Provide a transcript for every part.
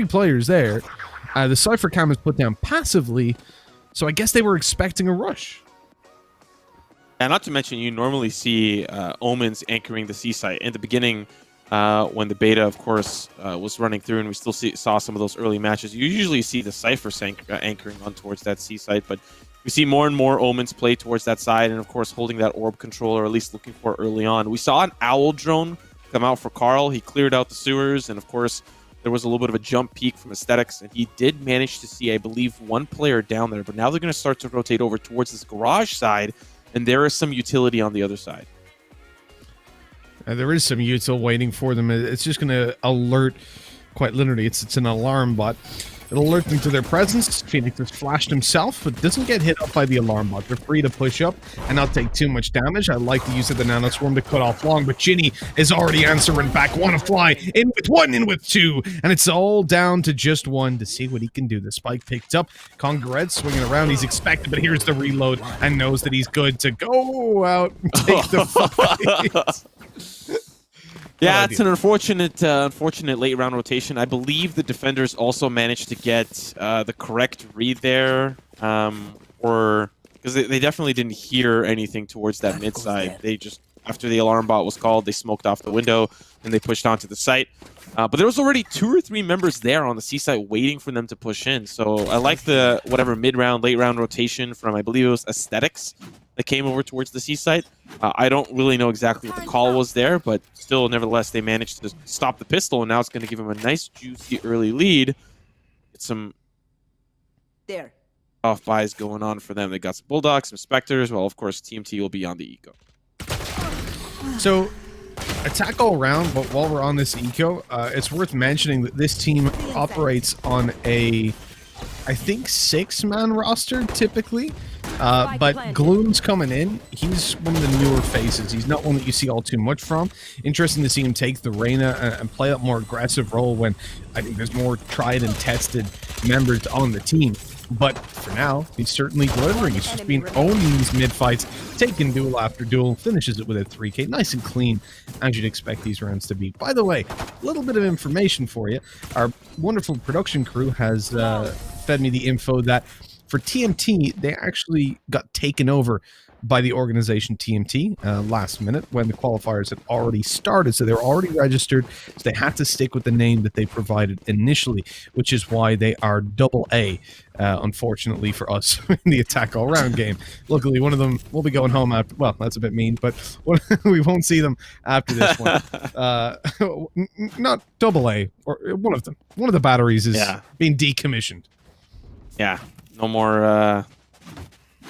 3 players there. The Cypher cam is put down passively, so I guess they were expecting a rush. And not to mention, you normally see Omens anchoring the C site. In the beginning, when the beta, of course, was running through and we still saw some of those early matches, you usually see the Cypher anchoring on towards that C site, but we see more and more Omens play towards that side and, of course, holding that orb control, or at least looking for it early on. We saw an Owl drone come out for Carl. He cleared out the sewers, and, of course, there was a little bit of a jump peak from Aesthetics, and he did manage to see, I believe, 1 player down there, but now they're going to start to rotate over towards this garage side, and there is some utility on the other side. There is some util waiting for them. It's just going to alert, quite literally, it's an alarm bot. It'll alert them to their presence. Phoenix has flashed himself, but doesn't get hit up by the alarm bot. They're free to push up and not take too much damage. I like the use of the Nano Swarm to cut off long, but Ginny is already answering back. Want to fly in with 1, in with 2, and it's all down to just 1 to see what he can do. The spike picked up. Congared swinging around. He's expected, but here's the reload and knows that he's good to go out and take the fight. Yeah, it's an unfortunate late round rotation. I believe the defenders also managed to get the correct read there, or because they definitely didn't hear anything towards that mid side. They just, after the alarm bot was called, they smoked off the window and they pushed onto the site. But there was already 2 or 3 members there on the C site waiting for them to push in. So I like the whatever mid round, late round rotation from, I believe it was Aesthetics, that came over towards the C site. I don't really know exactly what the call was there, but still, nevertheless, they managed to stop the pistol, and now it's going to give them a nice, juicy early lead. It's some off buys going on for them. They got some Bulldogs, some Spectres. Well, of course, TMT will be on the Eco. So, attack all around, but while we're on this Eco, it's worth mentioning that this team operates on a, I think, 6-man roster, typically. But Gloom's coming in. He's one of the newer faces. He's not one that you see all too much from. Interesting to see him take the Reyna and play a more aggressive role when I think there's more tried and tested members on the team. But for now, he's certainly delivering. He's just been owning these mid-fights, taking duel after duel, finishes it with a 3K. Nice and clean, as you'd expect these rounds to be. By the way, a little bit of information for you. Our wonderful production crew has fed me the info that for TMT, they actually got taken over by the organization TMT last minute when the qualifiers had already started. So they were already registered. So they had to stick with the name that they provided initially, which is why they are AA, unfortunately for us, in the attack all-round game. Luckily, one of them will be going home after, well, that's a bit mean, but we won't see them after this one. Not AA, or one of them. One of the batteries is being decommissioned. Yeah. No more, I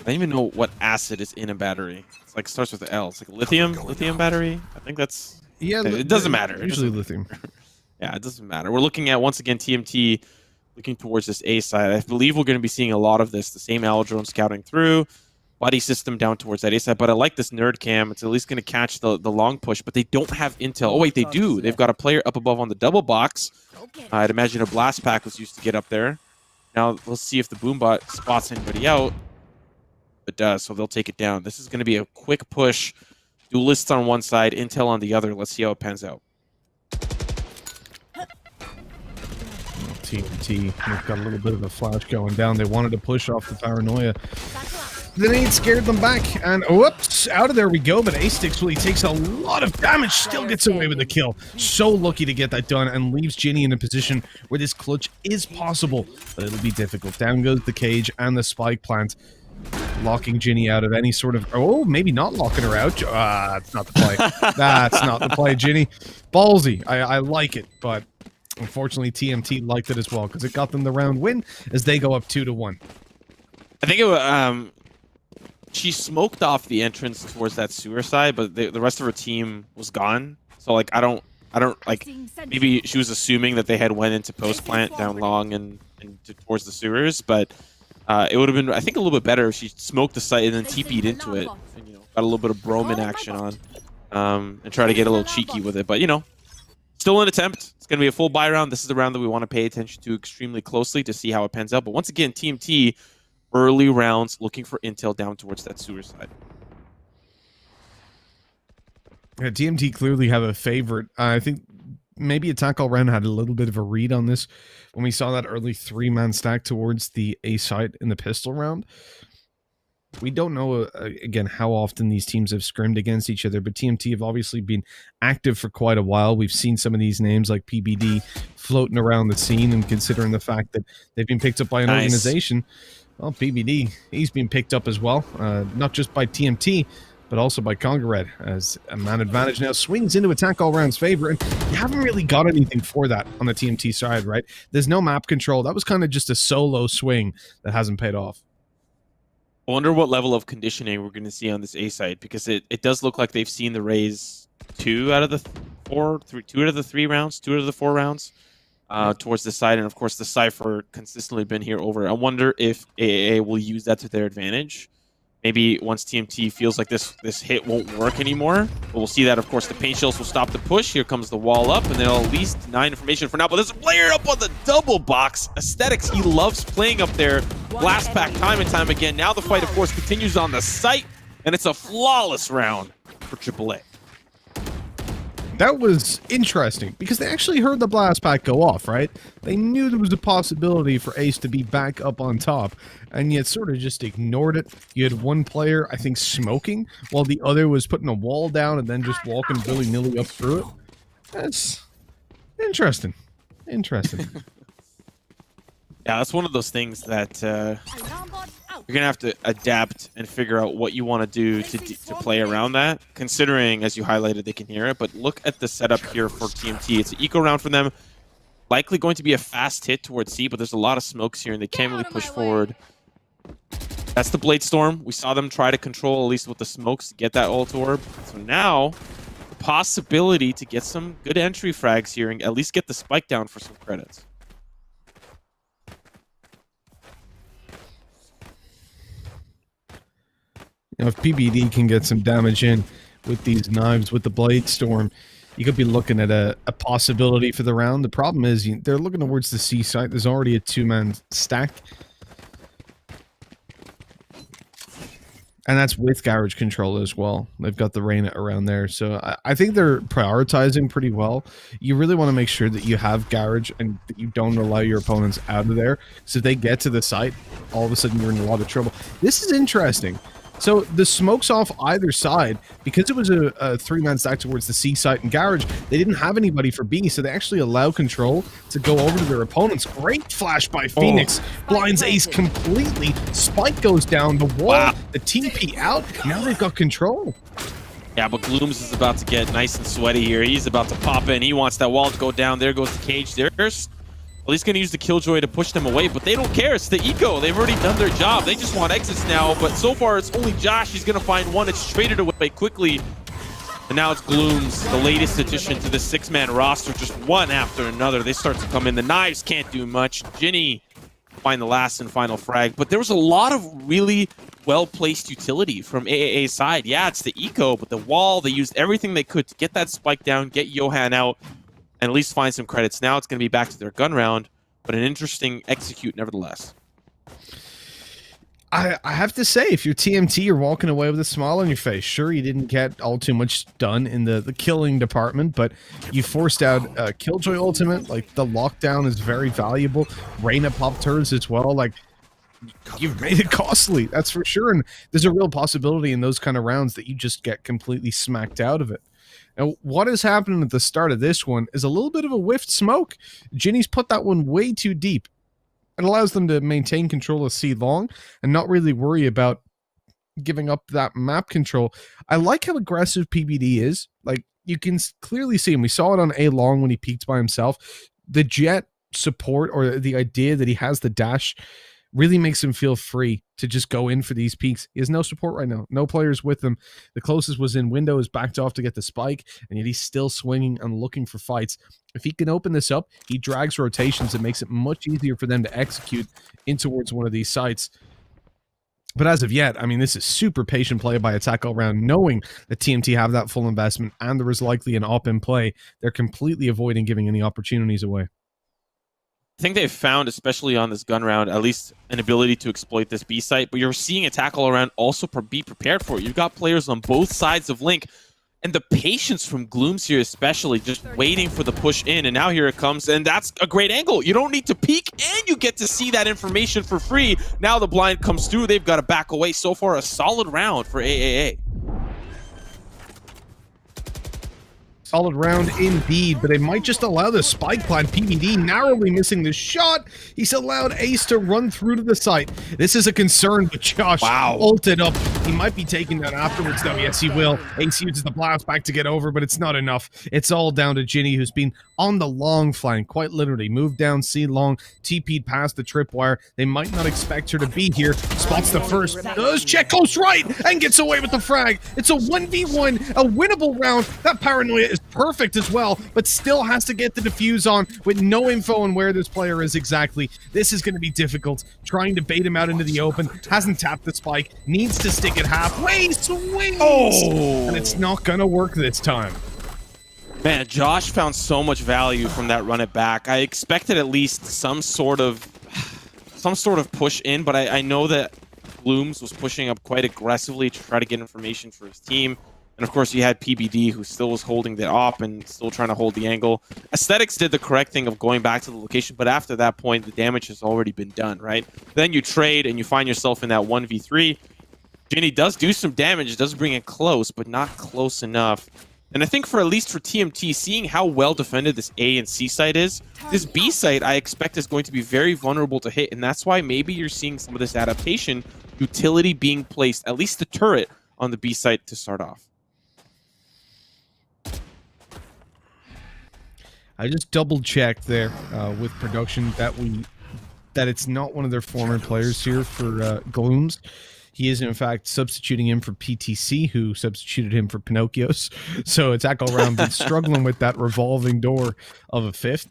don't even know what acid is in a battery. It's like, starts with an L. It's like lithium battery. I think that's, yeah, it doesn't matter. Usually lithium. Yeah, it doesn't matter. We're looking at, once again, TMT looking towards this A side. I believe we're going to be seeing a lot of this. The same Owl drone scouting through, body system down towards that A side. But I like this nerd cam. It's at least going to catch the long push, but they don't have intel. Oh, wait, they do. They've got a player up above on the double box. I'd imagine a blast pack was used to get up there. Now, we'll see if the Boombot spots anybody out. It does, so they'll take it down. This is going to be a quick push. Duelists on one side, intel on the other. Let's see how it pans out. TNT, they've got a little bit of a flash going down. They wanted to push off the paranoia. The nade scared them back, and whoops, out of there we go, but A-Sticks really takes a lot of damage, still gets away with the kill. So lucky to get that done, and leaves Ginny in a position where this clutch is possible, but it'll be difficult. Down goes the cage and the spike plant, locking Ginny out of any sort of, oh, maybe not locking her out. That's not the play. That's not the play, Ginny. Ballsy, I like it, but unfortunately TMT liked it as well, because it got them the round win as they go up 2-1. I think it she smoked off the entrance towards that sewer side, but the rest of her team was gone. So, like, I don't like, maybe she was assuming that they had went into post plant down long and towards the sewers, but it would have been, I think, a little bit better if she smoked the site and then TP'd into it and, you know, got a little bit of Broman action on, and try to get a little cheeky with it. But, you know, still an attempt. It's going to be a full buy round. This is the round that we want to pay attention to extremely closely to see how it pans out. But once again, TMT, early rounds, looking for intel down towards that sewer side. Yeah, TMT clearly have a favorite. I think maybe Attack All Round had a little bit of a read on this when we saw that early 3-man stack towards the A site in the pistol round. We don't know, again, how often these teams have scrimmed against each other, but TMT have obviously been active for quite a while. We've seen some of these names like PBD floating around the scene, and considering the fact that they've been picked up by an organization, well, PBD, he's been picked up as well, not just by TMT, but also by Conga Red, as a man advantage now swings into Attack All Round's favor, and you haven't really got anything for that on the TMT side, right? There's no map control. That was kind of just a solo swing that hasn't paid off. I wonder what level of conditioning we're going to see on this A site, because it does look like they've seen the Rays 2 out of the 3 rounds, 2 out of the 4 rounds towards the side, and of course the Cypher consistently been here over. I wonder if AAA will use that to their advantage. Maybe once TMT feels like this hit won't work anymore. But we'll see that, of course, the paint shells will stop the push. Here comes the wall up, and they'll at least deny information for now. But there's a player up on the double box. Aesthetics, he loves playing up there. Blast pack time and time again. Now the fight, of course, continues on the site, and it's a flawless round for AAA. That was interesting, because they actually heard the blast pack go off, right? They knew there was a possibility for Ace to be back up on top, and yet sort of just ignored it. You had one player, I think, smoking, while the other was putting a wall down and then just walking willy-nilly up through it. That's interesting. Interesting. Yeah, that's one of those things that you're going to have to adapt and figure out what you want to do to play around that, considering, as you highlighted, they can hear it. But look at the setup here for TMT. It's an eco round for them. Likely going to be a fast hit towards C, but there's a lot of smokes here, and they can't really push forward. That's the Blade Storm. We saw them try to control, at least with the smokes, to get that ult orb. So now, the possibility to get some good entry frags here and at least get the spike down for some credits. You know, if PBD can get some damage in with these knives, with the Blade Storm, you could be looking at a possibility for the round. The problem is they're looking towards the C site. There's already a 2-man stack. And that's with garage control as well. They've got the Reyna around there. So I think they're prioritizing pretty well. You really want to make sure that you have garage and that you don't allow your opponents out of there. So if they get to the site, all of a sudden you're in a lot of trouble. This is interesting. So the smokes off either side, because it was a 3-man stack towards the C site and garage, they didn't have anybody for B, so they actually allow control to go over to their opponents. Great flash by Phoenix. Blinds Ace completely. Spike goes down, the wall, the TP out. Now they've got control. Yeah, but Glooms is about to get nice and sweaty here. He's about to pop in. He wants that wall to go down. There goes the cage. There's Well, he's going to use the Killjoy to push them away, but they don't care. It's the eco. They've already done their job. They just want exits now, but so far it's only Josh. He's going to find one. It's traded away quickly. And now it's Glooms, the latest addition to the 6-man roster, just one after another. They start to come in. The knives can't do much. Ginny find the last and final frag, but there was a lot of really well-placed utility from AAA's side. Yeah, it's the eco, but the wall, they used everything they could to get that spike down, get Johan out, and at least find some credits. Now it's going to be back to their gun round, but an interesting execute nevertheless. I have to say, if you're TMT, you're walking away with a smile on your face. Sure, you didn't get all too much done in the killing department, but you forced out Killjoy ultimate. Like, the lockdown is very valuable. Reyna popped hers as well. Like, you've made it costly, that's for sure. And there's a real possibility in those kind of rounds that you just get completely smacked out of it. Now, what is happening at the start of this one is a little bit of a whiffed smoke. Ginny's put that one way too deep. It allows them to maintain control of C long and not really worry about giving up that map control. I like how aggressive PBD is. Like, you can clearly see him. We saw it on A long when he peeked by himself. The jet support, or the idea that he has the dash, really makes him feel free to just go in for these peaks. He has no support right now. No players with him. The closest was in window, is backed off to get the spike, and yet he's still swinging and looking for fights. If he can open this up, he drags rotations. It makes it much easier for them to execute in towards one of these sites. But as of yet, I mean, this is super patient play by Attack All Round, knowing that TMT have that full investment and there is likely an op in play. They're completely avoiding giving any opportunities away. I think they've found, especially on this gun round, at least an ability to exploit this B site, but you're seeing Attack All Around also be prepared for it. You've got players on both sides of Link And the patience from Glooms here, especially, just waiting for the push in. And now here it comes, and that's a great angle. You don't need to peek, and you get to see that information for free. Now the blind comes through. They've got to back away. So far, a solid round for AAA. Solid round indeed, but they might just allow the spike plan. PBD narrowly missing the shot. He's allowed Ace to run through to the site. This is a concern, but Josh ulted up. He might be taking that afterwards, though. Yes, he will. Ace uses the blast back to get over, but it's not enough. It's all down to Ginny, who's been on the long flank, quite literally. Moved down C long, TP'd past the tripwire. They might not expect her to be here. Spots the first. Does check, goes right, and gets away with the frag. It's a 1v1, a winnable round. That paranoia is perfect as well, but still has to get the defuse on with no info on where this player is exactly. This is going to be difficult. Trying to bait him out into the open. Hasn't tapped the spike. Needs to stick it halfway. Swings! And it's not going to work this time. Man, Josh found so much value from that run it back. I expected at least some sort of push in, but I know that Blooms was pushing up quite aggressively to try to get information for his team. And of course, you had PBD, who still was holding the op and still trying to hold the angle. Aesthetics did the correct thing of going back to the location, but after that point, the damage has already been done, right? Then you trade and you find yourself in that 1v3. Ginny does do some damage, does bring it close, but not close enough. And I think for at least for TMT, seeing how well defended this A and C site is, this B site I expect is going to be very vulnerable to hit, and that's why maybe you're seeing some of this adaptation, utility being placed, at least the turret, on the B site to start off. I just double-checked there with production that it's not one of their former players here for Glooms. He is, in fact, substituting him for PTC, who substituted him for Pinocchio's. So it's Echo Round been struggling with that revolving door of a fifth.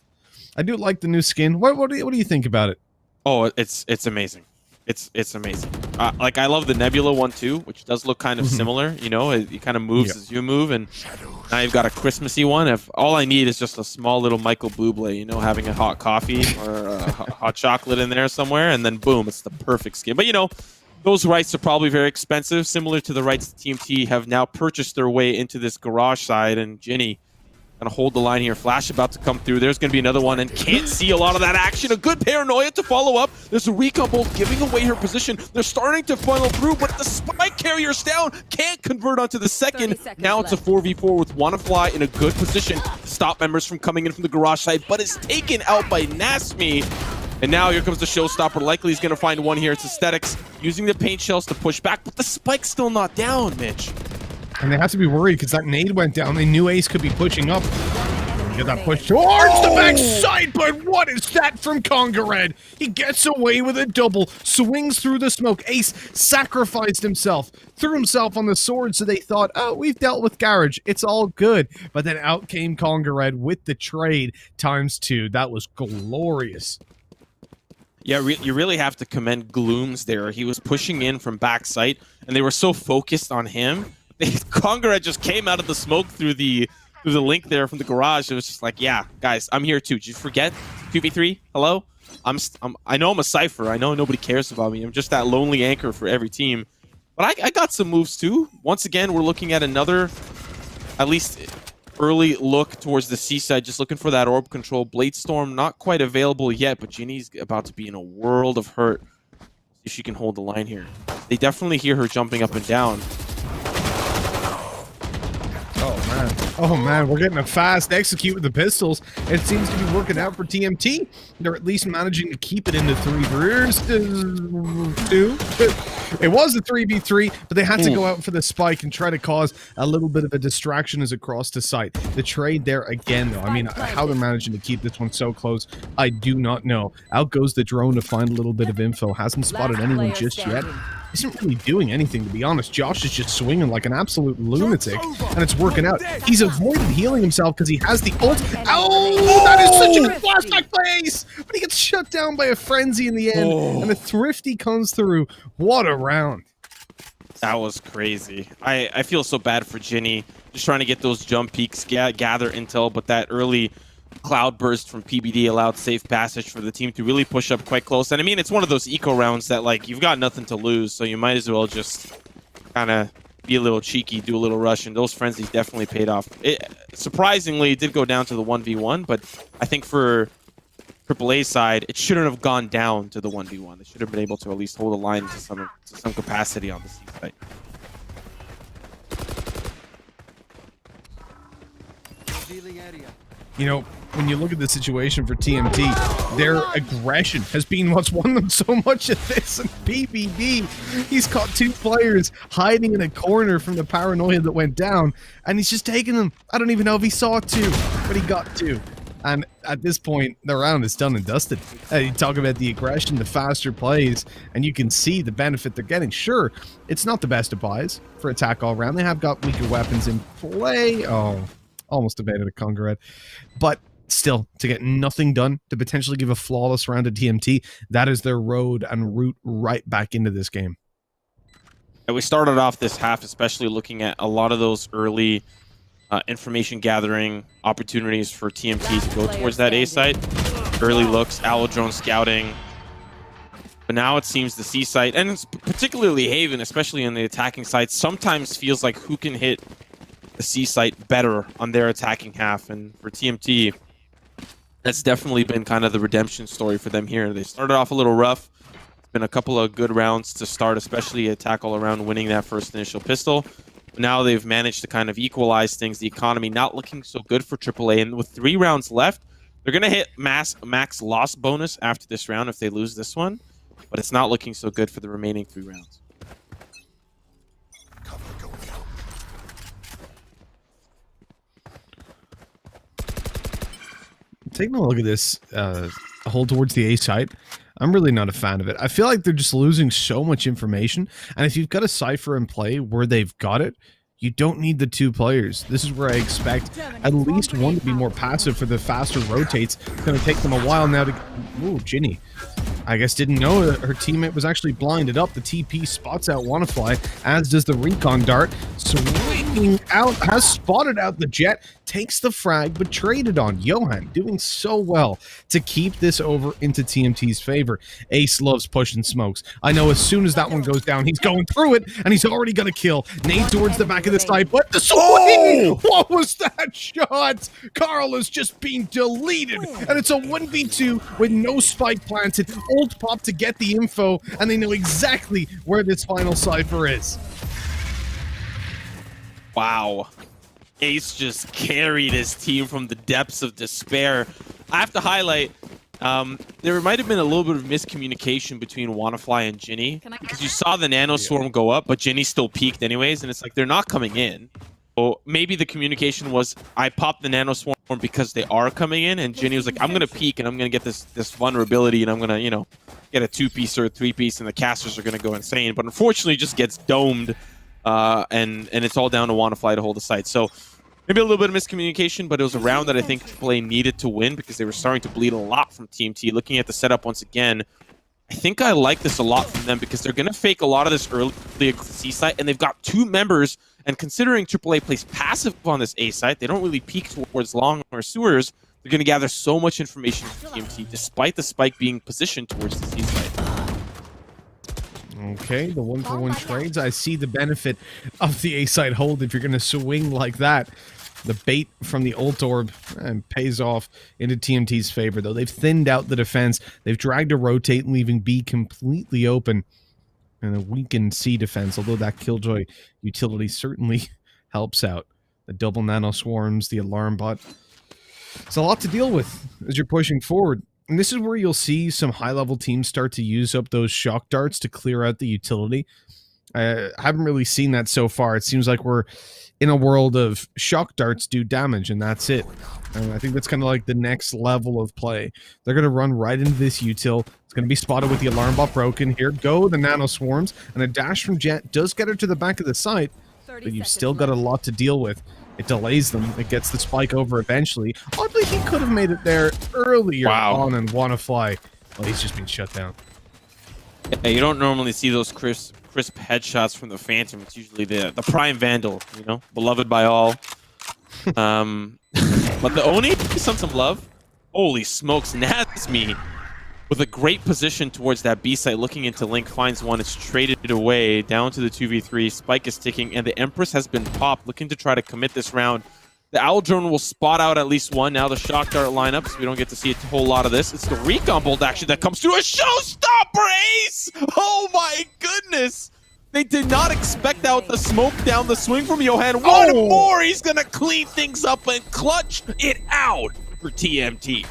I do like the new skin. What do you think about it? Oh, it's amazing. It's amazing. Like, I love the Nebula one too, which does look kind of similar. You know, it kind of moves as you move, and now you've got a Christmassy one. If all I need is just a small little Michael Bublé, you know, having a hot coffee or a hot chocolate in there somewhere, and then boom, it's the perfect skin. But you know, those rights are probably very expensive, similar to the rights that TMT have now purchased their way into this garage side, and Ginny gonna hold the line here. Flash about to come through. There's gonna be another one, and can't see a lot of that action. A good paranoia to follow up. There's a recon bolt giving away her position. They're starting to funnel through, but the spike carrier's down. Can't convert onto the second. Now it's a 4v4 with Wannafly in a good position to stop members from coming in from the garage side, but is taken out by Nasmi. And now here comes the showstopper. Likely he's gonna find one here. It's Aesthetics using the paint shells to push back, but the spike's still not down, Mitch. And they have to be worried because that nade went down. They knew Ace could be pushing up. Get that push towards the backside, but what is that from Congared? He gets away with a double, swings through the smoke. Ace sacrificed himself, threw himself on the sword, so they thought, oh, we've dealt with Garage. It's all good. But then out came Congared with the trade ×2. That was glorious. Yeah, you really have to commend Glooms there. He was pushing in from backside, and they were so focused on him. Congared just came out of the smoke through the link there from the garage. It was just like, yeah, guys, I'm here too. Did you forget 2v3? Hello? I know I'm a cipher. I know nobody cares about me. I'm just that lonely anchor for every team. But I got some moves too. Once again, we're looking at another, at least early look towards the seaside, just looking for that orb control. Blade Storm not quite available yet, but Ginny's about to be in a world of hurt. See if she can hold the line here. They definitely hear her jumping up and down. Oh man, we're getting a fast execute with the pistols. It seems to be working out for TMT. They're at least managing to keep it into 3v2. It was a 3v3, but they had to go out for the spike and try to cause a little bit of a distraction as it crossed the site. The trade there again, though. I mean, how they're managing to keep this one so close, I do not know. Out goes the drone to find a little bit of info. Hasn't spotted anyone just yet. Isn't really doing anything, to be honest. Josh is just swinging like an absolute lunatic, and it's working out. He's avoided healing himself because he has the ult. Oh, that is such a good flashback place! But he gets shut down by a frenzy in the end, and the Thrifty comes through. What a round. That was crazy. I feel so bad for Ginny, just trying to get those jump peaks, gather intel, but that early cloud burst from PBD allowed safe passage for the team to really push up quite close. And I mean, it's one of those eco rounds that, like, you've got nothing to lose, so you might as well just kind of be a little cheeky, do a little rush, and those frenzies definitely paid off. Surprisingly, it did go down to the 1v1, but I think for AAA side, it shouldn't have gone down to the 1v1. They should have been able to at least hold a line to some capacity on the C side. You know, when you look at the situation for TMT, their aggression has been what's won them so much at this. And PBB, he's caught 2 players hiding in a corner from the paranoia that went down, and he's just taking them. I don't even know if he saw 2, but he got 2. And at this point, the round is done and dusted. You talk about the aggression, the faster plays, and you can see the benefit they're getting. Sure, it's not the best of buys for attack all round. They have got weaker weapons in play. Oh, almost evaded a Conga Red. But still, to get nothing done, to potentially give a flawless round to TMT, that is their road and route right back into this game. And we started off this half especially looking at a lot of those early information gathering opportunities for TMT to go towards that A site. Early looks, Owl Drone scouting. But now it seems the C site, and it's particularly Haven, especially on the attacking side, sometimes feels like who can hit the C site better on their attacking half. And for TMT, that's definitely been kind of the redemption story for them here. They started off a little rough. It's been a couple of good rounds to start, especially attack all around, winning that first initial pistol. Now they've managed to kind of equalize things. The economy not looking so good for AAA. And with 3 rounds left, they're going to hit max loss bonus after this round if they lose this one. But it's not looking so good for the remaining 3 rounds. Taking a look at this hold towards the A site, I'm really not a fan of it. I feel like they're just losing so much information. And if you've got a Cypher in play where they've got it, you don't need the 2 players. This is where I expect at least one to be more passive for the faster rotates. It's going to take them a while now to... Ooh, Ginny. I guess didn't know that her teammate was actually blinded up. The TP spots out Wannafly, as does the recon dart. Swinging out, has spotted out the jet, takes the frag, but traded on. Johan doing so well to keep this over into TMT's favor. Ace loves pushing smokes. I know as soon as that one goes down, he's going through it, and he's already going to kill. Nade towards the back of the side, but the swing! Oh! What was that shot? Carl is just being deleted, and it's a 1v2 with no spike planted. Ult pop to get the info, and they know exactly where this final Cypher is. Wow. Ace just carried his team from the depths of despair. I have to highlight, there might have been a little bit of miscommunication between Wannafly and Ginny, because you saw the Nano Swarm go up, but Ginny still peaked anyways, and it's like they're not coming in. Or maybe the communication was, I popped the Nano Swarm because they are coming in, and Ginny was like, I'm going to peek, and I'm going to get this vulnerability, and I'm going to, you know, get a 2-piece or a 3-piece, and the casters are going to go insane. But unfortunately, it just gets domed, and it's all down to Wannafly to hold the site. So maybe a little bit of miscommunication, but it was a round that I think AAA needed to win because they were starting to bleed a lot from TMT. Looking at the setup once again, I think I like this a lot from them because they're going to fake a lot of this early C site, and they've got 2 members. And considering AAA plays passive on this A site, they don't really peek towards long or sewers. They're going to gather so much information from TMT, despite the spike being positioned towards the C site. Okay, the 1-for-1 trades. I see the benefit of the A site hold if you're going to swing like that. The bait from the ult orb pays off into TMT's favor, though. They've thinned out the defense. They've dragged a rotate, leaving B completely open. And a weakened C defense, although that Killjoy utility certainly helps out. The double nano swarms, the alarm bot. It's a lot to deal with as you're pushing forward. And this is where you'll see some high-level teams start to use up those shock darts to clear out the utility. I haven't really seen that so far. It seems like we're in a world of shock darts do damage, and that's it. And I think that's kind of like the next level of play. They're going to run right into this util. It's going to be spotted with the alarm bot broken. Here go the nano swarms, and a dash from Jet does get her to the back of the site, but you've still got a lot to deal with. It delays them. It gets the spike over eventually. Oddly, he could have made it there earlier on and Wannafly. Well, he's just been shut down. Yeah, you don't normally see those crisp headshots from the Phantom. It's usually the Prime Vandal, you know, beloved by all. But the Oni, some love. Holy smokes, Nazmi with a great position towards that B site, looking into Link, finds one, it's traded away, down to the 2v3, Spike is ticking, and the Empress has been popped, looking to try to commit this round. The Owl Drone will spot out at least one. Now the Shock Dart lineup, so we don't get to see a whole lot of this. It's the Recon Bolt action that comes through. A showstopper ace! Oh my goodness! They did not expect out the smoke down the swing from Johan. One more! He's gonna clean things up and clutch it out for TMT.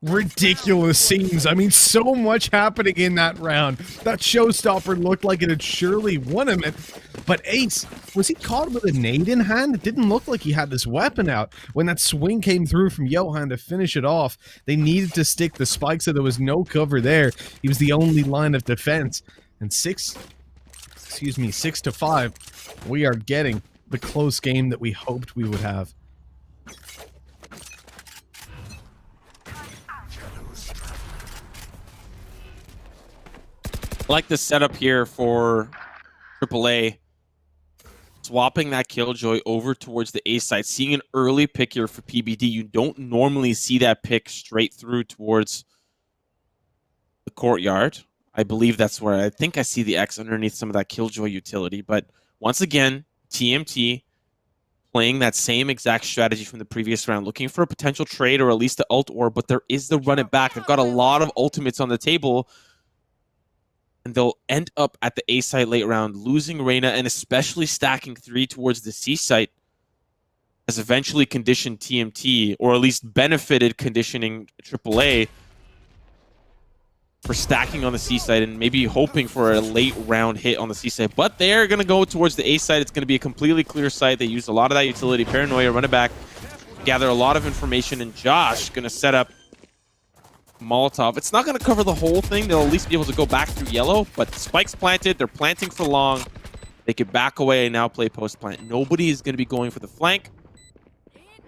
Ridiculous scenes. I mean, so much happening in that round. That showstopper looked like it had surely won him. But Ace, was he caught with a nade in hand? It didn't look like he had this weapon out. When that swing came through from Johan to finish it off, they needed to stick the spike so there was no cover there. He was the only line of defense. And 6 to 5, we are getting the close game that we hoped we would have. I like the setup here for AAA. Swapping that Killjoy over towards the A side. Seeing an early pick here for PBD. You don't normally see that pick straight through towards the courtyard. I believe that's where I think I see the X underneath some of that Killjoy utility. But once again, TMT playing that same exact strategy from the previous round. Looking for a potential trade or at least the ult orb. But there is the run it back. They've got a lot of ultimates on the table. And they'll end up at the A site late round, losing Reyna and especially stacking 3 towards the C site has eventually conditioned TMT, or at least benefited conditioning AAA for stacking on the C site and maybe hoping for a late round hit on the C site. But they're going to go towards the A site. It's going to be a completely clear site. They use a lot of that utility. Paranoia, run it back, gather a lot of information, and Josh going to set up Molotov. It's not going to cover the whole thing. They'll at least be able to go back through yellow, but Spike's planted. They're planting for long. They can back away and now play post-plant. Nobody is going to be going for the flank.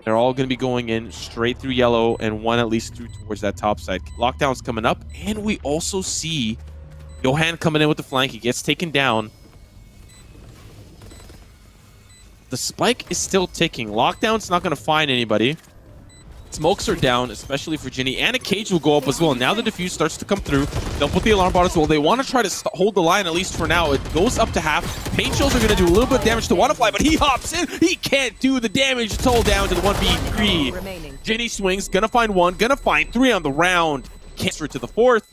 They're all going to be going in straight through yellow and one at least through towards that top side. Lockdown's coming up, and we also see Johan coming in with the flank. He gets taken down. The spike is still ticking. Lockdown's not going to find anybody. Smokes are down, especially for Ginny, and a cage will go up as well. Now the defuse starts to come through. They'll put the alarm bot as well. They want to try to hold the line, at least for now. It goes up to half. Paint shells are going to do a little bit of damage to Waterfly, but he hops in. He can't do the damage. It's all down to the 1v3. Ginny swings, gonna find one, gonna find 3 on the round. Cancer to the 4th.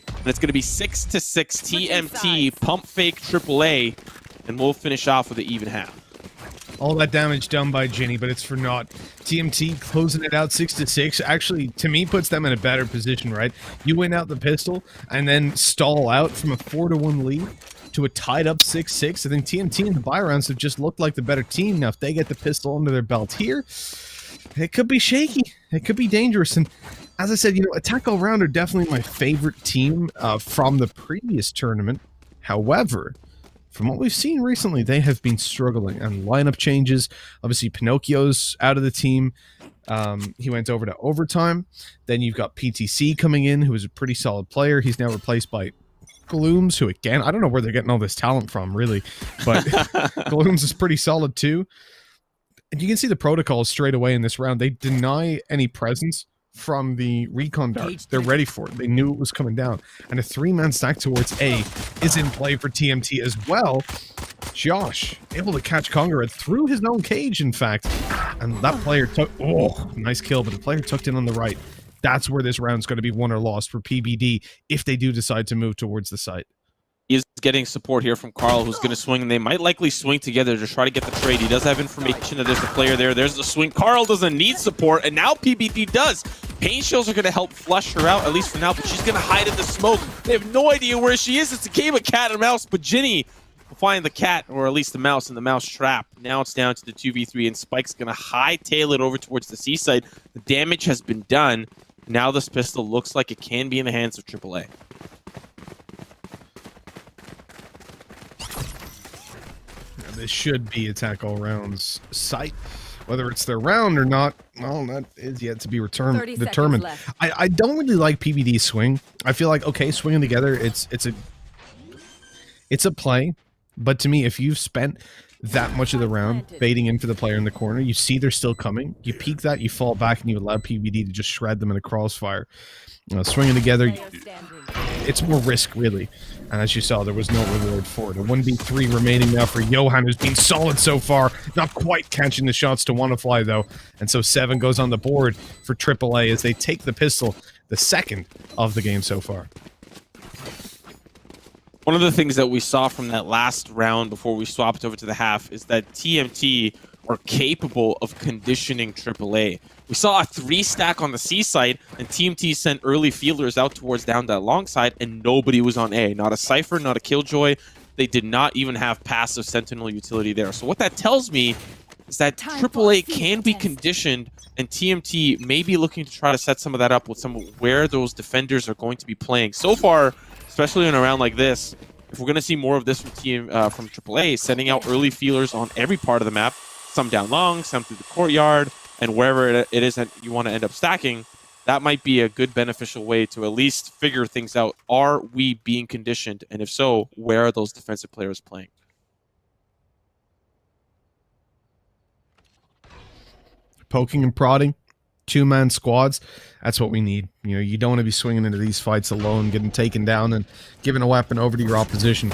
And it's going to be 6 to 6 TMT, pump fake AAA, and we'll finish off with an even half. All that damage done by Ginny, but it's for naught. TMT closing it out 6 to 6. Actually, to me, puts them in a better position, right? You win out the pistol and then stall out from a 4-1 lead to a tied up 6-6. I think TMT and the buy rounds have just looked like the better team. Now, if they get the pistol under their belt here, it could be shaky. It could be dangerous. And as I said, you know, Attack All Round are definitely my favorite team from the previous tournament. However, from what we've seen recently, they have been struggling, and lineup changes. Obviously, Pinocchio's out of the team. He went over to overtime. Then you've got PTC coming in, who is a pretty solid player. He's now replaced by Glooms, who, again, I don't know where they're getting all this talent from, really. But Glooms is pretty solid, too. And you can see the protocols straight away in this round. They deny any presence from the recon darts. They're ready for it. They knew it was coming down. And a 3-man stack towards A is in play for TMT as well. Josh able to catch Congarad through his own cage, in fact. And that player took... Oh, nice kill, but the player tucked in on the right. That's where this round's going to be won or lost for PBD if they do decide to move towards the site. He is getting support here from Carl, who's going to swing, and they might likely swing together to try to get the trade. He does have information that there's a player there. There's the swing. Carl doesn't need support, and now PBD does. Pain shells are going to help flush her out, at least for now, but she's going to hide in the smoke. They have no idea where she is. It's a game of cat and mouse, but Ginny will find the cat, or at least the mouse, in the mouse trap. Now it's down to the 2v3, and Spike's going to hightail it over towards the seaside. The damage has been done. Now this pistol looks like it can be in the hands of AAA. This should be Attack All Round's site. Whether it's their round or not, well, that is yet to be determined. I don't really like PBD swing. I feel like, okay, swinging together, it's a play. But to me, if you've spent that much of the round, baiting in for the player in the corner. You see they're still coming. You peek that, you fall back, and you allow PVD to just shred them in a crossfire. Swinging together, it's more risk, really. And as you saw, there was no reward for it. A 1v3 remaining now for Johan, who's been solid so far. Not quite catching the shots to Wannafly, though. And so 7 goes on the board for AAA as they take the pistol, the second of the game so far. One of the things that we saw from that last round before we swapped over to the half is that TMT are capable of conditioning AAA. We saw a 3-stack on the C side, and TMT sent early fielders out towards down that long side, and nobody was on A. Not a Cypher, not a Killjoy. They did not even have passive Sentinel utility there. So what that tells me is that AAA can be conditioned, and TMT may be looking to try to set some of that up with some where those defenders are going to be playing. So far, especially in a round like this, if we're going to see more of this from AAA, sending out early feelers on every part of the map, some down long, some through the courtyard, and wherever it is that you want to end up stacking, that might be a good beneficial way to at least figure things out. Are we being conditioned? And if so, where are those defensive players playing? Poking and prodding, 2-man squads, that's what we need. You know, you don't want to be swinging into these fights alone, getting taken down and giving a weapon over to your opposition.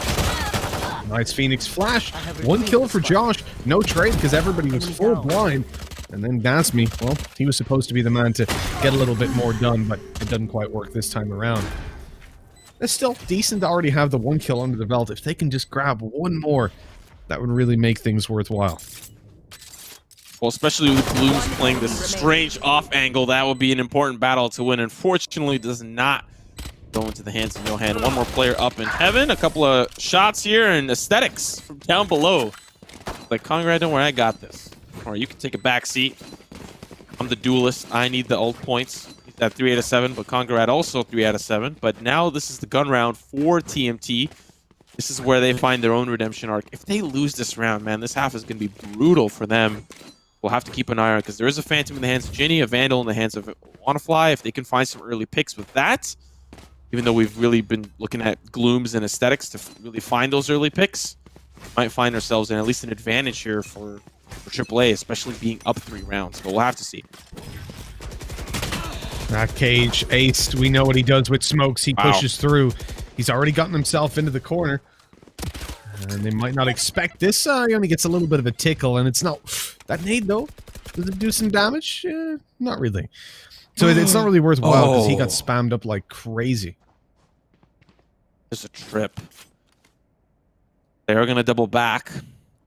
Nice Phoenix flash. 1 kill for Josh. No trade because everybody was full blind. And then Dasmi, well, he was supposed to be the man to get a little bit more done, but it doesn't quite work this time around. It's still decent to already have the 1 kill under the belt. If they can just grab 1 more, that would really make things worthwhile. Well, especially with Glooms playing this strange off angle, that would be an important battle to win. Unfortunately, it does not go into the hands of Johan. 1 more player up in heaven. A couple of shots here and aesthetics from down below. Like, Conrad, don't worry, I got this. Or you can take a back seat. I'm the duelist. I need the ult points. That 3 out of 7, but Conrad also 3 out of 7. But now this is the gun round for TMT. This is where they find their own redemption arc. If they lose this round, man, this half is going to be brutal for them. We'll have to keep an eye on it because there is a Phantom in the hands of Ginny, a Vandal in the hands of Wannafly. If they can find some early picks with that, even though we've really been looking at Glooms and aesthetics to really find those early picks, might find ourselves in at least an advantage here for AAA, especially being up 3 rounds. But we'll have to see. That Cage aced. We know what he does with smokes. He pushes through. He's already gotten himself into the corner. And they might not expect this. He only gets a little bit of a tickle, and it's not... That nade, though, does it do some damage? Not really. So it's not really worthwhile because he got spammed up like crazy. There's a trip. They're going to double back.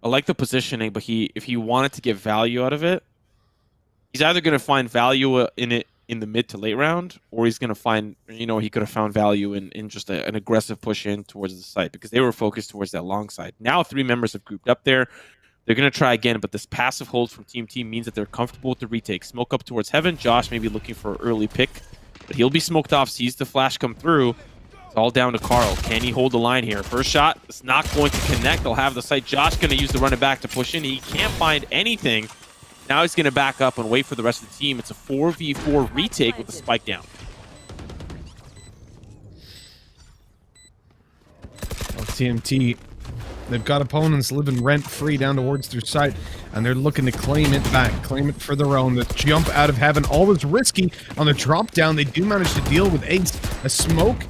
I like the positioning, but if he wanted to get value out of it, he's either going to find value in it in the mid to late round, or he's going to find, you know, he could have found value in just an aggressive push in towards the site because they were focused towards that long side. Now 3 members have grouped up there. They're going to try again, but this passive hold from Team T means that they're comfortable with the retake. Smoke up towards heaven. Josh may be looking for an early pick, but he'll be smoked off, sees the flash come through. It's all down to Carl. Can he hold the line here? First shot, it's not going to connect. They'll have the site. Josh going to use the run it back to push in. He can't find anything. Now he's going to back up and wait for the rest of the team. It's a 4v4 retake with the spike down. Well, TMT, they've got opponents living rent-free down towards their site, and they're looking to claim it back, claim it for their own. The jump out of heaven, always risky. On the drop down, they do manage to deal with Ace. A smoke.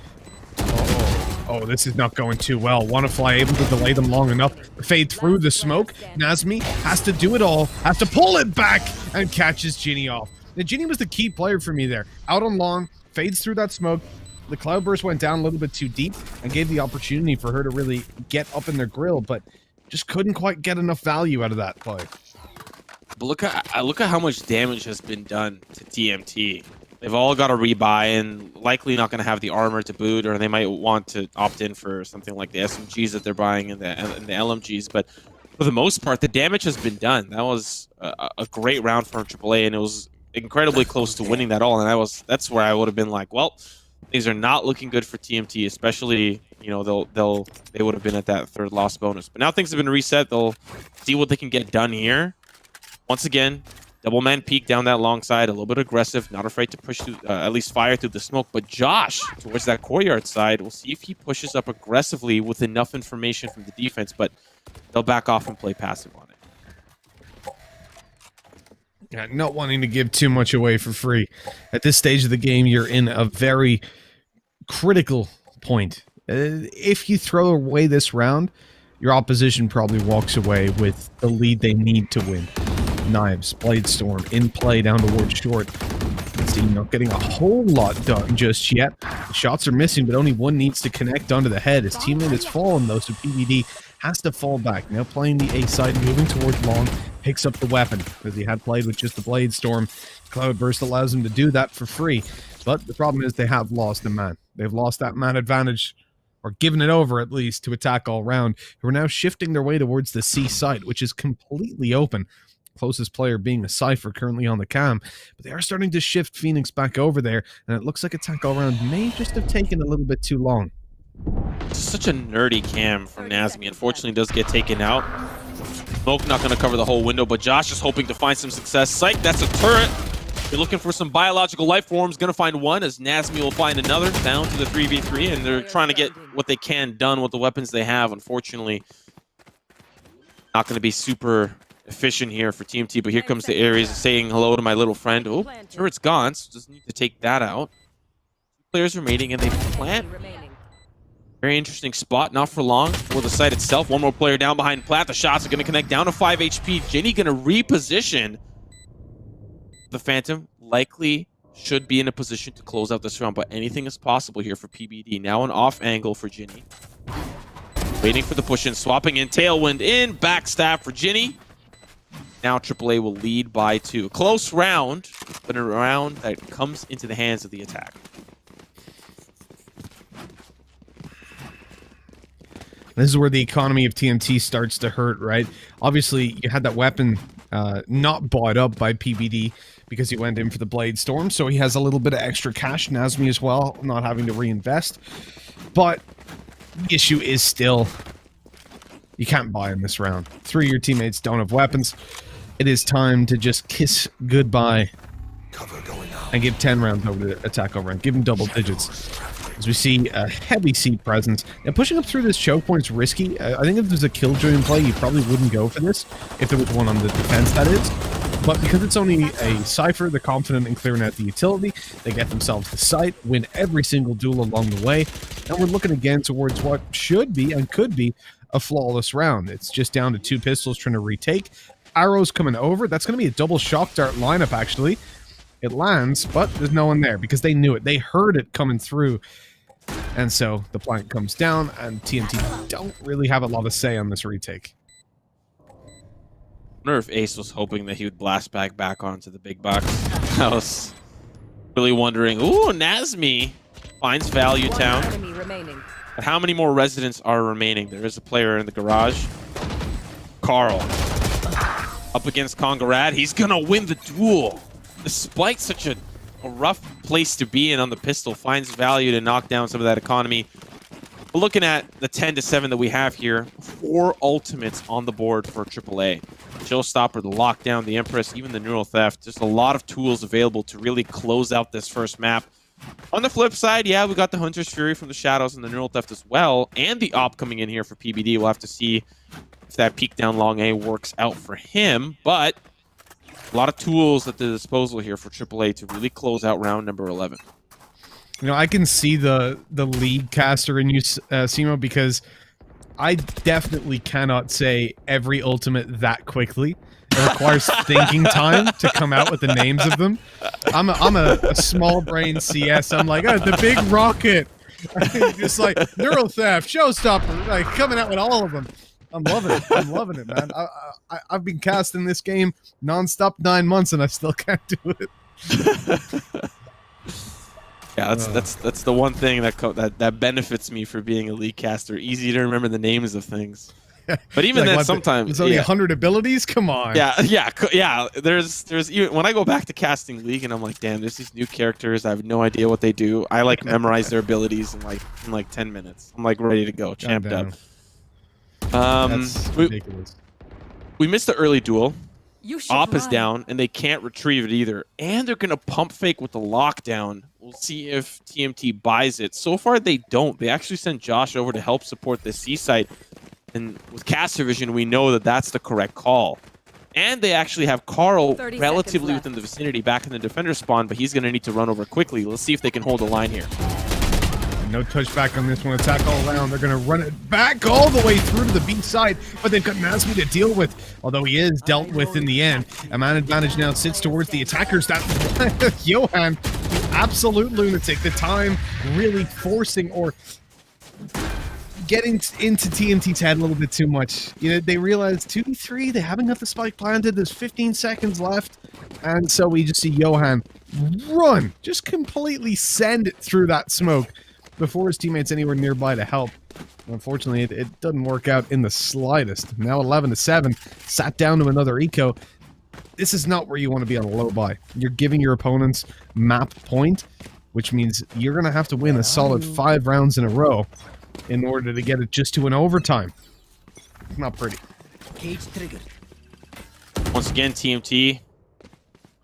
Oh, this is not going too well. Wannafly able to delay them long enough to fade through the smoke. Nazmi has to do it all, has to pull it back, and catches Ginny off. Now, Ginny was the key player for me there. Out on long, fades through that smoke. The Cloudburst went down a little bit too deep and gave the opportunity for her to really get up in their grill, but just couldn't quite get enough value out of that play. But look at how much damage has been done to TMT. They've all got a rebuy and likely not going to have the armor to boot, or they might want to opt in for something like the SMGs that they're buying and the LMGs. But for the most part, the damage has been done. That was a great round for AAA, and it was incredibly close to winning that all. And that's where I would have been like, well, things are not looking good for TMT, especially, you know, they would have been at that 3rd loss bonus. But now things have been reset. They'll see what they can get done here. Once again, double man peek down that long side, a little bit aggressive, not afraid to push through, at least fire through the smoke. But Josh, towards that courtyard side, we'll see if he pushes up aggressively with enough information from the defense. But they'll back off and play passive on it. Yeah, not wanting to give too much away for free. At this stage of the game, you're in a very critical point. If you throw away this round, your opposition probably walks away with the lead they need to win. Knives, Blade Storm, in play down towards short. See, not getting a whole lot done just yet. The shots are missing, but only one needs to connect onto the head. His teammate has fallen, though, so PBD has to fall back. Now playing the A side, moving towards long, picks up the weapon, as he had played with just the Blade Storm. Cloudburst allows him to do that for free. But the problem is they have lost a man. They've lost that man advantage, or given it over at least, to attack all round, who are now shifting their way towards the C site, which is completely open. Closest player being a Cypher currently on the cam, but they are starting to shift Phoenix back over there, and it looks like attack all round may just have taken a little bit too long. Such a nerdy cam from Nazmi. Unfortunately, does get taken out. Smoke not going to cover the whole window, but Josh is hoping to find some success. Psych, that's a turret. They're looking for some biological life forms. Going to find one, as Nazmi will find another, down to the 3v3, and they're trying to get what they can done with the weapons they have. Unfortunately, not going to be super efficient here for TMT, but here comes the Ares saying hello to my little friend. Oh, turret's gone, so just need to take that out. 2 players remaining, and they plant. Very interesting spot, not for long for the site itself. One more player down behind Plat. The shots are going to connect down to 5 HP. Ginny going to reposition. The Phantom likely should be in a position to close out this round, but anything is possible here for PBD. Now an off angle for Ginny. Waiting for the push in, swapping in, tailwind in, backstab for Ginny. Now AAA will lead by 2. Close round, but a round that comes into the hands of the attack. This is where the economy of TMT starts to hurt, right? Obviously, you had that weapon not bought up by PBD because he went in for the Blade Storm, so he has a little bit of extra cash. Nazmi as well, not having to reinvest. But the issue is still, you can't buy in this round. 3 of your teammates don't have weapons. It is time to just kiss goodbye and give 10 rounds over to attack over and give him double digits. As we see a heavy seat presence. Now, pushing up through this choke point's risky. I think if there's a killjoy in play, you probably wouldn't go for this. If there was one on the defense, that is. But because it's only a Cypher, they're confident in clearing out the utility. They get themselves the site, win every single duel along the way. And we're looking again towards what should be and could be a flawless round. It's just down to 2 pistols trying to retake. Arrows coming over. That's going to be a double shock dart lineup, actually. It lands, but there's no one there because they knew it. They heard it coming through. And so the plant comes down, and TMT don't really have a lot of say on this retake. I wonder if Ace was hoping that he would blast back onto the big box. I was really wondering. Ooh, Nazmi finds Value Town. But how many more residents are remaining? There is a player in the garage. Carl. Up against Congarad. He's gonna win the duel. Despite such a rough place to be in on the pistol, finds value to knock down some of that economy. But looking at the 10-7 that we have here, 4 ultimates on the board for AAA. Showstopper, the Lockdown, the Empress, even the Neural Theft. Just a lot of tools available to really close out this first map. On the flip side, yeah, we got the Hunter's Fury from the Shadows and the Neural Theft as well, and the Op coming in here for PBD. We'll have to see if that peek down long A works out for him, but a lot of tools at the disposal here for AAA to really close out round number 11. You know, I can see the league caster in you, Simo, because I definitely cannot say every ultimate that quickly. It requires thinking time to come out with the names of them. I'm a small brain CS. I'm like, oh, the big rocket. Just like Neural Theft, Showstopper, like coming out with all of them. I'm loving it. I'm loving it, man. I've been casting this game nonstop 9 months, and I still can't do it. Yeah, that's the one thing that benefits me for being a league caster. Easy to remember the names of things. But even like, then, sometimes there's only 100 abilities. Come on. Yeah. There's even when I go back to casting League and I'm like, damn, there's these new characters. I have no idea what they do. I like memorize their abilities in like 10 minutes. I'm like ready to go, champed up. That's ridiculous. We missed the early duel. Op is down, and they can't retrieve it either. And they're gonna pump fake with the lockdown. We'll see if TMT buys it. So far, they don't. They actually sent Josh over to help support the C site. And with caster vision, we know that that's the correct call. And they actually have Carl relatively within the vicinity back in the defender spawn, but he's going to need to run over quickly. Let's see if they can hold the line here. No touchback on this one. Attack all around. They're going to run it back all the way through to the B side, but they've got Nasmi to deal with, although he is dealt with in the end. A man advantage now sits towards the attackers. That's Johan, the absolute lunatic. The time really forcing or getting into TMT's head a little bit too much. You know, they realize 2v3, they haven't got the spike planted. There's 15 seconds left, and so we just see Johan run, just completely send it through that smoke before his teammates anywhere nearby to help. Unfortunately, it doesn't work out in the slightest. Now 11-7, sat down to another eco. This is not where you want to be on a low buy. You're giving your opponents map point, which means you're going to have to win a solid 5 rounds in a row in order to get it just to an overtime. It's not pretty. Cage triggered. Once again, TMT,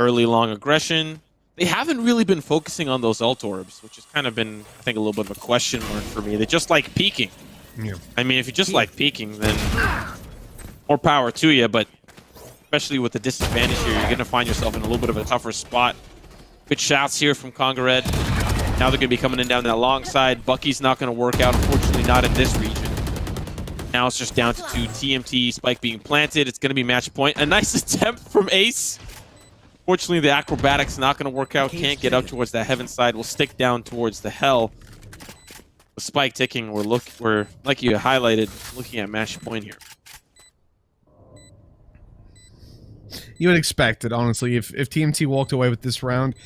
early long aggression. They haven't really been focusing on those ult orbs, which has kind of been, I think, a little bit of a question mark for me. They just like peeking. Yeah. I mean, if you just like peeking, then more power to you, but especially with the disadvantage here, you're going to find yourself in a little bit of a tougher spot. Good shots here from Conga Red. Now they're going to be coming in down that long side. Bucky's not going to work out, unfortunately, not in this region. Now it's just down to 2. TMT, Spike being planted. It's going to be match point. A nice attempt from Ace. Fortunately, the acrobatics not going to work out. Can't get up towards that heaven side. We'll stick down towards the hell. The Spike ticking. We're like you highlighted, looking at match point here. You would expect it, honestly. If TMT walked away with this round,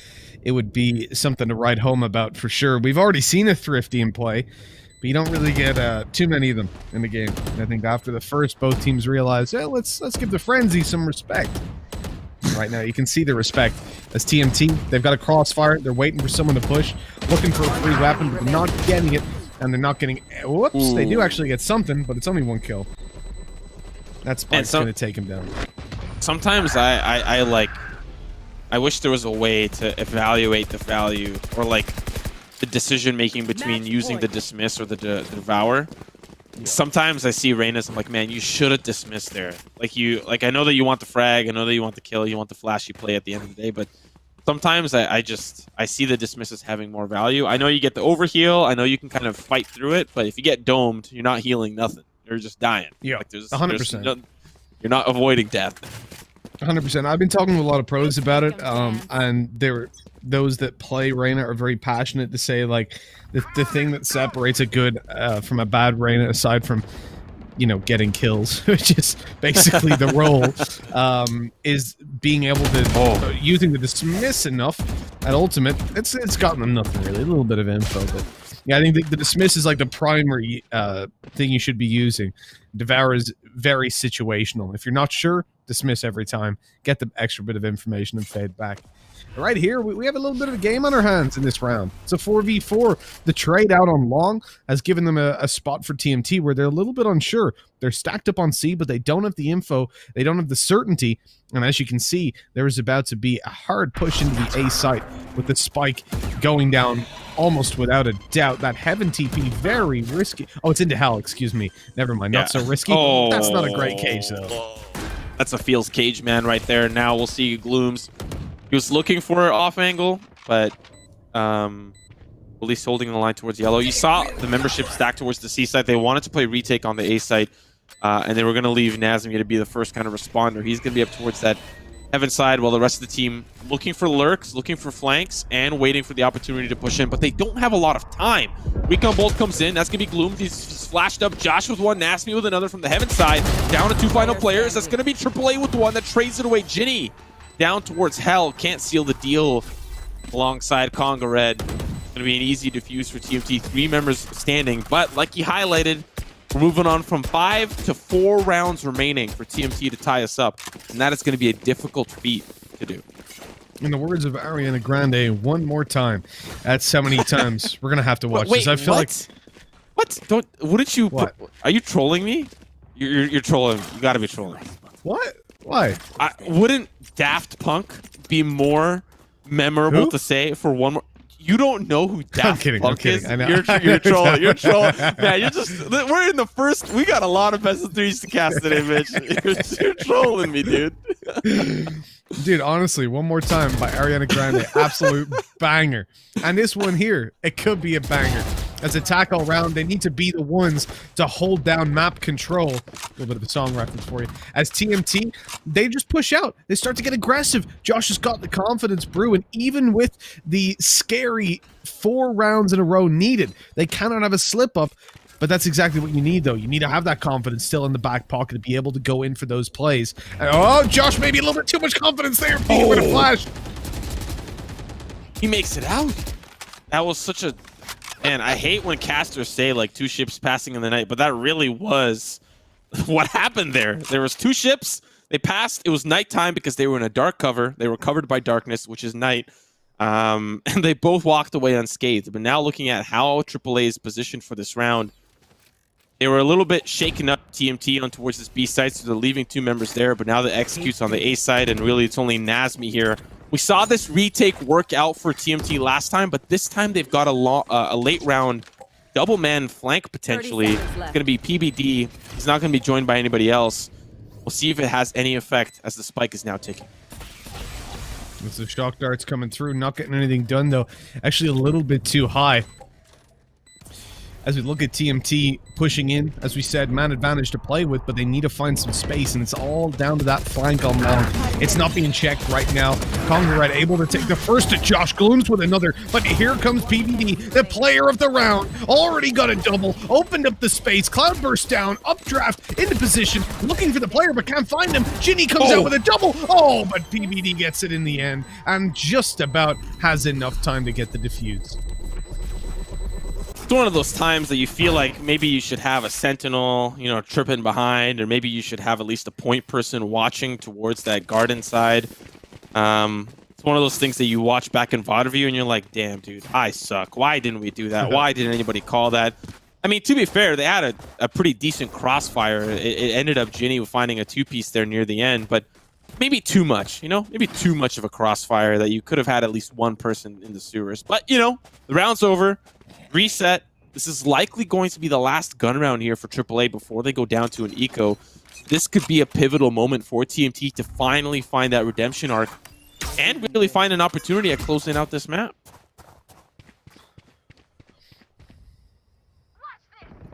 it would be something to write home about for sure. We've already seen a Thrifty in play, but you don't really get too many of them in the game. And I think after the first, both teams realized, hey, let's give the Frenzy some respect. Right now, you can see the respect. As TMT, they've got a crossfire. They're waiting for someone to push, looking for a free weapon, but they're not getting it. And they're not getting... Whoops, Ooh. They do actually get something, but it's only 1 kill. That Spike's going to take him down. Sometimes I wish there was a way to evaluate the value or like the decision making between using the dismiss or the devour. Sometimes I see Reyna's, I'm like, man, you should have dismissed there. Like I know that you want the frag, I know that you want the kill, you want the flashy play at the end of the day, but sometimes I see the dismiss as having more value. I know you get the overheal, I know you can kind of fight through it, but if you get domed, you're not healing nothing. You're just dying. Yeah, like 100%. You're not avoiding death. 100%. I've been talking to a lot of pros about it, and those that play Reyna are very passionate to say, like, the thing that separates a good from a bad Reyna, aside from, you know, getting kills, which is basically the role, is being able to, using the dismiss enough at ultimate. It's gotten them nothing really, a little bit of info, but yeah, I think the dismiss is like the primary thing you should be using. Devour is very situational. If you're not sure, dismiss every time. Get the extra bit of information and fade back. Right here, we have a little bit of a game on our hands in this round. It's a 4v4. The trade out on long has given them a spot for TMT where they're a little bit unsure. They're stacked up on C, but they don't have the info. They don't have the certainty. And as you can see, there is about to be a hard push into the A site with the Spike going down almost without a doubt. That Heaven TP, very risky. Oh, it's into Hell, excuse me. Never mind, not so risky. Oh. That's not a great cage, though. That's a feels cage man right there. Now we'll see Glooms. He was looking for an off angle, but at least holding the line towards yellow. You saw the membership stack towards the C side. They wanted to play retake on the A side, and they were going to leave Nazmi to be the first kind of responder. He's going to be up towards that heaven side, while the rest of the team looking for lurks, looking for flanks, and waiting for the opportunity to push in. But they don't have a lot of time. Recon Bolt comes in. That's going to be Gloom. He's flashed up. Josh with one. Nasmi with another from the heaven side. Down to 2 final players. That's going to be AAA with one that trades it away. Ginny down towards Hell. Can't seal the deal alongside Conga Red. Going to be an easy defuse for TMT. 3 members standing. But like you highlighted, we're moving on from 5 to 4 rounds remaining for TMT to tie us up. And that is going to be a difficult feat to do. In the words of Ariana Grande, one more time. That's how many times we're going to have to watch Wait, this. I feel like... What? Wouldn't you... What? Are you trolling me? You're trolling. You got to be trolling. What? Why? Wouldn't Daft Punk be more memorable to say for one more... You don't know who Daft Punk kidding. is? I know. You're trolling. You're trolling. Man, you're just. We're in the first. We got a lot of best of threes to cast today, Mitch. You're trolling me, dude. Dude, honestly, one more time by Ariana Grande, absolute banger. And this one here, it could be a banger. As attack all round, they need to be the ones to hold down map control. A little bit of a song reference for you. As TMT, they just push out. They start to get aggressive. Josh has got the confidence brew, and even with the scary 4 rounds in a row needed, they cannot have a slip up. But that's exactly what you need, though. You need to have that confidence still in the back pocket to be able to go in for those plays. And, oh, Josh, maybe a little bit too much confidence there. Peeking with a flash. He makes it out. That was such a... Man, I hate when casters say, like, 2 ships passing in the night, but that really was what happened there. There was 2 ships. They passed. It was nighttime because they were in a dark cover. They were covered by darkness, which is night. And they both walked away unscathed. But now looking at how AAA is positioned for this round, they were a little bit shaken up TMT on towards this B side, so they're leaving 2 members there, but now the executes on the A side, and really it's only Nazmi here. We saw this retake work out for TMT last time, but this time they've got a late round double man flank potentially. It's going to be PBD. He's not going to be joined by anybody else. We'll see if it has any effect as the spike is now ticking. As the shock darts coming through, not getting anything done though. Actually a little bit too high. As we look at TMT pushing in, as we said, man advantage to play with, but they need to find some space, and it's all down to that flank on round. It's not being checked right now. Congared able to take the first to Josh Glooms with another, but here comes PBD, the player of the round. Already got a double, opened up the space, Cloudburst down, updraft, into position, looking for the player, but can't find him. Ginny comes out with a double. Oh, but PBD gets it in the end, and just about has enough time to get the defuse. It's one of those times that you feel like maybe you should have a sentinel, you know, tripping behind, or maybe you should have at least a point person watching towards that garden side. It's one of those things that you watch back in VOD review and you're like, damn, dude, I suck. Why didn't we do that? Why didn't anybody call that? I mean, to be fair, they had a pretty decent crossfire. It ended up Ginny finding a 2-piece there near the end, but maybe too much, you know? Maybe too much of a crossfire that you could have had at least one person in the sewers. But, you know, the round's over. Reset. This is likely going to be the last gun round here for AAA before they go down to an eco. This could be a pivotal moment for TMT to finally find that redemption arc and really find an opportunity at closing out this map.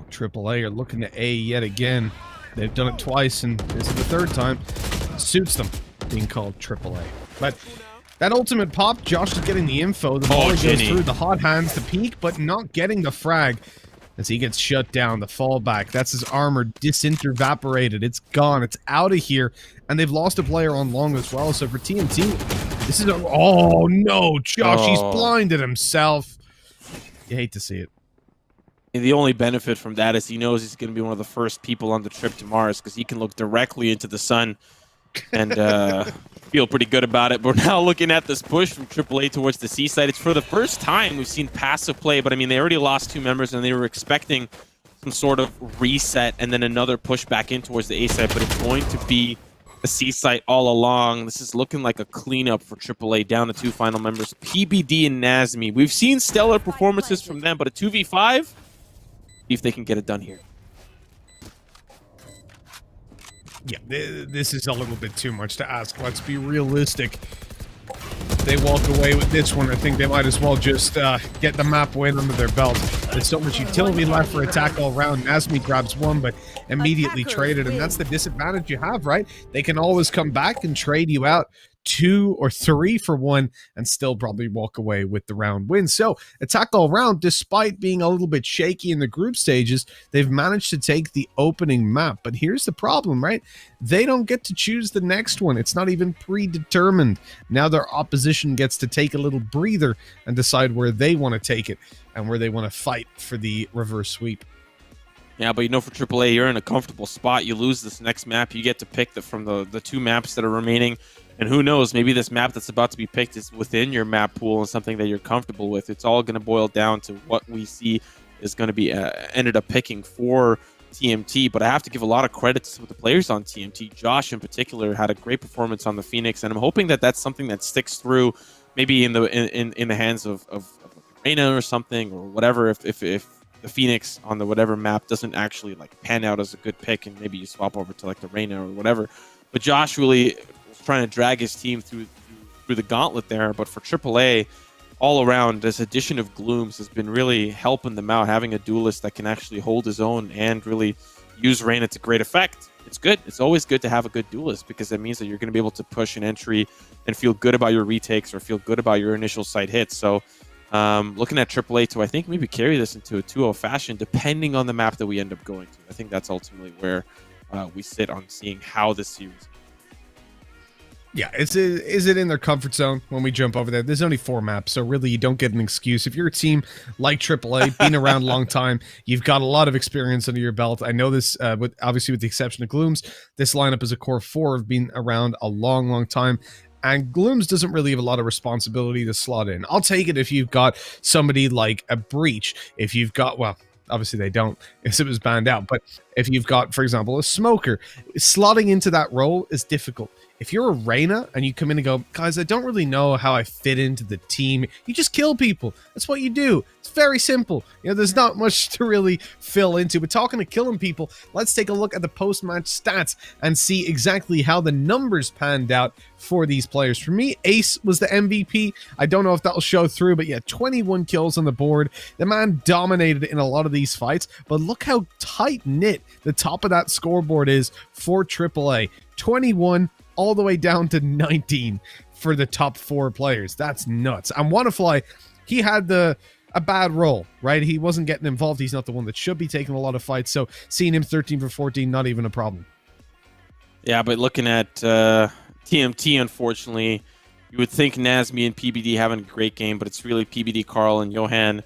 AAA are looking to A yet again. They've done it twice, and this is the 3rd time. Suits them being called AAA. But that ultimate pop, Josh is getting the info. The ball goes through the hot hands to peek, but not getting the frag as he gets shut down. The fallback, that's his armor disintervaporated. It's gone. It's out of here. And they've lost a player on long as well. So for TMT, this is a... Oh, no. Josh, he's blinded himself. You hate to see it. And the only benefit from that is he knows he's going to be one of the first people on the trip to Mars because he can look directly into the sun and feel pretty good about it. But we're now looking at this push from AAA towards the C side. It's for the first time we've seen passive play, but I mean, they already lost 2 members and they were expecting some sort of reset and then another push back in towards the A side, but it's going to be the C site all along. This is looking like a cleanup for AAA, down to 2 final members, PBD and Nazmi. We've seen stellar performances from them, but a 2v5, see if they can get it done here. Yeah, this is a little bit too much to ask. Let's be realistic. If they walk away with this one, I think they might as well just get the map win under their belt. There's so much utility left for attack all round. Nazmi grabs one, but immediately traded, and that's the disadvantage you have, right? They can always come back and trade you out 2 or 3 for 1 and still probably walk away with the round win. So attack all round, despite being a little bit shaky in the group stages, they've managed to take the opening map. But here's the problem, right? They don't get to choose the next one. It's not even predetermined. Now their opposition gets to take a little breather and decide where they want to take it and where they want to fight for the reverse sweep. Yeah, but you know, for AAA, you're in a comfortable spot. You lose this next map, you get to pick from the 2 maps that are remaining. And who knows, maybe this map that's about to be picked is within your map pool and something that you're comfortable with. It's all going to boil down to what we see is going to be ended up picking for TMT. But I have to give a lot of credit to some of the players on TMT. Josh, in particular, had a great performance on the Phoenix, and I'm hoping that that's something that sticks through, maybe in the hands of Reyna or something or whatever. If the Phoenix on the whatever map doesn't actually like pan out as a good pick, and maybe you swap over to like the Reyna or whatever. But Josh really was trying to drag his team through the gauntlet there. But for AAA, all around, this addition of Glooms has been really helping them out, having a duelist that can actually hold his own and really use Reyna to great effect. It's good. It's always good to have a good duelist, because that means that you're going to be able to push an entry and feel good about your retakes or feel good about your initial site hits. So looking at AAA to, I think, maybe carry this into a 2-0 fashion, depending on the map that we end up going to. I think that's ultimately where we sit on seeing how this series. Yeah, is it in their comfort zone when we jump over there? There's only 4 maps, so really you don't get an excuse. If you're a team like AAA, been around a long time, you've got a lot of experience under your belt. I know this, obviously with the exception of Glooms, this lineup is a core 4 have been around a long, long time. And Glooms doesn't really have a lot of responsibility to slot in. I'll take it if you've got somebody like a Breach. If you've got, well, obviously they don't, because it was banned out. But if you've got, for example, a Smoker, slotting into that role is difficult. If you're a Reyna and you come in and go, guys, I don't really know how I fit into the team, you just kill people. That's what you do. It's very simple. You know, there's not much to really fill into. But talking to killing people, let's take a look at the post-match stats and see exactly how the numbers panned out for these players. For me, Ace was the MVP. I don't know if that'll show through, but yeah, 21 kills on the board. The man dominated in a lot of these fights, but look how tight-knit the top of that scoreboard is for AAA. 21 all the way down to 19 for the top 4 players. That's nuts. And Wannafly, he had a bad role, right? He wasn't getting involved. He's not the one that should be taking a lot of fights. So seeing him 13 for 14, not even a problem. Yeah, but looking at TMT, unfortunately, you would think Nazmi and PBD having a great game, but it's really PBD, Carl, and Johan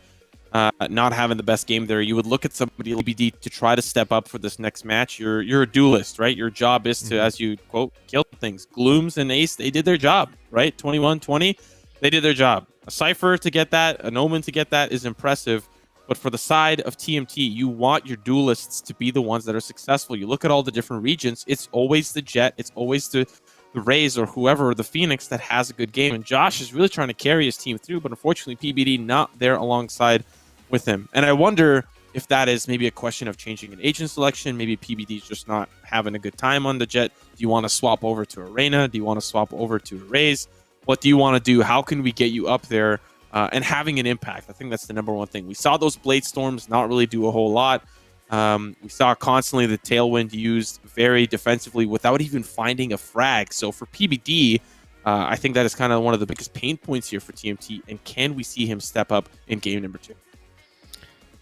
not having the best game there. You would look at somebody like PBD to try to step up for this next match. You're a duelist, right? Your job is to, as you quote, kill things. Glooms and Ace, they did their job, right? 21-20, they did their job. A Cypher to get that, an Omen to get that is impressive. But for the side of TMT, you want your duelists to be the ones that are successful. You look at all the different regions, it's always the Jet, it's always the Raze or whoever, or the Phoenix that has a good game. And Josh is really trying to carry his team through, but unfortunately PBD not there alongside with him. And I wonder if that is maybe a question of changing an agent selection. Maybe PBD is just not having a good time on the Jet. Do you want to swap over to Arena? Do you want to swap over to a Raze? What do you want to do? How can we get you up there and having an impact? I think that's the number one thing. We saw those Blade Storms not really do a whole lot. We saw constantly the Tailwind used very defensively without even finding a frag. So for PBD, I think that is kind of one of the biggest pain points here for TMT. And can we see him step up in game number 2?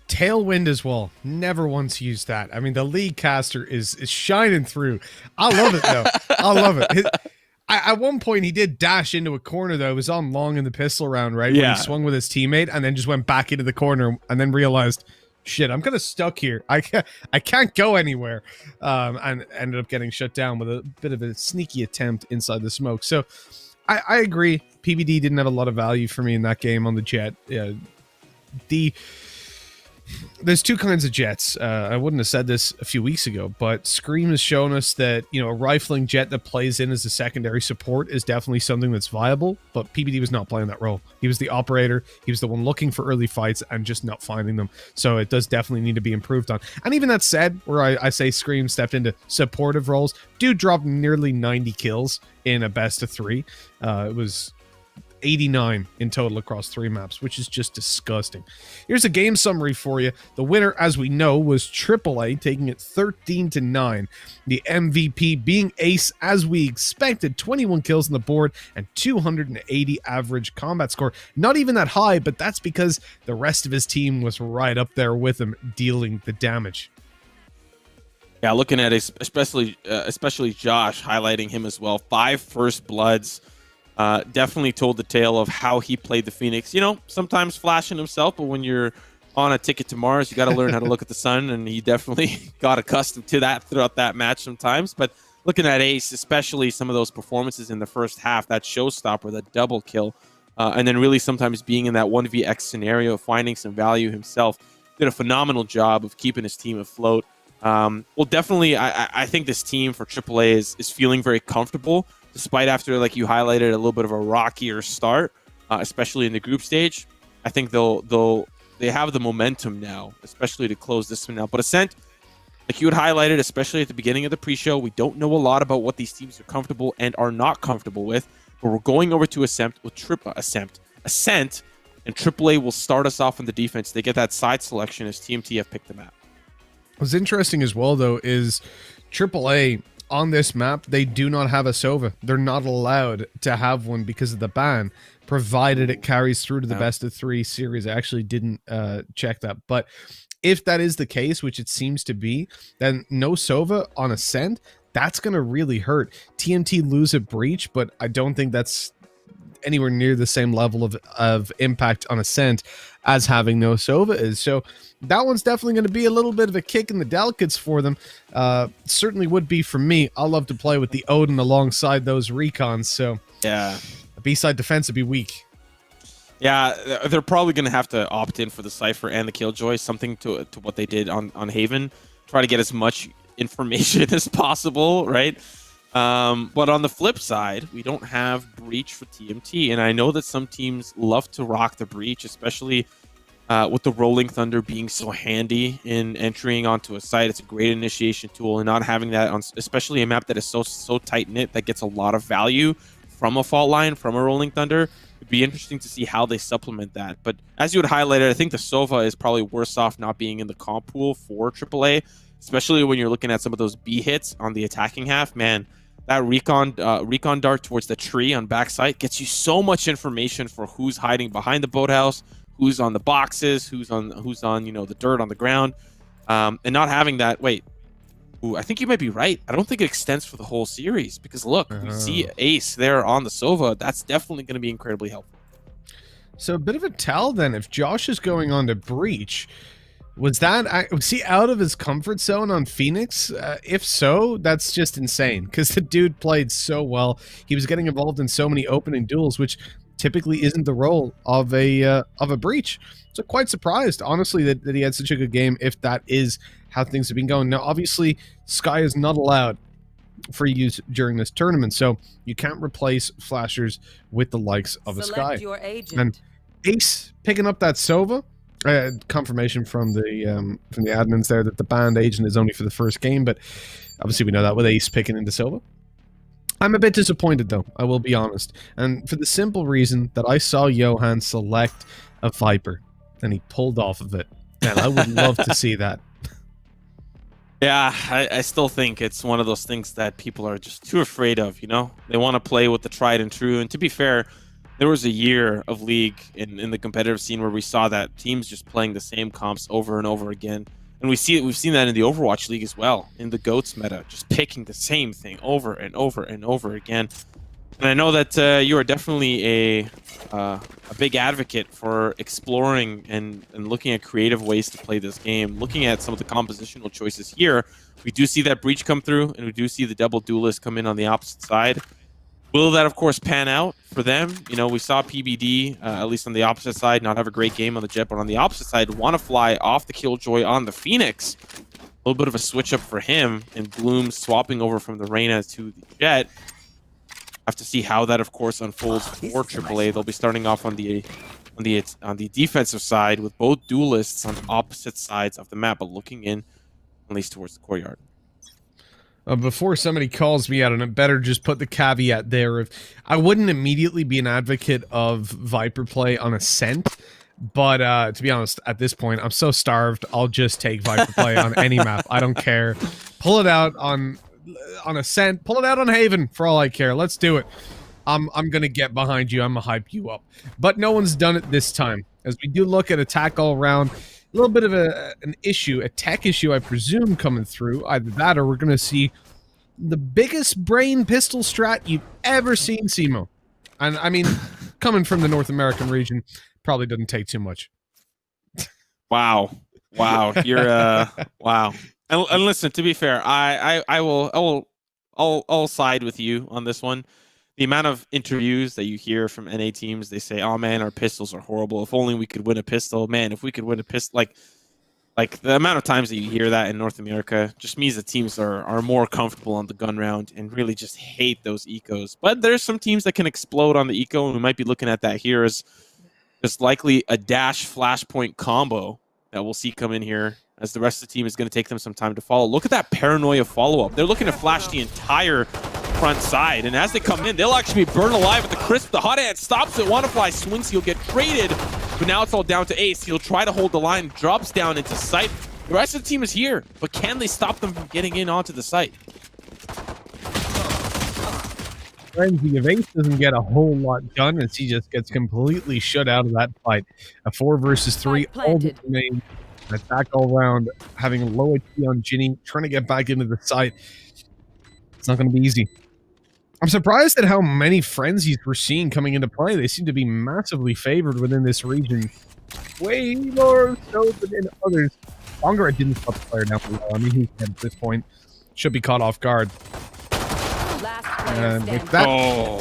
Tailwind as well. Never once used that. I mean, the lead caster is shining through. I love it, though. I love it. At one point, he did dash into a corner, though. It was on long in the pistol round, right? Yeah. When he swung with his teammate and then just went back into the corner and then realized, shit, I'm kind of stuck here. I can't go anywhere. And ended up getting shut down with a bit of a sneaky attempt inside the smoke. So I agree. PBD didn't have a lot of value for me in that game on the Jet. There's 2 kinds of Jets. I wouldn't have said this a few weeks ago, but Scream has shown us that, you know, a rifling Jet that plays in as a secondary support is definitely something that's viable, but PBD was not playing that role. He was the operator. He was the one looking for early fights and just not finding them. So it does definitely need to be improved on. And even that said, where I say Scream stepped into supportive roles, dude dropped nearly 90 kills in a best of 3. It was 89 in total across 3 maps, which is just disgusting. Here's a game summary for you. The winner, as we know, was AAA, taking it 13-9. The MVP being Ace, as we expected, 21 kills on the board and 280 average combat score. Not even that high, but that's because the rest of his team was right up there with him, dealing the damage. Yeah, looking at it, especially Josh, highlighting him as well. 5 first bloods. Definitely told the tale of how he played the Phoenix. You know, sometimes flashing himself, but when you're on a ticket to Mars, you got to learn how to look at the sun, and he definitely got accustomed to that throughout that match sometimes. But looking at Ace, especially some of those performances in the first half, that showstopper, that double kill, and then really sometimes being in that 1vx scenario, finding some value himself, did a phenomenal job of keeping his team afloat. Well, definitely, I think this team for AAA is feeling very comfortable, despite after, like you highlighted, a little bit of a rockier start, especially in the group stage. I think they have the momentum now, especially to close this one out. But Ascent, like you had highlighted, especially at the beginning of the pre-show, we don't know a lot about what these teams are comfortable and are not comfortable with. But we're going over to Ascent, and AAA will start us off on the defense. They get that side selection as TMT have picked the map. What's interesting as well, though, is AAA on this map, they do not have a Sova. They're not allowed to have one because of the ban, provided it carries through to the best of 3 series. I actually didn't check that. But if that is the case, which it seems to be, then no Sova on Ascent, that's going to really hurt. TMT lose a breach, but I don't think that's anywhere near the same level of impact on Ascent as having no Sova is. So that one's definitely going to be a little bit of a kick in the delicates for them. Certainly would be for me. I love to play with the Odin alongside those recons. So yeah, a B-side defense would be weak. Yeah, they're probably going to have to opt in for the Cypher and the Killjoy, something to what they did on Haven. Try to get as much information as possible, right? But on the flip side, we don't have Breach for TMT. And I know that some teams love to rock the Breach, especially with the Rolling Thunder being so handy in entering onto a site. It's a great initiation tool, and not having that on, especially a map that is so tight-knit that gets a lot of value from a fault line, from a Rolling Thunder. It'd be interesting to see how they supplement that. But as you had highlighted, I think the Sova is probably worse off not being in the comp pool for AAA, especially when you're looking at some of those B hits on the attacking half. Man, that recon dart towards the tree on backside gets you so much information for who's hiding behind the boathouse, who's on the boxes, who's on the dirt on the ground, and not having that. Wait, ooh, I think you might be right. I don't think it extends for the whole series, because look, we see Ace there on the Sova. That's definitely going to be incredibly helpful. So a bit of a tell then, if Josh is going on to Breach, was he out of his comfort zone on Phoenix? If so, that's just insane, because the dude played so well. He was getting involved in so many opening duels, which typically isn't the role of a Breach. So quite surprised, honestly, that he had such a good game, if that is how things have been going. Now, obviously, Sky is not allowed for use during this tournament, so you can't replace flashers with the likes of a Sky. Your agent. And Ace picking up that Sova, confirmation from the admins there that the banned agent is only for the first game, but obviously we know that with Ace picking into Sova. I'm a bit disappointed, though, I will be honest, and for the simple reason that I saw Johan select a Viper, and he pulled off of it, and I would love to see that. Yeah, I still think it's one of those things that people are just too afraid of, you know? They want to play with the tried and true, and to be fair, there was a year of League in the competitive scene where we saw that teams just playing the same comps over and over again. And we've seen that in the Overwatch League as well, in the GOATS meta, just picking the same thing over and over and over again. And I know that you are definitely a big advocate for exploring and looking at creative ways to play this game. Looking at some of the compositional choices here, we do see that Breach come through, and we do see the double duelist come in on the opposite side. Will that, of course, pan out for them? You know, we saw PBD, at least on the opposite side, not have a great game on the Jet, but on the opposite side, want to fly off the Killjoy on the Phoenix. A little bit of a switch up for him, and Bloom swapping over from the Reyna to the Jet. Have to see how that, of course, unfolds for AAA. They'll be starting off on the defensive side with both duelists on opposite sides of the map, but looking in at least towards the courtyard. Before somebody calls me out, and I better just put the caveat there of I wouldn't immediately be an advocate of Viper play on Ascent, but to be honest, at this point, I'm so starved, I'll just take Viper play on any map. I don't care. Pull it out on Ascent, pull it out on Haven for all I care. Let's do it. I'm gonna get behind you. I'm gonna hype you up. But no one's done it this time, as we do look at attack all around. A little bit of an issue, a tech issue, I presume, coming through. Either that, or we're gonna see the biggest brain pistol strat you've ever seen, Simo. And I mean, coming from the North American region, probably doesn't take too much. Wow, you're wow. And listen, to be fair, I'll side with you on this one. The amount of interviews that you hear from NA teams, they say, "Oh man, our pistols are horrible. If only we could win a pistol, man. If we could win a pistol." Like the amount of times that you hear that in North America just means that teams are more comfortable on the gun round and really just hate those ecos. But there's some teams that can explode on the eco, and we might be looking at that here as There's likely a dash flashpoint combo that we'll see come in here as the rest of the team is going to take them some time to follow. Look at that paranoia follow-up. They're looking to flash the entire front side, and as they come in, they'll actually be burned alive with the crisp. The hot hand stops it. Wannafly swings, he'll get traded, but now it's all down to Ace. He'll try to hold the line, drops down into sight. The rest of the team is here, but can they stop them from getting in onto the site? Frenzy of Ace doesn't get a whole lot done as he just gets completely shut out of that fight. A 4 versus 3, all the remain. Attack all round, having low HP on Ginny, trying to get back into the site. It's not going to be easy. I'm surprised at how many frenzies we're seeing coming into play. They seem to be massively favored within this region. Way more so than others. Longer, I didn't stop the player down below. I mean, he's dead at this point. Should be caught off guard. And with that,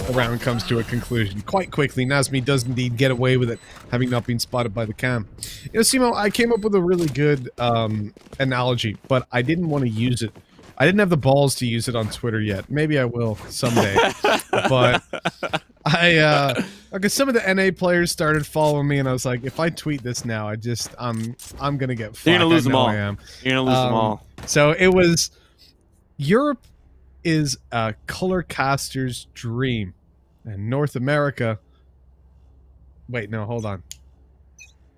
the round comes to a conclusion quite quickly. Nazmi does indeed get away with it, having not been spotted by the cam. You know, Simo, I came up with a really good analogy, but I didn't want to use it. I didn't have the balls to use it on Twitter yet. Maybe I will someday. But because some of the NA players started following me, and I was like, if I tweet this now, I'm gonna get fucked. You're gonna lose them all. I am. You're gonna lose them all. So it was Europe is a color caster's dream, and North America. Wait, no, hold on.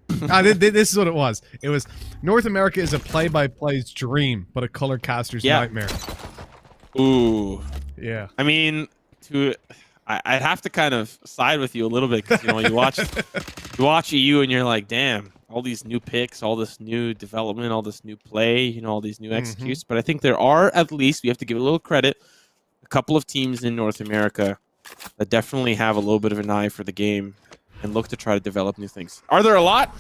This is what it was. It was North America is a play-by-play's dream, but a color caster's nightmare. Ooh. Yeah. I mean, I'd have to kind of side with you a little bit because you watch EU and you're like, damn, all these new picks, all this new development, all this new play, all these new executes. But I think there are, at least, we have to give a little credit, a couple of teams in North America that definitely have a little bit of an eye for the game and look to try to develop new things. Are there a lot?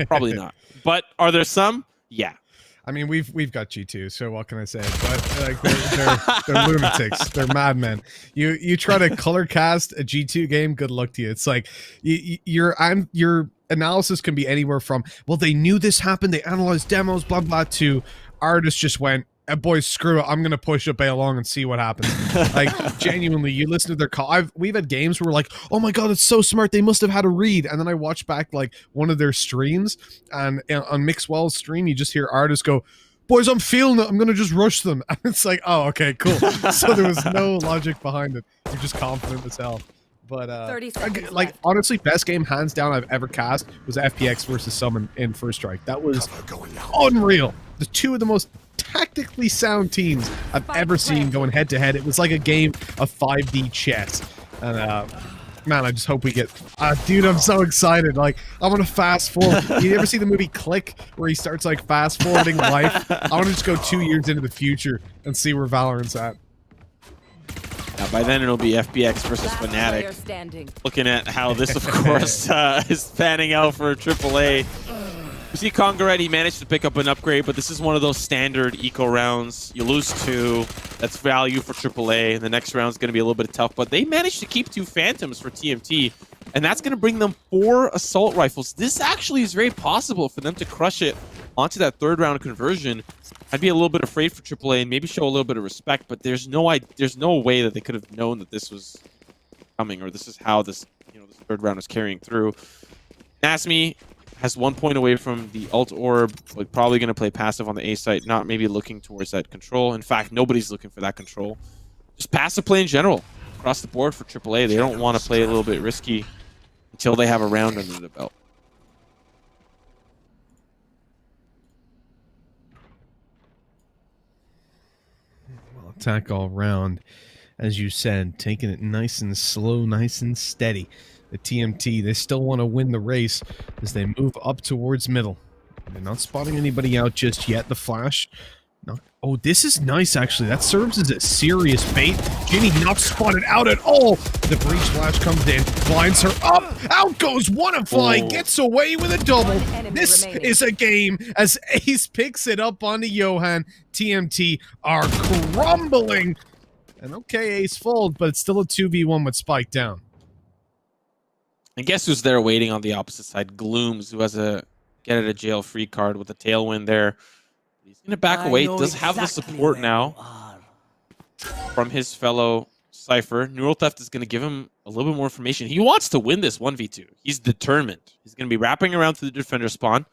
Probably not. But are there some? Yeah. I mean, we've got G2, so what can I say? But like, they're lunatics. They're madmen. You try to color cast a G2 game, good luck to you. It's like your analysis can be anywhere from, well, they knew this happened, they analyzed demos, blah blah, to artists just went, boys, screw it, I'm gonna push up A along and see what happens. Like, genuinely, you listen to their call. We've had games where we're like, oh my god, it's so smart, they must have had a read. And then I watch back like one of their streams, and on Mixwell's stream, you just hear artists go, boys, I'm feeling it, I'm gonna just rush them. And it's like, oh, okay, cool. So there was no logic behind it. You're just confident as hell. But like, honestly, best game hands down I've ever cast was FPX versus Summon in First Strike. That was unreal. The two of the most tactically sound teams I've ever seen going head to head. It was like a game of 5D chess. And man, I just hope we get dude, I'm so excited. Like, I want to fast forward. You ever see the movie Click, where he starts like fast forwarding life? I want to just go 2 years into the future and see where Valorant's at. Yeah, by then it'll be FPX versus Fnatic. Looking at how this, of course, is panning out for AAA. We see Congaret, he managed to pick up an upgrade, but this is one of those standard eco rounds. You lose 2, that's value for AAA, and the next round's going to be a little bit tough, but they managed to keep 2 Phantoms for TMT, and that's going to bring them 4 Assault Rifles. This actually is very possible for them to crush it onto that 3rd round conversion. I'd be a little bit afraid for AAA and maybe show a little bit of respect, but there's no way that they could have known that this was coming, or this is how this, this 3rd round is carrying through. Nasmi has 1 point away from the ult orb, but probably going to play passive on the A site, not maybe looking towards that control. In fact, nobody's looking for that control. Just passive play in general across the board for AAA. They don't want to play a little bit risky until they have a round under the belt. Well, attack all round, as you said, taking it nice and slow, nice and steady. The TMT, they still want to win the race as they move up towards middle. They're not spotting anybody out just yet. The flash. No. Oh, this is nice, actually. That serves as a serious bait. Ginny not spotted out at all. The breach flash comes in, blinds her up. Out goes Wannafly, gets away with a double. This is a game as Ace picks it up onto Johan. TMT are crumbling. And okay, Ace fold, but it's still a 2v1 with Spike down. And guess who's there waiting on the opposite side? Glooms, who has a get out of jail free card with a tailwind there. He's going to back away. Does have the support now from his fellow Cypher. Neural Theft is going to give him a little bit more information. He wants to win this 1v2. He's determined. He's going to be wrapping around to the defender spawn.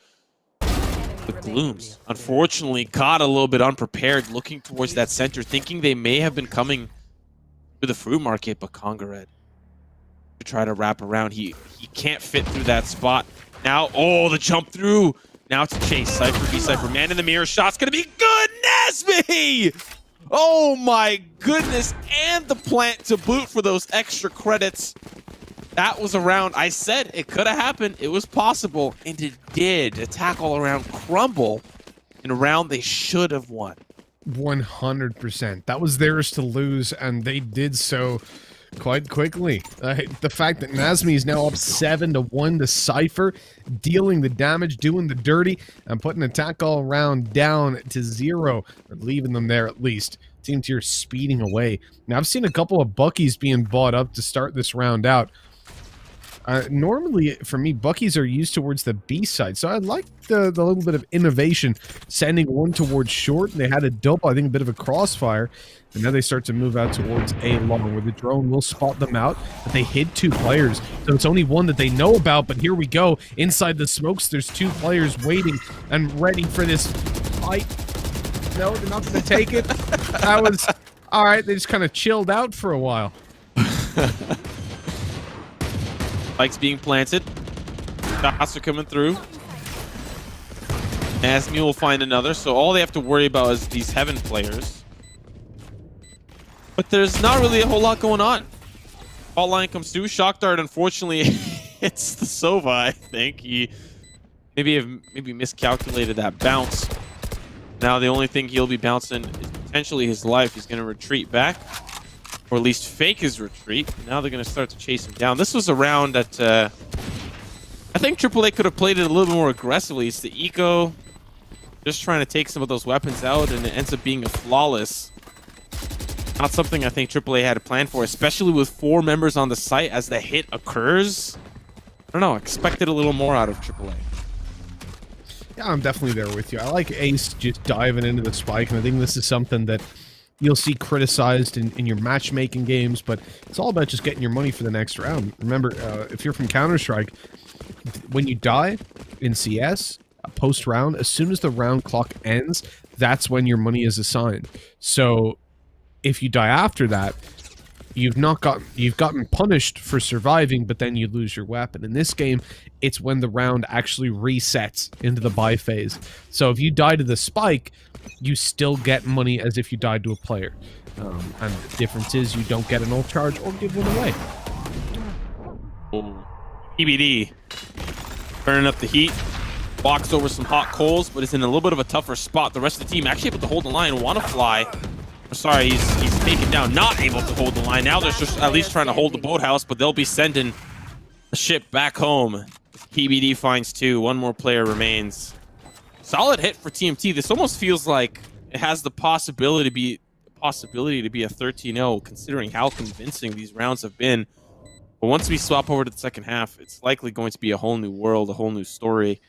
The Glooms, unfortunately, caught a little bit unprepared, looking towards that center, thinking they may have been coming to the fruit market, but Congared to try to wrap around. He can't fit through that spot. Now, oh, the jump through. Now it's a chase. Cypher v Cypher. Man in the mirror. Shot's going to be good. Nesby! Oh my goodness. And the plant to boot for those extra credits. That was a round. I said it could have happened. It was possible. And it did. Attack all around crumble in a round they should have won. 100%. That was theirs to lose, and they did so quite quickly. The fact that Nazmi is now up 7-1 to Cypher, dealing the damage, doing the dirty, and putting attack all around down to 0, or leaving them there at least. Team tier speeding away. Now, I've seen a couple of Buckies being bought up to start this round out. Normally, for me, Buckies are used towards the B side, so I like the little bit of innovation, sending one towards short. They had a double, I think a bit of a crossfire, and now they start to move out towards A long, where the drone will spot them out, but they hid 2 players, so it's only one that they know about. But here we go, inside the smokes, there's 2 players waiting and ready for this fight. No, they're not going to take it. That was, all right, they just kind of chilled out for a while. Spikes being planted. Shots are coming through. Nazmi will find another, so all they have to worry about is these Heaven players. But there's not really a whole lot going on. Fault line comes through. Shock Dart, unfortunately, hits the Sova, I think. He maybe miscalculated that bounce. Now the only thing he'll be bouncing is potentially his life. He's going to retreat back. Or at least fake his retreat. Now they're going to start to chase him down. This was a round that I think AAA could have played it a little bit more aggressively. It's the eco just trying to take some of those weapons out, and it ends up being a flawless. Not something I think AAA had a plan for, especially with 4 members on the site as the hit occurs. I don't know, expected a little more out of AAA. Yeah, I'm definitely there with you. I like Ace just diving into the spike, and I think this is something that you'll see criticized in your matchmaking games, but it's all about just getting your money for the next round. Remember, if you're from Counter-Strike, when you die in CS, post-round, as soon as the round clock ends, that's when your money is assigned. So if you die after that, you've gotten punished for surviving, but then you lose your weapon. In this game, it's when the round actually resets into the buy phase. So if you die to the spike, you still get money as if you died to a player. And the difference is you don't get an ult charge or give one away. EBD burning up the heat, walks over some hot coals, but is in a little bit of a tougher spot. The rest of the team actually able to hold the line. Want to fly. Sorry, he's taken down, not able to hold the line. Now they're just at least trying to hold the boathouse, but they'll be sending the ship back home. PBD finds 2. 1 more player remains. Solid hit for TMT. This almost feels like it has the possibility to be a 13-0, considering how convincing these rounds have been. But once we swap over to the second half, it's likely going to be a whole new world, a whole new story.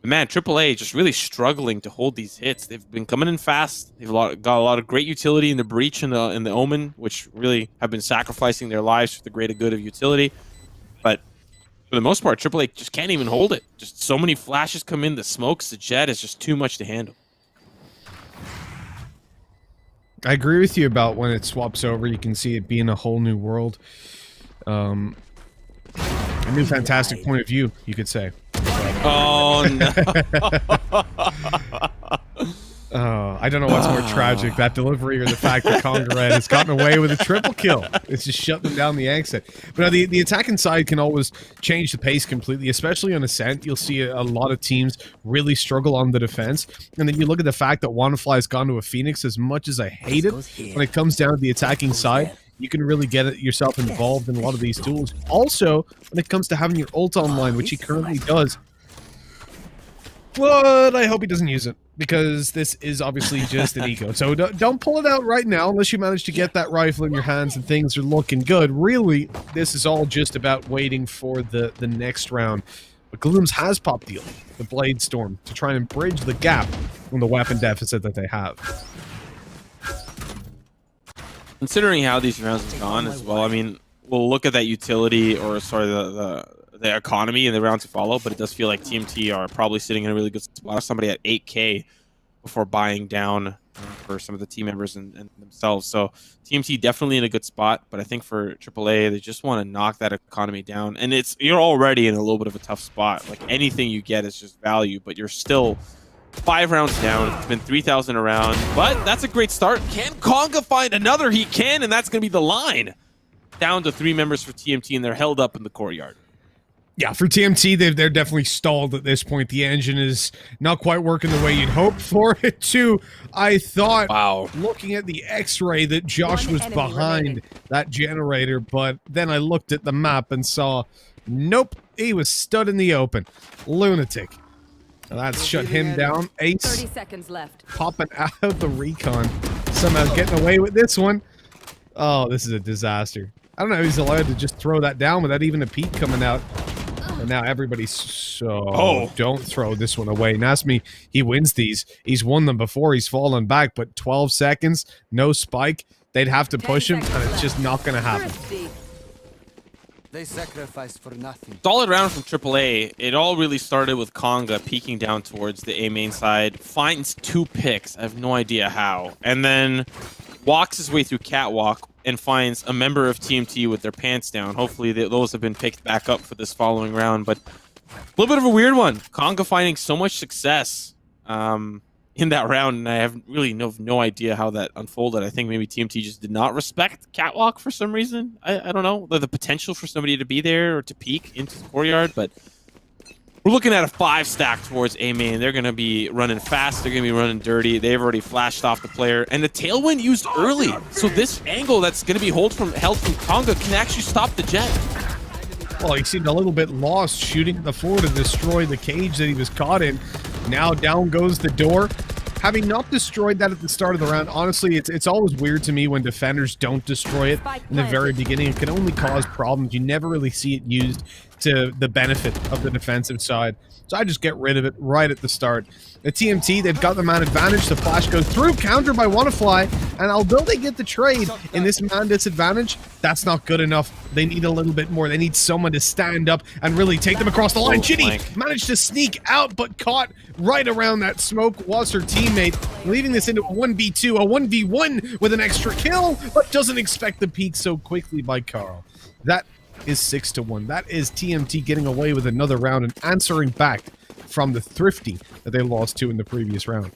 But man, AAA just really struggling to hold these hits. They've been coming in fast. They've got a lot of great utility in the Breach and the Omen, which really have been sacrificing their lives for the greater good of utility. But for the most part, AAA just can't even hold it. Just so many flashes come in, the smokes, the jet is just too much to handle. I agree with you about when it swaps over, you can see it being a whole new world. A new fantastic point of view, you could say. Oh, no. I don't know what's more tragic, that delivery or the fact that Congared has gotten away with a triple kill. It's just shut them down the exit. But no, the attacking side can always change the pace completely, especially on Ascent. You'll see a lot of teams really struggle on the defense. And then you look at the fact that WannaFly's gone to a Phoenix. As much as I hate it, when it comes down to the attacking side, you can really get yourself involved in a lot of these tools. Also, when it comes to having your ult online, which he currently does, but I hope he doesn't use it, because this is obviously just an eco. So don't pull it out right now unless you manage to get that rifle in your hands and things are looking good. Really, this is all just about waiting for the next round. But Glooms has popped the Blade Storm to try and bridge the gap on the weapon deficit that they have. Considering how these rounds have gone as well, I mean, we'll look at that utility, or sorry, the economy in the round to follow, but it does feel like TMT are probably sitting in a really good spot. Somebody at 8K before buying down for some of the team members and themselves. So TMT definitely in a good spot, but I think for AAA, they just want to knock that economy down. And you're already in a little bit of a tough spot. Like anything you get is just value, but you're still 5 rounds down. It's been 3,000 a round, but that's a great start. Can Konga find another? He can, and that's going to be the line. Down to 3 members for TMT, and they're held up in the courtyard. Yeah, for TMT, they're definitely stalled at this point. The engine is not quite working the way you'd hoped for it to. I thought, wow, looking at the X-ray, that Josh was behind that generator, but then I looked at the map and saw, nope, he was stood in the open. Lunatic. Now that's shut him down. Ace 30 seconds left. Popping out of the recon. Somehow getting away with this one. Oh, this is a disaster. I don't know if he's allowed to just throw that down without even a peek coming out. And now everybody's so... Don't throw this one away. Nasmi, he wins these. He's won them before. He's fallen back, but 12 seconds, no spike. They'd have to push him, and it's just not going to happen. They sacrificed for nothing. Solid round from AAA. It all really started with Konga peeking down towards the A main side. Finds 2 picks. I have no idea how. And then walks his way through Catwalk and finds a member of TMT with their pants down. Hopefully those have been picked back up for this following round. But a little bit of a weird one. Konga finding so much success in that round, and I have really no idea how that unfolded. I think maybe TMT just did not respect Catwalk for some reason. I don't know. The potential for somebody to be there or to peek into the courtyard, but we're looking at a 5 stack towards A main. They're going to be running fast. They're going to be running dirty. They've already flashed off the player, and the tailwind used early. So this angle that's going to be held from Konga can actually stop the jet. Well, he seemed a little bit lost shooting at the floor to destroy the cage that he was caught in. Now down goes the door. Having not destroyed that at the start of the round, honestly, it's always weird to me when defenders don't destroy it in the very beginning. It can only cause problems. You never really see it used to the benefit of the defensive side. So I just get rid of it right at the start. The TMT, they've got the man advantage. The flash goes through, countered by Wannafly. And although they get the trade in this man disadvantage, that's not good enough. They need a little bit more. They need someone to stand up and really take them across the line. Ginny managed to sneak out, but caught right around that smoke was her teammate, leaving this into a 1v2, a 1v1 with an extra kill, but doesn't expect the peak so quickly by Carl. That is 6-1. That is TMT getting away with another round and answering back from the thrifty that they lost to in the previous round.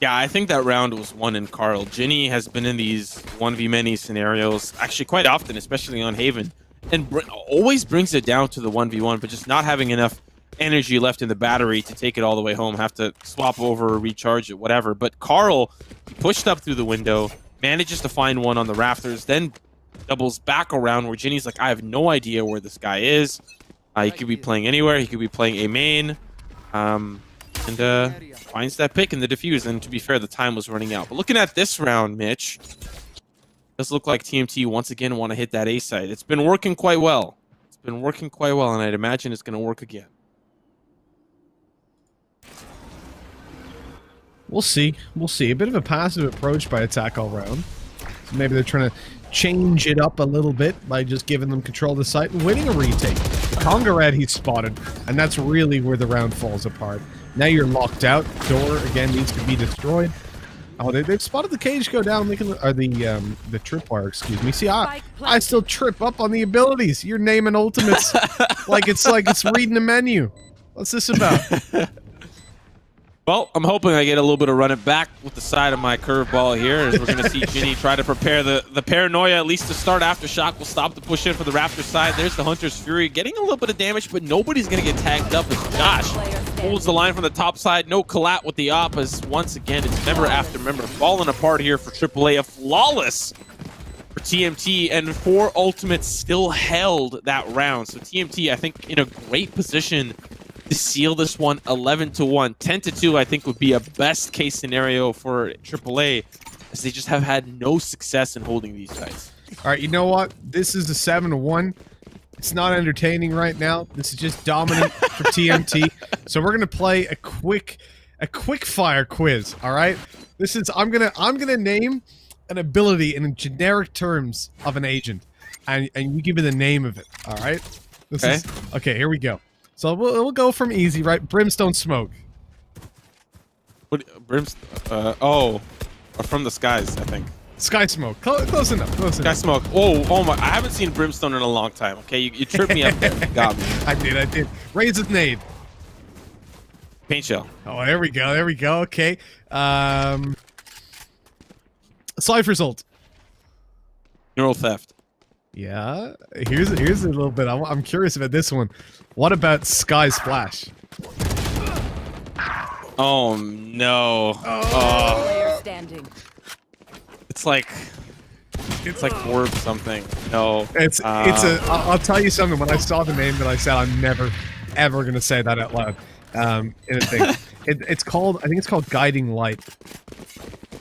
Yeah, I think that round was won in Carl. Ginny has been in these 1v-many scenarios actually quite often, especially on Haven, and always brings it down to the 1v1, but just not having enough energy left in the battery to take it all the way home, have to swap over, recharge it, whatever. But Carl pushed up through the window, manages to find one on the rafters, then doubles back around where Ginny's like, I have no idea where this guy is. He could be playing anywhere. He could be playing A main. And finds that pick in the defuse. And to be fair, the time was running out. But looking at this round, Mitch, does look like TMT once again want to hit that A side. It's been working quite well. It's been working quite well, and I'd imagine it's going to work again. We'll see. We'll see. A bit of a passive approach by Attack all round. So maybe they're trying to change it up a little bit by just giving them control of the site and winning a retake. Konga Red, he's spotted, and that's really where the round falls apart. Now you're locked out. Door, again, needs to be destroyed. Oh, they've spotted the cage go down, or the tripwire, excuse me. See, I still trip up on the abilities. You're naming ultimates like it's reading a menu. What's this about? Well, I'm hoping I get a little bit of run it back with the side of my curveball here, as we're going to see Ginny try to prepare the paranoia, at least to start. Aftershock will stop the push in for the Raptor side. There's the Hunter's Fury, getting a little bit of damage, but nobody's going to get tagged up as Josh holds the line from the top side. No collat with the op, as once again, it's member after member falling apart here for AAA. A flawless for TMT, and 4 ultimates still held that round. So TMT, I think, in a great position to seal this one 11-1. 10-2, I think, would be a best case scenario for AAA, as they just have had no success in holding these guys. All right, you know what? This is a 7-1. It's not entertaining right now. This is just dominant for TMT. So we're gonna play a quick fire quiz. All right. This is I'm gonna name an ability in generic terms of an agent. and you give me the name of it. All right. Okay. Okay. Here we go. So we'll go from easy, right? Brimstone smoke. What oh, from the skies, I think. Sky smoke. Close enough. Close enough. Sky smoke. Oh my! I haven't seen brimstone in a long time. Okay, you tripped me up there. You got me. I did. Razor's nade. Paint shell. Oh, there we go. Okay. Cypher's ult. Neural theft. Yeah. Here's a little bit. I'm curious about this one. What about Sky's flash? Oh no. Player standing. It's like warp something. No. I'll tell you something. When I saw the name that I said, I'm never ever gonna say that out loud. In a thing. It's called, I think it's called Guiding Light.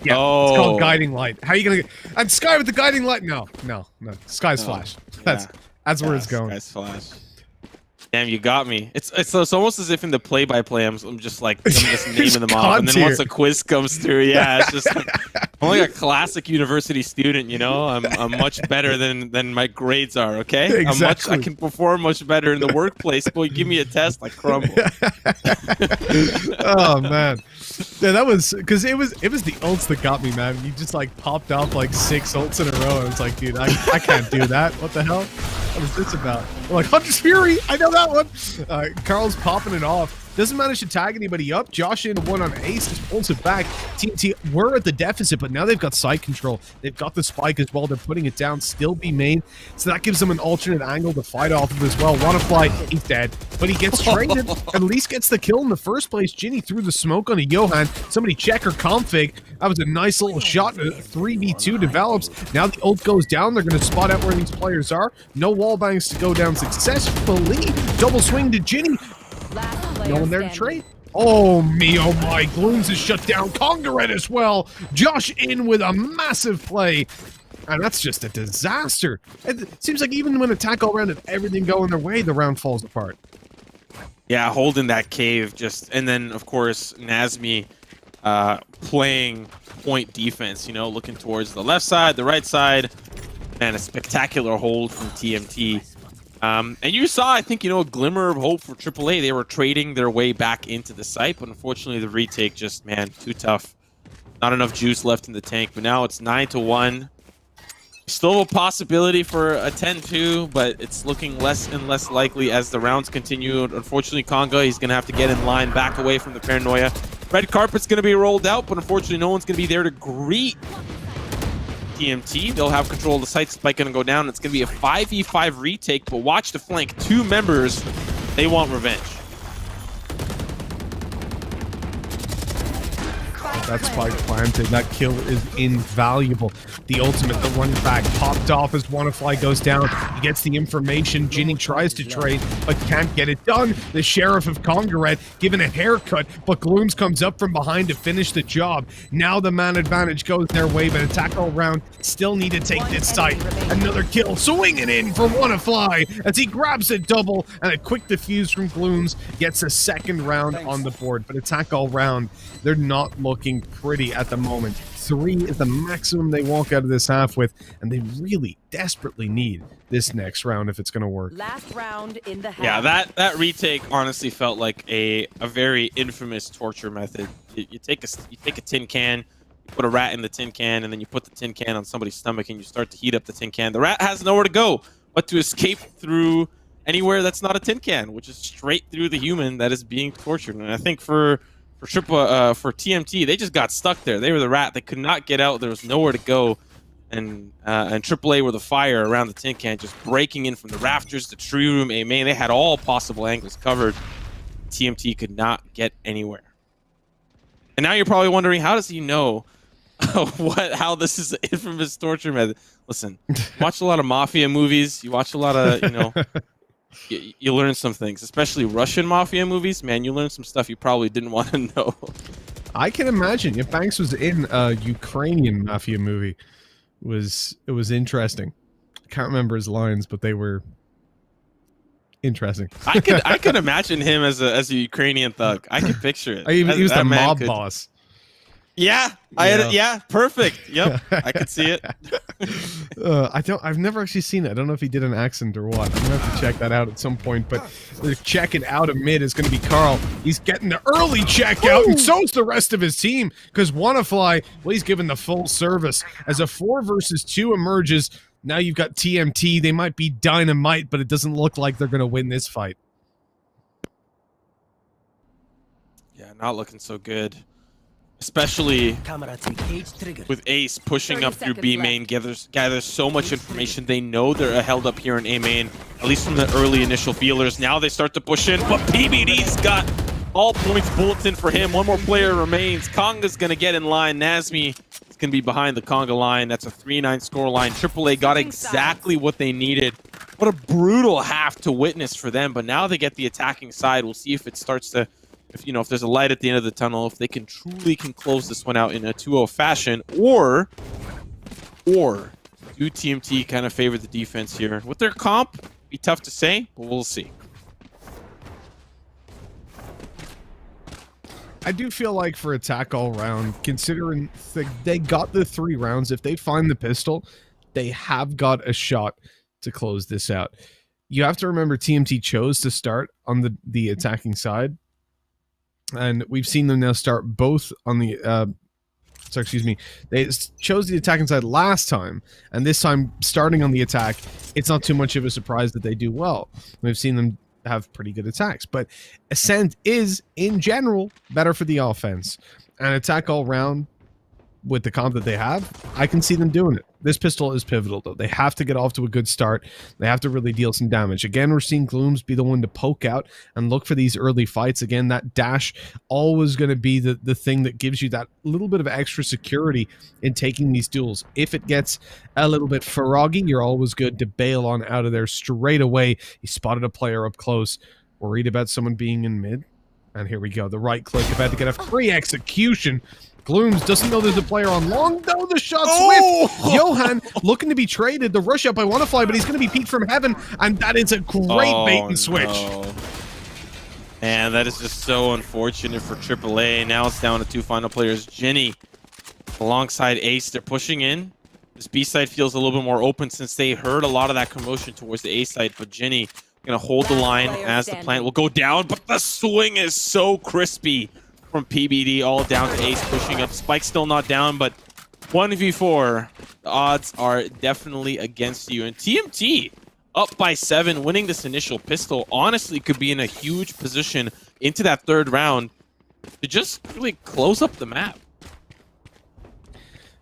Yeah, it's called Guiding Light. How are you gonna? And Sky with the Guiding Light? No. Sky's flash. That's where it's going. Sky's flash. Damn, you got me. It's almost as if in the play-by-play, I'm just naming them off, and then once a quiz comes through, yeah, it's just like I'm like a classic university student, you know. I'm much better than my grades are. Okay, exactly. I can perform much better in the workplace. But give me a test, I crumble. Oh man, yeah, that was because it was the ults that got me, man. You just like popped off like 6 ults in a row, and it's like, dude, I can't do that. What the hell? What is this about? We're like, Hunter's Fury! I know that one! Carl's popping it off. Doesn't manage to tag anybody up. Josh in one on Ace, just pulls it back. TNT were at the deficit, but now they've got side control. They've got the spike as well. They're putting it down, still be main. So that gives them an alternate angle to fight off of as well. Wannafly, he's dead. But he gets traded, at least gets the kill in the first place. Ginny threw the smoke on a Johan. Somebody check her config. That was a nice little shot. 3v2 develops. Now the ult goes down. They're going to spot out where these players are. No wall bangs to go down successfully. Double swing to Ginny. No one there to trade. Oh my, Gloons is shut down. Congaret as well. Josh in with a massive play. And that's just a disaster. It seems like even when attack all round and everything going their way, the round falls apart. Yeah, holding that cave and then of course Nazmi playing point defense, you know, looking towards the left side, the right side, and a spectacular hold from TMT. And you saw, I think, you know, a glimmer of hope for AAA. They were trading their way back into the site, but unfortunately the retake just, man, too tough. Not enough juice left in the tank, but now it's 9-1. Still a possibility for a 10-2, but it's looking less and less likely as the rounds continue. Unfortunately, Conga, he's going to have to get in line, back away from the paranoia. Red carpet's going to be rolled out, but unfortunately no one's going to be there to greet TMT. They'll have control of the site. Spike going to go down. It's going to be a 5v5 retake, but watch the flank. 2 members. They want revenge. That spike planted. That kill is invaluable. The ultimate, the running back popped off as Wannafly goes down. He gets the information. Ginny tries to trade, but can't get it done. The Sheriff of Congaret given a haircut, but Glooms comes up from behind to finish the job. Now the man advantage goes their way, but attack all round still need to take this site. Another kill swinging in for Wannafly as he grabs a double, and a quick defuse from Glooms gets a second round on the board. But attack all round, they're not looking pretty at the moment. 3 is the maximum they walk out of this half with, and they really desperately need this next round if it's going to work. Last round in the half. Yeah, that retake honestly felt like a very infamous torture method. You take a tin can, you put a rat in the tin can, and then you put the tin can on somebody's stomach, and you start to heat up the tin can. The rat has nowhere to go but to escape through anywhere that's not a tin can, which is straight through the human that is being tortured. And I think for TMT, they just got stuck there. They were the rat. They could not get out. There was nowhere to go. And AAA were the fire around the tin can, just breaking in from the rafters, the tree room, A main. They had all possible angles covered. TMT could not get anywhere. And now you're probably wondering, how does he know how this is an infamous torture method? Listen, watch a lot of mafia movies. You watch a lot of, you know, you learn some things, especially Russian mafia movies. Man, you learn some stuff you probably didn't want to know. I can imagine. If Banks was in a Ukrainian mafia movie, it was interesting. I can't remember his lines, but they were interesting. I could imagine him as a Ukrainian thug. I could picture it. He was the mob boss. Yeah, yeah, perfect. Yep, I could see it. I've never actually seen it. I don't know if he did an accent or what. I'm gonna have to check that out at some point. But the checking out of mid is gonna be Carl. He's getting the early check out, and so's the rest of his team. Because Wannafly, well, he's given the full service as a 4 versus 2 emerges. Now you've got TMT. They might be dynamite, but it doesn't look like they're gonna win this fight. Yeah, not looking so good. Especially with Ace pushing up through B main, gathers so much information. They know they're held up here in A main, at least from the early initial feelers. Now they start to push in, but PBD's got all points bulletin for him. One more player remains. Konga's going to get in line. Nazmi is going to be behind the Konga line. That's a 3-9 score line. AAA got exactly what they needed. What a brutal half to witness for them, but now they get the attacking side. We'll see if it starts to... if there's a light at the end of the tunnel, if they can truly close this one out in a 2-0 fashion, or do TMT kind of favor the defense here? With their comp, be tough to say, but we'll see. I do feel like for attack all round, considering they got the 3 rounds, if they find the pistol, they have got a shot to close this out. You have to remember TMT chose to start on the attacking side. And we've seen them now start both on the, they chose the attacking side last time, and this time starting on the attack, it's not too much of a surprise that they do well. We've seen them have pretty good attacks, but Ascent is, in general, better for the offense. And attack all round, with the comp that they have, I can see them doing it. This pistol is pivotal, though. They have to get off to a good start. They have to really deal some damage. Again, we're seeing Glooms be the one to poke out and look for these early fights. Again, that dash always going to be the thing that gives you that little bit of extra security in taking these duels. If it gets a little bit froggy, you're always good to bail on out of there straight away. He spotted a player up close. Worried about someone being in mid. And here we go. The right click about to get a free execution. Glooms doesn't know there's a player on long, though. The shot swift. Johan looking to be traded. The rush out by Wannafly, but he's going to be peeked from heaven, and that is a great bait and switch. No. And that is just so unfortunate for AAA. Now it's down to 2 final players. Ginny alongside Ace. They're pushing in. This B side feels a little bit more open since they heard a lot of that commotion towards the A side, but Ginny going to hold the line as the plant will go down, but the swing is so crispy from PBD all down to Ace pushing up. Spike's still not down, but 1v4, the odds are definitely against you. And TMT up by 7, winning this initial pistol, honestly could be in a huge position into that 3rd round to just really close up the map.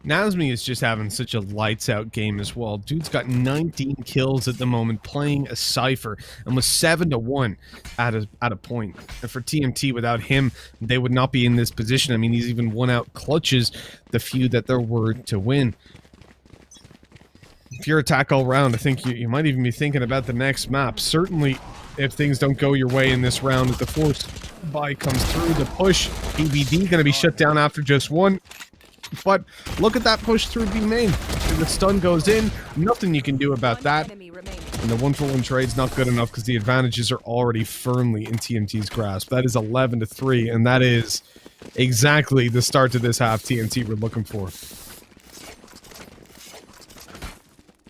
Nazmi is just having such a lights-out game as well. Dude's got 19 kills at the moment, playing a Cypher, and was 7-1 at a point. And for TMT, without him, they would not be in this position. I mean, he's even won out clutches the few that there were to win. If you're attack all round, I think you might even be thinking about the next map. Certainly, if things don't go your way in this round, as the force buy comes through, the push, PBD going to be shut down after just 1. But look at that push through B main. And the stun goes in. Nothing you can do about that. And the 1-for-1 trade's not good enough because the advantages are already firmly in TMT's grasp. That is 11-3, and that is exactly the start to this half TMT we're looking for.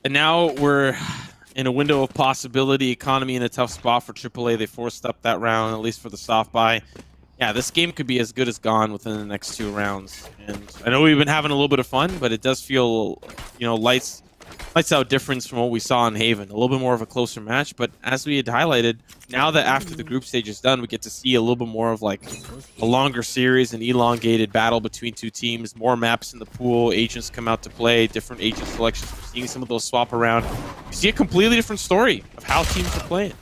And now we're in a window of possibility. Economy in a tough spot for AAA. They forced up that round, at least for the soft buy. Yeah, this game could be as good as gone within the next 2 rounds. And I know we've been having a little bit of fun, but it does feel, lights out difference from what we saw in Haven. A little bit more of a closer match, but as we had highlighted, now that after the group stage is done, we get to see a little bit more of like a longer series, an elongated battle between 2 teams, more maps in the pool, agents come out to play, different agent selections. We're seeing some of those swap around. You see a completely different story of how teams are playing.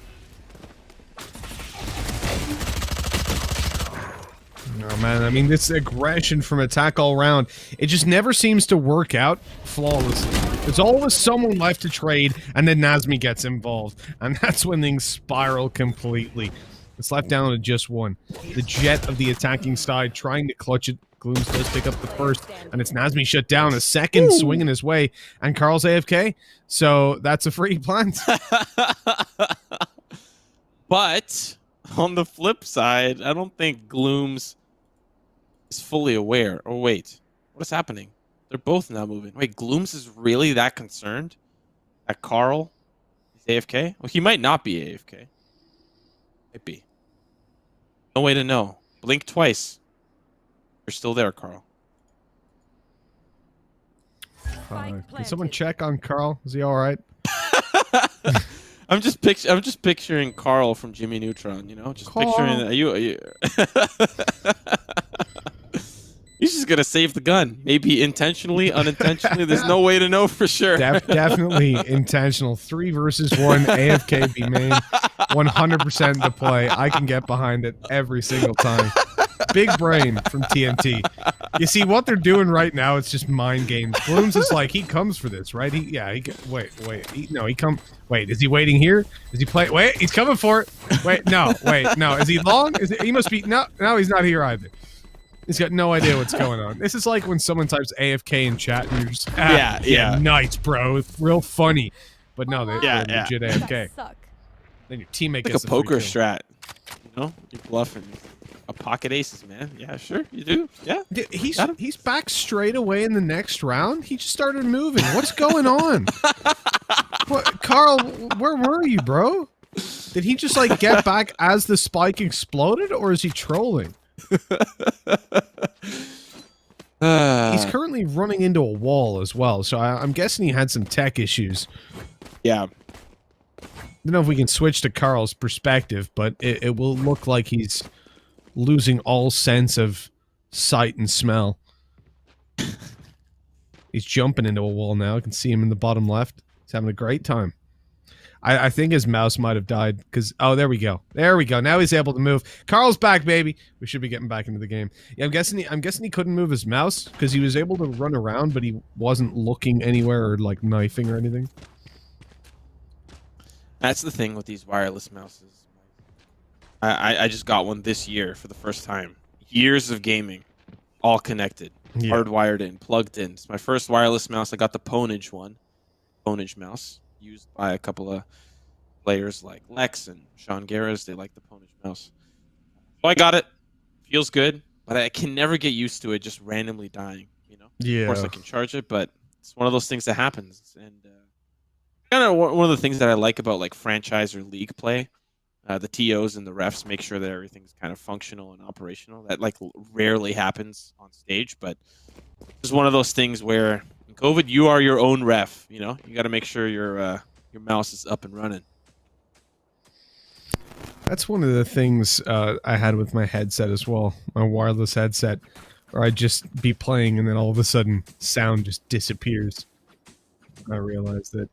Oh man, I mean, this aggression from attack all round, it just never seems to work out flawlessly. There's always someone left to trade, and then Nazmi gets involved, and that's when things spiral completely. It's left down to just 1. The Jet of the attacking side trying to clutch it. Glooms does pick up the first, and it's Nazmi shut down. A second swinging his way, and Carl's AFK, so that's a free plant. But on the flip side, I don't think Glooms is fully aware. Oh, wait. What is happening? They're both now moving. Wait, Glooms is really that concerned that Carl is AFK? Well, he might not be AFK. Might be. No way to know. Blink twice. You're still there, Carl. Can someone check on Carl? Is he all right? I'm just picturing Carl from Jimmy Neutron, you know? Just Carl. picturing are you He's just gonna save the gun. Maybe intentionally, unintentionally. There's no way to know for sure. Definitely intentional. 3 versus 1 AFK B main. 100% the play. I can get behind it every single time. Big brain from TNT. You see what they're doing right now? It's just mind games. Blooms is like he comes for this, right? Wait. Wait, is he waiting here? Is he play? Wait, he's coming for it. Wait, no. Is he long? He must be no. He's not here either. He's got no idea what's going on. This is like when someone types AFK in chat and you're just yeah, nice, bro. It's real funny. But no, they're legit AFK. Then your teammate like gets a poker strat. You know, you're bluffing. A pocket aces, man. Yeah, sure, you do. Yeah. He's back straight away in the next round. He just started moving. What's going on? What, Carl? Where were you, bro? Did he just like get back as the spike exploded, or is he trolling? He's currently running into a wall as well, so I'm guessing he had some tech issues. Yeah. I don't know if we can switch to Carl's perspective, but it will look like he's losing all sense of sight and smell. He's jumping into a wall now. I can see him in the bottom left. He's having a great time. I think his mouse might have died because... Oh, there we go. There we go. Now he's able to move. Carl's back, baby. We should be getting back into the game. Yeah, I'm guessing he couldn't move his mouse because he was able to run around, but he wasn't looking anywhere or, like, knifing or anything. That's the thing with these wireless mouses. I just got one this year for the first time. Years of gaming. All connected. Yeah. Hardwired in. Plugged in. It's my first wireless mouse. I got the Ponage one. Ponage mouse. Used by a couple of players like Lex and Sean Garras. They like the Ponage mouse. So I got it. Feels good. But I can never get used to it just randomly dying. You know? Yeah. Of course I can charge it, but it's one of those things that happens. And kind of one of the things that I like about like franchise or league play. The TOs and the refs make sure that everything's kind of functional and operational. That like rarely happens on stage, but it's one of those things where in COVID you are your own ref. You know, you got to make sure your mouse is up and running. That's one of the things I had with my headset as well, my wireless headset, where I'd just be playing and then all of a sudden sound just disappears. I realized that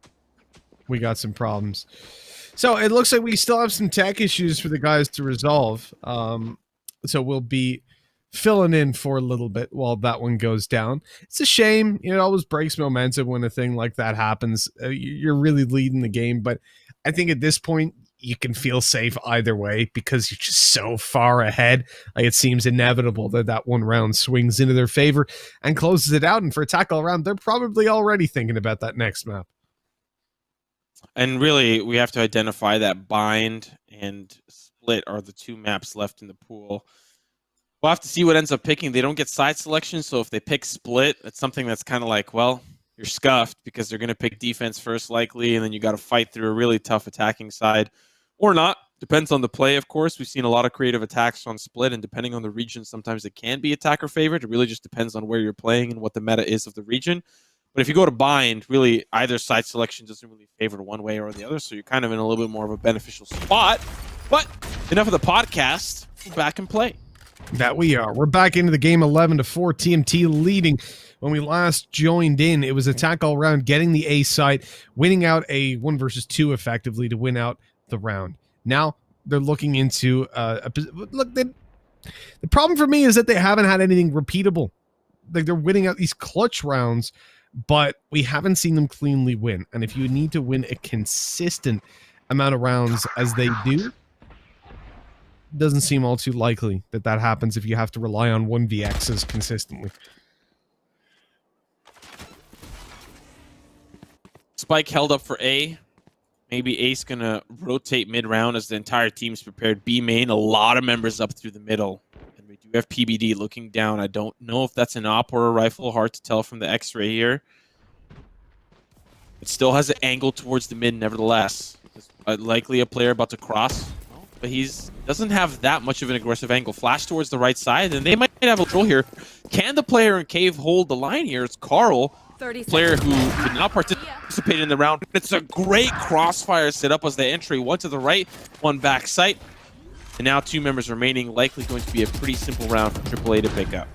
we got some problems. So it looks like we still have some tech issues for the guys to resolve. So we'll be filling in for a little bit while that one goes down. It's a shame. You know, it always breaks momentum when a thing like that happens. You're really leading the game, but I think at this point you can feel safe either way because you're just so far ahead. Like it seems inevitable that that one round swings into their favor and closes it out. And for a tackle round, they're probably already thinking about that next map. And really, we have to identify that bind and split are the two maps left in the pool. We'll have to see what ends up picking. They don't get side selection, so if they pick split, it's something that's kind of like, well, you're scuffed because they're going to pick defense first likely, and then you got to fight through a really tough attacking side. Or not. Depends on the play, of course. We've seen a lot of creative attacks on split, and depending on the region, sometimes it can be attacker favorite. It really just depends on where you're playing and what the meta is of the region. But if you go to bind, really either side selection doesn't really favor one way or the other, so you're kind of in a little bit more of a beneficial spot. But enough of the podcast. We're back and play. That we are. We're back into the game 11-4. TMT leading. When we last joined in, it was attack all round, getting the A site, winning out a 1 versus 2 effectively to win out the round. Now they're looking into the problem for me is that they haven't had anything repeatable. Like they're winning out these clutch rounds, but we haven't seen them cleanly win. And if you need to win a consistent amount of rounds as they do, it doesn't seem all too likely that that happens if you have to rely on 1vx's consistently. Spike held up for A. Maybe Ace gonna rotate mid-round as the entire team's prepared. B main, a lot of members up through the middle. And We do have PBD looking down. I don't know if that's an op or a rifle. Hard to tell from the X-ray here. It still has an angle towards the mid, nevertheless. Likely a player about to cross, but doesn't have that much of an aggressive angle. Flash towards the right side, and they might have a control here. Can the player in Cave hold the line here? It's Carl, player who did not participate in the round. It's a great crossfire setup as they entry. One to the right, one back sight. And now 2 members remaining, likely going to be a pretty simple round for AAA to pick up.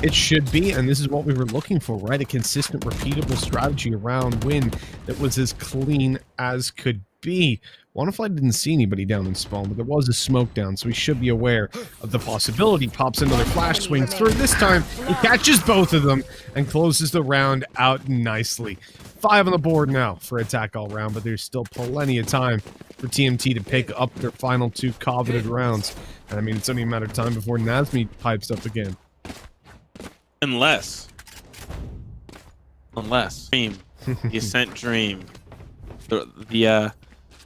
It should be, and this is what we were looking for, right? A consistent, repeatable strategy around win that was as clean as could be. Wannafly didn't see anybody down in spawn, but there was a smoke down, so he should be aware of the possibility. Pops another flash, swings through. This time, he catches both of them and closes the round out nicely. 5 on the board now for attack all round, but there's still plenty of time for TMT to pick up their final 2 coveted rounds. And I mean, it's only a matter of time before Nazmi pipes up again. Unless dream, the Ascent dream, the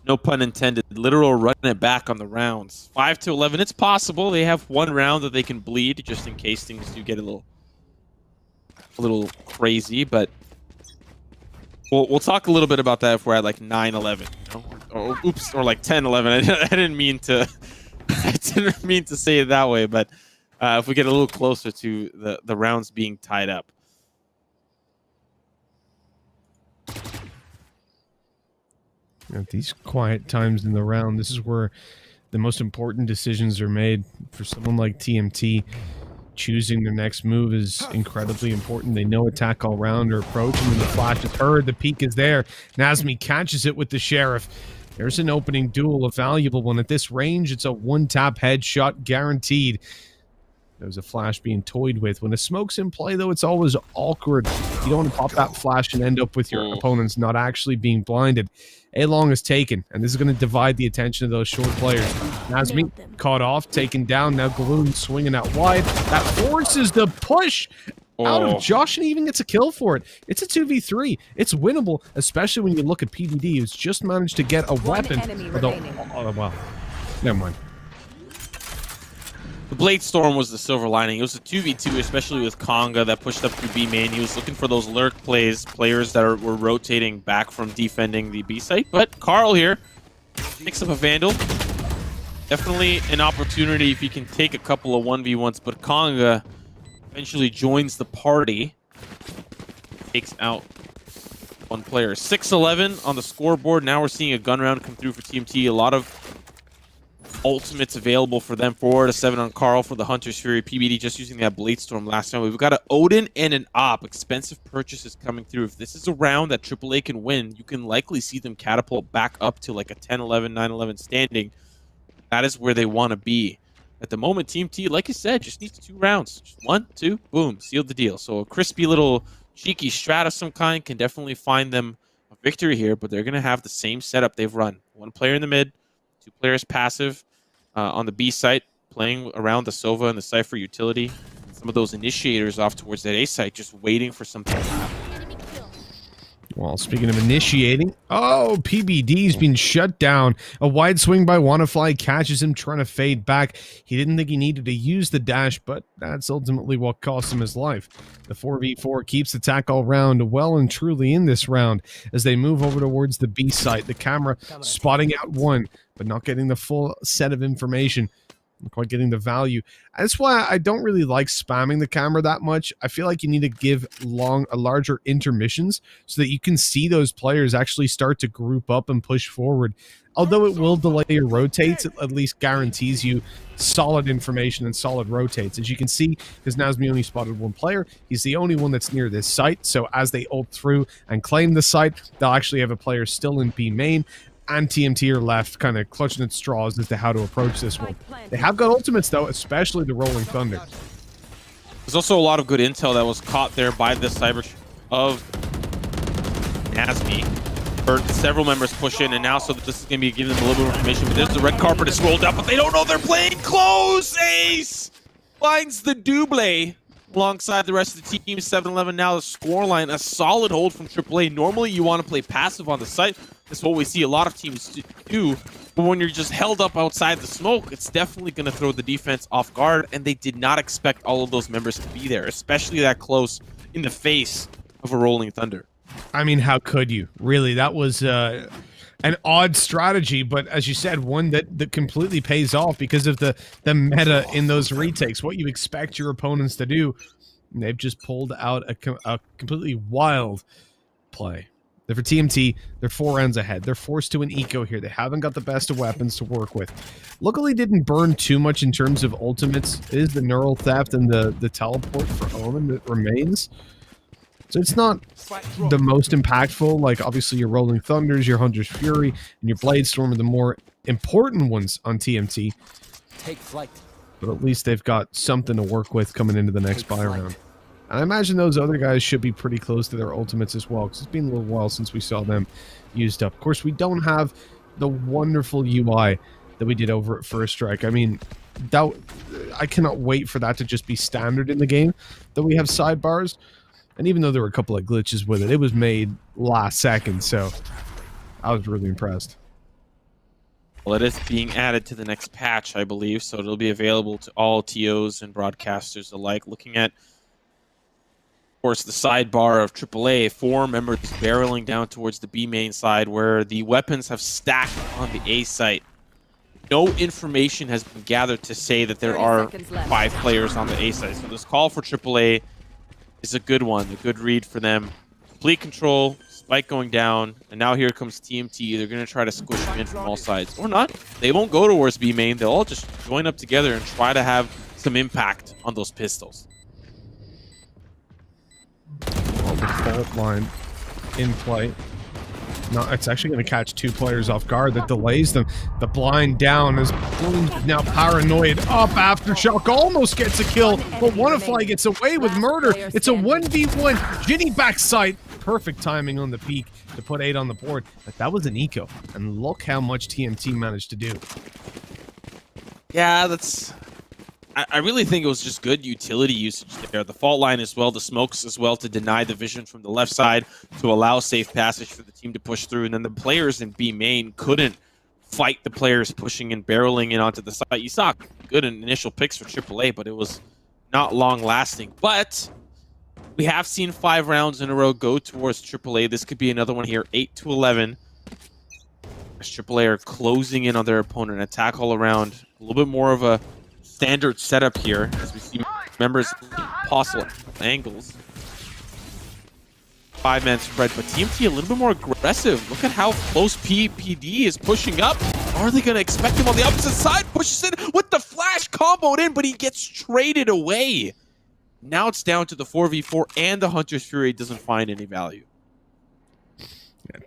no pun intended, literal run it back on the rounds. 5 to 11. It's possible they have 1 round that they can bleed just in case things do get a little crazy. But we'll talk a little bit about that if we're at like 9-11, you know? Or oops, or like 10-11. I didn't mean to. I didn't mean to say it that way, but. If we get a little closer to the rounds being tied up. At these quiet times in the round, this is where the most important decisions are made. For someone like TMT, choosing their next move is incredibly important. They know attack all round or approach, and when the flash is heard, the peek is there. Nazmi catches it with the Sheriff. There's an opening duel, a valuable one. At this range, it's a 1-tap headshot guaranteed. There's a flash being toyed with. When a smoke's in play, though, it's always awkward. You don't want to pop that flash and end up with your opponents not actually being blinded. A-long is taken, and this is going to divide the attention of those short players. Nazmi caught off, taken down. Now Galoon swinging out wide. That forces the push out of Josh, and he even gets a kill for it. It's a 2v3. It's winnable, especially when you look at PBD, who's just managed to get a weapon. Oh, wow. Never mind. The Blade Storm was the silver lining. It was a 2v2, especially with Konga that pushed up through B main. He was looking for those lurk plays, players that were rotating back from defending the B site. But Carl here picks up a Vandal. Definitely an opportunity if he can take a couple of 1v1s, but Konga eventually joins the party. Takes out 1 player. 6-11 on the scoreboard. Now we're seeing a gun round come through for TMT. A lot of ultimates available for them. 4-7 on Carl for the Hunter's Fury. PBD just using that Blade Storm last time. We've got an Odin and an Op. Expensive purchases coming through. If this is a round that AAA can win, you can likely see them catapult back up to like a 10-11, 9-11 standing. That is where they want to be. At the moment, Team T, like you said, just needs 2 rounds. Just 1, 2, boom, sealed the deal. So a crispy little cheeky strat of some kind can definitely find them a victory here, but they're going to have the same setup they've run. 1 player in the mid, 2 players passive. On the B site, playing around the Sova and the Cypher utility. Some of those initiators off towards that A site, just waiting for something to happen. Well, speaking of initiating, PBD's been shut down. A wide swing by Wannafly catches him trying to fade back. He didn't think he needed to use the dash, but that's ultimately what cost him his life. The 4v4 keeps attack all round well and truly in this round as they move over towards the B site. The camera spotting out 1, but not getting the full set of information. Not quite getting the value. That's why I don't really like spamming the camera that much. I feel like you need to give larger intermissions so that you can see those players actually start to group up and push forward. Although it will delay your rotates, it at least guarantees you solid information and solid rotates. As you can see, because Nazmi only spotted 1 player, he's the only one that's near this site. So as they ult through and claim the site, they'll actually have a player still in B main. And TMT are left kind of clutching at straws as to how to approach this one. They have got ultimates, though, especially the Rolling Thunder. There's also a lot of good intel that was caught there by the cyber of Nazmi. Heard several members push in, and now so this is going to be giving them a little bit of information. But there's the red carpet is rolled up, but they don't know they're playing close. Ace finds the double alongside the rest of the team. 7-11 now the scoreline. A solid hold from AAA. Normally you want to play passive on the site. That's what we see a lot of teams do. But when you're just held up outside the smoke, it's definitely going to throw the defense off guard, and they did not expect all of those members to be there, especially that close in the face of a rolling thunder. I mean, how could you? Really, that was an odd strategy, but as you said, one that completely pays off because of the meta in those retakes. What you expect your opponents to do, and they've just pulled out a completely wild play. For TMT, they're 4 rounds ahead. They're forced to an eco here. They haven't got the best of weapons to work with. Luckily, didn't burn too much in terms of ultimates. It is the neural theft and the teleport for Omen that remains. So it's not the most impactful. Like, obviously, your Rolling Thunders, your Hunter's Fury, and your Bladestorm are the more important ones on TMT. Take flight. But at least they've got something to work with coming into the next buy round. And I imagine those other guys should be pretty close to their ultimates as well, because it's been a little while since we saw them used up. Of course, we don't have the wonderful UI that we did over at First Strike. I mean, I cannot wait for that to just be standard in the game, that we have sidebars. And even though there were a couple of glitches with it, it was made last second, so I was really impressed. Well, it is being added to the next patch, I believe, so it'll be available to all TOs and broadcasters alike. Looking at, of course, the sidebar of AAA, 4 members barreling down towards the B main side where the weapons have stacked on the A site. No information has been gathered to say that there are 5 players on the A site. So this call for AAA is a good one, a good read for them. Complete control, spike going down, and now here comes TMT. They're going to try to squish them in from all sides. Or not. They won't go towards B main. They'll all just join up together and try to have some impact on those pistols. Well, the fault line in play. No, it's actually going to catch 2 players off guard. That delays them. The blind down as Bloom now paranoid up. Aftershock almost gets a kill, but Wannafly gets away with murder. It's a 1v1. Ginny backside. Perfect timing on the peak to put 8 on the board. But that was an eco. And look how much TMT managed to do. Yeah, that's... I really think it was just good utility usage there. The fault line as well, the smokes as well to deny the vision from the left side to allow safe passage for the team to push through. And then the players in B main couldn't fight the players pushing and barreling in onto the side. You saw good initial picks for AAA, but it was not long lasting. But we have seen 5 rounds in a row go towards AAA. This could be another one here, 8-11. As AAA are closing in on their opponent. Attack all around. A little bit more of a standard setup here as we see members possible angles. 5-man spread, but TMT a little bit more aggressive. Look at how close PPD is pushing up. Are they going to expect him on the opposite side? Pushes in with the flash comboed in, but he gets traded away. Now it's down to the 4v4 and the Hunter's Fury doesn't find any value.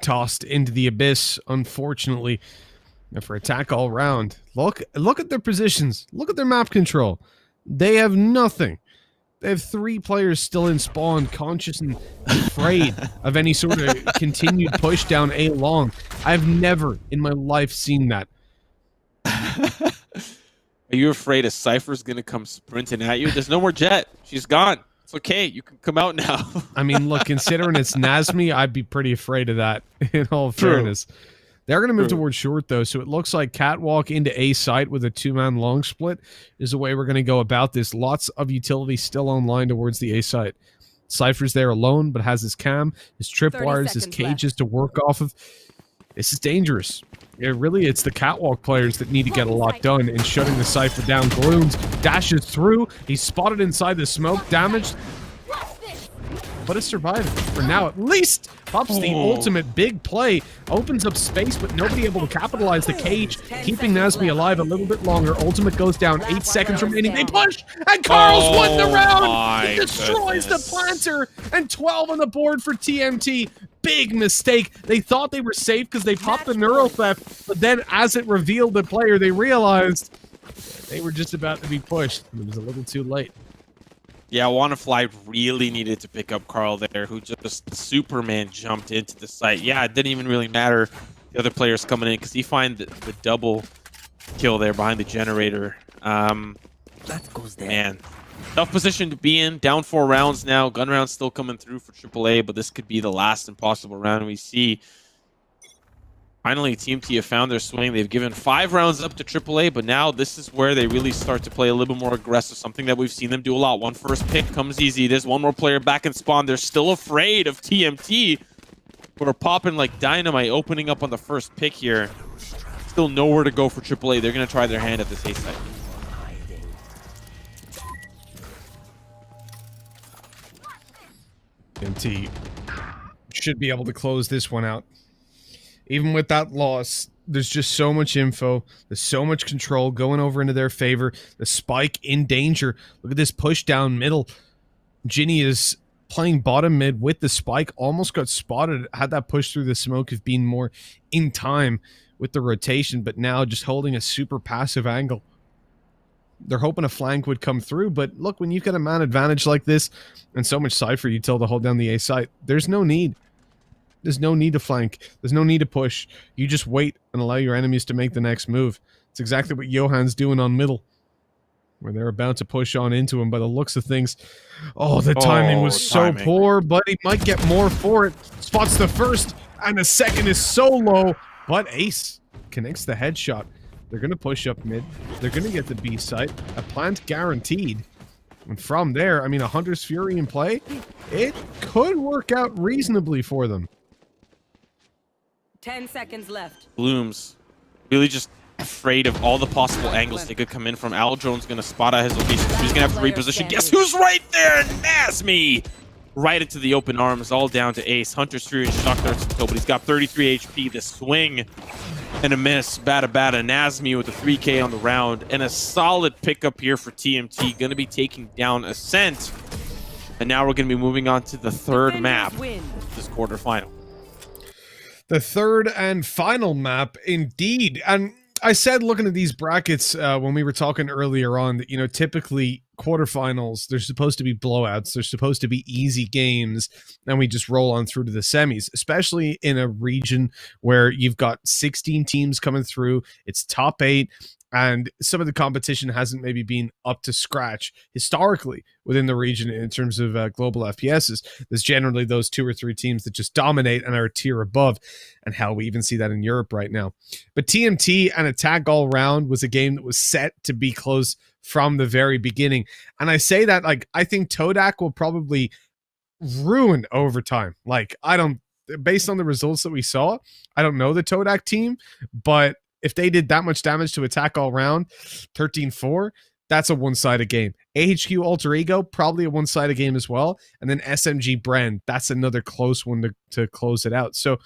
Tossed into the abyss, unfortunately. And for attack all round, look at their positions. Look at their map control. They have nothing. They have 3 players still in spawn, conscious and afraid of any sort of continued push down A long. I've never in my life seen that. Are you afraid a Cypher's going to come sprinting at you? There's no more Jet. She's gone. It's okay. You can come out now. I mean, look, considering it's Nazmi, I'd be pretty afraid of that, in all fairness. They're going to move towards short, though, so it looks like Catwalk into A site with a 2-man long split is the way we're going to go about this. Lots of utility still online towards the A site. Cypher's there alone, but has his cam, his tripwires, his cages to work off of. This is dangerous. It's the Catwalk players that need to get a lot done in shutting the Cypher down. Glooms dashes through. He's spotted inside the smoke, damaged. But it's surviving for now, at least. Pops the ultimate big play, opens up space, but nobody able to capitalize the cage, keeping Nazmi alive a little bit longer. Ultimate goes down, 8 seconds remaining. They push, and Carl's won the round. He destroys the planter, and 12 on the board for TMT. Big mistake. They thought they were safe because they popped the neural theft, but then as it revealed the player, they realized they were just about to be pushed. It was a little too late. Yeah, Wannafly really needed to pick up Carl there, who just Superman jumped into the site. Yeah, it didn't even really matter the other players coming in because he found the double kill there behind the generator. That goes there. Man, tough position to be in. Down 4 rounds now. Gun rounds still coming through for AAA, but this could be the last impossible round we see. Finally, TMT have found their swing. They've given 5 rounds up to AAA, but now this is where they really start to play a little bit more aggressive, something that we've seen them do a lot. One first pick comes easy. There's one more player back in spawn. They're still afraid of TMT, but are popping like dynamite, opening up on the first pick here. Still nowhere to go for AAA. They're going to try their hand at this A site. TMT should be able to close this one out. Even with that loss, there's just so much info. There's so much control going over into their favor. The spike in danger. Look at this push down middle. Ginny is playing bottom mid with the spike. Almost got spotted. Had that push through the smoke of being more in time with the rotation, but now just holding a super passive angle. They're hoping a flank would come through, but look, when you've got a man advantage like this and so much Cypher util to hold down the A site, there's no need. There's no need to flank. There's no need to push. You just wait and allow your enemies to make the next move. It's exactly what Johan's doing on middle, where they're about to push on into him by the looks of things. Oh, the timing was so poor, but he might get more for it. Spots the first, and the second is so low, but Ace connects the headshot. They're going to push up mid. They're going to get the B site. A plant guaranteed. And from there, I mean, a Hunter's Fury in play, it could work out reasonably for them. 10 seconds left. Blooms really just afraid of all the possible angles they could come in from. Aldrone's going to spot out his location, so he's going to have to reposition. Guess who's right there? Nasmi! Right into the open arms, all down to Ace. Hunter's Fury and Shock Darts, but he's got 33 HP. The swing and a miss. Bada bada. Nasmi with a 3K on the round. And a solid pickup here for TMT. Going to be taking down Ascent. And now we're going to be moving on to the third map of this quarterfinal. The third and final map, indeed. And I said, looking at these brackets when we were talking earlier on, that, you know, typically quarterfinals, they're supposed to be blowouts. They're supposed to be easy games, and we just roll on through to the semis, especially in a region where you've got 16 teams coming through. It's top 8. And some of the competition hasn't maybe been up to scratch historically within the region in terms of global FPSs. There's generally those 2 or 3 teams that just dominate and are a tier above. And hell, we even see that in Europe right now. But TMT and Attack All Round was a game that was set to be close from the very beginning. And I say that, like, I think Todak will probably ruin overtime. Like, based on the results that we saw, I don't know the Todak team, but if they did that much damage to Attack All Round, 13-4, that's a one-sided game. AHQ Alter Ego, probably a one-sided game as well. And then SMG Bren, that's another close one to close it out. So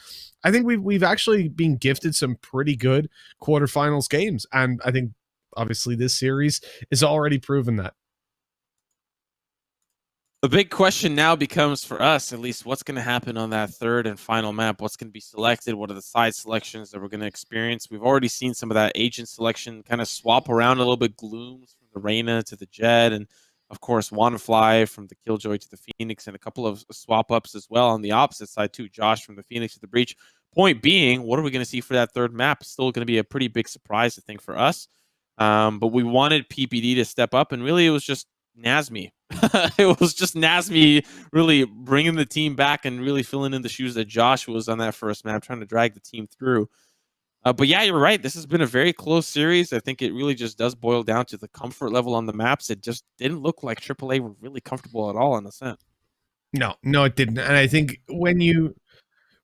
I think we've actually been gifted some pretty good quarterfinals games. And I think, obviously, this series is already proven that. The big question now becomes, for us at least, what's going to happen on that third and final map? What's going to be selected? What are the side selections that we're going to experience? We've already seen some of that agent selection kind of swap around a little bit. Glooms from the Reyna to the Jet, and of course Wanderfly from the Killjoy to the Phoenix, and a couple of swap ups as well on the opposite side too. Josh from the Phoenix to the Breach. Point being, what are we going to see for that third map? Still going to be a pretty big surprise, I think, for us. But we wanted PPD to step up, and really it was just Nasmi. It was just Nasmi really bringing the team back and really filling in the shoes that Josh was on that first map, trying to drag the team through. But yeah, you're right. This has been a very close series. I think it really just does boil down to the comfort level on the maps. It just didn't look like AAA were really comfortable at all in Ascent. No, it didn't. And I think when you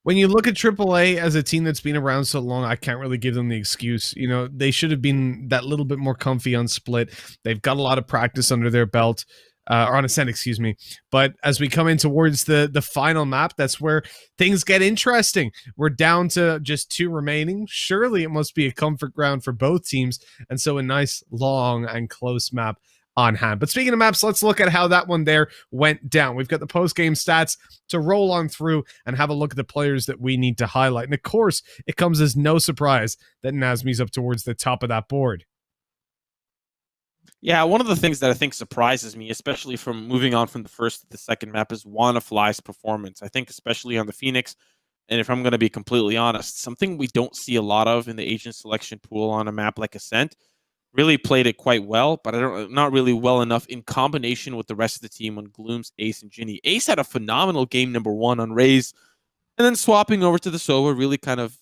look at AAA as a team that's been around so long, I can't really give them the excuse. You know, they should have been that little bit more comfy on Split. They've got a lot of practice under their belt. Or on Ascent, excuse me. But as we come in towards the final map, that's where things get interesting. We're down to just 2 remaining. Surely it must be a comfort ground for both teams. And so a nice, long, and close map on hand. But speaking of maps, let's look at how that one there went down. We've got the post-game stats to roll on through and have a look at the players that we need to highlight. And of course, it comes as no surprise that Nasmi's up towards the top of that board. Yeah, one of the things that I think surprises me, especially from moving on from the first to the second map, is Wanderfly's performance. I think especially on the Phoenix, and if I'm going to be completely honest, something we don't see a lot of in the agent selection pool on a map like Ascent. Really played it quite well, but not really well enough in combination with the rest of the team on Glooms, Ace, and Ginny. Ace had a phenomenal game number 1 on Raze, and then swapping over to the Sova really kind of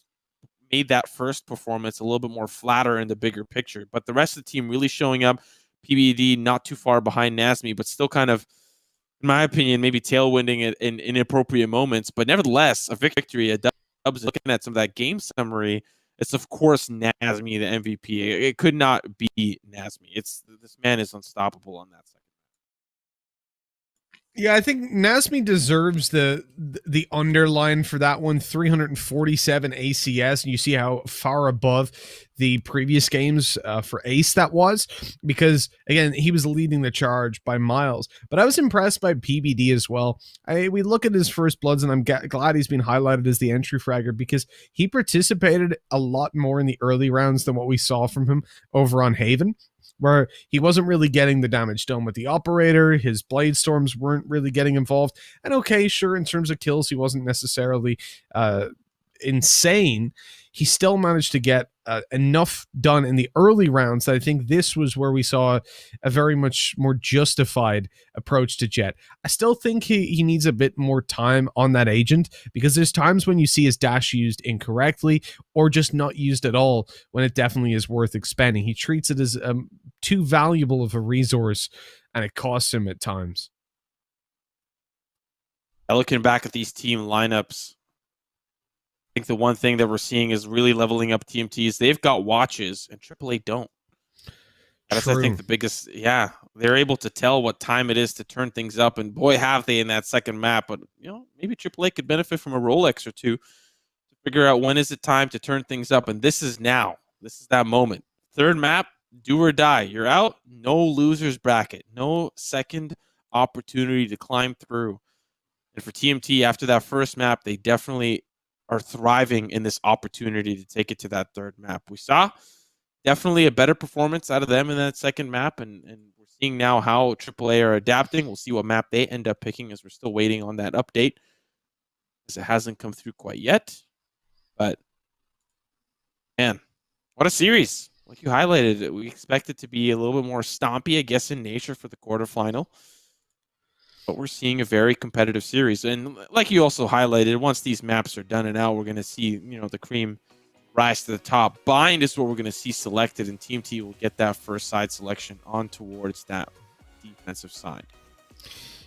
made that first performance a little bit more flatter in the bigger picture. But the rest of the team really showing up. PBD not too far behind Nasmi, but still kind of, in my opinion, maybe tailwinding it in inappropriate moments. But nevertheless, a victory, a dubs. Looking at some of that game summary, it's of course Nasmi, the MVP. It could not be Nasmi. This man is unstoppable on that side. Yeah, I think Nasmi deserves the underline for that one. 347 ACS, and you see how far above the previous games for Ace that was, because again, he was leading the charge by miles. But I was impressed by PBD as well. We look at his first bloods, and I'm glad he's been highlighted as the entry fragger, because he participated a lot more in the early rounds than what we saw from him over on Haven, where he wasn't really getting the damage done with the operator. His blade storms weren't really getting involved. And okay, sure, in terms of kills, he wasn't necessarily insane. He still managed to get enough done in the early rounds that I think this was where we saw a very much more justified approach to Jett. I still think he needs a bit more time on that agent, because there's times when you see his dash used incorrectly or just not used at all, when it definitely is worth expending. He treats it as too valuable of a resource, and it costs him at times. Looking back at these team lineups, I think the one thing that we're seeing is really leveling up TMTs. They've got watches, and AAA don't. That's, I think, the biggest. Yeah, they're able to tell what time it is to turn things up, and boy, have they in that second map. But maybe AAA could benefit from a Rolex or two to figure out when is it time to turn things up, and this is now. This is that moment. Third map, do or die. You're out. No losers bracket. No second opportunity to climb through. And for TMT, after that first map, they definitely are thriving in this opportunity to take it to that third map. We saw definitely a better performance out of them in that second map, and we're seeing now how AAA are adapting. We'll see what map they end up picking, as we're still waiting on that update, because it hasn't come through quite yet. But man, what a series. Like you highlighted, we expect it to be a little bit more stompy, I guess, in nature for the quarterfinal. But we're seeing a very competitive series. And like you also highlighted, once these maps are done and out, we're going to see, the cream rise to the top. Bind is what we're going to see selected, and TMT will get that first side selection on towards that defensive side.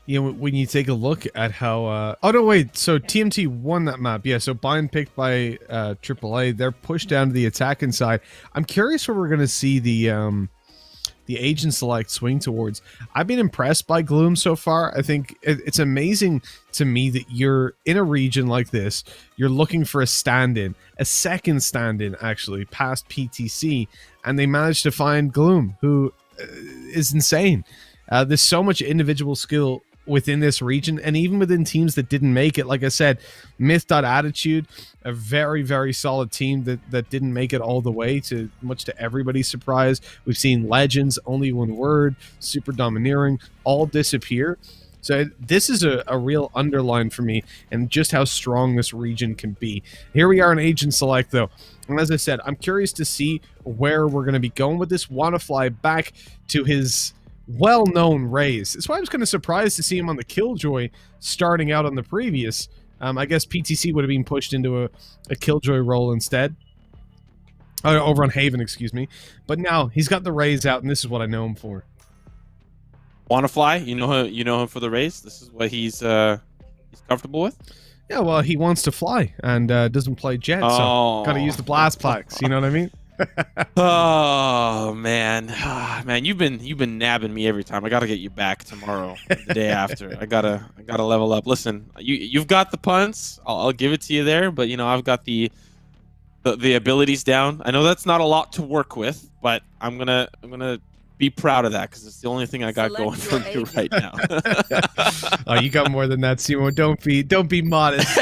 When you take a look at how... oh, no, wait. So TMT won that map. Yeah, so Bind picked by AAA. They're pushed down to the attacking side. I'm curious where we're going to see the agent select swing towards. I've been impressed by Gloom so far. I think it's amazing to me that you're in a region like this, you're looking for a stand-in, a second stand-in actually, past PTC, and they managed to find Gloom, who is insane. There's so much individual skill within this region, and even within teams that didn't make it. Like I said, Myth.Attitude, a very, very solid team that didn't make it all the way, to much to everybody's surprise. We've seen Legends, Only One Word, Super Domineering, all disappear. So this is a real underline for me, and just how strong this region can be. Here we are in Agent Select, though. And as I said, I'm curious to see where we're going to be going with this. Want to fly back to his well-known Raze. That's why I was kind of surprised to see him on the Killjoy starting out on the previous. I guess PTC would have been pushed into a Killjoy role instead. Over on Haven, excuse me. But now he's got the Raze out, and this is what I know him for. Want to fly? You know him for the Raze. This is what he's comfortable with. Yeah, well, he wants to fly and doesn't play Jett, so gotta use the blast plaques. You know what I mean? Oh man, man, you've been nabbing me every time. I gotta get you back tomorrow, the day after. I gotta level up. Listen, you've got the punts. I'll give it to you there, but I've got the abilities down. I know that's not a lot to work with, but I'm gonna be proud of that, because it's the only thing I got going for me right now. Oh, you got more than that, Simo. Don't be modest.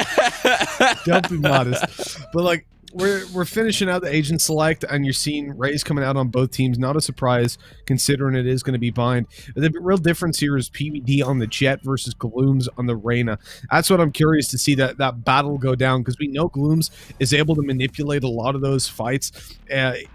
Don't be modest. But like, we're finishing out the Agent Select, and you're seeing Raze coming out on both teams. Not a surprise, considering it is going to be Bind. The real difference here is PvD on the Jett versus Glooms on the Reyna. That's what I'm curious to see, that battle go down, because we know Glooms is able to manipulate a lot of those fights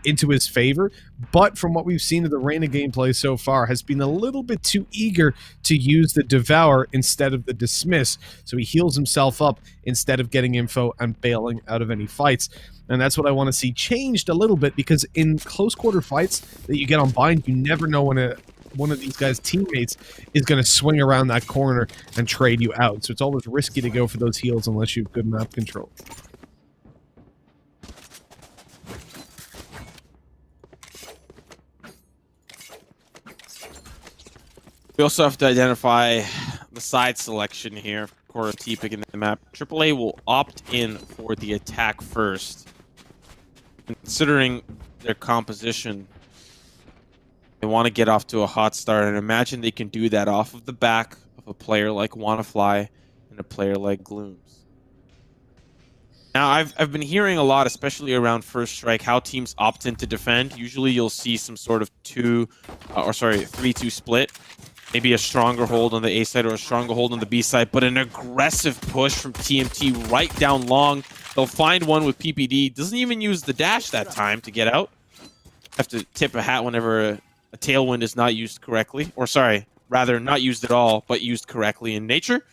into his favor. But from what we've seen of the Reyna gameplay so far, has been a little bit too eager to use the Devour instead of the Dismiss. So he heals himself up instead of getting info and bailing out of any fights. And that's what I want to see changed a little bit, because in close quarter fights that you get on bind, you never know when one of these guys' teammates is going to swing around that corner and trade you out. So it's always risky to go for those heals unless you have good map control. We also have to identify the side selection here. Core T picking the map. AAA will opt in for the attack first. Considering their composition, they want to get off to a hot start, and imagine they can do that off of the back of a player like WannaFly and a player like Glooms. Now, I've been hearing a lot, especially around First Strike, how teams opt in to defend. Usually you'll see some sort of 3-2 split. Maybe a stronger hold on the A side or a stronger hold on the B side, but an aggressive push from TMT right down long. They'll find one with PPD. Doesn't even use the dash that time to get out. Have to tip a hat whenever a tailwind is not used correctly. Or sorry, rather not used at all, but used correctly in nature.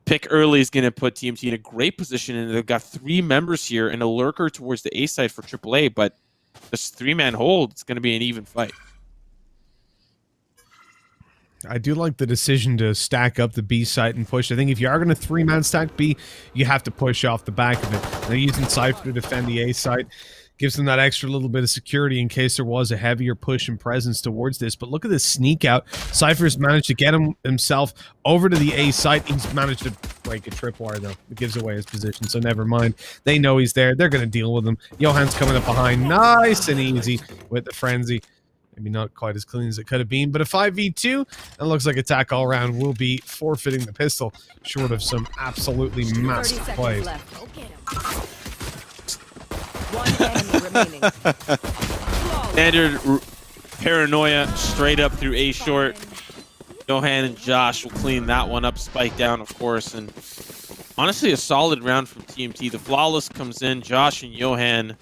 Pick early is going to put TMT in a great position, and they've got 3 members here and a lurker towards the A side for AAA, but this 3-man hold, it's going to be an even fight. I do like the decision to stack up the B site and push. I think if you are going to 3-man stack B, you have to push off the back of it. They're using Cypher to defend the A site. Gives them that extra little bit of security in case there was a heavier push and presence towards this. But look at this sneak out. Cypher's managed to get himself over to the A site. He's managed to break a tripwire, though. It gives away his position, so never mind. They know he's there. They're going to deal with him. Johan's coming up behind. Nice and easy with the frenzy. Maybe not quite as clean as it could have been, but a 5v2, and looks like attack all around will be forfeiting the pistol, short of some absolutely massive plays. Standard paranoia straight up through A short. Johan and Josh will clean that one up, spike down, of course, and honestly a solid round from TMT. The flawless comes in, Josh and Johan.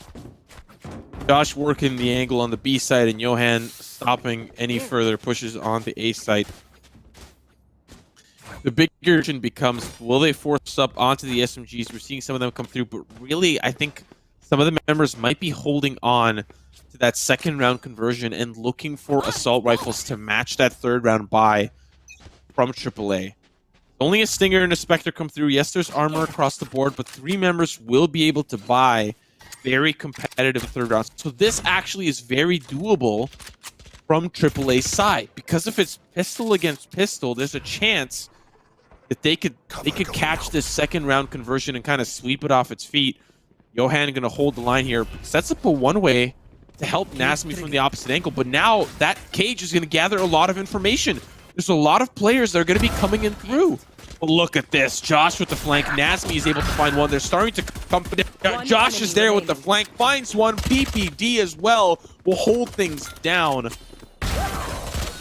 Josh working the angle on the B side and Johan stopping any further pushes on the A side. The big question becomes, will they force up onto the SMGs? We're seeing some of them come through, but really I think some of the members might be holding on to that second round conversion and looking for assault rifles to match that third round buy from AAA. Only a Stinger and a Spectre come through. Yes, there's armor across the board, but 3 members will be able to buy very competitive third rounds. So this actually is very doable from AAA's side, because if it's pistol against pistol, there's a chance that they could catch this second round conversion and kind of sweep it off its feet. Johan going to hold the line here, sets up a one-way to help Nasmi from the opposite angle, but now that cage is going to gather a lot of information. There's a lot of players that are going to be coming in through. But look at this. Josh with the flank. Nasmi is able to find one. They're starting to come. Josh is there with the flank. Finds one. PPD as well will hold things down.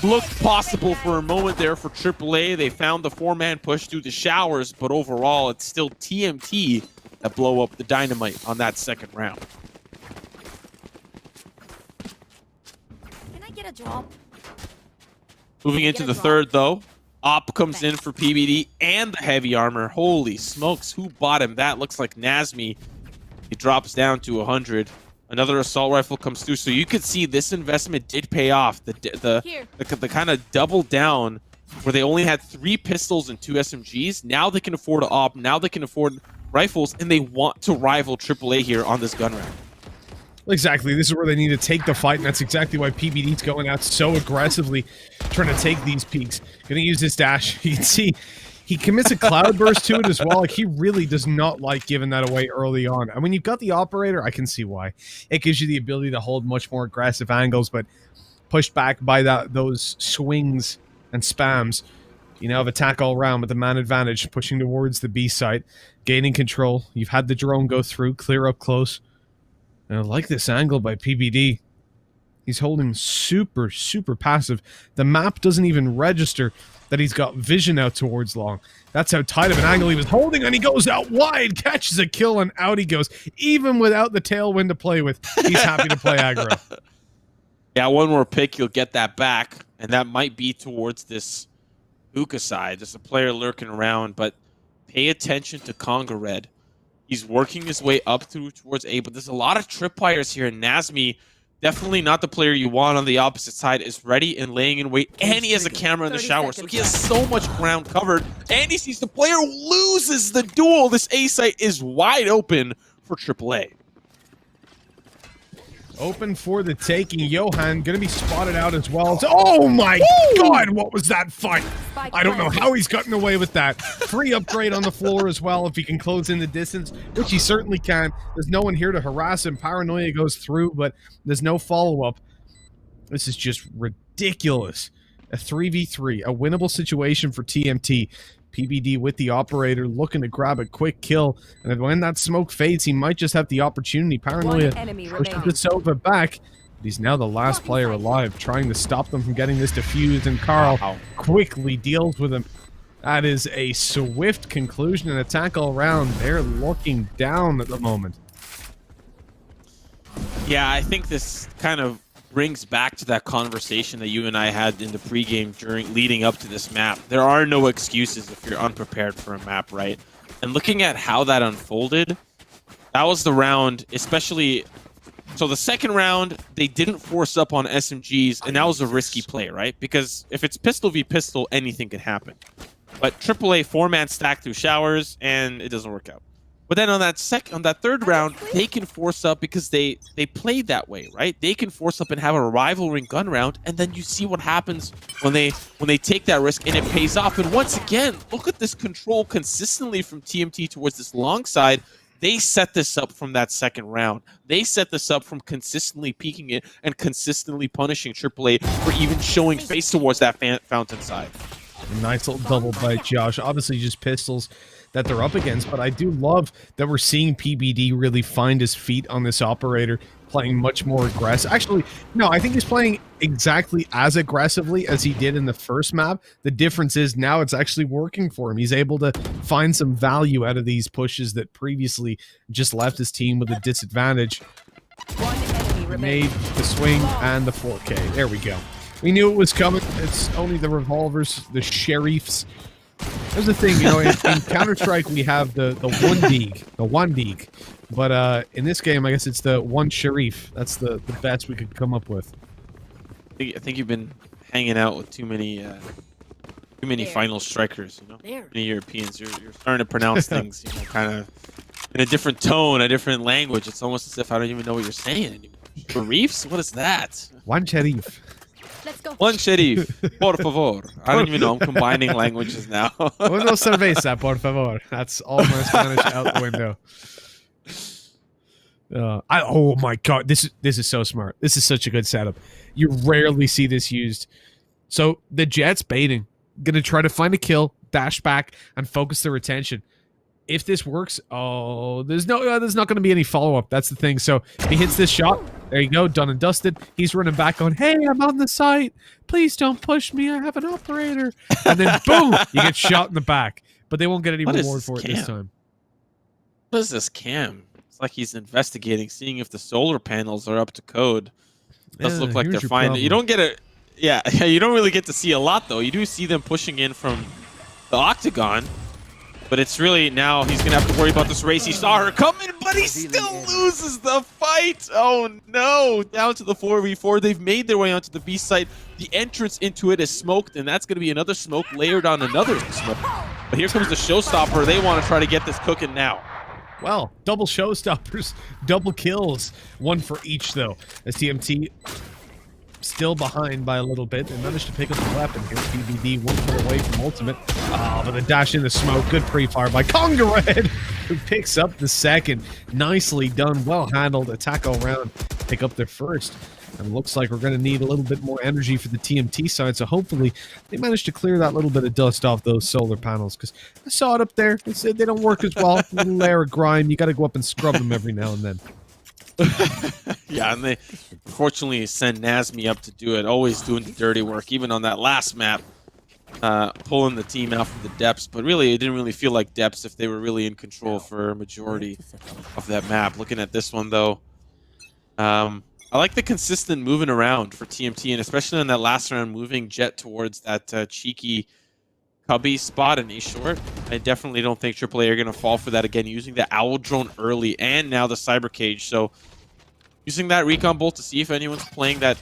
Looked possible for a moment there for AAA. They found the 4-man push through the showers, but overall it's still TMT that blow up the dynamite on that second round. Can I get a drop? Moving into the third, though. Op comes in for PBD and the heavy armor. Holy smokes, who bought him? That looks like Nasmi. He drops down to 100. Another assault rifle comes through. So you could see this investment did pay off. The kind of double down where they only had 3 pistols and 2 SMGs. Now they can afford an op. Now they can afford rifles, and they want to rival AAA here on this gun round. Exactly. This is where they need to take the fight, and that's exactly why PBD's going out so aggressively, trying to take these peaks. Gonna use his dash. You can see he commits a cloud burst to it as well. Like, he really does not like giving that away early on. And when you've got the operator, I can see why. It gives you the ability to hold much more aggressive angles, but pushed back by those swings and spams. You now have attack all around with the man advantage, pushing towards the B site, gaining control. You've had the drone go through, clear up close. And I like this angle by PBD. He's holding super, super passive. The map doesn't even register that he's got vision out towards long. That's how tight of an angle he was holding, and he goes out wide, catches a kill, and out he goes. Even without the tailwind to play with, he's happy to play aggro. Yeah, one more pick, you'll get that back, and that might be towards this hookah side. Just a player lurking around, but pay attention to Conga Red. He's working his way up towards A, but there's a lot of tripwires here, and Nazmi, definitely not the player you want on the opposite side, is ready and laying in wait, and he has a camera in the shower, so he has so much ground covered, and he sees the player loses the duel. This A site is wide open for AAA. Open for the taking. Johan gonna be spotted out as well. Oh my god, what was that fight? I don't know how he's gotten away with that. Free upgrade on the floor as well if he can close in the distance, which he certainly can. There's no one here to harass him. Paranoia goes through, but there's no follow-up. This is just ridiculous. A 3v3, a winnable situation for TMT. PBD with the operator, looking to grab a quick kill, and when that smoke fades, he might just have the opportunity. Paranoia pushes the Sova back, but he's now the last player alive, trying to stop them from getting this defused, and Carl quickly deals with him. That is a swift conclusion and attack all around. They're looking down at the moment. Yeah, I think this kind of brings back to that conversation that you and I had in the pregame leading up to this map. There are no excuses if you're unprepared for a map, right? And looking at how that unfolded, that was the round, especially... So the second round, they didn't force up on SMGs, and that was a risky play, right? Because if it's pistol v pistol, anything can happen. But AAA 4-man stack through showers, and it doesn't work out. But then on that third round, they can force up because they played that way, right? They can force up and have a rivaling gun round, and then you see what happens when they take that risk, and it pays off. And once again, look at this control consistently from TMT towards this long side. They set this up from that second round. They set this up from consistently peeking it and consistently punishing AAA for even showing face towards that fountain side. A nice little double bite, Josh. Obviously just pistols that they're up against, but I do love that we're seeing PBD really find his feet on this operator, playing much more aggressive. Actually, no, I think he's playing exactly as aggressively as he did in the first map. The difference is now it's actually working for him. He's able to find some value out of these pushes that previously just left his team with a disadvantage. He made the swing and the 4K. There we go. We knew it was coming. It's only the revolvers, the sheriffs. There's the thing, you know, in Counter-Strike we have the one dig, but in this game I guess it's the one sheriff. That's the best we could come up with. I think you've been hanging out with too many final strikers, you know, many Europeans. You're starting to pronounce things, you know, kind of in a different tone, a different language. It's almost as if I don't even know what you're saying anymore. Sheriffs? What is that? One sheriff. Let's go. One sheriff, por favor. I don't even know. I'm combining languages now. Uno cerveza, por favor. That's all my Spanish out the window. Oh my god, this is so smart. This is such a good setup. You rarely see this used. So the Jet's baiting, gonna try to find a kill, dash back, and focus their attention. If this works, oh, there's not going to be any follow-up. That's the thing. So if he hits this shot, there you go, done and dusted. He's running back on, hey, I'm on the site. Please don't push me. I have an operator. And then boom, you get shot in the back. But they won't get any reward for it this time. What is this cam? It's like he's investigating, seeing if the solar panels are up to code. It does look like they're fine. You don't get a... Yeah, you don't really get to see a lot, though. You do see them pushing in from the octagon. But it's really now he's going to have to worry about this race. He saw her coming, but he still loses the fight. Oh, no. Down to the 4v4. They've made their way onto the B site. The entrance into it is smoked, and that's going to be another smoke layered on another smoke. But here comes the showstopper. They want to try to get this cooking now. Well, double showstoppers, double kills. One for each, though. As TMT still behind by a little bit. They managed to pick up the weapon here. PBD 1 foot away from ultimate. Oh, but the dash in the smoke. Good pre-fire by Congared, who picks up the second. Nicely done. Well handled. Attack all round. Pick up their first. And looks like we're going to need a little bit more energy for the TMT side. So hopefully they manage to clear that little bit of dust off those solar panels. Because I saw it up there. They said they don't work as well. A little layer of grime. You got to go up and scrub them every now and then. Yeah, and they fortunately send Nazmi up to do it, always doing the dirty work, even on that last map, pulling the team out from the depths. But really, it didn't really feel like depths if they were really in control for a majority of that map. Looking at this one, though, I like the consistent moving around for TMT, and especially in that last round, moving Jet towards that cheeky cubby spot and A short. I definitely don't think AAA are going to fall for that again, using the owl drone early and now the cyber cage. So using that recon bolt to see if anyone's playing that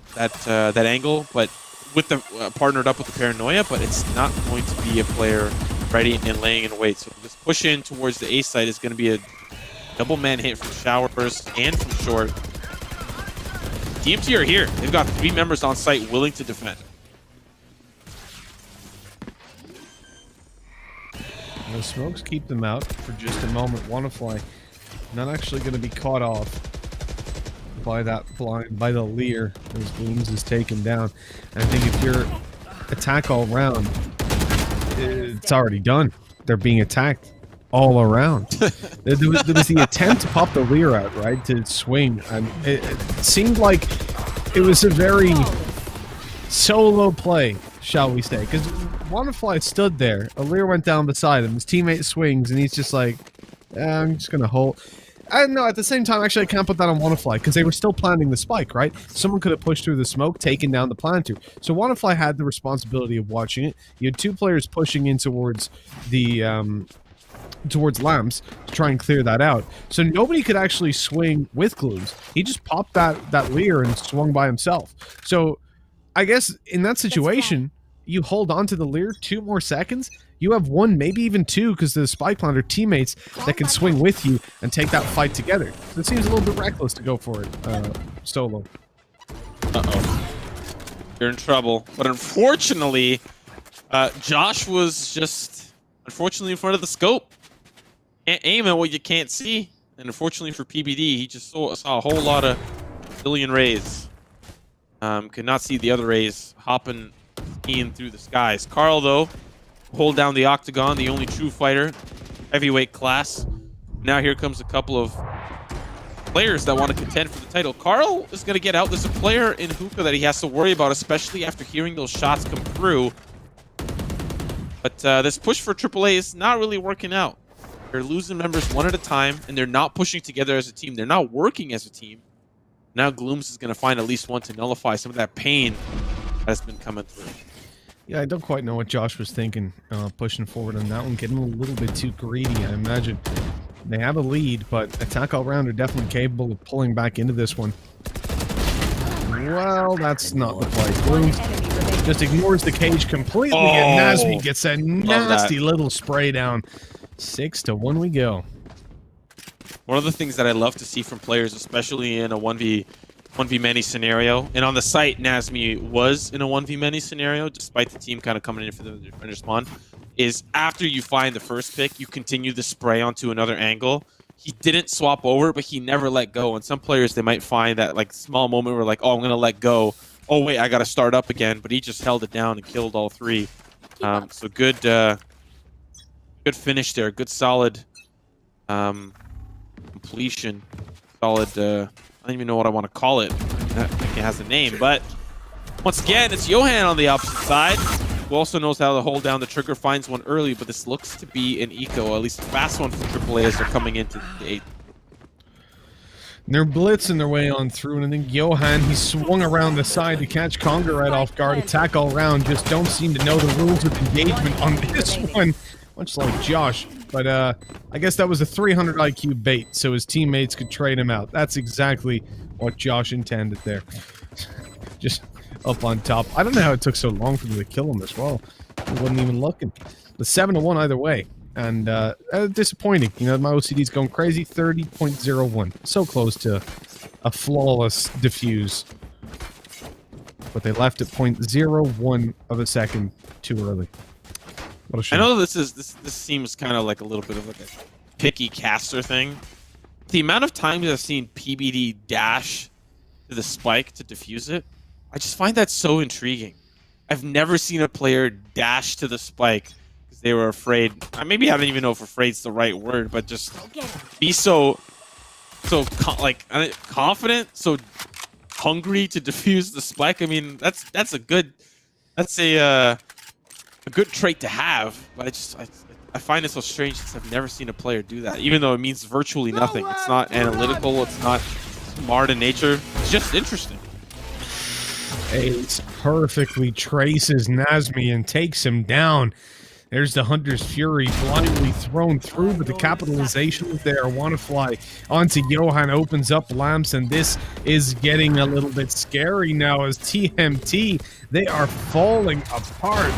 angle, but with the partnered up with the paranoia, but it's not going to be a player ready and laying in wait. So this push in towards the A site is going to be a double man hit from showers and from short. DMT are here. They've got 3 members on site willing to defend. The smokes keep them out for just a moment. Wannafly not actually going to be caught off by that by the leer as Blooms is taken down. And I think if you're attack all round, it's already done. They're being attacked all around. there was the attempt to pop the leer out, right, to swing, and it seemed like it was a very solo play, shall we say, because Wannafly stood there, a leer went down beside him, his teammate swings, and he's just like, I'm just gonna hold. And no, at the same time, actually, I can't put that on Wannafly because they were still planting the spike, right? Someone could have pushed through the smoke, taken down the planter. So Wannafly had the responsibility of watching it. You had 2 players pushing in towards the towards lamps to try and clear that out. So nobody could actually swing with Glooms. He just popped that leer and swung by himself. So I guess in that situation, you hold on to the leer 2 more seconds. You have 1, maybe even 2, because the spike planter teammates that can swing with you and take that fight together. So it seems a little bit reckless to go for it solo. Uh-oh. You're in trouble. But unfortunately, Josh was just, unfortunately, in front of the scope. Can't aim at what you can't see. And unfortunately for PBD, he just saw a whole lot of billion rays. Could not see the other rays hopping in through the skies. Carl, though, hold down the octagon, the only true fighter, heavyweight class. Now here comes a couple of players that want to contend for the title. Carl is going to get out. There's a player in hookah that he has to worry about, especially after hearing those shots come through. But this push for AAA is not really working out. They're losing members one at a time, and they're not pushing together as a team. They're not working as a team. Now Glooms is going to find at least one to nullify some of that pain that has been coming through. Yeah, I don't quite know what Josh was thinking, pushing forward on that one, getting a little bit too greedy, I imagine. They have a lead, but attack all round are definitely capable of pulling back into this one. Well, that's not the play. Glooms just ignores the cage completely, and Nazmi gets a nasty little spray down. 6-1 we go. One of the things that I love to see from players, especially in a 1v many scenario, and on the site, Nazmi was in a 1v many scenario, despite the team kind of coming in for the defender spawn, is after you find the first pick, you continue the spray onto another angle. He didn't swap over, but he never let go. And some players, they might find that like small moment where like, oh, I'm going to let go. Oh, wait, I got to start up again. But he just held it down and killed all 3. So good finish there. Good solid completion. Solid, I don't even know what I want to call it. I think it has a name. But once again, it's Johan on the opposite side, who also knows how to hold down the trigger, finds one early, but this looks to be an eco, at least a fast one for AAA as they're coming into the 8th. They're blitzing their way on through, and I think Johan, he swung around the side to catch Conga right off guard. Attack all round, just don't seem to know the rules of engagement on this one, much like Josh. But I guess that was a 300 IQ bait, so his teammates could trade him out. That's exactly what Josh intended there. Just up on top. I don't know how it took so long for them to kill him as well. He wasn't even looking. The 7-1 either way. And disappointing. You know, my OCD's going crazy. 30.01. So close to a flawless defuse. But they left at 0.01 of a second too early. What a shame. I know this seems kind of like a little bit of like a picky caster thing. The amount of times I've seen PBD dash to the spike to defuse it, I just find that so intriguing. I've never seen a player dash to the spike because they were afraid. Maybe I don't even know if afraid's the right word, but just be so confident, so hungry to defuse the spike. I mean, that's a good trait to have, but I find it so strange since I've never seen a player do that, even though it means virtually nothing. It's not analytical, it's not smart in nature, it's just interesting. Ace perfectly traces Nazmi and takes him down. There's the Hunter's Fury blindly thrown through, but the capitalization is there. Wannafly onto Johan, opens up lamps, and this is getting a little bit scary now as TMT, they are falling apart.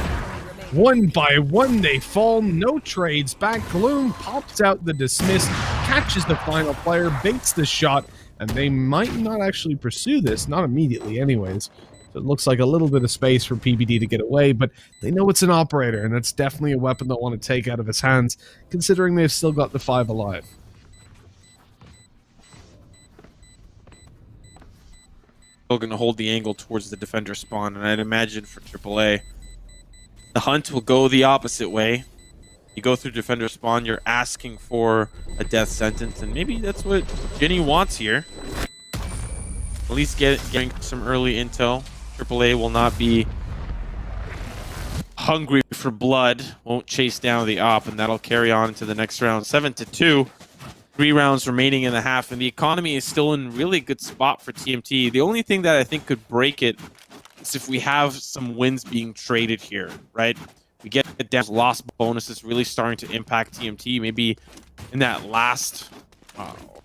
One by one they fall, no trades back. Gloom pops out the dismiss, catches the final player, baits the shot, and they might not actually pursue this, not immediately anyways. So it looks like a little bit of space for PBD to get away, but they know it's an operator, and that's definitely a weapon they'll want to take out of his hands, considering they've still got the 5 alive. Still going to hold the angle towards the defender spawn, and I'd imagine for AAA, the hunt will go the opposite way. You go through defender spawn, you're asking for a death sentence, and maybe that's what Ginny wants here. At least getting some early intel. AAA will not be hungry for blood, won't chase down the op, and that'll carry on into the next round. 7-2, 3 rounds remaining in the half, and the economy is still in really good spot for TMT. The only thing that I think could break it is if we have some wins being traded here, right? We get down loss bonuses really starting to impact TMT. Maybe in that last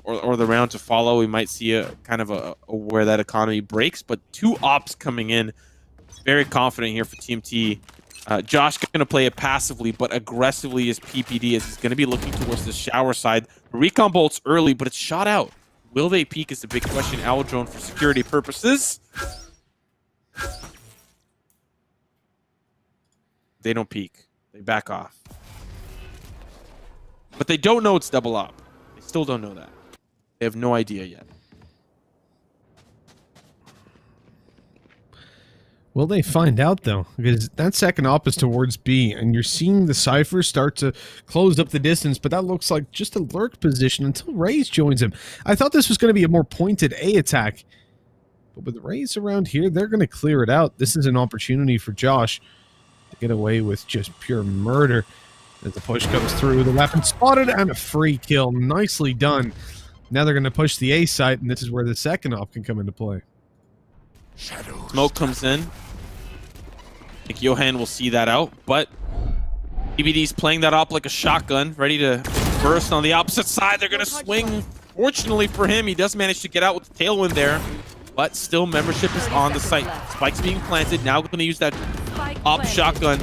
or the round to follow, we might see a kind of a where that economy breaks. But 2 ops coming in, very confident here for TMT. Josh going to play it passively, but aggressively as PPD, as he's going to be looking towards the shower side. The recon bolt's early, but it's shot out. Will they peek is the big question. Owl drone for security purposes. They don't peek. They back off. But they don't know it's double op. They still don't know that. They have no idea yet. Will they find out, though? Because that second op is towards B, and you're seeing the Cypher start to close up the distance, but that looks like just a lurk position until Raze joins him. I thought this was going to be a more pointed A attack, but with Raze around here, they're going to clear it out. This is an opportunity for Josh to get away with just pure murder. As the push comes through, the weapon spotted, and a free kill. Nicely done. Now they're going to push the A site, and this is where the second op can come into play. Smoke comes in. I think Johan will see that out, but PBD's playing that op like a shotgun, ready to burst on the opposite side. They're going to swing. Fortunately for him, he does manage to get out with the tailwind there, but still membership is on the site. Spike's being planted. Now going to use that op shotgun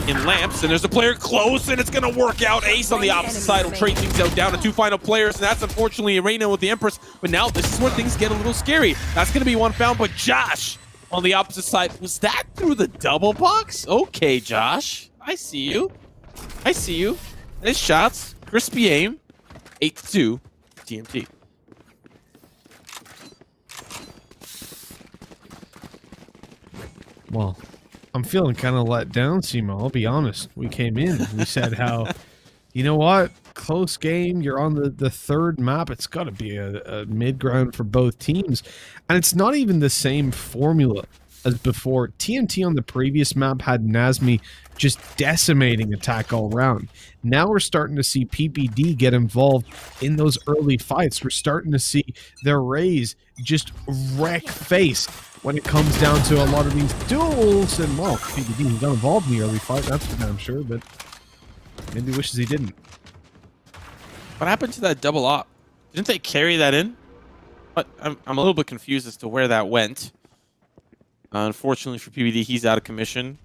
in lamps, and there's a player close, and it's going to work out. Ace on the opposite side will trade things out down to 2 final players, and that's unfortunately Arena with the Empress. But now this is where things get a little scary. That's going to be one found, but Josh on the opposite side. Was that through the double box? Okay, Josh. I see you. I see you. Nice shots. Crispy aim. 8-2 TMT. Well, I'm feeling kind of let down, Simo. I'll be honest. We came in. We said how, you know what? Close game. You're on the third map. It's got to be a mid-ground for both teams. And it's not even the same formula as before. TMT on the previous map had Nazmi just decimating attack all around. Now we're starting to see PPD get involved in those early fights. We're starting to see their Raze just wreck face when it comes down to a lot of these duels. And, well, PPD got involved in the early fight, that's for damn sure, but maybe wishes he didn't. What happened to that double op? Didn't they carry that in? But I'm a little bit confused as to where that went. Unfortunately for PBD, he's out of commission.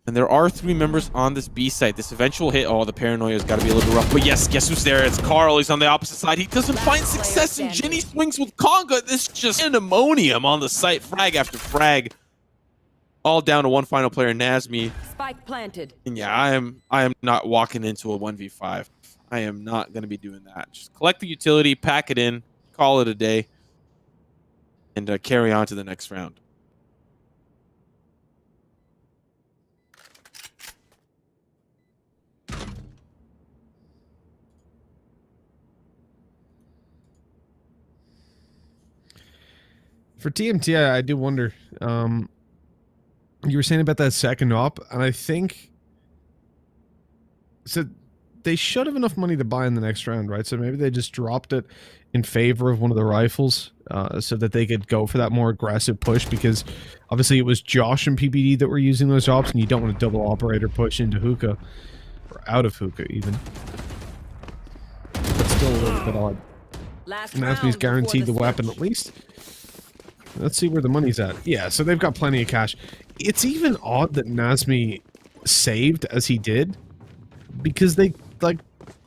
And there are 3 members on this B site. This eventual hit, oh, the paranoia's got to be a little rough. But yes, guess who's there? It's Carl. He's on the opposite side. He doesn't find success, and Ginny swings with Conga. This just pandemonium on the site. Frag after frag. All down to 1 final player, Nazmi. Spike planted. And yeah, I am not walking into a 1v5. I am not going to be doing that. Just collect the utility, pack it in, call it a day, and carry on to the next round. For TMT, I do wonder. You were saying about that second op, and I think so. they should have enough money to buy in the next round, right? So maybe they just dropped it in favor of one of the rifles so that they could go for that more aggressive push, because obviously it was Josh and PBD that were using those ops, and you don't want a double operator push into hookah, or out of hookah even. But still a little bit odd. Nasmi's guaranteed the weapon at least. Let's see where the money's at. Yeah, so they've got plenty of cash. It's even odd that Nasmi saved as he did, because they, like,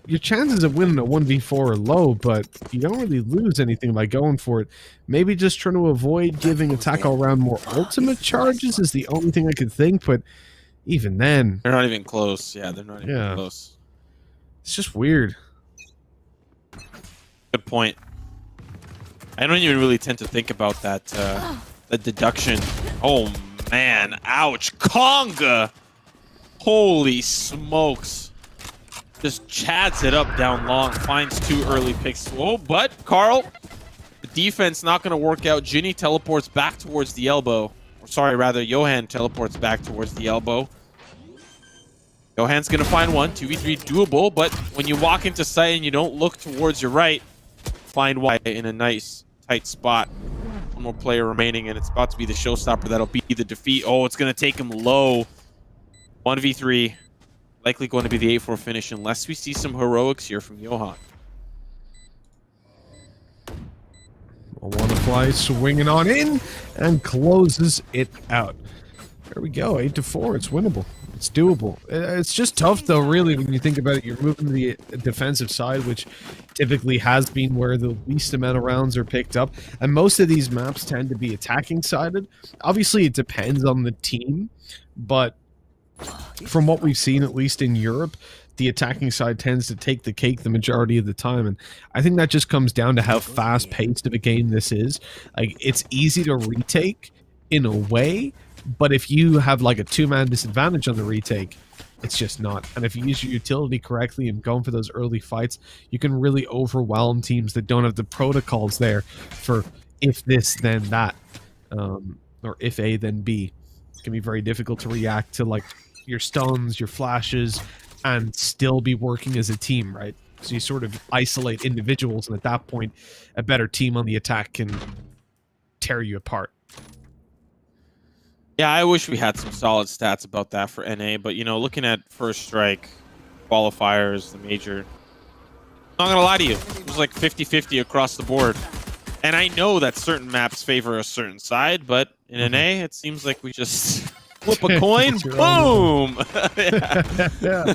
your chances of winning a 1v4 are low, but you don't really lose anything by going for it. Maybe just trying to avoid giving attack all around more ultimate charges is the only thing I could think, but even then... They're not even close. Yeah, they're not even close. It's just weird. Good point. I don't even really tend to think about that, the deduction. Oh, man. Ouch. Conga! Holy smokes. Just chads it up down long. Finds 2 early picks. Whoa, but Carl, the defense not going to work out. Ginny teleports back towards the elbow. Or sorry, rather, Johan teleports back towards the elbow. Johan's going to find one. 2v3 doable, but when you walk into sight and you don't look towards your right, find Y in a nice, tight spot. One more player remaining, and it's about to be the showstopper. That'll be the defeat. Oh, it's going to take him low. 1v3. Likely going to be the 8-4 finish unless we see some heroics here from Johan. Wonderfly swinging on in and closes it out. There we go, 8-4. It's winnable. It's doable. It's just tough, though, really, when you think about it. You're moving to the defensive side, which typically has been where the least amount of rounds are picked up. And most of these maps tend to be attacking-sided. Obviously, it depends on the team, but from what we've seen, at least in Europe, the attacking side tends to take the cake the majority of the time, and I think that just comes down to how fast-paced of a game this is. Like, it's easy to retake in a way, but if you have like a 2-man disadvantage on the retake, it's just not. And if you use your utility correctly and going for those early fights, you can really overwhelm teams that don't have the protocols there for if this then that, or if A then B. It can be very difficult to react to like your stuns, your flashes, and still be working as a team, right? So you sort of isolate individuals, and at that point, a better team on the attack can tear you apart. Yeah, I wish we had some solid stats about that for NA, but, you know, looking at First Strike, qualifiers, the major, I'm not going to lie to you, it was like 50-50 across the board. And I know that certain maps favor a certain side, but in NA, it seems like we just flip a coin, boom! Yeah.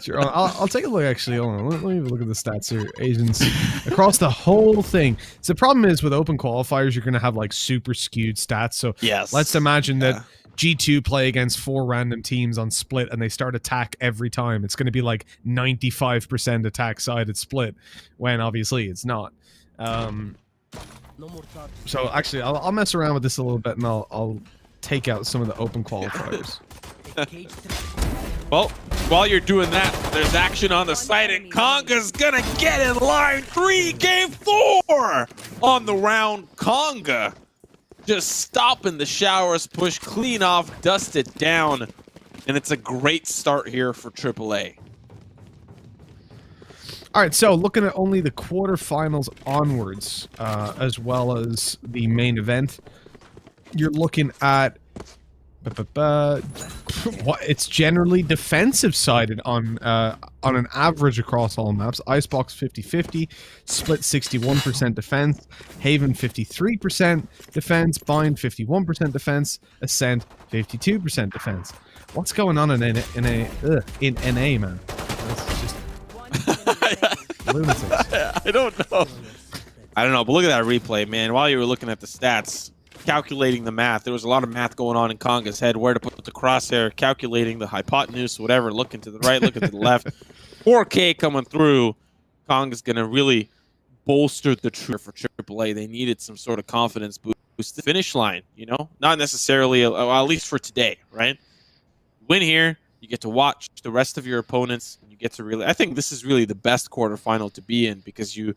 Sure. I'll take a look, actually. Hold on. Let me look at the stats here. Asians across the whole thing. So the problem is with open qualifiers, you're going to have like super skewed stats. So yes, let's imagine that G2 play against 4 random teams on split and they start attack every time. It's going to be like 95% attack side at split, when obviously it's not. So actually, I'll mess around with this a little bit, and I'll take out some of the open qualifiers. Well, while you're doing that, there's action on the site, and Conga's gonna get in line 3, game 4 on the round. Conga just stopping the showers, push clean off, dust it down, and it's a great start here for AAA. All right, so looking at only the quarterfinals onwards, as well as the main event, you're looking at it's generally defensive sided on an average across all maps. Icebox 50-50, Split 61% defense, Haven 53% defense, Bind 51% defense, Ascent 52% defense. What's going on in NA, man? That's just lunatics. I don't know. But look at that replay, man. While you were looking at the stats, calculating the math, there was a lot of math going on in Conga's head, where to put the crosshair, calculating the hypotenuse, whatever, looking to the right, looking to the left. 4K coming through. Conga's going to really bolster the trigger for AAA. They needed some sort of confidence boost. The finish line, you know? Not necessarily, at least for today, right? Win here, you get to watch the rest of your opponents, and you get to really... I think this is really the best quarterfinal to be in, because you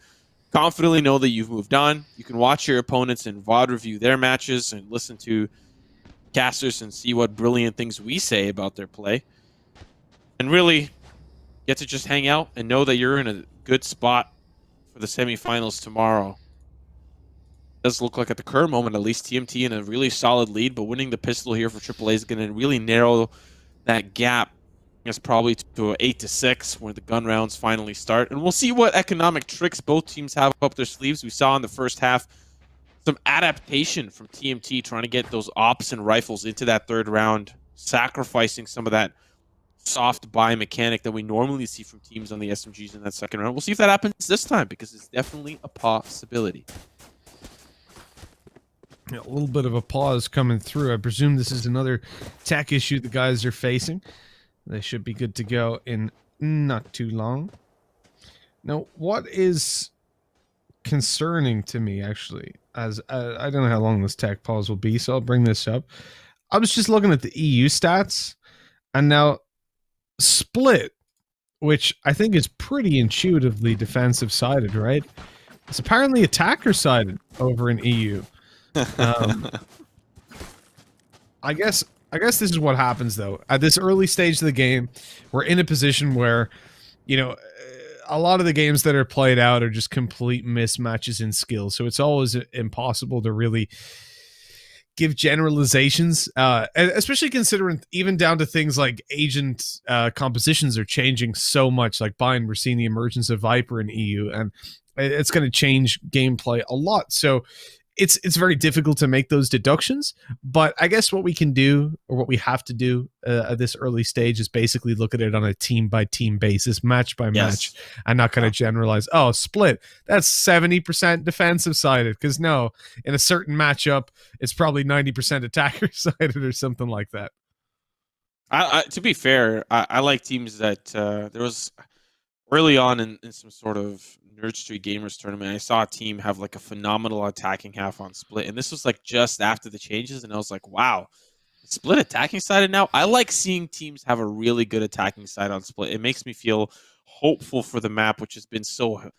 confidently know that you've moved on. You can watch your opponents and VOD review their matches and listen to casters and see what brilliant things we say about their play. And really get to just hang out and know that you're in a good spot for the semifinals tomorrow. It does look like at the current moment, at least TMT in a really solid lead, but winning the pistol here for AAA is going to really narrow that gap. It's probably to 8-6 when the gun rounds finally start. And we'll see what economic tricks both teams have up their sleeves. We saw in the first half some adaptation from TMT trying to get those ops and rifles into that third round, sacrificing some of that soft buy mechanic that we normally see from teams on the SMGs in that second round. We'll see if that happens this time, because it's definitely a possibility. A little bit of a pause coming through. I presume this is another tech issue the guys are facing. They should be good to go in not too long. Now, what is concerning to me, actually, as I don't know how long this tech pause will be, so I'll bring this up. I was just looking at the EU stats, and now Split, which I think is pretty intuitively defensive sided, right? It's apparently attacker sided over in EU. I guess this is what happens, though. At this early stage of the game, we're in a position where, you know, a lot of the games that are played out are just complete mismatches in skill. So it's always impossible to really give generalizations, especially considering even down to things like agent compositions are changing so much. Like we're seeing the emergence of Viper in EU, and it's going to change gameplay a lot. So it's very difficult to make those deductions, but I guess what we can do, or what we have to do at this early stage, is basically look at it on a team-by-team basis, match by match, and not kind of generalize, oh, Split, that's 70% defensive-sided, because no, in a certain matchup, it's probably 90% attacker-sided or something like that. To be fair, I like teams that there was early on in some sort of Nerd Street Gamers tournament, I saw a team have like a phenomenal attacking half on Split, and this was like just after the changes, and I was like, wow, Split attacking sided now? I like seeing teams have a really good attacking side on Split. It makes me feel hopeful for the map, which has been so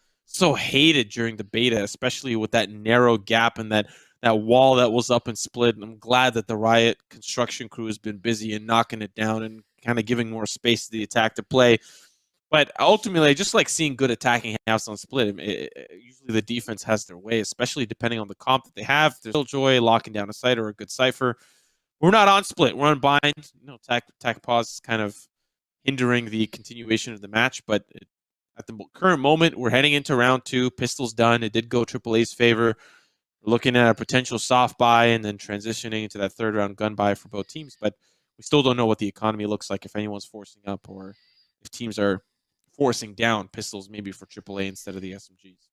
hated during the beta, especially with that narrow gap and that wall that was up in Split. And I'm glad that the Riot construction crew has been busy and knocking it down and kind of giving more space to the attack to play. But ultimately, I just like seeing good attacking halves on Split. Usually the defense has their way, especially depending on the comp that they have. There's Killjoy locking down a site or a good Cypher. We're not on Split. We're on bind. You know, attack pause is kind of hindering the continuation of the match. But at the current moment, we're heading into round 2. Pistol's done. It did go AAA's favor. We're looking at a potential soft buy and then transitioning into that third round gun buy for both teams. But we still don't know what the economy looks like, if anyone's forcing up or if teams are forcing down pistols maybe for AAA instead of the SMGs.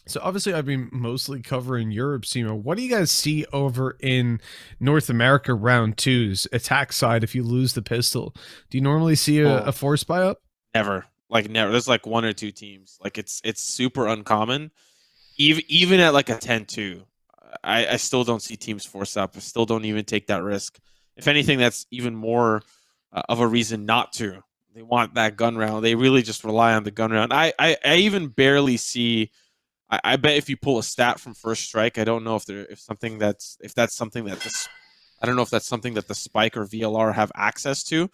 So obviously I've been mostly covering Europe, Simo. What do you guys see over in North America round 2's attack side if you lose the pistol? Do you normally see a force buy up? Never. Like never. There's like 1 or 2 teams. Like it's super uncommon. Even at like a 10-2, I still don't see teams force up. I still don't even take that risk. If anything, that's even more of a reason not to. They want that gun round. They really just rely on the gun round. I even barely see. I bet if you pull a stat from First Strike, I don't know if that's something that I don't know if that's something that the Spike or VLR have access to.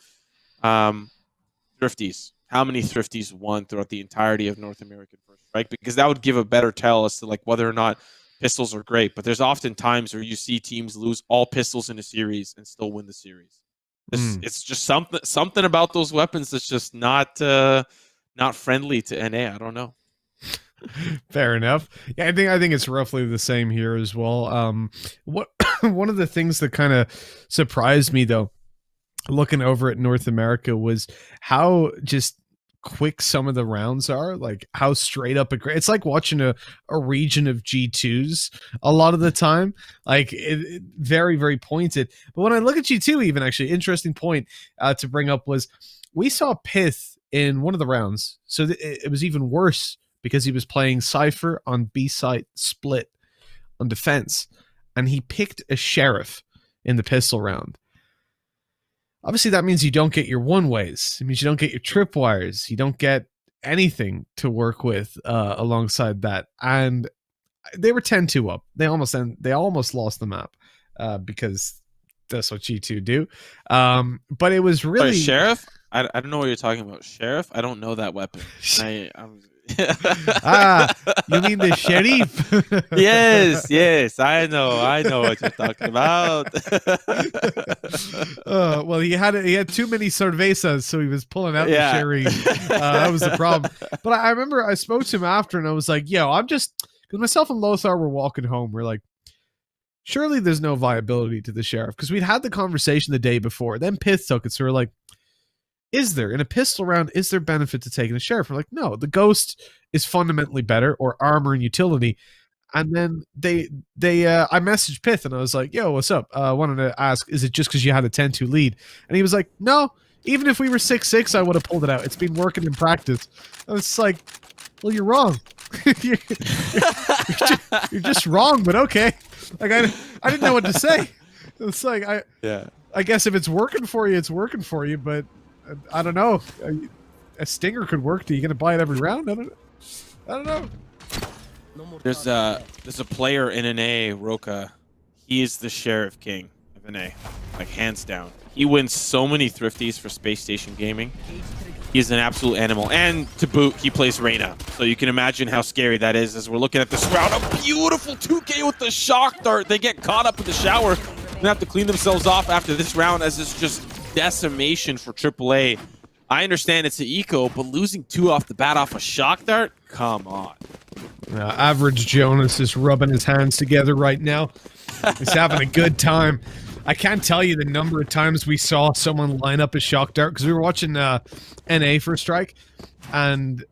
Thrifties. How many Thrifties won throughout the entirety of North American First Strike? Because that would give a better tell as to like whether or not pistols are great. But there's often times where you see teams lose all pistols in a series and still win the series. It's just something about those weapons that's just not friendly to NA. I don't know. Fair enough. Yeah, I think it's roughly the same here as well. What one of the things that kind of surprised me though, looking over at North America, was how just quick some of the rounds are. Like how straight up it's like watching a region of G2s a lot of the time. Like it very, very pointed. But when I look at G2, even actually interesting point to bring up was we saw Pith in one of the rounds. So it was even worse because he was playing Cypher on B site Split on defense, and he picked a Sheriff in the pistol round. Obviously, that means you don't get your one-ways. It means you don't get your tripwires. You don't get anything to work with alongside that. And they were 10-2 up. They almost lost the map because that's what G2 do. But it was really... Sheriff? I don't know what you're talking about. Sheriff? I don't know that weapon. I'm You mean the sheriff? yes, I know what you're talking about. Well, he had too many cervezas, so he was pulling out the Yeah. sherry. That was the problem. But I remember I spoke to him after, and I was like, "Yo, I'm just," because myself and Lothar were walking home. We're like, surely there's no viability to the sheriff, because we'd had the conversation the day before. Then Pith took it, so we're like, is there in a pistol round? Is there benefit to taking a sheriff? We're like, no, the ghost is fundamentally better, or armor and utility. And then I messaged Pith and I was like, yo, what's up? I wanted to ask, is it just because you had a 10-2 lead? And he was like, no, even if we were 6-6, I would have pulled it out. It's been working in practice. I was like, well, you're wrong. you're just wrong, but okay. Like I didn't know what to say. It's like I guess if it's working for you, it's working for you, but I don't know. A stinger could work. Do you gonna buy it every round? I don't know. There's a player in NA, Roka. He is the Sheriff King of NA, like hands down. He wins so many thrifties for Space Station Gaming. He's an absolute animal, and to boot, he plays Reyna. So you can imagine how scary that is as we're looking at this round. A beautiful 2K with the shock dart. They get caught up in the shower and have to clean themselves off after this round, as it's just decimation for AAA. I understand it's an eco, but losing 2 off the bat off a shock dart? Come on. Average Jonas is rubbing his hands together right now. He's having a good time. I can't tell you the number of times we saw someone line up a shock dart, because we were watching NA for Strike, and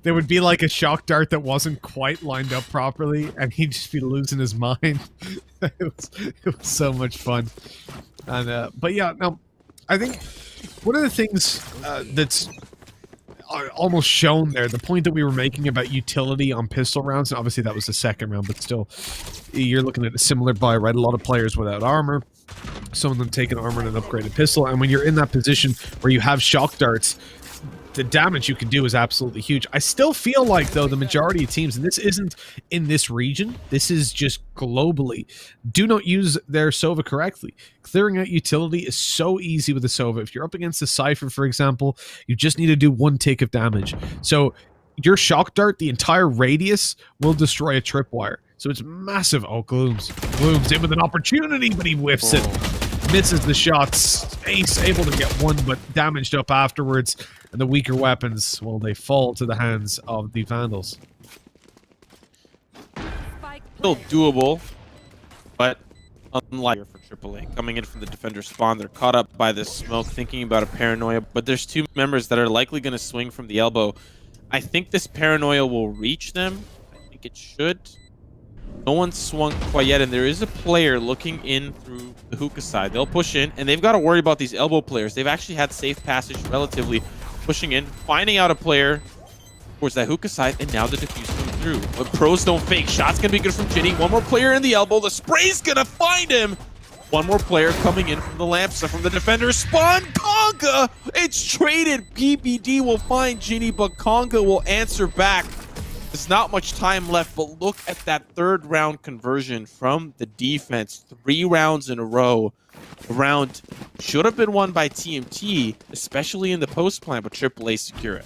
there would be like a shock dart that wasn't quite lined up properly, and he'd just be losing his mind. it was so much fun. And but yeah, no, I think one of the things that's almost shown there, the point that we were making about utility on pistol rounds, and obviously that was the second round, but still, you're looking at a similar buy, right? A lot of players without armor, some of them taking armor and an upgraded pistol, and when you're in that position where you have shock darts, the damage you can do is absolutely huge. I still feel like, though, the majority of teams, and this isn't in this region, this is just globally, do not use their Sova correctly. Clearing out utility is so easy with a Sova. If you're up against a Cypher, for example, you just need to do 1 tick of damage. So your shock dart, the entire radius, will destroy a tripwire. So it's massive. Oh, Glooms in with an opportunity, but he whiffs it. Misses the shots. Ace able to get 1, but damaged up afterwards. And the weaker weapons, well, they fall to the hands of the Vandals. Still doable, but unlikely for AAA. Coming in from the defender spawn, they're caught up by this smoke, thinking about a paranoia, but there's 2 members that are likely going to swing from the elbow. I think this paranoia will reach them. I think it should. No one's swung quite yet, and there is a player looking in through the hookah side. They'll push in, and they've got to worry about these elbow players. They've actually had safe passage relatively, pushing in, finding out a player towards that hookah side, and now the defuse coming through. But pros don't fake. Shot's gonna be good from Ginny. 1 more player in the elbow. The spray's gonna find him. 1 more player coming in from the lamp, so from the defender spawn. Conga! It's traded. PBD will find Ginny, but Conga will answer back. There's not much time left, but look at that 3rd round conversion from the defense. 3 rounds in a row. The round should have been won by TMT, especially in the post plan, but AAA secure it.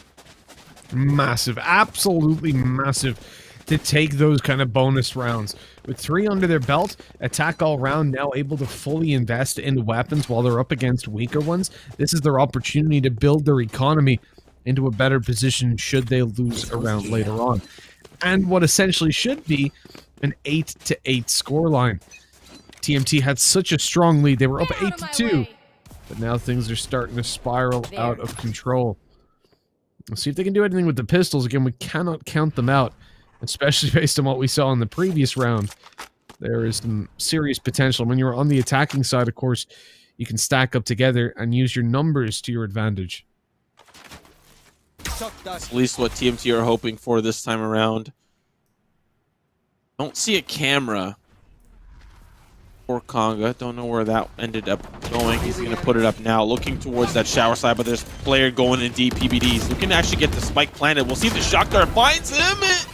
Massive, absolutely massive to take those kind of bonus rounds. With 3 under their belt, attack all round, now able to fully invest in weapons while they're up against weaker ones. This is their opportunity to build their economy into a better position should they lose a round later on. And what essentially should be an 8-8 scoreline. TMT had such a strong lead. They were up 8-2. But now things are starting to spiral out of control. Let's see if they can do anything with the pistols. Again, we cannot count them out, especially based on what we saw in the previous round. There is some serious potential. When you're on the attacking side, of course, you can stack up together and use your numbers to your advantage. That's at least what TMT are hoping for this time around. Don't see a camera for Conga. Don't know where that ended up going. He's going to put it up now, looking towards that shower side, but there's a player going in deep. PBDs looking to actually get the spike planted. We'll see if the shock dart finds him. It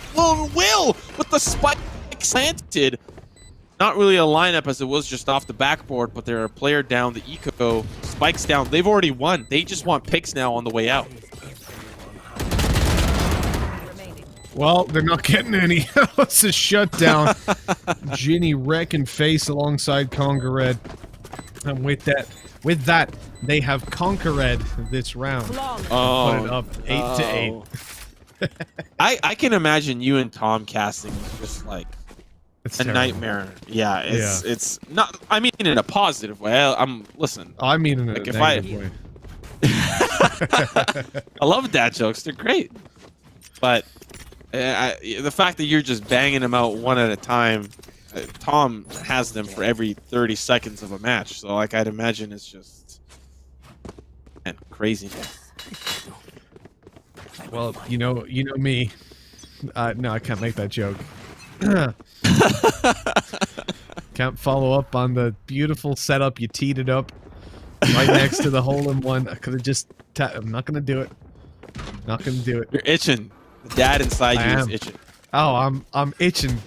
will with the spike planted. not really a lineup as it was just off the backboard, but they're a player down, the eco, spikes down. They've already won. They just want picks now on the way out. Well, they're not getting any. It's a shutdown. Ginny wrecking face alongside Conquered. And with that, they have conquered this round. Oh, put it up 8-8. I can imagine you and Tom casting just like It's a terrible. nightmare. Yeah, it's not. I mean, in a positive way. Listen. I mean, in a Like, if negative way. I love dad jokes. They're great. But the fact that you're just banging them out one at a time, Tom has them for every 30 seconds of a match. So, like, I'd imagine it's just crazy. Well, you know me. No, I can't make that joke. Can't follow up on the beautiful setup. You teed it up right next to the hole-in-one. I could have just... I'm not going to do it. Not going to do it. You're itching. The dad inside you is itching. Oh, I'm itching.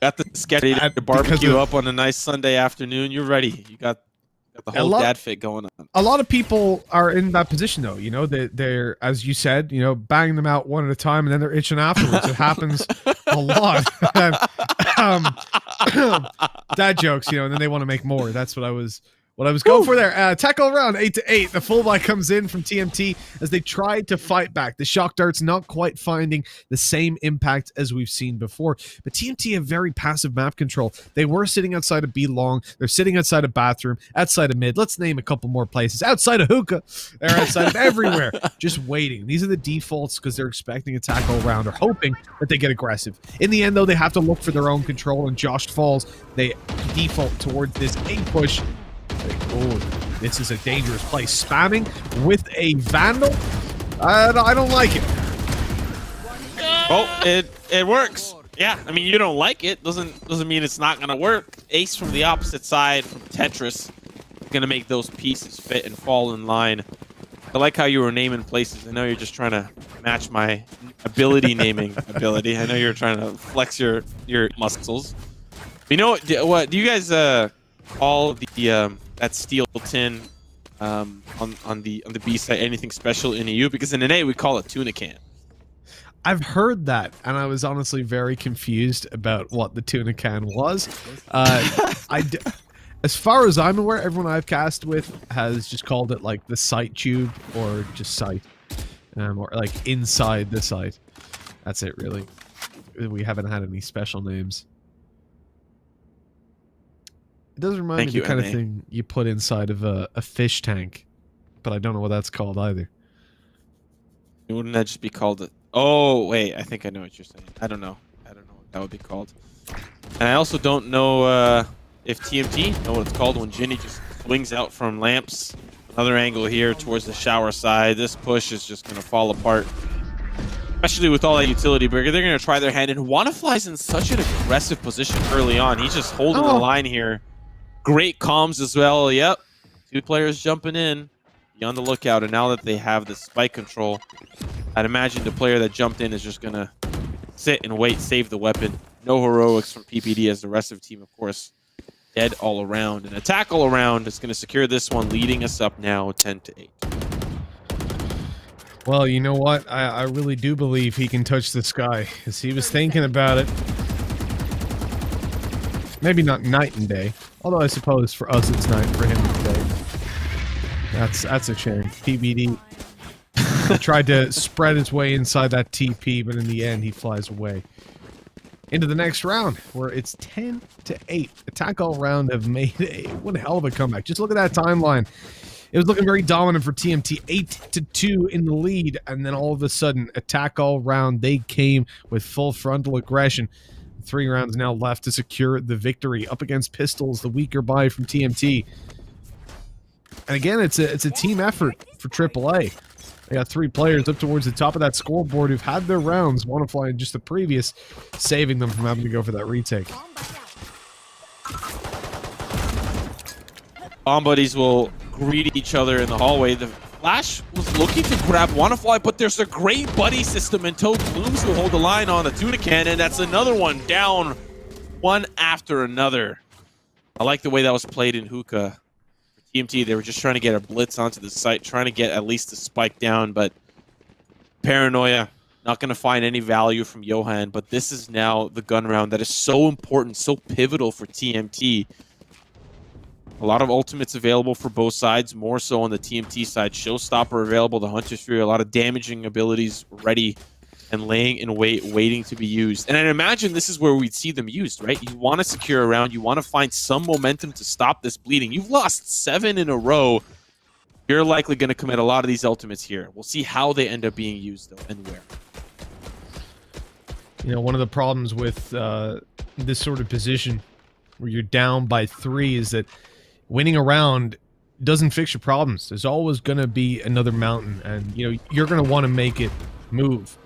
Got the sketchy to barbecue up on a nice Sunday afternoon. You're ready. You got the whole dad fit going on. A lot of people are in that position, though. You know, they're, as you said, you know, banging them out one at a time, and then they're itching afterwards. It happens a lot. Dad jokes, you know, and then they want to make more. That's what I was going for there. Tackle around 8-8. The fullback comes in from TMT as they tried to fight back. The shock darts not quite finding the same impact as we've seen before. But TMT have very passive map control. They were sitting outside of B long. They're sitting outside of bathroom, outside of mid. Let's name a couple more places. Outside of hookah. They're outside of everywhere. Just waiting. These are the defaults because they're expecting a tackle round or hoping that they get aggressive. In the end, though, they have to look for their own control. And Josh falls. They default towards this A push. Oh, this is a dangerous place. Spamming with a Vandal? I don't like it. Oh, it works. Yeah, I mean, you don't like it. Doesn't mean it's not going to work. Ace from the opposite side from Tetris. Going to make those pieces fit and fall in line. I like how you were naming places. I know you're just trying to match my naming ability. I know you're trying to flex your muscles. You know what? Do you guys call the that steel tin on the B side anything special in EU? Because in an A we call it tuna can. I've heard that, and I was honestly very confused about what the tuna can was. As far as I'm aware, everyone I've cast with has just called it like the sight tube or just sight, or like inside the sight. That's it, really. We haven't had any special names. It does remind me of the kind of thing you put inside of a fish tank, but I don't know what that's called either. Wouldn't that just be called it? Oh, wait, I think I know what you're saying. I don't know what that would be called. And I also don't know if TMT know what it's called when Ginny just swings out from lamps. Another angle here towards the shower side. This push is just going to fall apart. Especially with all that utility burger. They're going to try their hand. And Wannafly's in such an aggressive position early on. He's just holding the line here. Great comms as well. Yep. 2 players jumping in. Be on the lookout. And now that they have the spike control, I'd imagine the player that jumped in is just going to sit and wait, save the weapon. No heroics from PPD as the rest of the team, of course, dead all around. And a tackle around is going to secure this one, leading us up now 10-8. Well, you know what? I really do believe he can touch the sky, because he was thinking about it. Maybe not night and day. Although I suppose for us it's night, for him it's day. That's a shame. PBD. He tried to spread his way inside that TP, but in the end he flies away. Into the next round, where it's 10-8. Attack all round have made one hell of a comeback. Just look at that timeline. It was looking very dominant for TMT, 8-2 in the lead, and then all of a sudden, attack all round, they came with full frontal aggression. 3 rounds now left to secure the victory up against Pistols, the weaker buy from TMT. And again, it's a team effort for AAA. They got 3 players up towards the top of that scoreboard who've had their rounds, Wannafly in just the previous, saving them from having to go for that retake. Bomb buddies will greet each other in the hallway. The Flash was looking to grab Wannafly, but there's a great buddy system, and Toad Blooms will hold the line on the tuna can, and that's another one down one after another. I like the way that was played in Hookah. For TMT, they were just trying to get a blitz onto the site, trying to get at least a spike down, but Paranoia, not going to find any value from Johan, but this is now the gun round that is so important, so pivotal for TMT. A lot of ultimates available for both sides, more so on the TMT side. Showstopper available, the Hunter's Fury, a lot of damaging abilities ready and laying in wait, waiting to be used. And I imagine this is where we'd see them used, right? You want to secure a round, you want to find some momentum to stop this bleeding. You've lost 7 in a row. You're likely going to commit a lot of these ultimates here. We'll see how they end up being used, though, and where. You know, one of the problems with this sort of position where you're down by 3 is that winning a round doesn't fix your problems. There's always going to be another mountain, and, you know, you're going to want to make it move.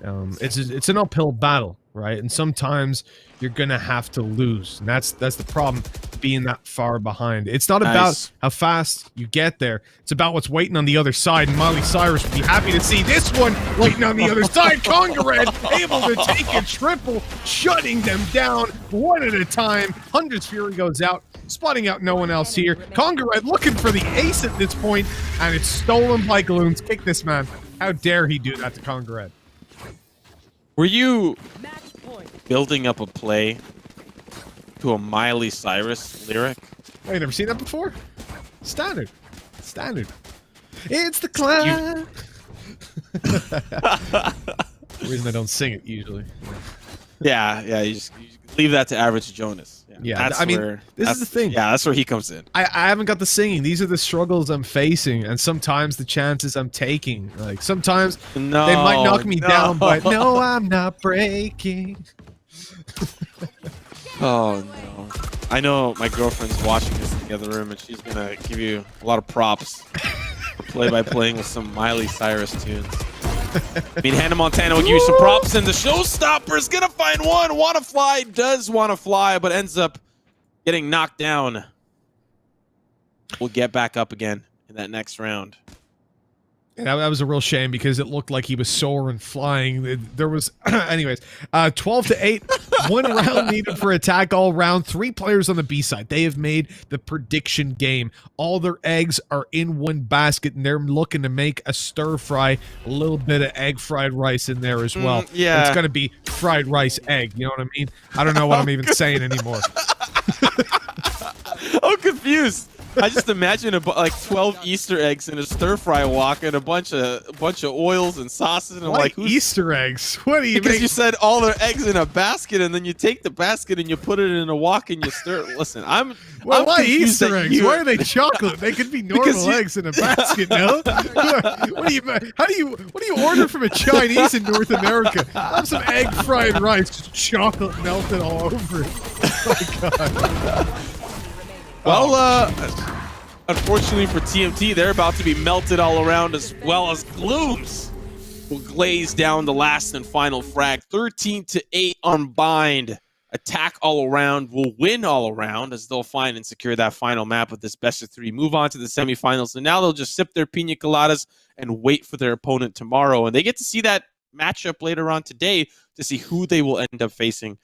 It's an uphill battle, right? And sometimes you're gonna have to lose, and that's the problem, being that far behind. It's not about how fast you get there. It's about what's waiting on the other side. And Miley Cyrus would be happy to see this one waiting on the other side. Congared able to take a triple, shutting them down one at a time. Hunter's Fury goes out, spotting out no one else here. Congared looking for the ace at this point, and it's stolen by Gloons. Kick this man. How dare he do that to Congared? Were you building up a play to a Miley Cyrus lyric? Oh, you never seen that before? Standard. Standard. It's the climb. The reason I don't sing it usually. Yeah, you just leave that to Average Jonas. Yeah, I mean, this is the thing. Yeah, that's where he comes in. I haven't got the singing. These are the struggles I'm facing, and sometimes the chances I'm taking. Like, sometimes they might knock me down, but no, I'm not breaking. Oh, no. I know my girlfriend's watching this in the other room, and she's going to give you a lot of props for play-by-playing with some Miley Cyrus tunes. I mean, Hannah Montana will give you some props, and the showstopper is going to find one. Wanna Fly does want to fly, but ends up getting knocked down. We'll get back up again in that next round. And that was a real shame because it looked like he was soaring, flying. There was, anyways, 12-8, 1 round needed for attack all round. 3 players on the B side. They have made the prediction game. All their eggs are in one basket, and they're looking to make a stir fry, a little bit of egg fried rice in there as well. Yeah. It's going to be fried rice egg. You know what I mean? I don't know what I'm even saying anymore. I'm confused. I just imagine like 12 Easter eggs in a stir fry wok and a bunch of oils and sauces, and I'm like, who's Easter eggs? What do you mean? Because you said all their eggs in a basket, and then you take the basket and you put it in a wok and you stir. Listen, I'm why Easter eggs? Why are they chocolate? They could be normal eggs in a basket. No. What do you order from a Chinese in North America? Have some egg fried rice, just chocolate melted all over it. Oh my god. Well, unfortunately for TMT, they're about to be melted all around, as well as Glooms will glaze down the last and final frag. 13-8 on Bind. Attack all around will win all around, as they'll find and secure that final map with this best of 3. Move on to the semifinals, and now they'll just sip their pina coladas and wait for their opponent tomorrow. And they get to see that matchup later on today to see who they will end up facing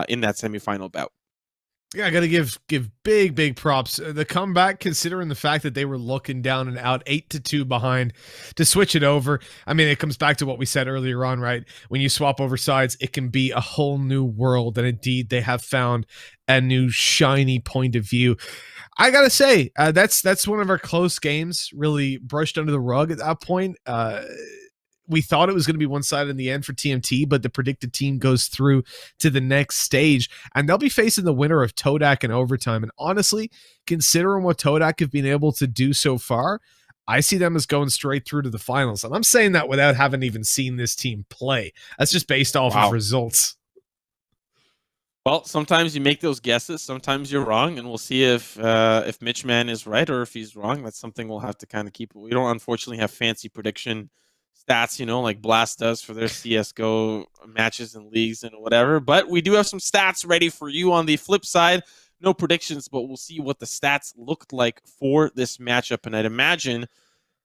in that semifinal bout. Yeah, I got to give big props. The comeback, considering the fact that they were looking down and out 8-2 behind to switch it over. I mean, it comes back to what we said earlier on, right? When you swap over sides, it can be a whole new world. And indeed, they have found a new shiny point of view. I got to say, that's one of our close games, really brushed under the rug at that point. We thought it was going to be one side in the end for TMT, but the predicted team goes through to the next stage, and they'll be facing the winner of Todak in overtime. And honestly, considering what Todak have been able to do so far, I see them as going straight through to the finals. And I'm saying that without having even seen this team play. That's just based off of results. Well, sometimes you make those guesses, sometimes you're wrong, and we'll see if Mitchman is right or if he's wrong. That's something we'll have to kind of keep. We don't unfortunately have fancy prediction stats, you know, like Blast does for their CSGO matches and leagues and whatever. But we do have some stats ready for you on the flip side. No predictions, but we'll see what the stats looked like for this matchup. And I'd imagine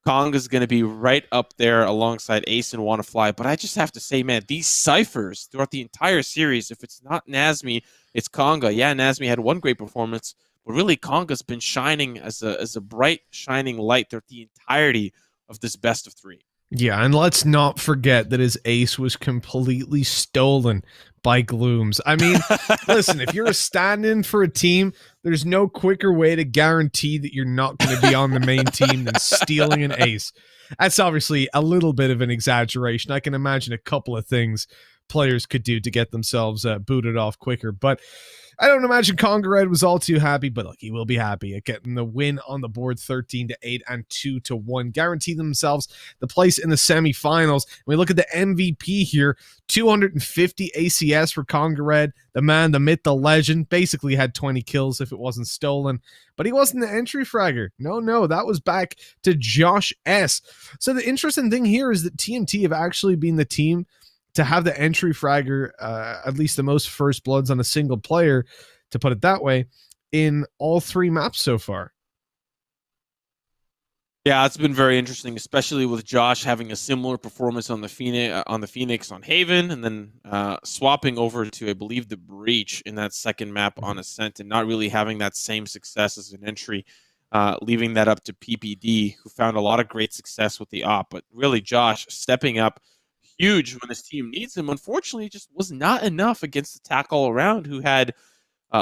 Konga's going to be right up there alongside Ace and Wanna But I just have to say, man, these ciphers throughout the entire series, if it's not Nazmi, it's Konga. Yeah, Nazmi had one great performance, but really Konga's been shining as a bright, shining light throughout the entirety of this best of 3. Yeah, and let's not forget that his ace was completely stolen by Glooms. I mean, listen, if you're a stand-in for a team, there's no quicker way to guarantee that you're not going to be on the main team than stealing an ace. That's obviously a little bit of an exaggeration. I can imagine a couple of things players could do to get themselves booted off quicker, but I don't imagine Konga Red was all too happy, but look, he will be happy at getting the win on the board 13-8 and 2-1. Guarantee themselves the place in the semifinals. And we look at the MVP here, 250 ACS for Konga Red. The man, the myth, the legend, basically had 20 kills if it wasn't stolen. But he wasn't the entry fragger. No, that was back to Josh S. So the interesting thing here is that TMT have actually been the team to have the entry fragger, at least the most first bloods on a single player, to put it that way, in all 3 maps so far. Yeah, it's been very interesting, especially with Josh having a similar performance on the Phoenix on Haven, and then swapping over to, I believe, the Breach in that second map on Ascent, and not really having that same success as an entry, leaving that up to PPD, who found a lot of great success with the op. But really, Josh stepping up huge when his team needs him. Unfortunately, it just was not enough against the Attack All Around, who had,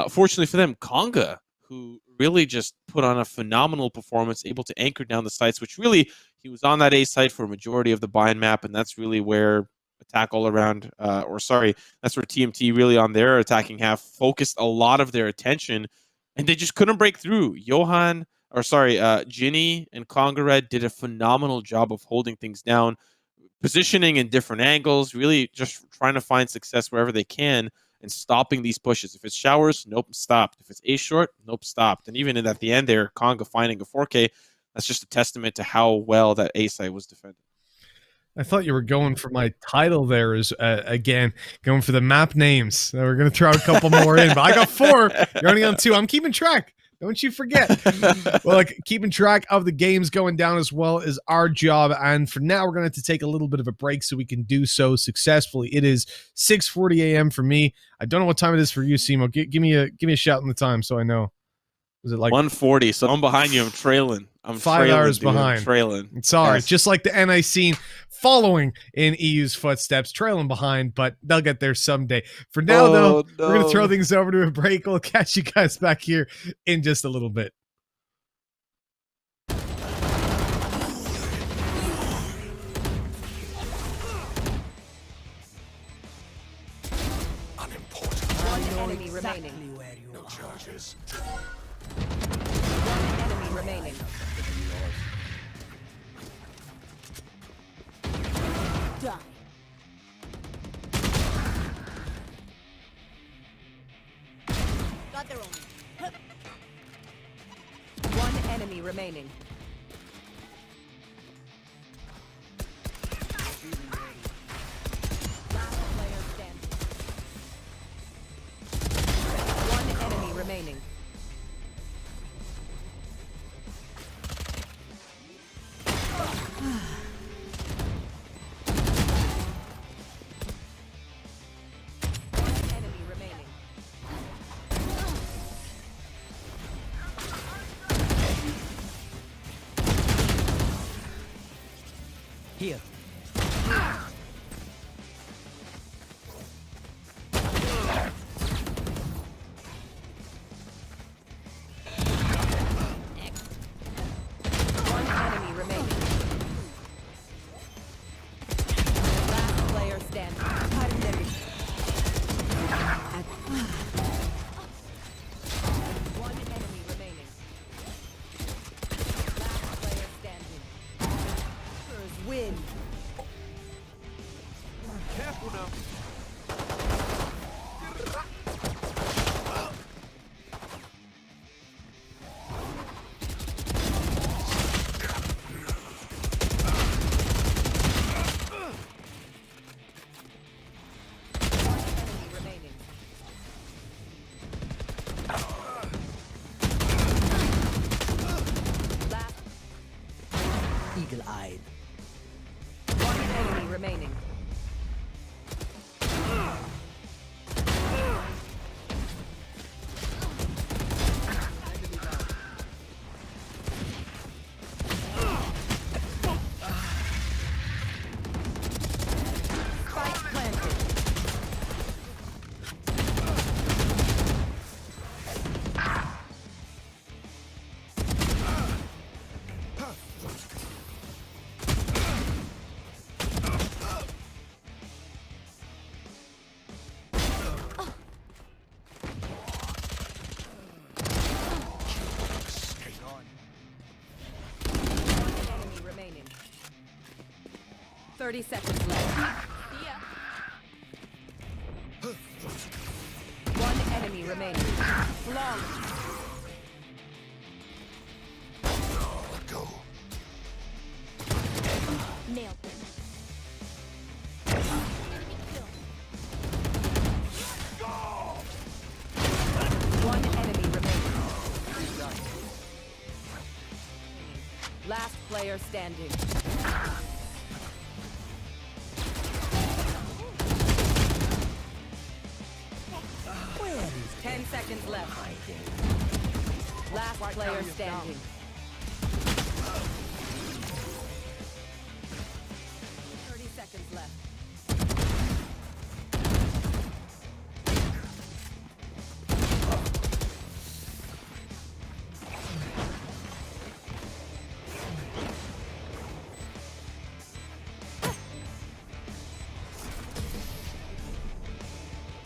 fortunately for them, Konga, who really just put on a phenomenal performance, able to anchor down the sites, which really, he was on that A site for a majority of the buy-in map, and that's really where Attack All Around, that's where TMT really on their attacking half focused a lot of their attention, and they just couldn't break through. Ginny and Konga Red did a phenomenal job of holding things down, positioning in different angles, really just trying to find success wherever they can and stopping these pushes. If it's showers, nope, stopped. If it's A short, nope, stopped. And even at the end there, Konga finding a 4K, that's just a testament to how well that A site was defended. I thought you were going for my title there is, again, going for the map names. We're going to throw a couple more in, but I got 4. You're only on 2. I'm keeping track. Don't you forget. Well, like, keeping track of the games going down as well is our job. And for now, we're going to have to take a little bit of a break so we can do so successfully. It is 6:40 a.m. for me. I don't know what time it is for you, Simo. Give me a shout in the time so I know. Is it like 1:40? So I'm behind you. I'm trailing. I'm 5 hours behind. I'm trailing. It's all right. Yes. Just like the NI scene following in EU's footsteps, trailing behind, but they'll get there someday. For now, though, we're going to throw things over to a break. We'll catch you guys back here in just a little bit. One enemy remaining. No charges. One enemy remaining. Die. Got their own. One enemy remaining. Last player standing. One enemy remaining. remaining. Spike planted. Enemy remaining. 30 seconds left. One enemy remaining. Long. Nailed them. One enemy remaining. Last player standing. Where is 10 seconds left. hiding? Last player standing. Seconds left.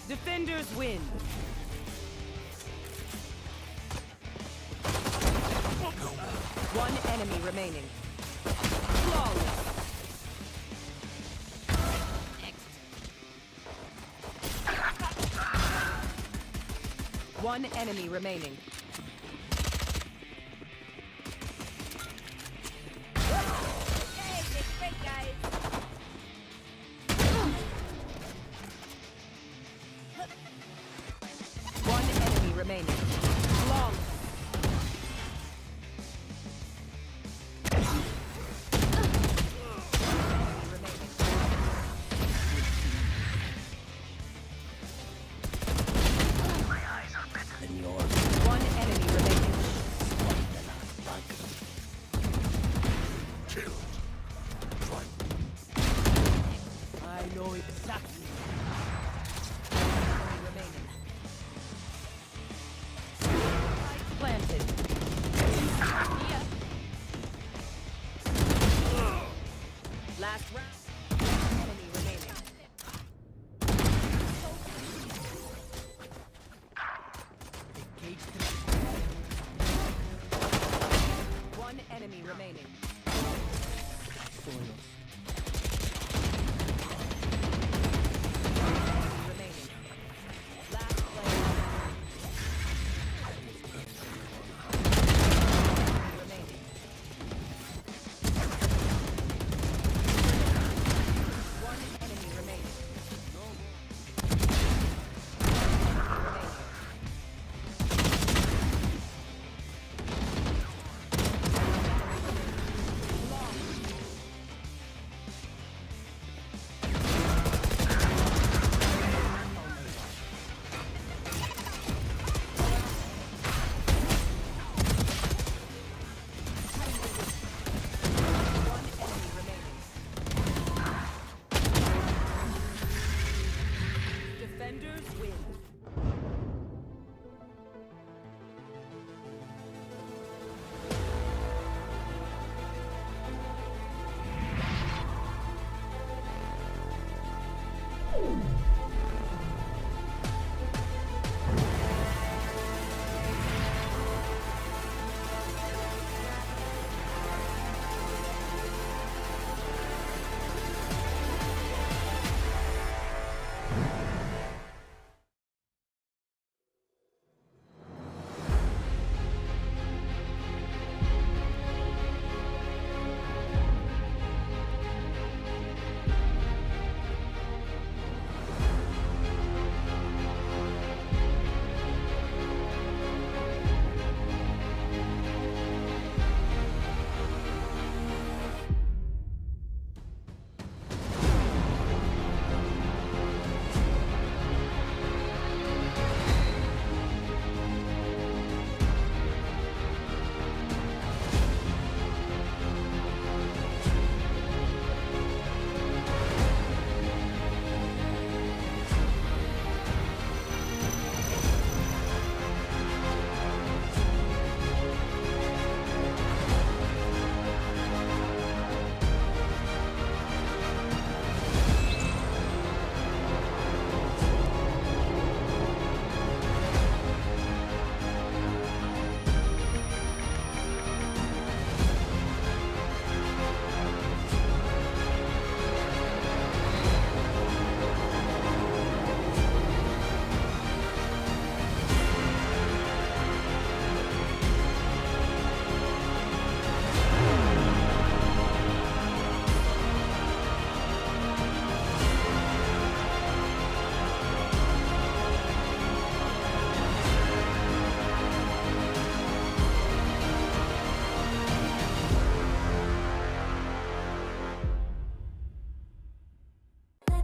Defenders win. One enemy remaining. Flawless. One enemy remaining. Hey, it's great, guys. One enemy remaining. Long. Than yours. One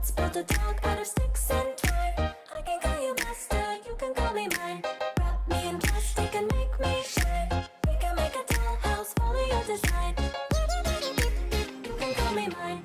Let's build a dog out of sticks and twine. I can call you master, you can call me mine. Wrap me in plastic and make me shine. We can make a dollhouse, follow your design. You can call me mine.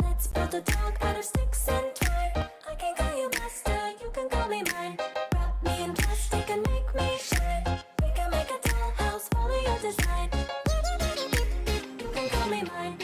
Let's build a dog out of sticks and twine. I can call you master, you can call me mine. Wrap me in plastic and make me shine. We can make a dollhouse, follow your design. You can call me mine.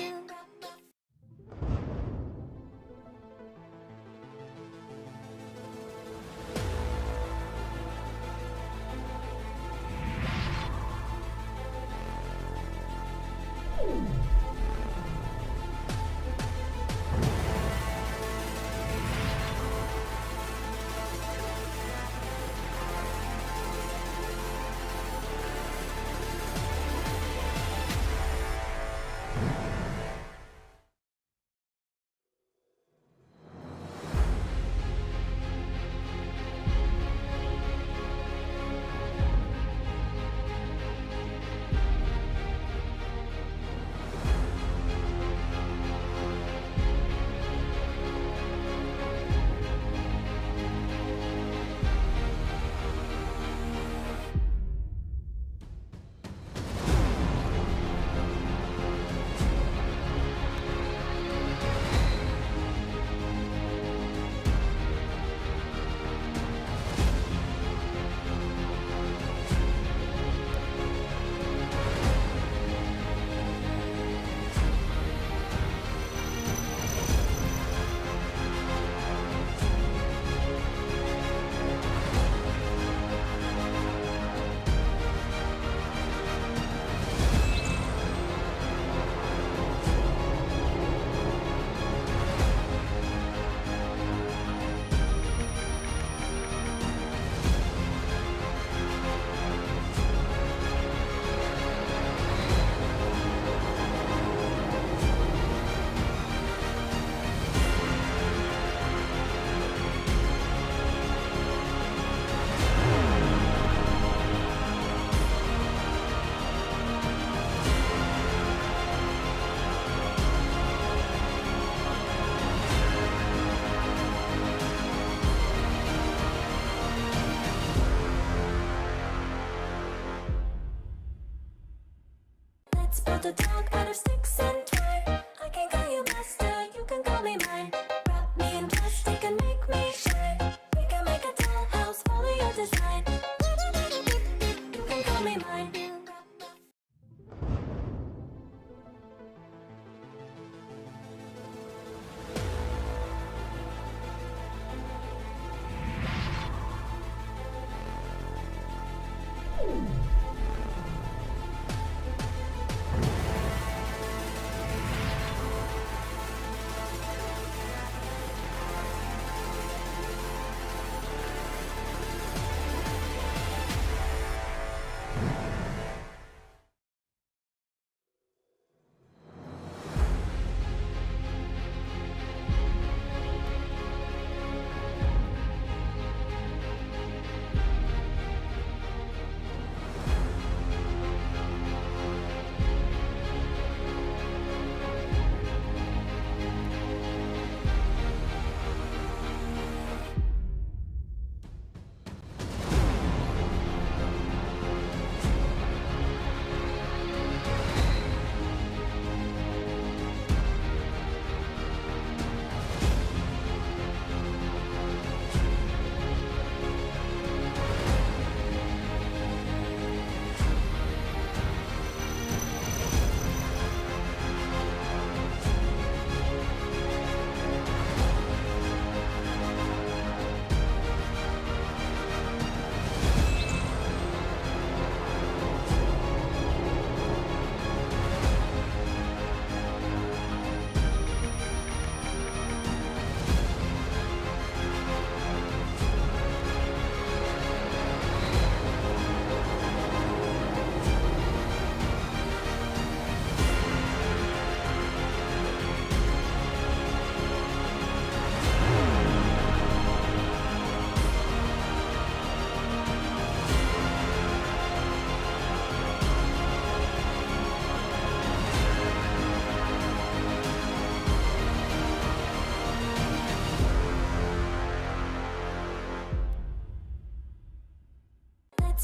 Let's build a dog out of sticks and twine. I can call you master, you can call me mine. Wrap me in plastic and make me shine. We can make a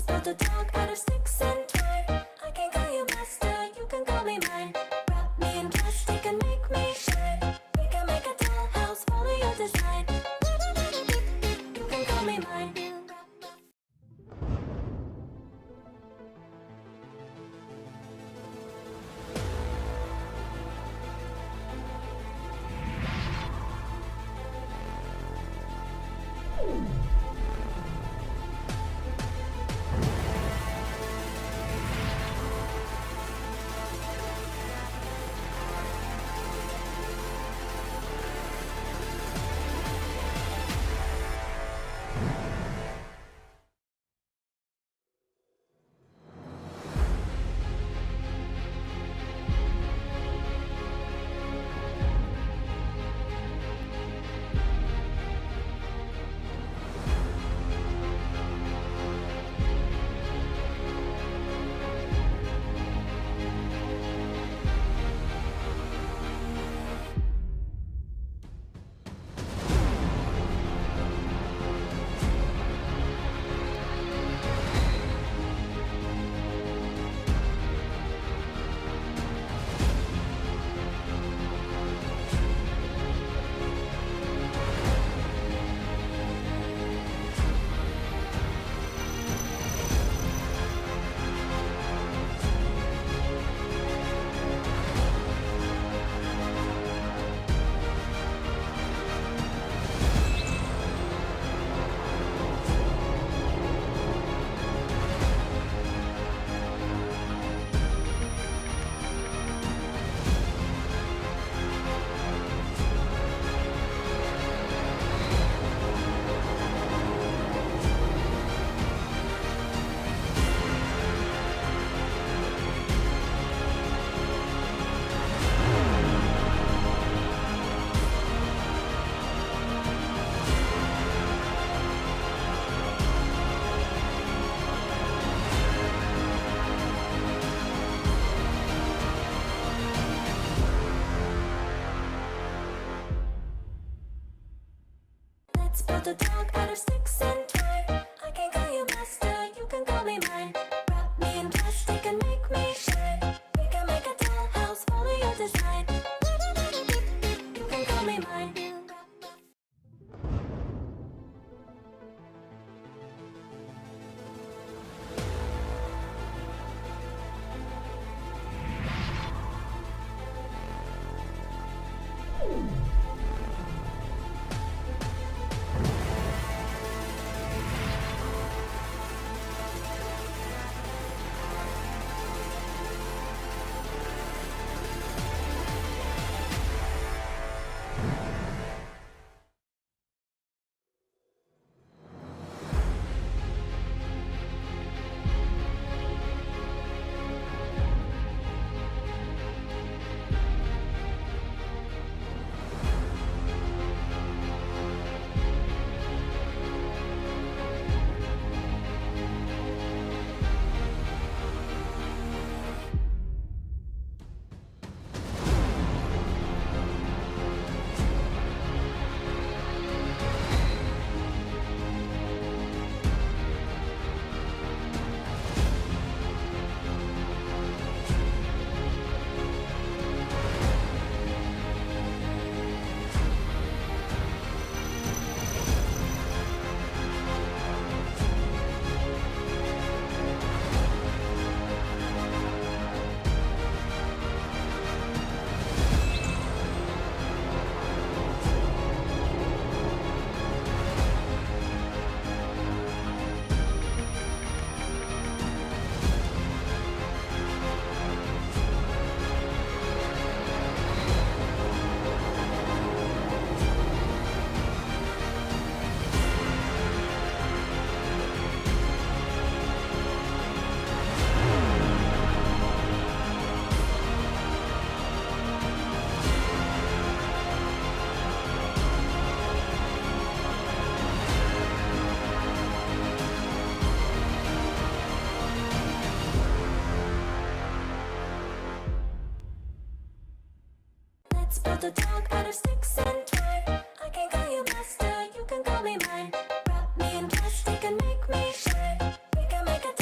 Let's build a dog out of sticks and twine. I can call you master, you can call me mine. Wrap me in plastic and make me shine. We can make a dollhouse, follow your design. You can call me mine. Let's build a dog out of sticks and twine. I can call you master, you can call me mine. Wrap me in plastic and make me shine. We can make a dollhouse, follow your design. You can call me mine. Let's build a dog out of sticks and twine. I can call you master, you can call me mine. Wrap me in plastic and make me shine. We can make a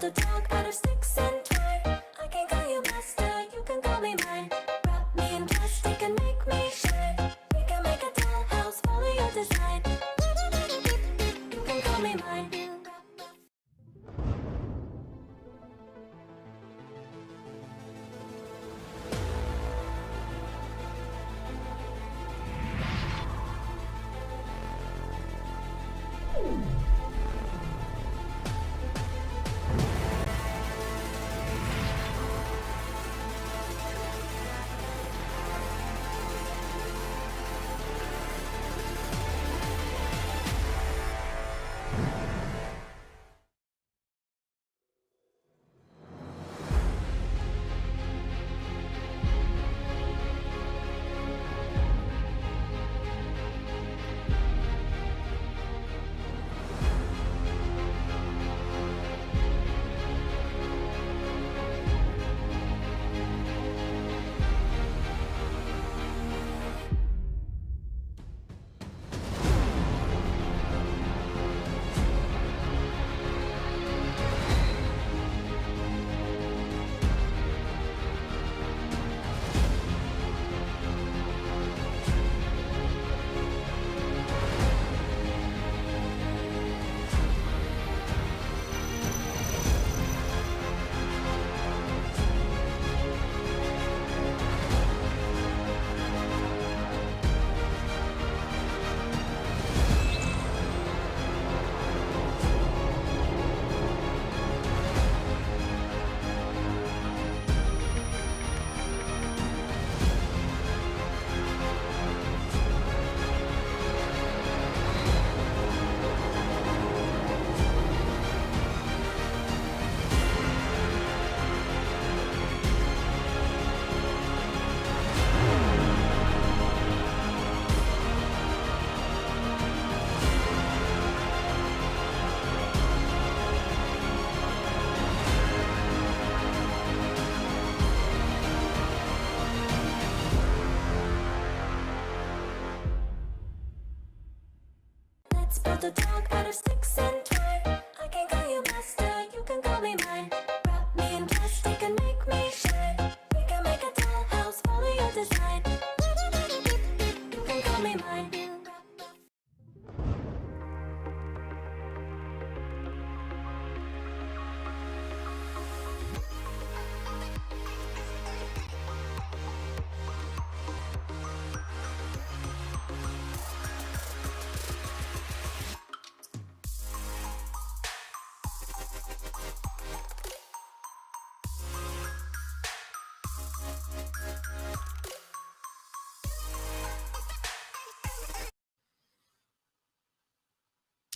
build a dog out of sticks and twine. I can call you master, you can call me mine. Wrap me in plastic and make me shine. We can make a dollhouse, follow your design. You can call me mine. Let's build a dog out of sticks and twine. I can call you master, you can call me mine. Wrap me in plastic and make me shine. We can make a dollhouse, follow your design. You can call me mine.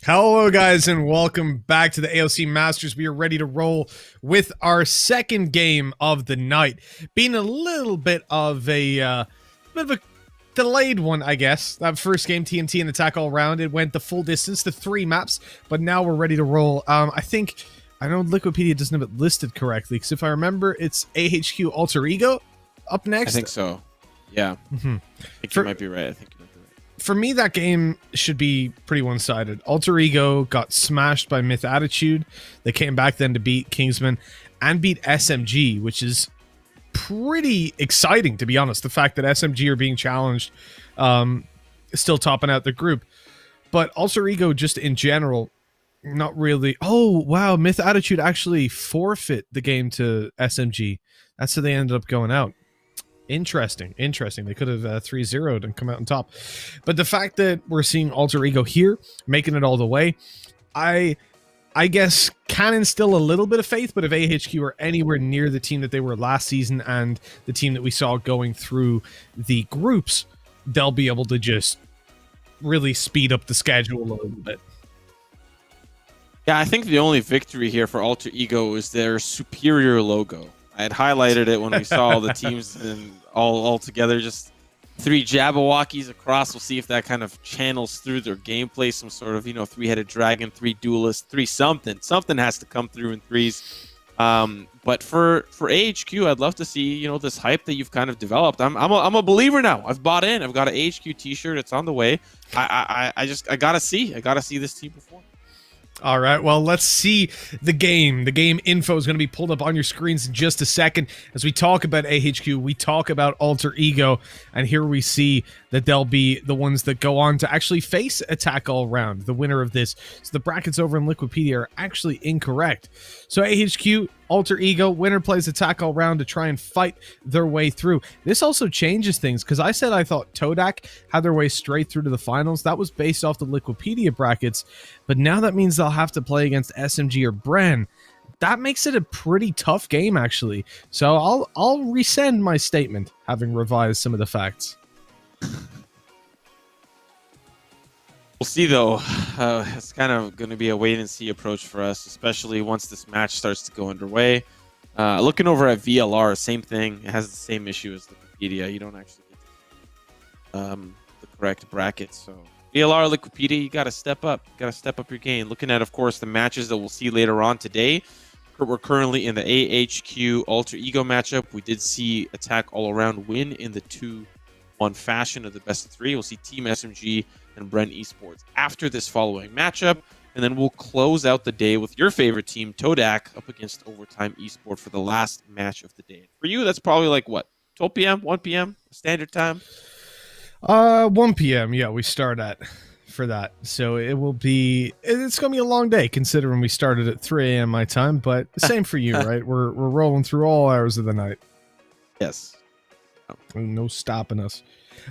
Hello, guys, and welcome back to the AOC Masters. We are ready to roll with our second game of the night. Being a little bit of a delayed one, I guess. That first game, TNT and Attack All Round, it went the full distance to 3 maps, but now we're ready to roll. I know Wikipedia doesn't have it listed correctly, because if I remember, it's AHQ Alter Ego up next. I think so. Yeah. I think you might be right. For me, that game should be pretty one-sided. Alter Ego got smashed by Myth Attitude. They came back then to beat Kingsman and beat SMG, which is pretty exciting, to be honest. The fact that SMG are being challenged, still topping out the group. But Alter Ego, just in general, not really. Oh, wow. Myth Attitude actually forfeit the game to SMG. That's how they ended up going out. Interesting. They could have 3-0'd and come out on top. But the fact that we're seeing Alter Ego here, making it all the way, I guess can instill a little bit of faith, but if AHQ are anywhere near the team that they were last season and the team that we saw going through the groups, they'll be able to just really speed up the schedule a little bit. Yeah, I think the only victory here for Alter Ego is their superior logo. I had highlighted it when we saw all the teams and all together, just 3 Jabberwockies across. We'll see if that kind of channels through their gameplay, some sort of, 3-headed dragon, 3 duelists, 3 something. Something has to come through in 3s. But for AHQ, I'd love to see, this hype that you've kind of developed. I'm a believer now. I've bought in. I've got an AHQ t-shirt. It's on the way. I gotta see this team perform. All right, well, let's see the game. The game info is going to be pulled up on your screens in just a second. As we talk about AHQ, we talk about Alter Ego, and here we see that they'll be the ones that go on to actually face Attack All Round, the winner of this. So the brackets over in Liquipedia are actually incorrect. So AHQ, Alter Ego, winner plays Attack All Round to try and fight their way through. This also changes things, because I said I thought Todak had their way straight through to the finals. That was based off the Liquipedia brackets, but now that means they'll have to play against SMG or Bren. That makes it a pretty tough game, actually. So I'll resend my statement, having revised some of the facts. We'll see, though. It's kind of going to be a wait-and-see approach for us, especially once this match starts to go underway. Looking over at VLR, same thing. It has the same issue as Liquipedia. You don't actually get the correct bracket. So VLR, Liquipedia, you got to step up. You got to step up your game. Looking at, of course, the matches that we'll see later on today. We're currently in the AHQ Alter Ego matchup. We did see Attack All Around win in the 2-1 fashion of the best of 3. We'll see Team SMG and Bren Esports after this following matchup, and then we'll close out the day with your favorite team, Todak, up against Overtime Esport for the last match of the day. For you, that's probably like what, 12 p.m., 1 p.m. standard time? 1 p.m. Yeah, we start at for that, so it's gonna be a long day considering we started at 3 a.m. my time, but same for you, right? We're rolling through all hours of the night. Yes. No stopping us.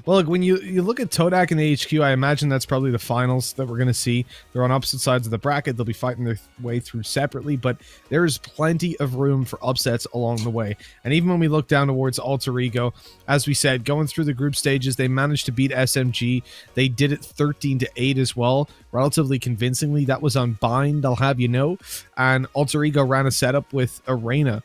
Well, look, when you look at Todak and AHQ, I imagine that's probably the finals that we're going to see. They're on opposite sides of the bracket. They'll be fighting their way through separately, but there's plenty of room for upsets along the way. And even when we look down towards Alter Ego, as we said, going through the group stages, they managed to beat SMG. They did it 13-8 as well, relatively convincingly. That was on Bind, I'll have you know. And Alter Ego ran a setup with Arena.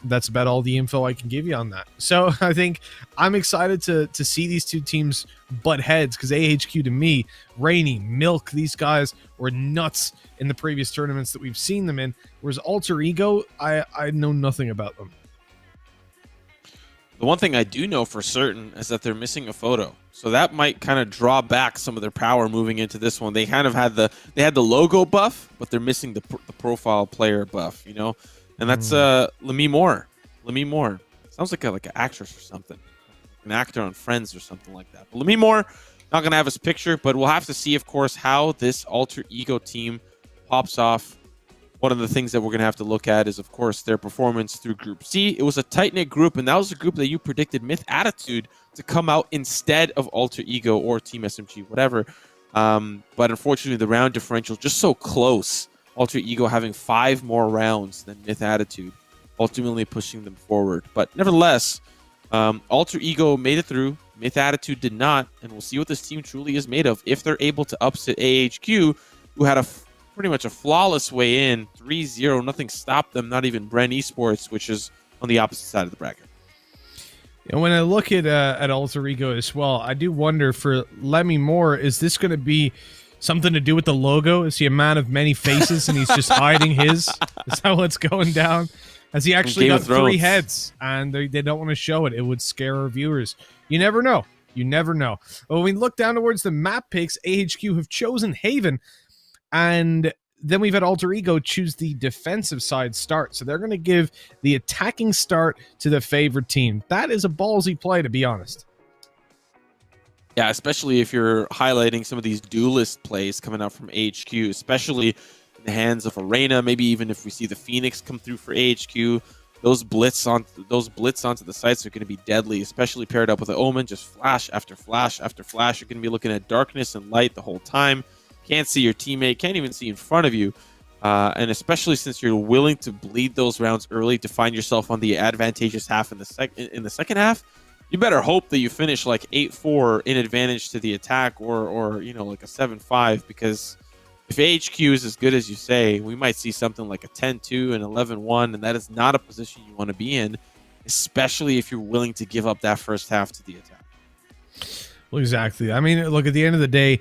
That's about all the info I can give you on that. So I think I'm excited to see these two teams butt heads, because AHQ, to me, Rainy, Milk, these guys were nuts in the previous tournaments that we've seen them in, whereas Alter Ego, I know nothing about them. The one thing I do know for certain is that they're missing a photo, so that might kind of draw back some of their power moving into this one. They kind of had the logo buff, but they're missing the profile player buff, you know. And that's Lemmy Moore. Lemmy Moore. Sounds like an actress or something. An actor on Friends or something like that. But Lemmy Moore, not going to have his picture, but we'll have to see, of course, how this Alter Ego team pops off. One of the things that we're going to have to look at is, of course, their performance through Group C. It was a tight-knit group, and that was the group that you predicted Myth Attitude to come out instead of Alter Ego or Team SMG, whatever. But unfortunately, the round differential just so close. Alter Ego having 5 more rounds than Myth Attitude, ultimately pushing them forward. But nevertheless, Alter Ego made it through. Myth Attitude did not, and we'll see what this team truly is made of if they're able to upset AHQ, who had pretty much a flawless way in, 3-0. Nothing stopped them, not even Bren Esports, which is on the opposite side of the bracket. And when I look at Alter Ego as well, I do wonder for Lemmy Moore, is this going to be something to do with the logo? Is he a man of many faces and he's just hiding his? Is that what's going down? Has he actually got 3 heads and they don't want to show it? It would scare our viewers. You never know. You never know. But when we look down towards the map picks, AHQ have chosen Haven, and then we've had Alter Ego choose the defensive side start. So they're going to give the attacking start to the favored team. That is a ballsy play, to be honest. Yeah, especially if you're highlighting some of these duelist plays coming out from AHQ, especially in the hands of Arena. Maybe even if we see the Phoenix come through for AHQ, those blitz onto the sites are going to be deadly, especially paired up with an Omen. Just flash after flash after flash. You're going to be looking at darkness and light the whole time. Can't see your teammate, can't even see in front of you. And especially since you're willing to bleed those rounds early to find yourself on the advantageous half in the second half, you better hope that you finish like 8-4 in advantage to the attack, or you know, like a 7-5, because if AHQ is as good as you say, we might see something like a 10-2 and 11-1, and that is not a position you want to be in, especially if you're willing to give up that first half to the attack. Well, exactly. I mean, look, at the end of the day,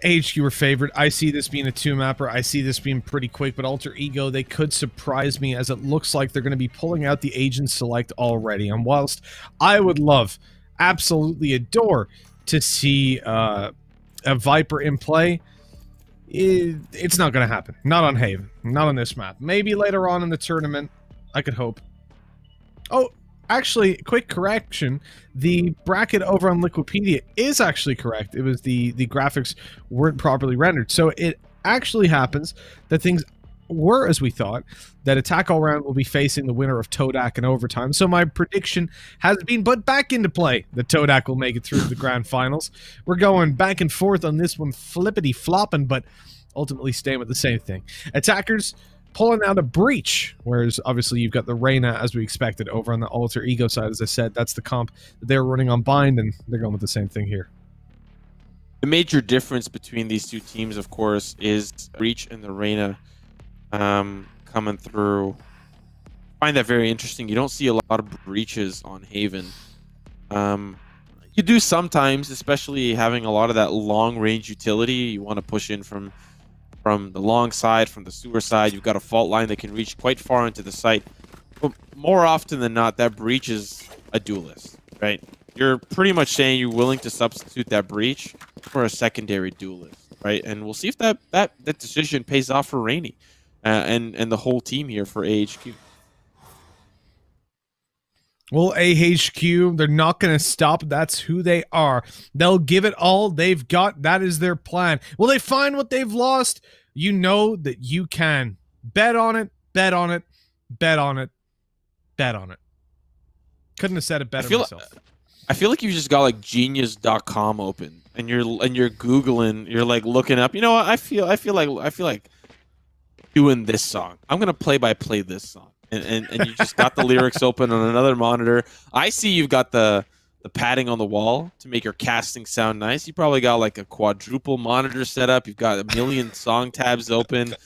AHQ were favored. I see this being a 2-mapper. I see this being pretty quick, but Alter Ego, they could surprise me, as it looks like they're going to be pulling out the Agent Select already. And whilst I would love, absolutely adore, to see a Viper in play, It's not going to happen. Not on Haven. Not on this map. Maybe later on in the tournament. I could hope. Oh, actually, quick correction. The bracket over on Liquipedia is actually correct. It was the graphics weren't properly rendered. So it actually happens that things were as we thought, that Attack All Round will be facing the winner of Todak in overtime. So my prediction has been put back into play that Todak will make it through to the grand finals. We're going back and forth on this one, flippity flopping, but ultimately staying with the same thing. Attackers pulling out a breach, whereas obviously you've got the Reyna as we expected over on the Alter Ego side. As I said, that's the comp that they're running on Bind, and they're going with the same thing here. The major difference between these two teams, of course, is Breach and the Reyna coming through. I find that very interesting. You don't see a lot of breaches on Haven. You do sometimes, especially having a lot of that long-range utility. You want to push in from the long side, from the sewer side. You've got a fault line that can reach quite far into the site. But more often than not, that breach is a duelist, right? You're pretty much saying you're willing to substitute that breach for a secondary duelist, right? And we'll see if that decision pays off for Rainey and the whole team here for AHQ. Well, AHQ, they're not going to stop. That's who they are. They'll give it all they've got. That is their plan. Will they find what they've lost? You know that you can. Bet on it, bet on it, bet on it, bet on it. Couldn't have said it better myself. I feel like you just got like genius.com open and you're Googling, you're like looking up, you know what, I feel like doing this song. I'm going to play this song. And you just got the lyrics open on another monitor. I see you've got the padding on the wall to make your casting sound nice. You probably got like a quadruple monitor set up. You've got a million song tabs open.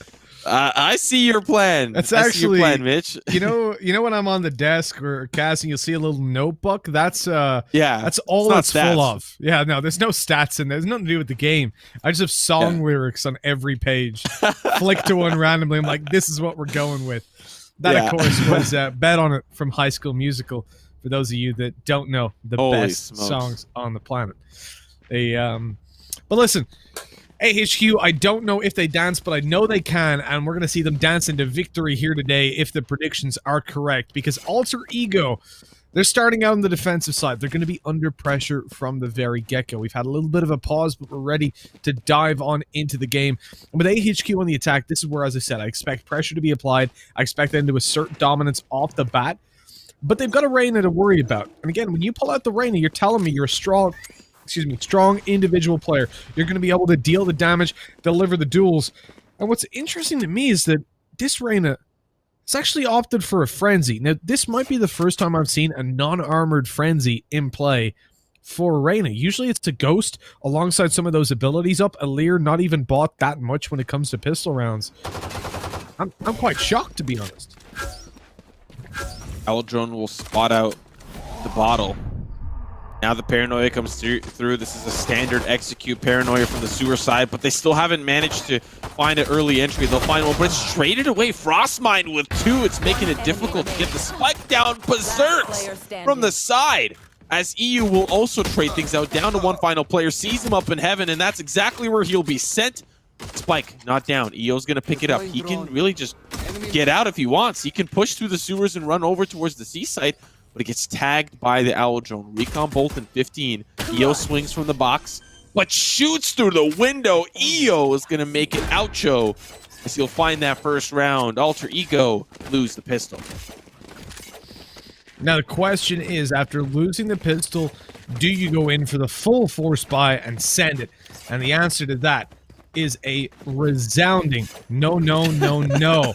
I see your plan. That's I actually see your plan, Mitch. You know when I'm on the desk or casting, you'll see a little notebook. That's yeah, that's all it's stats. full of. Yeah, no, there's no stats in there. There's nothing to do with the game. I just have song lyrics on every page. Flick to one randomly. I'm like, this is what we're going with. That, of course, was Bet on It from High School Musical, for those of you that don't know the best songs on the planet. But listen, AHQ, I don't know if they dance, but I know they can, and we're going to see them dance into victory here today if the predictions are correct, because Alter Ego, they're starting out on the defensive side. They're going to be under pressure from the very get-go. We've had a little bit of a pause, but we're ready to dive on into the game. And with AHQ on the attack, this is where, as I said, I expect pressure to be applied. I expect them to assert dominance off the bat. But they've got a Reyna to worry about. And again, when you pull out the Reyna, you're telling me you're a strong individual player. You're going to be able to deal the damage, deliver the duels. And what's interesting to me is that this Reyna, it's actually opted for a Frenzy. Now, this might be the first time I've seen a non-armored Frenzy in play for Reyna. Usually it's a Ghost alongside some of those abilities up. Alir not even bought that much when it comes to pistol rounds. I'm quite shocked, to be honest. Aldrone will spot out the bottle. Now the paranoia comes through. This is a standard execute paranoia from the sewer side, but they still haven't managed to find an early entry. They'll find one, but it's traded away. Frostmine with 2. It's making it difficult to get the spike down. Berserks from the side, as EU will also trade things out. Down to one final player, sees him up in heaven, and that's exactly where he'll be sent. Spike not down. EO's going to pick it up. He can really just get out if he wants. He can push through the sewers and run over towards the C site, but it gets tagged by the Owl Drone. Recon bolt in 15. EO swings from the box, but shoots through the window. EO is going to make it outcho as he'll find that first round. Alter Ego lose the pistol. Now the question is, after losing the pistol, do you go in for the full force buy and send it? And the answer to that is a resounding no, no, no, no.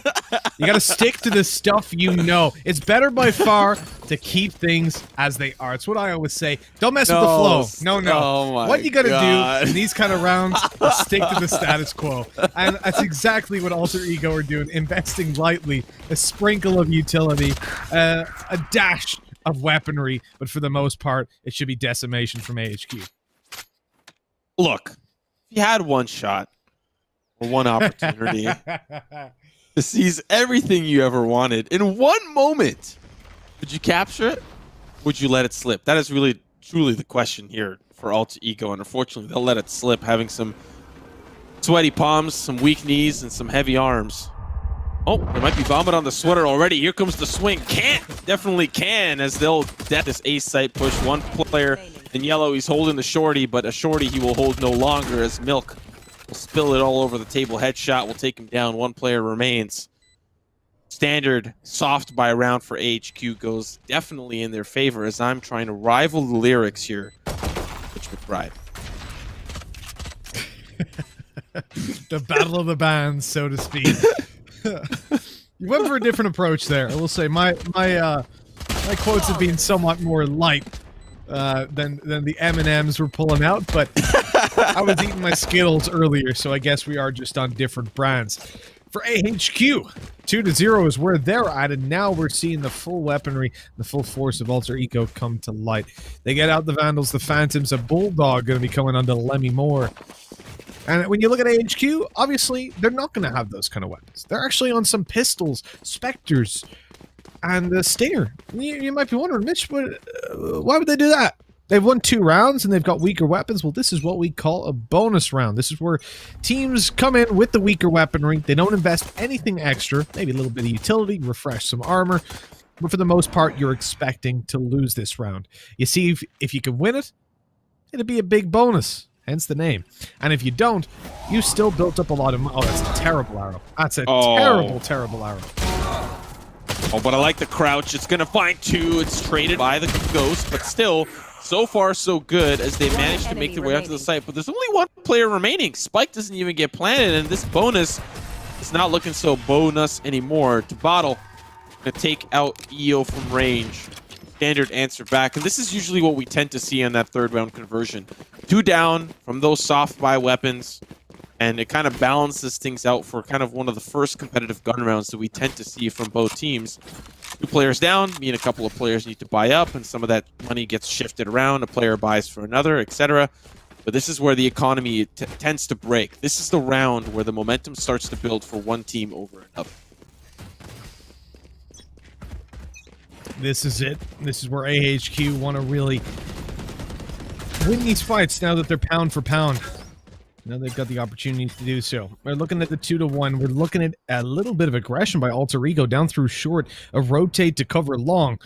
You got to stick to the stuff you know. It's better by far to keep things as they are. It's what I always say. Don't mess with the flow. No, no. Oh my what you got to God. do in these kind of rounds is stick to the status quo. And that's exactly what Alter Ego are doing. Investing lightly, a sprinkle of utility, a dash of weaponry, but for the most part, it should be decimation from AHQ. Look, if you had one shot or one opportunity to seize everything you ever wanted in one moment, would you capture it? Would you let it slip? That is really, truly the question here for Alter Ego, and unfortunately, they'll let it slip, having some Sweaty palms, some weak knees, and some heavy arms. Oh, there might be vomit on the sweater already. Here comes the swing. Can't! Definitely can, as they'll death this ace site push. One player in yellow, he's holding the shorty, but a shorty he will hold no longer as Milk will spill it all over the table. Headshot will take him down. One player remains. Standard soft buy round for AHQ goes definitely in their favor as I'm trying to rival the lyrics here. Mitch McBride. The battle of the bands, so to speak. You went for a different approach there. I will say my quotes have been somewhat more light than the M&Ms were pulling out, but I was eating my Skittles earlier, so I guess we are just on different brands. For AHQ, 2-0 is where they're at, and now we're seeing the full weaponry, the full force of Alter Ego come to light. They get out the Vandals, the Phantoms, a Bulldog going to be coming onto Lemmy Moore. And when you look at AHQ, obviously, they're not going to have those kind of weapons. They're actually on some pistols, Spectres, and the Stinger. You might be wondering, Mitch, why would they do that? They've won 2 rounds and they've got weaker weapons. Well, this is what we call a bonus round. This is where teams come in with the weaker weaponry. They don't invest anything extra, maybe a little bit of utility, refresh some armor. But for the most part, you're expecting to lose this round. You see, if you can win it, it'd be a big bonus. Hence the name. And if you don't, you still built up a lot of... Oh, that's a terrible arrow. That's a terrible arrow. Oh, but I like the crouch. It's going to find 2. It's traded by the Ghost, but still... So far, so good, as they manage to make their way out to the site. But there's only 1 player remaining. Spike doesn't even get planted, and this bonus is not looking so bonus anymore. To Bottle, gonna take out EO from range. Standard answer back, and this is usually what we tend to see on that 3rd round conversion. 2 down from those soft buy weapons, and it kind of balances things out for kind of one of the first competitive gun rounds that we tend to see from both teams. 2 players down, mean a couple of players need to buy up, and some of that money gets shifted around. A player buys for another, etc. But this is where the economy tends to break. This is the round where the momentum starts to build for one team over another. This is it. This is where AHQ want to really win these fights now that they're pound for pound. Now they've got the opportunity to do so. We're looking at the 2-1. We're looking at a little bit of aggression by Alter Ego down through short, a rotate to cover long.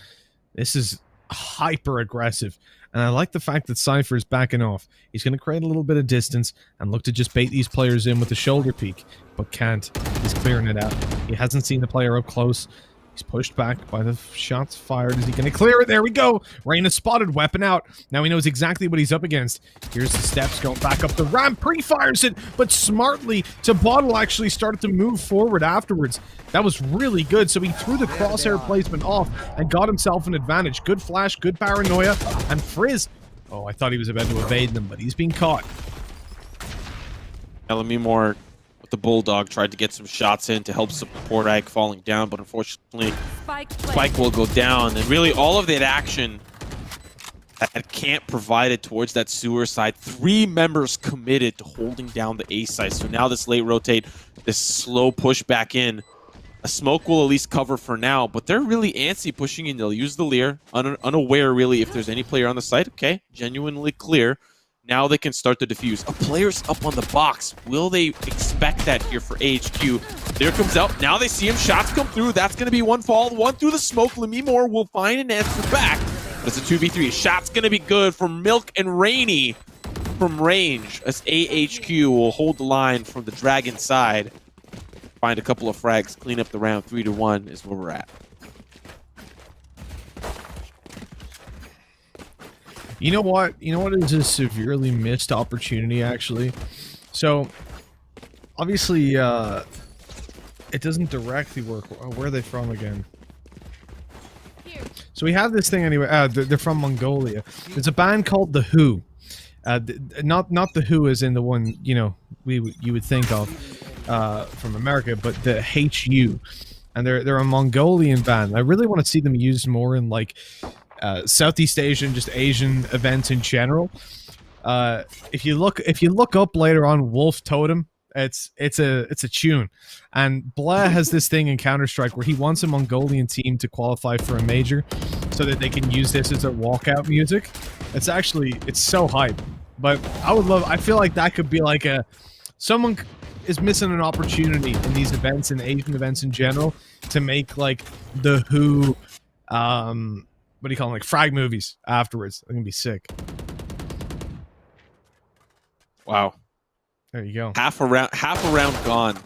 This is hyper aggressive. And I like the fact that Cypher is backing off. He's going to create a little bit of distance and look to just bait these players in with the shoulder peek, but can't. He's clearing it out. He hasn't seen the player up close. He's pushed back by the shots fired. Is he going to clear it? There we go. Reyna spotted, weapon out. Now he knows exactly what he's up against. Here's the steps going back up the ramp. Pre-fires it, but smartly to Bottle actually started to move forward afterwards. That was really good. So he threw the crosshair placement off and got himself an advantage. Good flash, good paranoia, and Frizz. Oh, I thought he was about to evade them, but he's being caught. Lemmy Moore with the Bulldog tried to get some shots in to help support Ike falling down, but unfortunately Spike will go down. And really all of that action that Camp provided towards that sewer side, 3 members committed to holding down the A site. So now this late rotate, this slow push back in, a smoke will at least cover for now, but they're really antsy pushing in. They'll use the Leer, unaware really if there's any player on the site. Okay, genuinely clear. Now they can start to defuse. A player's up on the box. Will they expect that here for AHQ? There comes out. Now they see him. Shots come through. That's going to be 1 fall. 1 through the smoke. Lemmy Moore will find an answer back. But it's a 2v3. Shot's going to be good from Milk and Rainy from range as AHQ will hold the line from the Dragon side. Find a couple of frags. Clean up the round. 3-1 is where we're at. You know what? You know what is a severely missed opportunity, actually? So, obviously, it doesn't directly work. Where are they from again? So we have this thing anyway. They're from Mongolia. There's a band called The Who. Not The Who as in the one, you know, you would think of from America, but the HU. And they're a Mongolian band. I really want to see them used more in, like, Southeast Asian, just Asian events in general. If you look up later on Wolf Totem, it's a tune. And Blah has this thing in Counter-Strike where he wants a Mongolian team to qualify for a major so that they can use this as their walkout music. It's so hype. But I feel like that could be like a someone is missing an opportunity in these events and Asian events in general to make like the Who, what do you call them, like frag movies afterwards. They're gonna be sick. Wow. There you go. Half a round gone.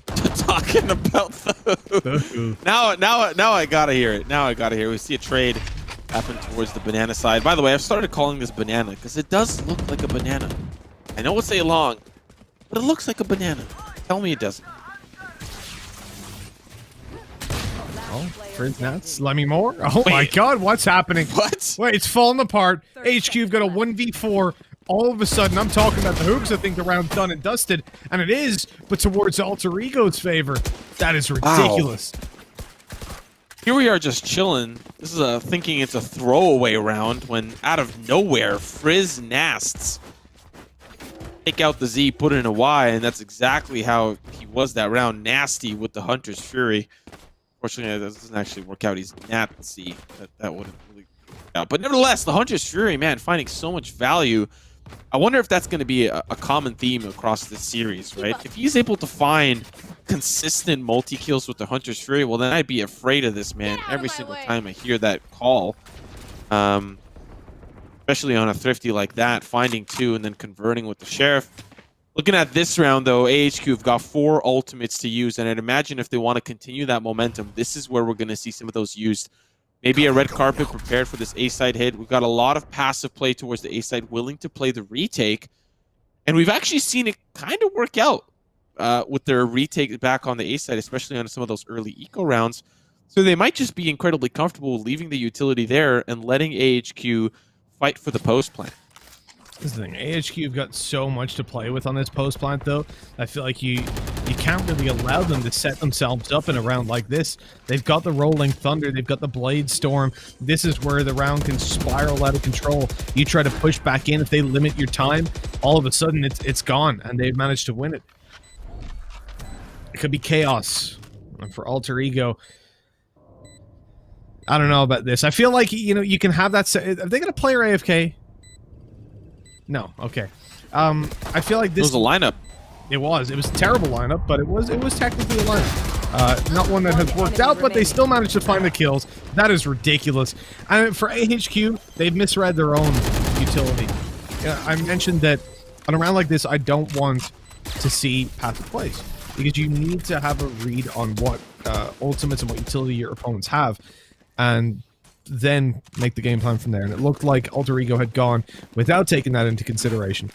Talking about the Who. Now I gotta hear it. Now I gotta hear it. We see a trade happen towards the banana side. By the way, I've started calling this banana because it does look like a banana. I know it's a long, but it looks like a banana. Tell me it doesn't. Oh, Frizz Nats, let me more. Oh my Wait. god, what's happening? What? Wait, it's falling apart. HQ've got a 1v4. All of a sudden, I'm talking about the hoops. I think the round's done and dusted, and it is, but towards Alter Ego's favor. That is ridiculous. Wow. Here we are just chilling. This is thinking it's a throwaway round when out of nowhere, Frizz Nasts take out the Z, put it in a Y, and that's exactly how he was that round. Nasty with the Hunter's Fury. Fortunately, that doesn't actually work out. He's Natsy. That wouldn't really work out. But nevertheless, the Hunter's Fury, man, finding so much value. I wonder if that's going to be a common theme across this series, right? If he's able to find consistent multi-kills with the Hunter's Fury, well, then I'd be afraid of this man every single time I hear that call. Especially on a thrifty like that, finding 2 and then converting with the Sheriff. Looking at this round, though, AHQ have got 4 ultimates to use, and I'd imagine if they want to continue that momentum, this is where we're going to see some of those used. Maybe a red carpet prepared for this A-side hit. We've got a lot of passive play towards the A-side, willing to play the retake. And we've actually seen it kind of work out with their retake back on the A-side, especially on some of those early eco rounds. So they might just be incredibly comfortable leaving the utility there and letting AHQ fight for the post plant. This is the thing. AHQ've got so much to play with on this post plant, though. I feel like you can't really allow them to set themselves up in a round like this. They've got the Rolling Thunder. They've got the Blade Storm. This is where the round can spiral out of control. You try to push back in. If they limit your time, all of a sudden it's gone, and they've managed to win it. It could be chaos. And for Alter Ego, I don't know about this. I feel like, you know, you can have that. Are they going to play your AFK? No. Okay. I feel like this was a lineup. It was a terrible lineup, but it was technically a lineup. Not one that has worked out, but they still managed to find the kills. That is ridiculous. And for AHQ, they've misread their own utility. I mentioned that on a round like this, I don't want to see passive plays because you need to have a read on what ultimates and what utility your opponents have, and then make the game plan from there. And it looked like Alter Ego had gone without taking that into consideration.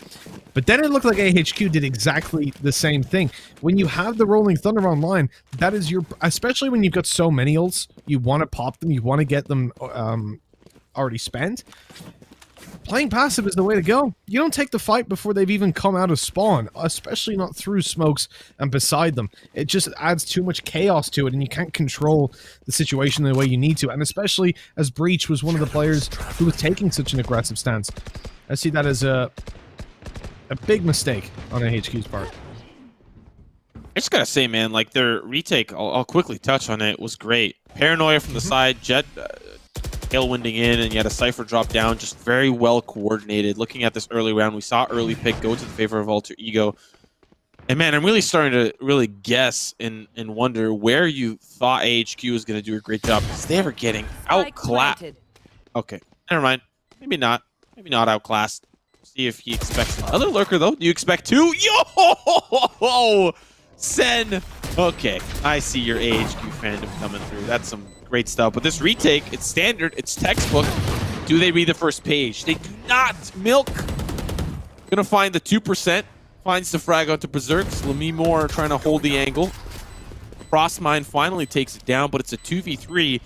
But then it looked like AHQ did exactly the same thing. When you have the Rolling Thunder online, that is your... Especially when you've got so many ults, you want to pop them, you want to get them already spent. Playing passive is the way to go. You don't take the fight before they've even come out of spawn, especially not through smokes and beside them. It just adds too much chaos to it, and you can't control the situation the way you need to, and especially as Breach was one of the players who was taking such an aggressive stance. I see that as a big mistake on AHQ's part. I just gotta say, man, like their retake, I'll quickly touch on it, was great. Paranoia from the side, Jet tailwinding in, and you had a Cypher drop down, just very well coordinated. Looking at this early round, we saw early pick go to the favor of Alter Ego. And man, I'm really starting to really guess and wonder where you thought AHQ was going to do a great job, because they were getting outclassed. Okay, never mind. Maybe not. Maybe not outclassed. See if he expects another lurker, though. Do you expect 2? Yo! Sen! Okay, I see your AHQ fandom coming through. That's some great stuff. But this retake, it's standard, it's textbook. Do they read the first page? They do not. Milk gonna find the 2%. Finds the frag onto Berserks. Lamy Moore trying to hold the angle. Frostmine finally takes it down, but it's a 2v3.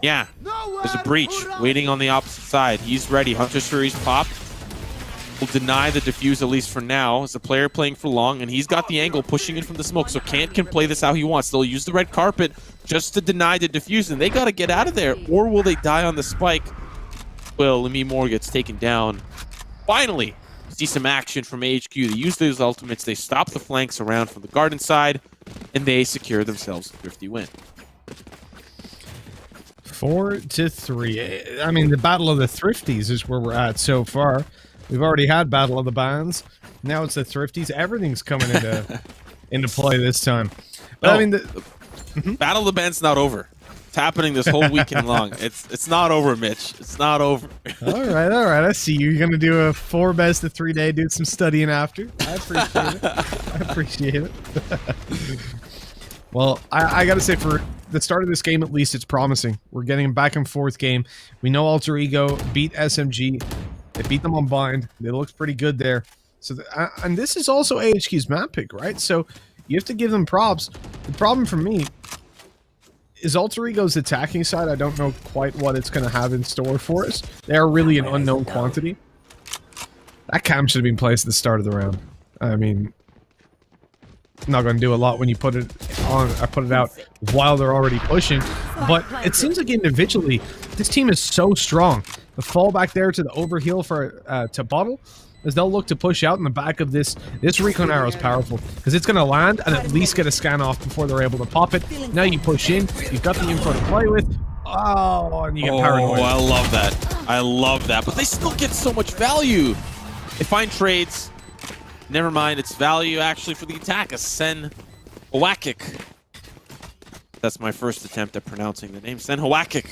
Yeah, there's a Breach waiting on the opposite side. He's ready. Hunter's Fury's popped. Will deny the defuse, at least for now, as a player playing for long, and he's got the angle pushing in from the smoke, so Kant can play this how he wants. They'll use the red carpet just to deny the defuse, and they got to get out of there, or will they die on the spike? Well, Lamy Moore gets taken down. Finally, see some action from HQ. They use those ultimates, they stop the flanks around from the garden side, and they secure themselves a thrifty win. 4-3. I mean, the Battle of the Thrifties is where we're at so far. We've already had Battle of the Bands. Now it's the thrifties. Everything's coming into play this time. But I mean, Battle of the Band's not over. It's happening this whole weekend long. It's not over, Mitch. It's not over. all right. I see you. You're gonna do a 4 best of 3 day. Do some studying after. I appreciate it. Well, I gotta say, for the start of this game, at least, it's promising. We're getting a back and forth game. We know Alter Ego beat SMG. They beat them on bind. It looks pretty good there. So, and this is also AHQ's map pick, right? So you have to give them props. The problem for me is Alter Ego's attacking side. I don't know quite what it's going to have in store for us. They are really an unknown quantity. That cam should have been placed at the start of the round. I mean, not going to do a lot when you put it on. I put it out while they're already pushing. But it seems like individually, this team is so strong. The fall back there to the overheal for to bottle, as they'll look to push out in the back of this. This recon arrow is powerful because it's going to land and at least get a scan off before they're able to pop it. Now you push in, you've got the info to play with. Oh, and you get paranoid. Oh, I love that. I love that. But they still get so much value. They find trades. Never mind, it's value actually for the attack. Ascent Hawakik. That's my first attempt at pronouncing the name. Ascent Hawakik.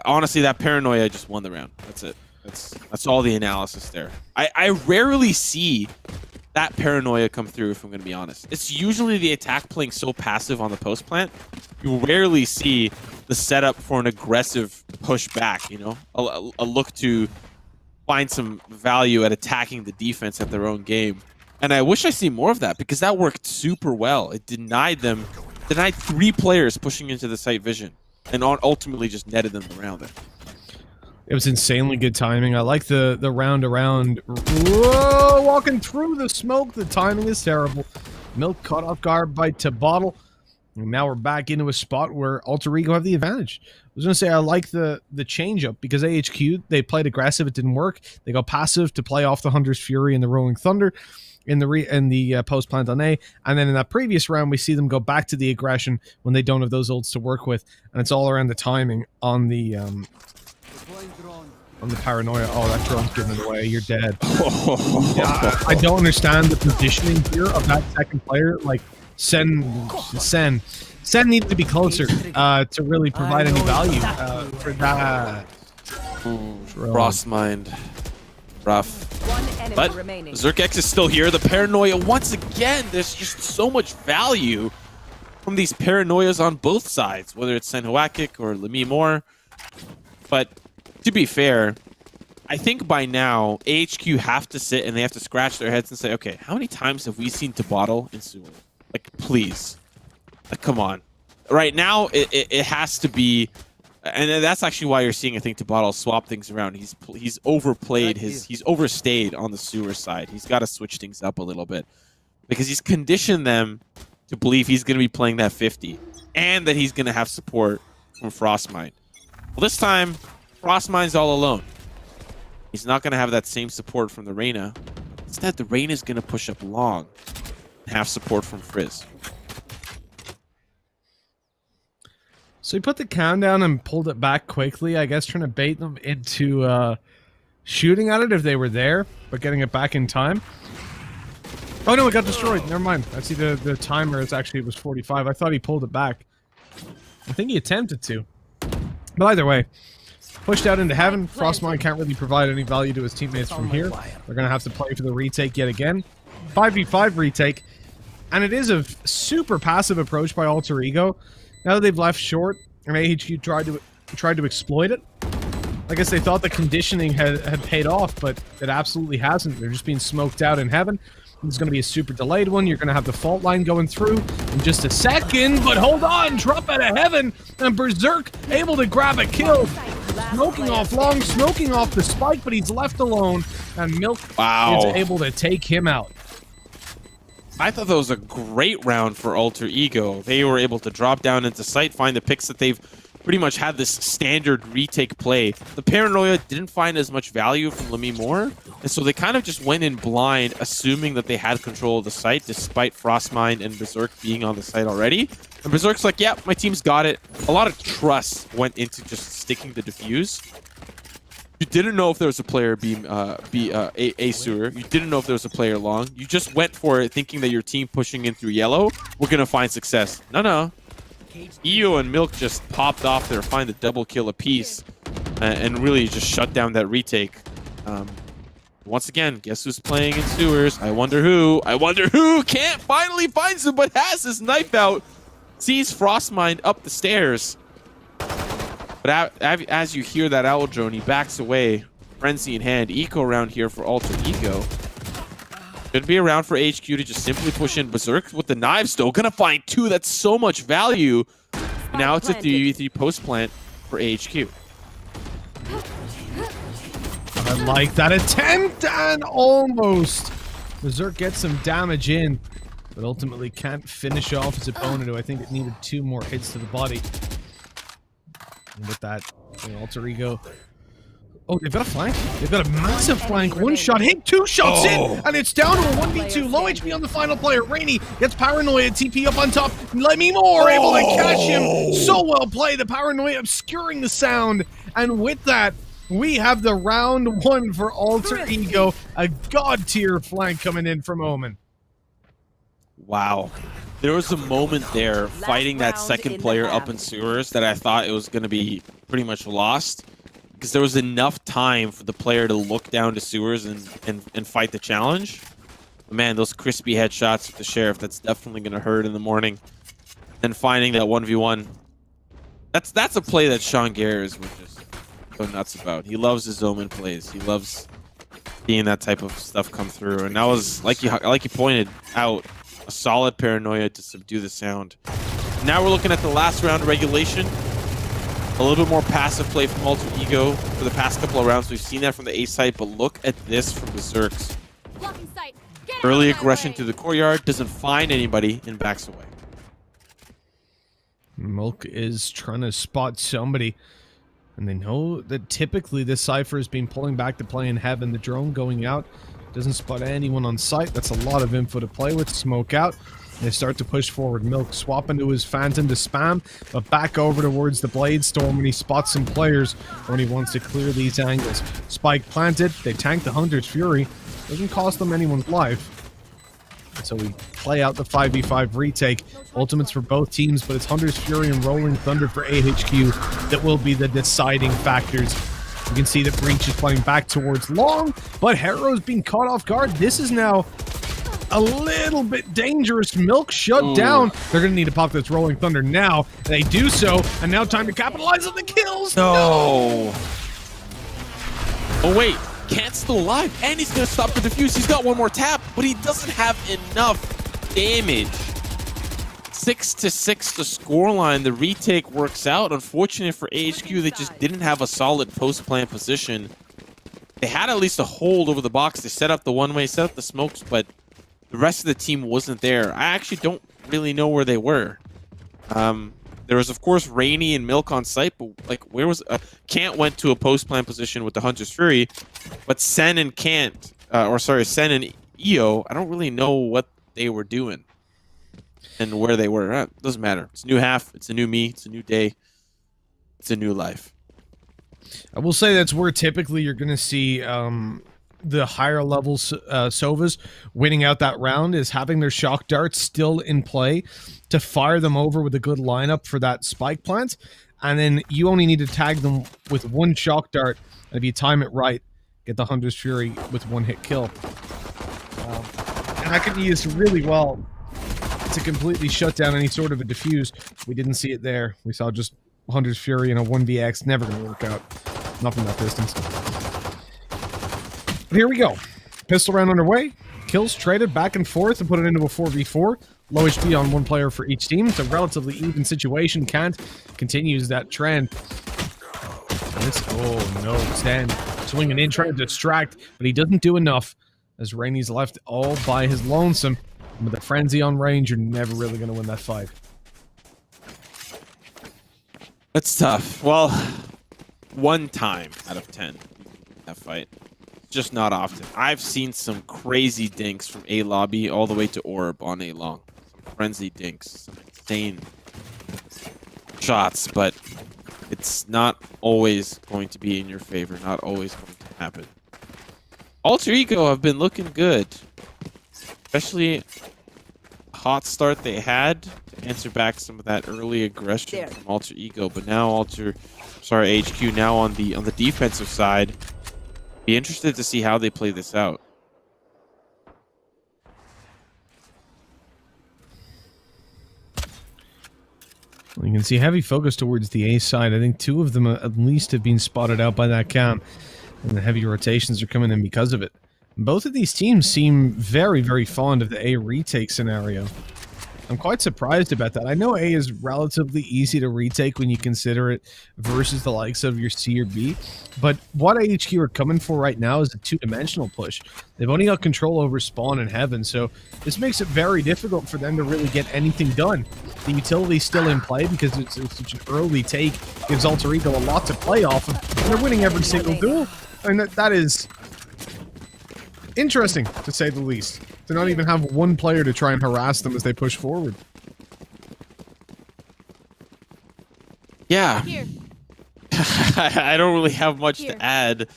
Honestly, that paranoia just won the round. That's it. That's all the analysis there. I rarely see that paranoia come through, if I'm going to be honest. It's usually the attack playing so passive on the post plant. You rarely see the setup for an aggressive push back, you know? A look to find some value at attacking the defense at their own game. And I wish I see more of that, because that worked super well. It denied 3 players pushing into the site vision, and ultimately just netted them around it. It was insanely good timing. I like the round around. Whoa, walking through the smoke. The timing is terrible. Milk caught off guard by Bottle. And now we're back into a spot where Alter Ego have the advantage. I was going to say I like the change up because AHQ, they played aggressive. It didn't work. They go passive to play off the Hunter's Fury and the Rolling Thunder in the post plant on A. And then in that previous round, we see them go back to the aggression when they don't have those ults to work with. And it's all around the timing on the paranoia. Oh, that drone's giving it away. You're dead. Yeah, I don't understand the positioning here of that second player. Like, Sen needs to be closer to really provide any value for that. Frostmind. Rough. But remaining. Zerkex is still here. The paranoia, once again, there's just so much value from these paranoias on both sides, whether it's Senhawakik or Lemi Moore. But to be fair, I think by now, AHQ have to sit and they have to scratch their heads and say, okay, how many times have we seen Bottle in Seoul? Like, please. Like, come on. Right now, it has to be... And that's actually why you're seeing, I think, Bottle swap things around. He's overplayed he's overstayed on the sewer side. He's got to switch things up a little bit because he's conditioned them to believe he's going to be playing that 50 and that he's going to have support from Frostmind. Well, this time, Frostmind's all alone. He's not going to have that same support from the Reyna. Instead, the Reyna's going to push up long and have support from Frizz. So he put the countdown and pulled it back quickly, I guess trying to bait them into shooting at it if they were there, but getting it back in time. Oh no, it got destroyed. Never mind. I see the timer. It was 45. I thought he pulled it back. I think he attempted to. But either way, pushed out into heaven. Frostmind can't really provide any value to his teammates from here. They're going to have to play for the retake yet again. 5v5 retake. And it is a super passive approach by Alter Ego. Now that they've left short, and AHQ tried to exploit it. I guess they thought the conditioning had paid off, but it absolutely hasn't. They're just being smoked out in heaven. There's going to be a super delayed one. You're going to have the fault line going through in just a second, but hold on, drop out of heaven, and Berserk able to grab a kill. Smoking off long, smoking off the spike, but he's left alone, and Milk is able to take him out. I thought that was a great round for Alter Ego. They were able to drop down into sight, find the picks that they've pretty much had this standard retake play. The Paranoia didn't find as much value from Lemi Moore, and so they kind of just went in blind, assuming that they had control of the site, despite Frostmind and Berserk being on the site already. And Berserk's like, yeah, my team's got it. A lot of trust went into just sticking the defuse. You didn't know if there was a player a sewer. You didn't know if there was a player long. You just went for it thinking that your team pushing in through yellow were going to find success. No. EO and Milk just popped off there, find the double kill apiece, and really just shut down that retake. Once again, guess who's playing in sewers? I wonder who. Can't finally find him, but has his knife out. Sees Frostmind up the stairs. But as you hear that owl drone, he backs away, frenzy in hand. Eco around here for Alter Ego. Could be around for HQ to just simply push in. Berserk with the knives though. Gonna find 2. That's so much value. Now it's a 3v3 post plant for HQ. I like that attempt, and almost Berserk gets some damage in, but ultimately can't finish off his opponent, who I think it needed 2 more hits to the body. And with that, Alter Ego. Oh, they've got a flank. They've got a massive flank. 1 shot hit, 2 shots in, and it's down to a 1v2. Low HP on the final player. Rainy gets Paranoia, TP up on top. Let me more, able to catch him. So well played. The Paranoia obscuring the sound, and with that, we have the round 1 for Alter Ego. A god tier flank coming in from Omen. Wow. There was a moment there fighting that second player up in sewers that I thought it was going to be pretty much lost, because there was enough time for the player to look down to sewers and fight the challenge. But man, those crispy headshots with the Sheriff, that's definitely going to hurt in the morning. And finding that 1v1, that's a play that Sean Garrett would just go nuts about. He loves his Omen plays. He loves seeing that type of stuff come through. And that was, like you pointed out, a solid Paranoia to subdue the sound. Now we're looking at the last round of regulation. A little bit more passive play from Alter Ego for the past couple of rounds. We've seen that from the A site, but look at this from Berserks. Early aggression to the courtyard, doesn't find anybody, and backs away. Milk is trying to spot somebody, and they know that typically this Cypher has been pulling back to play in Heaven. The drone going out doesn't spot anyone on site. That's a lot of info to play with. Smoke out. They start to push forward. Milk swapping to his Phantom to spam, but back over towards the Blade Storm when he spots some players when he wants to clear these angles. Spike planted. They tank the Hunter's Fury. Doesn't cost them anyone's life. And so we play out the 5v5 retake. Ultimates for both teams, but it's Hunter's Fury and Rolling Thunder for AHQ that will be the deciding factors. You can see that Breach is playing back towards Long, but Harrow's being caught off guard. This is now a little bit dangerous. Milk shut down. They're going to need to pop this Rolling Thunder now. They do so, and now time to capitalize on the kills. No. Oh, wait. Kant's still alive, and he's going to stop the defuse. He's got 1 more tap, but he doesn't have enough damage. 6-6 the scoreline. The retake works out. Unfortunate for AHQ, they just didn't have a solid post-plant position. They had at least a hold over the box. They set up the one-way, set up the smokes, but the rest of the team wasn't there. I actually don't really know where they were. There was, of course, Rainy and Milk on site, but like, where was Kant went to a post-plant position with the Hunter's Fury, but Sen and Sen and EO, I don't really know what they were doing and where they were. Doesn't matter. It's a new half. It's a new me. It's a new day. It's a new life. I will say that's where typically you're going to see the higher level Sovas winning out that round, is having their shock darts still in play to fire them over with a good lineup for that spike plant. And then you only need to tag them with 1 shock dart. And if you time it right, get the Hunter's Fury with 1-hit kill. And that can be used really well to completely shut down any sort of a diffuse. We didn't see it there. We saw just Hunter's Fury and a 1vx. Never going to work out. Not from that distance. But here we go. Pistol round underway. Kills traded back and forth and put it into a 4v4. Low HP on 1 player for each team. It's a relatively even situation. Kant continues that trend. Oh no, Stan swinging in, trying to distract, but he doesn't do enough as Rainy's left all by his lonesome. And with a frenzy on range, you're never really going to win that fight. That's tough. Well, 1 time out of 10 that fight. Just not often. I've seen some crazy dinks from A lobby all the way to Orb on A long. Some frenzy dinks, some insane shots, but it's not always going to be in your favor, not always going to happen. Alter Ego have been looking good, especially hot start they had to answer back some of that early aggression from Alter Ego, but now HQ now on the defensive side. Be interested to see how they play this out. Well, you can see heavy focus towards the A side. I think 2 of them at least have been spotted out by that cam, and the heavy rotations are coming in because of it. Both of these teams seem very, very fond of the A retake scenario. I'm quite surprised about that. I know A is relatively easy to retake when you consider it versus the likes of your C or B, but what AHQ are coming for right now is a 2-dimensional push. They've only got control over spawn and heaven, so this makes it very difficult for them to really get anything done. The utility's still in play because it's such an early take, gives Alter Ego a lot to play off of, and they're winning every single duel. And that is interesting, to say the least. To not even have one player to try and harass them as they push forward. Yeah. I don't really have much to add. It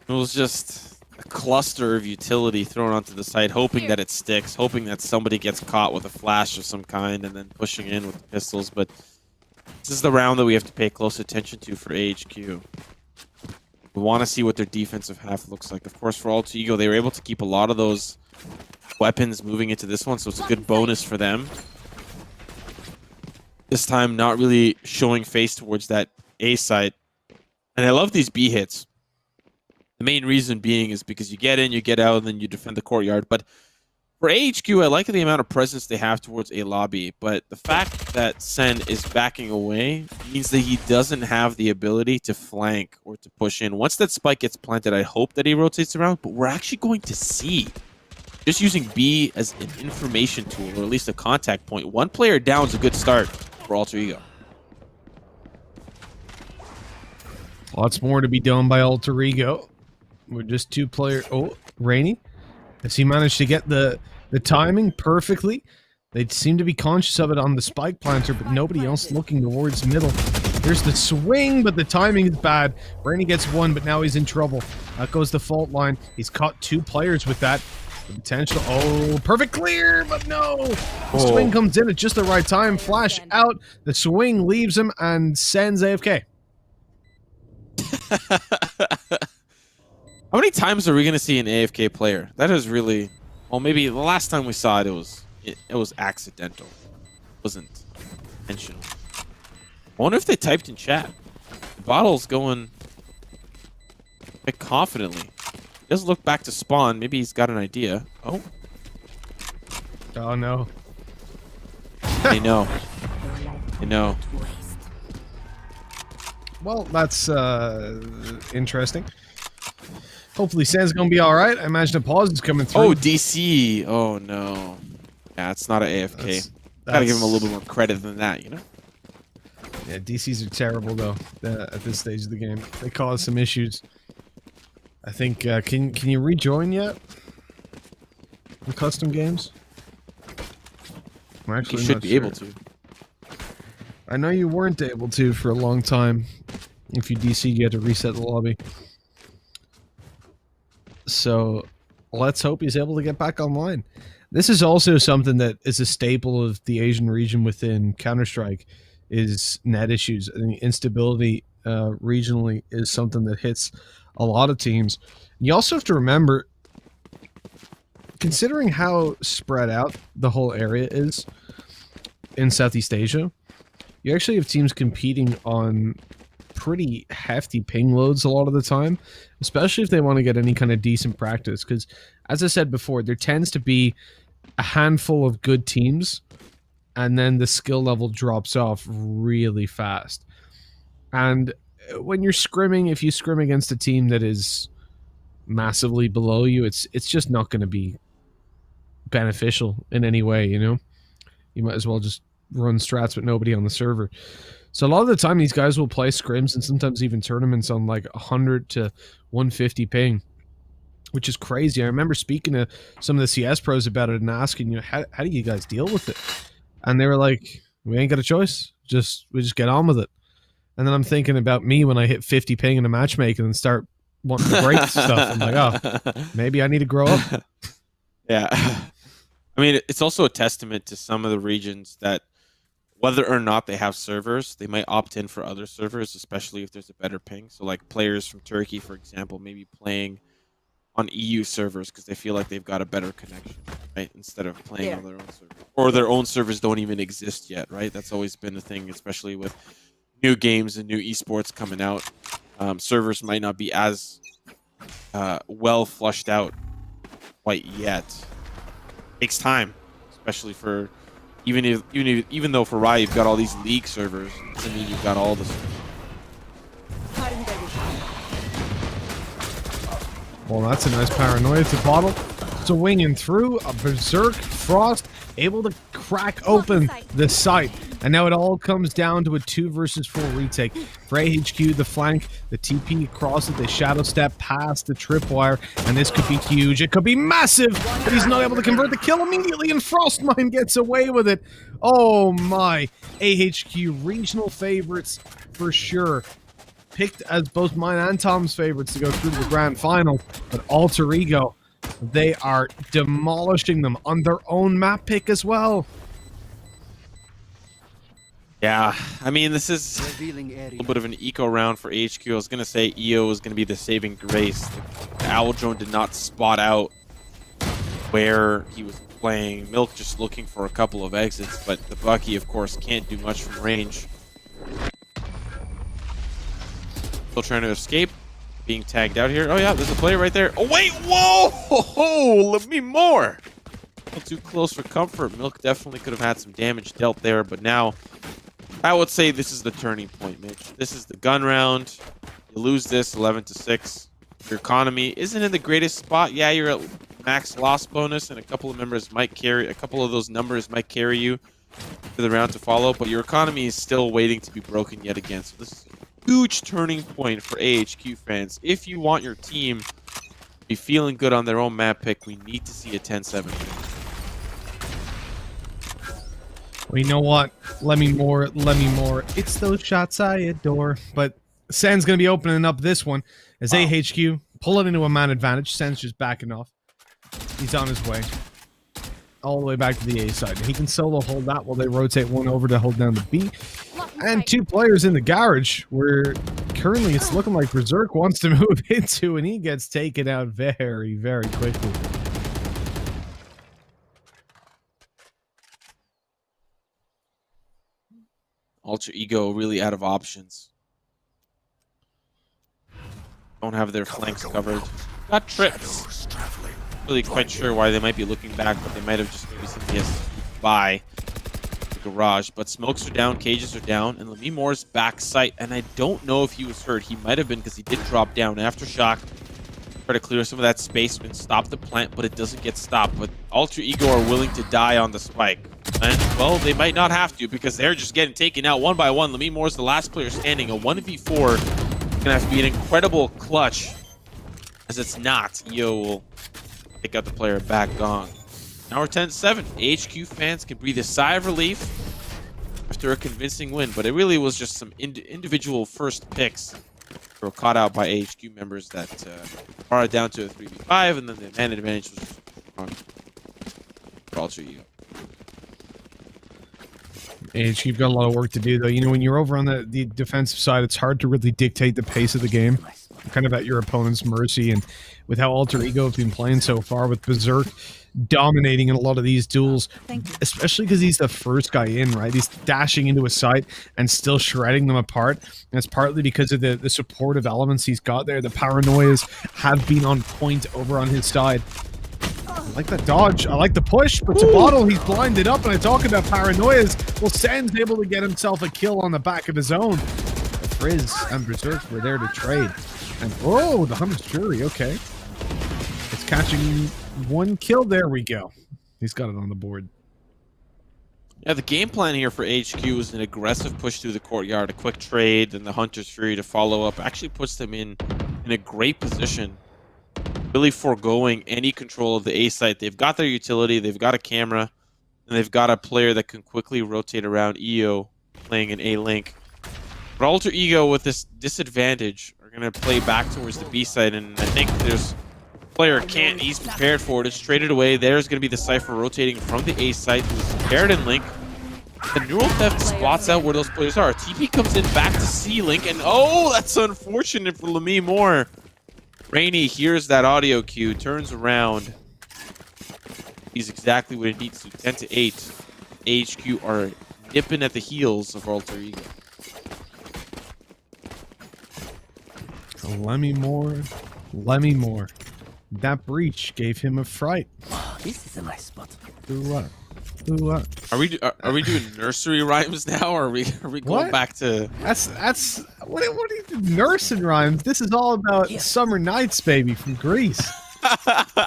was just a cluster of utility thrown onto the site, hoping that it sticks, hoping that somebody gets caught with a flash of some kind, and then pushing in with the pistols. But this is the round that we have to pay close attention to for AHQ. We want to see what their defensive half looks like. Of course, for Alter Ego, they were able to keep a lot of those weapons moving into this one, so it's a good bonus for them. This time, not really showing face towards that A site. And I love these B hits. The main reason being is because you get in, you get out, and then you defend the courtyard. But for AHQ, I like the amount of presence they have towards A lobby, but the fact that Sen is backing away means that he doesn't have the ability to flank or to push in. Once that spike gets planted, I hope that he rotates around, but we're actually going to see. Just using B as an information tool, or at least a contact point. 1 player down is a good start for Alter Ego. Lots more to be done by Alter Ego. We're just 2 player. Oh, Rainy. Has he managed to get the timing perfectly? They seem to be conscious of it on the spike planter, but nobody else looking towards middle. There's the swing, but the timing is bad. Rainy gets 1, but now he's in trouble. Out goes the fault line. He's caught 2 players with that. The potential. Oh, perfect clear, but no. The swing comes in at just the right time. Flash out. The swing leaves him and sends AFK. How many times are we going to see an AFK player? That is really... Well, maybe the last time we saw it, it was accidental. It wasn't intentional. I wonder if they typed in chat. The bottle's going quite confidently. He doesn't look back to spawn. Maybe he's got an idea. Oh. Oh, no. They know. They know. Well, that's interesting. Hopefully San's gonna be alright. I imagine a pause is coming through. Oh, DC. Oh, no. Yeah, it's not an AFK. Gotta give him a little bit more credit than that, you know? Yeah, DCs are terrible, though, at this stage of the game. They cause some issues. I think, can you rejoin yet? In custom games? I'm actually You should not be sure. able to. I know you weren't able to for a long time. If you DC, you had to reset the lobby. So, let's hope he's able to get back online. This is also something that is a staple of the Asian region within Counter-Strike, is net issues. I think instability regionally is something that hits a lot of teams. You also have to remember, considering how spread out the whole area is in Southeast Asia, you actually have teams competing on pretty hefty ping loads a lot of the time, especially if they want to get any kind of decent practice, because as I said before, there tends to be a handful of good teams and then the skill level drops off really fast. And when you're scrimming, if you scrim against a team that is massively below you, it's just not going to be beneficial in any way, you know? You might as well just run strats with nobody on the server. So a lot of the time these guys will play scrims and sometimes even tournaments on like 100 to 150 ping, which is crazy. I remember speaking to some of the CS pros about it and asking, you know, how do you guys deal with it? And they were like, we ain't got a choice. We just get on with it. And then I'm thinking about me when I hit 50 ping in a matchmaking and start wanting to break stuff. I'm like, oh, maybe I need to grow up. Yeah. I mean, it's also a testament to some of the regions that whether or not they have servers, they might opt in for other servers, especially if there's a better ping. So like players from Turkey, for example, maybe playing on EU servers because they feel like they've got a better connection, right? Instead of playing on their own servers. Or their own servers don't even exist yet, right? That's always been a thing, especially with new games and new esports coming out. Servers might not be as well flushed out quite yet. Takes time, especially for even though for Riot you've got all these league servers, doesn't mean you've got all the servers. Well, that's a nice paranoia to bottle. So winging through a Berserk Frost, able to crack open the site. And now it all comes down to a 2 versus 4 retake. For AHQ, the flank, the TP across it, the shadow step past the tripwire, and this could be huge. It could be massive, but he's not able to convert the kill immediately, and Frostmine gets away with it. Oh my. AHQ regional favorites for sure. Picked as both mine and Tom's favorites to go through to the grand final, but Alter Ego, they are demolishing them on their own map pick as well. Yeah, I mean, this is a little bit of an eco round for HQ. I was going to say EO was going to be the saving grace. The Owl Drone did not spot out where he was playing. Milk just looking for a couple of exits, but the Bucky, of course, can't do much from range. Still trying to escape. Being tagged out here. Oh, yeah, there's a player right there. Oh, wait, whoa! Oh, let me more! A little too close for comfort. Milk definitely could have had some damage dealt there, but now I would say this is the turning point, Mitch. This is the gun round. You lose this 11-6. Your economy isn't in the greatest spot. Yeah, you're at max loss bonus, and a couple of those numbers might carry you to the round to follow, but your economy is still waiting to be broken yet again. So this is a huge turning point for AHQ fans. If you want your team to be feeling good on their own map pick, we need to see a 10-7. Well, you know what? Let me more. It's those shots I adore. But Sen's going to be opening up this one as AHQ pull it into a man advantage. Sen's just backing off. He's on his way. All the way back to the A side. He can solo hold that while they rotate one over to hold down the B. And 2 players in the garage where currently it's looking like Berserk wants to move into, and he gets taken out very, very quickly. Alter Ego really out of options. Don't have their flanks covered. Got trips. Really quite sure why they might be looking back, but they might have just maybe seen the by the garage. But smokes are down, cages are down, and Lemmy Moore's back sight. And I don't know if he was hurt. He might have been because he did drop down aftershock. Try to clear some of that space and stop the plant, but it doesn't get stopped. But Alter Ego are willing to die on the spike. And, well, they might not have to because they're just getting taken out one by one. Lemmy Moore's the last player standing. A 1v4 is going to have to be an incredible clutch. As it's not, EO will take out the player back gone. Now we're 10-7. AHQ fans can breathe a sigh of relief after a convincing win, but it really was just some individual first picks that were caught out by AHQ members that brought it down to a 3v5, and then the man advantage was just on for Alter Ego. AHQ've got a lot of work to do, though. You know, when you're over on the defensive side, it's hard to really dictate the pace of the game. You're kind of at your opponent's mercy, and with how Alter Ego have been playing so far, with Berserk dominating in a lot of these duels, especially because he's the first guy in, right? He's dashing into a site and still shredding them apart. And it's partly because of the supportive elements he's got there. The paranoias have been on point over on his side. I like that dodge. I like the push, but to bottle, he's blinded up. And I talk about paranoias. Well, Sen's able to get himself a kill on the back of his own. Frizz and Berserk were there to trade. And oh, the Hunter's Jury. Okay. It's catching 1 kill. There we go. He's got it on the board. Yeah, the game plan here for HQ is an aggressive push through the courtyard, a quick trade, and the Hunter's Fury to follow up. Actually puts them in a great position, really foregoing any control of the A site. They've got their utility, they've got a camera, and they've got a player that can quickly rotate around EO playing an A link. But Alter Ego with this disadvantage are going to play back towards the B side, and I think there's player can't, he's prepared for it. It's traded away. There's going to be the Cypher rotating from the A side to Garrett and Link. The Neural Theft spots out where those players are. TP comes in back to C Link, and oh, that's unfortunate for Lamy Moore. Rainy hears that audio cue, turns around. He's exactly what it needs to. 10 to 8. AHQ are nipping at the heels of Alter Ego. Lemmy Moore. Lemmy Moore. That breach gave him a fright. This is a nice spot. Ooh, ooh, Are we doing nursery rhymes now, or are we going What? back to? That's what are you doing? Nursing rhymes? This is all about summer nights, baby, from Greece.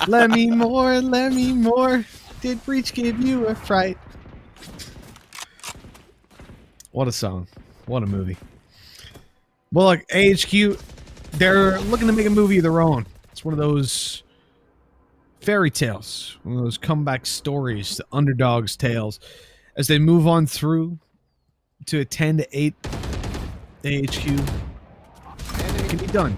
Lemmy Moore. Did breach give you a fright? What a song. What a movie. Well, like AHQ, they're looking to make a movie of their own. It's one of those fairy tales, one of those comeback stories, the underdog's tales, as they move on through to a 10 to 8 AHQ. It can be done.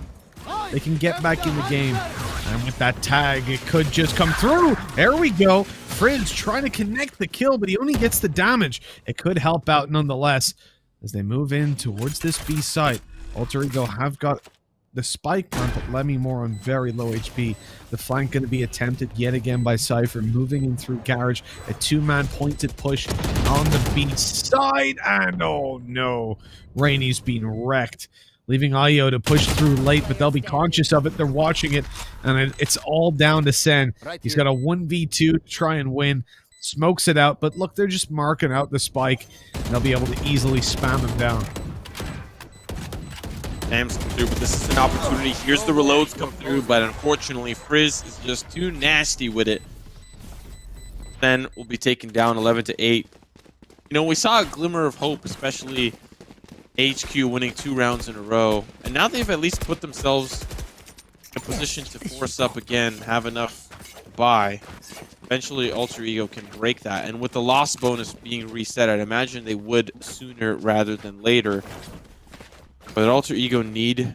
They can get back in the game. And with that tag, it could just come through. There we go. Frizz trying to connect the kill, but he only gets the damage. It could help out nonetheless as they move in towards this B site. Alter Ego have got the spike plant, but Lemmy Moore on very low HP. The flank going to be attempted yet again by Cypher, moving in through Garage. A two-man pointed push on the B side, and oh no, Rainy's been wrecked. Leaving IO to push through late, but they'll be conscious of it. They're watching it, and it's all down to Sen. He's got a 1v2 to try and win. Smokes it out, but look, they're just marking out the spike, and they'll be able to easily spam him down. Sam's come through, but this is an opportunity. Here's the reloads come through, but unfortunately, Frizz is just too nasty with it. Then we'll be taken down 11 to 8. You know, we saw a glimmer of hope, especially HQ winning 2 rounds in a row, and now they've at least put themselves in a position to force up again, have enough to buy. Eventually, Alter Ego can break that, and with the loss bonus being reset, I'd imagine they would sooner rather than later. But Alter Ego need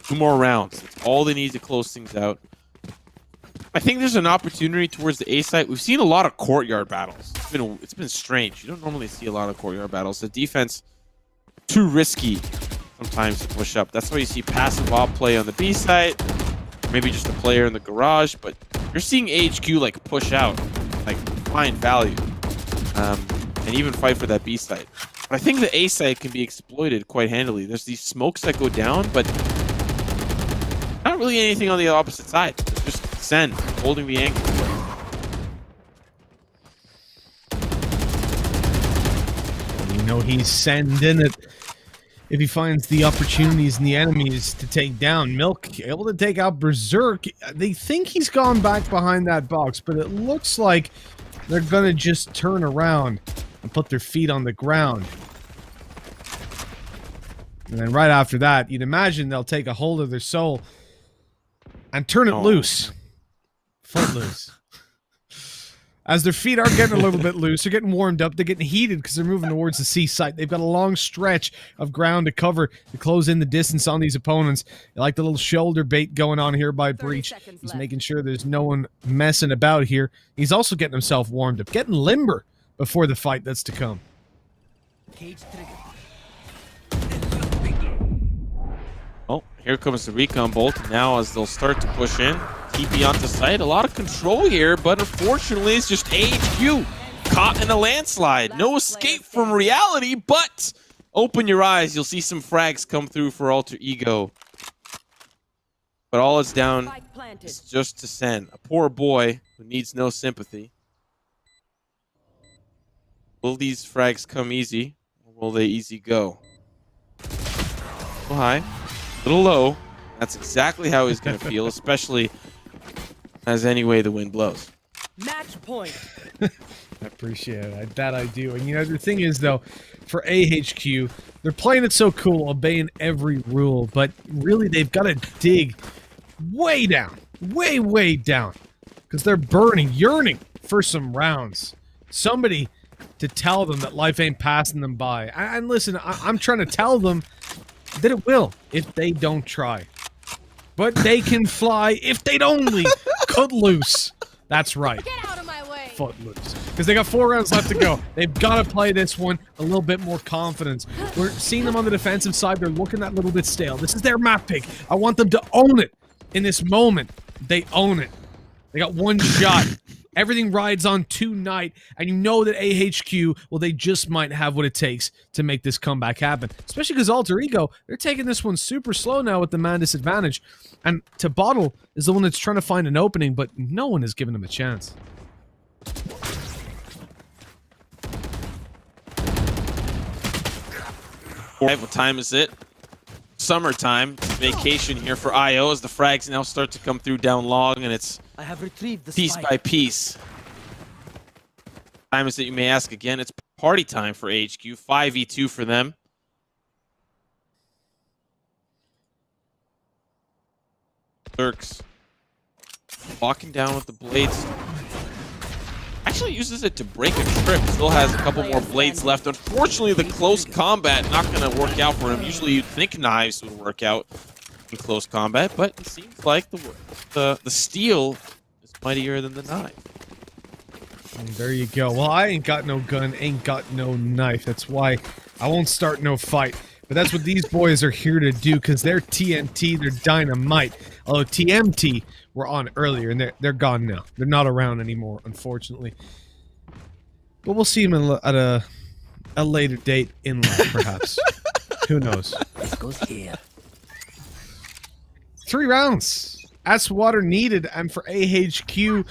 2 more rounds. That's all they need to close things out. I think there's an opportunity towards the A site. We've seen a lot of courtyard battles. It's been strange. You don't normally see a lot of courtyard battles. The defense too risky sometimes to push up. That's why you see passive op play on the B site, maybe just a player in the garage. But you're seeing AHQ like push out, like find value, and even fight for that B site. But I think the A site can be exploited quite handily. There's these smokes that go down, but not really anything on the opposite side. It's just Sen holding the angle. You know he's sending it if he finds the opportunities and the enemies to take down. Milk able to take out Berserk. They think he's gone back behind that box, but it looks like they're gonna just turn around and put their feet on the ground. And then right after that, you'd imagine they'll take a hold of their soul and turn it loose. Foot loose. As their feet are getting a little bit loose, they're getting warmed up, they're getting heated because they're moving towards the C site. They've got a long stretch of ground to cover to close in the distance on these opponents. They like the little shoulder bait going on here by Breach. He's making sure there's no one messing about here. He's also getting himself warmed up, getting limber before the fight that's to come. Oh, here comes the recon bolt. Now as they'll start to push in, TP onto site. A lot of control here, but unfortunately it's just AHQ caught in a landslide. No escape from reality, but open your eyes. You'll see some frags come through for Alter Ego. But all it's down is just to Sen, a poor boy who needs no sympathy. Will these frags come easy, or will they easy go? A little high, a little low. That's exactly how he's going to feel, especially as any way the wind blows. Match point. I appreciate it. That I do. And you know, the thing is, though, for AHQ, they're playing it so cool, obeying every rule, but really they've got to dig way down, way down, because they're burning, yearning for some rounds. Somebody to tell them that life ain't passing them by. And listen, I'm trying to tell them that it will if they don't try. But they can fly if they'd only cut loose. That's right. Get out of my way. Footloose. Because they got 4 rounds left to go. They've got to play this one a little bit more confidence. We're seeing them on the defensive side. They're looking that little bit stale. This is their map pick. I want them to own it in this moment. They own it. They got 1 shot. Everything rides on tonight, and you know that AHQ, well, they just might have what it takes to make this comeback happen. Especially because Alter Ego, they're taking this one super slow now with the man disadvantage. And to Bottle is the one that's trying to find an opening, but no one has given him a chance. What time is it? Summertime. Vacation here for IO as the frags now start to come through down long, and it's I have retrieved the piece spike. by piece. Time is that you may ask again. It's party time for AHQ. 5v2 for them. Lurks. Walking down with the blades. Actually uses it to break a trip. Still has a couple more blades left. Unfortunately, the close combat not going to work out for him. Usually you'd think knives would work out in close combat, but it seems like the steel is mightier than the knife. And there you go. Well, I ain't got no gun, ain't got no knife. That's why I won't start no fight. But that's what these boys are here to do, because they're TNT, they're dynamite. Although TMT were on earlier, and they're gone now. They're not around anymore, unfortunately. But we'll see them at a later date in life, perhaps. Who knows? This goes here. 3 rounds. That's what are needed, and for AHQ,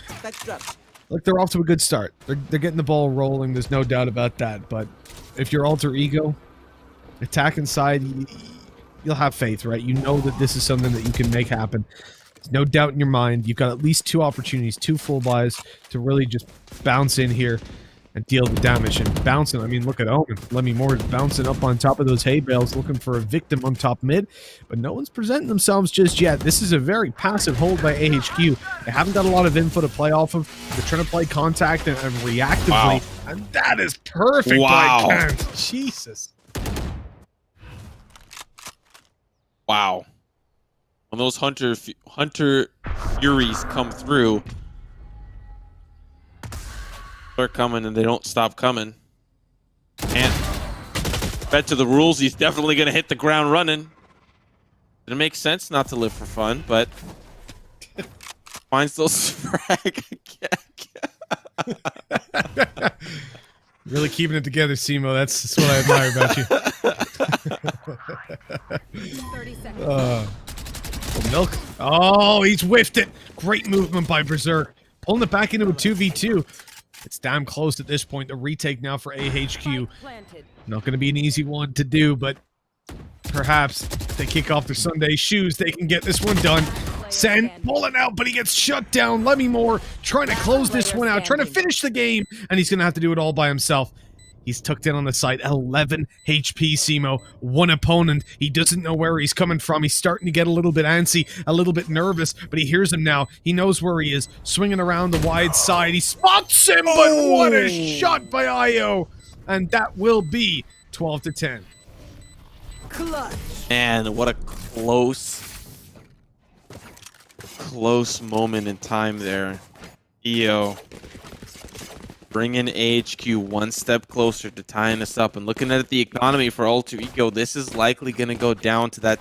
look, they're off to a good start. They're getting the ball rolling. There's no doubt about that. But if you're Alter Ego, attack inside, you'll have faith, right? You know that this is something that you can make happen. There's no doubt in your mind. You've got at least 2 opportunities, 2 full buys to really just bounce in here and deal the damage. And bouncing, I mean, look at Omen. Lemmy Moore bouncing up on top of those hay bales, looking for a victim on top mid. But no one's presenting themselves just yet. This is a very passive hold by AHQ. They haven't got a lot of info to play off of. They're trying to play contact and reactively. Wow. And that is perfect Wow. by Kent. Jesus. Wow. When those Hunter Furies come through, they're coming and they don't stop coming. And bet to the rules, he's definitely going to hit the ground running. It makes sense not to live for fun, but finds those frag again. Really keeping it together, Simo. That's what I admire about you. 30 seconds. Milk. Oh, he's whiffed it. Great movement by Berserk. Pulling it back into a 2v2. It's damn close at this point. The retake now for AHQ. Planted. Not going to be an easy one to do, but perhaps if they kick off their Sunday shoes, they can get this one done. Sen pulling out, but he gets shut down. Lemmy Moore trying to close this one out, trying to finish the game, and he's going to have to do it all by himself. He's tucked in on the side. 11 HP, Simo. 1 opponent. He doesn't know where he's coming from. He's starting to get a little bit antsy, a little bit nervous, but he hears him now. He knows where he is. Swinging around the wide side. He spots him, but what a shot by IO. And that will be 12-10. Man, what a close moment in time there. EO bringing AHQ 1 step closer to tying us up. And looking at the economy for Alter Ego, this is likely going to go down to that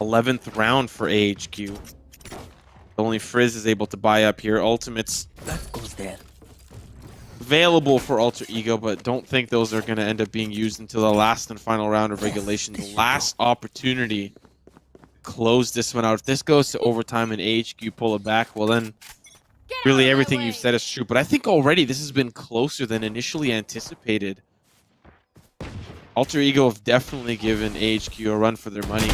11th round for AHQ. Only Frizz is able to buy up here. Ultimates That goes there. available for Alter Ego, but don't think those are going to end up being used until the last and final round of regulation. The last opportunity to close this one out. If this goes to overtime and AHQ pull it back, well then really everything you've said is true. But I think already this has been closer than initially anticipated. Alter Ego have definitely given AHQ a run for their money.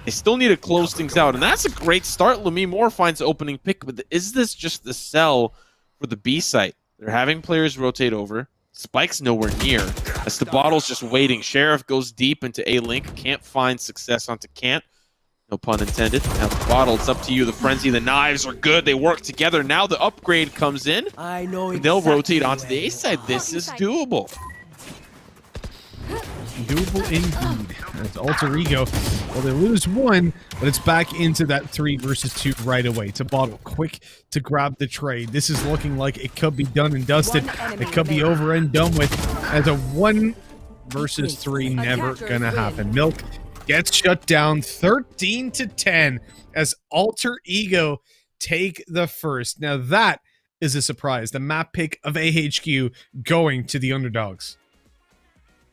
They still need to close things out, and that's a great start. Lemmy Moore finds the opening pick, but is this just the sell for the B site? They're having players rotate over. Spike's nowhere near. As the bottle's just waiting. Sheriff goes deep into A-Link. Can't find success onto Can't. No pun intended. Now the bottle, it's up to you. The frenzy, the knives are good. They work together. Now the upgrade comes in. I know And they'll exactly rotate onto the where A side. This is doable. doable indeed. As Alter Ego, well, they lose one, but it's back into that 3 versus 2 right away. To Bottle, quick to grab the trade. This is looking like it could be done and dusted. It could be over and done with. As a 1 versus 3, never gonna happen. Milk gets shut down 13-10 as Alter Ego take the first. Now that is a surprise. The map pick of AHQ going to the underdogs.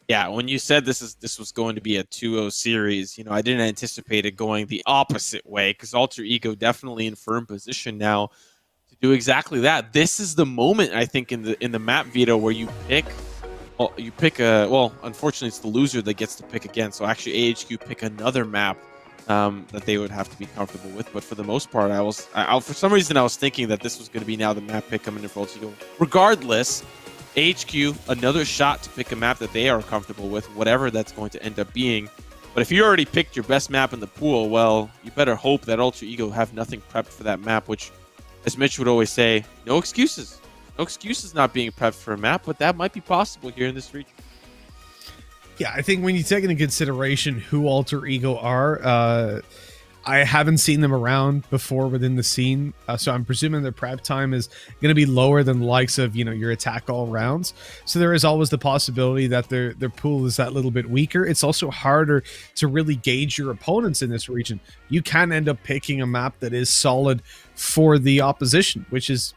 Yeah, when you said this was going to be a 2-0 series, I didn't anticipate it going the opposite way, because Alter Ego definitely in firm position now to do exactly that. This is the moment, I think, in the map veto where you pick. Well, unfortunately, it's the loser that gets to pick again. So actually, AHQ pick another map that they would have to be comfortable with. But for the most part, for some reason I was thinking that this was going to be now the map pick coming in for Alter Ego. Regardless, AHQ, another shot to pick a map that they are comfortable with, whatever that's going to end up being. But if you already picked your best map in the pool, well, you better hope that Alter Ego have nothing prepped for that map, which, as Mitch would always say, no excuses. No excuses not being prepped for a map, but that might be possible here in this region. Yeah, I think when you take into consideration who Alter Ego are, I haven't seen them around before within the scene, so I'm presuming their prep time is going to be lower than the likes of, your attack all rounds. So there is always the possibility that their pool is that little bit weaker. It's also harder to really gauge your opponents in this region. You can end up picking a map that is solid for the opposition, which is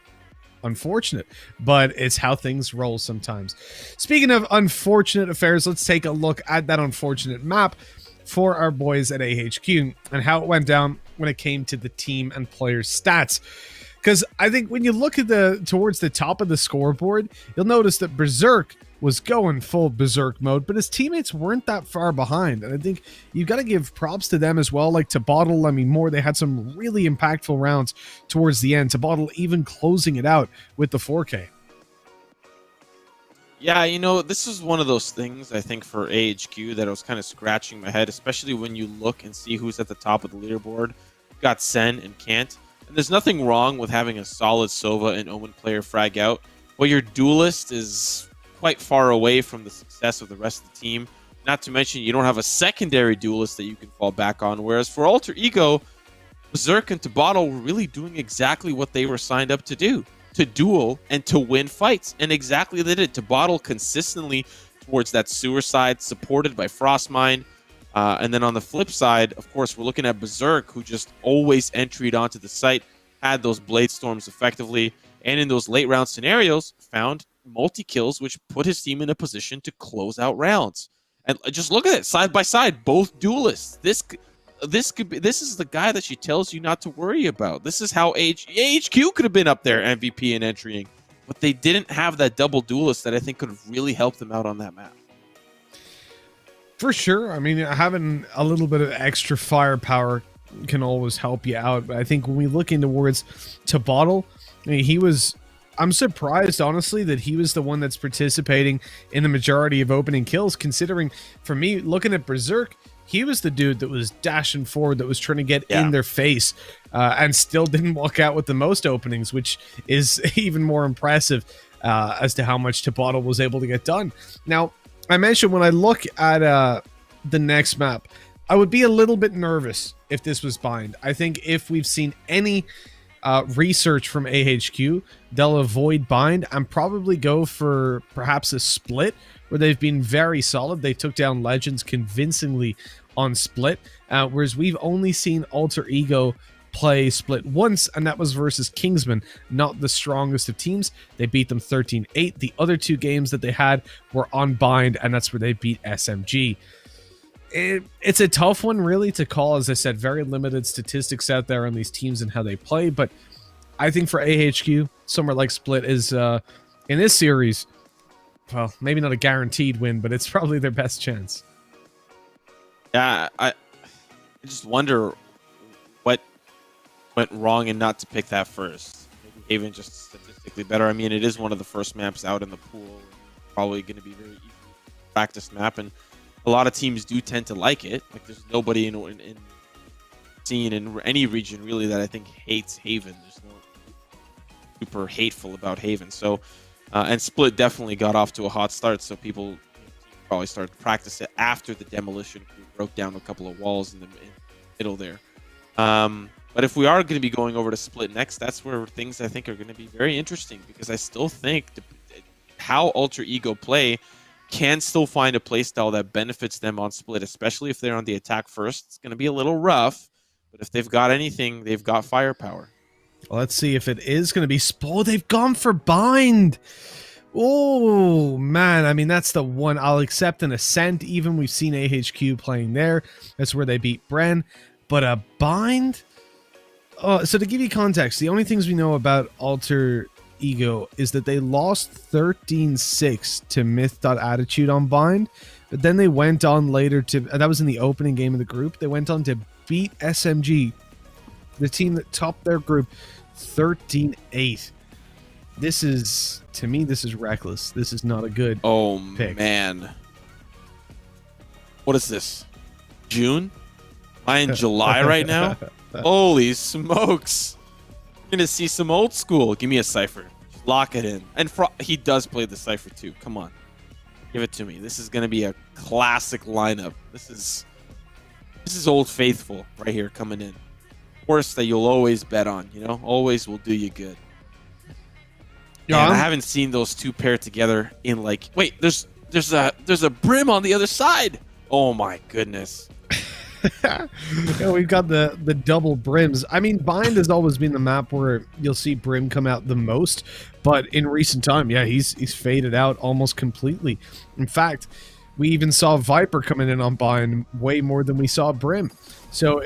unfortunate, but it's how things roll sometimes. Speaking of unfortunate affairs, let's take a look at that unfortunate map for our boys at AHQ and how it went down when it came to the team and player stats. Because I think when you look at towards the top of the scoreboard, you'll notice that Berserk was going full Berserk mode, but his teammates weren't that far behind. And I think you've got to give props to them as well. Like to Bottle, they had some really impactful rounds towards the end. To Bottle even closing it out with the 4K. Yeah, this is one of those things, I think, for AHQ that I was kind of scratching my head, especially when you look and see who's at the top of the leaderboard. You've got Sen and Kant. And there's nothing wrong with having a solid Sova and Omen player frag out, but your duelist is quite far away from the success of the rest of the team. Not to mention, you don't have a secondary duelist that you can fall back on, whereas for Alter Ego, Berserk and Tabottle were really doing exactly what they were signed up to do. To duel and to win fights, and exactly they did. To Bottle consistently towards that sewer side, supported by Frostmine, and then on the flip side, of course, we're looking at Berserk, who just always entered onto the site, had those blade storms effectively, and in those late round scenarios, found multi-kills, which put his team in a position to close out rounds. And just look at it, side by side, both duelists. This is the guy that she tells you not to worry about. This is how AHQ could have been up there MVP and entering, but they didn't have that double duelist that I think could have really helped them out on that map. For sure. Having a little bit of extra firepower can always help you out. But I think when we look in towards Tabottle, I'm surprised, honestly, that he was the one that's participating in the majority of opening kills, considering, for me, looking at Berserk, he was the dude that was dashing forward, that was trying to get in their face, and still didn't walk out with the most openings, which is even more impressive as to how much Tabottle was able to get done. Now, I mentioned when I look at the next map, I would be a little bit nervous if this was Bind. I think if we've seen any research from AHQ, they'll avoid Bind and probably go for perhaps a split, where they've been very solid. They took down Legends convincingly on split, whereas we've only seen Alter Ego play split once, and that was versus Kingsman, not the strongest of teams. They beat them 13-8. The other two games that they had were on Bind, and that's where they beat SMG. It's a tough one, really, to call. As I said, very limited statistics out there on these teams and how they play, but I think for AHQ, somewhere like split is, in this series, well, maybe not a guaranteed win, but it's probably their best chance. Yeah, I just wonder what went wrong and not to pick that first. Maybe Haven just statistically better. It is one of the first maps out in the pool. Probably going to be very easy to practice map, and a lot of teams do tend to like it. Like, there's nobody in scene in any region really that I think hates Haven. There's no super hateful about Haven. So, and Split definitely got off to a hot start. So people probably started to practice it after the demolition crew broke down a couple of walls in the middle there. But if we are going to be going over to Split next, that's where things I think are going to be very interesting, because I still think how Alter Ego play can still find a playstyle that benefits them on Split, especially if they're on the attack first. It's going to be a little rough, but if they've got anything, they've got firepower. Well, let's see if it is going to be Oh, they've gone for Bind. Oh, man. I mean, that's the one. I'll accept an Ascent. Even we've seen AHQ playing there. That's where they beat Bren. But a Bind? So to give you context, the only things we know about Alter Ego is that they lost 13-6 to Myth.Attitude on Bind, but then they went on later to, that was in the opening game of the group, they went on to beat SMG, the team that topped their group, 13-8. This is, to me, this is reckless. This is not a good pick. Man. What is this? June? Am I in July right now? Holy smokes. You're going to see some old school. Give me a Cypher. Just lock it in. And he does play the Cypher too. Come on. Give it to me. This is going to be a classic lineup. This is Old Faithful right here coming in. Horse that you'll always bet on, you know? Always will do you good. Yeah, I haven't seen those two pair together in like... Wait, there's a Brim on the other side. Oh my goodness. Yeah, we've got the double Brims. I mean, Bind has always been the map where you'll see Brim come out the most, but in recent time, yeah, he's faded out almost completely. In fact, we even saw Viper coming in on Bind way more than we saw Brim. So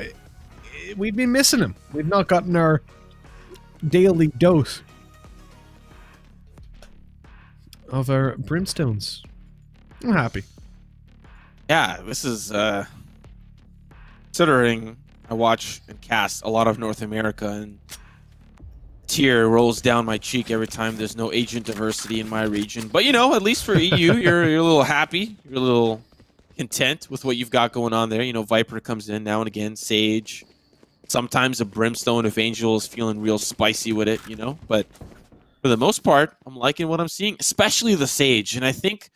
we've been missing him. We've not gotten our daily dose of our Brimstones. I'm happy. Yeah, this is considering I watch and cast a lot of North America, and tear rolls down my cheek every time there's no agent diversity in my region. But you know, at least for EU, you're a little happy, you're a little content with what you've got going on there. You know, Viper comes in now and again, Sage, sometimes a Brimstone if Angel is feeling real spicy with it, you know. But for the most part, I'm liking what I'm seeing, especially the Sage. And I think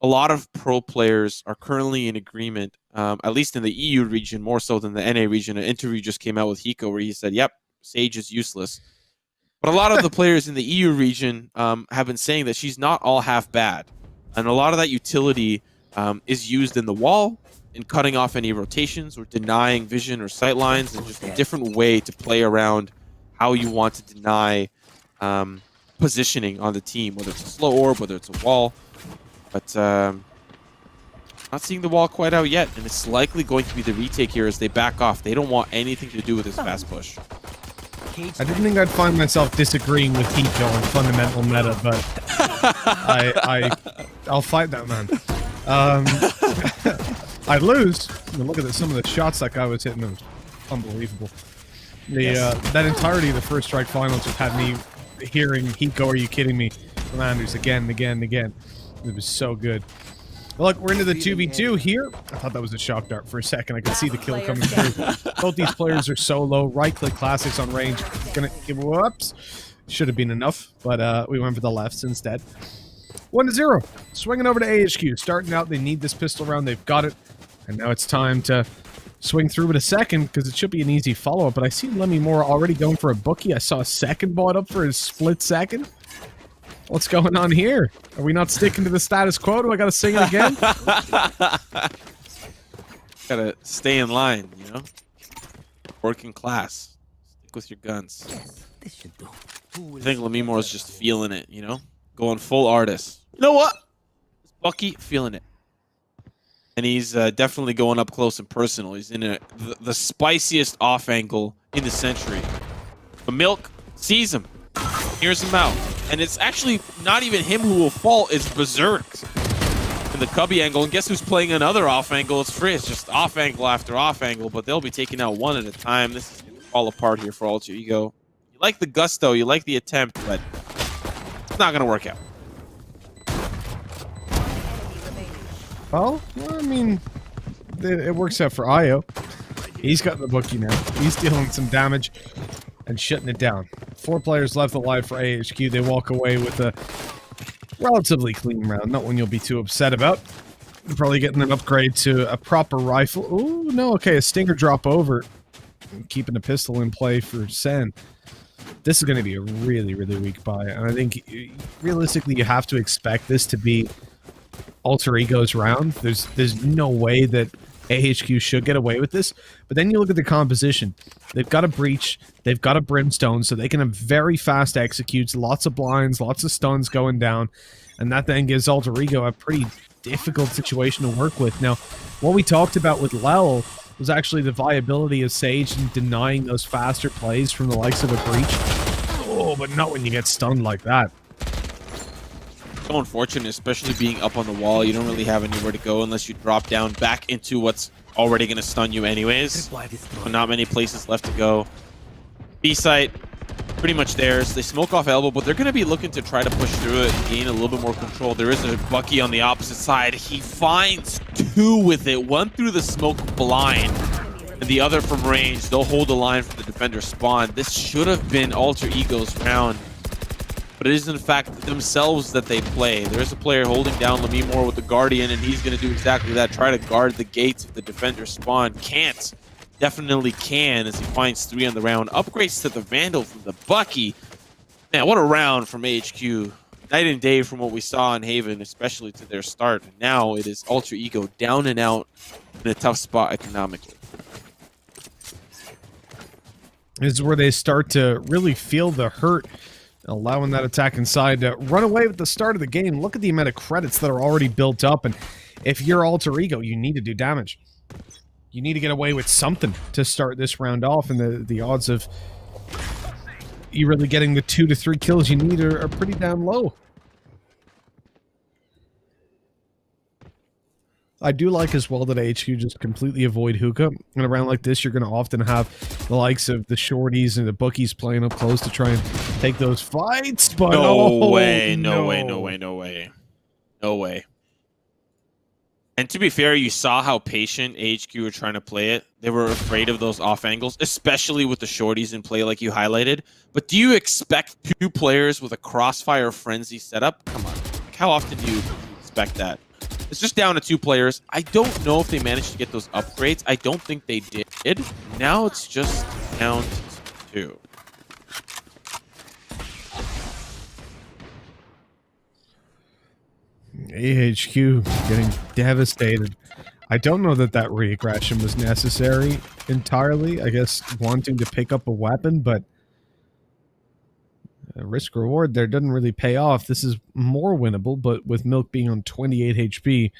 a lot of pro players are currently in agreement, at least in the EU region, more so than the NA region. An interview just came out with Hiko where he said, yep, Sage is useless. But a lot of the players in the EU region have been saying that she's not all half bad. And a lot of that utility is used in the wall, in cutting off any rotations or denying vision or sight lines, and just a different way to play around how you want to deny positioning on the team, whether it's a slow orb, whether it's a wall. But not seeing the wall quite out yet, and it's likely going to be the retake here as they back off. They don't want anything to do with this fast push. I didn't think I'd find myself disagreeing with Hiko on fundamental meta, but I'll fight that man. I'd lose. I mean, look at some of the shots that guy was hitting. Them. Unbelievable. That entirety of the first strike finals just had me hearing Hiko, are you kidding me? From Anders again and again and again. It was so good. Look, we're into the 2v2 here. I thought that was a shock dart for a second. I could see the kill coming through. Both these players are so low. Right-click classics on range. Gonna give whoops. Should have been enough, but we went for the lefts instead. 1-0. Swinging over to AHQ. Starting out, they need this pistol round. They've got it. And now it's time to swing through with a second, because it should be an easy follow-up. But I see Lemmy Moore already going for a bookie. I saw a second bought up for his split second. What's going on here? Are we not sticking to the status quo? Do I gotta sing it again? Gotta stay in line, you know? Working class. Stick with your guns. Yes, this should do. I think Lemimo is just feeling it, you know? Going full artist. You know what? Bucky feeling it. And he's definitely going up close and personal. He's in the spiciest off angle in the century. But Milk sees him. Hears him out. And it's actually not even him who will fall, it's Berserk in the Cubby angle. And guess who's playing another off angle? It's Frizz. Just off angle after off angle, but they'll be taking out one at a time. This is going to fall apart here for Alter Ego. You like the gusto, you like the attempt, but it's not going to work out. Well, I mean, it works out for Io. He's got the bookie now. He's dealing some damage and shutting it down. 4 players left alive for AHQ. They walk away with a relatively clean round. Not one you'll be too upset about. Probably getting an upgrade to a proper rifle. Oh no, okay, a stinger drop over. Keeping a pistol in play for Sen. This is going to be a really, really weak buy, and I think realistically you have to expect this to be Alter Ego's round. There's no way that AHQ should get away with this. But then you look at the composition. They've got a breach, they've got a brimstone, so they can have very fast executes, lots of blinds, lots of stuns going down, and that then gives Alter Ego a pretty difficult situation to work with. Now, what we talked about with Lel was actually the viability of Sage and denying those faster plays from the likes of a breach. Oh, but not when you get stunned like that. So unfortunate, especially being up on the wall. You don't really have anywhere to go unless you drop down back into what's already going to stun you anyways. So not many places left to go. B site, pretty much theirs. They smoke off elbow, but they're going to be looking to try to push through it and gain a little bit more control. There is a Bucky on the opposite side. He finds two with it. One through the smoke blind, and the other from range. They'll hold the line for the defender spawn. This should have been Alter Ego's round, but it is in fact themselves that they play. There is a player holding down Lemimore with the Guardian, and he's going to do exactly that. Try to guard the gates of the defender spawn. Can't. Definitely can, as he finds 3 on the round. Upgrades to the Vandal from the Bucky. Man, what a round from AHQ. Night and day from what we saw in Haven, especially to their start. And now it is Alter Ego down and out in a tough spot economically. This is where they start to really feel the hurt, allowing that attack inside to run away with the start of the game. Look at the amount of credits that are already built up, and if you're Alter Ego, you need to do damage. You need to get away with something to start this round off, and the odds of you really getting the 2 to 3 kills you need are pretty damn low. I do like as well that AHQ just completely avoid hookah. In a round like this, you're going to often have the likes of the shorties and the bookies playing up close to try and take those fights, but No way. And to be fair, you saw how patient AHQ were trying to play it. They were afraid of those off angles, especially with the shorties in play like you highlighted. But do you expect 2 players with a crossfire frenzy setup? Come on. How often do you expect that? It's just down to 2 players. I don't know if they managed to get those upgrades. I don't think they did. Now it's just down to 2. AHQ getting devastated. I don't know that that reaggression was necessary entirely. I guess wanting to pick up a weapon, but risk reward there doesn't really pay off. This is more winnable, but with Milk being on 28 HP,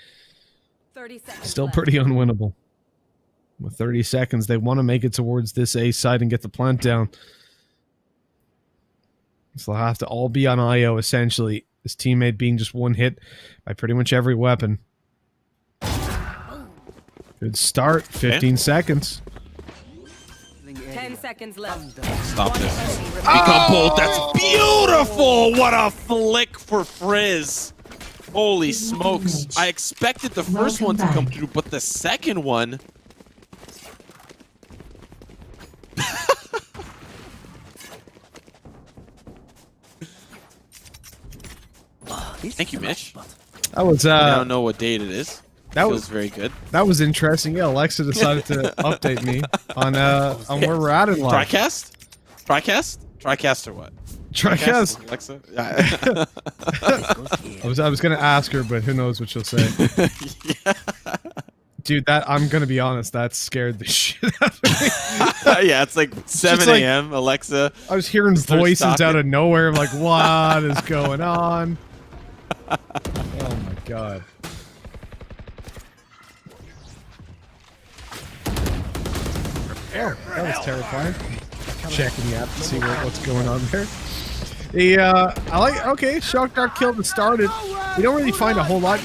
30 seconds still left. pretty unwinnable. With 30 seconds, they want to make it towards this A side and get the plant down. So they'll have to all be on IO, essentially. His teammate being just one hit by pretty much every weapon. Good start. 15 seconds. 10 seconds left. Stop One this. enemy remaining. Become bolt. That's beautiful. What a flick for Frizz. Holy smokes. I expected the first one to come through, but the second one... Thank you, Mitch. That was I don't know what date it is. that Feels was very good. that was interesting. Yeah, Alexa decided to update me on where we're at in life. TriCast? TriCast? TriCast or what? TriCast. Alexa? Yeah. I was gonna ask her, but who knows what she'll say. Yeah. Dude, I'm gonna be honest, that scared the shit out of me. Yeah, it's like 7 like- a.m. Alexa. I was hearing Start voices stalking. out of nowhere. I'm like, what is going on? Oh my god. Oh, that was terrifying. Checking the app to see what's going on there. I like, okay, Shock Dart killed and started. We don't really find a whole lot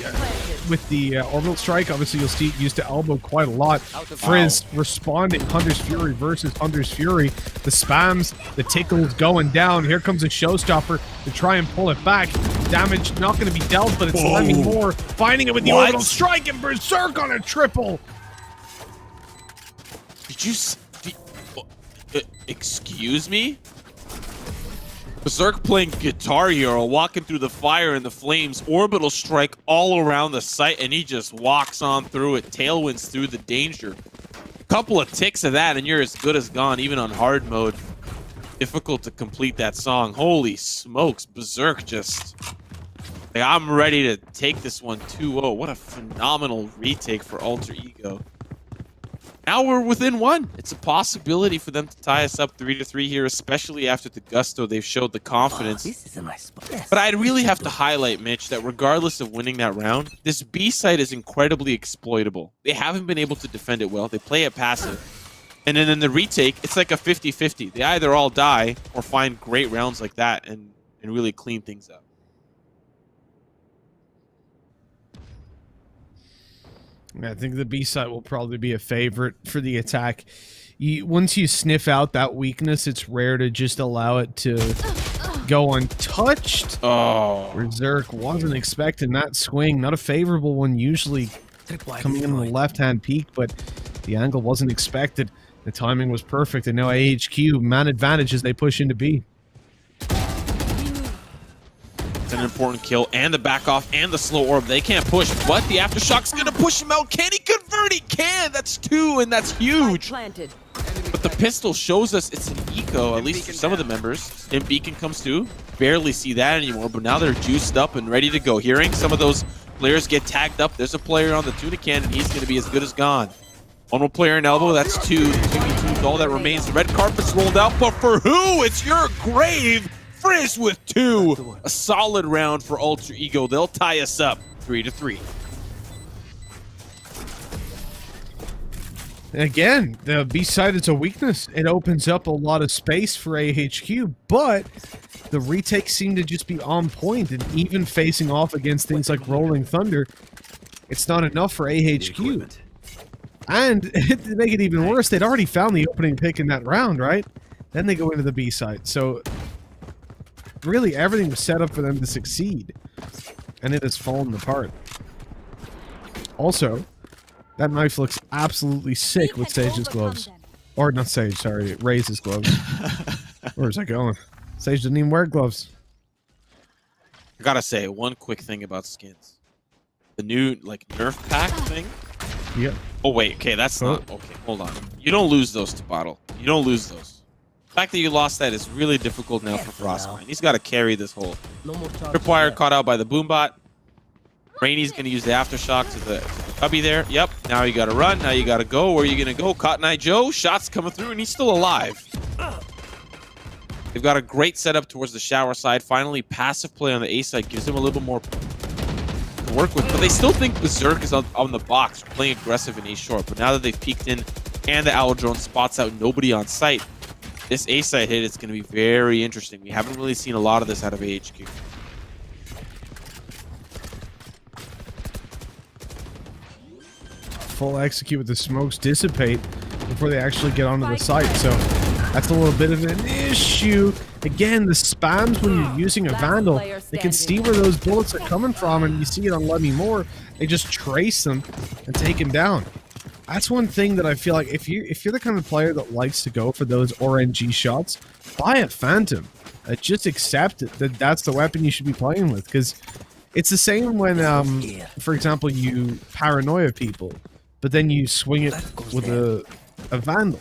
with the orbital strike. Obviously, you'll see it used to elbow quite a lot. Frizz responding, Hunter's Fury versus Hunter's Fury. The spams, the tickles going down. Here comes a showstopper to try and pull it back. Damage not going to be dealt, but it's Lemmy Moore finding it with the What? orbital strike and Berserk on a triple. Did you... excuse me? Berserk playing Guitar Hero, walking through the fire and the flames, orbital strike all around the site, and he just walks on through it, tailwinds through the danger. Couple of ticks of that, and you're as good as gone, even on hard mode. Difficult to complete that song. Holy smokes, Berserk just... Like, I'm ready to take this one 2-0. What a phenomenal retake for Alter Ego. Now we're within one. It's a possibility for them to tie us up 3-3 here, especially after the gusto. They've showed the confidence. This is a nice spot. Yes. But I'd really have to highlight, Mitch, that regardless of winning that round, this B site is incredibly exploitable. They haven't been able to defend it well. They play it passive. And then in the retake, it's like a 50-50. They either all die or find great rounds like that and really clean things up. I think the B site will probably be a favorite for the attack. Once you sniff out that weakness, it's rare to just allow it to go untouched. Oh. Berserk wasn't expecting that swing. Not a favorable one, usually coming in the left-hand peak, but the angle wasn't expected. The timing was perfect, and now AHQ, man advantage as they push into B. An important kill, and the back off, and the slow orb. They can't push, but the aftershock's gonna push him out. Can he convert? He can! That's 2, and that's huge. Planted. But the pistol shows us it's an eco, at least for some of the members. And Beacon comes through. Barely see that anymore, but now they're juiced up and ready to go. Hearing some of those players get tagged up. There's a player on the tuna can, and he's gonna be as good as gone. One more player in elbow, that's 2. 2v2 is all that remains. The red carpet's rolled out, but for who? It's your grave! Frizz with 2. A solid round for Alter Ego. They'll tie us up 3-3. Again, the B side is a weakness. It opens up a lot of space for AHQ, but the retakes seem to just be on point, and even facing off against things like Rolling Thunder, it's not enough for AHQ. And to make it even worse, they'd already found the opening pick in that round, right? Then they go into the B side. So really everything was set up for them to succeed, and it has fallen apart. Also, that knife looks absolutely sick with Sage's gloves. Or not Sage, sorry, Raze's gloves. Where's that going? Sage didn't even wear gloves. I gotta say, one quick thing about skins. The new, like, nerf pack thing. Yeah. Oh, wait, okay, that's not... Okay, hold on. You don't lose those to Bottle. You don't lose those. The fact that you lost that is really difficult now for Frostmine. He's got to carry this whole. Tripwire caught out by the Boombot. Rainy's going to use the Aftershock to the cubby there. Yep, now you got to run. Now you got to go. Where are you going to go? Cotton Eye Joe. Shots coming through, and he's still alive. They've got a great setup towards the shower side. Finally, passive play on the A side gives him a little bit more to work with. But they still think Berserk is on the box, playing aggressive in A short. But now that they've peeked in and the Owl Drone spots out nobody on site, this A side hit is going to be very interesting. We haven't really seen a lot of this out of AHQ. Full execute with the smokes dissipate before they actually get onto the site, so that's a little bit of an issue. Again, the spams when you're using a Vandal, they can see where those bullets are coming from, and you see it on Let Me More. They just trace them and take him down. That's one thing that I feel like if you're the kind of player that likes to go for those RNG shots, buy a Phantom. Just accept it, that that's the weapon you should be playing with, because it's the same when, for example, you paranoia people, but then you swing it with a Vandal.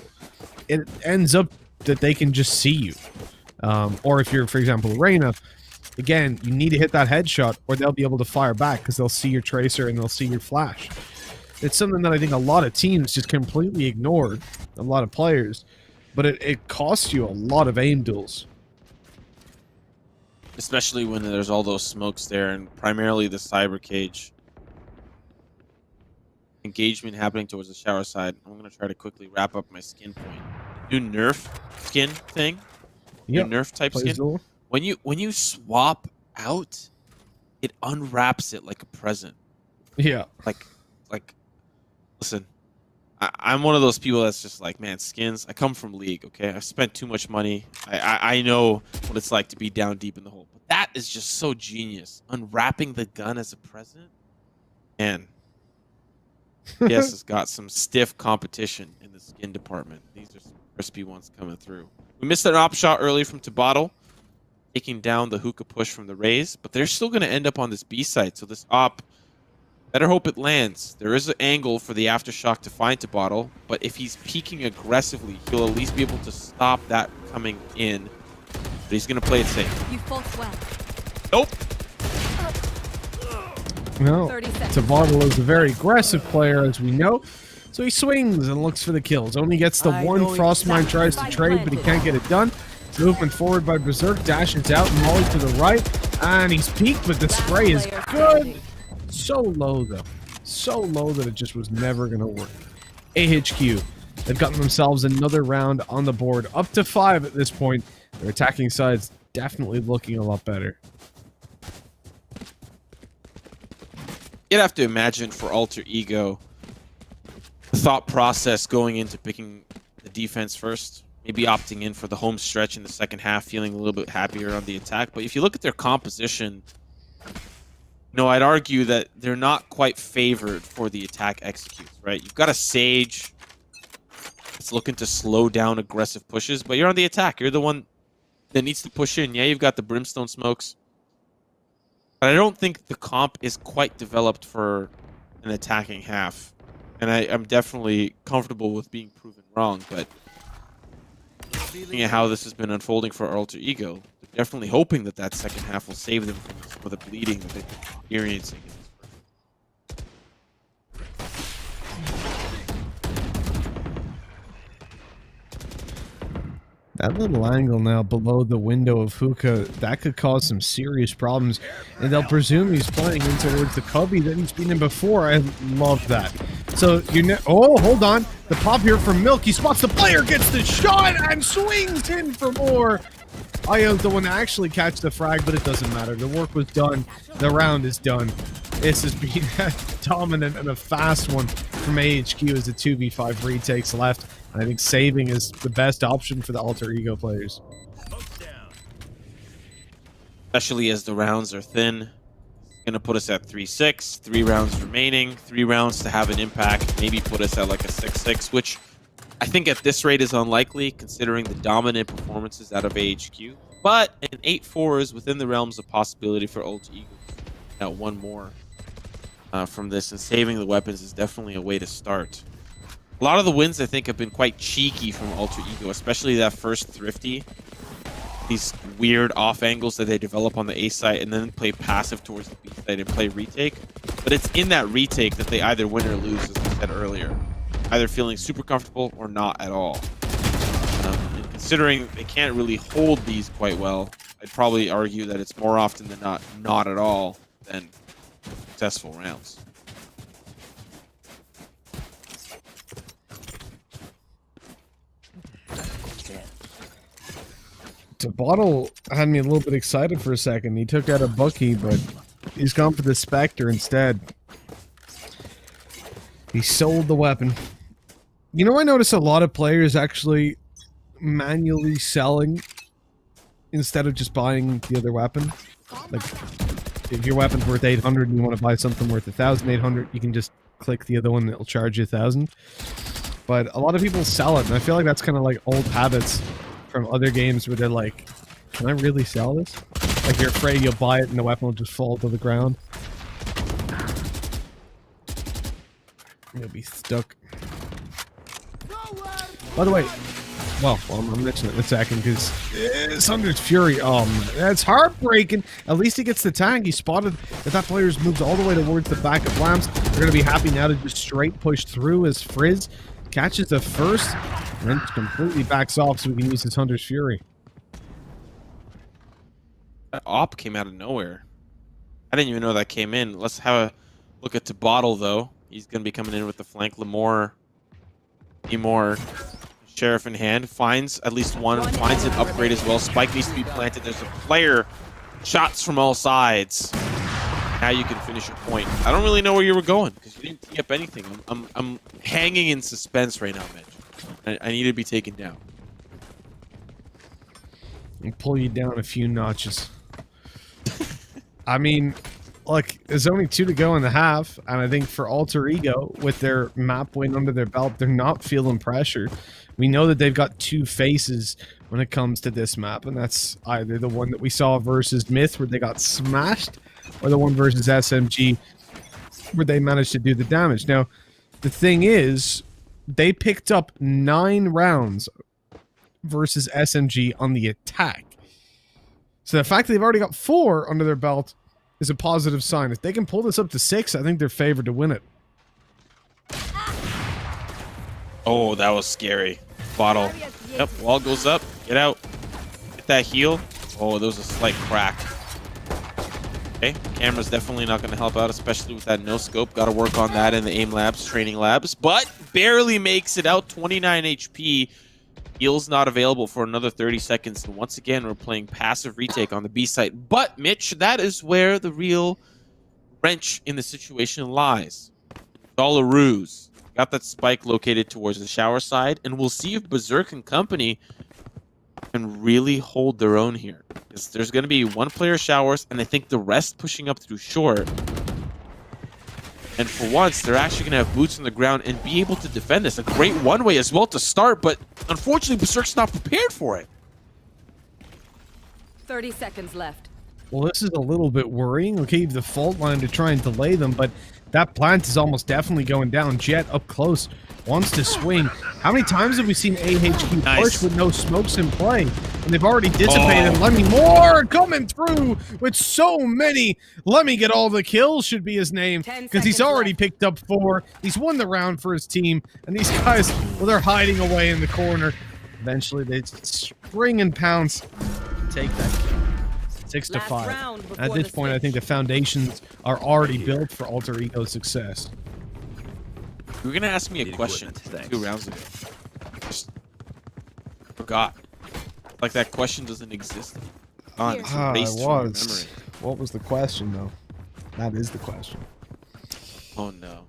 It ends up that they can just see you. Or if you're, for example, Reyna, again, you need to hit that headshot, or they'll be able to fire back because they'll see your tracer and they'll see your flash. It's something that I think a lot of teams just completely ignored, a lot of players, but it costs you a lot of aim duels. Especially when there's all those smokes there, and primarily the cyber cage. Engagement happening towards the shower side. I'm going to try to quickly wrap up my skin point. New nerf skin thing. New nerf type skin. Duel. When you swap out, it unwraps it like a present. Yeah. Like, listen, I'm one of those people that's just like, man, skins. I come from League, okay? I've spent too much money. I know what it's like to be down deep in the hole. But that is just so genius. Unwrapping the gun as a present. And yes, it's got some stiff competition in the skin department. These are some crispy ones coming through. We missed an op shot early from Tabottle. taking down the hookah push from the Raze, but they're still going to end up on this B site. So this op, better hope it lands. There is an angle for the aftershock to find to bottle, but if he's peeking aggressively, he'll at least be able to stop that coming in. But he's going to play it safe. You fought well. Nope. No, 30 seconds. Tabottle is a very aggressive player, as we know. So he swings and looks for the kills. Only gets the I one. know Frostmine tries to trade, but he can't get it done. Movement forward by Berserk, dashes out, Molly to the right, and he's peaked, but the spray is good. So low, though. So low that it just was never going to work. AHQ, they've gotten themselves another round on the board, up to 5 at this point. Their attacking side's definitely looking a lot better. You'd have to imagine for Alter Ego, the thought process going into picking the defense first, maybe opting in for the home stretch in the second half, feeling a little bit happier on the attack. But if you look at their composition, no, I'd argue that they're not quite favored for the attack executes, right? You've got a Sage that's looking to slow down aggressive pushes, but you're on the attack. You're the one that needs to push in. Yeah, you've got the Brimstone smokes. But I don't think the comp is quite developed for an attacking half. And I'm definitely comfortable with being proven wrong, but looking at how this has been unfolding for Alter Ego, they're definitely hoping that that second half will save them from some of the bleeding that they've been experiencing in this first. That little angle now below the window of Hookah, that could cause some serious problems. And they'll presume he's playing in towards the cubby that he's been in before. I love that. So, oh, hold on. The pop here from Milk. He spots the player, gets the shot, and swings in for more. Io's the one to actually catch the frag, but it doesn't matter. The work was done. The round is done. This has been a dominant and a fast one from AHQ as the 2v5 retakes left. I think saving is the best option for the Alter Ego players. Especially as the rounds are thin. It's going to put us at 3-6. 3 rounds remaining. 3 rounds to have an impact. Maybe put us at like a 6-6, which I think at this rate is unlikely considering the dominant performances out of AHQ. But an 8-4 is within the realms of possibility for Alter Ego. Now one more from this, and saving the weapons is definitely a way to start. A lot of the wins, I think, have been quite cheeky from Alter Ego, especially that first Thrifty. These weird off angles that they develop on the A site and then play passive towards the B site and play retake. But it's in that retake that they either win or lose, as I said earlier. Either feeling super comfortable or not at all. And considering they can't really hold these quite well, I'd probably argue that it's more often than not at all than successful rounds. Tabottle had me a little bit excited for a second. He took out a Bucky, but he's gone for the Spectre instead. He sold the weapon. You know, I notice a lot of players actually manually selling instead of just buying the other weapon. Like, if your weapon's worth 800 and you want to buy something worth 1,800, you can just click the other one that'll charge you 1,000. But a lot of people sell it, and I feel like that's kind of like old habits from other games where they're like, can I really sell this? Like, you're afraid you'll buy it and the weapon will just fall to the ground. You'll be stuck. By the way, well, I'm mentioning it in a second because Sunder's Fury, that's heartbreaking. At least he gets the tag. He spotted that player's moved all the way towards the back of Lambs. They're going to be happy now to just straight push through as Frizz catches the first and then completely backs off so we can use his Hunter's Fury. That op came out of nowhere. I didn't even know that came in. Let's have a look at Tabottle, though. He's going to be coming in with the flank. Lemore, Sheriff in hand, finds at least one, finds an upgrade as well. Spike needs to be planted. There's a player. Shots from all sides. Now you can finish your point. I don't really know where you were going because you didn't tee up anything. I'm hanging in suspense right now, Mitch. I need to be taken down. And pull you down a few notches. I mean, look, there's only 2 to go in the half, and I think for Alter Ego, with their map win under their belt, they're not feeling pressure. We know that they've got 2 faces when it comes to this map, and that's either the one that we saw versus Myth where they got smashed, or the one versus SMG where they managed to do the damage. Now, the thing is, they picked up 9 rounds versus SMG on the attack. So the fact that they've already got 4 under their belt is a positive sign. If they can pull this up to 6, I think they're favored to win it. Oh, that was scary. Bottle. Yep, wall goes up. Get out. Get that heal. Oh, there was a slight crack. Okay, camera's definitely not going to help out, especially with that no scope. Got to work on that in the aim labs, training labs, but barely makes it out. 29 HP. Heal's not available for another 30 seconds. And once again, we're playing passive retake on the B site. But, Mitch, that is where the real wrench in the situation lies. It's all a ruse. Got that spike located towards the shower side, and we'll see if Berserk and company can really hold their own here. Because there's going to be 1 player showers, and I think the rest pushing up through short. And for once, they're actually going to have boots on the ground and be able to defend this. A great one-way as well to start, but unfortunately, Berserk's not prepared for it. 30 seconds left. Well, this is a little bit worrying. Okay, the fault line to try and delay them, but that plant is almost definitely going down. Jet up close, wants to swing. How many times have we seen AHQ push with no smokes in play? And they've already dissipated. Let me more coming through with so many. Let me get all the kills should be his name, because he's already picked up 4. He's won the round for his team, and these guys, well, they're hiding away in the corner. Eventually, they spring and pounce, take that kill. 6-5. At this point, I think the foundations are already built for Alter Ego's success. You were gonna ask me a question 2 rounds ago. Just forgot. Like that question doesn't exist. It was. What was the question, though? That is the question. Oh no.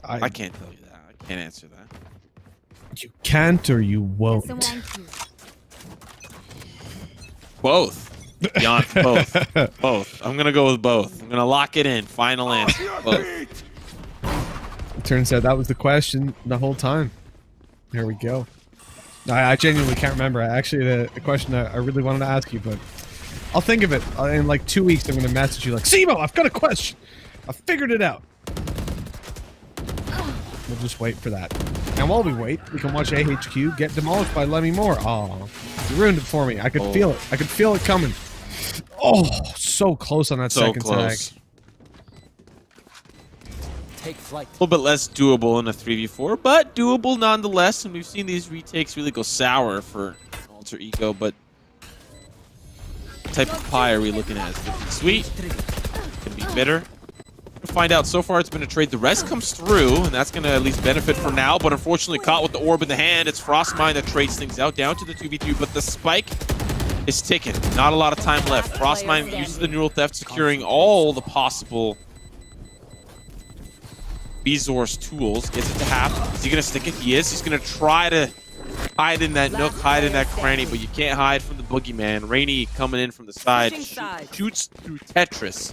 I can't tell you that. I can't answer that. You can't or you won't. Both. Beyond both. Both. I'm gonna go with both. I'm gonna lock it in. Final answer. Both. It turns out that was the question the whole time. There we go. I genuinely can't remember. Actually, the question I really wanted to ask you, but I'll think of it. In like 2 weeks, I'm gonna message you like, Simo, I've got a question. I figured it out. We'll just wait for that. And while we wait, we can watch AHQ get demolished by Lemmy Moore. Oh, you ruined it for me. I could feel it. I could feel it coming. Oh, so close on that second tag. Take flight. A little bit less doable in a 3v4, but doable nonetheless. And we've seen these retakes really go sour for Alter Ego, but what type of pie are we looking at? Is it gonna be sweet? Could be bitter. We'll find out. So far, it's been a trade. The rest comes through, and that's going to at least benefit for now, but unfortunately caught with the orb in the hand. It's Frostmine that trades things out down to the 2v3, but the spike is ticking. Not a lot of time left. Frostmine uses the neural theft, securing all the possible Bezor's tools. Gets it to half. Is he going to stick it? He is. He's going to try to hide in that nook, hide in that cranny, but you can't hide from the boogeyman. Rainy coming in from the side. Shoots through Tetris.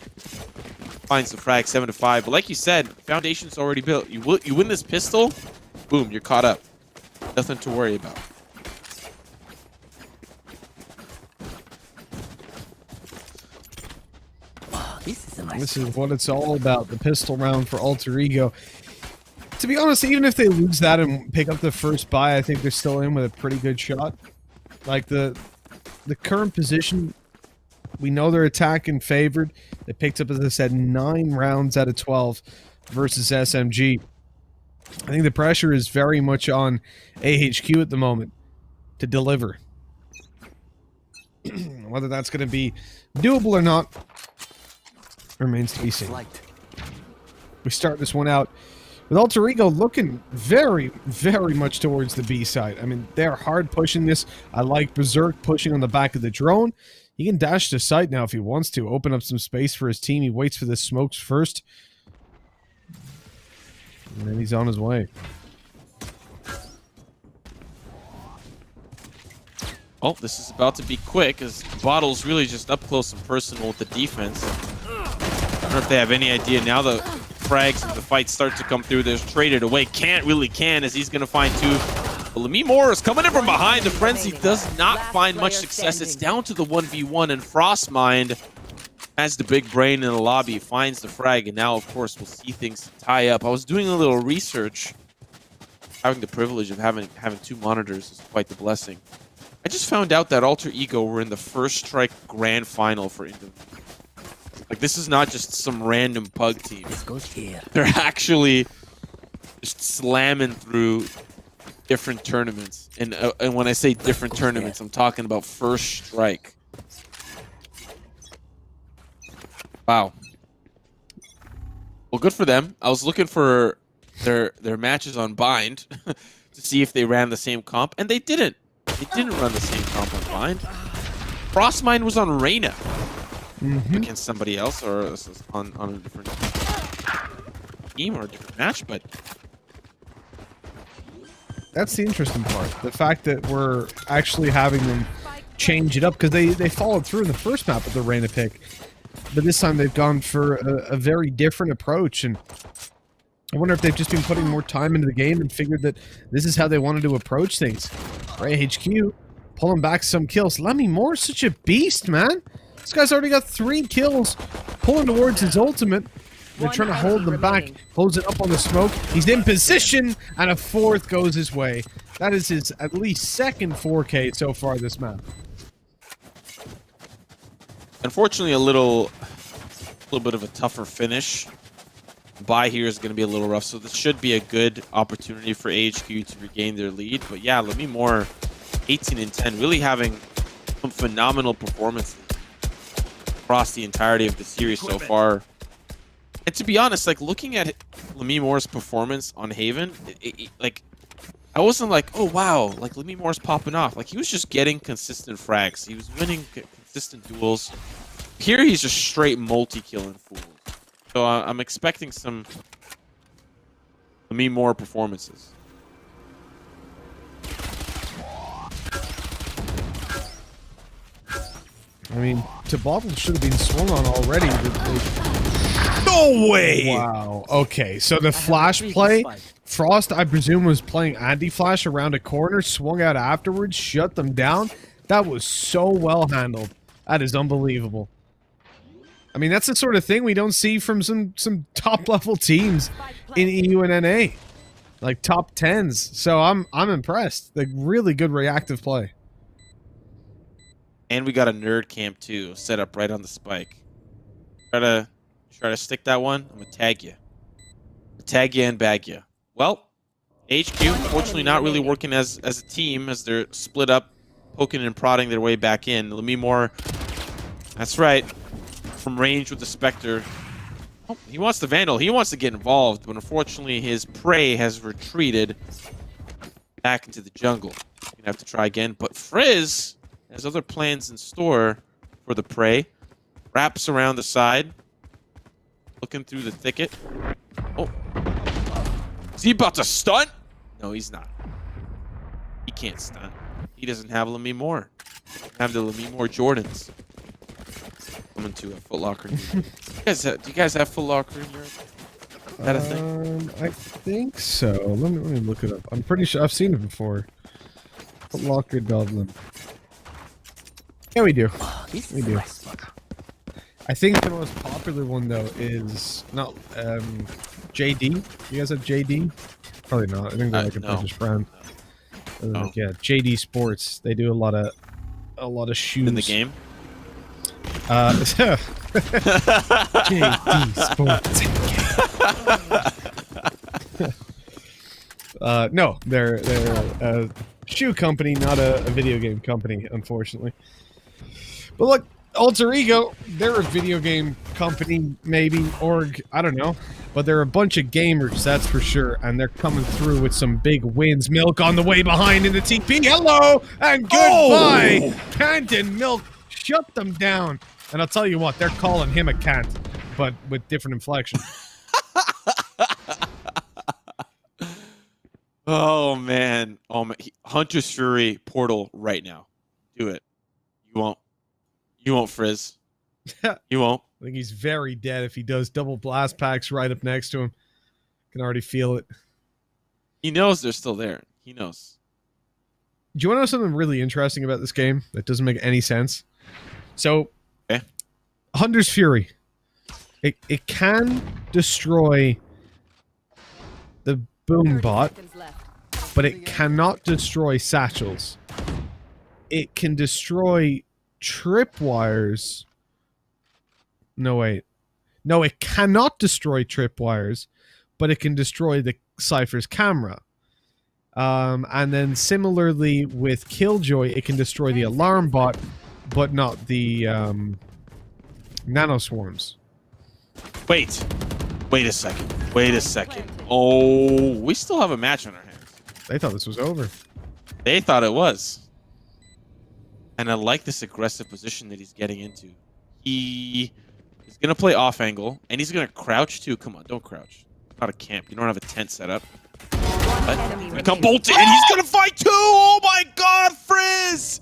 Finds the frag 7-5. But like you said, foundation's already built. You win this pistol, boom, you're caught up. Nothing to worry about. This is what it's all about, the pistol round for Alter Ego. To be honest, even if they lose that and pick up the first buy, I think they're still in with a pretty good shot. Like the current position, we know they're attacking favored. They picked up, as I said, 9 rounds out of 12 versus SMG. I think the pressure is very much on AHQ at the moment to deliver. Whether that's going to be doable or not remains to be seen. We start this one out with Alter Ego looking very, very much towards the B side. I mean, they're hard pushing this. I like Berserk pushing on the back of the drone. He can dash to site now if he wants to, open up some space for his team. He waits for the smokes first. And then he's on his way. Oh, this is about to be quick, as Bottle's really just up close and personal with the defense. I don't know if they have any idea. Now the frags of the fight start to come through. There's traded away. Can't, as he's going to find 2. But Lemmy Moore is coming in from behind. The Frenzy does not find much success. It's down to the 1v1, and Frostmind has the big brain in the lobby, finds the frag, and now, of course, we'll see things tie up. I was doing a little research. Having the privilege of having 2 monitors is quite the blessing. I just found out that Alter Ego were in the First Strike Grand Final for Indonesia. Like, this is not just some random pug team. This goes here. They're actually just slamming through different tournaments. And when I say different tournaments, I'm talking about First Strike. Wow. Well, good for them. I was looking for their matches on Bind to see if they ran the same comp, and they didn't. They didn't run the same comp on Bind. Frostmind was on Reyna against somebody else, or on a different team or a different match, but That's the interesting part. The fact that we're actually having them change it up, because they followed through in the first map with the Reyna pick, but this time they've gone for a very different approach, and I wonder if they've just been putting more time into the game and figured that this is how they wanted to approach things. Right, HQ pulling back some kills. Lemmy Moore's such a beast, man. This guy's already got 3 kills, pulling towards his ultimate. They're trying to hold them back, closing up on the smoke. He's in position, and a 4th goes his way. That is his at least 2nd 4K so far this map. unfortunately a little bit of a tougher finish. Buy here is going to be a little rough, so this should be a good opportunity for AHQ to regain their lead. But yeah, Lemmy Moore, 18 and 10, really having some phenomenal performances across the entirety of the series so far. And to be honest, like looking at Lemmy Moore's performance on Haven, like I wasn't like, oh wow, like Lemmy Moore's popping off. Like he was just getting consistent frags. He was winning consistent duels. Here he's just straight multi-killing fools. So I'm expecting some Lemmy Moore performances. I mean, Toboggan should have been swung on already. No way! Wow. Okay, so the flash play, Frost, I presume, was playing anti-flash around a corner, swung out afterwards, shut them down. That was so well handled. That is unbelievable. I mean, that's the sort of thing we don't see from some top-level teams in EU and NA. Like, top 10s. So I'm impressed. Like, really good reactive play. And we got a nerd camp too, set up right on the spike. Try to stick that one. I'm gonna tag you. Tag you and bag you. Well, HQ unfortunately not really working as a team as they're split up, poking and prodding their way back in. Lemmy Moore, that's right, from range with the Spectre. Oh, he wants the Vandal. He wants to get involved, but unfortunately his prey has retreated back into the jungle. Gonna have to try again, but Frizz has other plans in store for the prey. Wraps around the side. Looking through the thicket. Oh. Is he about to stunt? No, he's not. He can't stunt. He doesn't have Lemmy Moore. He doesn't have the Lemmy Moore Jordans. Coming to a Foot Locker. Do you guys have Foot Locker in Europe? Is that a thing? I think so. Let me look it up. I'm pretty sure I've seen it before. Foot Locker Dublin. Yeah, we do. We do. I think the most popular one though is not JD. You guys have JD? Probably not. I think they're like a no. British brand. No. Like, yeah, JD Sports. They do a lot of shoes In the game? JD Sports. No, they're a shoe company, not a video game company, unfortunately. But look, Alter Ego, they're a video game company, maybe, org, I don't know. But they're a bunch of gamers, that's for sure, and they're coming through with some big wins. Milk on the way behind in the TP. Hello and goodbye! Oh! Kant and Milk shut them down. And I'll tell you what, they're calling him a Kant, but with different inflection. Oh man. Oh man. Hunter's Fury portal right now. Do it. You won't. You won't, Frizz. You won't. I think he's very dead if he does. Double blast packs right up next to him. Can already feel it. He knows they're still there. He knows. Do you want to know something really interesting about this game that doesn't make any sense? So, Okay. Hunter's Fury. It can destroy the boom 30 bot, seconds left. but it cannot destroy satchels. It can destroy tripwires. No, wait. No, it cannot destroy tripwires, but it can destroy the Cypher's camera. And then similarly with Killjoy, it can destroy the alarm bot, but not the nanoswarms. Wait a second. Oh, we still have a match on our hands. They thought this was over. They thought it was. And I like this aggressive position that he's getting into. He's going to play off angle, and he's going to crouch too. Come on, don't crouch. Not a camp. You don't have a tent set up. Become bolted, and he's going to fight too! Oh my god, Frizz!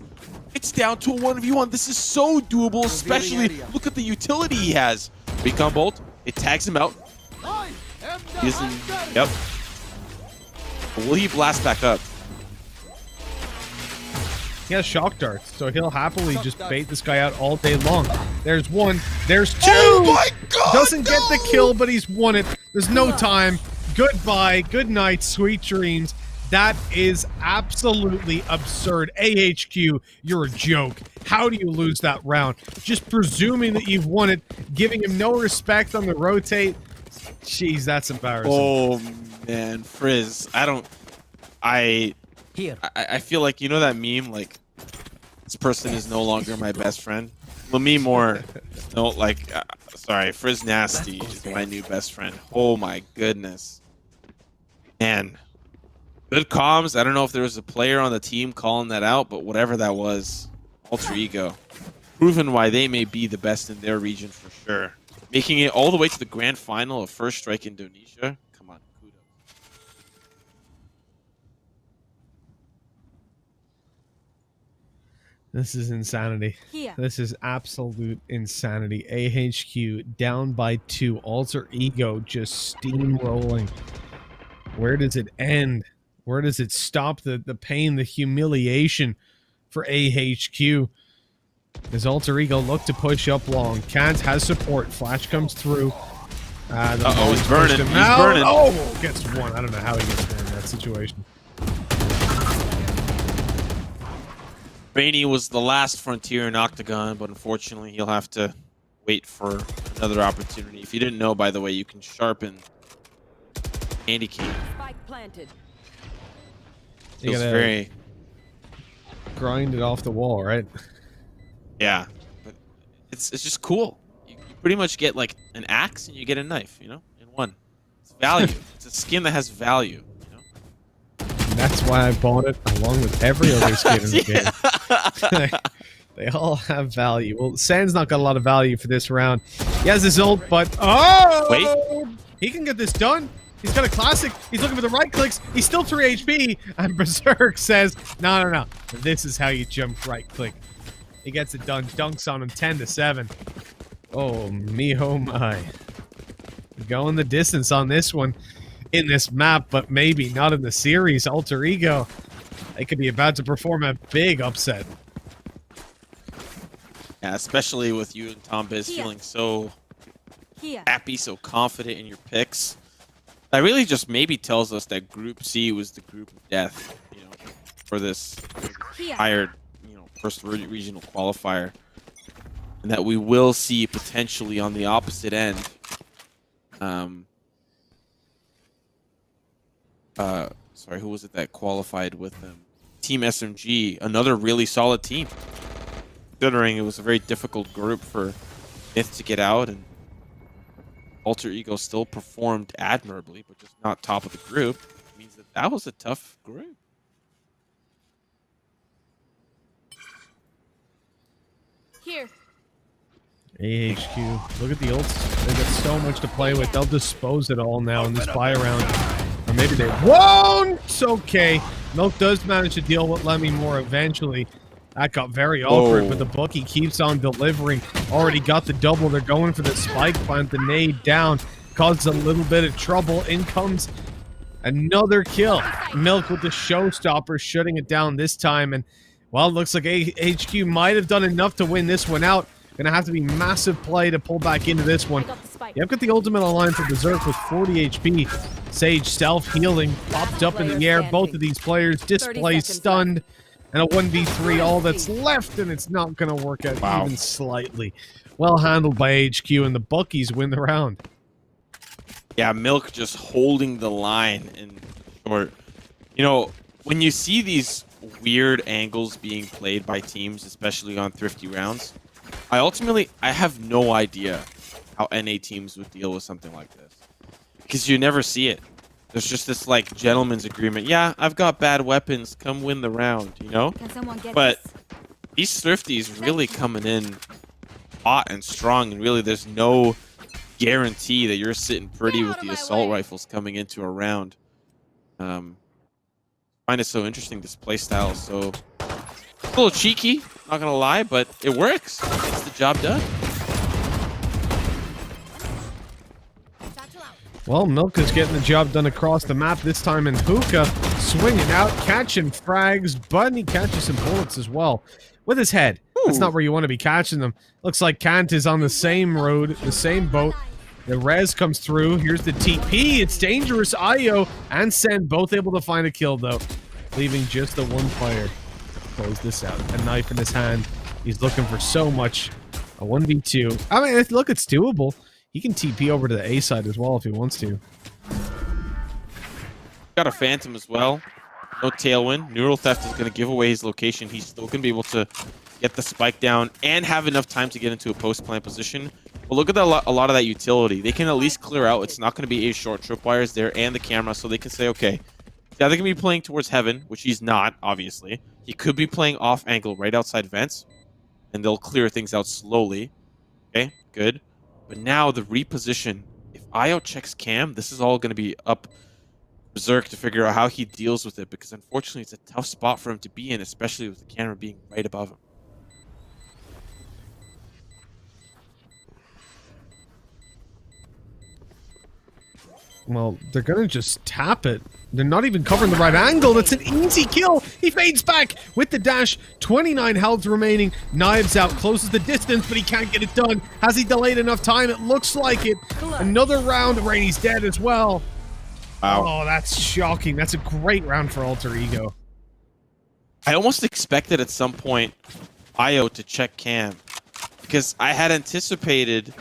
It's down to a 1v1. This is so doable, especially look at the utility he has. Become bolt. It tags him out. He's in, yep. Will he blast back up? He has shock darts, so he'll happily just bait this guy out all day long. There's one. There's two! Oh my god! Doesn't get the kill, but he's won it. There's no time. Goodbye. Good night. Sweet dreams. That is absolutely absurd. AHQ, you're a joke. How do you lose that round? Just presuming that you've won it, giving him no respect on the rotate. Jeez, that's embarrassing. Oh man, Frizz. I feel like, you know that meme, like, this person is no longer my best friend? Well, me more. No, like, sorry, Frizz Nasty is my new best friend. Oh my goodness. Man. Good comms. I don't know if there was a player on the team calling that out, but whatever that was, alter ego. Proven why they may be the best in their region for sure. Making it all the way to the grand final of First Strike Indonesia. Come on, kudos. This is insanity. Here. This is absolute insanity. AHQ down by 2. Alter ego just steamrolling. Where does it end? Where does it stop? The pain, the humiliation for AHQ. Does Alter Ego look to push up long? Kant has support. Flash comes through. Uh-oh, he's burning. He's burning. Oh, gets one. I don't know how he gets one in that situation. Rainey was the last frontier in Octagon, but unfortunately he'll have to wait for another opportunity. If you didn't know, by the way, you can sharpen Candy Cane. Spike planted. You Feels gotta very... grind it off the wall, right? Yeah, but it's just cool. You pretty much get like an axe and you get a knife, you know, in one. It's value. It's a skin that has value, you know. And that's why I bought it along with every other skin in the game. They all have value. Well, Sand's not got a lot of value for this round. He has his ult, but Wait. He can get this done. He's got a classic. He's looking for the right clicks. He's still 3 HP. And Berserk says, no. This is how you jump right click. He gets it done. Dunks on him 10-7. Oh, me, oh my. Going the distance on this one in this map, but maybe not in the series. Alter Ego. They could be about to perform a big upset. Yeah, especially with you and Tom Biz feeling so happy, so confident in your picks. That really just maybe tells us that Group C was the group of death, you know, for this hired, you know, first regional qualifier, and that we will see potentially on the opposite end. Sorry, who was it that qualified with them? Team SMG, another really solid team. Considering it was a very difficult group for Myth to get out, and Alter Ego still performed admirably, but just not top of the group. It means that was a tough group. Here. AHQ. Look at the ults. They've got so much to play with. They'll dispose it all now in this buy round. Or maybe they won't! It's okay. Milk does manage to deal with Lemmy more eventually. That got very awkward, but the bookie keeps on delivering. Already got the double. They're going for the spike plant. The nade down. Causes a little bit of trouble. In comes Another kill. Milk with the showstopper, shutting it down this time. And, well, it looks like HQ might have done enough to win this one out. Gonna have to be massive play to pull back into this one. Yeah, I've got the ultimate online for Berserk with 40 HP. Sage self-healing, popped up in the air. Both of these players displaced, stunned. And a 1v3, all that's left, and it's not gonna work out even slightly. Well handled by HQ, and the Buckies win the round. Yeah, Milk just holding the line in short. You know, when you see these weird angles being played by teams, especially on thrifty rounds, I have no idea how NA teams would deal with something like this. Because you never see it. There's just this, like, gentleman's agreement. Yeah, I've got bad weapons. Come win the round, you know? Can someone get But this? these thrifties really coming in hot and strong, and really there's no guarantee that you're sitting pretty with the assault rifles coming into a round. I find it so interesting, this play style. So a little cheeky, not gonna lie, but it works. It gets the job done. Well, Milk is getting the job done across the map this time, and Hookah swinging out, catching frags, but he catches some bullets as well with his head. That's not where you want to be catching them. Looks like Kant is on the same road, the same boat. The res comes through. Here's the TP. It's dangerous. IO and Sen both able to find a kill, though, leaving just the one player to close this out. A knife in his hand. He's looking for so much. A 1v2. I mean, look, it's doable. He can TP over to the A side as well if he wants to. Got a Phantom as well. No Tailwind. Neural Theft is going to give away his location. He's still going to be able to get the spike down and have enough time to get into a post-plant position. But look at a lot of that utility. They can at least clear out. It's not going to be a short tripwires there and the camera, so they can say, okay, yeah, they're going to be playing towards heaven, which he's not, obviously. He could be playing off angle right outside vents, and they'll clear things out slowly. Okay, good. But now the reposition, if IO checks cam, this is all going to be up Berserk to figure out how he deals with it, because unfortunately it's a tough spot for him to be in, especially with the camera being right above him. Well, they're going to just tap it. They're not even covering the right angle. That's an easy kill. He fades back with the dash. 29 health remaining. Knives out. Closes the distance, but he can't get it done. Has he delayed enough time? It looks like it. Another round. Rainy's dead as well. Wow. Oh, that's shocking. That's a great round for Alter Ego. I almost expected at some point IO to check cam, because I had anticipated,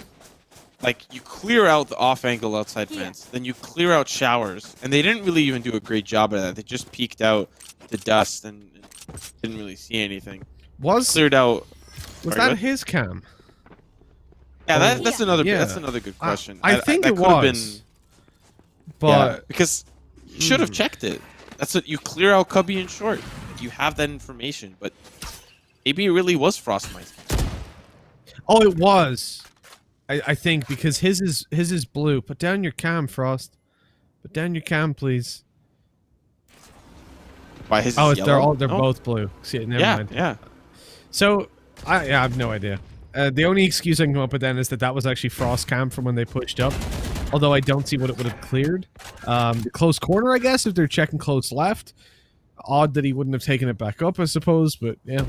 like, you clear out the off angle outside fence, then you clear out showers, and they didn't really even do a great job of that. They just peeked out the dust and didn't really see anything. Cleared out. Was that his cam? Yeah, that's another Yeah. That's another good question. I think that it could have was. been, But because you should have checked it. That's what you clear out cubby and short. You have that information, but maybe it really was Frostmite. oh, it was. I think because his is blue. Put down your cam, Frost. Put down your cam, please. Why his Oh, is yellow? they're both blue. See, never mind. Yeah. So I have no idea. The only excuse I can come up with then is that was actually Frost cam from when they pushed up. Although I don't see what it would have cleared. The close corner, I guess, if they're checking close left. Odd that he wouldn't have taken it back up, I suppose, but yeah.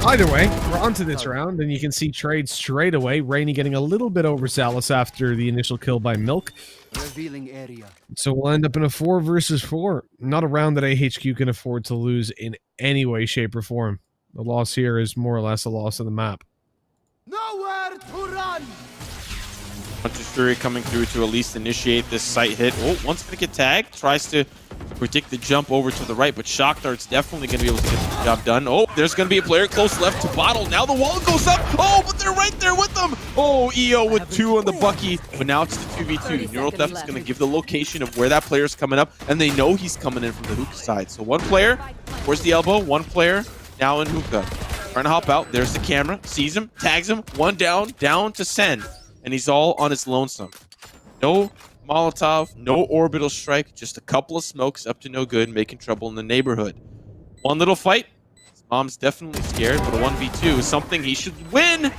Either way, we're on to this round, and you can see trade straight away. Rainy getting a little bit overzealous after the initial kill by Milk. Revealing area. So we'll end up in a 4 versus 4. Not a round that AHQ can afford to lose in any way, shape, or form. The loss here is more or less a loss of the map. Nowhere to run. Hunter's Fury coming through to at least initiate this sight hit. Oh, one's going to get tagged. Tries to predict the jump over to the right, but Shock Dart's definitely going to be able to get the job done. Oh, there's going to be a player close left to Bottle. Now the wall goes up. Oh, but they're right there with them. Oh, EO with 2 on the Bucky. But now it's the 2v2. Neural Theft is going to give the location of where that player's coming up, and they know he's coming in from the hookah side. So one player, where's the elbow? One player now in hookah. Trying to hop out. There's the camera. Sees him. Tags him. One down. Down to Sen. And he's all on his lonesome. No Molotov, no orbital strike, just a couple of smokes up to no good, making trouble in the neighborhood. One little fight. His mom's definitely scared, but a 1v2 is something he should win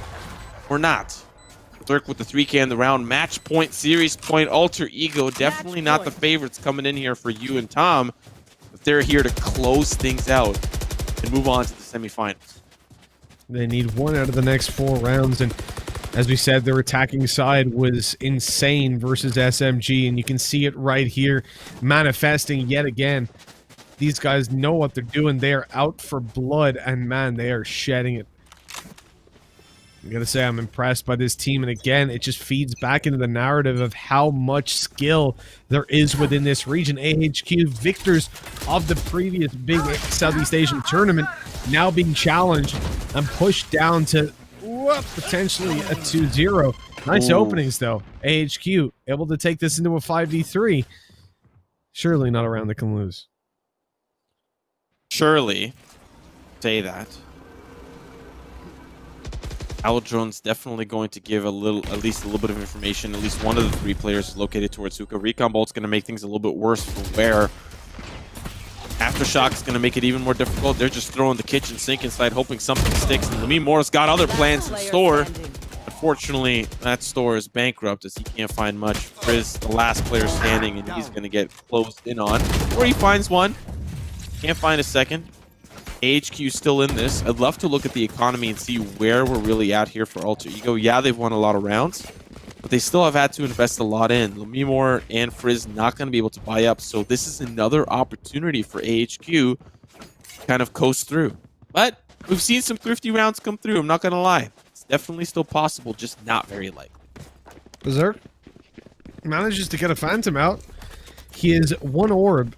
or not. Dirk with the 3K in the round. Match point, series point, alter ego. Definitely not the favorites coming in here for you and Tom. But they're here to close things out and move on to the semifinals. They need 1 out of the next 4 rounds, and as we said, their attacking side was insane versus SMG, and you can see it right here manifesting yet again. These guys know what they're doing. They are out for blood, and man, they are shedding it. I gotta say, I'm impressed by this team, and again, it just feeds back into the narrative of how much skill there is within this region. AHQ, victors of the previous big Southeast Asian tournament, now being challenged and pushed down to potentially a 2-0. Nice openings, though. AHQ able to take this into a 5v3. Surely not a round that can lose. Surely say that. Aldron's definitely going to give at least a little bit of information. At least one of the 3 players is located towards Hookah. Recon Bolt's going to make things a little bit worse for Where. Aftershock's going to make it even more difficult. They're just throwing the kitchen sink inside, hoping something sticks. And Lemmy Moore's got other plans in store. Unfortunately, that store is bankrupt as he can't find much. Frizz, the last player standing, and he's going to get closed in on. Or he finds one. Can't find a second. AHQ still in this. I'd love to look at the economy and see where we're really at here for Alter Ego. Yeah, they've won a lot of rounds, but they still have had to invest a lot in. Lemimore and Frizz not going to be able to buy up, so this is another opportunity for AHQ to kind of coast through. But we've seen some thrifty rounds come through, I'm not going to lie. It's definitely still possible, just not very likely. Berserk manages to get a Phantom out. He is 1 orb.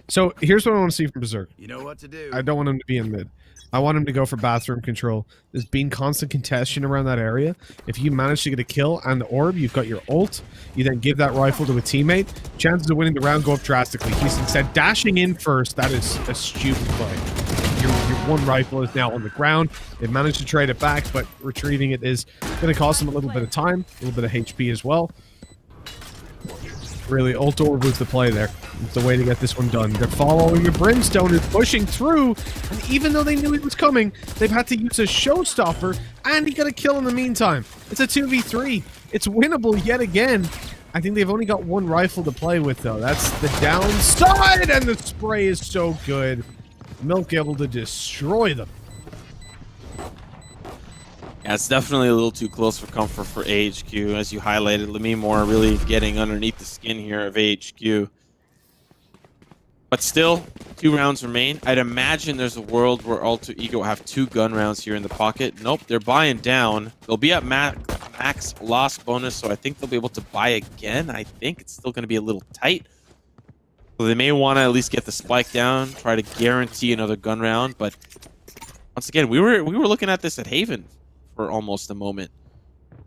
So here's what I want to see from Berserk. You know what to do. I don't want him to be in mid. I want him to go for bathroom control. There's been constant contention around that area. If you manage to get a kill and the orb, you've got your ult. You then give that rifle to a teammate. Chances of winning the round go up drastically. He's instead dashing in first. That is a stupid play. Your 1 rifle is now on the ground. They've managed to trade it back, but retrieving it is going to cost them a little bit of time, a little bit of HP as well. Really, ult orb was the play there. It's the way to get this one done. They're following the Brimstone, is pushing through, and even though they knew he was coming, they've had to use a showstopper, and he got a kill in the meantime. It's a 2v3. It's winnable yet again. I think they've only got 1 rifle to play with, though. That's the downside, and the spray is so good. Milk able to destroy them. Yeah, it's definitely a little too close for comfort for AHQ. As you highlighted, Lemmy Moore really getting underneath the skin here of AHQ. But still, 2 rounds remain. I'd imagine there's a world where Alter Ego have 2 gun rounds here in the pocket. Nope, they're buying down. They'll be at max loss bonus, so I think they'll be able to buy again. I think it's still going to be a little tight. So they may want to at least get the spike down, try to guarantee another gun round. But once again, we were looking at this at Haven for almost a moment.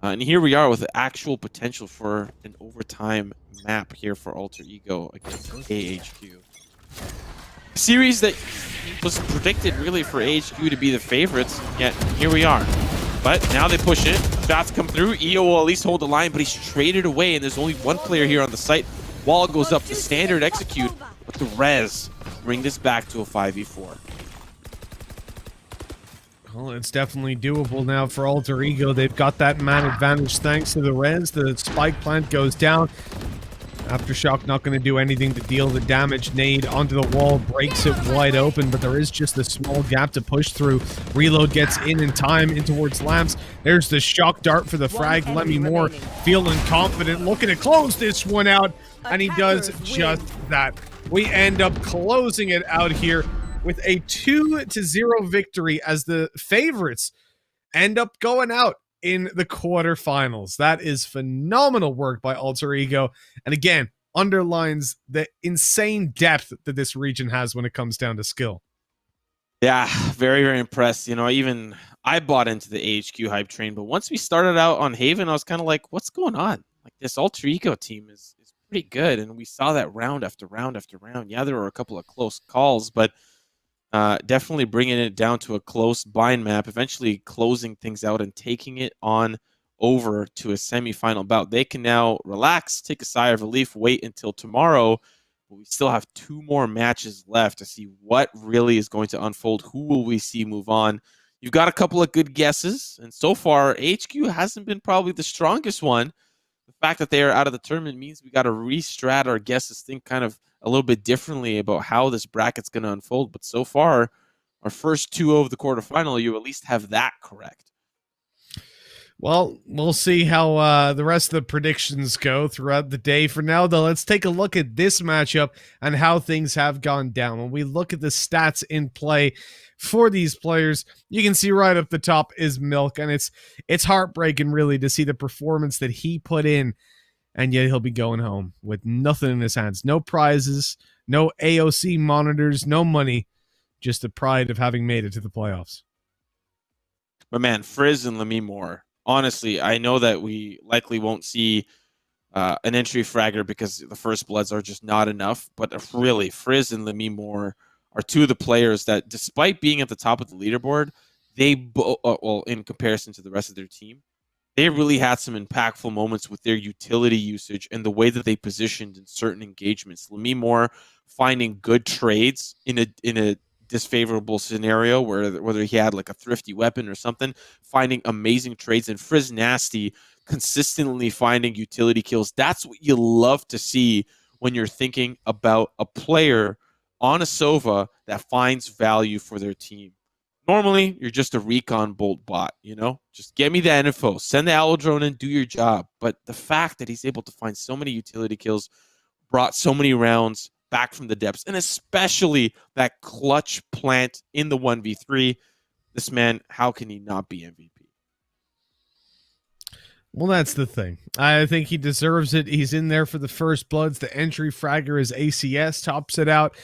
And here we are with the actual potential for an overtime map here for Alter Ego against AHQ. A series that was predicted really for AHQ to be the favorites, yet here we are. But now they push it. Shots come through. EO will at least hold the line, but he's traded away, and there's only 1 player here on the site. Wall goes up to standard execute, but the res bring this back to a 5v4. Well, it's definitely doable now for Alter Ego. They've got that man advantage thanks to the res. The spike plant goes down. Aftershock not going to do anything to deal the damage. Nade onto the wall, breaks it wide open, but there is just a small gap to push through. Reload gets in time in towards Lamps. There's the shock dart for the frag. Lemmy Moore feeling confident, looking to close this one out, and he does just that. We end up closing it out here with a 2-0 victory as the favorites end up going out in the quarterfinals. That is phenomenal work by Alter Ego, and again, underlines the insane depth that this region has when it comes down to skill. Yeah, very, very impressed. You know, even I bought into the AHQ hype train, but once we started out on Haven, I was kind of like, what's going on? Like, this Alter Ego team is pretty good, and we saw that round after round after round. Yeah, there were a couple of close calls, but definitely bringing it down to a close bind map, eventually closing things out and taking it on over to a semifinal bout. They can now relax, take a sigh of relief, wait until tomorrow. But we still have 2 more matches left to see what really is going to unfold. Who will we see move on? You've got a couple of good guesses, and so far, HQ hasn't been probably the strongest one. The fact that they are out of the tournament means we got to restrat our guesses, think kind of a little bit differently about how this bracket's going to unfold. But so far, our first two of the quarterfinal, you at least have that correct. Well, we'll see how the rest of the predictions go throughout the day. For now, though, let's take a look at this matchup and how things have gone down. When we look at the stats in play for these players, you can see right up the top is Milk, and it's heartbreaking, really, to see the performance that he put in, and yet he'll be going home with nothing in his hands. No prizes, no AOC monitors, no money, just the pride of having made it to the playoffs. But man, Frizz and Lemy Moore. Honestly, I know that we likely won't see an entry fragger because the first bloods are just not enough. But really, Frizz and Lemy Moore are two of the players that, despite being at the top of the leaderboard, well, in comparison to the rest of their team, they really had some impactful moments with their utility usage and the way that they positioned in certain engagements. Lemy Moore finding good trades in a disfavorable scenario whether he had like a thrifty weapon or something, finding amazing trades, and Frizz Nasty consistently finding utility kills. That's what you love to see when you're thinking about a player on a Sova that finds value for their team. Normally, you're just a recon bolt bot, just get me that info, send the Owl drone in, do your job. But the fact that he's able to find so many utility kills, brought so many rounds back from the depths, and especially that clutch plant in the 1v3. This man, how can he not be MVP? Well, that's the thing. I think he deserves it. He's in there for the first bloods. The entry fragger is ACS, tops it out.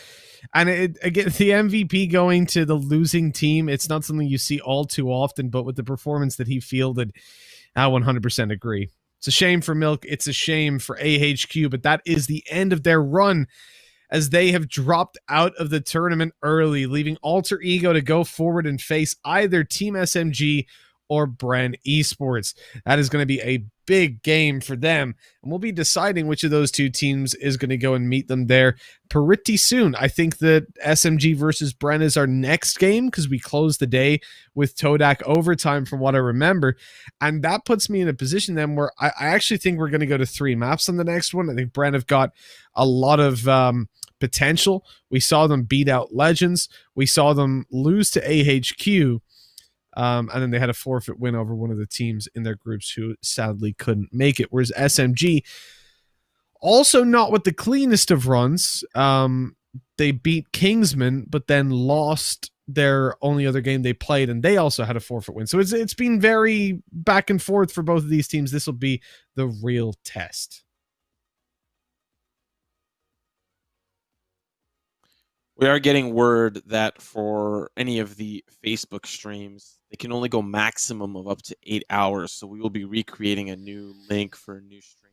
And again, the MVP going to the losing team, it's not something you see all too often, but with the performance that he fielded, I 100% agree. It's a shame for Milk. It's a shame for AHQ, but that is the end of their run, as they have dropped out of the tournament early, leaving Alter Ego to go forward and face either Team SMG or Bren Esports. That is going to be a big game for them, and we'll be deciding which of those two teams is going to go and meet them there pretty soon. I think that SMG versus Bren is our next game, because we close the day with Todak overtime from what I remember, and that puts me in a position then where I actually think we're going to go to 3 maps on the next one. I think Bren have got a lot of potential. We saw them beat out Legends. We saw them lose to AHQ. And then they had a forfeit win over one of the teams in their groups who sadly couldn't make it. Whereas SMG, also not with the cleanest of runs. They beat Kingsman, but then lost their only other game they played, and they also had a forfeit win. So it's been very back and forth for both of these teams. This will be the real test. We are getting word that for any of the Facebook streams, they can only go maximum of up to 8 hours. So we will be recreating a new link for a new stream.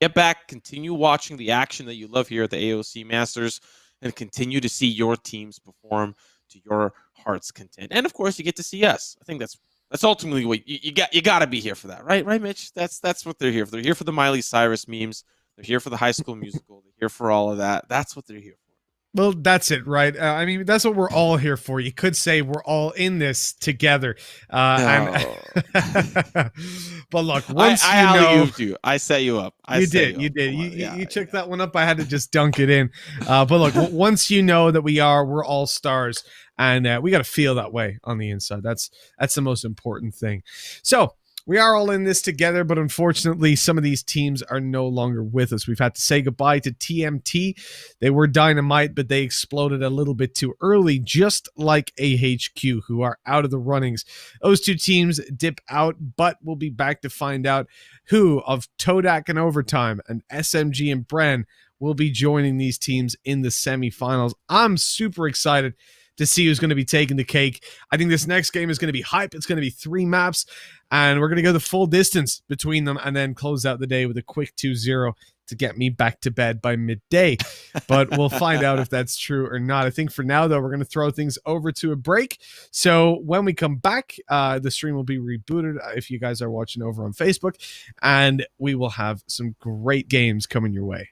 Get back, continue watching the action that you love here at the AOC Masters, and continue to see your teams perform to your heart's content. And of course, you get to see us. I think that's ultimately what you got to be here for that, right, Mitch? That's what they're here for. They're here for the Miley Cyrus memes. They're here for the High School Musical. They're here for all of that. That's what they're here for. Well, that's it, right? I mean, that's what we're all here for. You could say we're all in this together. But look, once I set you up. You did. You checked that one up. I had to just dunk it in. But look, once you know that we're all stars, and we got to feel that way on the inside. That's the most important thing. So we are all in this together, but unfortunately, some of these teams are no longer with us. We've had to say goodbye to TMT. They were dynamite, but they exploded a little bit too early, just like AHQ, who are out of the runnings. Those two teams dip out, but we'll be back to find out who of Todak and Overtime and SMG and Bren will be joining these teams in the semifinals. I'm super excited to see who's going to be taking the cake. I think this next game is going to be hype. It's going to be 3 maps, and we're going to go the full distance between them and then close out the day with a quick 2-0 to get me back to bed by midday. But we'll find out if that's true or not. I think for now, though, we're going to throw things over to a break. So when we come back, the stream will be rebooted if you guys are watching over on Facebook, and we will have some great games coming your way.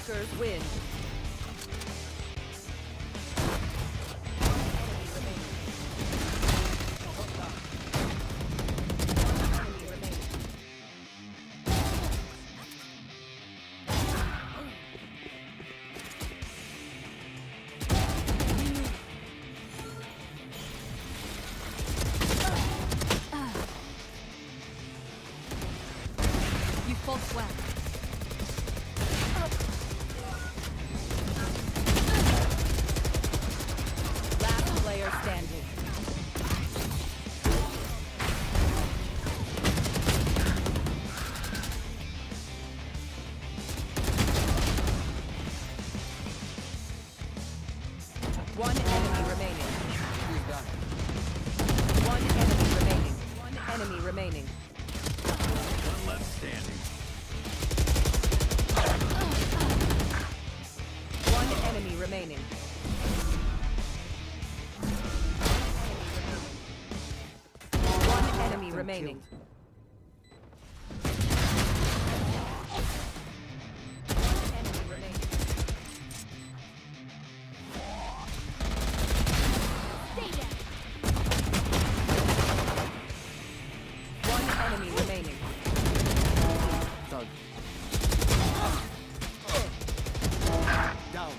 Attackers win. You fought well. Last player standing. One enemy remaining. One enemy remaining. One enemy remaining. One enemy remaining. One enemy remaining. Enemy remaining. Stay down. One enemy remaining. Thug. Down.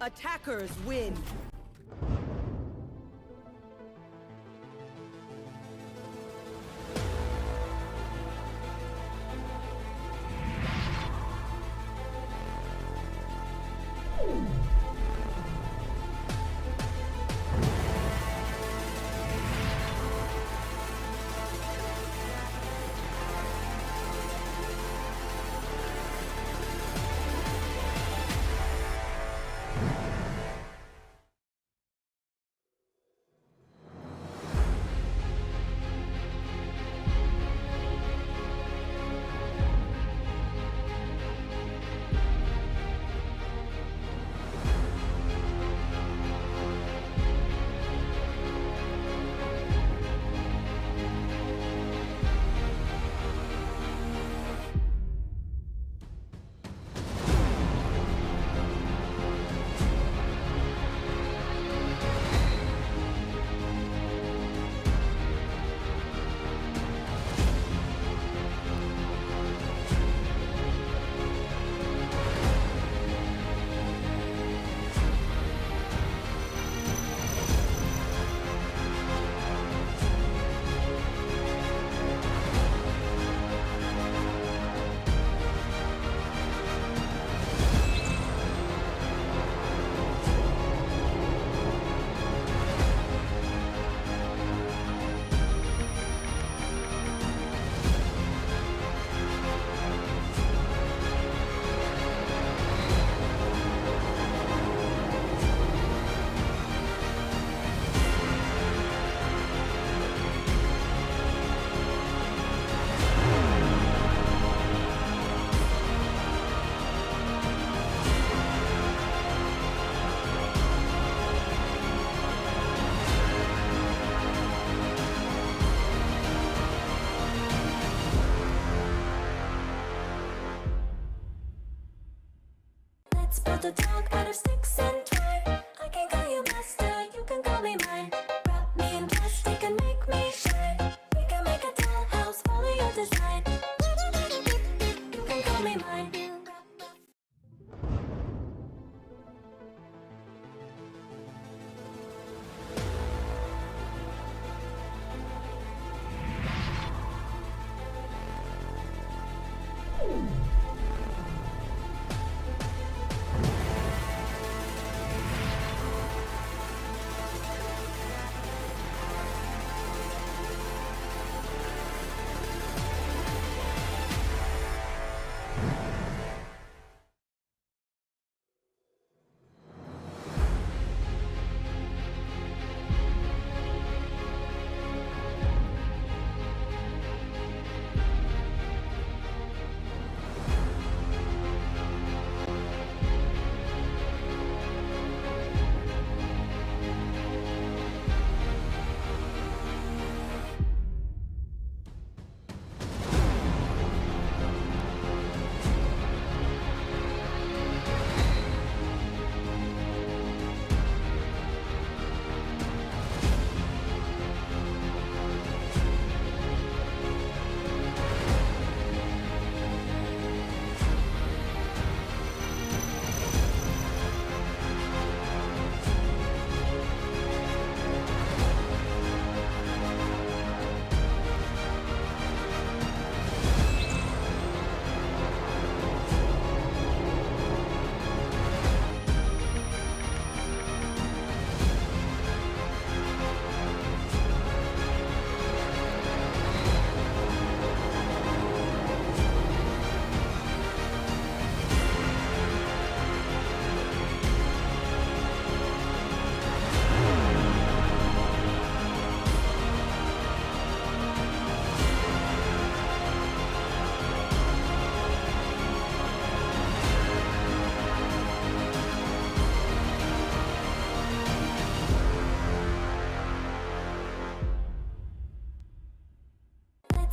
Attackers win. Let's build a dog out of sticks and twine. I can call you master, you can call me mine. Wrap me in plastic and make me shine. We can make a dollhouse, follow your design. You can call me mine.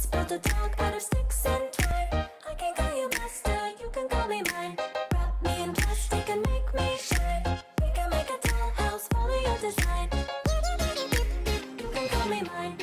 Let's build a dog out of sticks and twine. I can call you master, you can call me mine. Wrap me in plastic and make me shine. We can make a dollhouse, follow your design. You can call me mine.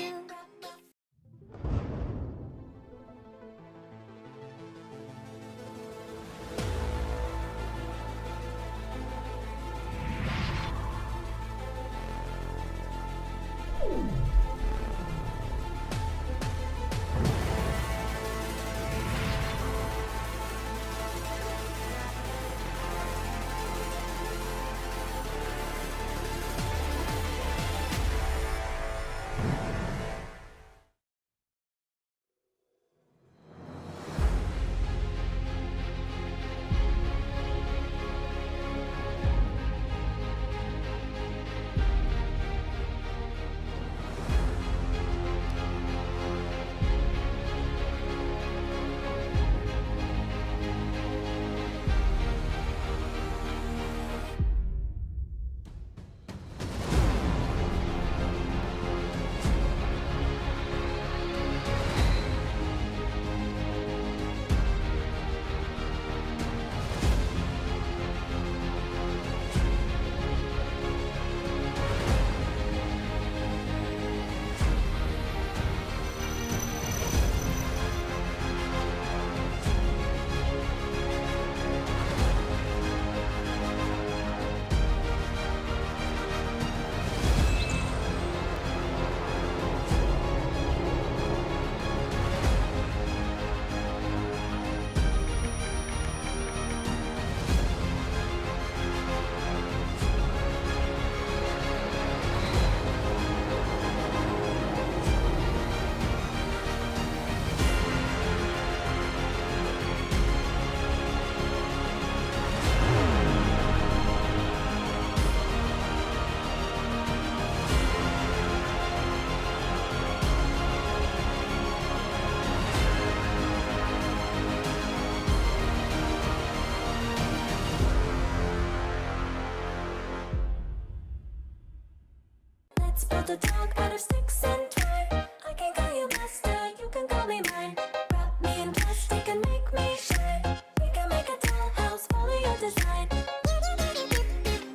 Let's build a dog out of sticks and twine. I can call you master, you can call me mine. Wrap me in plastic and make me shine. We can make a dollhouse, follow your design.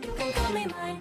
You can call me mine.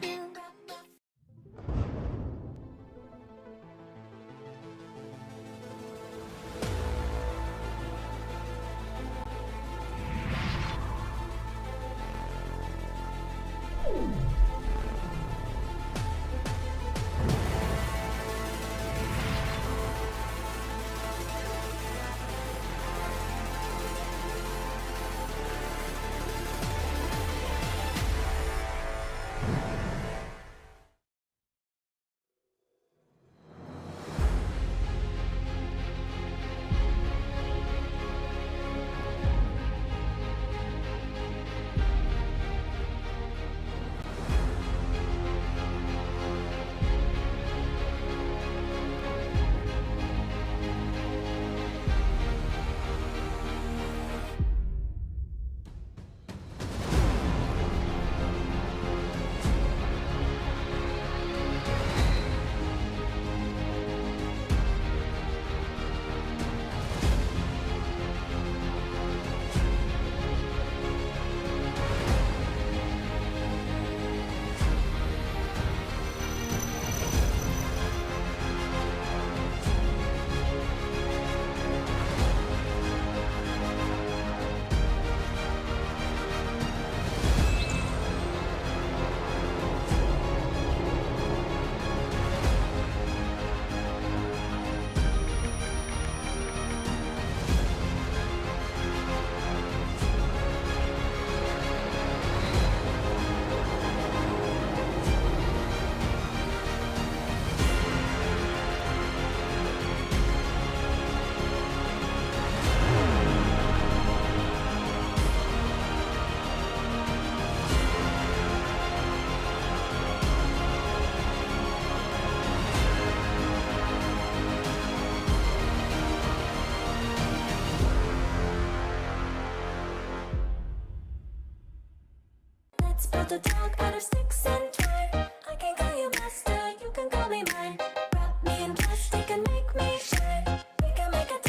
Let's build a dog out of sticks and twine. I can call you master, you can call me mine. Wrap me in plastic and make me shine. We can make a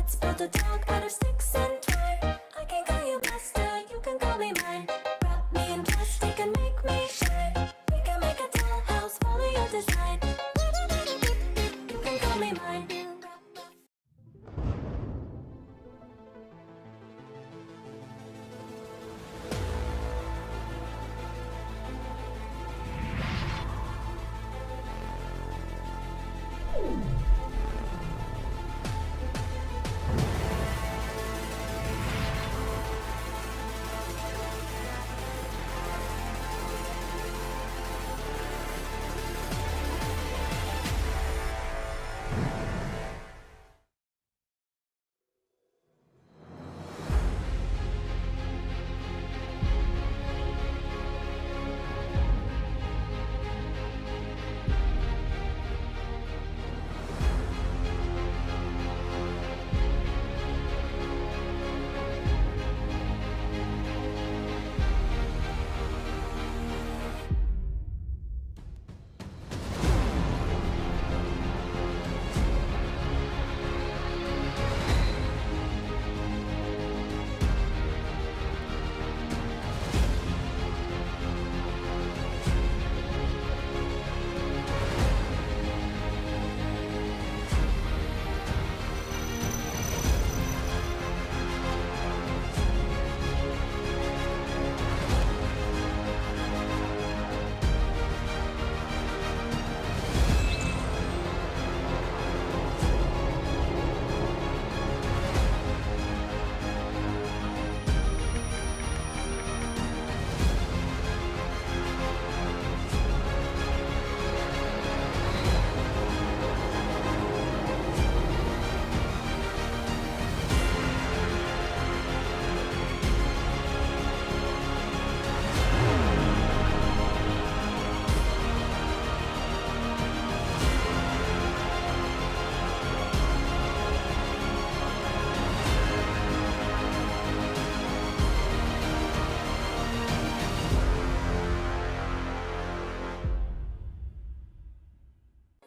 Let's build a dog out of sticks and twine. I can call you master, you can call me mine. Wrap me in plastic and make me shine. We can make a dollhouse, follow your design. You can call me mine.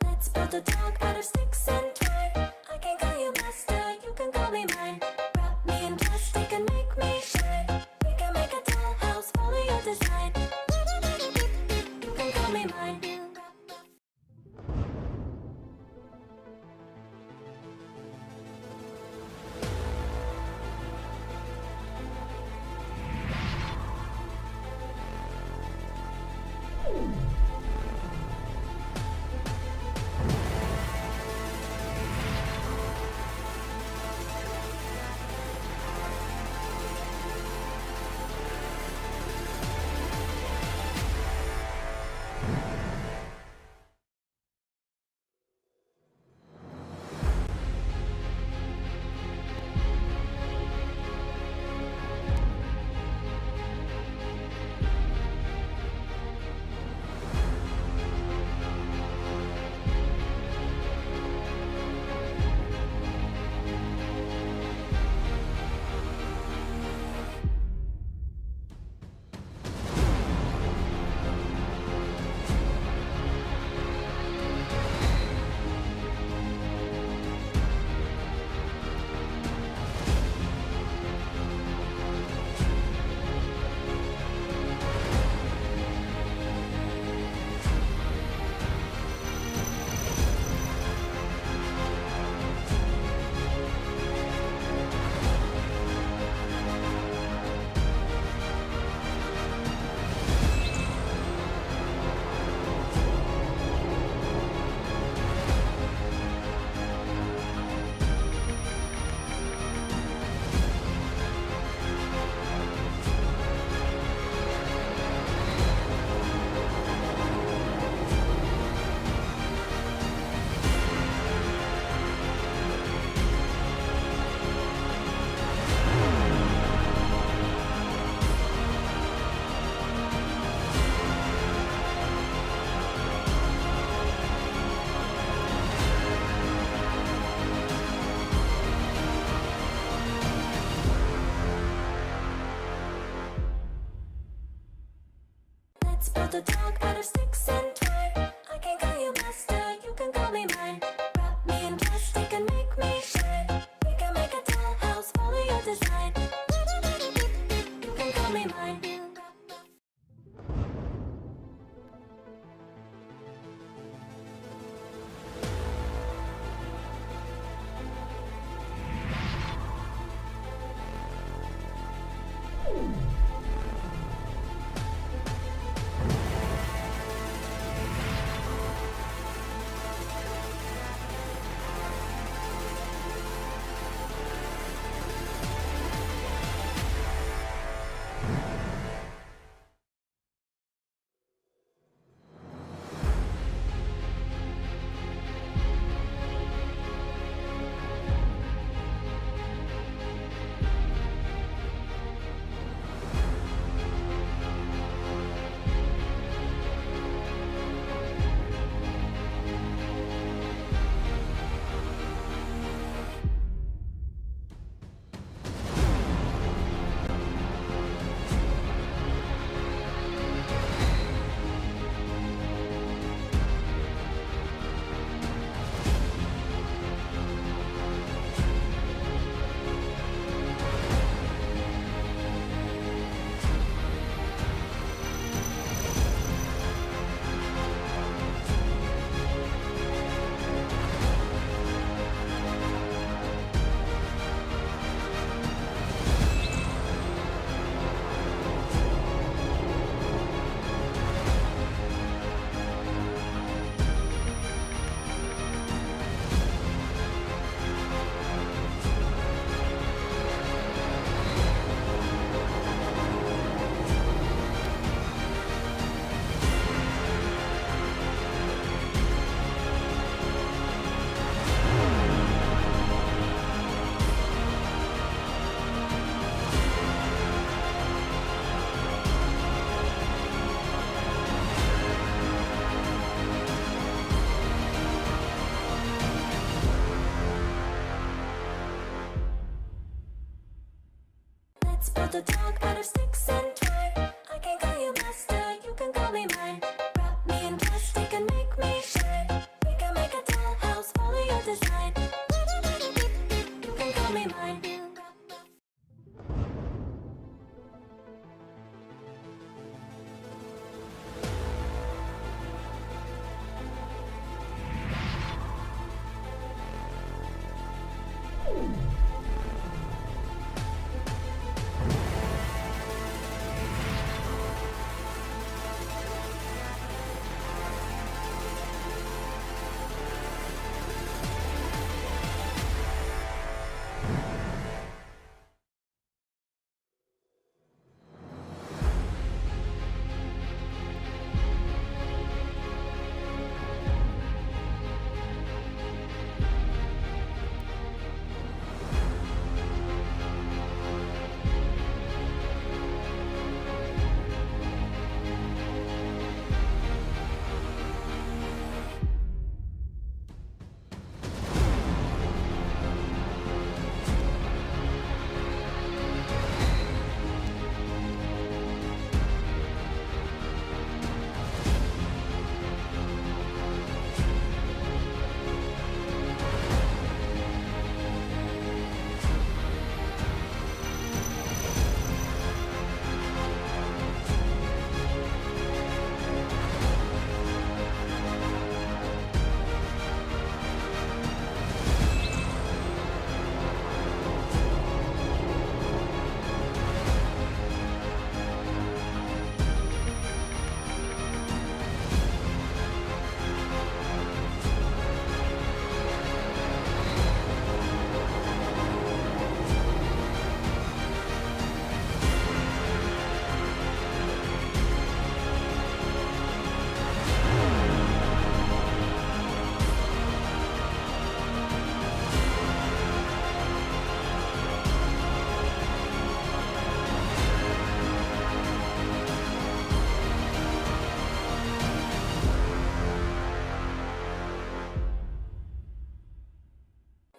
Let's build a dog out of sticks and twine. I can call you master, you can call me mine. Wrap me in plastic and make me shine. We can make a dollhouse, follow your design. You can call me mine. build a dog out of sticks and twine. I can call you master, you can call me mine. Wrap me in plastic and make me shine. We can make a Let's build a dog out of sticks and twine. I can call you master, you can call me mine. Wrap me in plastic and make me shine. We can make a dollhouse, follow your design. You can call me mine.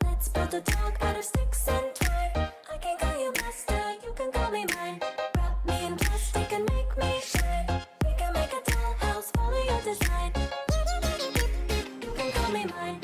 Let's build a dog out of sticks and twine. I can call you master, you can call me mine. Wrap me in plastic and make me shine. We can make a dollhouse, follow your design. You can call me mine.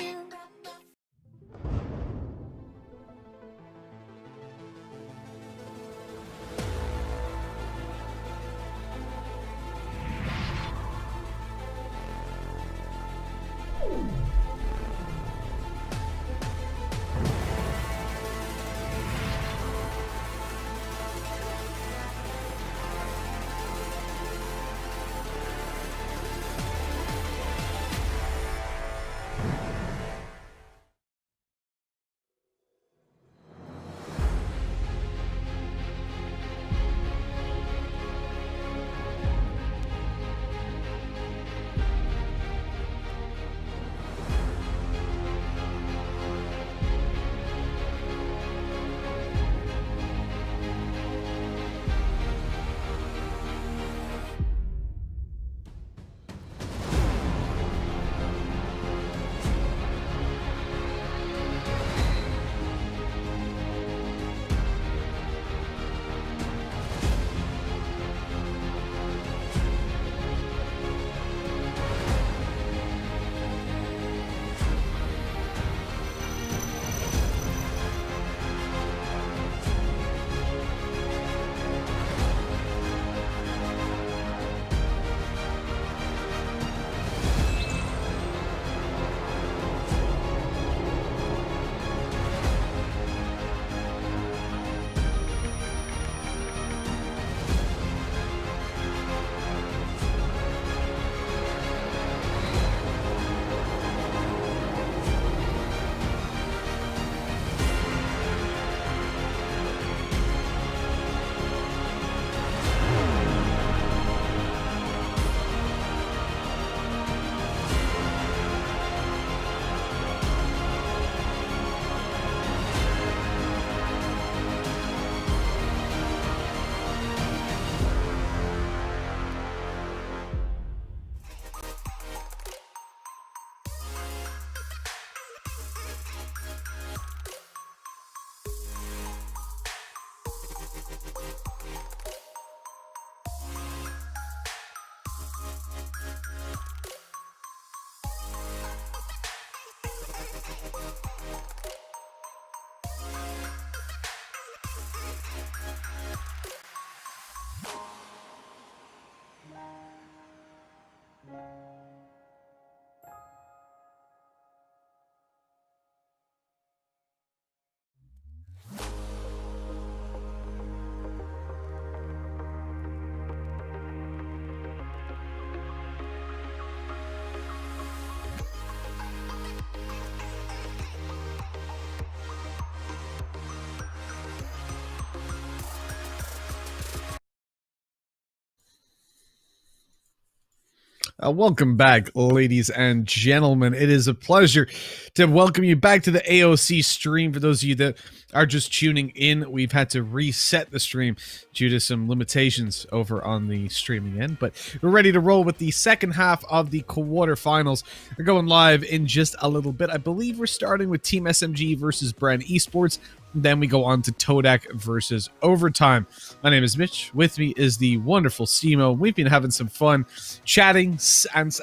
Welcome back, ladies and gentlemen. It is a pleasure to welcome you back to the AOC stream. For those of you that are just tuning in, we've had to reset the stream due to some limitations over on the streaming end, but we're ready to roll with the second half of the quarterfinals. They're going live in just a little bit. I believe we're starting with Team SMG versus Bren Esports. Then we go on to Todak versus Overtime. My name is Mitch. With me is the wonderful Simo. We've been having some fun chatting and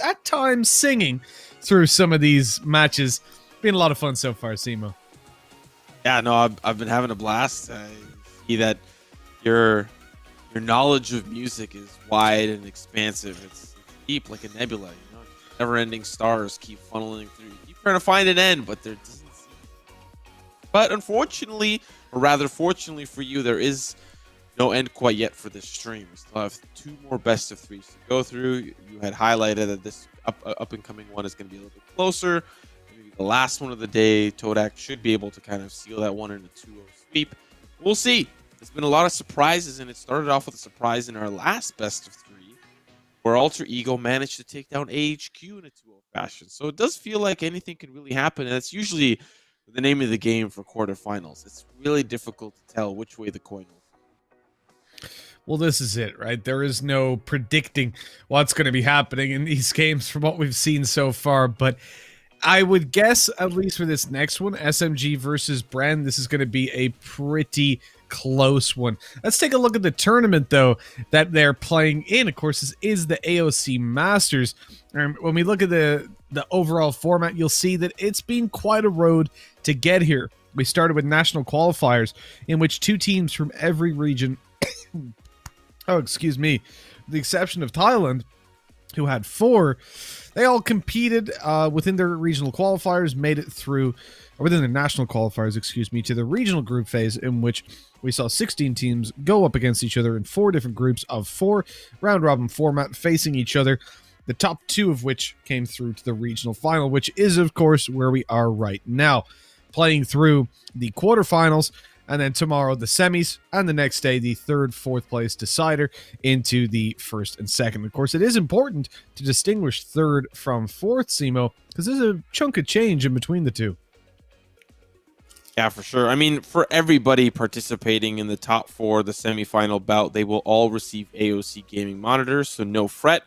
at times singing through some of these matches. Been a lot of fun so far, Simo. Yeah, no, I've been having a blast. I see that your knowledge of music is wide and expansive. It's deep like a nebula. You know, never-ending stars keep funneling through. You keep trying to find an end, but there doesn't. But unfortunately, or rather fortunately for you, there is no end quite yet for this stream. We still have 2 more best of 3s to go through. You had highlighted that this up and coming one is going to be a little bit closer. Maybe the last one of the day, Todak should be able to kind of seal that one in a 2-0 sweep. We'll see. There's been a lot of surprises, and it started off with a surprise in our last best of 3, where Alter Ego managed to take down AHQ in a 2-0 fashion. So it does feel like anything can really happen, and that's usually the name of the game for quarterfinals. It's really difficult to tell which way the coin will. Well, this is it, right? There is no predicting what's going to be happening in these games from what we've seen so far, but I would guess, at least for this next one, SMG versus Bren, this is going to be a pretty close one. Let's take a look at the tournament, though, that they're playing in. Of course, this is the AOC Masters. And when we look at the overall format, you'll see that it's been quite a road to get here. We started with national qualifiers, in which 2 teams from every region, oh, excuse me, with the exception of Thailand, who had 4, they all competed within their regional qualifiers, made it through, or within the national qualifiers, excuse me, to the regional group phase, in which we saw 16 teams go up against each other in 4 different groups of 4, round-robin format, facing each other, the top 2 of which came through to the regional final, which is, of course, where we are right now, playing through the quarterfinals, and then tomorrow the semis, and the next day the 3rd, 4th place decider into the 1st and 2nd. Of course, it is important to distinguish 3rd from 4th, Simo, because there's a chunk of change in between the 2. Yeah, for sure. I mean, for everybody participating in the top 4, the semifinal bout, they will all receive AOC gaming monitors, so no fret.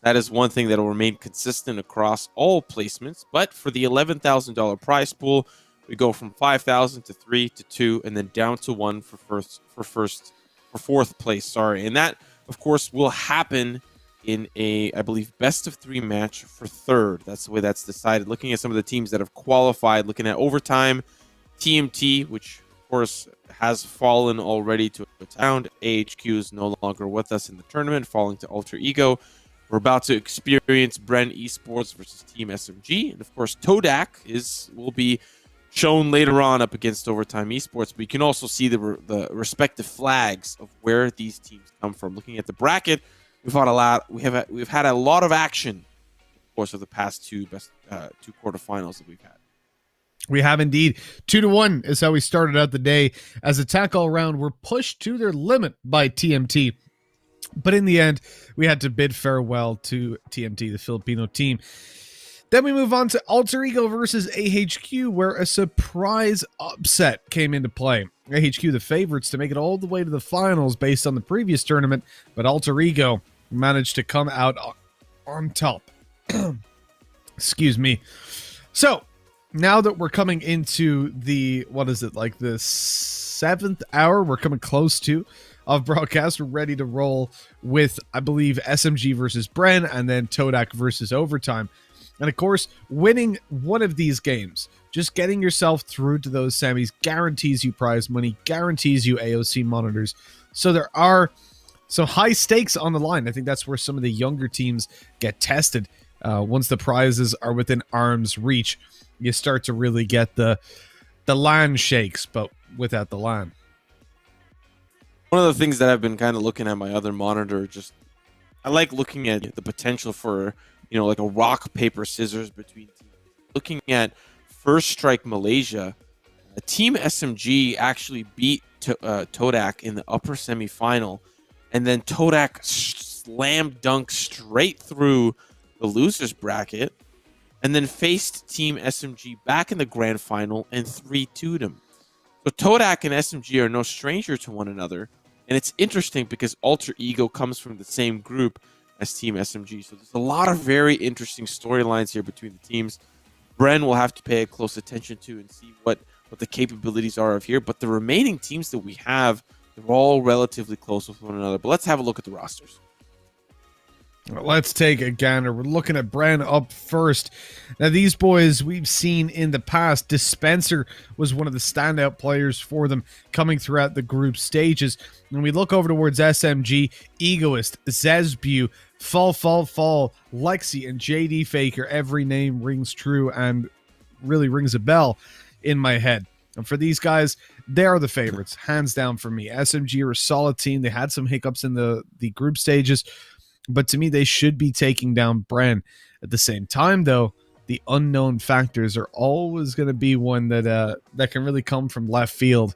That is one thing that will remain consistent across all placements. But for the $11,000 prize pool, we go from 5,000 to 3 to 2, and then down to 1 for 4th place. Sorry, and that, of course, will happen in a, I believe, best of 3 match for 3rd. That's the way that's decided. Looking at some of the teams that have qualified, looking at Overtime, TMT, which of course has fallen already to a town. AHQ is no longer with us in the tournament, falling to Alter Ego. We're about to experience Bren Esports versus Team SMG, and of course Todak will be shown later on up against Overtime Esports. But you can also see the respective flags of where these teams come from. Looking at the bracket, we've had a lot of action, of course, of the past 2 quarterfinals that we've had. We have indeed. 2-1 is how we started out the day, as attack all round were pushed to their limit by TMT. But in the end, we had to bid farewell to TMT, the Filipino team. Then we move on to Alter Ego versus AHQ, where a surprise upset came into play. AHQ the favorites to make it all the way to the finals based on the previous tournament, but Alter Ego managed to come out on top. Excuse me. So, now that we're coming into the, the 7th hour, we're coming close to, of broadcast, we're ready to roll with, I believe, SMG versus Bren, and then Todak versus Overtime. And of course, winning one of these games, just getting yourself through to those semis, guarantees you prize money, guarantees you AOC monitors. So there are some high stakes on the line. I think that's where some of the younger teams get tested. Once the prizes are within arm's reach, you start to really get the LAN shakes, but without the LAN. One of the things that I've been kind of looking at my other monitor, I like looking at the potential for, like a rock, paper, scissors between teams. Looking at First Strike Malaysia, Team SMG actually beat Todak in the upper semifinal, and then Todak slam dunk straight through the losers bracket, and then faced Team SMG back in the grand final and 3-2'd them. So Todak and SMG are no stranger to one another, and it's interesting because Alter Ego comes from the same group as Team SMG. So there's a lot of very interesting storylines here between the teams. Bren will have to pay close attention to and see what the capabilities are of here. But the remaining teams that we have, they're all relatively close with one another. But let's have a look at the rosters. Let's take a gander. We're looking at Bren up first. Now, these boys we've seen in the past. Dispenser was one of the standout players for them coming throughout the group stages. When we look over towards SMG, Egoist, Zezbu, Fall, Lexi, and JD Faker, every name rings true and really rings a bell in my head. And for these guys, they are the favorites, hands down for me. SMG are a solid team. They had some hiccups in the group stages, but to me, they should be taking down Bren. At the same time, though, the unknown factors are always going to be one that can really come from left field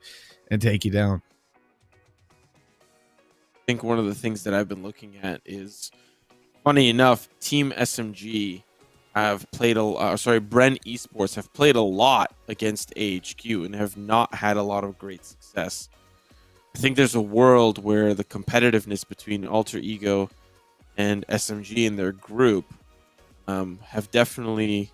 and take you down. I think one of the things that I've been looking at is, funny enough, Team SMG have played Bren Esports have played a lot against AHQ and have not had a lot of great success. I think there's a world where the competitiveness between Alter Ego and SMG in their group have definitely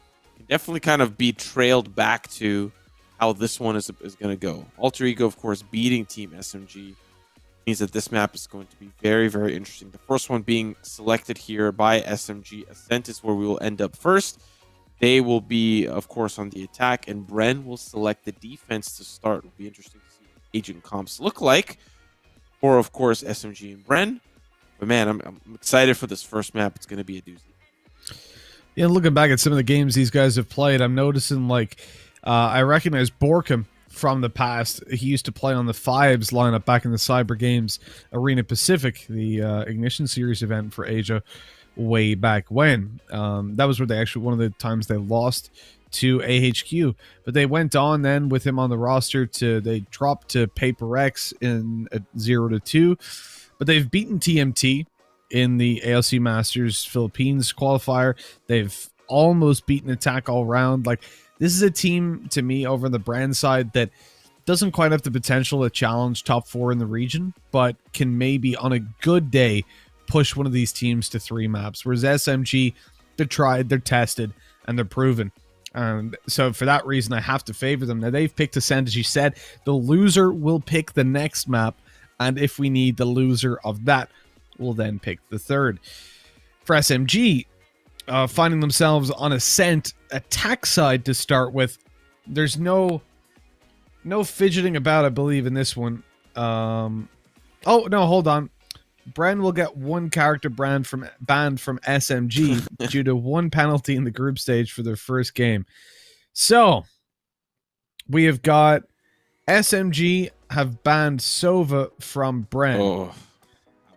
kind of be trailed back to how this one is going to go. Alter Ego, of course, beating Team SMG means that this map is going to be very, very interesting. The first one being selected here by SMG. Ascent is where we will end up first. They will be, of course, on the attack, and Bren will select the defense to start. It'll be interesting to see what agent comps look like for, of course, SMG and Bren. But man, I'm excited for this first map. It's going to be a doozy. Yeah, looking back at some of the games these guys have played, I'm noticing, like, I recognize Borkham from the past. He used to play on the Fives lineup back in the Cyber Games Arena Pacific, the Ignition Series event for Asia way back when. That was where they actually, one of the times they lost to AHQ. But they went on then with him on the roster they dropped to Paper X in a 0-2. But they've beaten TMT in the AOC Masters Philippines qualifier. They've almost beaten Attack All Round. Like, this is a team, to me, over on the brand side that doesn't quite have the potential to challenge top 4 in the region, but can maybe, on a good day, push one of these teams to 3 maps. Whereas SMG, they're tried, they're tested, and they're proven. And so for that reason, I have to favor them. Now, they've picked Ascent, as you said. The loser will pick the next map, and if we need the loser of that, we'll then pick the third. For SMG, finding themselves on Ascent attack side to start with, there's no fidgeting about, I believe, in this one. Oh no, hold on. Bren will get one character banned from SMG due to one penalty in the group stage for their first game. So we have got SMG have banned Sova from Bren. Oh.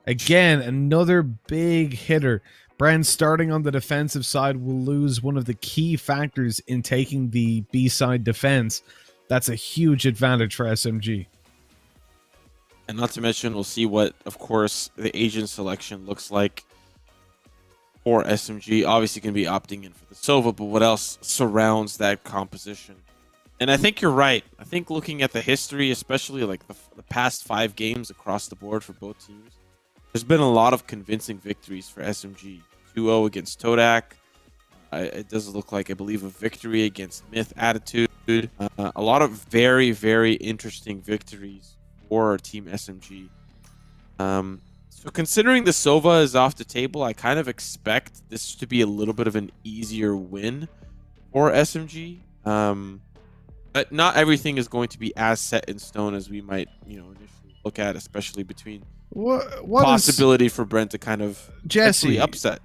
Again, another big hitter. Bren, starting on the defensive side, will lose one of the key factors in taking the B-side defense. That's a huge advantage for SMG. And not to mention, we'll see what, of course, the agent selection looks like for SMG. Obviously, going to be opting in for the Sova, but what else surrounds that composition? And I think you're right. I think looking at the history, especially like the past 5 games across the board for both teams, there's been a lot of convincing victories for SMG. 2-0 against Todak. It does look like, I believe, a victory against Myth Attitude. A lot of very, very interesting victories for Team SMG. So considering the Sova is off the table, I kind of expect this to be a little bit of an easier win for SMG. But not everything is going to be as set in stone as we might, initially look at, especially between what possibility for Brent to kind of Jesse upset.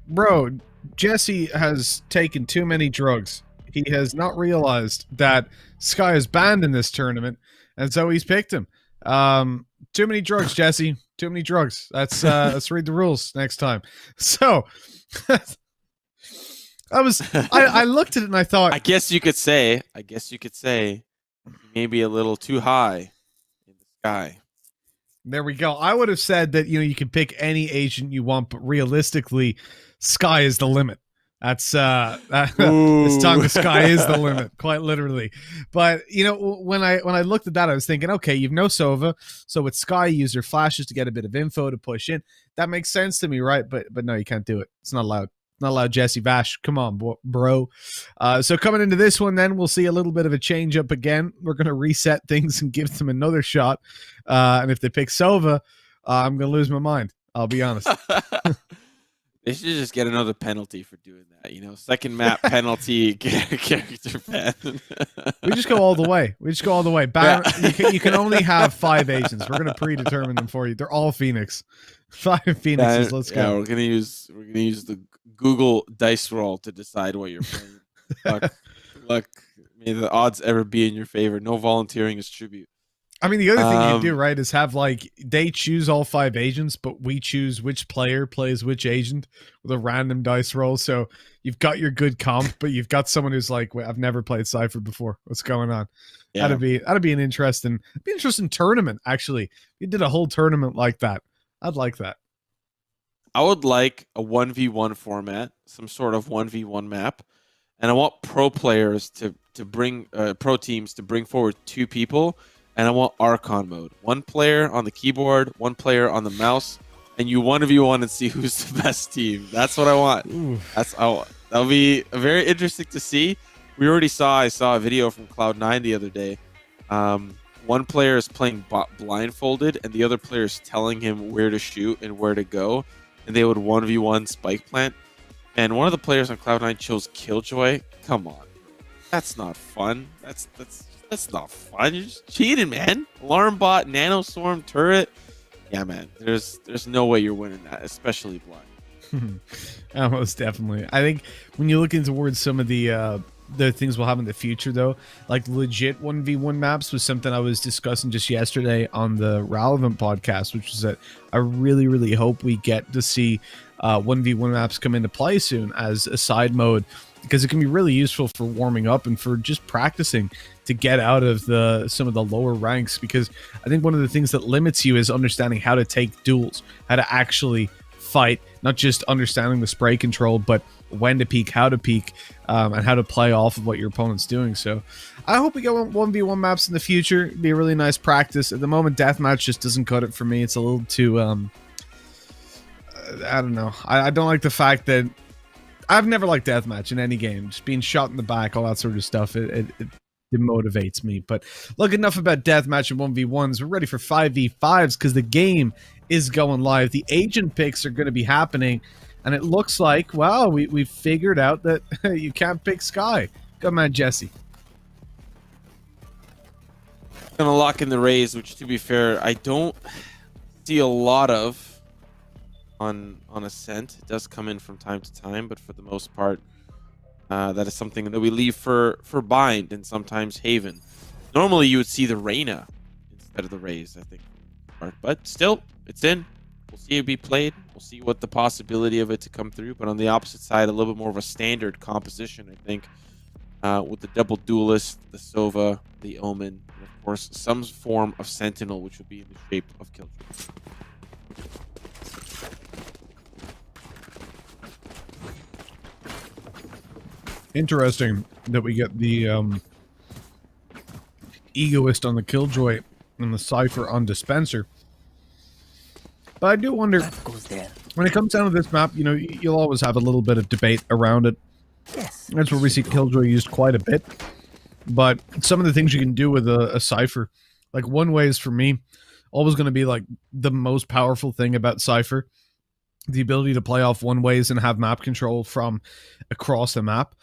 Bro, Jesse has taken too many drugs. He has not realized that Sky is banned in this tournament, and so he's picked him. Too many drugs, Jesse. Too many drugs. Let's read the rules next time. So I looked at it and I thought, I guess you could say maybe a little too high in the sky. There we go. I would have said that, you can pick any agent you want, but realistically, sky is the limit. That's this time the sky is the limit, quite literally. But when I looked at that, I was thinking, okay, you've no Sova, so with Sky, you use your flashes to get a bit of info to push in. That makes sense to me, right? But no, you can't do it. It's not allowed. Not allowed, Jesse Vash. Come on, bro. So coming into this one, then we'll see a little bit of a change up again. We're gonna reset things and give them another shot. And if they pick Sova, I'm gonna lose my mind. I'll be honest. They should just get another penalty for doing that. Second map penalty, character ban. We just go all the way. Ban, you can only have 5 agents. We're gonna predetermine them for you. They're all Phoenix. 5 Phoenixes. Let's go. Yeah, we're gonna use the Google dice roll to decide what you're playing. Luck. May the odds ever be in your favor. No volunteering is tribute. I mean, the other thing you do, right, is have they choose all 5 agents, but we choose which player plays which agent with a random dice roll. So you've got your good comp, but you've got someone who's like, wait, I've never played Cypher before. What's going on? Yeah. That'd be an interesting tournament. Actually, you did a whole tournament like that. I'd like that. I would like a 1v1 format, some sort of 1v1 map, and I want pro players to bring pro teams to bring forward 2 people. And I want Archon mode. 1 player on the keyboard, 1 player on the mouse, and you 1v1 and see who's the best team. That's what I want. That'll be very interesting to see. I saw a video from Cloud9 the other day. 1 player is playing blindfolded, and the other player is telling him where to shoot and where to go. And they would 1v1 spike plant. And one of the players on Cloud9 chose Killjoy. Come on. That's not fun. That's not fun. You're just cheating, man. Alarm bot, nanoswarm, turret. Yeah, man. There's no way you're winning that, especially blind. Most definitely. I think when you look into towards some of the things we'll have in the future, though, like legit 1v1 maps was something I was discussing just yesterday on the Relevant podcast, which is that I really, really hope we get to see 1v1 maps come into play soon as a side mode, because it can be really useful for warming up and for just practicing to get out of some of the lower ranks. Because I think one of the things that limits you is understanding how to take duels, how to actually fight, not just understanding the spray control, but when to peek, how to peek, and how to play off of what your opponent's doing. So I hope we get 1v1 maps in the future. It'd be a really nice practice. At the moment, deathmatch just doesn't cut it for me. It's a little too I don't know. I don't like the fact that I've never liked deathmatch in any game. Just being shot in the back, all that sort of stuff. It demotivates me. But look, enough about deathmatch and 1v1s. We're ready for 5v5s because the game is going live. The agent picks are going to be happening. And it looks like, wow, we've figured out that you can't pick Sky. Come on, Jesse. Gonna lock in the Rays, which, to be fair, I don't see a lot of on Ascent. It does come in from time to time, but for the most part, that is something that we leave for Bind and sometimes Haven. Normally, you would see the Reyna instead of the Rays, I think. But still, it's in. We'll see it be played. We'll see what the possibility of it to come through. But on the opposite side, a little bit more of a standard composition, I think, with the double duelist, the Sova, the Omen, and of course, some form of Sentinel, which will be in the shape of Killjoy. Interesting that we get the Egoist on the Killjoy and the Cypher on Dispenser. But I do wonder, when it comes down to this map, you'll always have a little bit of debate around it. Yes. That's where we see Killjoy used quite a bit. But some of the things you can do with a Cypher, like one way is for me, always going to be like the most powerful thing about Cypher. The ability to play off one ways and have map control from across the map.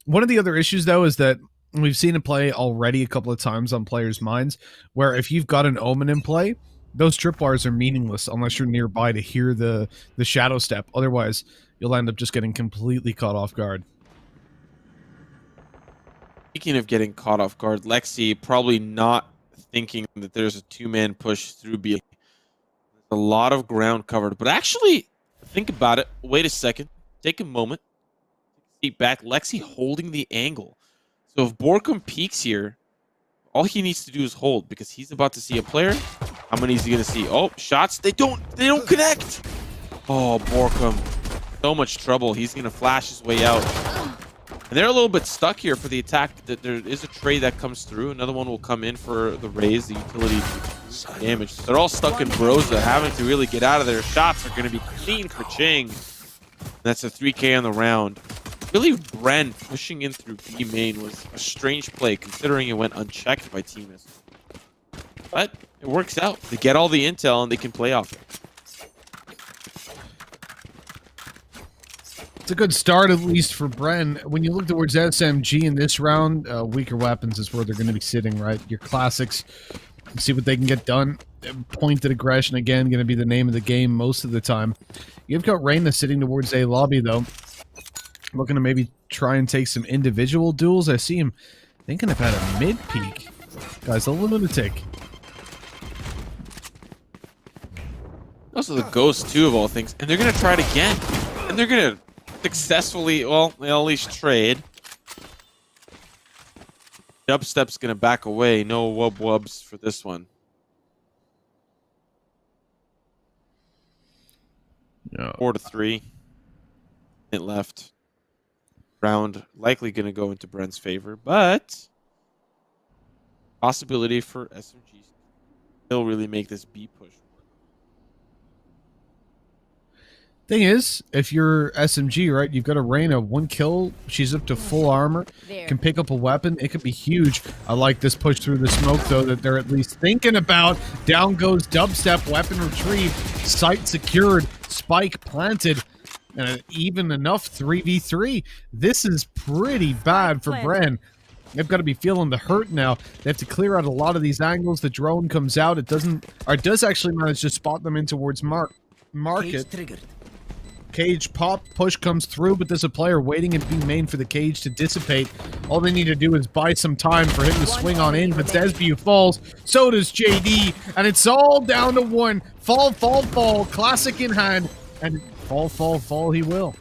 One of the other issues, though, is that we've seen it play already a couple of times on players' minds, where if you've got an Omen in play, those tripwires are meaningless unless you're nearby to hear the shadow step. Otherwise, you'll end up just getting completely caught off guard. Speaking of getting caught off guard, Lexi probably not thinking that there's a 2-man push through B. There's a lot of ground covered, but actually, think about it. Wait a second. Take a moment. Seat back. Lexi holding the angle. So if Borkum peeks here, all he needs to do is hold, because he's about to see a player How many is he gonna see? Oh, shots. They don't connect. Oh, Borkum. So much trouble. He's gonna flash his way out. And they're a little bit stuck here for the attack. There is a trade that comes through. Another one will come in for the raise, the utility damage. They're all stuck in Broza, having to really get out of there. Shots are gonna be clean for Ching. That's a 3K on the round. Really, Bren pushing in through B main was a strange play, considering it went unchecked by Team S. But it works out. They get all the intel and they can play off it. It's a good start, at least for Bren. When you look towards SMG in this round, weaker weapons is where they're going to be sitting, right? Your classics, see what they can get done. Pointed aggression, again, going to be the name of the game most of the time. You've got Reyna sitting towards A lobby, though. Looking to maybe try and take some individual duels. I see him thinking about a mid-peak. Guy's a lunatic. Also the Ghost, too, of all things. And they're going to try it again. And they're going to successfully, well, they'll at least trade. Dubstep's going to back away. No wub-wubs for this one. No. 4-3. It left. Round likely going to go into Bren's favor, but possibility for SMG still really make this B push work. Thing is, if you're SMG, right, you've got a Reyna, 1 kill, she's up to full armor, can pick up a weapon, it could be huge. I like this push through the smoke, though, that they're at least thinking about. Down goes Dubstep, weapon retrieved, site secured, spike planted, and even enough 3v3. This is pretty bad for Bren. They've got to be feeling the hurt now. They have to clear out a lot of these angles. The drone comes out. It does actually manage to spot them in towards market. Cage pop, push comes through, but there's a player waiting in B main for the cage to dissipate. All they need to do is buy some time for him to swing on in, but Zesbu falls. So does JD, and it's all down to 1. Fall, fall, fall. Classic in hand, and fall, fall, fall he will.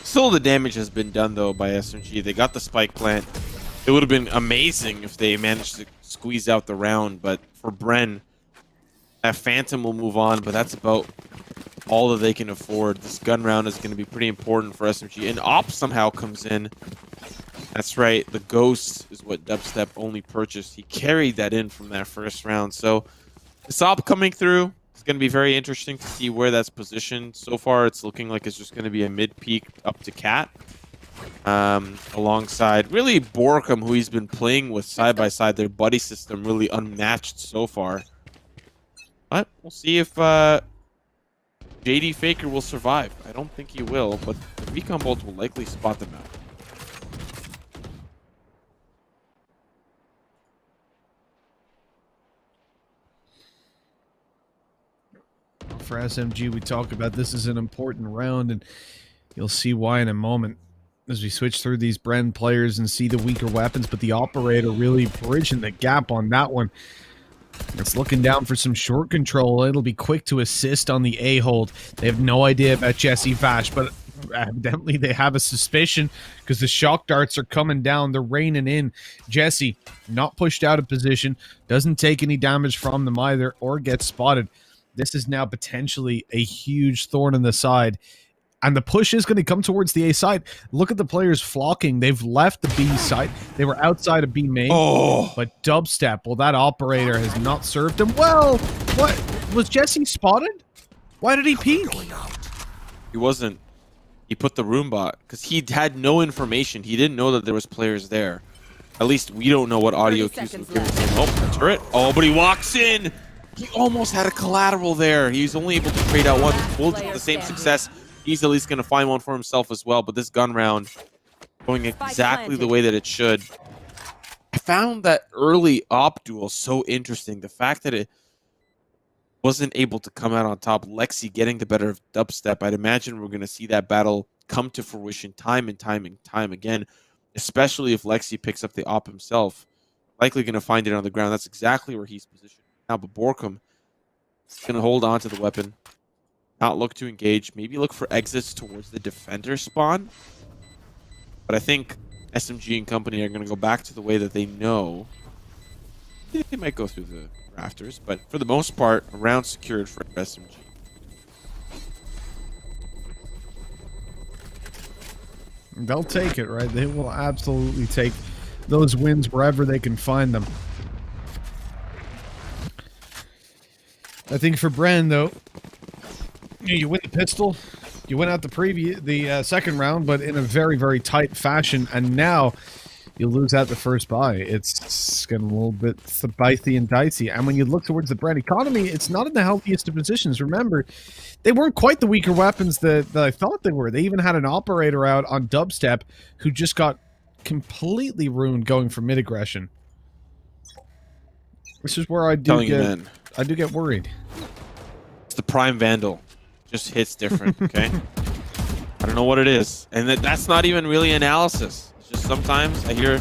Still, the damage has been done, though, by SMG. They got the spike plant. It would have been amazing if they managed to squeeze out the round, but for Bren, that Phantom will move on, but that's about all that they can afford. This gun round is going to be pretty important for SMG. And Op somehow comes in. That's right, the Ghost is what Dubstep only purchased. He carried that in from that first round. So, this Op coming through, it's going to be very interesting to see where that's positioned. So far, it's looking like it's just going to be a mid-peak up to Cat. Alongside, really, Borkum, who he's been playing with side by side. Their buddy system really unmatched so far. But we'll see if JD Faker will survive. I don't think he will, but the recon bolts will likely spot them out. For SMG, we talk about this is an important round, and you'll see why in a moment as we switch through these Bren players and see the weaker weapons, but the operator really bridging the gap on that one. It's looking down for some short control. It'll be quick to assist on the A-hold. They have no idea about Jesse Vash, but evidently they have a suspicion because the shock darts are coming down. They're raining in. Jesse, not pushed out of position, doesn't take any damage from them either or get spotted. This is now potentially a huge thorn in the side. And the push is going to come towards the A side. Look at the players flocking. They've left the B side. They were outside of B main. Oh. But Dubstep, well, that operator has not served him well. What? Was Jesse spotted? Why did he peek? He wasn't. He put the room bot because he had no information. He didn't know that there was players there. At least we don't know what audio cues were given to him. Oh, turret. Oh, but he walks in. He almost had a collateral there. He's only able to trade out one. Bullets with the same success. He's at least going to find one for himself as well. But this gun round going exactly the way that it should. I found that early op duel so interesting. The fact that it wasn't able to come out on top. Lexi getting the better of Dubstep. I'd imagine we're going to see that battle come to fruition time and time and time again. Especially if Lexi picks up the op himself. Likely going to find it on the ground. That's exactly where he's positioned now. But Borkum is going to hold on to the weapon. Not look to engage. Maybe look for exits towards the defender spawn. But I think SMG and company are going to go back to the way that they know. They might go through the rafters, but for the most part, a round secured for SMG. They'll take it, right? They will absolutely take those wins wherever they can find them. I think for Bren, though, you win the pistol, you win out the second round, but in a very, very tight fashion, and now you lose out the first buy. It's getting a little bit bitey and dicey. And when you look towards the Bren economy, it's not in the healthiest of positions. Remember, they weren't quite the weaker weapons that I thought they were. They even had an operator out on dubstep who just got completely ruined going for mid aggression. This is where I do get worried. It's the Prime Vandal. Just hits different, okay? I don't know what it is. And that's not even really analysis. It's just sometimes I hear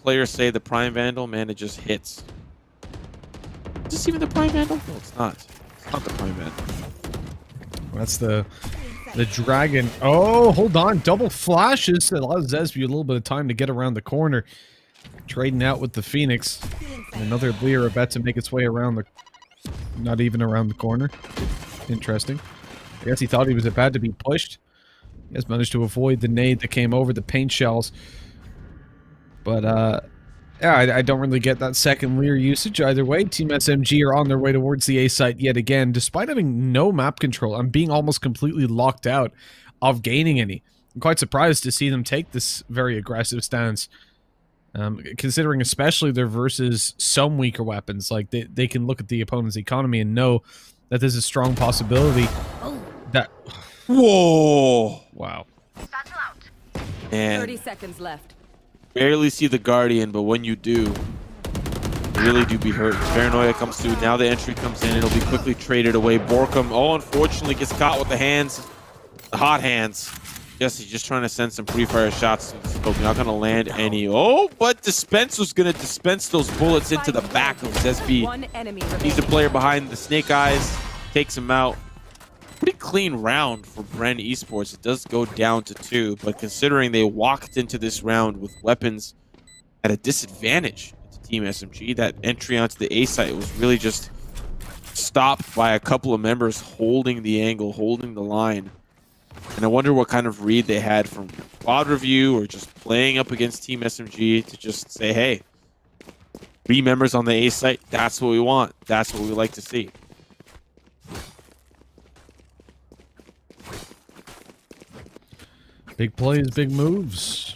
players say the Prime Vandal, man, it just hits. Is this even the Prime Vandal? No, it's not. It's not the Prime Vandal. That's the dragon. Oh, hold on. Double flashes. It allows Zesby a little bit of time to get around the corner. Trading out with the Phoenix. And another Bleer about to make its way around the... Not even around the corner. Interesting. I guess he thought he was about to be pushed. He has managed to avoid the nade that came over the paint shells. But, yeah, I don't really get that second Lear usage either way. Team SMG are on their way towards the A site yet again, despite having no map control and being almost completely locked out of gaining any. I'm quite surprised to see them take this very aggressive stance. Considering especially they're versus some weaker weapons, like they can look at the opponent's economy and know that there's a strong possibility that... Whoa! Wow. And 30 seconds left. barely see the Guardian, but when you do, you really do be hurt. Paranoia comes through. Now the entry comes in. It'll be quickly traded away. Borkum, oh, unfortunately, gets caught with the hands. The hot hands. Jesse just trying to send some pre-fire shots to the scope. Not going to land any. Oh, but Dispense was going to dispense those bullets into the back of Zesby. One enemy He's the remaining. player behind the Snake Eyes. Takes him out. Pretty clean round for Bren Esports. It does go down to 2, but considering they walked into this round with weapons at a disadvantage to Team SMG, that entry onto the A site was really just stopped by a couple of members holding the angle, holding the line. And I wonder what kind of read they had from quad review or just playing up against Team SMG to just say, hey, 3 members on the A site, that's what we want. That's what we like to see. Big plays, big moves.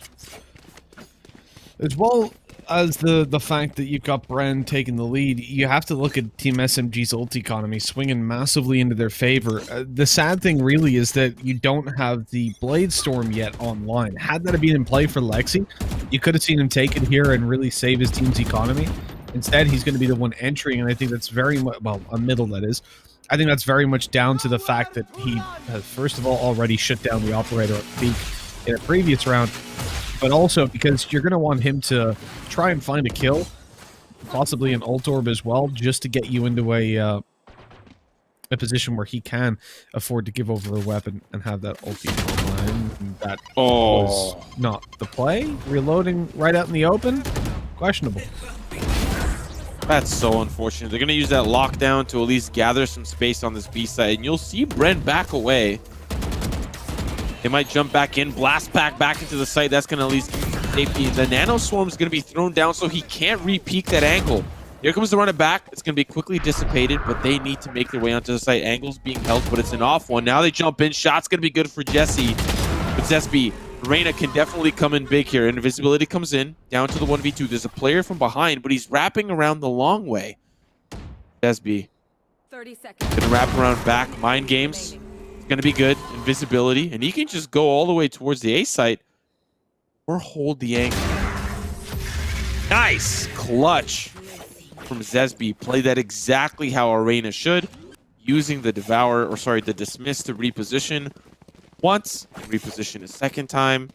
As well as the fact that you've got Bren taking the lead, you have to look at Team SMG's ult economy swinging massively into their favor. The sad thing really is that you don't have the Blade Storm yet online. Had that been in play for Lexi, you could have seen him take it here and really save his team's economy. Instead, he's going to be the one entering, and I think that's very much, well, a middle that is. I think that's very much down to the fact that he has, first of all, already shut down the operator at peak in a previous round, but also because you're going to want him to try and find a kill, possibly an ult orb as well, just to get you into a position where he can afford to give over a weapon and have that ulti online. And that was not the play. Reloading right out in the open, questionable. That's so unfortunate. They're going to use that lockdown to at least gather some space on this B side, and you'll see Bren back away. They might jump back in, blast back into the site. That's going to at least keep some safety. The Nano Swarm is going to be thrown down so he can't re-peek that angle. Here comes the run it back. It's going to be quickly dissipated, but they need to make their way onto the site. Angle's being held, but it's an off one. Now they jump in. Shot's going to be good for Jesse. But Zesby, Reina can definitely come in big here. Invisibility comes in, down to the 1v2. There's a player from behind, but he's wrapping around the long way. Zesby 30 seconds. gonna wrap around back. Mind games. It's gonna be good. Invisibility. And he can just go all the way towards the A site or hold the angle. Nice clutch from Zesby. Play that exactly how Arena should. Using the the Dismiss to reposition once, reposition a second time.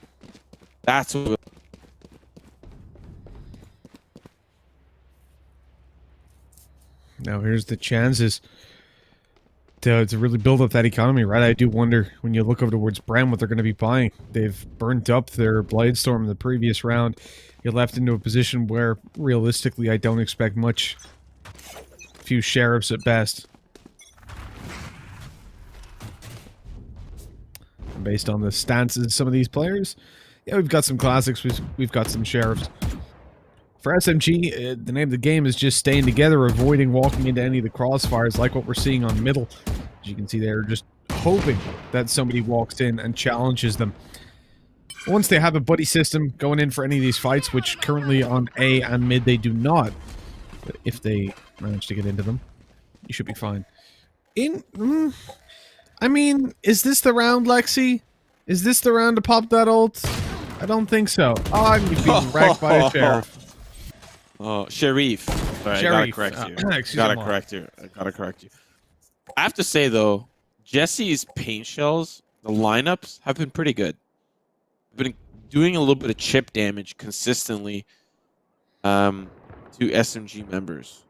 That's what. Now here's the chances. to really build up that economy, right? I do wonder when you look over towards Bren what they're going to be buying. They've burnt up their Bladestorm in the previous round. You're left into a position where realistically I don't expect much. A few sheriffs at best. Based on the stances of some of these players, yeah, we've got some classics, we've got some sheriffs. For SMG, the name of the game is just staying together, avoiding walking into any of the crossfires like what we're seeing on middle. As you can see, they're just hoping that somebody walks in and challenges them. Once they have a buddy system going in for any of these fights, which currently on A and mid they do not, but if they manage to get into them, you should be fine. I mean, is this the round, Lexi? Is this the round to pop that ult? I don't think so. Oh, I'm being wrecked by a sheriff. Oh, Sharif. Sorry, I gotta correct you. I gotta correct you. I have to say though, Jesse's paint shells, the lineups have been pretty good. Been doing a little bit of chip damage consistently to SMG members,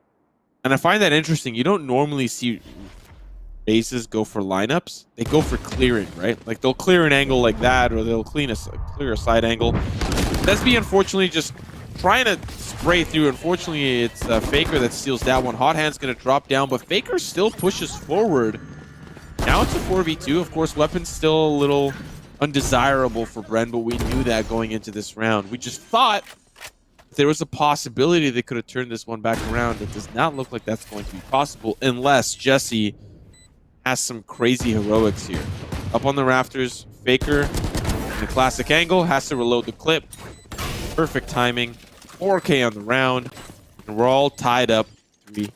and I find that interesting. You don't normally see bases go for lineups. They go for clearing, right? Like they'll clear an angle like that, or they'll clear a side angle. SB unfortunately just trying to spray through. Unfortunately, it's Faker that steals that one. Hot Hand's going to drop down, but Faker still pushes forward. Now it's a 4v2. Of course, weapon's still a little undesirable for Bren, but we knew that going into this round. We just thought there was a possibility they could have turned this one back around. It does not look like that's going to be possible unless Jesse has some crazy heroics here. Up on the rafters, Faker in the classic angle, has to reload the clip. Perfect timing. 4K on the round. And we're all tied up 3-3.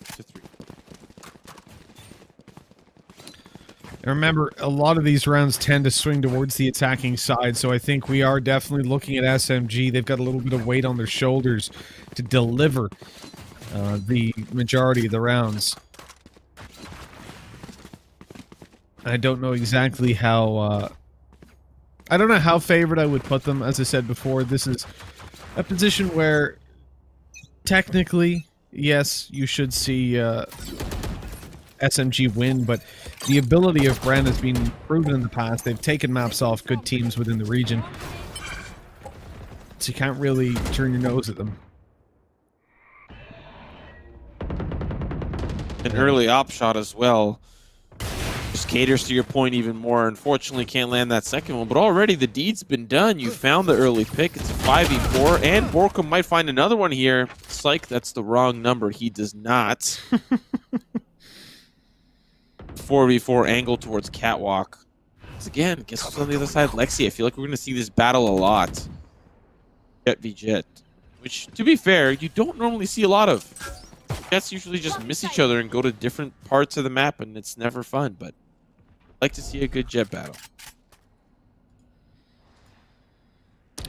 And remember, a lot of these rounds tend to swing towards the attacking side, so I think we are definitely looking at SMG. They've got a little bit of weight on their shoulders to deliver the majority of the rounds. I don't know exactly how... I don't know how favored I would put them. As I said before, this is a position where technically, yes, you should see SMG win, but the ability of Bren has been proven in the past. They've taken maps off good teams within the region, so you can't really turn your nose at them. An early op shot as well. Just caters to your point even more. Unfortunately, can't land that second one, but already the deed's been done. You found the early pick. It's a 5v4, and Borkum might find another one here. Psych, that's the wrong number. He does not. 4v4 angle towards Catwalk. Once again, guess what's on the other side? Lexi. I feel like we're going to see this battle a lot. Jet v Jet. Which, to be fair, you don't normally see a lot of. Jets usually just miss each other and go to different parts of the map, and it's never fun, but I like to see a good Jet battle.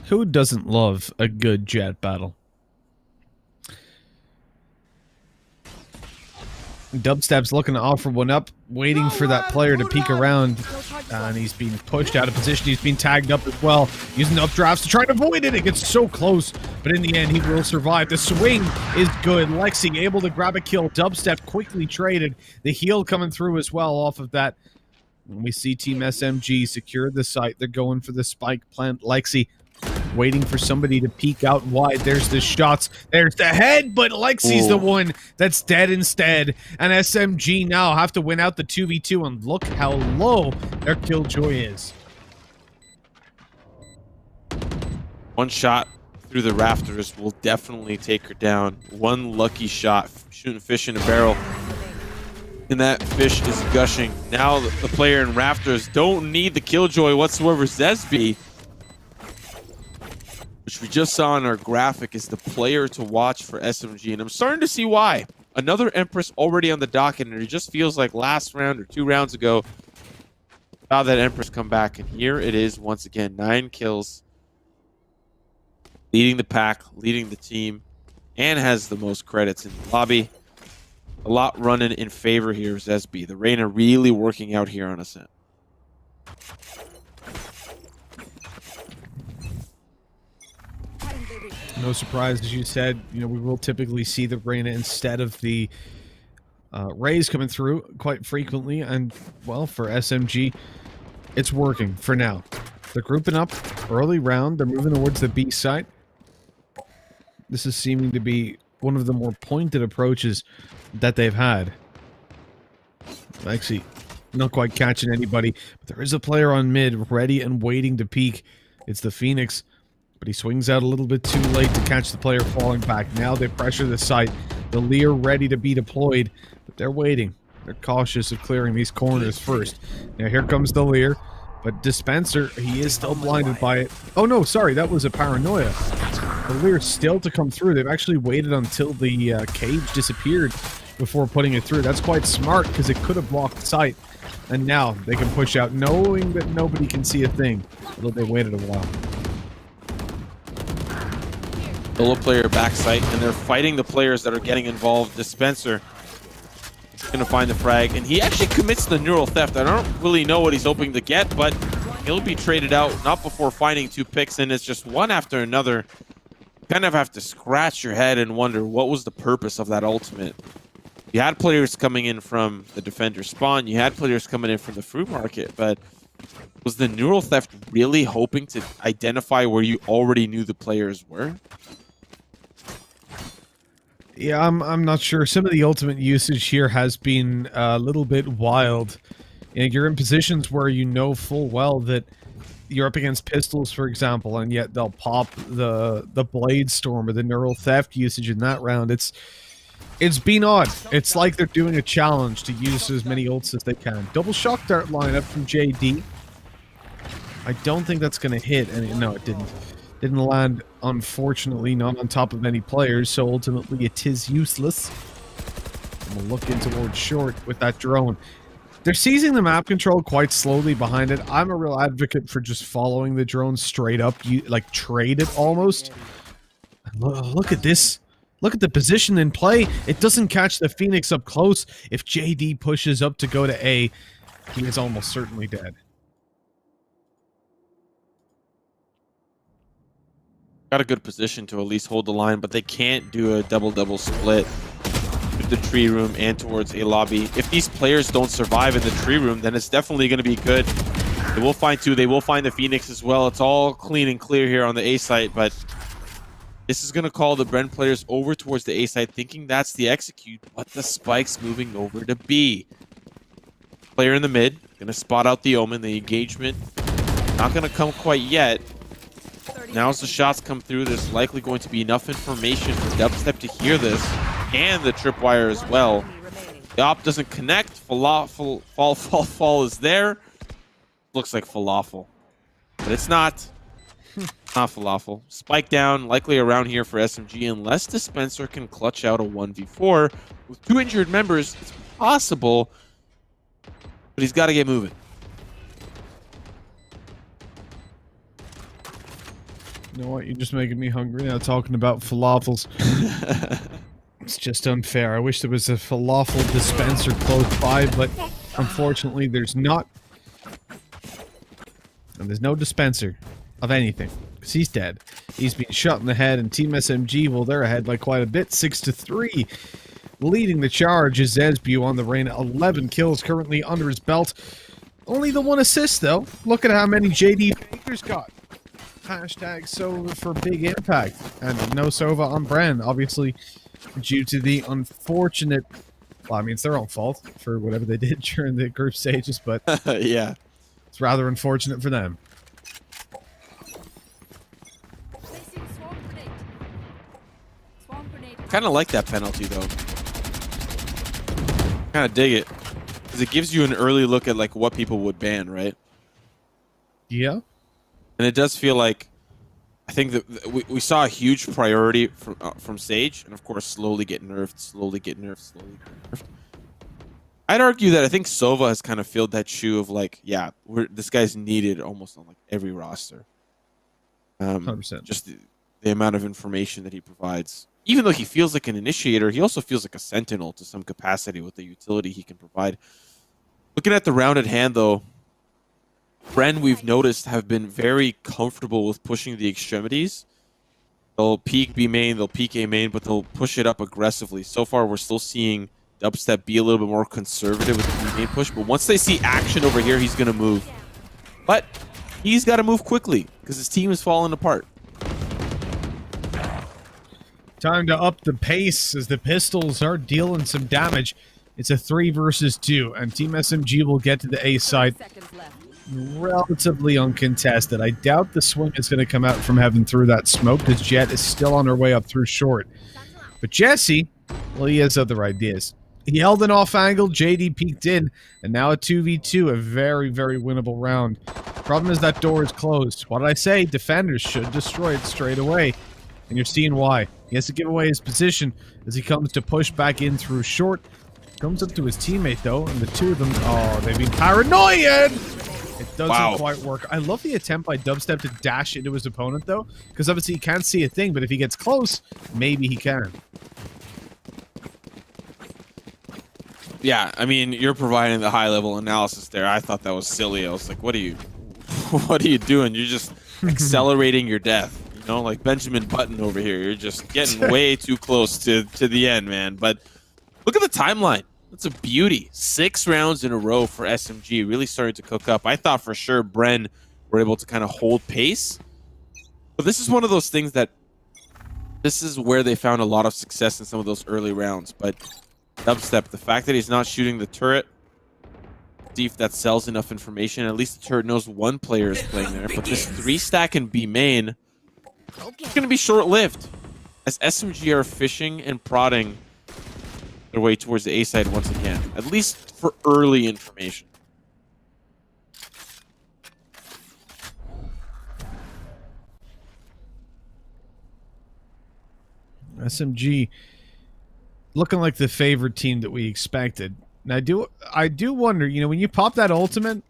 Who doesn't love a good Jet battle? Dubstep's looking to offer one up, waiting for that player to peek around, and he's being pushed out of position. He's being tagged up as well, using updrafts to try to avoid it. It gets so close, but in the end, he will survive. The swing is good. Lexi able to grab a kill. Dubstep quickly traded. The heal coming through as well off of that. And we see Team SMG secure the site. They're going for the spike plant. Lexi waiting for somebody to peek out wide. There's the shots. There's the head, but Lexi's the one that's dead instead. And SMG now have to win out the 2v2, and look how low their killjoy is. One shot through the rafters will definitely take her down. One lucky shot, shooting fish in a barrel. And that fish is gushing. Now the player in rafters don't need the killjoy whatsoever. Zesby, which we just saw in our graphic, is the player to watch for SMG. And I'm starting to see why. Another Empress already on the docket, and it just feels like last round or 2 rounds ago, saw that Empress come back. And here it is once again, 9 kills. Leading the pack, leading the team, and has the most credits in the lobby. A lot running in favor here is SB. The Reyna really working out here on Ascent. No surprise, as you said, you know, we will typically see the Reyna instead of the Ray's coming through quite frequently, and, well, for SMG, it's working for now. They're grouping up early round. They're moving towards the B site. This is seeming to be one of the more pointed approaches that they've had. Actually, not quite catching anybody, but there is a player on mid ready and waiting to peek. It's the Phoenix, but he swings out a little bit too late to catch the player falling back. Now they pressure the site. The Lear ready to be deployed, but they're waiting. They're cautious of clearing these corners first. Now here comes the Lear, but Dispenser, he is still blinded by it. Oh no, sorry, that was a paranoia. The Lear's still to come through. They've actually waited until the cage disappeared before putting it through. That's quite smart because it could have blocked sight. And now they can push out knowing that nobody can see a thing, although they waited a while. Solo player backside, and they're fighting the players that are getting involved. Dispenser is going to find the frag, and he actually commits the neural theft. I don't really know what he's hoping to get, but he'll be traded out, not before finding 2 picks, and it's just one after another. You kind of have to scratch your head and wonder what was the purpose of that ultimate. You had players coming in from the defender spawn, you had players coming in from the fruit market, but was the neural theft really hoping to identify where you already knew the players were? Yeah, I'm not sure. Some of the ultimate usage here has been a little bit wild. You know, you're in positions where you know full well that you're up against pistols, for example, and yet they'll pop the blade storm or the neural theft usage in that round. It's been odd. It's like they're doing a challenge to use as many ults as they can. Double shock dart lineup from JD. I don't think that's going to hit. And no, it didn't. Didn't land, unfortunately, not on top of any players, so ultimately it is useless. And we'll look in towards short with that drone. They're seizing the map control quite slowly behind it. I'm a real advocate for just following the drone straight up, like trade it almost. Look at this. Look at the position in play. It doesn't catch the Phoenix up close. If JD pushes up to go to A, he is almost certainly dead. Got a good position to at least hold the line, but they can't do a double-double split with the tree room and towards A lobby. If these players don't survive in the tree room, then it's definitely going to be good. They will find 2. They will find the Phoenix as well. It's all clean and clear here on the A site, but this is going to call the Bren players over towards the A side, thinking that's the execute, but the spike's moving over to B. Player in the mid, going to spot out the Omen, the engagement. Not going to come quite yet. Now as the shots come through, there's likely going to be enough information for Dubstep to hear this, and the tripwire as well. The op doesn't connect. Falafel, fall is there. Looks like falafel, but it's not. Not falafel. Spike down, likely around here for SMG, unless Dispenser can clutch out a 1v4. With 2 injured members, it's possible, but he's got to get moving. You know what? You're just making me hungry now talking about falafels. It's just unfair. I wish there was a falafel dispenser close by, but unfortunately there's not. And there's no dispenser of anything, because he's dead. He's been shot in the head, and Team SMG, well, they're ahead by quite a bit, 6-3. Leading the charge is Zesbu on the rain, 11 kills currently under his belt. Only the 1 assist, though. Look at how many JD Fakers got. Hashtag Sova for big impact. And no Sova on Bren, obviously, due to the unfortunate... Well, I mean, it's their own fault for whatever they did during the group stages, but... Yeah. It's rather unfortunate for them. Kind of like that penalty, though. Kind of dig it, because it gives you an early look at like what people would ban, right? Yeah. And it does feel like, I think that we saw a huge priority from Sage, and of course slowly get nerfed, slowly get nerfed, slowly get nerfed. I'd argue that I think Sova has kind of filled that shoe of like, yeah, this guy's needed almost on like every roster. 100%. Just the amount of information that he provides. Even though he feels like an initiator, he also feels like a sentinel to some capacity with the utility he can provide. Looking at the round at hand, though, Bren, we've noticed, have been very comfortable with pushing the extremities. They'll peek B main, they'll peek A main, but they'll push it up aggressively. So far, we're still seeing Dubstep be a little bit more conservative with the main push, but once they see action over here, he's going to move. But he's got to move quickly because his team is falling apart. Time to up the pace as the pistols are dealing some damage. It's a 3 versus 2, and Team SMG will get to the A side Seconds left. relatively uncontested. I doubt the swing is going to come out from heaven through that smoke because Jet is still on her way up through short. But Jesse, well, he has other ideas. He held an off angle, JD peeked in, and now a 2v2, a very, very winnable round. Problem is that door is closed. What did I say? Defenders should destroy it straight away. And you're seeing why. He has to give away his position as he comes to push back in through short. Comes up to his teammate, though, and the two of them, oh, they've been paranoid! It doesn't quite work. I love the attempt by Dubstep to dash into his opponent, though, because obviously he can't see a thing, but if he gets close, maybe he can. Yeah, I mean, you're providing the high-level analysis there. I thought that was silly. I was like, what are you doing? You're just accelerating your death. You know, like Benjamin Button over here. You're just getting way too close to the end, man. But look at the timeline. That's a beauty. 6 rounds in a row for SMG. Really starting to cook up. I thought for sure Bren were able to kind of hold pace. But this is one of those things that this is where they found a lot of success in some of those early rounds. But Dubstep, the fact that he's not shooting the turret, see if that sells enough information. At least the turret knows one player is playing there. But this 3-stack in B main, it's going to be short-lived. As SMG are fishing and prodding their way towards the A side once again. At least for early information. SMG looking like the favorite team that we expected. And I do wonder, you know, when you pop that ultimate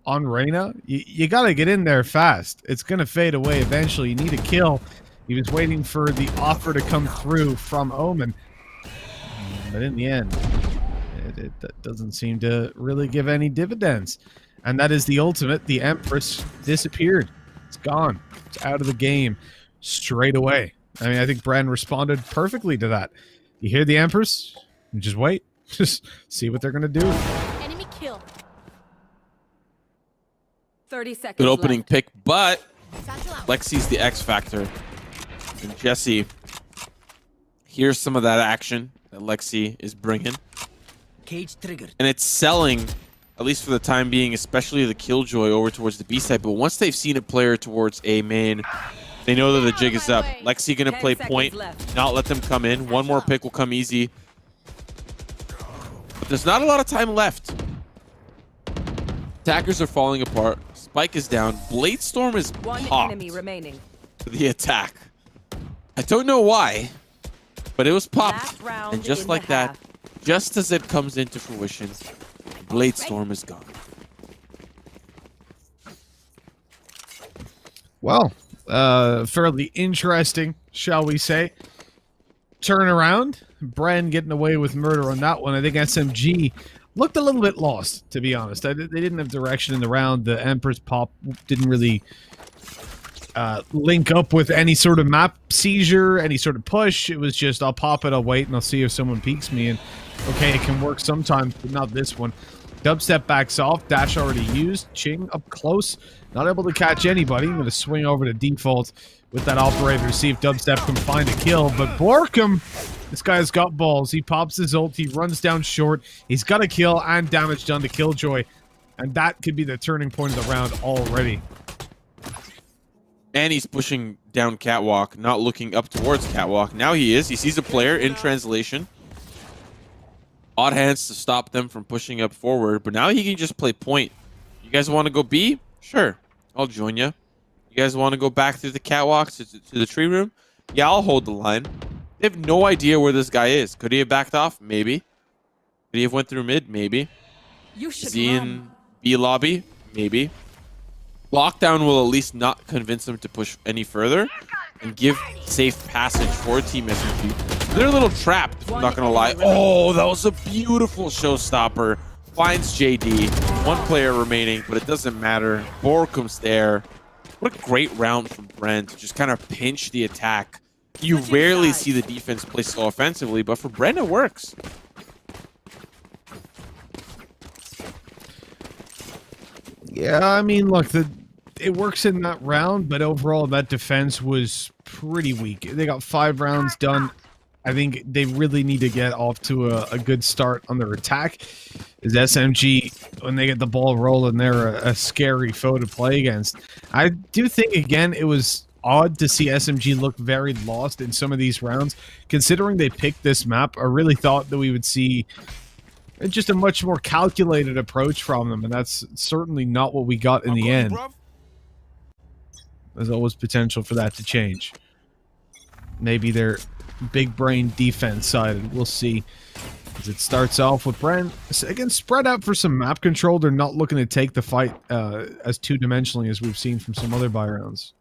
on Reyna, you got to get in there fast. It's going to fade away eventually. You need a kill. He was waiting for the offer to come through from Omen. But in the end, it doesn't seem to really give any dividends. And that is the ultimate. The Empress disappeared. It's gone. It's out of the game straight away. I mean, I think Bren responded perfectly to that. You hear the Empress? And just wait. Just see what they're going to do. Enemy kill. 30 seconds Good opening left. pick, but Satchel out. Lexi's the X factor. And Jesse, here's some of that action that Lexi is bringing. Cage triggered. And it's selling, at least for the time being, especially the Killjoy over towards the B side. But once they've seen a player towards A main, they know that the jig is up. Lexi going to 10 play seconds point, left. not let them come in. One more pick will come easy. But there's not a lot of time left. Attackers are falling apart. Spike is down. Bladestorm is One popped enemy remaining. for the attack. I don't know why, but it was popped. Last round And just in like the that, half. just as it comes into fruition, Bladestorm is gone. Well, fairly interesting, shall we say. Turnaround. Bren getting away with murder on that one. I think SMG looked a little bit lost, to be honest. They didn't have direction in the round. The Empress pop didn't really link up with any sort of map seizure, any sort of push. It was just, I'll pop it, I'll wait, and I'll see if someone peeks me. And okay, it can work sometimes, but not this one. Dubstep backs off. Dash already used. Ching up close. Not able to catch anybody. I'm going to swing over to default with that operator to see if Dubstep can find a kill. But Borkum, this guy's got balls. He pops his ult. He runs down short. He's got a kill and damage done to Killjoy. And that could be the turning point of the round already. And he's pushing down Catwalk, not looking up towards Catwalk. Now he is. He sees a player in translation. Odd hands to stop them from pushing up forward. But now he can just play point. You guys want to go B? Sure. I'll join you. You guys want to go back through the catwalk to the tree room? Yeah, I'll hold the line. They have no idea where this guy is. Could he have backed off? Maybe. Could he have went through mid? Maybe. You should Is he run. in B lobby? Maybe. Lockdown will at least not convince them to push any further and give safe passage for Team SMG. They're a little trapped, if I'm not going to lie. Oh, that was a beautiful showstopper. Finds JD. One player remaining, but it doesn't matter. Borkum's there. What a great round from Bren to just kind of pinch the attack. You rarely see the defense play so offensively, but for Bren, it works. Yeah, I mean, look, it works in that round, but overall that defense was pretty weak. They got 5 rounds done. I think they really need to get off to a good start on their attack. Is SMG, when they get the ball rolling, they're a scary foe to play against. I do think, again, it was odd to see SMG look very lost in some of these rounds. Considering they picked this map, I really thought that we would see just a much more calculated approach from them, and that's certainly not what we got in the end. There's always potential for that to change. Maybe they're big brain defense sided. We'll see. As it starts off with Bren, again, spread out for some map control. They're not looking to take the fight as two-dimensionally as we've seen from some other buy rounds.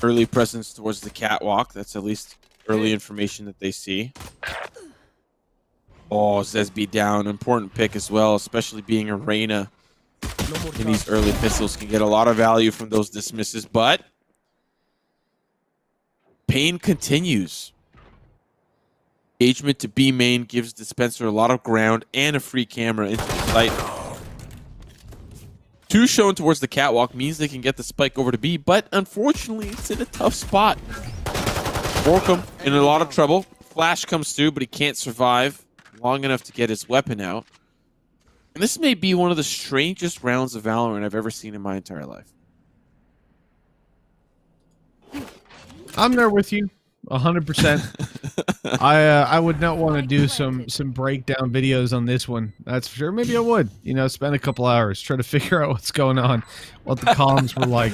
Early presence towards the catwalk. That's at least early information that they see. Oh, Zesby down. Important pick as well, especially being a Reyna. In these early pistols can get a lot of value from those dismisses, but pain continues. Engagement to B main gives Dispenser a lot of ground and a free camera into the site. 2 shown towards the catwalk means they can get the spike over to B, but unfortunately it's in a tough spot. Borkum in a lot of trouble. Flash comes through, but he can't survive long enough to get his weapon out. And this may be one of the strangest rounds of Valorant I've ever seen in my entire life. I'm there with you, 100%. I would not want to do some breakdown videos on this one. That's for sure. Maybe I would. You know, spend a couple hours try to figure out what's going on, what the comms were like.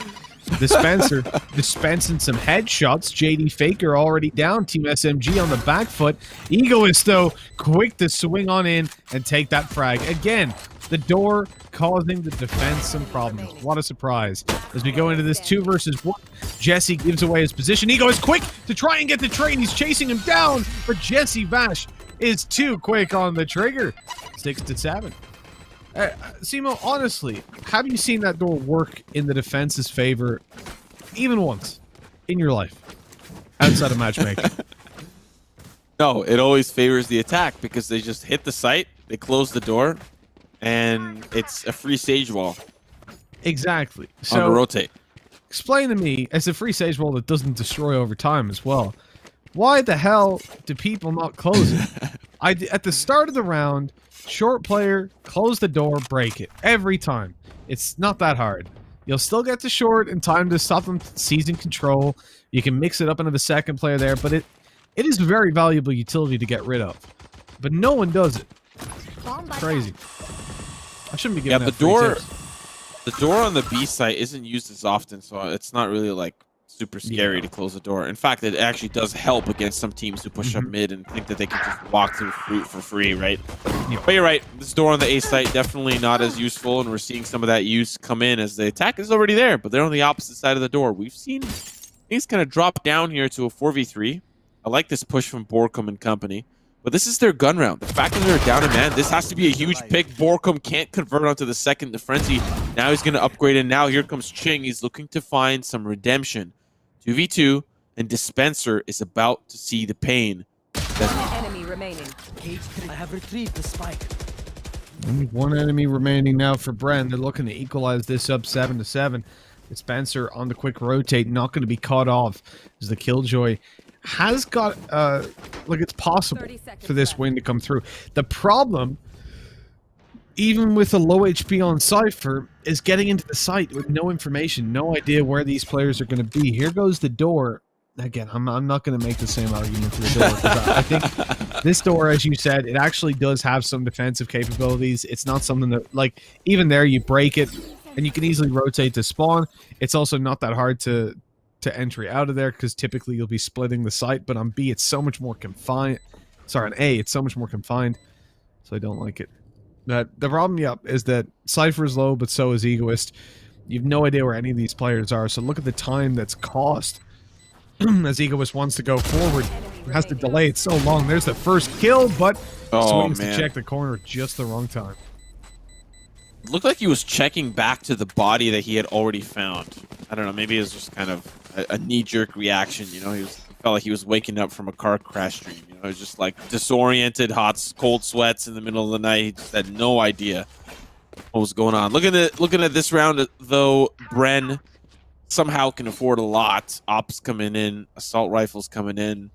Dispenser dispensing some headshots. JD Faker already down. Team SMG on the back foot. Egoist, though, quick to swing on in and take that frag. Again, the door causing the defense some problems. What a surprise. As we go into this 2 versus 1, Jesse gives away his position. Ego is quick to try and get the train. He's chasing him down, but Jesse Vash is too quick on the trigger. 6-7. Simo, honestly, have you seen that door work in the defense's favor even once in your life outside of matchmaking? No, it always favors the attack because they just hit the site, they close the door, and it's a free sage wall. Exactly. On So to rotate. explain to me, as a free sage wall that doesn't destroy over time as well, why the hell do people not close it? At the start of the round, short player, close the door, break it. Every time. It's not that hard. You'll still get to short in time to stop them seizing control. You can mix it up into the second player there, but it is very valuable utility to get rid of. But no one does it. Crazy. I shouldn't be giving that free tips. The door on the B site isn't used as often, so it's not really like super scary to close the door. In fact, it actually does help against some teams who push up mid and think that they can just walk through fruit for free, right? But you're right, this door on the A site definitely not as useful, and we're seeing some of that use come in as the attack is already there, but they're on the opposite side of the door. We've seen things kind of drop down here to a 4v3. I like this push from Borkum and company, but this is their gun round. The fact that they're down a man, this has to be a huge pick. Borkum can't convert onto the second. The Frenzy, now he's going to upgrade, and now here comes Ching. He's looking to find some redemption. 2v2, and Dispenser is about to see the pain. Enemy remaining. I have retrieved the spike. Only 1 enemy remaining now for Bren. They're looking to equalize this up 7-7. Dispenser on the quick rotate, not going to be caught off as the Killjoy has got, like, it's possible for this win to come through. The problem, even with a low HP on Cypher, is getting into the site with no information, no idea where these players are going to be. Here goes the door. Again, I'm not going to make the same argument for the door, 'cause I think this door, as you said, it actually does have some defensive capabilities. It's not something that, like, even there, you break it, and you can easily rotate to spawn. It's also not that hard to entry out of there, because typically you'll be splitting the site, but on B, it's so much more confined. Sorry, on A, it's so much more confined, so I don't like it. The problem, is that Cypher is low, but so is Egoist. You have no idea where any of these players are, so look at the time that's cost as Egoist wants to go forward. He has to delay it so long. There's the first kill, but swings to check the corner at just the wrong time. It looked like he was checking back to the body that he had already found. I don't know, maybe it was just kind of a knee-jerk reaction, you know? He felt like he was waking up from a car crash dream, you know? I was just like disoriented, cold sweats in the middle of the night. He just had no idea what was going on. Looking at this round, though, Bren somehow can afford a lot. Ops coming in, assault rifles coming in.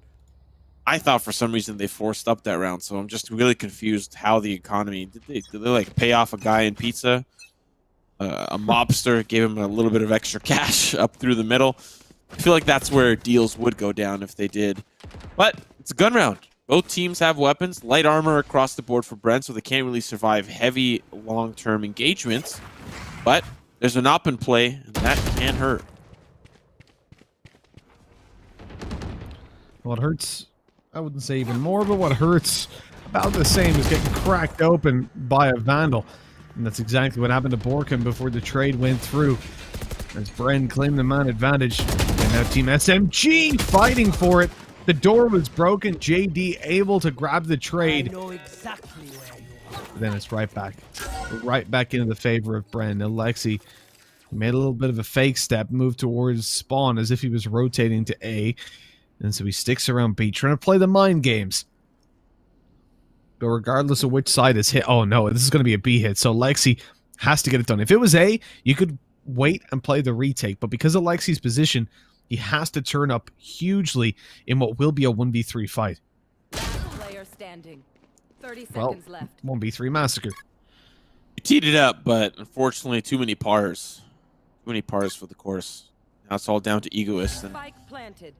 I thought for some reason they forced up that round, so I'm just really confused how the economy did they like pay off a guy in pizza? A mobster gave him a little bit of extra cash up through the middle. I feel like that's where deals would go down if they did. But it's a gun round. Both teams have weapons, light armor across the board for Bren, so they can't really survive heavy long-term engagements. But there's an op in play, and that can hurt. Well, it hurts. I wouldn't say even more, but what hurts about the same is getting cracked open by a Vandal. And that's exactly what happened to Borkin before the trade went through. As Bren claimed the man advantage. And now Team SMG fighting for it. The door was broken. JD able to grab the I trade. know exactly where you are. Then it's right back into the favor of Bren. Alexi made a little bit of a fake step, moved towards spawn as if he was rotating to A. And so he sticks around B, trying to play the mind games. But regardless of which side is hit, oh no, this is going to be a B hit. So Lexi has to get it done. If it was A, you could wait and play the retake. But because of Lexi's position, he has to turn up hugely in what will be a 1v3 fight. Player standing. 30 Well, seconds left. 1v3 massacre. You teed it up, but unfortunately too many pars. Too many pars for the course. Now it's all down to egoists. And Spike planted.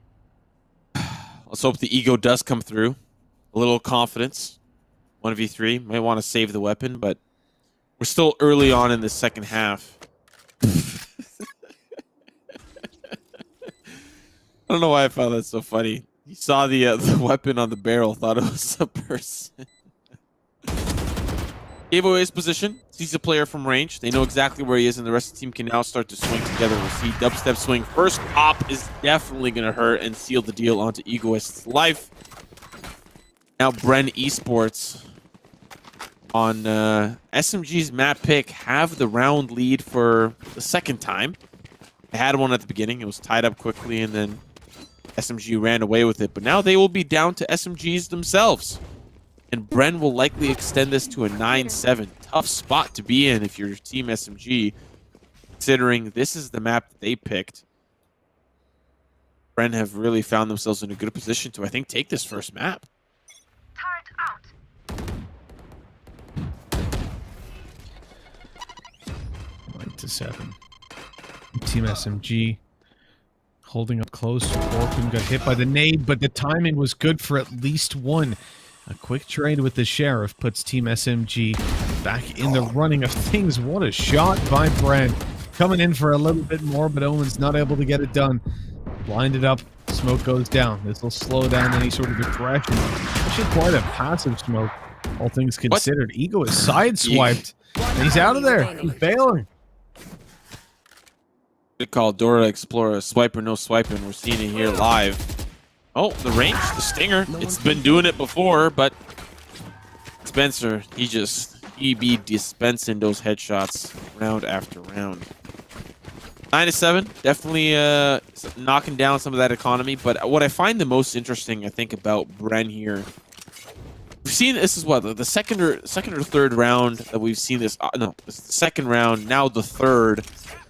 let's hope the ego does come through. A little confidence. 1v3. Might want to save the weapon, but we're still early on in the second half. I don't know why I found that so funny. He saw the weapon on the barrel, thought it was a person. Gave away his position. Sees a player from range. They know exactly where he is, and the rest of the team can now start to swing together. We'll see dubstep swing. First op is definitely going to hurt and seal the deal onto Egoist's life. Now Bren Esports on SMG's map pick have the round lead for the second time. They had one at the beginning. It was tied up quickly, and then SMG ran away with it. But now they will be down to SMGs themselves. And Bren will likely extend this to a 9-7. Tough spot to be in if you're Team SMG, considering this is the map that they picked. Bren have really found themselves in a good position to, I think, take this first map. 9-7. Team SMG holding up close. Borkin got hit by the nade, but the timing was good for at least one. A quick trade with the Sheriff puts Team SMG back in the running of things. What a shot by Bren. Coming in for a little bit more, but Owen's not able to get it done. Blinded up. Smoke goes down. This will slow down any sort of aggression. Actually quite a passive smoke, all things considered. Ego is sideswiped. And he's out of there. He's bailing. Good call, Dora Explorer. Swiper, no swiping. We're seeing it here live. Oh, the range, the stinger. It's been doing it before, but Spencer, he be dispensing those headshots round after round. 9-7, definitely knocking down some of that economy. But what I find the most interesting, I think, about Bren here, we've seen this is what the second or third round that we've seen this. No, this is the second round. Now the third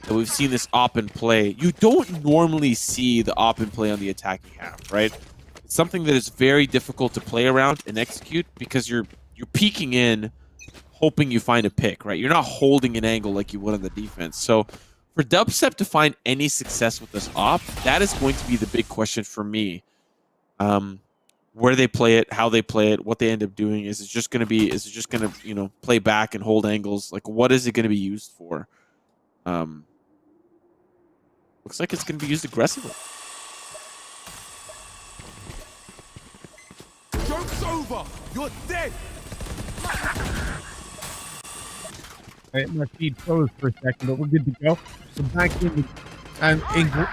that we've seen this op in play. You don't normally see the op in play on the attacking half, right? It's something that is very difficult to play around and execute because you're peeking in, hoping you find a pick, right? You're not holding an angle like you would on the defense. So for Dubstep to find any success with this op, that is going to be the big question for me. Where they play it, how they play it, what they end up doing. Is it just going to play back and hold angles? Like, what is it going to be used for? Looks like it's going to be used aggressively. Joke's over! You're dead! Right, my feed froze for a second, but we're good to go. So back in an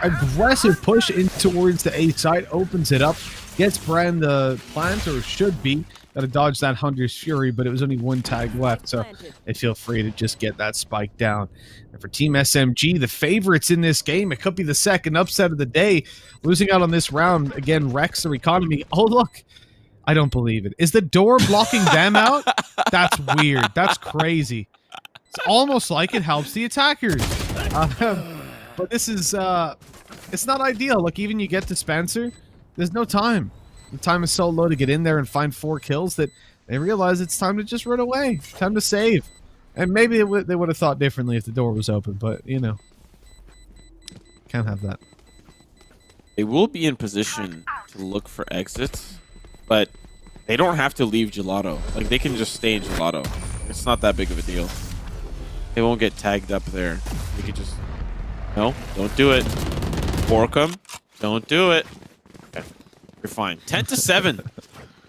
aggressive push in towards the A side, opens it up, gets Bren the plant, or should be. Got to dodge that Hunter's Fury, but it was only one tag left, so they feel free to just get that spike down. And for Team SMG, the favorites in this game, it could be the second upset of the day. Losing out on this round, again, wrecks their economy. Oh, look. I don't believe it. Is the door blocking them out? That's weird. That's crazy. It's almost like it helps the attackers. But this is, it's not ideal. Look, even you get to Spencer, there's no time. The time is so low to get in there and find 4 kills that they realize it's time to just run away. Time to save. And maybe they would have thought differently if the door was open, but, you know. Can't have that. They will be in position to look for exits, but they don't have to leave Gelato. Like, they can just stay in Gelato. It's not that big of a deal. They won't get tagged up there. They could just... No, don't do it. Borkum, don't do it. Okay, you're fine. 10-7.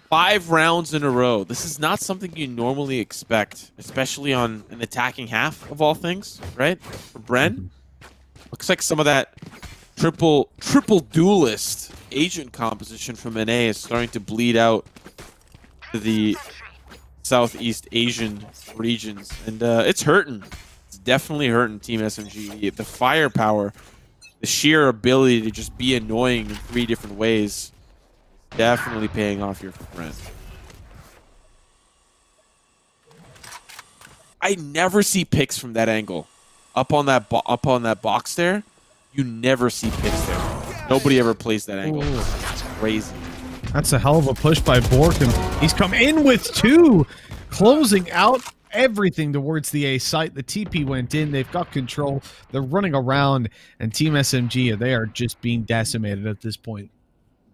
5 rounds in a row. This is not something you normally expect, especially on an attacking half of all things, right? For Bren, looks like some of that triple duelist agent composition from NA is starting to bleed out to the Southeast Asian regions, and it's hurting. It's definitely hurting Team SMG. The firepower, the sheer ability to just be annoying in 3 different ways, definitely paying off here for Bren. I never see picks from that angle. Up on that box there, you never see picks there. Nobody ever plays that angle. It's crazy. That's a hell of a push by Bork, and he's come in with 2, closing out everything towards the A site. The TP went in. They've got control. They're running around, and Team SMG, they are just being decimated at this point.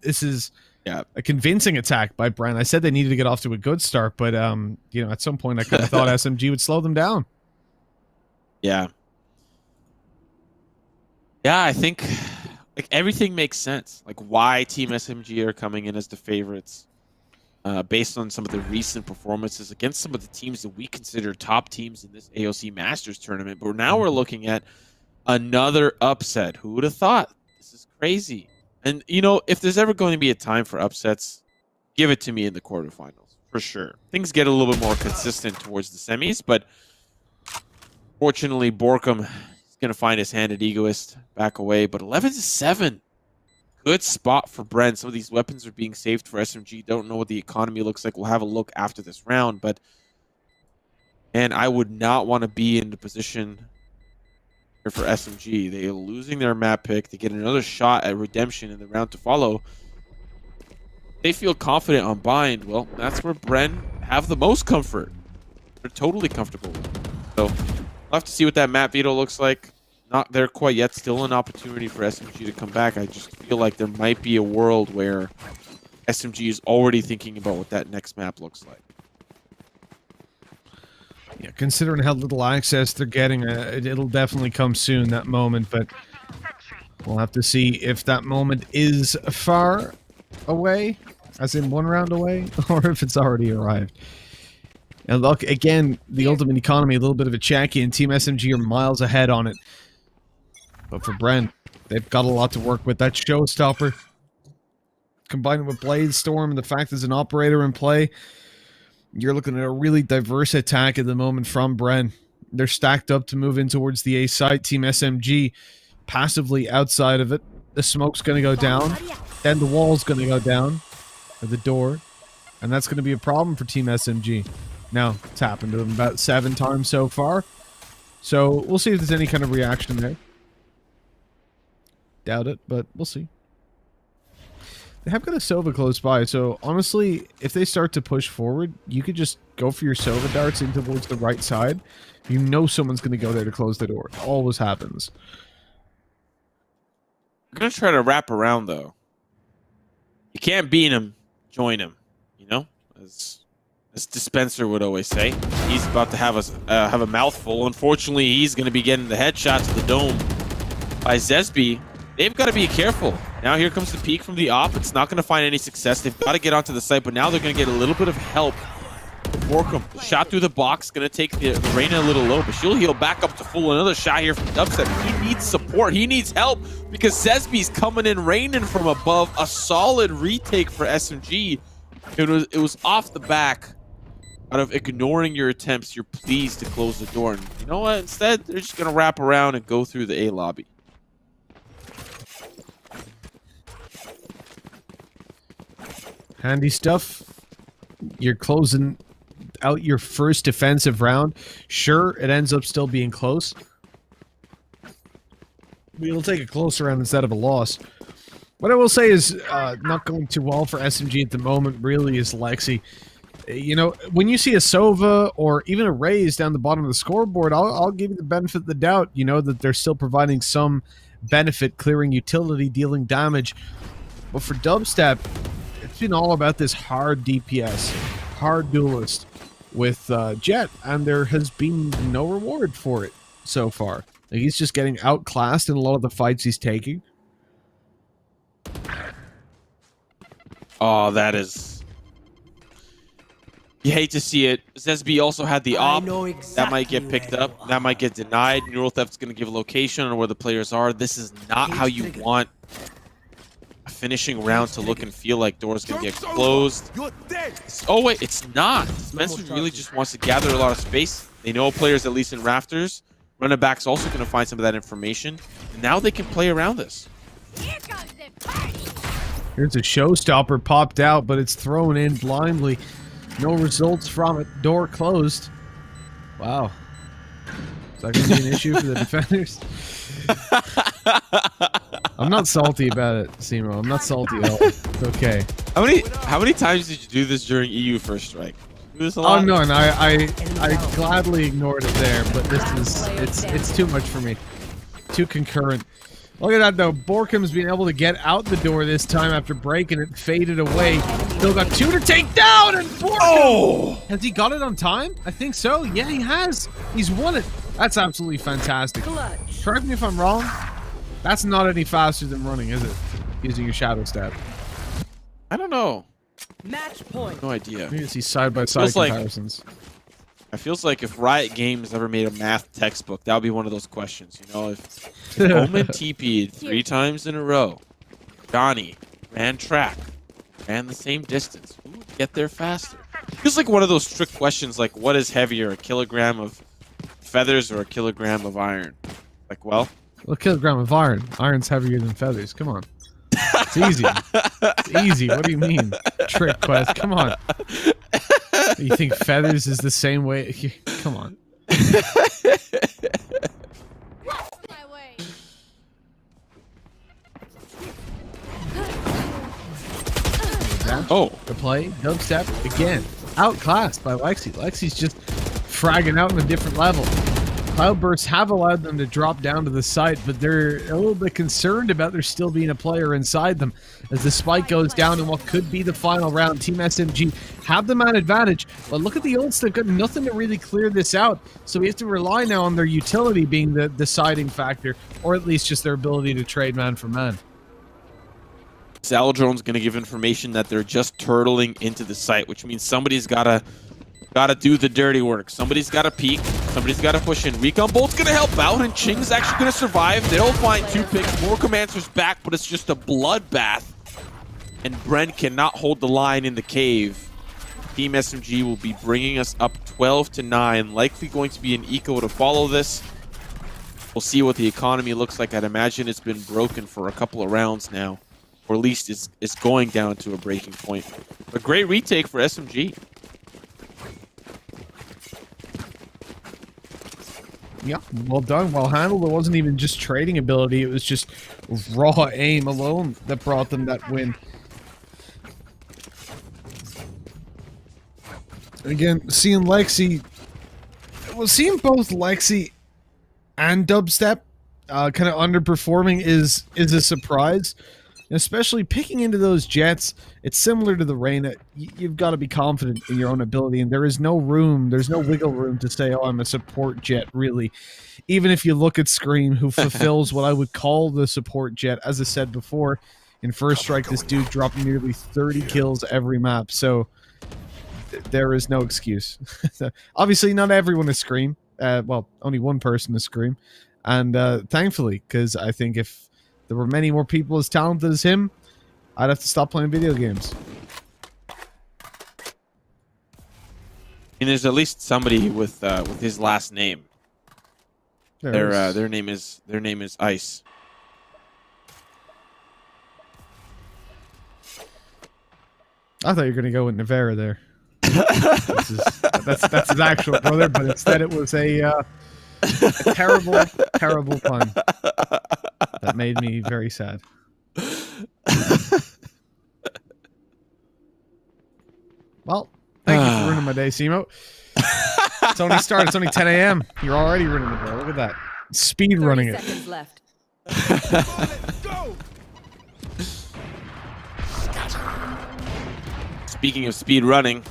This is a convincing attack by Bren. I said they needed to get off to a good start, but you know, at some point I kind of thought SMG would slow them down. Yeah. Yeah, I think like everything makes sense. Like why Team SMG are coming in as the favorites, based on some of the recent performances against some of the teams that we consider top teams in this AOC Masters tournament. But now we're looking at another upset. Who would have thought? This is crazy. And you know, if there's ever going to be a time for upsets, give it to me in the quarterfinals for sure. Things get a little bit more consistent towards the semis, but fortunately, Borkum going to find his hand at Egoist, back away, but 11-7. Good spot for Bren. Some of these weapons are being saved for SMG. Don't know what the economy looks like. We'll have a look after this round, but and I would not want to be in the position here for SMG. They are losing their map pick. They get another shot at redemption in the round to follow. They feel confident on bind. Well, that's where Bren have the most comfort. They're totally comfortable with it. So we'll have to see what that map veto looks like. Not there quite yet. Still an opportunity for SMG to come back. I just feel like there might be a world where SMG is already thinking about what that next map looks like. Yeah, considering how little access they're getting, it'll definitely come soon, that moment, but we'll have to see if that moment is far away, as in 1 round away, or if it's already arrived. And look, again, the ultimate economy, a little bit of a check-in. Team SMG are miles ahead on it. But for Bren, they've got a lot to work with. That showstopper, combined with Blade Storm and the fact there's an operator in play, you're looking at a really diverse attack at the moment from Bren. They're stacked up to move in towards the A site. Team SMG passively outside of it. The smoke's going to go down. Then the wall's going to go down at the door. And that's going to be a problem for Team SMG. Now, it's happened to them about 7 times so far. So, we'll see if there's any kind of reaction there. Doubt it, but we'll see. They have got a Sova close by, so honestly, if they start to push forward, you could just go for your Sova darts in towards the right side. You know someone's going to go there to close the door. It always happens. I'm going to try to wrap around, though. You can't beat him, join him, you know? As Dispenser would always say. He's about to have a mouthful. Unfortunately, he's going to be getting the headshot to the dome by Zesby. They've got to be careful. Now here comes the peek from the op. It's not going to find any success. They've got to get onto the site, but now they're going to get a little bit of help. Borkum, shot through the box, going to take the Reyna a little low, but she'll heal back up to full. Another shot here from Dubstep. He needs support. He needs help because Zesby's coming in, raining from above. A solid retake for SMG. It was off the back. Out of ignoring your attempts, you're pleased to close the door. And you know what? Instead, they're just going to wrap around and go through the A lobby. Handy stuff. You're closing out your first defensive round. Sure, it ends up still being close. We'll take a close round instead of a loss. What I will say is not going too well for SMG at the moment really is Lexi. You know, when you see a Sova or even a Raze down the bottom of the scoreboard, I'll give you the benefit of the doubt, you know, that they're still providing some benefit, clearing utility, dealing damage. But for Dubstep, it's been all about this hard DPS, hard duelist with Jet, and there has been no reward for it so far. Like, he's just getting outclassed in a lot of the fights he's taking. Oh, that is... You hate to see it. Zesby also had the op. That might get picked up. That might get denied. Neural Theft's going to give a location on where the players are. This is not how you want a finishing round to look and feel like. Doors going to get closed. Oh, wait, it's not. Spencer really just wants to gather a lot of space. They know players at least in rafters. Running back's also going to find some of that information. And now they can play around this. Here's a showstopper popped out, but it's thrown in blindly. No results from it. Door closed. Wow. Is that going to be an issue for the defenders? I'm not salty about it, Simo. I'm not salty at all. It's okay. How many times did you do this during EU First Strike? You do this a lot? Oh no, and I gladly ignored it there, but this is it's too much for me. Too concurrent. Look at that though. Borkham's been able to get out the door this time after breaking it, faded away. Still got two to take down, and Borkham! Oh! Has he got it on time? I think so. Yeah, he has. He's won it. That's absolutely fantastic. Correct me if I'm wrong. That's not any faster than running, is it? Using your shadow stab. I don't know. Match point. No idea. You can see side-by-side comparisons. It feels like if Riot Games ever made a math textbook, that would be one of those questions. You know, if Omen TP'd 3 times in a row, Johnny ran track, ran the same distance, who would get there faster? Feels like one of those trick questions, like what is heavier, a kilogram of feathers or a kilogram of iron? Like, well, a kilogram of iron. Iron's heavier than feathers. Come on. It's easy. It's easy. What do you mean? Trick quest. Come on. You think feathers is the same way? Come on. Oh, the play. Dubstep again. Outclassed by Lexi. Lexi's just fragging out on a different level. Cloudbursts have allowed them to drop down to the site, but they're a little bit concerned about there still being a player inside them. As the spike goes down in what could be the final round, Team SMG have the man advantage, but look at the ults. They've got nothing to really clear this out, so we have to rely now on their utility being the deciding factor, or at least just their ability to trade man for man. Saladrone's going to give information that they're just turtling into the site, which means somebody's got to do the dirty work. Somebody's got to peek. Somebody's got to push in. Recon Bolt's going to help out, and Ching's actually going to survive. They'll find 2 picks. More Commencer's back, but it's just a bloodbath. And Bren cannot hold the line in the cave. Team SMG will be bringing us up 12-9. Likely going to be an eco to follow this. We'll see what the economy looks like. I'd imagine it's been broken for a couple of rounds now. Or at least it's going down to a breaking point. A great retake for SMG. Yeah, well done, well handled. It wasn't even just trading ability, it was just raw aim alone that brought them that win. Again, seeing Lexi, well, seeing both Lexi and Dubstep kind of underperforming is a surprise. Especially picking into those jets, it's similar to the Reyna. You've got to be confident in your own ability, and there is no room, there's no wiggle room to say, oh, I'm a support jet, really. Even if you look at Scream, who fulfills what I would call the support jet. As I said before, in First Strike, this dude dropped nearly 30 kills every map, so there is no excuse. Obviously, not everyone is Scream. Well, only one person is Scream. And thankfully, because I think if there were many more people as talented as him, I'd have to stop playing video games. And there's at least somebody with his last name. Their name is Ice. I thought you were gonna go with Navera there. That's his actual brother, but instead it was a terrible, terrible pun that made me very sad. Well, thank you for ruining my day, Simo. It's only started. It's only 10 a.m. You're already ruining the day. Look at that. Speed running it. Seconds left. Speaking of speed running,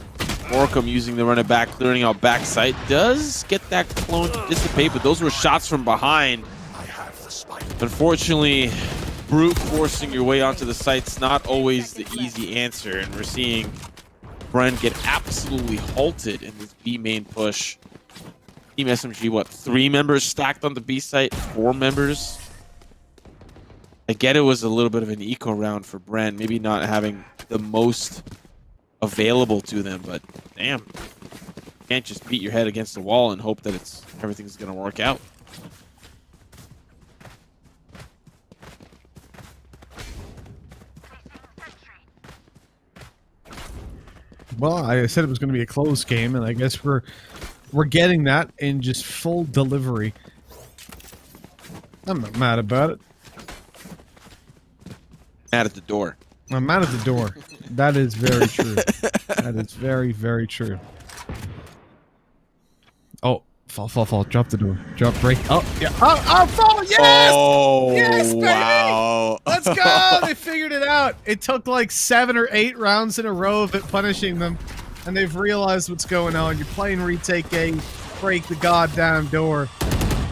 Orcum using the run it back, clearing out backside, does get that clone to dissipate, but those were shots from behind. Unfortunately, brute forcing your way onto the site's not always the easy answer, and we're seeing Bren get absolutely halted in this B main push. Team SMG, what, 3 members stacked on the B site? 4 members? I get it was a little bit of an eco round for Bren, maybe not having the most available to them, but damn, you can't just beat your head against the wall and hope that everything's gonna work out. Well, I said it was going to be a close game, and I guess we're getting that in just full delivery. I'm not mad about it. Mad at the door. I'm mad at the door. That is very true. That is very, very true. Oh, fall. Drop the door. Drop, break. Oh, yeah. Oh, fall. Yes! Oh, yes, baby! wow. Let's go. They figured it out. It took like 7 or 8 rounds in a row of it punishing them, and they've realized what's going on. You're playing retake A. Break the goddamn door.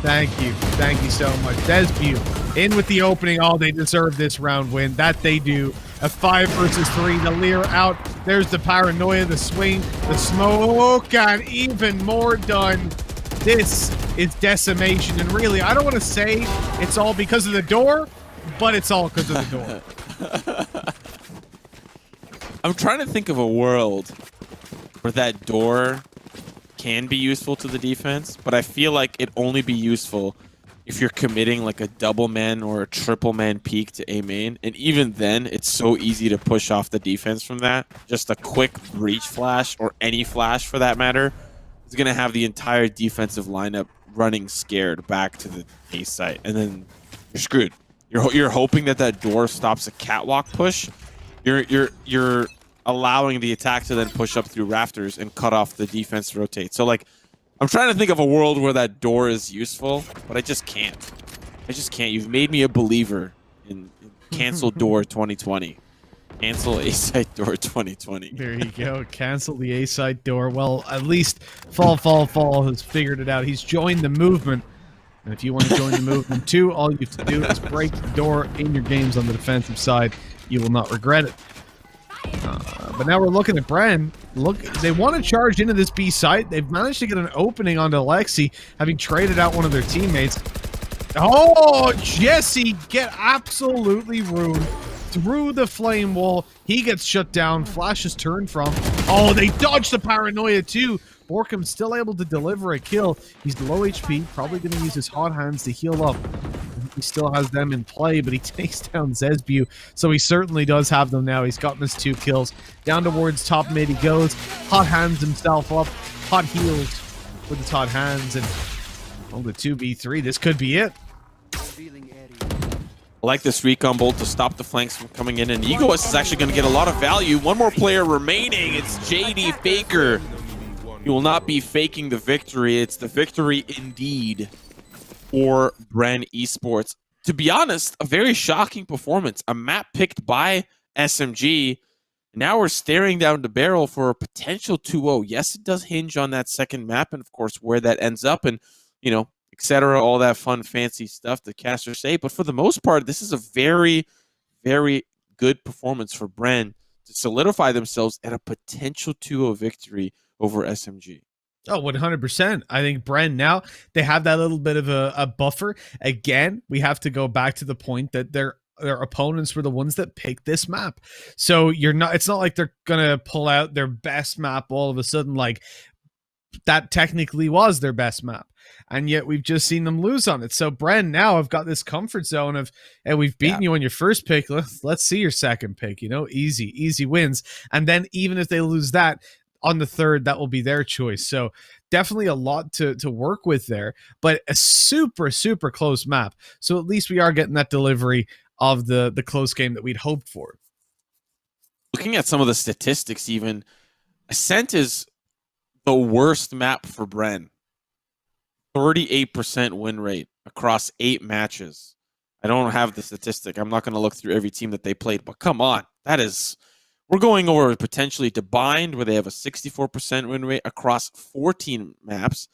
Thank you. Thank you so much. Desbu in with the opening. Oh, they deserve this round win. That they do. A 5 versus 3. The Lear out. There's the paranoia, the swing, the smoke, and even more done. This is decimation. And really, I don't want to say it's all because of the door, but it's all because of the door. I'm trying to think of a world where that door can be useful to the defense, but I feel like it'd only be useful if you're committing like a double man or a triple man peek to A main, and even then it's so easy to push off the defense from that. Just a quick breach flash, or any flash for that matter, is going to have the entire defensive lineup running scared back to the A site, and then you're screwed. You're hoping that door stops a catwalk push. You're allowing the attack to then push up through rafters and cut off the defense to rotate. So like, I'm trying to think of a world where that door is useful, but I just can't. I just can't. You've made me a believer in cancel door 2020. Cancel A-site door 2020. There you go. Cancel the A-site door. Well, at least Fall has figured it out. He's joined the movement. And if you want to join the movement too, all you have to do is break the door in your games on the defensive side. You will not regret it. But now we're looking at Bren. Look, they want to charge into this B site. They've managed to get an opening onto Alexi, having traded out one of their teammates. Oh, Jesse get absolutely ruined through the flame wall. He gets shut down. Flash is turned from. Oh, they dodged the paranoia too. Borkum's still able to deliver a kill. He's low HP, probably going to use his hot hands to heal up. He still has them in play, but he takes down Zesbu, so he certainly does have them now. He's gotten his 2 kills. Down towards top mid he goes. Hot hands himself up. Hot heals with his hot hands, and on the 2v3, this could be it. I like this recon bolt to stop the flanks from coming in, and Egoist is actually going to get a lot of value. One more player remaining. It's JD Faker. You will not be faking the victory. It's the victory indeed for Bren Esports. To be honest, a very shocking performance. A map picked by SMG. Now we're staring down the barrel for a potential 2-0. Yes, it does hinge on that second map and, of course, where that ends up and, you know, etc., all that fun, fancy stuff the casters say. But for the most part, this is a very, very good performance for Bren to solidify themselves at a potential 2-0 victory over SMG. Oh, 100%. I think Bren now, they have that little bit of a buffer. Again, we have to go back to the point that their opponents were the ones that picked this map. So it's not like they're going to pull out their best map all of a sudden. Like, that technically was their best map. And yet we've just seen them lose on it. So Bren now have got this comfort zone of, hey, we've beaten you on your first pick. Let's see your second pick, you know, easy wins. And then even if they lose that, on the third, that will be their choice. So definitely a lot to work with there, but a super, super close map. So at least we are getting that delivery of the close game that we'd hoped for. Looking at some of the statistics, even Ascent is the worst map for Bren. 38% win rate across 8 matches. I don't have the statistic. I'm not going to look through every team that they played, but come on. We're going over potentially to Bind, where they have a 64% win rate across 14 maps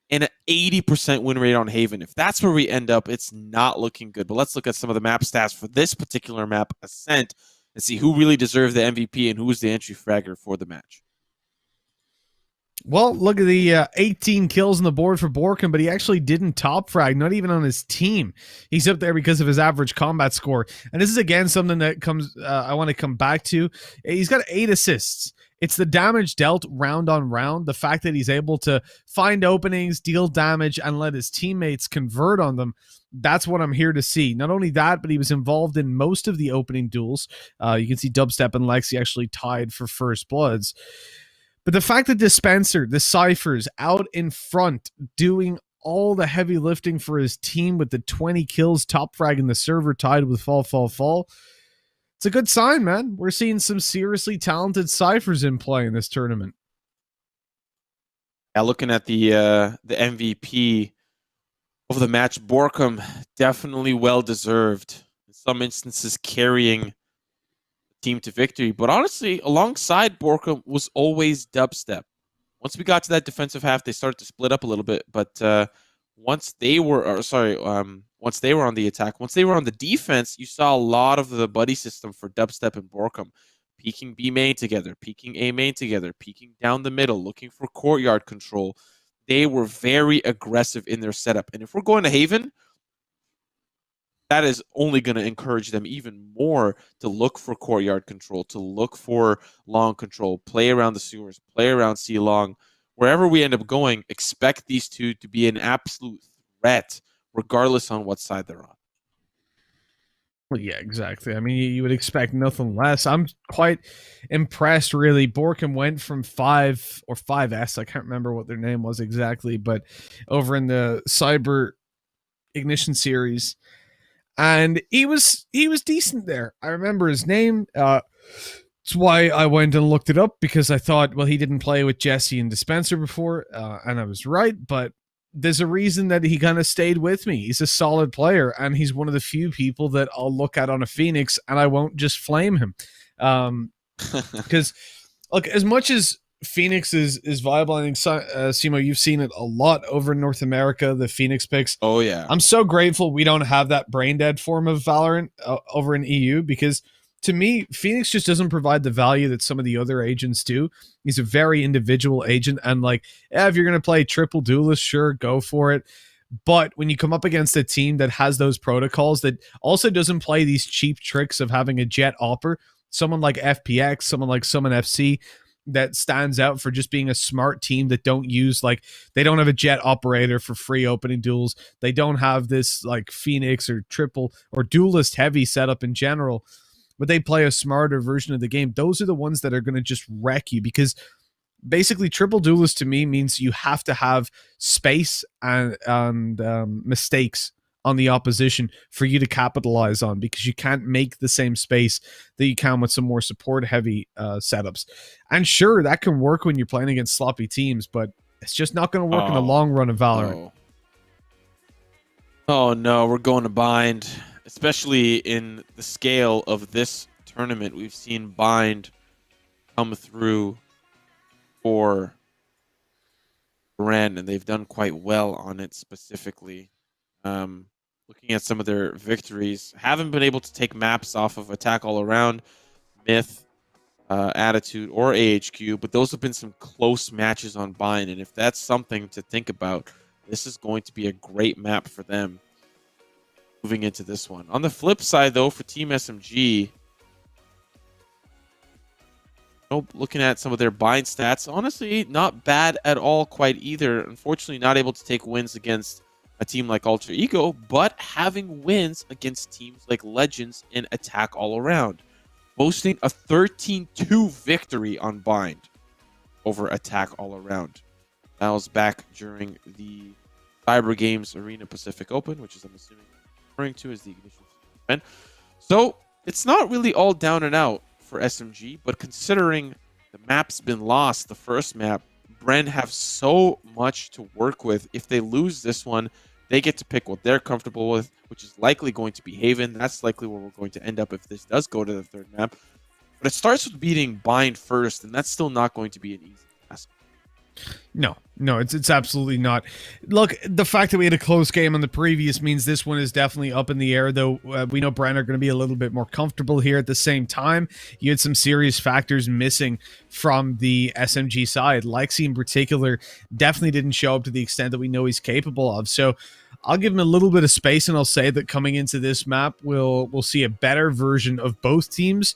and an 80% win rate on Haven. If that's where we end up, it's not looking good. But let's look at some of the map stats for this particular map, Ascent, and see who really deserved the MVP and who was the entry fragger for the match. Well, look at the 18 kills on the board for Borkum, but he actually didn't top frag, not even on his team. He's up there because of his average combat score. And this is, again, something that I want to come back to. He's got 8 assists. It's the damage dealt round on round, the fact that he's able to find openings, deal damage, and let his teammates convert on them. That's what I'm here to see. Not only that, but he was involved in most of the opening duels. You can see Dubstep and Lexi actually tied for first bloods. But the fact that Dispenser, the Cypher's out in front doing all the heavy lifting for his team with the 20 kills, top fragging the server, tied with Fall. It's a good sign, man. We're seeing some seriously talented Cyphers in play in this tournament. Yeah, looking at the MVP of the match, Borkum, definitely well-deserved. In some instances, carrying team to victory, but honestly, alongside Borkum was always Dubstep. Once we got to that defensive half, they started to split up a little bit, but once they were on the attack, once they were on the defense, you saw a lot of the buddy system for Dubstep and Borkum, peeking B main together, peeking A main together, peeking down the middle, looking for courtyard control. They were very aggressive in their setup, and if we're going to Haven, that is only going to encourage them even more to look for courtyard control, to look for long control, play around the sewers, play around C-Long. Wherever we end up going, expect these two to be an absolute threat, regardless on what side they're on. Well, yeah, exactly. I mean, you would expect nothing less. I'm quite impressed, really. Borkum went from 5 or 5S, I can't remember what their name was exactly, but over in the Cyber Ignition series, and he was decent there. I remember his name. That's why I went and looked it up, because I thought, well, he didn't play with Jesse and Dispenser before, and I was right. But there's a reason that he kind of stayed with me. He's a solid player, and he's one of the few people that I'll look at on a Phoenix, and I won't just flame him. Because, look, as much as Phoenix is viable, I think, Simo, you've seen it a lot over in North America, the Phoenix picks. Oh, yeah. I'm so grateful we don't have that brain dead form of Valorant over in EU, because to me, Phoenix just doesn't provide the value that some of the other agents do. He's a very individual agent, and like, if you're going to play triple duelist, sure, go for it. But when you come up against a team that has those protocols, that also doesn't play these cheap tricks of having a jet opper, someone like FPX, someone like Summon FC, that stands out for just being a smart team that don't use, like, they don't have a jet operator for free opening duels. They don't have this like Phoenix or triple or duelist heavy setup in general, but they play a smarter version of the game. Those are the ones that are going to just wreck you, because basically triple duelist to me means you have to have space and mistakes on the opposition for you to capitalize on, because you can't make the same space that you can with some more support heavy setups. And sure, that can work when you're playing against sloppy teams, but it's just not going to work in the long run of Valorant. Oh no, we're going to Bind, especially in the scale of this tournament. We've seen Bind come through for Bren, and they've done quite well on it specifically. Looking at some of their victories, haven't been able to take maps off of Attack All Around, Myth, Attitude, or AHQ, but those have been some close matches on Bind, and if that's something to think about, this is going to be a great map for them moving into this one. On the flip side, though, for Team SMG, looking at some of their Bind stats, honestly, not bad at all quite either. Unfortunately, not able to take wins against a team like Alter Ego, but having wins against teams like Legends and Attack All Around, boasting a 13-2 victory on Bind. over attack all around. That was back during the Cyber Games Arena Pacific Open, which is, I'm assuming, referring to as the Ignition event. So it's not really all down and out for SMG, but considering the map's been lost, the first map, Bren have so much to work with. If they lose this one, they get to pick what they're comfortable with, which is likely going to be Haven. That's likely where we're going to end up if this does go to the third map. But it starts with beating Bind first, and that's still not going to be an easy task. No, it's absolutely not. Look, the fact that we had a close game on the previous means this one is definitely up in the air, though. We know Bren are going to be a little bit more comfortable here. At the same time, you had some serious factors missing from the SMG side. Lexi in particular definitely didn't show up to the extent that we know he's capable of. So I'll give him a little bit of space, and I'll say that coming into this map, we'll see a better version of both teams.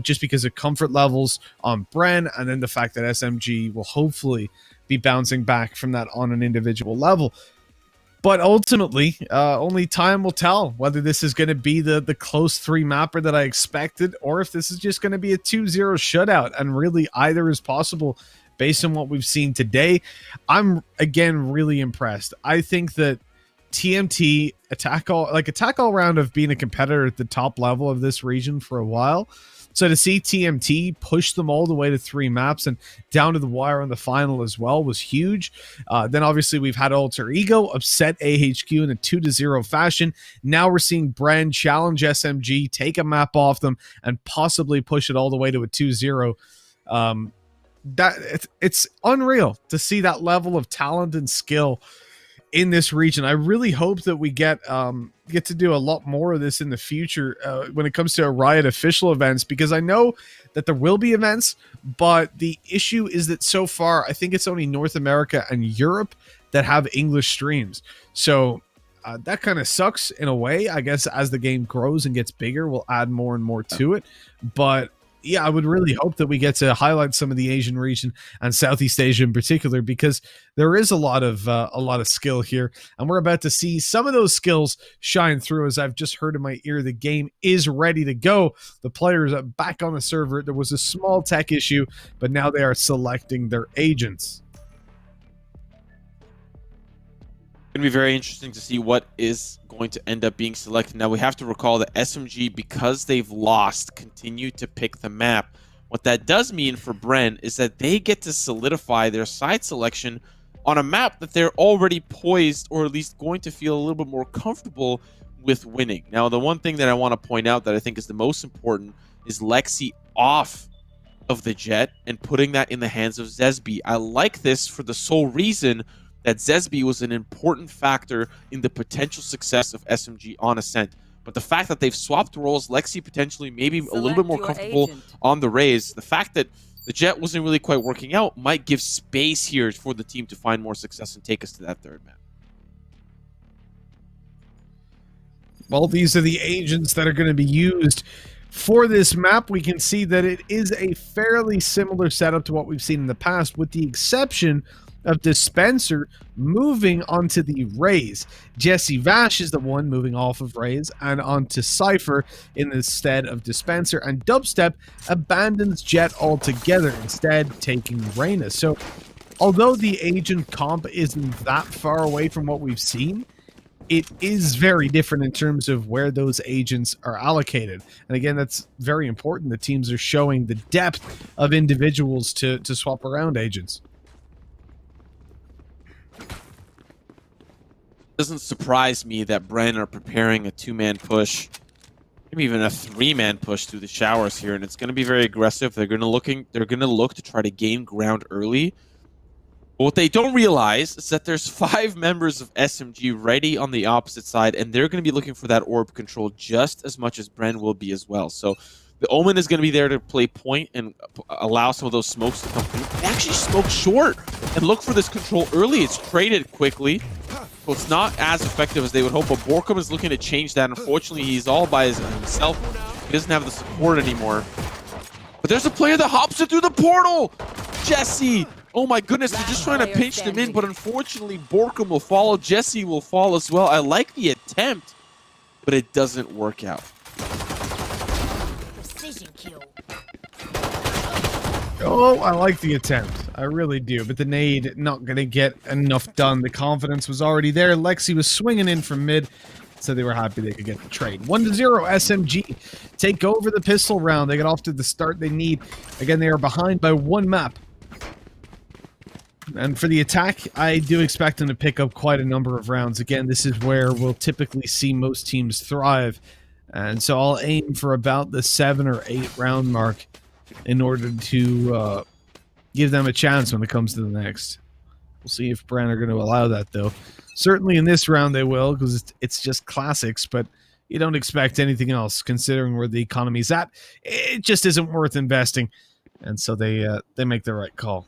Just because of comfort levels on Bren, and then the fact that SMG will hopefully be bouncing back from that on an individual level. But ultimately, only time will tell whether this is going to be the close 3-mapper that I expected, or if this is just going to be a 2-0 shutout, and really either is possible based on what we've seen today. I'm, again, really impressed. I think that TMT attack all round of being a competitor at the top level of this region for a while. So to see TMT push them all the way to 3 maps and down to the wire on the final as well was huge. Then obviously we've had Alter Ego upset AHQ in a 2-0 fashion. Now we're seeing Bren challenge SMG, take a map off them, and possibly push it all the way to a 2-0. It's unreal to see that level of talent and skill in this region. I really hope that we get to do a lot more of this in the future when it comes to Riot official events, because I know that there will be events, but the issue is that so far I think it's only North America and Europe that have English streams. So that kind of sucks in a way. I guess as the game grows and gets bigger, we'll add more and more to it. But yeah, I would really hope that we get to highlight some of the Asian region and Southeast Asia in particular, because there is a lot of skill here, and we're about to see some of those skills shine through. As I've just heard in my ear, the game is ready to go. The players are back on the server. There was a small tech issue, but now they are selecting their agents. Going to be very interesting to see what is going to end up being selected. Now we have to recall that SMG, because they've lost, continue to pick the map. What that does mean for Bren is that they get to solidify their side selection on a map that they're already poised, or at least going to feel a little bit more comfortable with winning. Now the one thing that I want to point out that I think is the most important is Lexi off of the Jet and putting that in the hands of Zesby. I like this for the sole reason that Zesby was an important factor in the potential success of SMG on Ascent. But the fact that they've swapped roles, Lexi potentially maybe a little bit more comfortable on the Raze, the fact that the Jet wasn't really quite working out might give space here for the team to find more success and take us to that third map. Well, these are the agents that are going to be used for this map. We can see that it is a fairly similar setup to what we've seen in the past, with the exception of Dispenser moving onto the Raze. Jesse Vash is the one moving off of Raze and onto Cypher instead of Dispenser, and Dubstep abandons Jet altogether, instead taking Reyna. So although the agent comp isn't that far away from what we've seen, it is very different in terms of where those agents are allocated. And again, that's very important. The teams are showing the depth of individuals to swap around agents. Doesn't surprise me that Bren are preparing a 2-man push, maybe even a 3-man push through the showers here, and it's going to be very aggressive. They're going to look to try to gain ground early. But what they don't realize is that there's 5 members of SMG ready on the opposite side, and they're going to be looking for that orb control just as much as Bren will be as well. So the Omen is going to be there to play point and allow some of those smokes to come through. They actually smoke short and look for this control early. It's traded quickly. So it's not as effective as they would hope, but Borkum is looking to change that. Unfortunately, he's all by himself. He doesn't have the support anymore. But there's a player that hops it through the portal! Jesse! Oh my goodness, they're just trying to pinch them in, but unfortunately, Borkum will follow. Jesse will fall as well. I like the attempt, but it doesn't work out. Precision kill. Oh, I like the attempt. I really do. But the nade not going to get enough done. The confidence was already there. Lexi was swinging in from mid, so they were happy they could get the trade. 1-0, SMG take over the pistol round. They get off to the start they need. Again, they are behind by 1 map. And for the attack, I do expect them to pick up quite a number of rounds. Again, this is where we'll typically see most teams thrive. And so I'll aim for about the 7 or 8 round mark in order to give them a chance when it comes to the next. We'll see if Bren are going to allow that, though. Certainly in this round they will, because it's just classics, but you don't expect anything else, considering where the economy's at. It just isn't worth investing. And so they make the right call.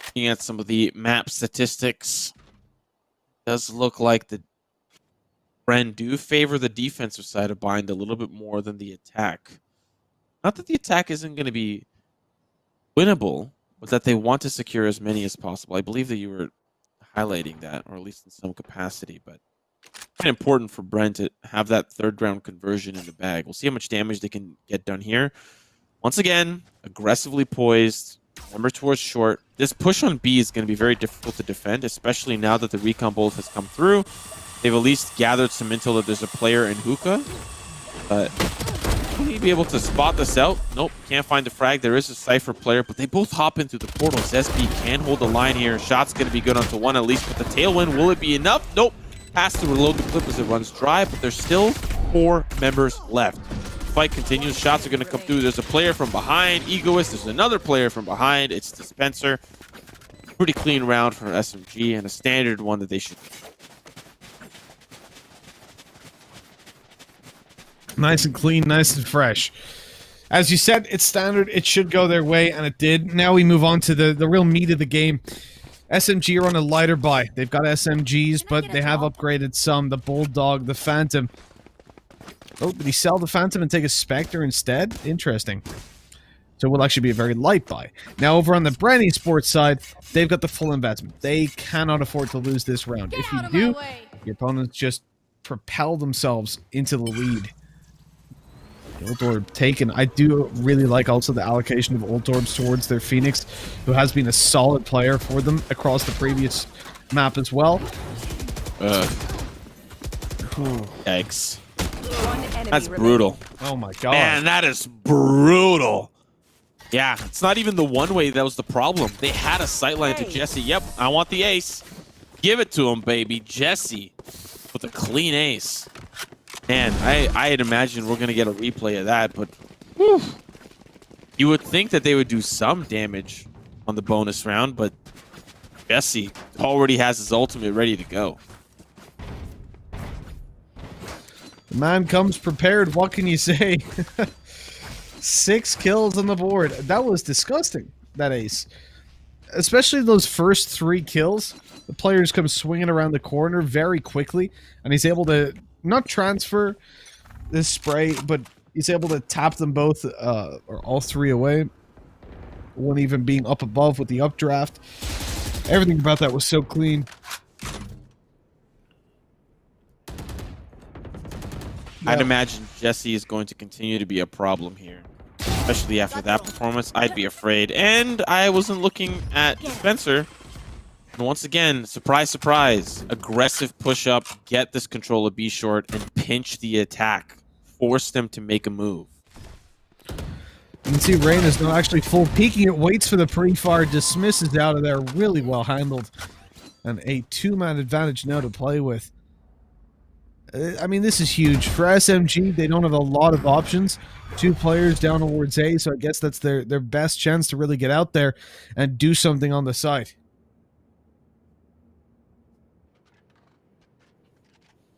Looking at some of the map statistics, does look like the Bren do favor the defensive side of Bind a little bit more than the attack. Not that the attack isn't going to be winnable, but that they want to secure as many as possible. I believe that you were highlighting that, or at least in some capacity, but quite important for Bren to have that 3rd round conversion in the bag. We'll see how much damage they can get done here. Once again, aggressively poised, remember towards short. This push on B is going to be very difficult to defend, especially now that the recon bolt has come through. They've at least gathered some intel that there's a player in hookah, but will he be able to spot this out? Nope, can't find the frag. There is a Cypher player, but they both hop into the portal. SB can hold the line here. Shot's going to be good onto 1 at least, but the tailwind, will it be enough? Nope. Has to reload the clip as it runs dry, but there's still 4 members left. Fight continues. Shots are going to come through. There's a player from behind. Egoist. There's another player from behind. It's Dispenser. Pretty clean round for SMG and a standard one that they should. Nice and clean, nice and fresh. As you said, it's standard. It should go their way, and it did. Now we move on to the real meat of the game. SMG are on a lighter buy. They've got SMGs, but they have upgraded some. The Bulldog, the Phantom. Oh, did he sell the Phantom and take a Spectre instead? Interesting. So it will actually be a very light buy. Now over on the Bren Esports side, they've got the full investment. They cannot afford to lose this round. If you do, your opponents just propel themselves into the lead. Old Orb taken. I do really like also the allocation of Old Orbs towards their Phoenix, who has been a solid player for them across the previous map as well. Yikes. That's brutal. Oh my god. Man, that is brutal. Yeah, it's not even the one-way that was the problem. They had a sightline to Jesse. Yep, I want the ace. Give it to him, baby. Jesse with a clean ace. Man, I had imagined we're going to get a replay of that, but whew, you would think that they would do some damage on the bonus round, but Jesse already has his ultimate ready to go. The man comes prepared. What can you say? 6 kills on the board. That was disgusting, that ace. Especially those first 3 kills. The players come swinging around the corner very quickly, and he's able to not transfer this spray, but he's able to tap them both, or all 3 away. One even being up above with the updraft. Everything about that was so clean. I'd imagine Jesse is going to continue to be a problem here, especially after that performance. I'd be afraid. And I wasn't looking at Spencer. And once again, surprise, surprise, aggressive push-up, get this control of B short, and pinch the attack. Force them to make a move. You can see Rain is not actually full peeking. It waits for the pre-fire, dismisses out of there. Really well handled. And a 2-man advantage now to play with. I mean, this is huge. For SMG, they don't have a lot of options. 2 players down towards A, so I guess that's their best chance to really get out there and do something on the side.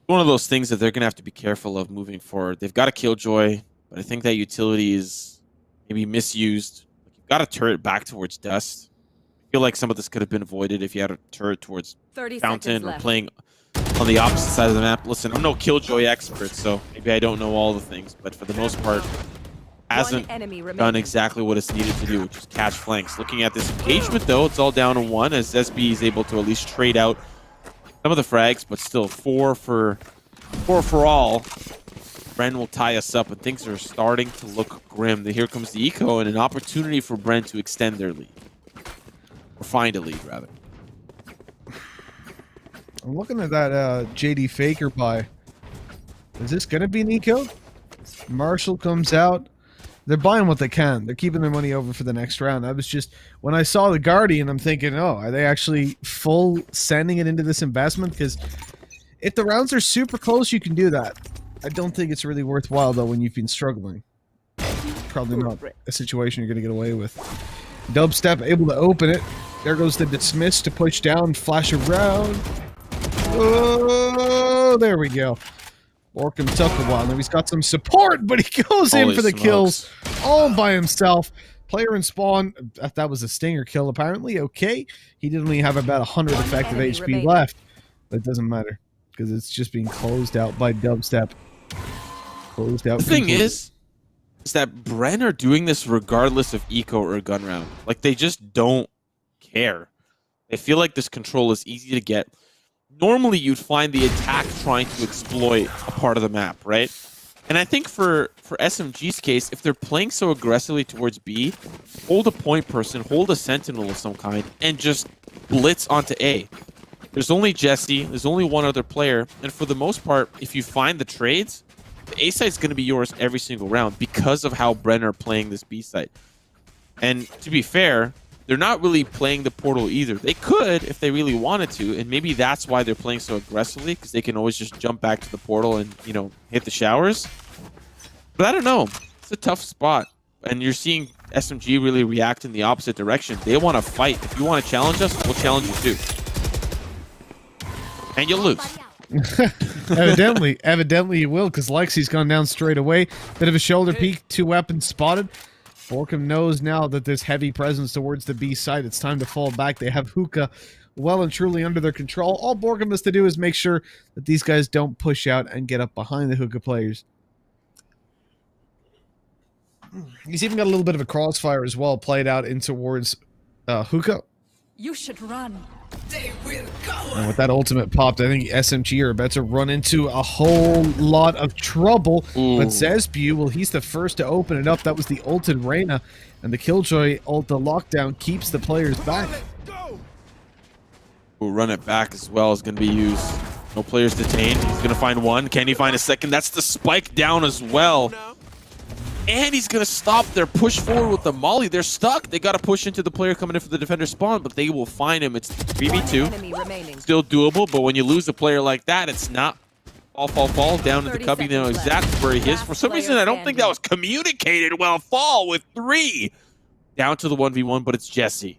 One of those things that they're going to have to be careful of moving forward. They've got a Killjoy, but I think that utility is maybe misused. You've got a turret back towards Dust. I feel like some of this could have been avoided if you had a turret towards Fountain or playing on the opposite side of the map. Listen, I'm no Killjoy expert, so maybe I don't know all the things, but for the most part, hasn't done exactly what it's needed to do, which is catch flanks. Looking at this engagement, though, it's all down to 1 as SB is able to at least trade out some of the frags, but still 4 for all. Bren will tie us up, and things are starting to look grim. Here comes the eco and an opportunity for Bren to extend their lead. Or find a lead, rather. I'm looking at that JD Faker buy. Is this going to be an eco? Marshall comes out. They're buying what they can. They're keeping their money over for the next round. I was just, when I saw the Guardian, I'm thinking, oh, are they actually full sending it into this investment? Because if the rounds are super close, you can do that. I don't think it's really worthwhile, though, when you've been struggling. Probably not a situation you're going to get away with. Dubstep able to open it. There goes the dismiss to push down, flash around. Oh, there we go. Borkham took a while. Now he's got some support, but he goes in for the kills all by himself. Player in spawn. That was a stinger kill, apparently. Okay. He did only have about 100 effective HP left. But it doesn't matter because it's just being closed out by Dubstep. Closed out. The thing is that Bren are doing this regardless of eco or gun round. Like, they just don't care. They feel like this control is easy to get. Normally, you'd find the attack trying to exploit a part of the map, right? And I think for SMG's case, if they're playing so aggressively towards B, hold a point person, hold a sentinel of some kind, and just blitz onto A. There's only Jesse, there's only one other player, and for the most part, if you find the trades, the A site's going to be yours every single round because of how Bren are playing this B site. And to be fair, they're not really playing the portal either. They could if they really wanted to, and maybe that's why they're playing so aggressively, because they can always just jump back to the portal and, you know, hit the showers. But I don't know. It's a tough spot. And you're seeing SMG really react in the opposite direction. They want to fight. If you want to challenge us, we'll challenge you too. And you'll lose. Evidently you will, because Lexi's gone down straight away. Bit of a shoulder peek, 2 weapons spotted. Borkham knows now that there's heavy presence towards the B side. It's time to fall back. They have Hookah well and truly under their control. All Borkham has to do is make sure that these guys don't push out and get up behind the Hookah players. He's even got a little bit of a crossfire as well, played out in towards Hookah. You should run. They will go. And with that ultimate popped, I think SMG are about to run into a whole lot of trouble. Ooh. But Zesbu, well, he's the first to open it up. That was the ulted Reyna. And the Killjoy ult, the lockdown, keeps the players back. We'll run it back as well is going to be used. No players detained. He's going to find one. Can he find a second? That's the spike down as well. And he's going to stop their push forward with the molly. They're stuck. They got to push into the player coming in for the defender spawn, but they will find him. It's 3v2. Still doable, but when you lose a player like that, it's not fall down to the cubby. They know exactly where he is. For some reason, I don't think that was communicated well. Fall with 3. Down to the 1v1, but it's Jesse.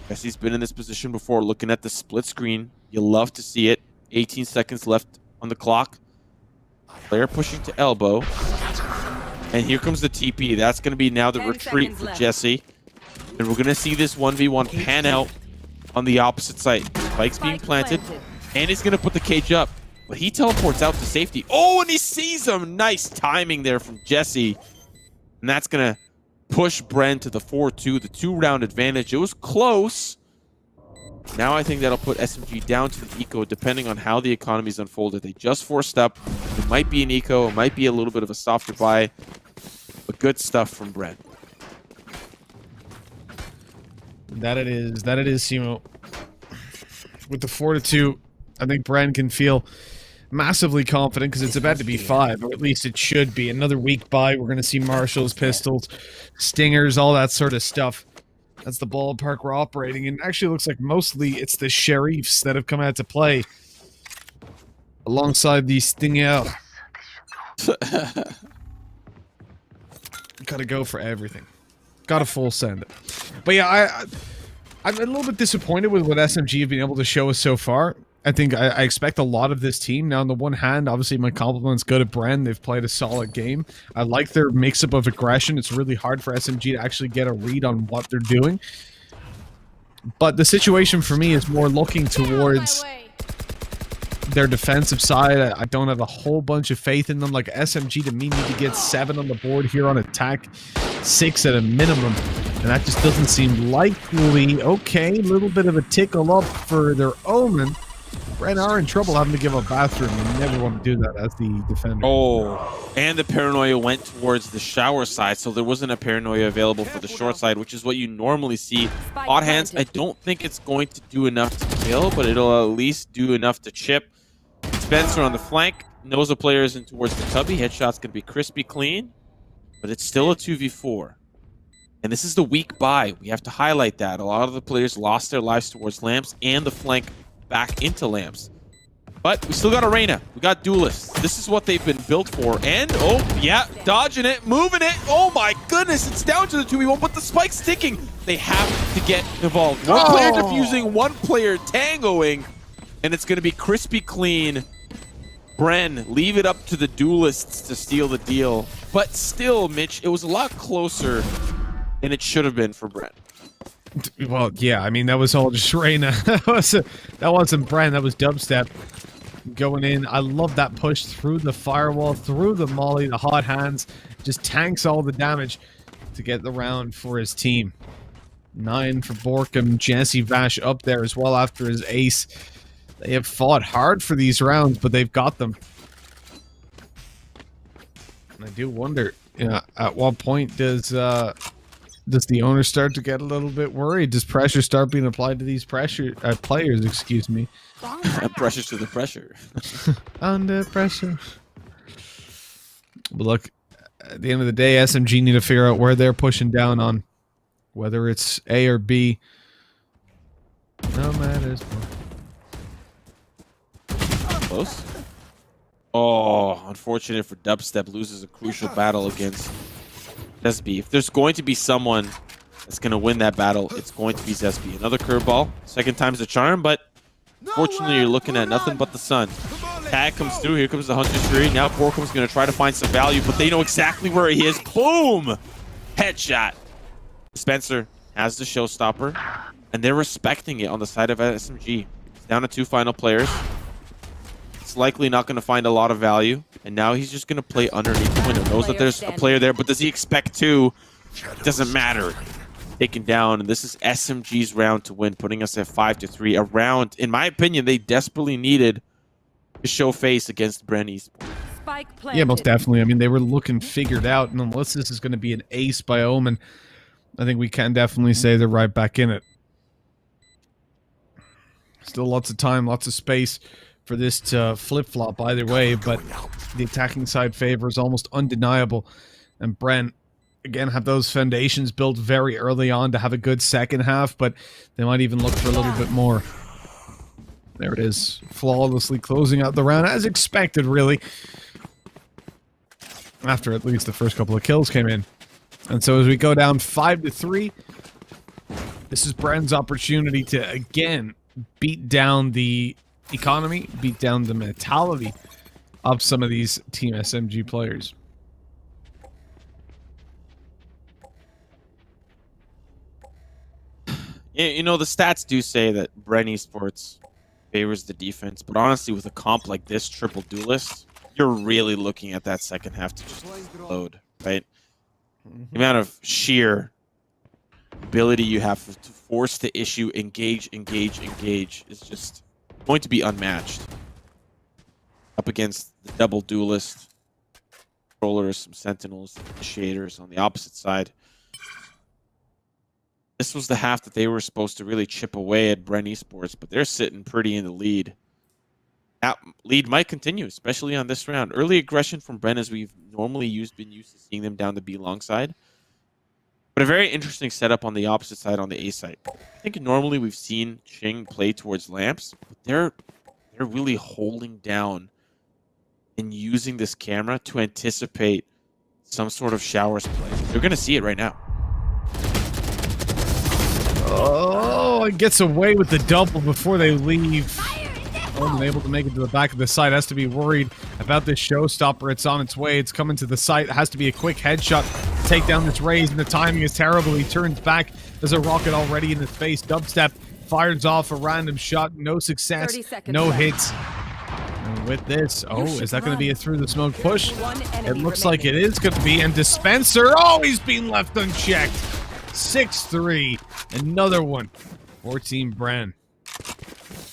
Jesse's been in this position before, looking at the split screen. You love to see it. 18 seconds left on the clock. Player pushing to elbow. And here comes the TP. That's going to be now the retreat for Jesse. And we're going to see this 1v1 pan out on the opposite side. Spike's being planted. And he's going to put the cage up. But he teleports out to safety. Oh, and he sees him. Nice timing there from Jesse. And that's going to push Bren to the 4-2, the 2-round advantage. It was close. Now I think that'll put SMG down to the eco, depending on how the economy's unfolded. They just forced up. It might be an eco. It might be a little bit of a softer buy. But good stuff from Bren. That it is, Simo. With the 4-2, I think Bren can feel massively confident because it's about to be 5, or at least it should be. Another week by, we're going to see Marshals, pistols, stingers, all that sort of stuff. That's the ballpark we're operating in. Actually, looks like mostly it's the Sheriffs that have come out to play alongside the Stinger. Gotta go for everything. Gotta full send it. But yeah, I'm a little bit disappointed with what SMG have been able to show us so far. I think I expect a lot of this team. Now, on the one hand, obviously my compliments go to Bren. They've played a solid game. I like their mix-up of aggression. It's really hard for SMG to actually get a read on what they're doing. But the situation for me is more looking towards their defensive side. I don't have a whole bunch of faith in them. Like, SMG to me need to get 7 on the board here on attack, 6 at a minimum, and that just doesn't seem likely. Okay, a little bit of a tickle up for their Omen. Bren are in trouble having to give up bathroom. You never want to do that as the defender. Oh, and the paranoia went towards the shower side, so there wasn't a paranoia available for the short side, which is what you normally see. Hot hands, I don't think it's going to do enough to kill, but it'll at least do enough to chip. Spencer on the flank knows the player isn't towards the tubby. Headshot's going to be crispy clean, but it's still a 2v4. And this is the weak buy. We have to highlight that. A lot of the players lost their lives towards lamps and the flank back into lamps. But we still got Arena. We got duelists. This is what they've been built for. And, oh, yeah, dodging it, moving it. Oh, my goodness. It's down to the 2v1, but the spike's ticking. They have to get involved. One player defusing, one player tangoing. And it's going to be crispy clean. Bren, leave it up to the duelists to steal the deal. But still, Mitch, it was a lot closer than it should have been for Bren. Well, yeah, I mean, that was all just Reina. that wasn't Bren, that was dubstep going in. I love that push through the firewall, through the molly, the hot hands. Just tanks all the damage to get the round for his team. 9 for Borkum. Jesse Vash up there as well after his ace. They have fought hard for these rounds, but they've got them. And I do wonder, at what point does the owner start to get a little bit worried? Does pressure start being applied to these players? Excuse me. Pressure to the pressure. Under pressure. But look, at the end of the day, SMG need to figure out where they're pushing down on, whether it's A or B. No matters. Close. Oh, unfortunate for Dubstep, loses a crucial battle against Zesby. If there's going to be someone that's going to win that battle, it's going to be Zesby. Another curveball. Second time's a charm, but fortunately you're looking at nothing but the sun. Tag comes through. Here comes the Hunter's Fury. Now Borkum's going to try to find some value, but they know exactly where he is. Boom! Headshot. Spencer has the showstopper, and they're respecting it on the side of SMG. It's down to 2 final players. It's likely not going to find a lot of value, and now he's just going to play underneath the window. Knows that there's a player there, but does he expect to? It doesn't matter. Taken down, and this is SMG's round to win, putting us at 5-3. A round, in my opinion, they desperately needed to show face against Bren Esports. Yeah, most definitely. I mean, they were looking figured out, and unless this is going to be an ace by Omen, I think we can definitely say they're right back in it. Still lots of time, lots of space for this to flip-flop either way, but the attacking side favor is almost undeniable. And Bren, again, have those foundations built very early on to have a good second half, but they might even look for a little bit more. There it is, flawlessly closing out the round, as expected, really. After at least the first couple of kills came in. And so as we go down 5-3, this is Bren's opportunity to, again, beat down the economy, beat down the mentality of some of these Team SMG players. Yeah, you know, the stats do say that Bren Esports favors the defense, but honestly, with a comp like this, triple duelist, you're really looking at that second half to just load, right? The amount of sheer ability you have to force the issue, engage is just going to be unmatched. Up against the double duelist, controllers, some sentinels, initiators on the opposite side. This was the half that they were supposed to really chip away at Bren Esports, but they're sitting pretty in the lead. That lead might continue, especially on this round. Early aggression from Bren, as we've normally been used to seeing them down the B long side. But a very interesting setup on the opposite side, on the A side. I think normally we've seen Ching play towards lamps, but they're really holding down and using this camera to anticipate some sort of showers play. They're going to see it right now. Oh, it gets away with the double before they leave. Able to make it to the back of the site. Has to be worried about this showstopper. It's on its way. It's coming to the site. It has to be a quick headshot to take down this raise, and the timing is terrible. He turns back. There's a rocket already in his face. Dubstep fires off a random shot. No success. No hits. And with this, is that going to be a through the smoke push? It looks like it is going to be. And Dispenser, he's been left unchecked. 6-3. Another one for Team Bren.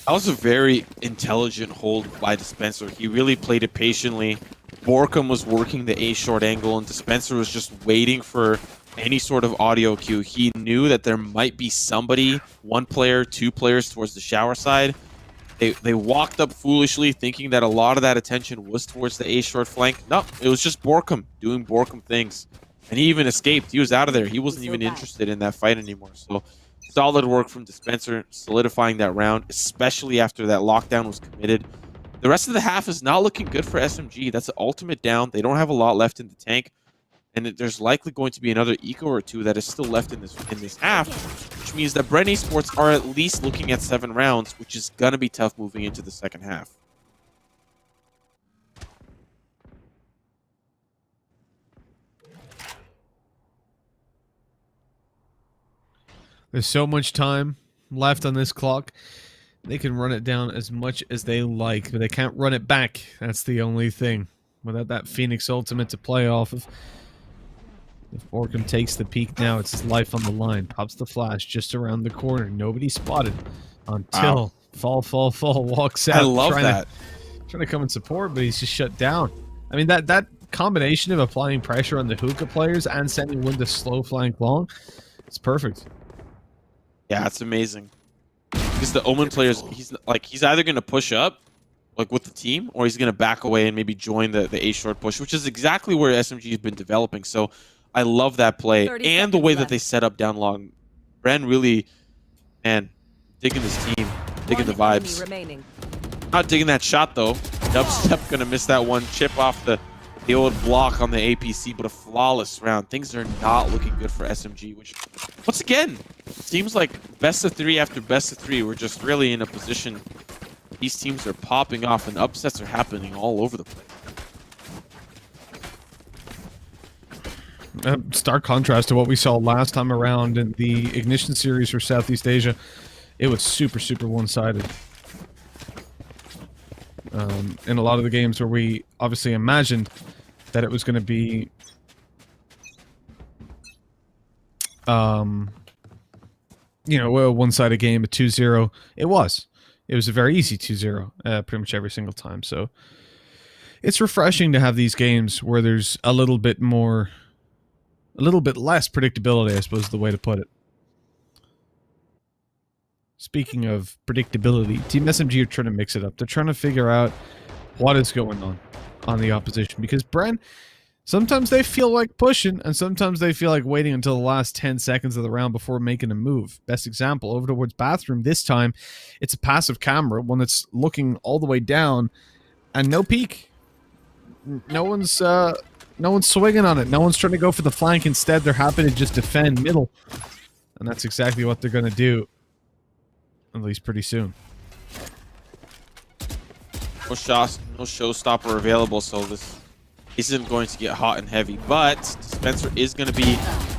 That was a very intelligent hold by Dispenser. He really played it patiently. Borkum was working the A short angle, and Dispenser was just waiting for any sort of audio cue. He knew that there might be somebody, one player, two players towards the shower side. They walked up foolishly, thinking that a lot of that attention was towards the A short flank. No, it was just Borkum doing Borkum things. And he even escaped. He was out of there. He wasn't even interested in that fight anymore. So solid work from Dispenser, solidifying that round, especially after that lockdown was committed. The rest of the half is not looking good for SMG. That's an ultimate down. They don't have a lot left in the tank. And there's likely going to be another eco or two that is still left in this half, which means that Bren Esports are at least looking at 7 rounds, which is going to be tough moving into the second half. There's so much time left on this clock. They can run it down as much as they like, but they can't run it back. That's the only thing. Without that Phoenix ultimate to play off of. If Borkum takes the peak now, it's his life on the line. Pops the flash just around the corner. Nobody spotted until Fall walks out. I love that. Trying to come and support, but he's just shut down. I mean, that combination of applying pressure on the hookah players and sending one to slow flank long, it's perfect. Yeah, it's amazing. Because the Omen players, he's either going to push up, like with the team, or he's going to back away and maybe join the A short push, which is exactly where SMG has been developing. So I love that play and the way that they set up down long. Bren really, man, digging this team, digging the vibes. Not digging that shot though. Dubstep gonna miss that one. Chip off the old block on the APC, but a flawless round. Things are not looking good for SMG, which once again seems like best of 3 after best of 3. We're just really in a position. These teams are popping off and upsets are happening all over the place. Stark contrast to what we saw last time around in the Ignition series for Southeast Asia. It was super one-sided. In a lot of the games where we obviously imagined that it was going to be you know, a one-sided game, a 2-0. It was a very easy 2-0 pretty much every single time. So it's refreshing to have these games where there's a little bit less predictability, I suppose is the way to put it. Speaking of predictability, Team SMG are trying to mix it up. They're trying to figure out what is going on the opposition. Because Bren, sometimes they feel like pushing, and sometimes they feel like waiting until the last 10 seconds of the round before making a move. Best example, over towards bathroom. This time, it's a passive camera, one that's looking all the way down, and no peek. No one's swinging on it. No one's trying to go for the flank. Instead, they're happy to just defend middle. And that's exactly what they're going to do. At least pretty soon. No showstopper available, so this isn't going to get hot and heavy. But Dispenser is going to be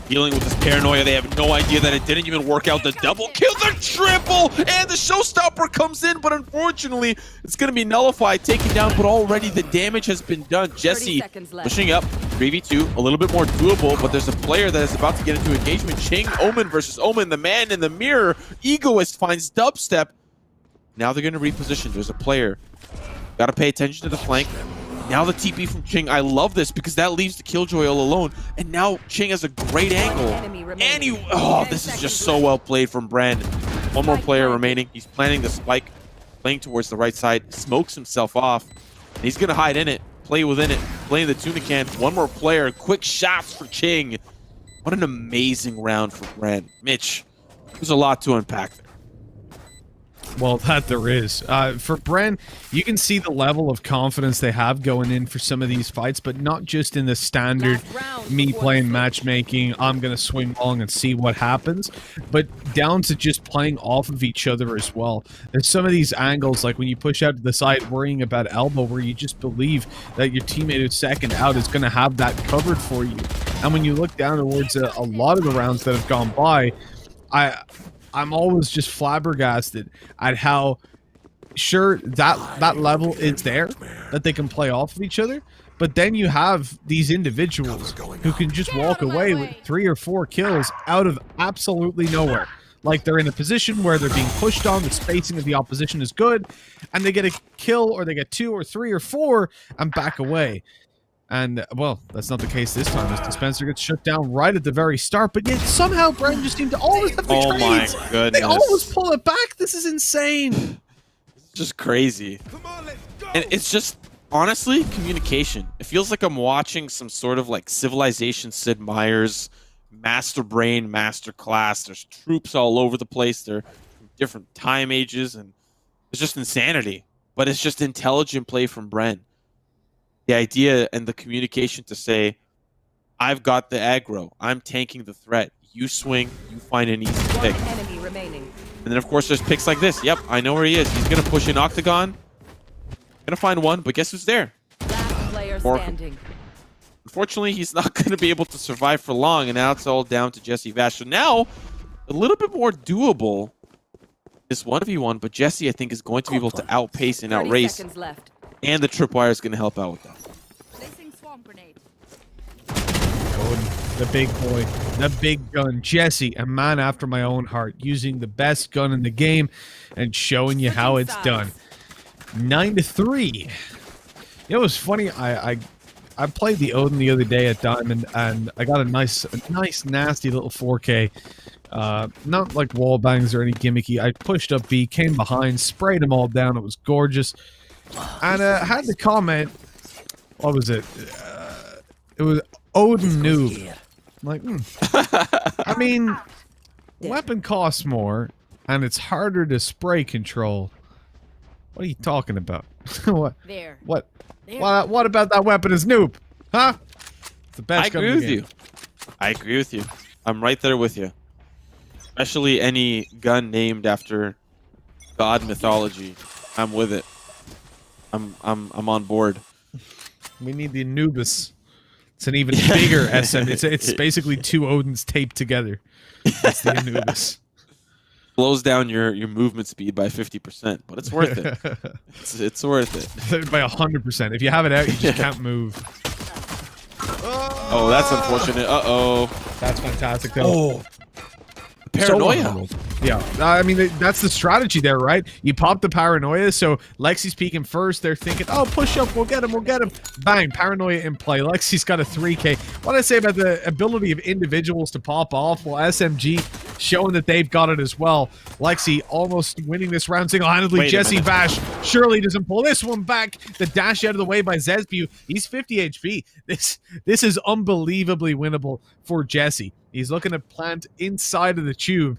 dealing with this paranoia. They have no idea that it didn't even work out. The double kill, the triple, and the showstopper comes in, but unfortunately, it's going to be nullified, taken down, but already the damage has been done. Jesse pushing up, 3v2, a little bit more doable, but there's a player that is about to get into engagement. Ching, Omen versus Omen, the man in the mirror. Egoist finds Dubstep. Now they're going to reposition. There's a player. Got to pay attention to the flank. Now the TP from Ching. I love this because that leaves the Killjoy all alone. And now Ching has a great angle. And this is just so well played from Bren. One more player remaining. He's planting the spike, playing towards the right side, smokes himself off. And he's going to hide in it, play within it, playing the tuna can. One more player, quick shots for Ching. What an amazing round for Bren. Mitch, there's a lot to unpack there. Well, that there is. For Bren, you can see the level of confidence they have going in for some of these fights, but not just in the standard me playing matchmaking, I'm going to swing long and see what happens, but down to just playing off of each other as well. There's some of these angles, like when you push out to the side worrying about elbow, where you just believe that your teammate who's second out is going to have that covered for you. And when you look down towards a lot of the rounds that have gone by, I'm always just flabbergasted at how sure that level is there, that they can play off of each other, but then you have these individuals who can just walk away with 3 or 4 kills out of absolutely nowhere. like they're in a position where they're being pushed on, the spacing of the opposition is good, and they get a kill, or they get 2 or 3 or 4 and back away. And, well, that's not the case this time, as Dispenser gets shut down right at the very start, but yet somehow Bren just seemed to always have the Oh my trades. goodness. They always pull it back. This is insane. It's just crazy. Come on, let's go. And it's just, honestly, communication. It feels like I'm watching some sort of like Civilization Sid Meier's Master Brain Master Class. There's troops all over the place. They're from different time ages, and it's just insanity. But it's just intelligent play from Bren. The idea and the communication to say, I've got the aggro. I'm tanking the threat. You swing, you find an easy pick. Enemy remaining. And then, of course, there's picks like this. Yep, I know where he is. He's going to push in Octagon. Gonna find one, but guess who's there? Last player Orc. standing. Unfortunately, he's not going to be able to survive for long, and now it's all down to Jesse Vash. So now, a little bit more doable. This 1v1, but Jesse, I think, is going to be able to outpace and 30 outrace. seconds left. And the tripwire is going to help out with that. Placing swarm grenade. The big boy, the big gun, Jesse, a man after my own heart, using the best gun in the game and showing you how it's done. 9-3. You know, it was funny. I played the Odin the other day at Diamond, and I got a nice, nasty little 4K. Not like wall bangs or any gimmicky. I pushed up B, came behind, sprayed them all down. It was gorgeous, and had to comment. What was it? It was Odin noob. I'm like, I mean, weapon costs more, and it's harder to spray control. What are you talking about? What? There. What? What about that weapon is noob? Huh? It's the best I gun agree in the with game. you. I agree with you. I'm right there with you. Especially any gun named after god mythology. I'm with it. I'm on board. We need the Anubis. It's an even bigger SM. It's basically 2 Odins taped together. It's the Anubis. Slows down your movement speed by 50%, but it's worth it. It's worth it. By 100%. If you have it out, you just can't move. Oh, that's unfortunate. Uh-oh. That's fantastic, though. Oh. Paranoia. Yeah, I mean, that's the strategy there, right? You pop the paranoia, so Lexi's peeking first. They're thinking, oh, push up, we'll get him. Bang, paranoia in play. Lexi's got a 3K. What I say about the ability of individuals to pop off? Well, SMG showing that they've got it as well. Lexi almost winning this round single-handedly. Jesse Vash surely doesn't pull this one back. The dash out of the way by Zesbu. He's 50 HP. This is unbelievably winnable for Jesse. He's looking to plant inside of the tube.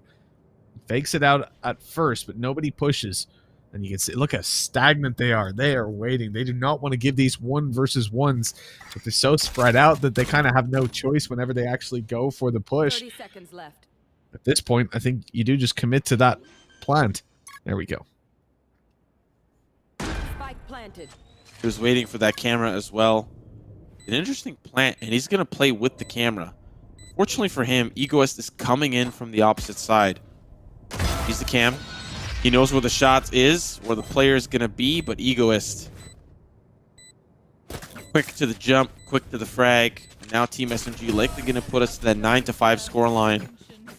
Fakes it out at first, but nobody pushes. And you can see, look how stagnant they are. They are waiting. They do not want to give these 1v1s, but they're so spread out that they kind of have no choice whenever they actually go for the push. 30 seconds left. At this point, I think you do just commit to that plant. There we go. Spike planted. He was waiting for that camera as well. An interesting plant, and he's going to play with the camera. Fortunately for him, Egoist is coming in from the opposite side. He's the cam. He knows where the shot is, where the player is going to be, but Egoist. Quick to the jump, quick to the frag. And now Team SMG likely going to put us to that 9-5 scoreline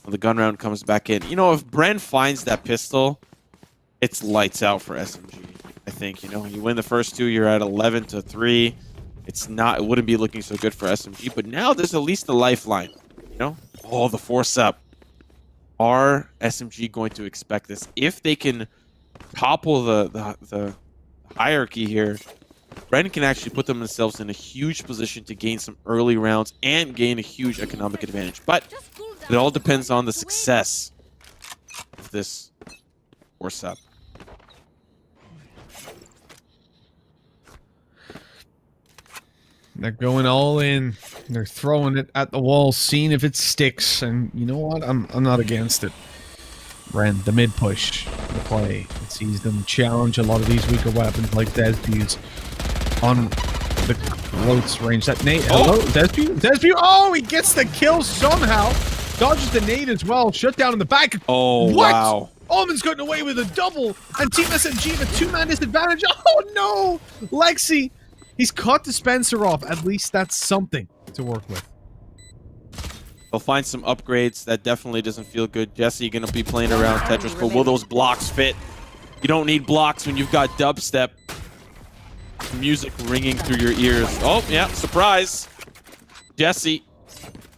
when the gun round comes back in. You know, if Bren finds that pistol, it's lights out for SMG. I think, you know, you win the first 2, you're at 11-3. It wouldn't be looking so good for SMG, but now there's at least a lifeline. You know? Oh, the force up. Are SMG going to expect this? If they can topple the hierarchy here, Bren can actually put themselves in a huge position to gain some early rounds and gain a huge economic advantage. But it all depends on the success of this force up. They're going all in. They're throwing it at the wall, seeing if it sticks. And you know what? I'm not against it. Bren, the mid push, the play. It sees them challenge a lot of these weaker weapons like Desbu's on the close range. That nade. Hello, Desbu? Desbu? Oh, he gets the kill somehow. Dodges the nade as well. Shut down in the back. Oh, what? Wow. Almond's gotten away with a double. And Team SMG with a 2-man disadvantage. Oh, no. Lexi. He's caught Dispenser off. At least that's something to work with. They'll find some upgrades. That definitely doesn't feel good. Jesse going to be playing around Tetris, but will those blocks fit? You don't need blocks when you've got dubstep music ringing through your ears. Oh, yeah, surprise. Jesse,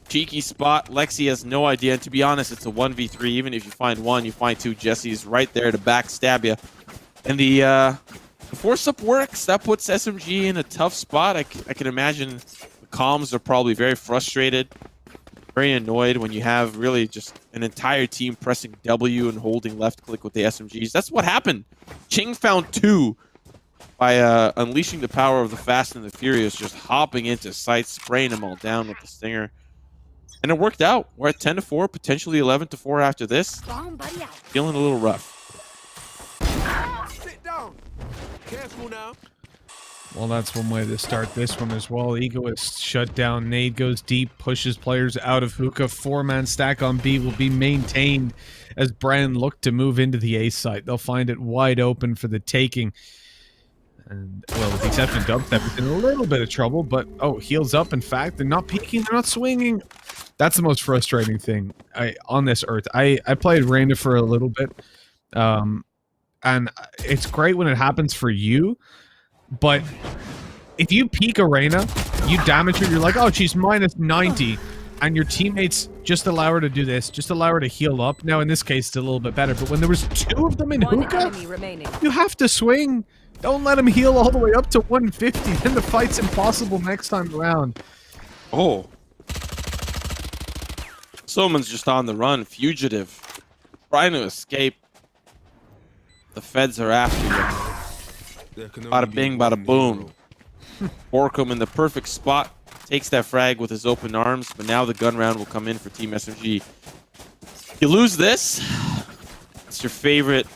cheeky spot. Lexi has no idea. And to be honest, it's a 1v3. Even if you find one, you find two. Jesse's right there to backstab you. And the force-up works. That puts SMG in a tough spot. I can imagine the comms are probably very frustrated, very annoyed when you have really just an entire team pressing W and holding left click with the SMGs. That's what happened. Ching found two by unleashing the power of the Fast and the Furious, just hopping into sight, spraying them all down with the Stinger. And it worked out. We're at 10-4, potentially 11-4 after this. Bomb buddy out. Feeling a little rough. Sit down. Careful now. Well, that's one way to start this one as well. Egoist shut down. Nade goes deep, pushes players out of hookah. Four-man stack on B will be maintained as Bren look to move into the A site. They'll find it wide open for the taking. And, well, with the exception of Dubstep, it's in a little bit of trouble, but, oh, heals up, in fact. They're not peeking, they're not swinging. That's the most frustrating thing on this earth. I played Reyna for a little bit, and it's great when it happens for you, but if you peek a Reyna, you damage her, you're like, oh, she's minus 90, and your teammates just allow her to do this, just allow her to heal up. Now, in this case, it's a little bit better, but when there was two of them in One hookah, enemy remaining. you have to swing. Don't let him heal all the way up to 150. Then the fight's impossible next time around. Oh. Someone's just on the run, fugitive, trying to escape. The feds are after you. Bada bing, bada boom. Borkum in the perfect spot, takes that frag with his open arms, but now the gun round will come in for Team SMG. You lose this, it's your favorite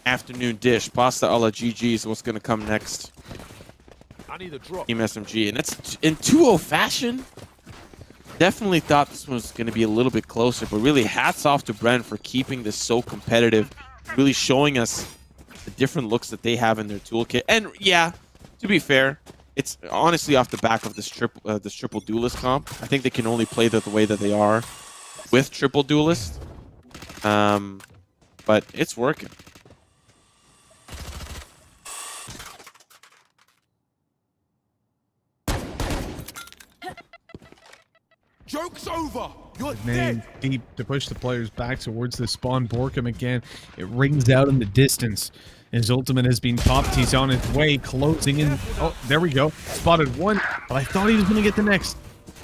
afternoon dish. Pasta a la GG is what's going to come next. I need a drop. Team SMG, and that's in 2-0 fashion. Definitely thought this one was going to be a little bit closer, but really hats off to Bren for keeping this so competitive, really showing us the different looks that they have in their toolkit. And yeah, to be fair, it's honestly off the back of this triple duelist comp. I think they can only play the way that they are with triple duelist, but it's working. Joke's over. You're Man, dead. deep to push the players back towards the spawn. Borkum again. It rings out in the distance. His ultimate has been popped. He's on his way, closing in. Oh, there we go. Spotted one, but I thought he was going to get the next.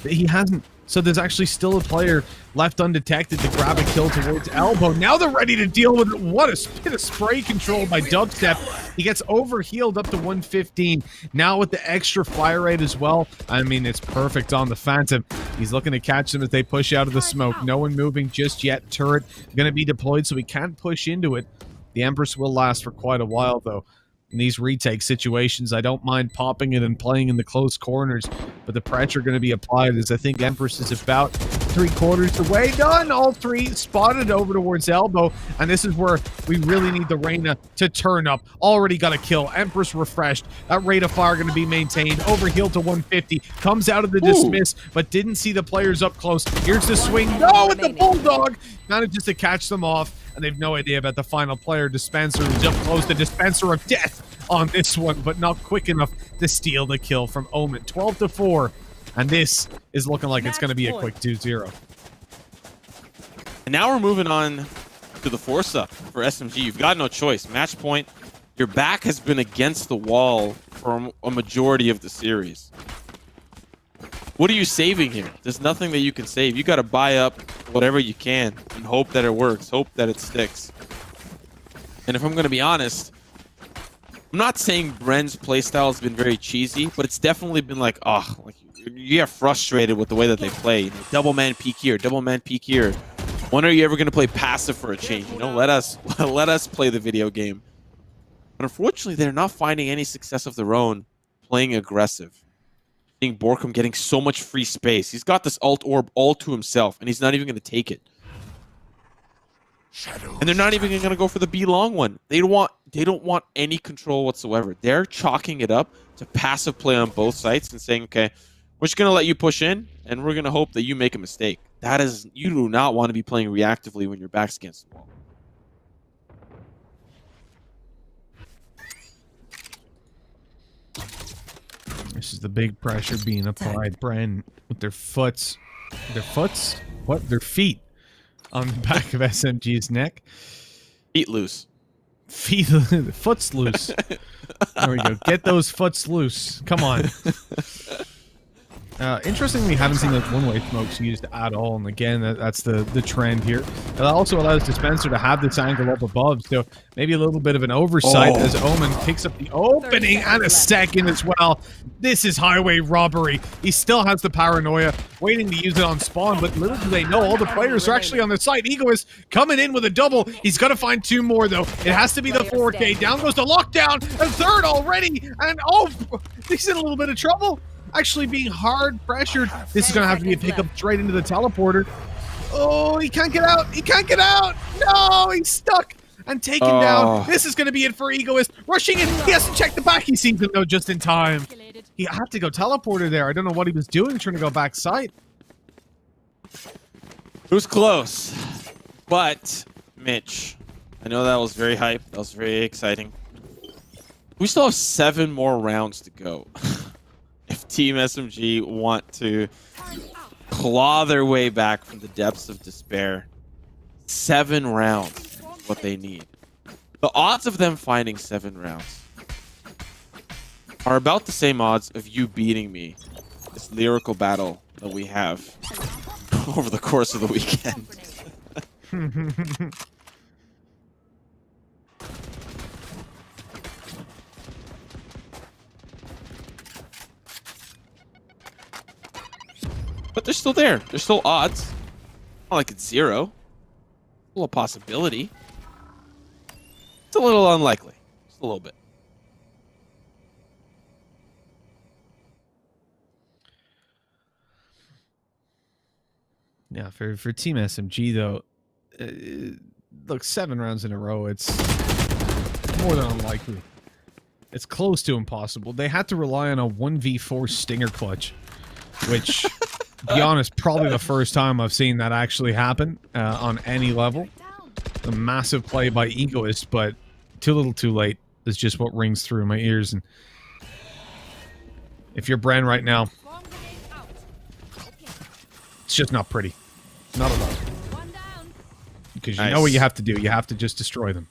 He hasn't. So there's actually still a player left undetected to grab a kill towards Elbow. Now they're ready to deal with it. What a bit of spray control by Dubstep. He gets overhealed up to 115. Now with the extra fire rate as well. I mean, it's perfect on the Phantom. He's looking to catch them as they push out of the smoke. No one moving just yet. Turret going to be deployed, so we can't push into it. The Empress will last for quite a while, though. In these retake situations, I don't mind popping it and playing in the close corners, but the pressure going to be applied as I think Empress is about 3/4 away. Done! All three spotted over towards Elbow, and this is where we really need the Reyna to turn up. Already got a kill. Empress refreshed. That rate of fire going to be maintained. Overhealed to 150. Comes out of the dismiss, but didn't see the players up close. Here's the swing. No, with the Bulldog! Manages to catch them off. And they have no idea about the final player. Dispenser is up close. The Dispenser of Death on this one, but not quick enough to steal the kill from Omen. 12-4. And this is looking like it's going to be a quick 2-0. And now we're moving on to the force-up for SMG. You've got no choice. Match point. Your back has been against the wall for a majority of the series. What are you saving here? There's nothing that you can save. You got to buy up whatever you can and hope that it works, hope that it sticks. And if I'm going to be honest, I'm not saying Bren's playstyle has been very cheesy, but it's definitely been like, oh, like you get frustrated with the way that they play. You know, double man peek here, double man peek here. When are you ever going to play passive for a change? You know, let us play the video game. But unfortunately, they're not finding any success of their own playing aggressive. Seeing Borkum getting so much free space. He's got this alt orb all to himself, and he's not even going to take it. And they're not even going to go for the B long one. They don't want any control whatsoever. They're chalking it up to passive play on both sides and saying, okay, We're just gonna let you push in, and we're gonna hope that you make a mistake. That is, you do not want to be playing reactively when your back's against the wall. This is the big pressure being applied. Bren with their foots. Their foots? What? Their feet on the back of SMG's neck. Feet loose. Feet, foot's loose. There we go. Get those foots loose. Come on. Interestingly, haven't seen those one-way smokes used at all, and again, that's the trend here. It also allows Dispenser to have this angle up above, so maybe a little bit of an oversight as Omen picks up the opening and a second as well. This is highway robbery. He still has the paranoia, waiting to use it on spawn, but little do they know, all the players are actually on the site. Egoist coming in with a double. He's got to find 2 more, though. It has to be the 4K. Down goes the lockdown, a third already, and oh, he's in a little bit of trouble. Actually being hard pressured. This is going to have to be a pickup straight into the teleporter. Oh, he can't get out. He can't get out. No, he's stuck and taken down. This is going to be it for Egoist. Rushing in. He has to check the back. He seems to know just in time. He had to go teleporter there. I don't know what he was doing, trying to go back side. It was close. But, Mitch, I know that was very hype. That was very exciting. We still have 7 more rounds to go. If Team SMG want to claw their way back from the depths of despair, 7 rounds is what they need. The odds of them finding 7 rounds are about the same odds of you beating me. This lyrical battle that we have over the course of the weekend. But they're still there. There's still odds. Not like it's 0. A little possibility. It's a little unlikely. Just a little bit. Yeah, for Team SMG, though, look, 7 rounds in a row, it's more than unlikely. It's close to impossible. They had to rely on a 1v4 Stinger clutch, which... to be honest, probably the first time I've seen that actually happen on any level. A massive play by Egoist, but too little too late is just what rings through my ears. And if you're Bren right now, it's just not pretty. Not at all. Because you know what you have to do. You have to just destroy them.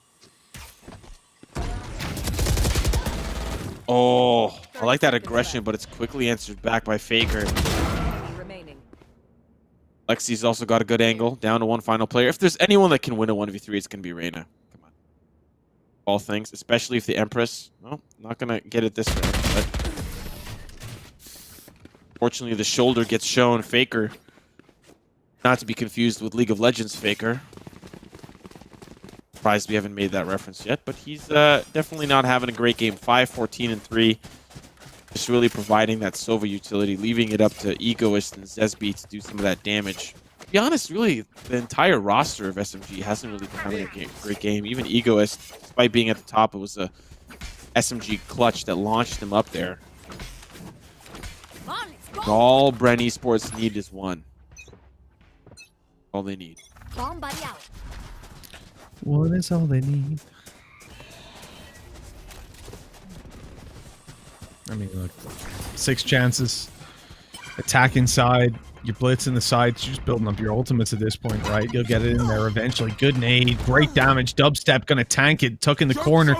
Oh, I like that aggression, but it's quickly answered back by Faker. Lexi's also got a good angle. Down to 1 final player. If there's anyone that can win a 1v3, it's going to be Reyna. Come on. All things, especially if the Empress... Well, not going to get it this round, but... Fortunately, the shoulder gets shown. Faker. Not to be confused with League of Legends Faker. Surprised we haven't made that reference yet, but he's definitely not having a great game. 5, 14, and 3. Just really providing that Sova utility, leaving it up to Egoist and Zesby to do some of that damage. To be honest, really, the entire roster of SMG hasn't really been having a great game. Even Egoist, despite being at the top, it was a SMG clutch that launched him up there. All Bren Esports need is 1. All they need. One is all they need. I mean, look, 6 chances. Attack inside. You're blitzing the sides. You're just building up your ultimates at this point, right? You'll get it in there eventually. Good nade. Great damage. Dubstep going to tank it. Tuck in the corner.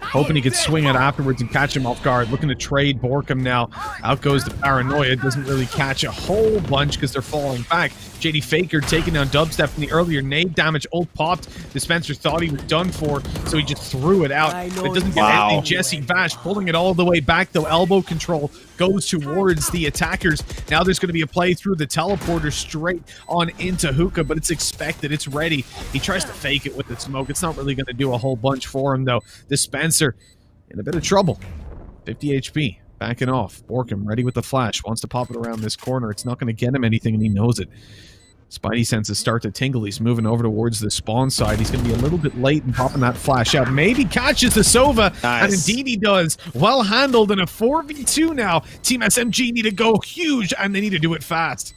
Hoping he could swing it afterwards and catch him off guard. Looking to trade Borkham now. Out goes the paranoia. Doesn't really catch a whole bunch because they're falling back. JD Faker taking down Dubstep from the earlier nade damage. Ult popped. Dispenser thought he was done for, so he just threw it out. It doesn't get anything. Jesse Vash pulling it all the way back, though. Elbow control goes towards the attackers. Now there's going to be a play through the teleporter straight on into Hookah, but it's expected. It's ready. He tries to fake it with the smoke. It's not really going to do a whole bunch for him, though. Dispenser in a bit of trouble. 50 HP. Backing off. Borkham ready with the flash. Wants to pop it around this corner. It's not going to get him anything, and he knows it. Spidey senses start to tingle. He's moving over towards the spawn side. He's going to be a little bit late in popping that flash out. Maybe catches the Sova, and indeed he does. Well handled in a 4v2 now. Team SMG need to go huge, and they need to do it fast.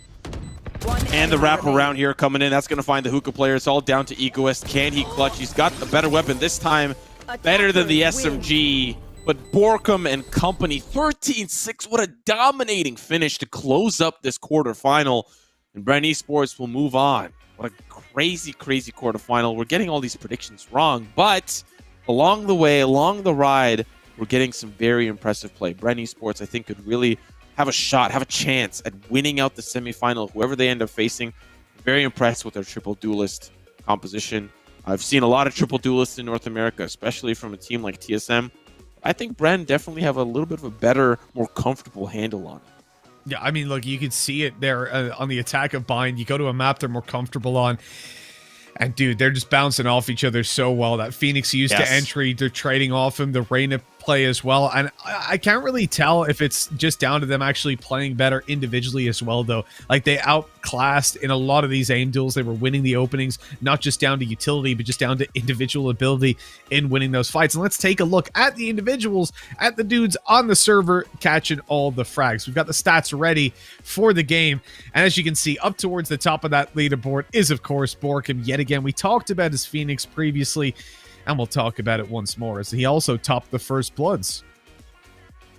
And the wraparound here coming in. That's going to find the hookah player. It's all down to Egoist. Can he clutch? He's got a better weapon this time. Better than the SMG. But Borkum and company, 13-6. What a dominating finish to close up this quarterfinal. And Bren Esports will move on. What a crazy, crazy quarterfinal. We're getting all these predictions wrong, but along the way, along the ride, we're getting some very impressive play. Bren Esports, I think, could really have a shot, have a chance at winning out the semifinal, whoever they end up facing. Very impressed with their triple duelist composition. I've seen a lot of triple duelists in North America, especially from a team like TSM. I think Bren definitely have a little bit of a better, more comfortable handle on it. Yeah, I mean, look, you could see it there on the attack of Bind. You go to a map they're more comfortable on. And, dude, they're just bouncing off each other so well. That Phoenix used to entry, they're trading off him. The Reyna play as well. And I can't really tell if it's just down to them actually playing better individually as well, though. Like, they outclassed in a lot of these aim duels. They were winning the openings, not just down to utility, but just down to individual ability in winning those fights. And let's take a look at the individuals, at the dudes on the server catching all the frags. We've got the stats ready for the game. And as you can see, up towards the top of that leaderboard is, of course, Borkum. Yet again, we talked about his Phoenix previously, and we'll talk about it once more, as he also topped the First Bloods.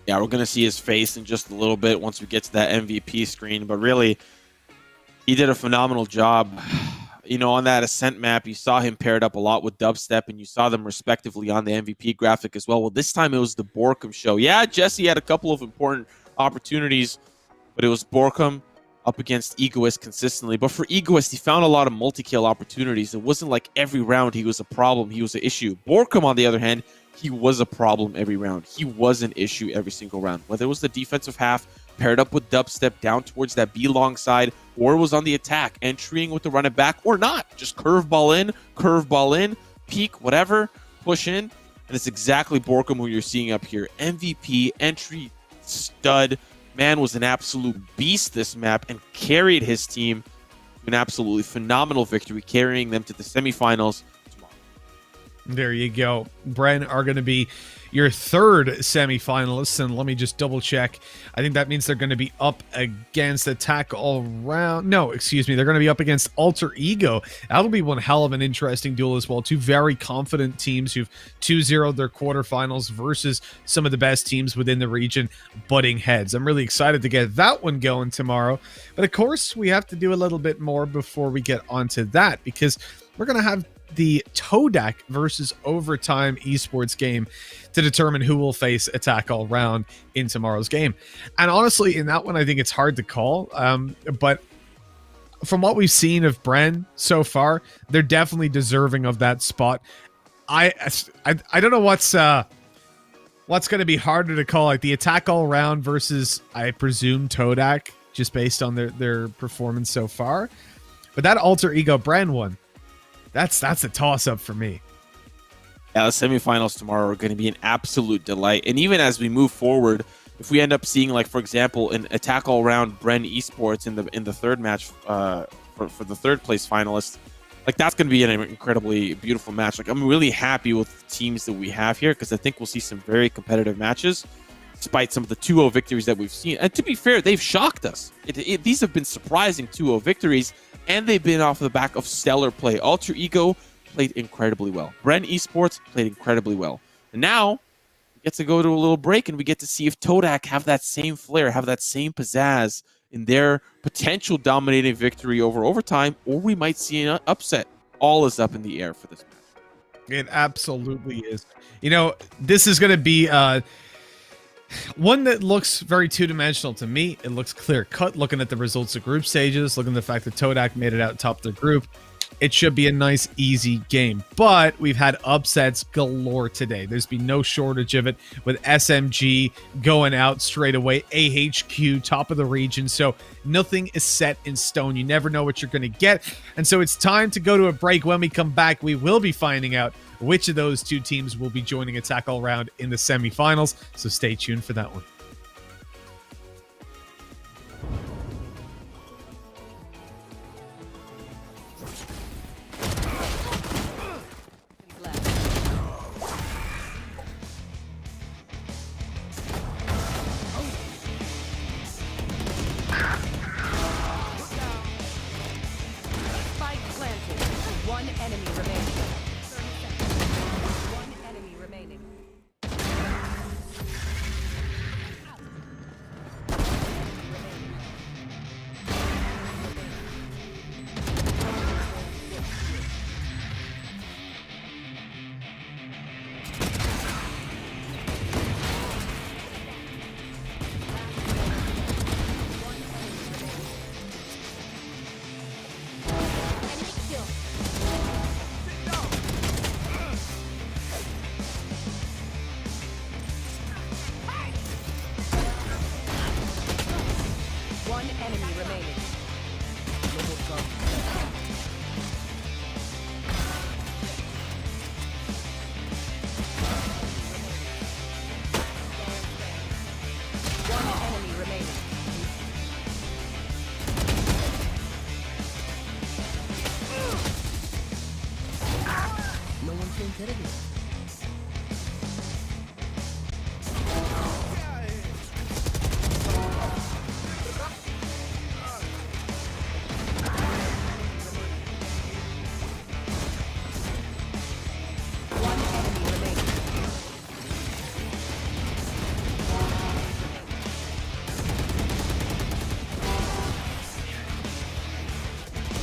Yeah, we're going to see his face in just a little bit once we get to that MVP screen. But really, he did a phenomenal job. You know, on that Ascent map, you saw him paired up a lot with Dubstep, and you saw them respectively on the MVP graphic as well. Well, this time it was the Borkum show. Yeah, Jesse had a couple of important opportunities, but it was Borkum up against Egoist consistently. But for Egoist, he found a lot of multi-kill opportunities. It wasn't like every round he was a problem, he was an issue. Borkum, on the other hand, he was a problem every round. He was an issue every single round. Whether it was the defensive half, paired up with Dubstep down towards that B-long side, or it was on the attack, entering with the run it back, or not. Just curveball in, peek, whatever, push in. And it's exactly Borkum who you're seeing up here. MVP, entry, stud. Man was an absolute beast this map and carried his team to an absolutely phenomenal victory, carrying them to the semifinals tomorrow. There you go. Bren are going to be your third semifinalists, and let me just double check. I think that means they're going to be up against Attack All Round. No, excuse me. They're going to be up against Alter Ego. That'll be one hell of an interesting duel as well. Two very confident teams who've 2-0'd their quarterfinals versus some of the best teams within the region butting heads. I'm really excited to get that one going tomorrow. But of course, we have to do a little bit more before we get onto that, because we're going to have the Todak versus Overtime Esports game to determine who will face Attack All Round in tomorrow's game. And honestly, in that one, I think it's hard to call. But from what we've seen of Bren so far, they're definitely deserving of that spot. I don't know what's going to be harder to call, like the Attack All Round versus, I presume, Todak, just based on their performance so far. But that Alter Ego Bren one, that's a toss-up for me. Yeah, the semifinals tomorrow are going to be an absolute delight. And even as we move forward, if we end up seeing, like, for example, an Attack All Round Bren Esports in the third match for the third place finalist, like, that's going to be an incredibly beautiful match. Like, I'm really happy with the teams that we have here, because I think we'll see some very competitive matches, despite some of the 2-0 victories that we've seen. And to be fair, they've shocked us. These have been surprising 2-0 victories, and they've been off the back of stellar play. Alter Ego played incredibly well. Bren Esports played incredibly well. And now, we get to go to a little break, and we get to see if Todak have that same flair, have that same pizzazz in their potential dominating victory over Overtime, or we might see an upset. All is up in the air for this match. It absolutely is. You know, this is going to be one that looks very two-dimensional to me. It looks clear-cut looking at the results of group stages, looking at the fact that Todak made it out top of the group. It should be a nice, easy game. But we've had upsets galore today. There's been no shortage of it, with SMG going out straight away, AHQ top of the region. So nothing is set in stone. You never know what you're going to get. And so it's time to go to a break. When we come back, we will be finding out which of those two teams will be joining Attack All Round in the semifinals. So stay tuned for that one. One enemy remaining. One enemy remaining. No one can get it. One enemy remaining.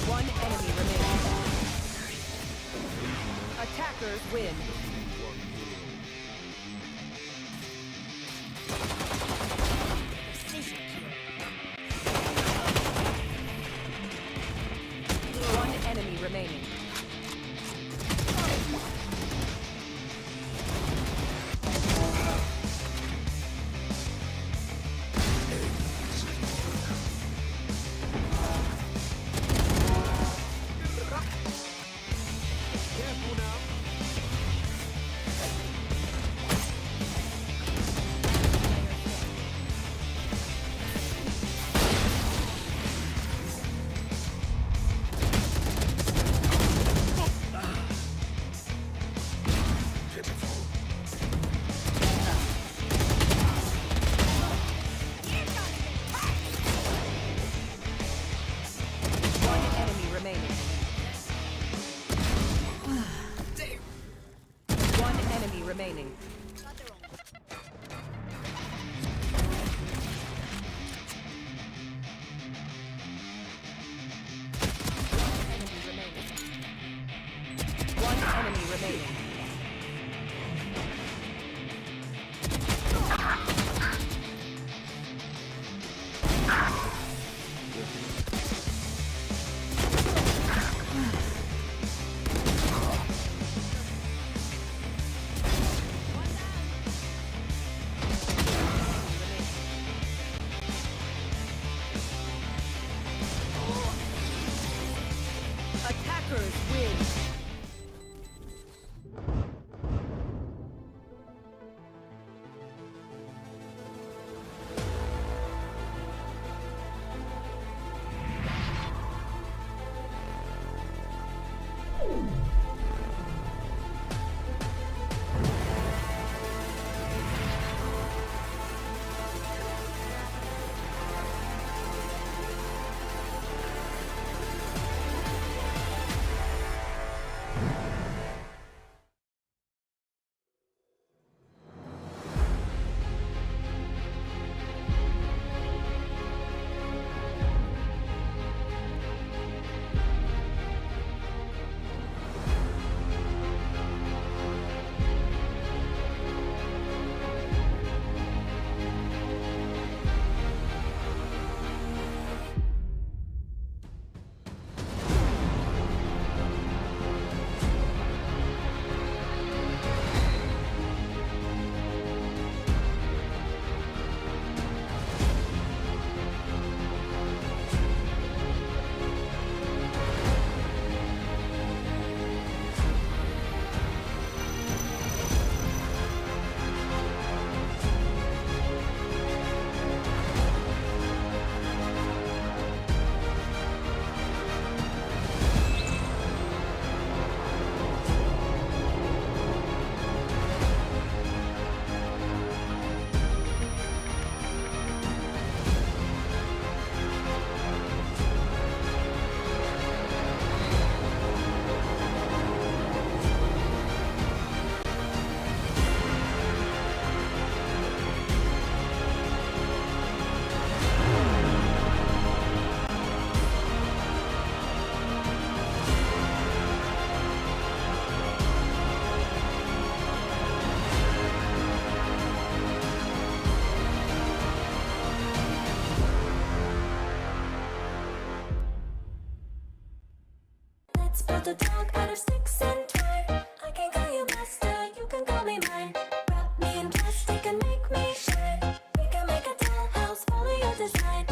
One enemy remaining. Attackers win. One enemy remaining. Careful now. One enemy remaining. One enemy remaining. One enemy remaining. Attackers win. Let's build a dog out of sticks and twine. I can call you master, you can call me mine. Wrap me in plastic and make me shine. We can make a dollhouse, follow your design.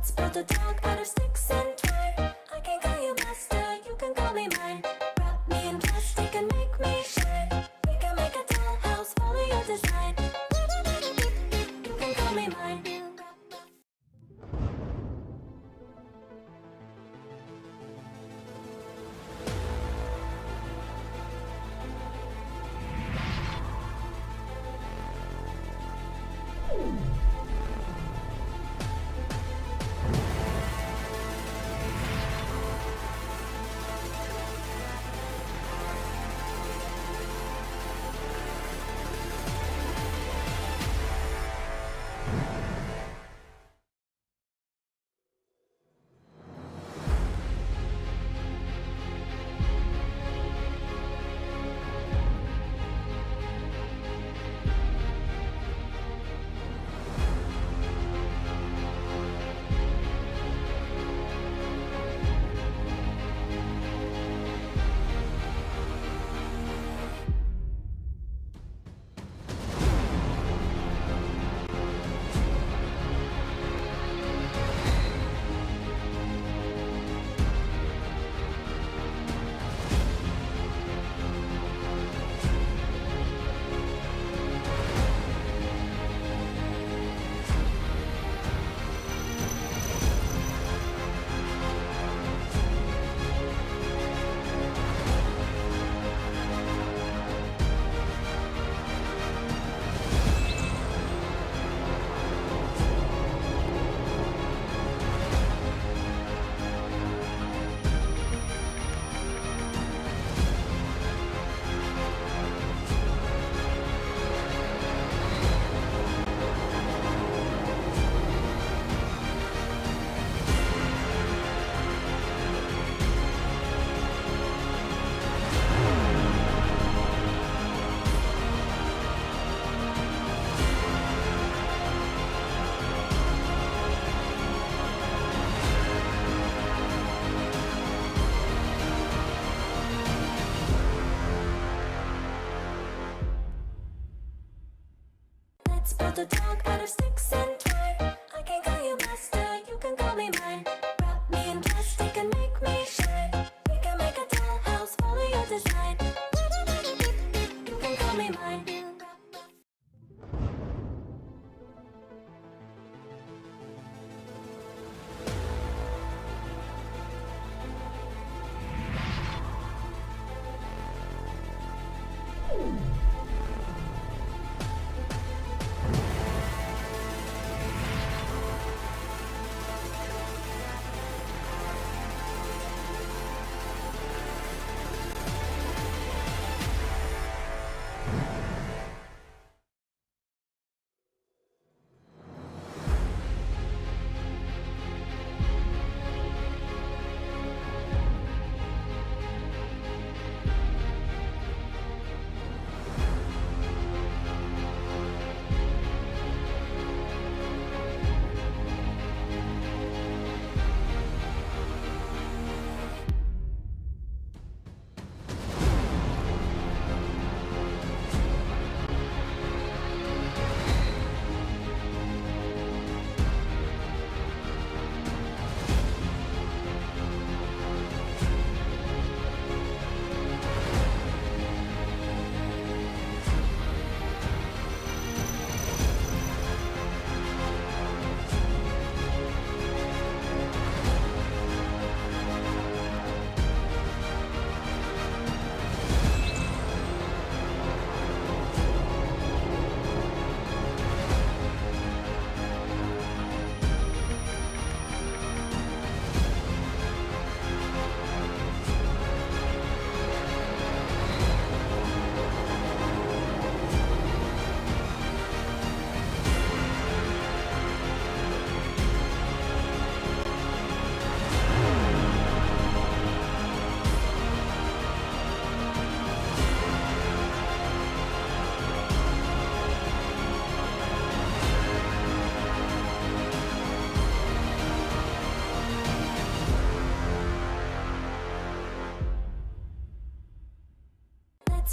Let's build a dog out of sticks and twine. I can call you master, you can call me mine. Wrap me in plastic and make me shine. We can make a dollhouse, follow your design. You can call me mine. Let's build a dog out of sticks and twine. I can call you master, you can call me mine. Wrap me in plastic and make me shine. We can make a dollhouse, follow your design. You can call me mine.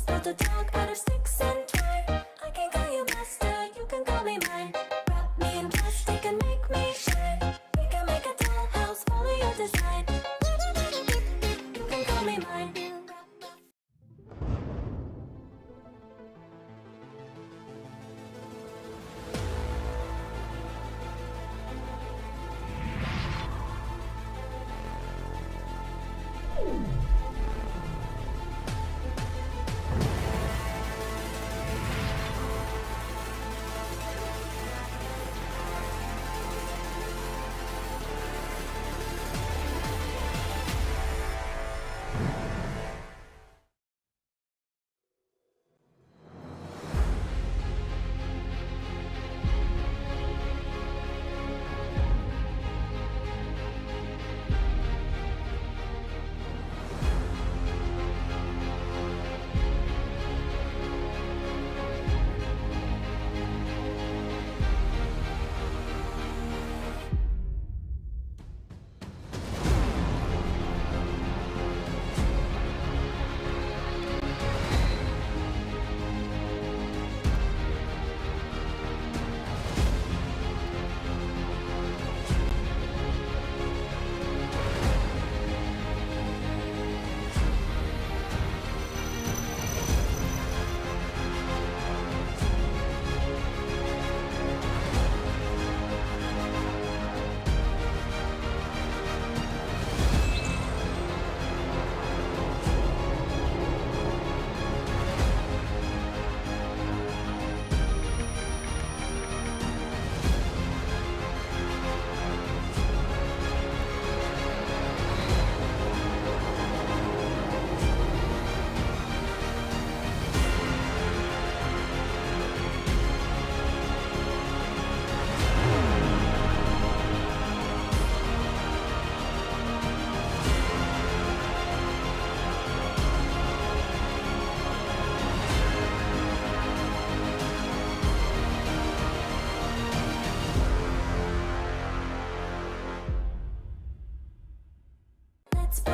build a dog out of sticks and twine. I can call you master, you can call me mine. Wrap me in plastic and make me shine. We can make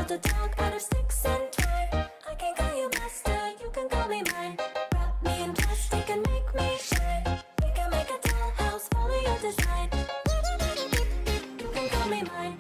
build a dog out of sticks and twine. I can call you master, you can call me mine. Wrap me in plastic and make me shine. We can make a dollhouse, follow your design. You can call me mine.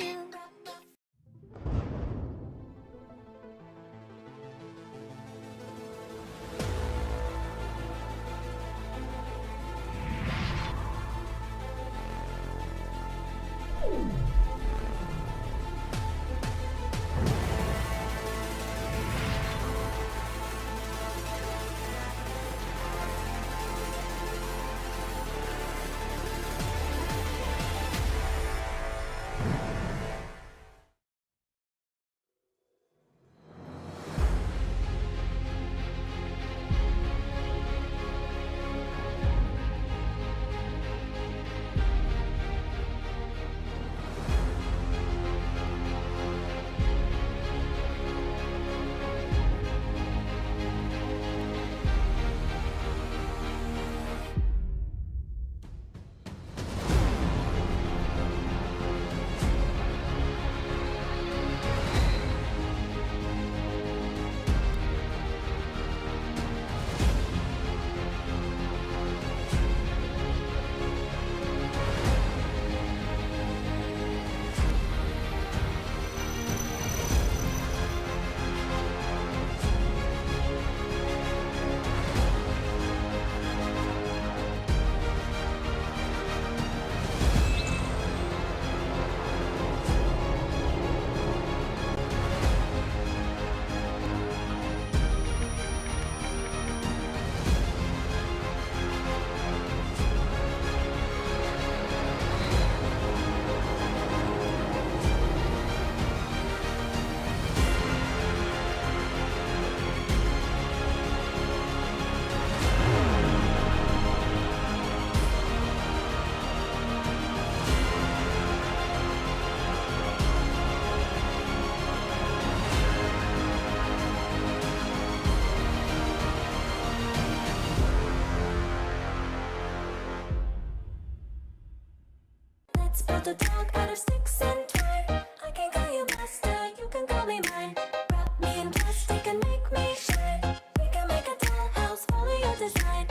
Let's build a dog out of sticks and twine. I can call you master, you can call me mine. Wrap me in plastic and make me shine. We can make a dollhouse, follow your design.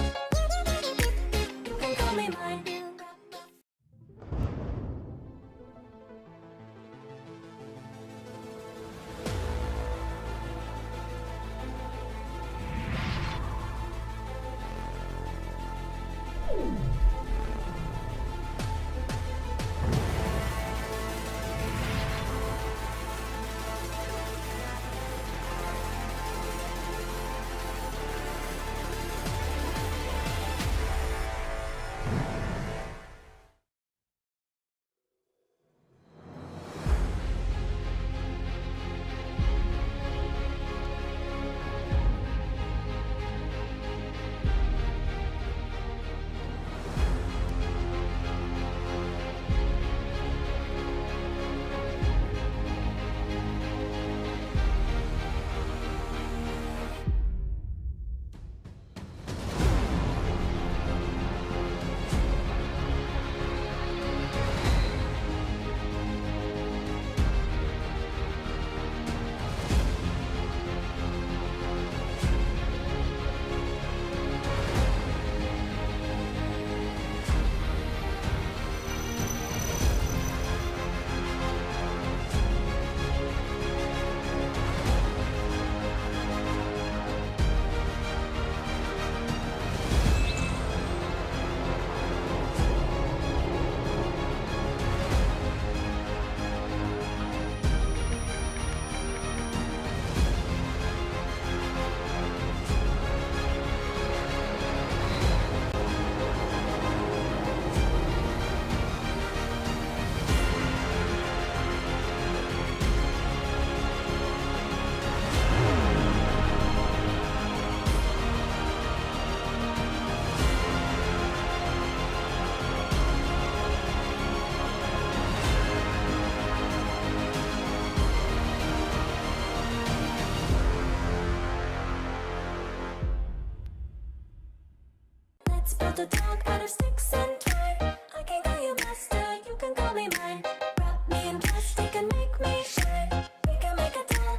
You can call me mine. build a dog out of sticks and twine. I can call you master, you can call me mine. Wrap me in plastic and make me shine. We can make a doll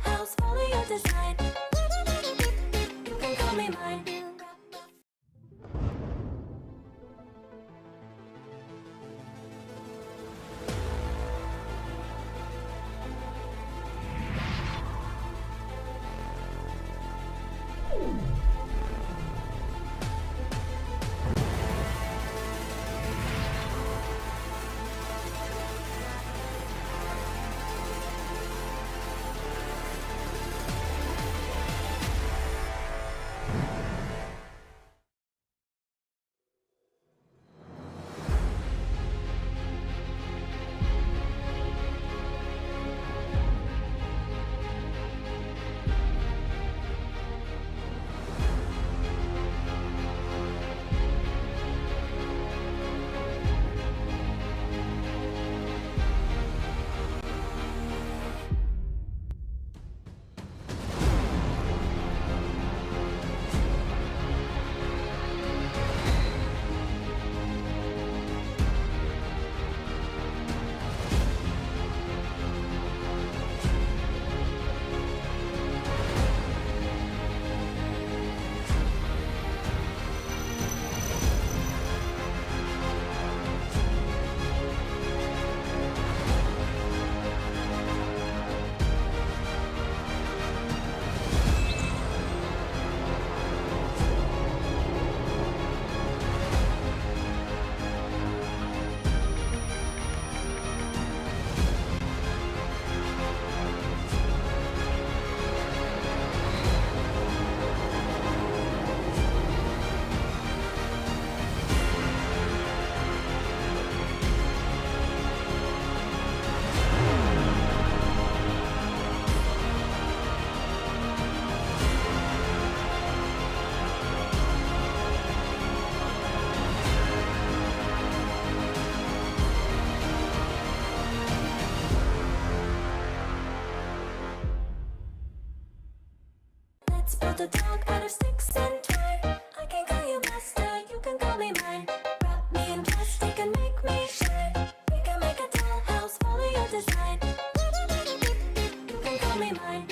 build a dog out of sticks and twine. I can call you master, you can call me mine. Wrap me in plastic and make me shine. We can make a dollhouse, follow your design. You can call me mine.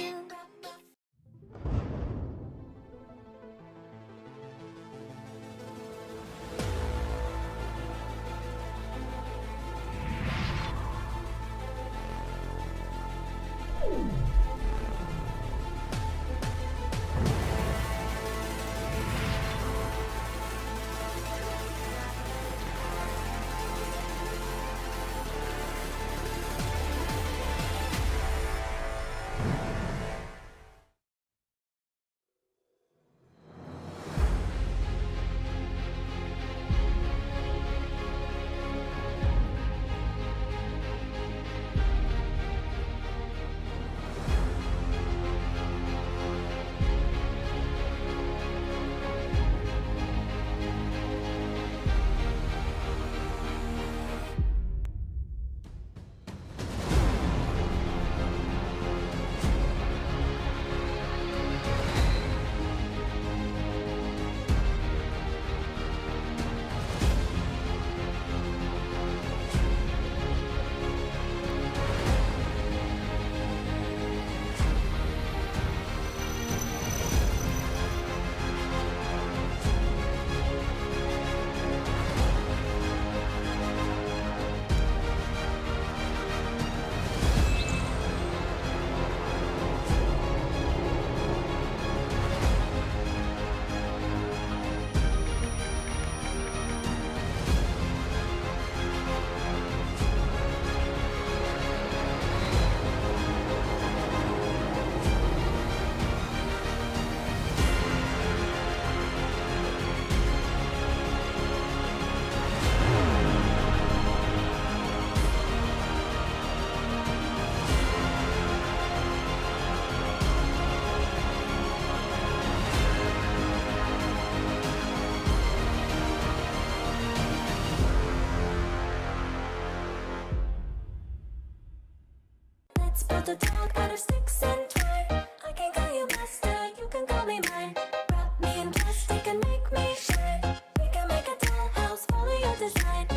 Let's build a dog out of sticks and twine. I can call you master, you can call me mine. Wrap me in plastic and make me shine. We can make a dollhouse, follow your design.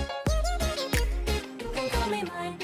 You can call me mine.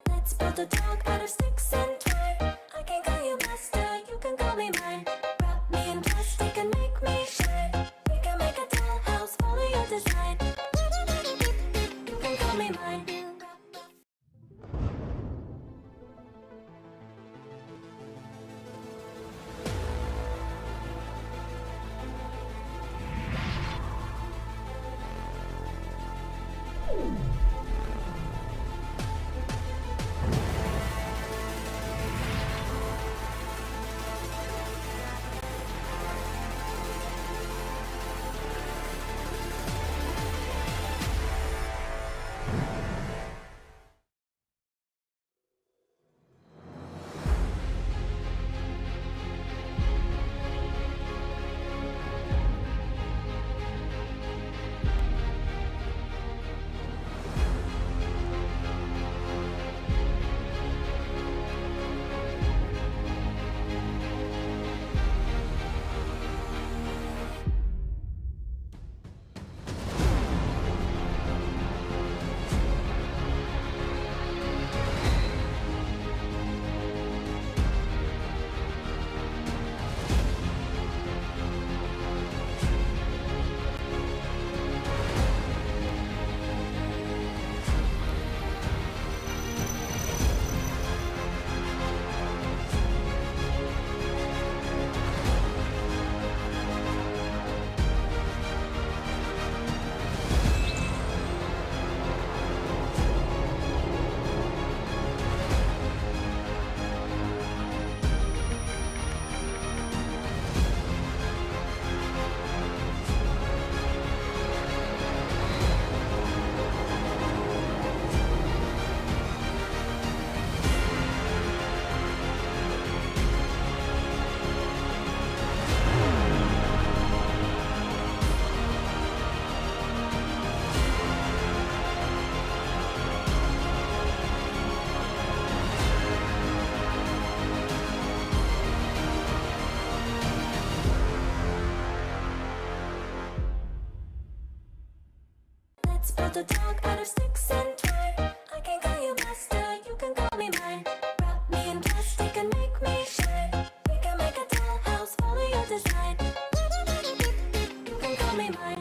Let's build a dog out of sticks and twine. I can call you master, you can call me mine. Wrap me in plastic and make me shine. We can make a doll build a dog out of sticks and twine. I can call you master, you can call me mine. Wrap me in plastic and make me shine. We can make a dollhouse, follow your design. You can call me mine.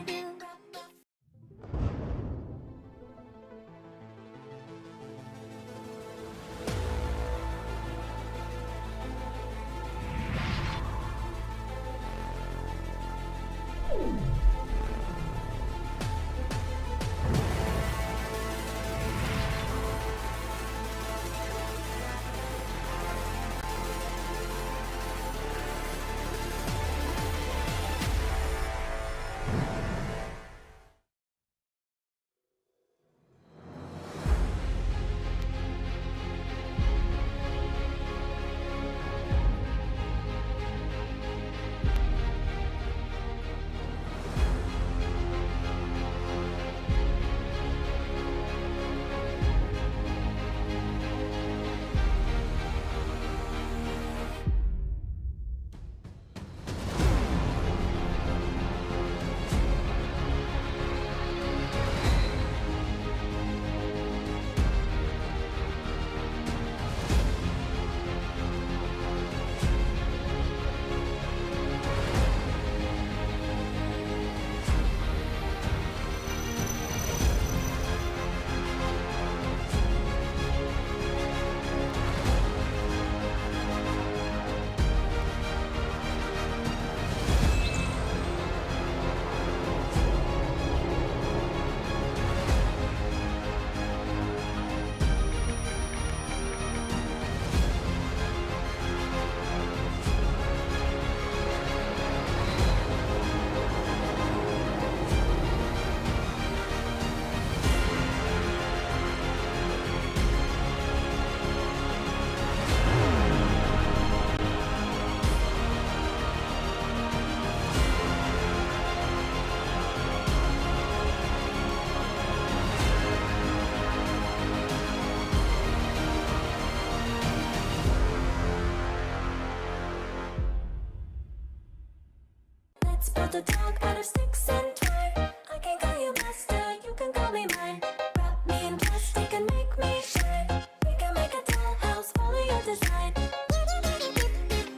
Let's build a dog out of sticks and twine. I can call you master, you can call me mine. Wrap me in plastic and make me shine. We can make a dollhouse, follow your design.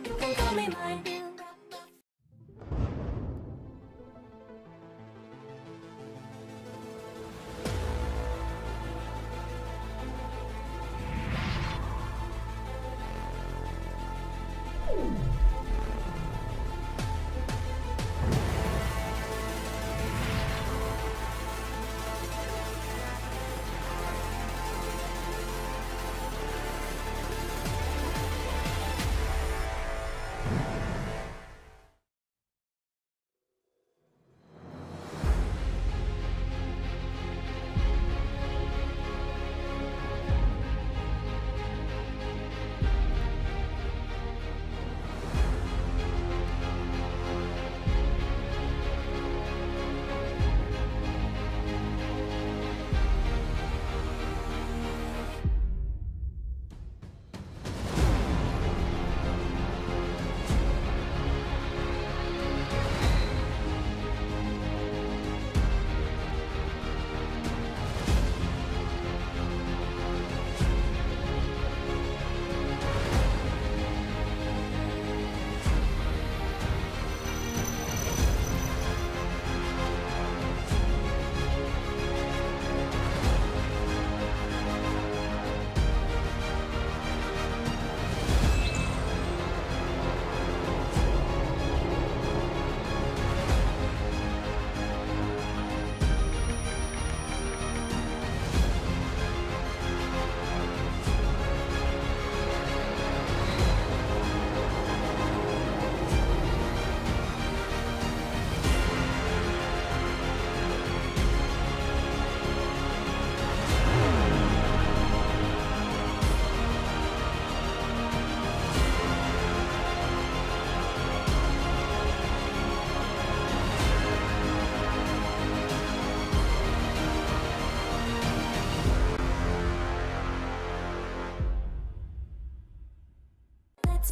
You can call me mine.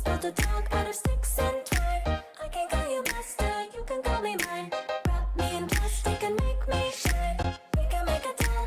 build a dog out of sticks and twine. I can call you master, you can call me mine. Wrap me in plastic and make me shine. We can make a doll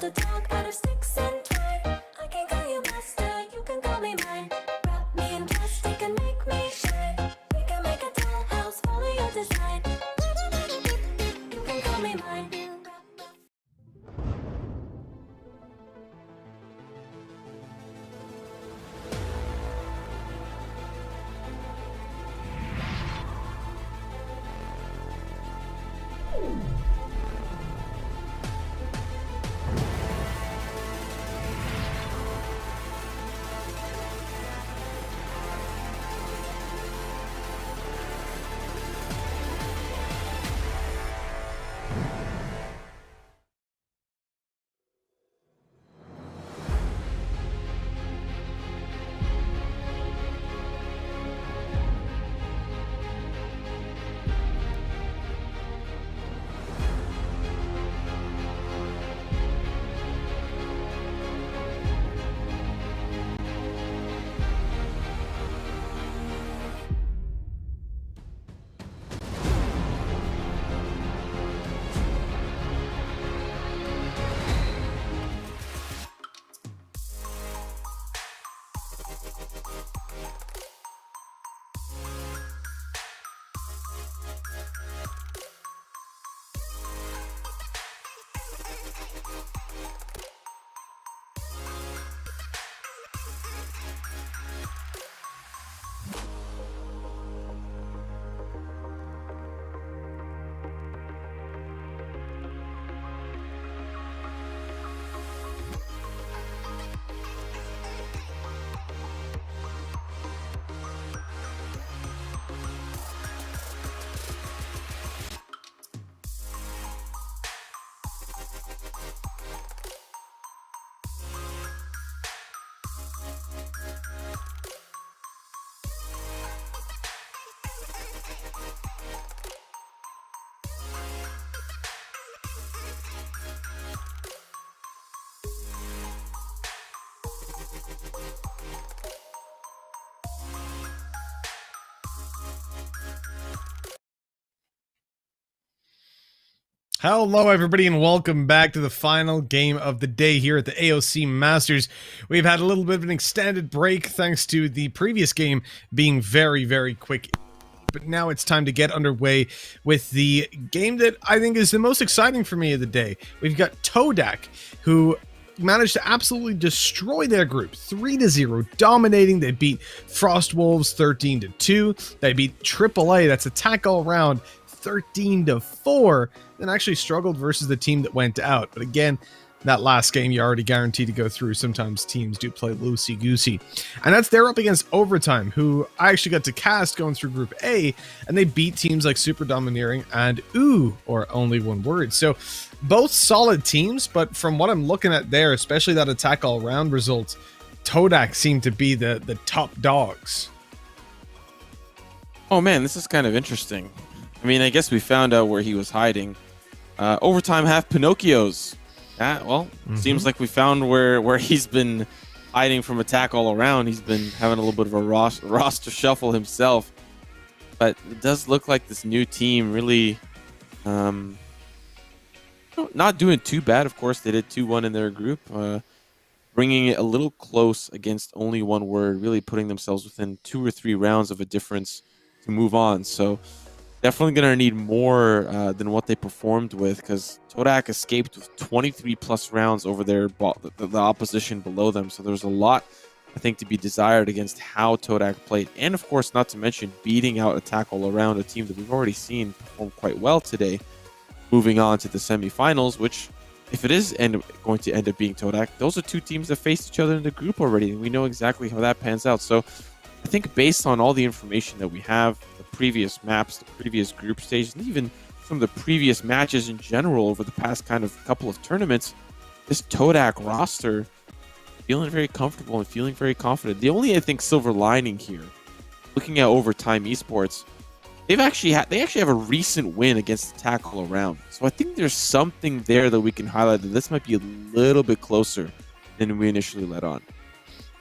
the dog out of sticks and twine. I can call you master, you can call me mine. Wrap me in plastic and make me shine. We can make a dollhouse, follow your design. You can call me mine. Hello, everybody, and welcome back to the final game of the day here at the AOC Masters. We've had a little bit of an extended break thanks to the previous game being very, very quick. But now it's time to get underway with the game that I think is the most exciting for me of the day. We've got Todak, who managed to absolutely destroy their group 3-0, dominating. They beat Frostwolves 13-2. They beat AAA, that's Attack All Around, 13-4, then actually struggled versus the team that went out. But again, that last game, you're already guaranteed to go through. Sometimes teams do play loosey-goosey. And that's they're up against Overtime, who I actually got to cast going through Group A, and they beat teams like Super Domineering and Ooh, or Only One Word. So both solid teams, but from what I'm looking at there, especially that Attack All Round results, Todak seemed to be the top dogs. Oh man, this is kind of interesting. I mean, I guess we found out where he was hiding. Overtime have Pinocchios. Well, seems like we found where he's been hiding from Attack All Around. He's been having a little bit of a roster shuffle himself. But it does look like this new team really not doing too bad. Of course, they did 2-1 in their group. Bringing it a little close against Only One Word, really putting themselves within 2 or 3 rounds of a difference to move on. So definitely going to need more than what they performed with, because Todak escaped with 23 plus rounds over the opposition below them. So there's a lot, I think, to be desired against how Todak played. And of course, not to mention beating out Attack All Around, a team that we've already seen perform quite well today, moving on to the semifinals, which, if it is going to end up being Todak, those are 2 teams that faced each other in the group already, and we know exactly how that pans out. So I think based on all the information that we have, the previous maps, the previous group stages, and even some of the previous matches in general over the past kind of couple of tournaments, this Todak roster feeling very comfortable and feeling very confident. The only, I think, silver lining here, looking at Overtime Esports, they actually have a recent win against Attack All Around. So I think there's something there that we can highlight, that this might be a little bit closer than we initially let on.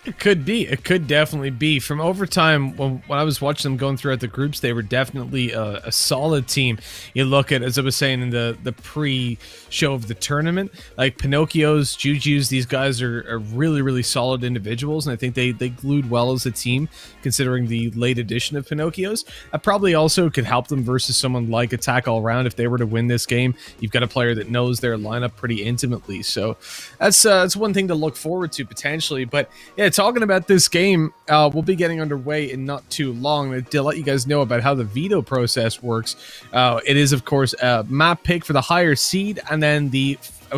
It could be. It could definitely be. From overtime, when I was watching them going throughout the groups, they were definitely a solid team. You look at, as I was saying in the pre-show of the tournament, like Pinocchio's, Juju's, these guys are really, really solid individuals, and I think they glued well as a team, considering the late addition of Pinocchio's. That probably also could help them versus someone like Attack All Round. If they were to win this game, you've got a player that knows their lineup pretty intimately. So that's one thing to look forward to, potentially. But yeah, talking about this game, we'll be getting underway in not too long. To let you guys know about how the veto process works, it is, of course, a map pick for the higher seed, and then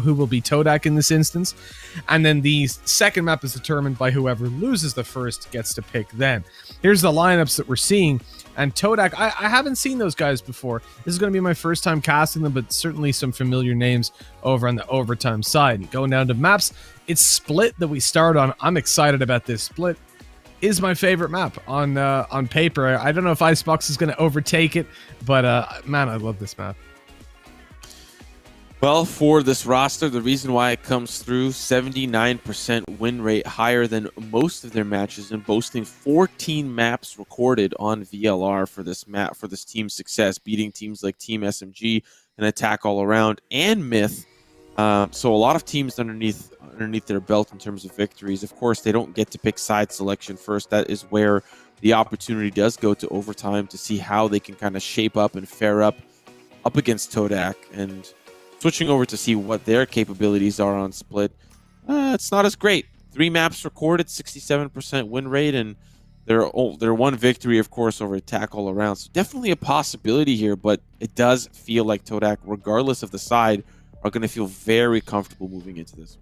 who will be Todak in this instance. And then the second map is determined by whoever loses the first gets to pick then. Here's the lineups that we're seeing. And Todak, I haven't seen those guys before. This is going to be my first time casting them, but certainly some familiar names over on the overtime side. Going down to maps, it's Split that we start on. I'm excited about this. Split is my favorite map on paper. I don't know if Icebox is going to overtake it, but man, I love this map. Well, for this roster, the reason why it comes through, 79% win rate, higher than most of their matches, and boasting 14 maps recorded on VLR for this map, for this team's success, beating teams like Team SMG and Attack All Around and Myth. So a lot of teams underneath their belt in terms of victories. Of course, they don't get to pick side selection first. That is where the opportunity does go to overtime to see how they can kind of shape up and fare up against Todak. And switching over to see what their capabilities are on Split, it's not as great. 3 maps recorded, 67% win rate, and their one victory, of course, over Attack All Around. So definitely a possibility here, but it does feel like Todak, regardless of the side, are going to feel very comfortable moving into this.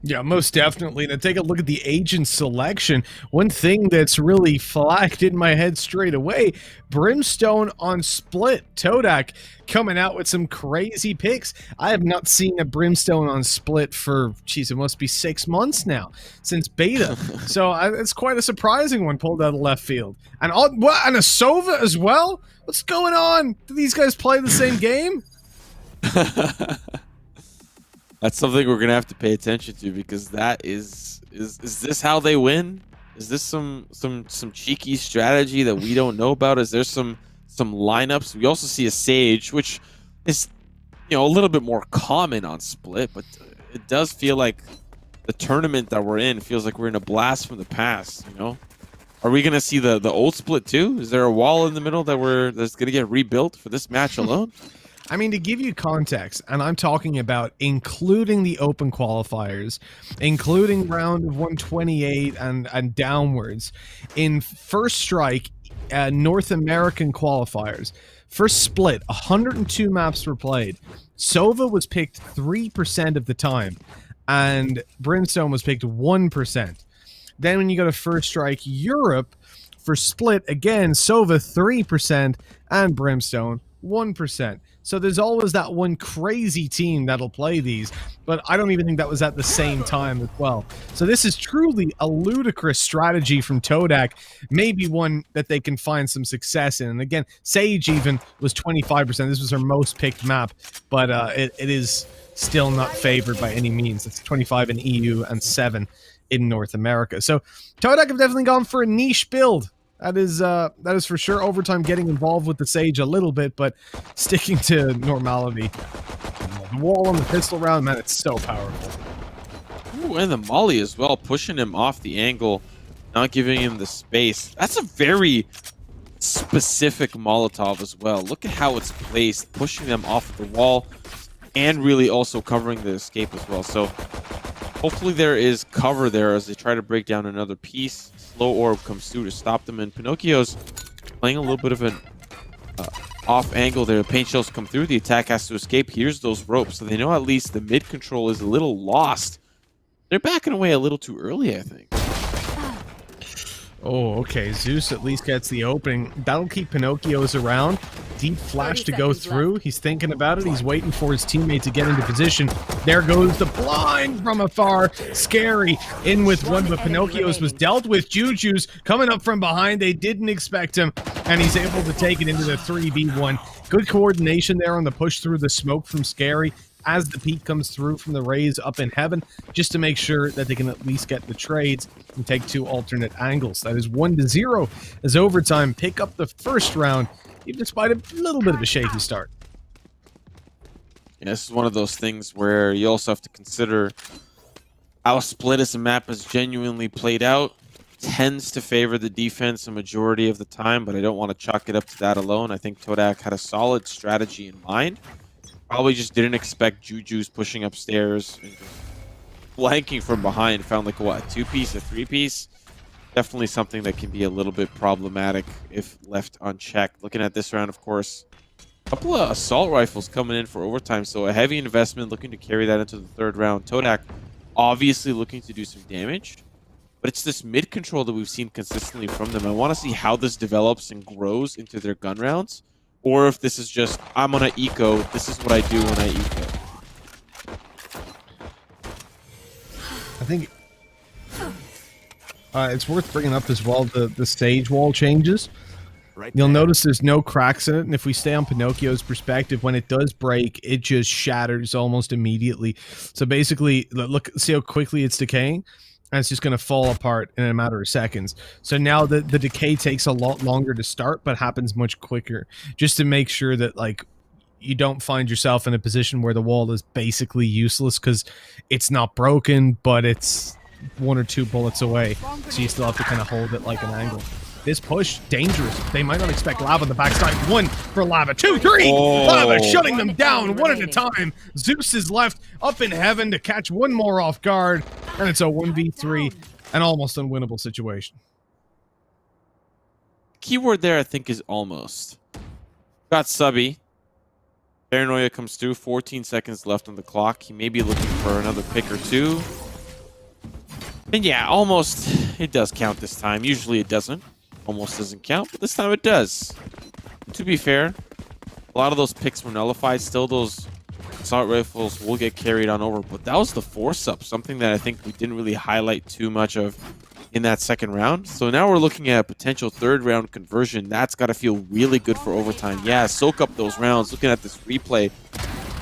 Yeah, most definitely. Now take a look at the agent selection. One thing that's really flagged in my head straight away, Brimstone on Split. Todak coming out with some crazy picks. I have not seen a Brimstone on Split for, geez, it must be 6 months now, since beta. So it's quite a surprising one pulled out of left field. And and a Sova as well? What's going on? Do these guys play the same game? That's something we're gonna have to pay attention to, because that is this how they win? Is this some cheeky strategy that we don't know about? Is there some lineups? We also see a Sage, which is, you know, a little bit more common on Split, but it does feel like the tournament that we're in feels like we're in a blast from the past. You know, are we gonna see the old Split too? Is there a wall in the middle that's gonna get rebuilt for this match alone? I mean, to give you context, and I'm talking about including the open qualifiers, including round of 128 and downwards, in First Strike, North American qualifiers, first Split, 102 maps were played. Sova was picked 3% of the time, and Brimstone was picked 1%. Then when you go to First Strike Europe, for Split, again, Sova 3% and Brimstone 1%. So there's always that one crazy team that'll play these, but I don't even think that was at the same time as well. So this is truly a ludicrous strategy from Todak, maybe one that they can find some success in. And again, Sage even was 25%. This was her most picked map, but it is still not favored by any means. It's 25 in EU and 7 in North America. So Todak have definitely gone for a niche build. That is for sure. Overtime getting involved with the Sage a little bit, but sticking to normality. The wall on the pistol round, man, it's so powerful. Ooh, and the Molly as well, pushing him off the angle, not giving him the space. That's a very specific Molotov as well. Look at how it's placed, pushing them off the wall, and really also covering the escape as well. So hopefully there is cover there as they try to break down another piece. Slow orb comes through to stop them, and Pinocchio's playing a little bit of an off angle there. Paint shells come through, the attack has to escape. Here's those ropes, so they know at least the mid control is a little lost. They're backing away a little too early, I think. Oh, okay. Zeus at least gets the opening. That'll keep Pinocchio's around. Deep flash to go through. He's thinking about it. He's waiting for his teammate to get into position. There goes the blind from afar. Scary. In with one, but Pinocchio's was dealt with. Juju's coming up from behind. They didn't expect him, and he's able to take it into the 3v1. Good coordination there on the push through the smoke from Scary. as the peak comes through from the raise up in heaven, just to make sure that they can at least get the trades and take 2 alternate angles. That is 1-0 as overtime pick up the first round, even despite a little bit of a shaky start. Yeah, this is one of those things where you also have to consider how split as a map has genuinely played out. Tends to favor the defense a majority of the time, but I don't want to chalk it up to that alone. I think Todak had a solid strategy in mind. Probably just didn't expect Juju's pushing upstairs and just flanking from behind. Found like what, a 2-piece, a 3-piece? Definitely something that can be a little bit problematic if left unchecked. Looking at this round, of course, a couple of assault rifles coming in for overtime, so a heavy investment looking to carry that into the third round. Todak obviously looking to do some damage. But it's this mid control that we've seen consistently from them. I want to see how this develops and grows into their gun rounds, or if this is just, I'm on an eco, this is what I do when I eco. I think it's worth bringing up as well the stage wall changes. You'll notice there's no cracks in it, and if we stay on Pinocchio's perspective, when it does break, it just shatters almost immediately. So basically, look, see how quickly it's decaying? And it's just going to fall apart in a matter of seconds. So now the decay takes a lot longer to start, but happens much quicker, just to make sure that, like, you don't find yourself in a position where the wall is basically useless because it's not broken, but it's 1 or 2 bullets away. So you still have to kind of hold it like an angle. This push, dangerous. They might not expect Lava on the backside. 1 for Lava, 2, 3. Lava shutting them down 1 at a time. Zeus is left up in heaven to catch 1 more off guard. And it's a 1v3, an almost unwinnable situation. Keyword there, I think, is almost. Got Subby. Paranoia comes through. 14 seconds left on the clock. He may be looking for another pick or 2. And yeah, almost. It does count this time. Usually it doesn't. Almost doesn't count, but this time it does. To be fair, a lot of those picks were nullified. Still, those assault rifles will get carried on over, but that was the force up, something that I think we didn't really highlight too much of in that second round. So now we're looking at a potential third round conversion. That's got to feel really good for overtime. Yeah, soak up those rounds. Looking at this replay,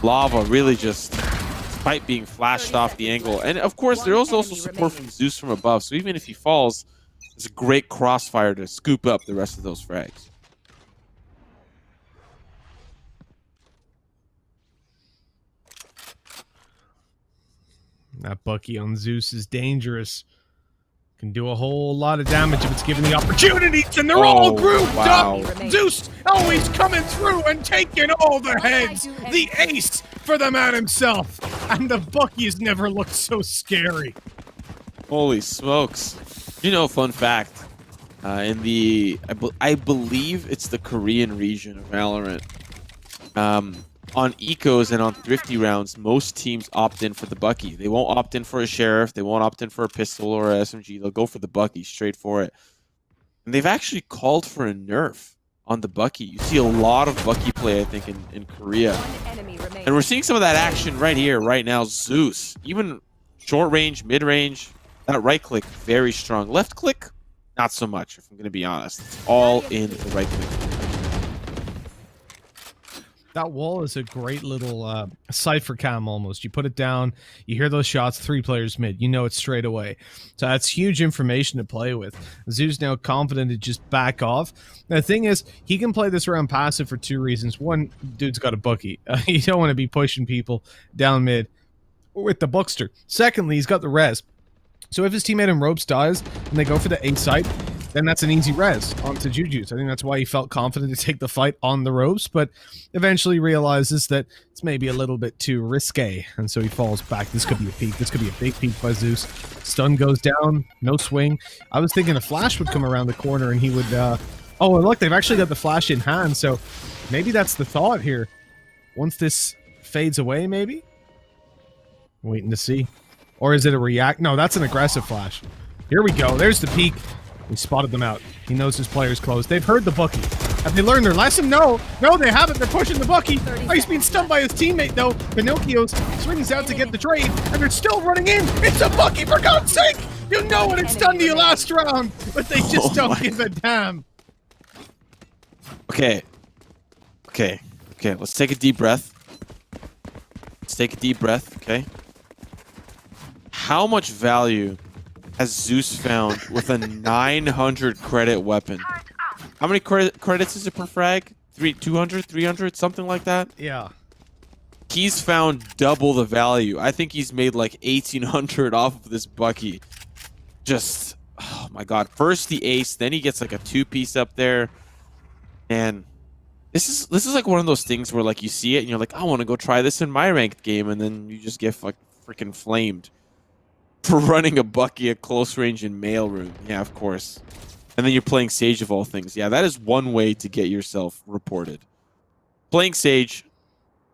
Lava really just, despite being flashed off the angle. And of course, there was also support from Zeus from above. So even if he falls, it's a great crossfire to scoop up the rest of those frags. That Bucky on Zeus is dangerous. Can do a whole lot of damage if it's given the opportunities, and they're all grouped up. Zeus always coming through and taking all the heads. The ace for the man himself. And the Bucky's never looked so scary. Holy smokes. You know, fun fact. In the, I believe it's the Korean region of Valorant. On ecos and on thrifty rounds, most teams opt in for the Bucky. They won't opt in for a sheriff. They won't opt in for a pistol or a SMG. They'll go for the Bucky, straight for it. And they've actually called for a nerf on the Bucky. You see a lot of Bucky play, I think, in Korea. And we're seeing some of that action right here, right now. Zeus, even short range, mid range, that right click, very strong. Left click, not so much, if I'm going to be honest. It's all in the right click. That wall is a great little cipher cam almost. You put it down, you hear those shots, 3 players mid, you know it straight away. So that's huge information to play with. Zeus now confident to just back off. And the thing is, he can play this around passive for 2 reasons. One, dude's got a Bucky. You don't want to be pushing people down mid with the Buckster. Secondly, he's got the res. So if his teammate in ropes dies and they go for the A site, then that's an easy res onto Juju's. I think that's why he felt confident to take the fight on the ropes, but eventually realizes that it's maybe a little bit too risque, and so he falls back. This could be a peek. This could be a big peek by Zeus. Stun goes down, no swing. I was thinking a flash would come around the corner and he would... Oh, and look, they've actually got the flash in hand, so maybe that's the thought here. Once this fades away, maybe? Waiting to see. Or is it a react? No, that's an aggressive flash. Here we go. There's the peek. He spotted them out. He knows his player's close. They've heard the Bucky. Have they learned their lesson? No. No, they haven't. They're pushing the Bucky. Oh, he's being stunned by his teammate, though. Pinocchio swings out to get the trade, and they're still running in. It's a Bucky, for God's sake! You know what it's done to you last round, but they just don't give a damn. Okay. Let's take a deep breath. Let's take a deep breath, okay? How much value has Zeus found with a 900 credit weapon? How many credits is it per frag? 200, 300, something like that? Yeah. He's found double the value. I think he's made like 1,800 off of this Bucky. Just, oh my god. First the ace, then he gets like a 2-piece up there. And this is like one of those things where like you see it and you're like, I want to go try this in my ranked game, and then you just get like freaking flamed for running a Bucky at close range in mailroom. Yeah, of course. And then you're playing Sage of all things. Yeah, that is one way to get yourself reported. Playing Sage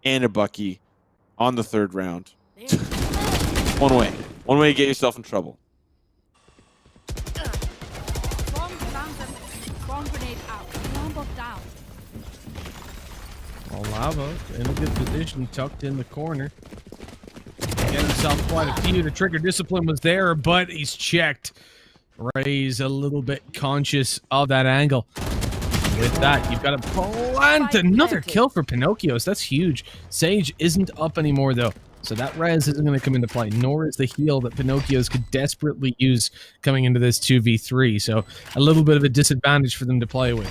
and a Bucky on the 3rd round. One way. One way to get yourself in trouble. Bomb lantern. Bomb grenade out. Bomb bot down. Well, Lava in a good position, tucked in the corner. Get himself quite a few. The trigger discipline was there, but he's checked. Ray's a little bit conscious of that angle. With that, you've got to plant another kill for Pinocchios. That's huge. Sage isn't up anymore, though. So that res isn't going to come into play, nor is the heal that Pinocchios could desperately use coming into this 2v3. So a little bit of a disadvantage for them to play with.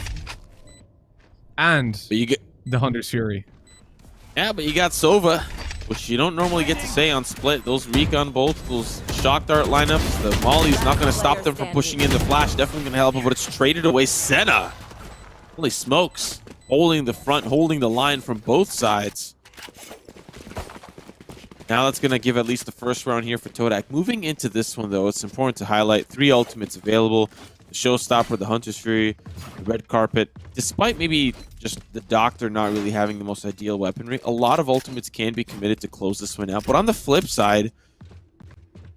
And But you get the Hunter's Fury. Yeah, but you got Sova, which you don't normally get to say on Split. Those recon bolts, those shock dart lineups, the Molly's not going to stop them from pushing in the flash. Definitely going to help them, but it's traded away. Senna, holy smokes, holding the front, holding the line from both sides. Now that's going to give at least the first round here for Todak. Moving into this one, though, it's important to highlight 3 ultimates available. The Showstopper, the Hunter's Fury, the Red Carpet. Despite maybe just the Doctor not really having the most ideal weaponry, a lot of ultimates can be committed to close this one out. But on the flip side,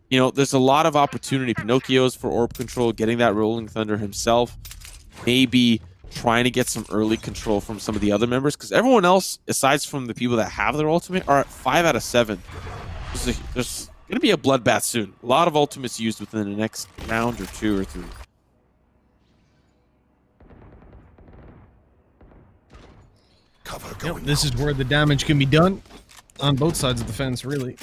you know, there's a lot of opportunity. Pinocchio's for orb control, getting that Rolling Thunder himself. Maybe trying to get some early control from some of the other members, because everyone else, aside from the people that have their ultimate, are at 5 out of 7. There's going to be a bloodbath soon. A lot of ultimates used within the next round or 2 or 3. Yep, this is where the damage can be done on both sides of the fence, really,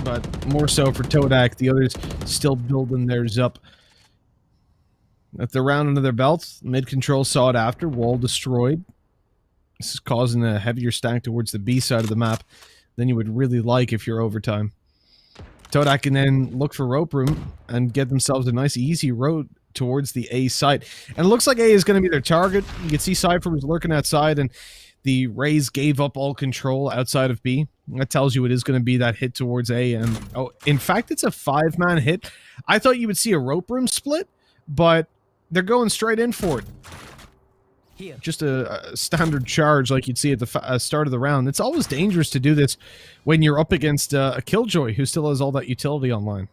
but more so for Todak. The others still building theirs up. If they're round under their belts, mid control sought after, wall destroyed. This is causing a heavier stack towards the B side of the map than you would really like if you're overtime. Todak can then look for rope room and get themselves a nice easy road towards the A site. And it looks like A is going to be their target. You can see Cypher was lurking outside, and the Rays gave up all control outside of B. That tells you it is going to be that hit towards A. And oh, in fact, it's a 5-man hit. I thought you would see a rope room split, but they're going straight in for it. Here. Just a standard charge like you'd see at the start of the round. It's always dangerous to do this when you're up against a Killjoy who still has all that utility online.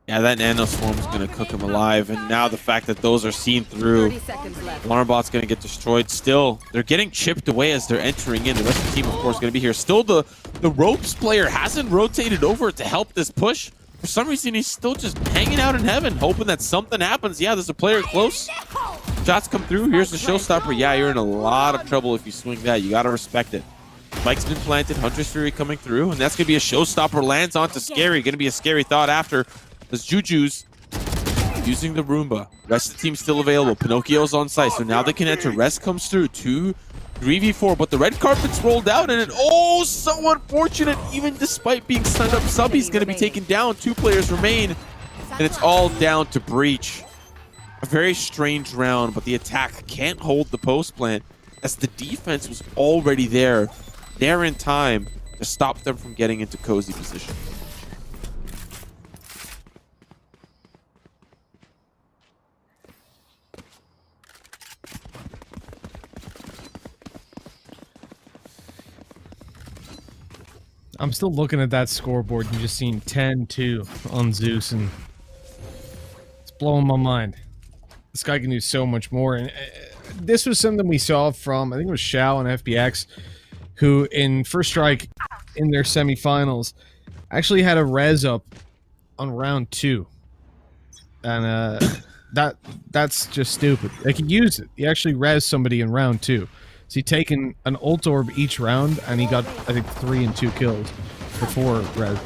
Yeah, that Nano Swarm is going to cook him alive, and now the fact that those are seen through, 30 seconds left. Alarmbot's going to get destroyed. Still, they're getting chipped away as they're entering in. The rest of the team, of course, going to be here. Still, the ropes player hasn't rotated over to help this push. For some reason, he's still just hanging out in heaven, hoping that something happens. Yeah, there's a player close. Shots come through. Here's the Showstopper. Yeah, you're in a lot of trouble if you swing that. You got to respect it. Spike's been planted. Hunter's Fury coming through, and that's going to be a Showstopper. Lands onto Scary. Going to be a scary thought after. As Juju's using the Roomba. Rest of the team still available. Pinocchio's on site, so now they can enter. Rest comes through. 3v4, but the red carpet's rolled out, and oh, so unfortunate. Even despite being stunned up, Subby's going to be taken down. 2 players remain, and it's all down to Breach. A very strange round, but the attack can't hold the post plant as the defense was already there in time to stop them from getting into cozy position. I'm still looking at that scoreboard and just seeing 10-2 on Zeus, and it's blowing my mind. This guy can do so much more. And this was something we saw from, I think it was Shao and FBX, who in First Strike in their semifinals actually had a res up on round 2. And that's just stupid. Like, he used it. He actually res somebody in round 2. So he taken an ult orb each round, and he got, I think, 3 and 2 kills before res.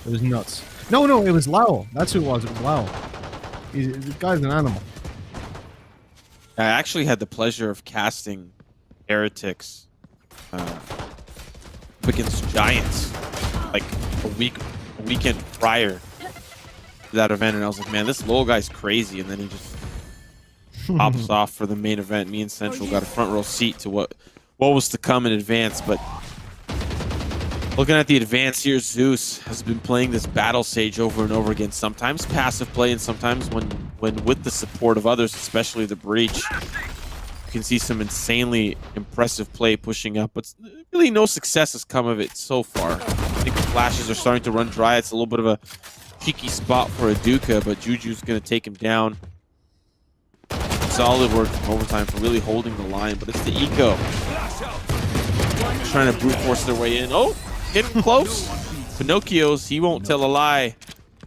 It was nuts. No, it was Lau. That's who it was. It was Lau. The guy's an animal. I actually had the pleasure of casting Heretics against Giants like a weekend prior to that event, and I was like, man, this little guy's crazy. And then he just pops off for the main event. Me and Central got a front row seat to what was to come in advance. But looking at the advance here, Zeus has been playing this Battle Sage over and over again. Sometimes passive play, and sometimes when with the support of others, especially the Breach, you can see some insanely impressive play pushing up. But really no success has come of it so far. I think the flashes are starting to run dry. It's a little bit of a cheeky spot for a Duca, but Juju's going to take him down. Solid work from Overtime for really holding the line, but it's the Eco trying to brute force their way in. Oh, getting close. Pinocchio's, he won't tell a lie.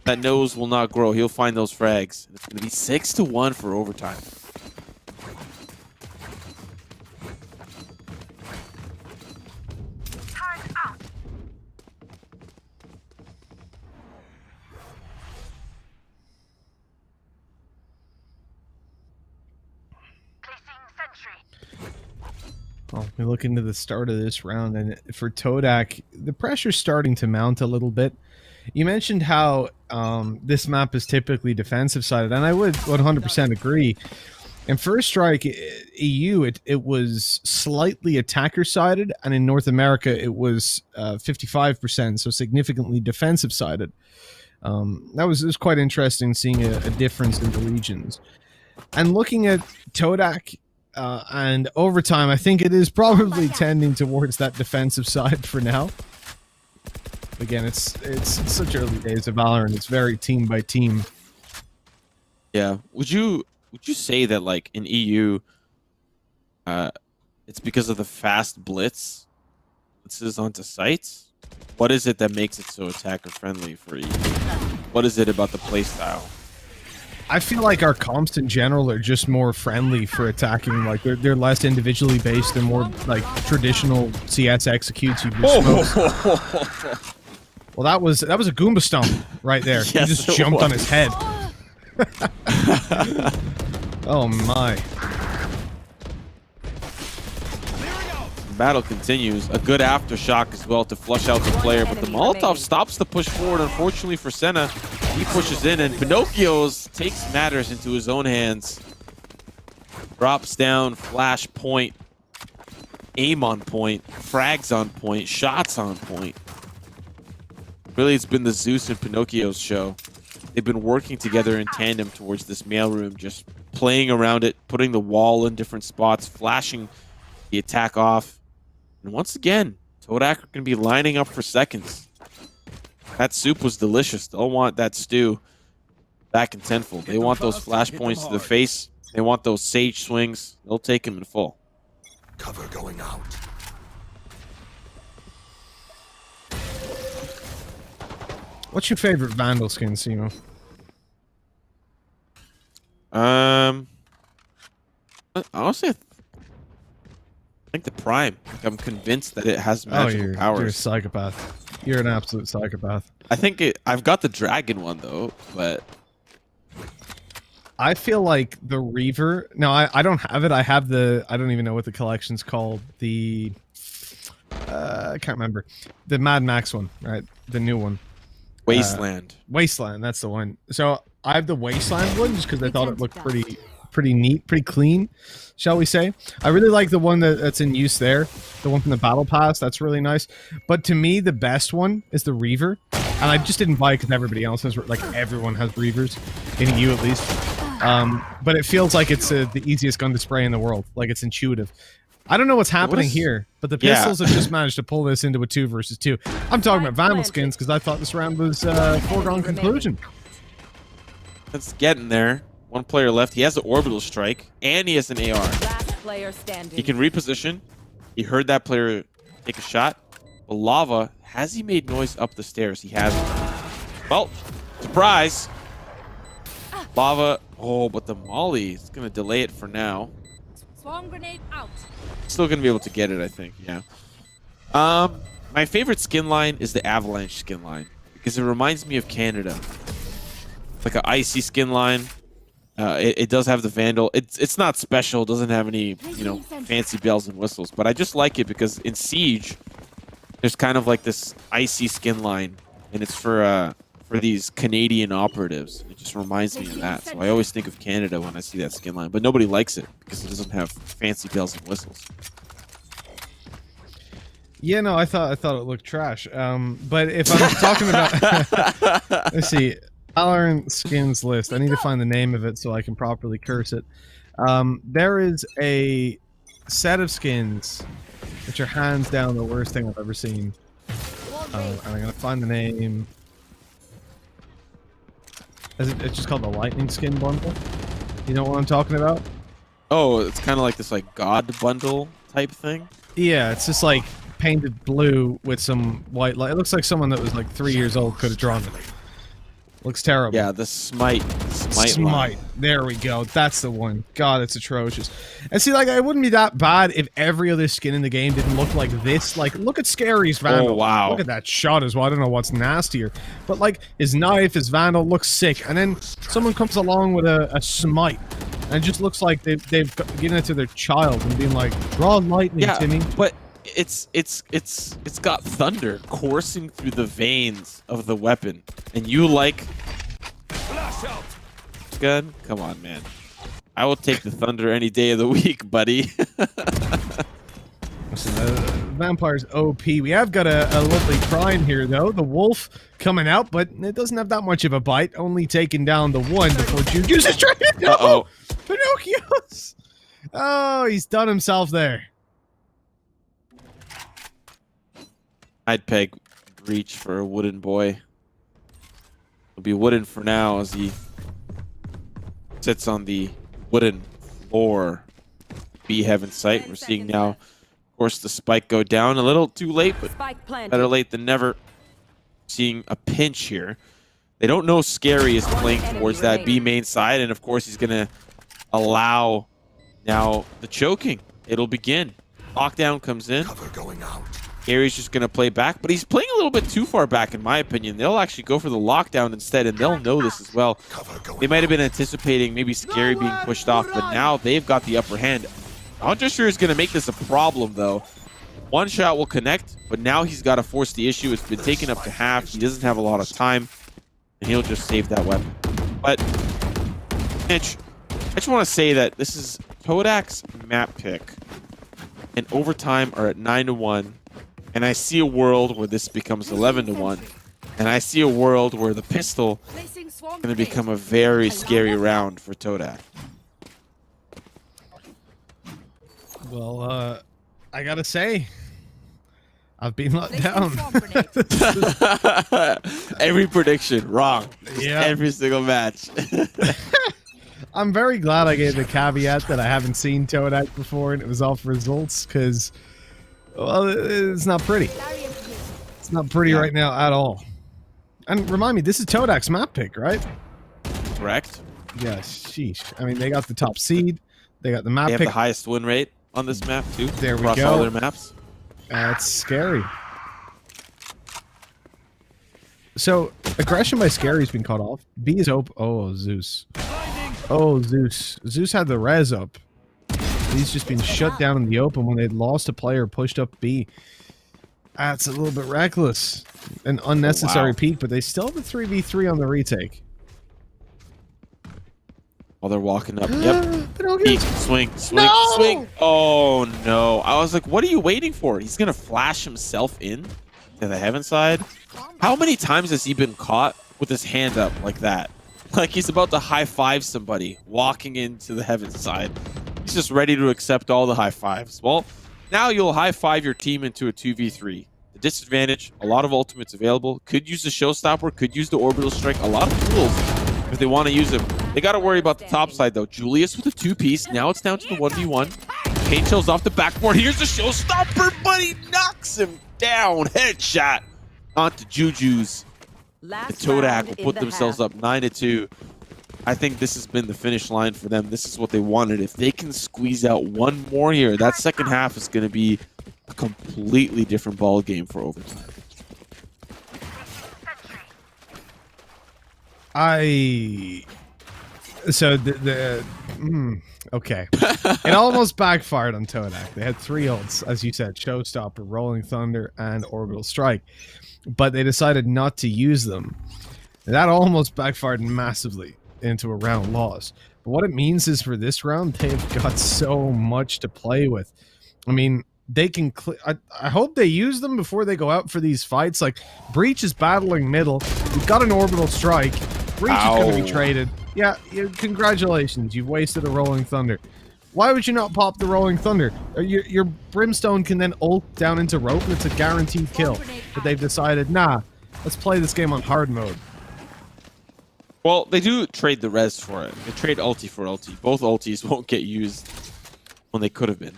That nose will not grow. He'll find those frags. It's going to be 6-1 for Overtime. Well, we look into the start of this round, and for Todak, the pressure's starting to mount a little bit. You mentioned how this map is typically defensive-sided, and I would 100% agree. In First Strike EU, it was slightly attacker-sided, and in North America, it was 55%, so significantly defensive-sided. It was quite interesting seeing a difference in the regions. And looking at Todak and Overtime, I think it is probably tending towards that defensive side for now. Again, it's such early days of Valorant. It's very team by team. Yeah. Would you say that like in EU, it's because of the fast blitzes onto sites? What is it that makes it so attacker friendly for EU? What is it about the playstyle? I feel like our comps in general are just more friendly for attacking. Like they're less individually based. They're more like traditional CS executes. You just well, that was a Goomba stomp right there. Yes, he just jumped on his head. Oh my. Battle continues. A good aftershock as well to flush out the player, but the Molotov stops the push forward. Unfortunately for Senna, he pushes in, and Pinocchio's takes matters into his own hands. Drops down, flash point, aim on point, frags on point, shots on point. Really, it's been the Zeus and Pinocchio's show. They've been working together in tandem towards this mailroom, just playing around it, putting the wall in different spots, flashing the attack off. And once again, Todak are going to be lining up for seconds. That soup was delicious. They'll want that stew back in tenfold. They want those flash points to the face. They want those sage swings. They'll take him in full. Cover going out. What's your favorite Vandal skin, Simo? Honestly, I think the Prime. Like, I'm convinced that it has magical powers. You're a psychopath. You're an absolute psychopath. I think I've got the Dragon one though, but I feel like the Reaver. No, I don't have it. I have the. I don't even know what the collection's called. The. I can't remember. The Mad Max one, right? The new one. Wasteland. Wasteland. That's the one. So I have the Wasteland one just because I thought it looked pretty neat, pretty clean, shall we say. I really like the one that's in use there, the one from the Battle Pass. That's really nice. But to me, the best one is the Reaver, and I just didn't buy it because everybody else has, like everyone has Reavers, in EU at least. But it feels like it's the easiest gun to spray in the world. Like it's intuitive. I don't know what's happening here, but the pistols have just managed to pull this into a 2 versus 2. I'm talking about Vandal skins because I thought this round was foregone conclusion. It's getting there. One player left. He has an orbital strike, and he has an AR. Last player standing. He can reposition. He heard that player take a shot. But Lava, has he made noise up the stairs? He hasn't. Well, surprise. Lava. Oh, but the Molly is going to delay it for now. Swarm grenade out. Still gonna be able to get it, I think. Yeah. My favorite skin line is the Avalanche skin line because it reminds me of Canada. It's like an icy skin line. It does have the Vandal. It's not special. It doesn't have any fancy bells and whistles. But I just like it because in Siege, there's kind of like this icy skin line, and it's for these Canadian operatives. It just reminds me of that. So I always think of Canada when I see that skin line. But nobody likes it because it doesn't have fancy bells and whistles. Yeah, no, I thought it looked trash. But if I'm talking about, let's see, Valorant skins list. I need to find the name of it so I can properly curse it. There is a set of skins which are hands down the worst thing I've ever seen. And I'm gonna find the name. It's just called the Lightning Skin Bundle. You know what I'm talking about? Oh, it's kind of like this like God bundle type thing. Yeah, it's just like painted blue with some white light. It looks like someone that was like 3 years old could have drawn it. Looks terrible. Yeah, the Smite line. Smite. There we go. That's the one. God, it's atrocious. And see, like, it wouldn't be that bad if every other skin in the game didn't look like this. Like, look at Scary's Vandal. Oh, wow. Look at that shot as well. I don't know what's nastier. But, like, his knife, his Vandal looks sick. And then someone comes along with a Smite. And it just looks like they've given it to their child and being like, draw lightning, Yeah, Timmy. but it's got thunder coursing through the veins of the weapon, and you like gun? Come on, man. I will take the thunder any day of the week, buddy. Listen, Vampire's OP. We have got a lovely prime here, though. The wolf coming out, but it doesn't have that much of a bite. Only taking down the one before Juju's is trying to no! Uh-oh. Pinocchio's! Oh, he's done himself there. I'd peg Breach for a wooden boy. It'll be wooden for now as he sits on the wooden floor. B heaven sight. We're seeing now, of course, the spike go down a little too late, but Spike planted. better late than never. Seeing a pinch here. They don't know Scary is playing towards that B main side, and of course he's going to allow now the choking. It'll begin. Lockdown comes in. Cover going out. Gary's just going to play back, but he's playing a little bit too far back, in my opinion. They'll actually go for the lockdown instead, and they'll know this as well. They might have been anticipating maybe Scary being pushed off, but now they've got the upper hand. Not just sure is going to make this a problem, though. One shot will connect, but now he's got to force the issue. It's been taken up to half. He doesn't have a lot of time, and he'll just save that weapon. But, Mitch, I just want to say that this is Todak's map pick, and overtime are at 9-1. And I see a world where this becomes 11-1. And I see a world where the pistol is going to become a very scary round for Todak. Well, I gotta say, I've been let down. Every prediction wrong. Yeah. Every single match. I'm very glad I gave the caveat that I haven't seen Todak before and it was off results, because, well, it's not pretty. It's not pretty right now at all. And remind me, this is Todak's map pick, right? Correct. Yes, sheesh. I mean, they got the top seed. They got the map They have pick. the highest win rate on this map, too. There we across go. all their maps. That's scary. So, aggression by Scary's been cut off. B is open. Oh, Zeus. Oh, Zeus. Zeus had the res up. He's just been shut down in the open when they'd lost a player pushed up B. That's a little bit reckless. An unnecessary peak, but they still have a 3v3 on the retake. While they're walking up. Yep. Pinocchio. Peek, swing, swing, No! swing. Oh, no. I was like, what are you waiting for? He's going to flash himself in to the heaven side. How many times has he been caught with his hand up like that? Like he's about to high-five somebody walking into the heaven side. He's just ready to accept all the high fives. Well, now you'll high-five your team into a 2v3. The disadvantage, a lot of ultimates available. Could use the showstopper, could use the orbital strike. A lot of tools if they want to use them. They got to worry about the top side, though. Julius with a 2-piece. Now it's down to the 1v1. Pain chills off the backboard. Here's the showstopper, but he knocks him down. Headshot onto Juju's. The Todak will put themselves up 9-2. I think this has been the finish line for them. This is what they wanted. If they can squeeze out one more here, that second half is going to be a completely different ball game for overtime. Okay. It almost backfired on Todak. They had 3 ults, as you said, Showstopper, Rolling Thunder, and Orbital Strike. But they decided not to use them. That almost backfired massively into a round loss. But what it means is for this round, they've got so much to play with. I mean, they can... I hope they use them before they go out for these fights. Like, Breach is battling middle. We've got an Orbital Strike. Breach is going to be traded. Yeah, congratulations. You've wasted a Rolling Thunder. Why would you not pop the Rolling Thunder? Your Brimstone can then ult down into rope, and it's a guaranteed kill. But they've decided, nah, let's play this game on hard mode. Well, they do trade the res for it. They trade ulti for ulti. Both ultis won't get used when they could have been.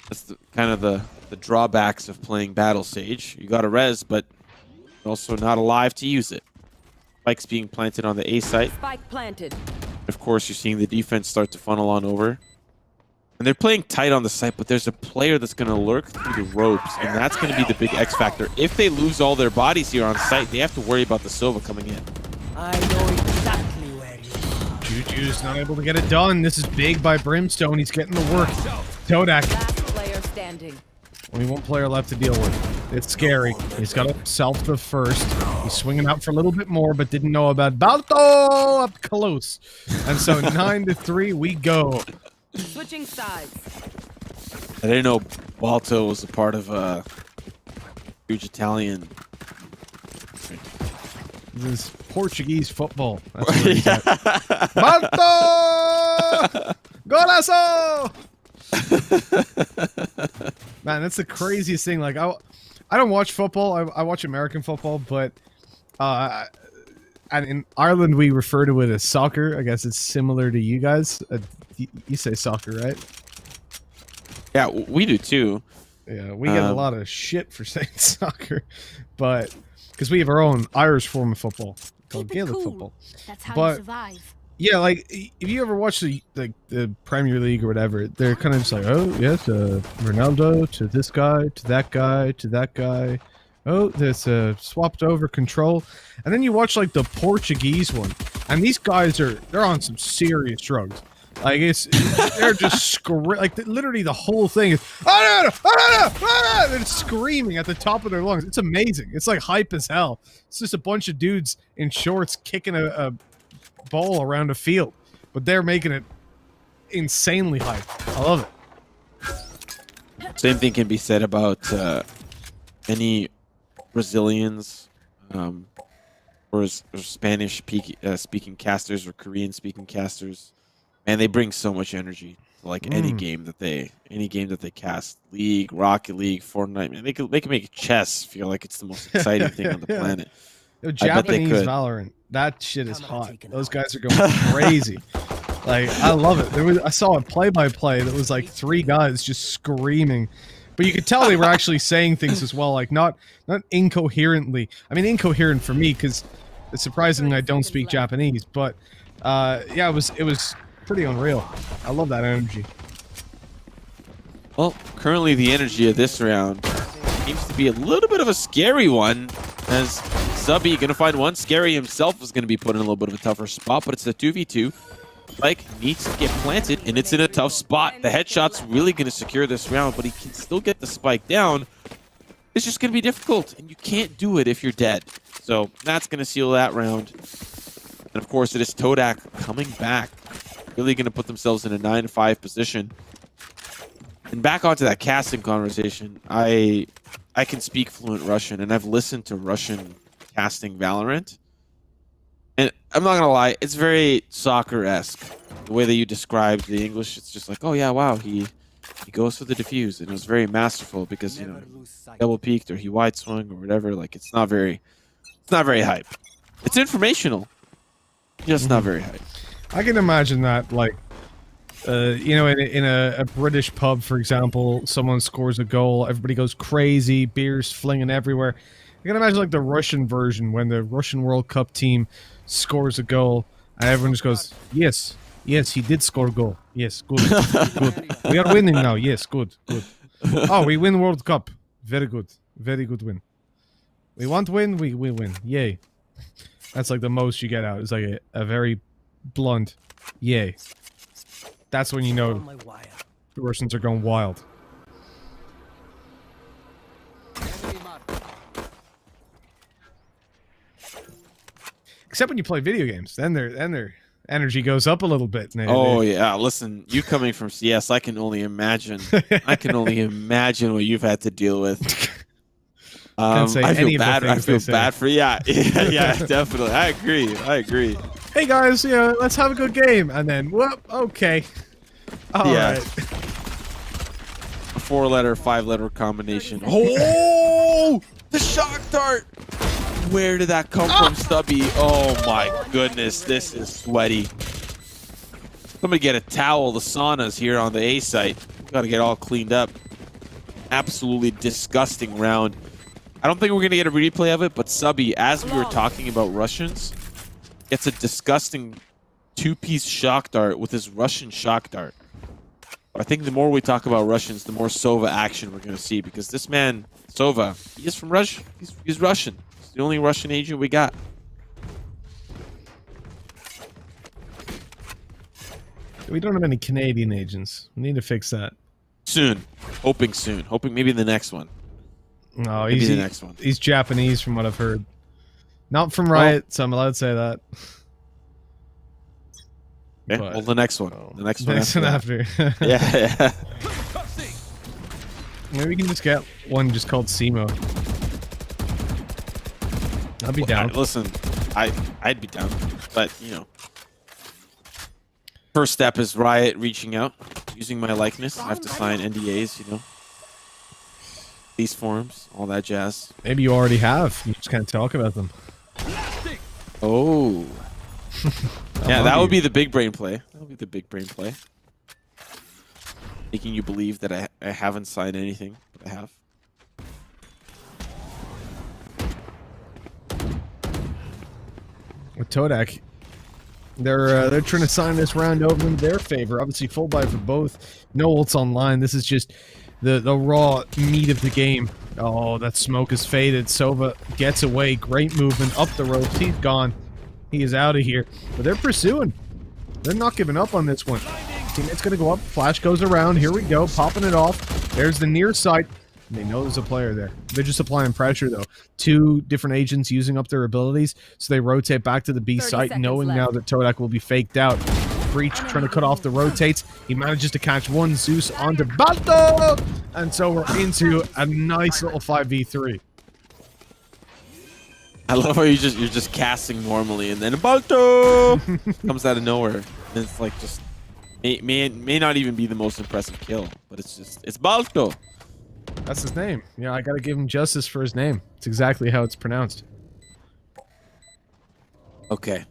That's kind of the drawbacks of playing Battle Sage. You got a res, but you're also not alive to use it. Spike's being planted on the A site. Spike planted. Of course, you're seeing the defense start to funnel on over. And they're playing tight on the site, but there's a player that's going to lurk through the ropes, and that's going to be the big X factor. If they lose all their bodies here on site, they have to worry about the Sova coming in. I know exactly where you are. Juju's not able to get it done. This is big by Brimstone. He's getting the work. Todak. Last player standing. Only 1 player left to deal with. It's scary. He's got himself the first. He's swinging out for a little bit more, but didn't know about Balto up close. And so 9-3, we go. Switching sides. I didn't know Balto was a part of a huge Italian. This is Portuguese football. That's what he's at. Balto! Golazo! Man, that's the craziest thing. Like, I don't watch football. I watch American football, but and in Ireland we refer to it as soccer. I guess it's similar to you guys. You say soccer, right? Yeah, we do too. Yeah, we get a lot of shit for saying soccer, but because we have our own Irish form of football called Keep it Gaelic cool. football. That's how But- you survive. Yeah, like if you ever watch the Premier League or whatever, they're kind of just like, oh yes, Ronaldo to this guy, to that guy, to that guy. Oh, there's swapped over control, and then you watch like the Portuguese one, and these guys they're on some serious drugs. Like they're just like literally the whole thing is they're screaming at the top of their lungs. It's amazing. It's like hype as hell. It's just a bunch of dudes in shorts kicking a ball around a field, but they're making it insanely hype. I love it. Same thing can be said about any Brazilians or Spanish speaking casters or Korean speaking casters. Man, they bring so much energy to like any game that they cast. League, Rocket League, Fortnite. Man, they can make chess feel like it's the most exciting thing on the planet. The I bet they Japanese could. Valorant, that shit is hot. Those guys are going crazy. Like, I love it. I saw a play-by-play that was like 3 guys just screaming, but you could tell they were actually saying things as well, like not incoherently. I mean, incoherent for me because it's surprising I don't speak Japanese, but yeah, it was pretty unreal. I love that energy. Well, currently the energy of this round seems to be a little bit of a scary one, as Zubby gonna find one. Scary himself is gonna be put in a little bit of a tougher spot, but it's a 2v2. Spike needs to get planted, and it's in a tough spot. The headshot's really gonna secure this round, but he can still get the spike down. It's just gonna be difficult, and you can't do it if you're dead. So that's gonna seal that round. And of course, it is Todak coming back, really gonna put themselves in a 9-5 position. And back onto that casting conversation, I can speak fluent Russian, and I've listened to Russian casting Valorant. And I'm not gonna lie, it's very soccer-esque. The way that you described the English, it's just like, oh yeah, wow, he goes for the defuse, and it was very masterful because, you know, double peeked or he wide swung or whatever. Like, it's not very hype. It's informational, just not very hype. I can imagine that, like, you know, in a British pub, for example, someone scores a goal, everybody goes crazy, beers flinging everywhere. I can imagine like the Russian version when the Russian World Cup team scores a goal, And everyone just goes, yes, yes, he did score a goal. Yes, good, good. We are winning now. Yes, good, good. Oh, we win World Cup. Very good win. We want win, we win. Yay. That's like the most you get out. It's like a very blunt yay. That's when you know On my wire. the Russians are going wild. Except when you play video games, then their energy goes up a little bit. Oh yeah, listen, you coming from CS, I can only imagine. I can only imagine what you've had to deal with. Can't say I any feel of the bad. I things feel they say. bad for yeah, definitely. I agree. Hey guys, let's have a good game, and then whoop, okay, all right. 4-letter, 5-letter combination. Oh, the shock dart. Where did that come from, Stubby? Oh my goodness, this is sweaty. Somebody get a towel. The saunas here on the A site. Got to get all cleaned up. Absolutely disgusting round. I don't think we're gonna get a replay of it, but Subby, as we were talking about Russians, gets a disgusting 2-piece shock dart with his Russian shock dart. But I think the more we talk about Russians, the more Sova action we're gonna see, because this man, Sova, he is from Russia. He's Russian. He's the only Russian agent we got. We don't have any Canadian agents. We need to fix that. Soon. Hoping soon. Hoping maybe the next one. No, Maybe the next one. He's Japanese from what I've heard. Not from Riot, so I'm allowed to say that. Yeah, But- well, the next one. The next one Next one after. after. Yeah. Maybe we can just get one just called Simo. I'll be down. Listen, I'd be down, but you know, first step is Riot reaching out, using my likeness. I have to sign NDAs, you know, these forums, all that jazz. Maybe you already have. You just can't talk about them. Oh, yeah, love that you. would be the big brain play. That would be the big brain play, making you believe that I haven't signed anything, but I have. With Todak, they're trying to sign this round over in their favor. Obviously, full buy for both. No ults online. This is just the raw meat of the game. Oh, that smoke is faded. Sova gets away. Great movement up the ropes. He's gone. He is out of here. But they're pursuing. They're not giving up on this one. Teammate's gonna go up. Flash goes around. Here we go. Popping it off. There's the near side. They know there's a player there. They're just applying pressure, though. Two different agents using up their abilities, so they rotate back to the B 30 site, seconds knowing left. now that Todak will be faked out. Breach trying to cut off the rotates. He manages to catch one Zeus onto Balto! And so we're into a nice little 5v3. I love how you're just casting normally, and then Balto comes out of nowhere. And it's like just may not even be the most impressive kill, but it's Balto. That's his name. Yeah, I gotta give him justice for his name. It's exactly how it's pronounced. Okay.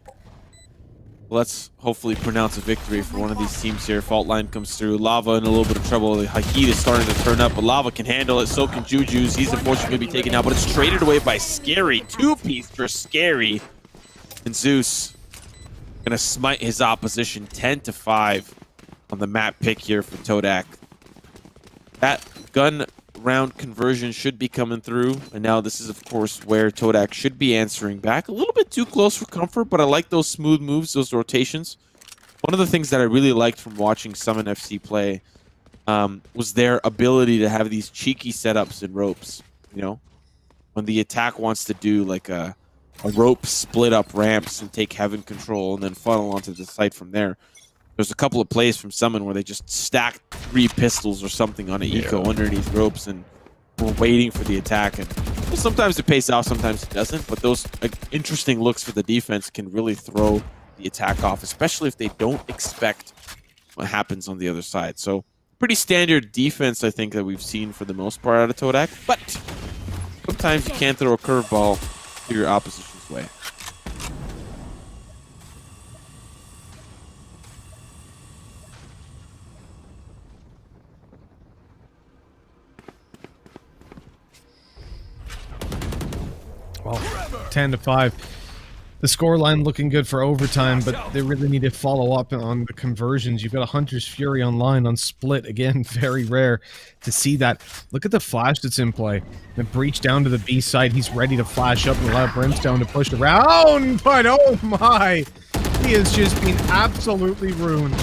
Let's hopefully pronounce a victory for one of these teams here. Fault line comes through. Lava in a little bit of trouble. The heat is starting to turn up, but Lava can handle it. So can Juju's. He's unfortunately going to be taken out, but it's traded away by Scary. 2-piece for Scary. And Zeus going to smite his opposition 10-5 on the map pick here for Todak. That gun round conversion should be coming through, and now this is of course where Todak should be answering back. A little bit too close for comfort, but I like those smooth moves, those rotations. One of the things that I really liked from watching Summon FC play was their ability to have these cheeky setups and ropes. You know, when the attack wants to do like a rope split up ramps and take heaven control and then funnel onto the site from there. There's a couple of plays from Summon where they just stacked 3 pistols or something on an eco underneath ropes and were waiting for the attack. And well, sometimes it pays off, sometimes it doesn't. But those interesting looks for the defense can really throw the attack off, especially if they don't expect what happens on the other side. So pretty standard defense, I think, that we've seen for the most part out of Todak. But sometimes you can't throw a curveball to your opposition's way. Well, 10-5. The scoreline looking good for overtime, but they really need to follow up on the conversions. You've got a Hunter's Fury online on split. Again, very rare to see that. Look at the flash that's in play. The breach down to the B side. He's ready to flash up and allow Brimstone to push around. But oh my! He has just been absolutely ruined.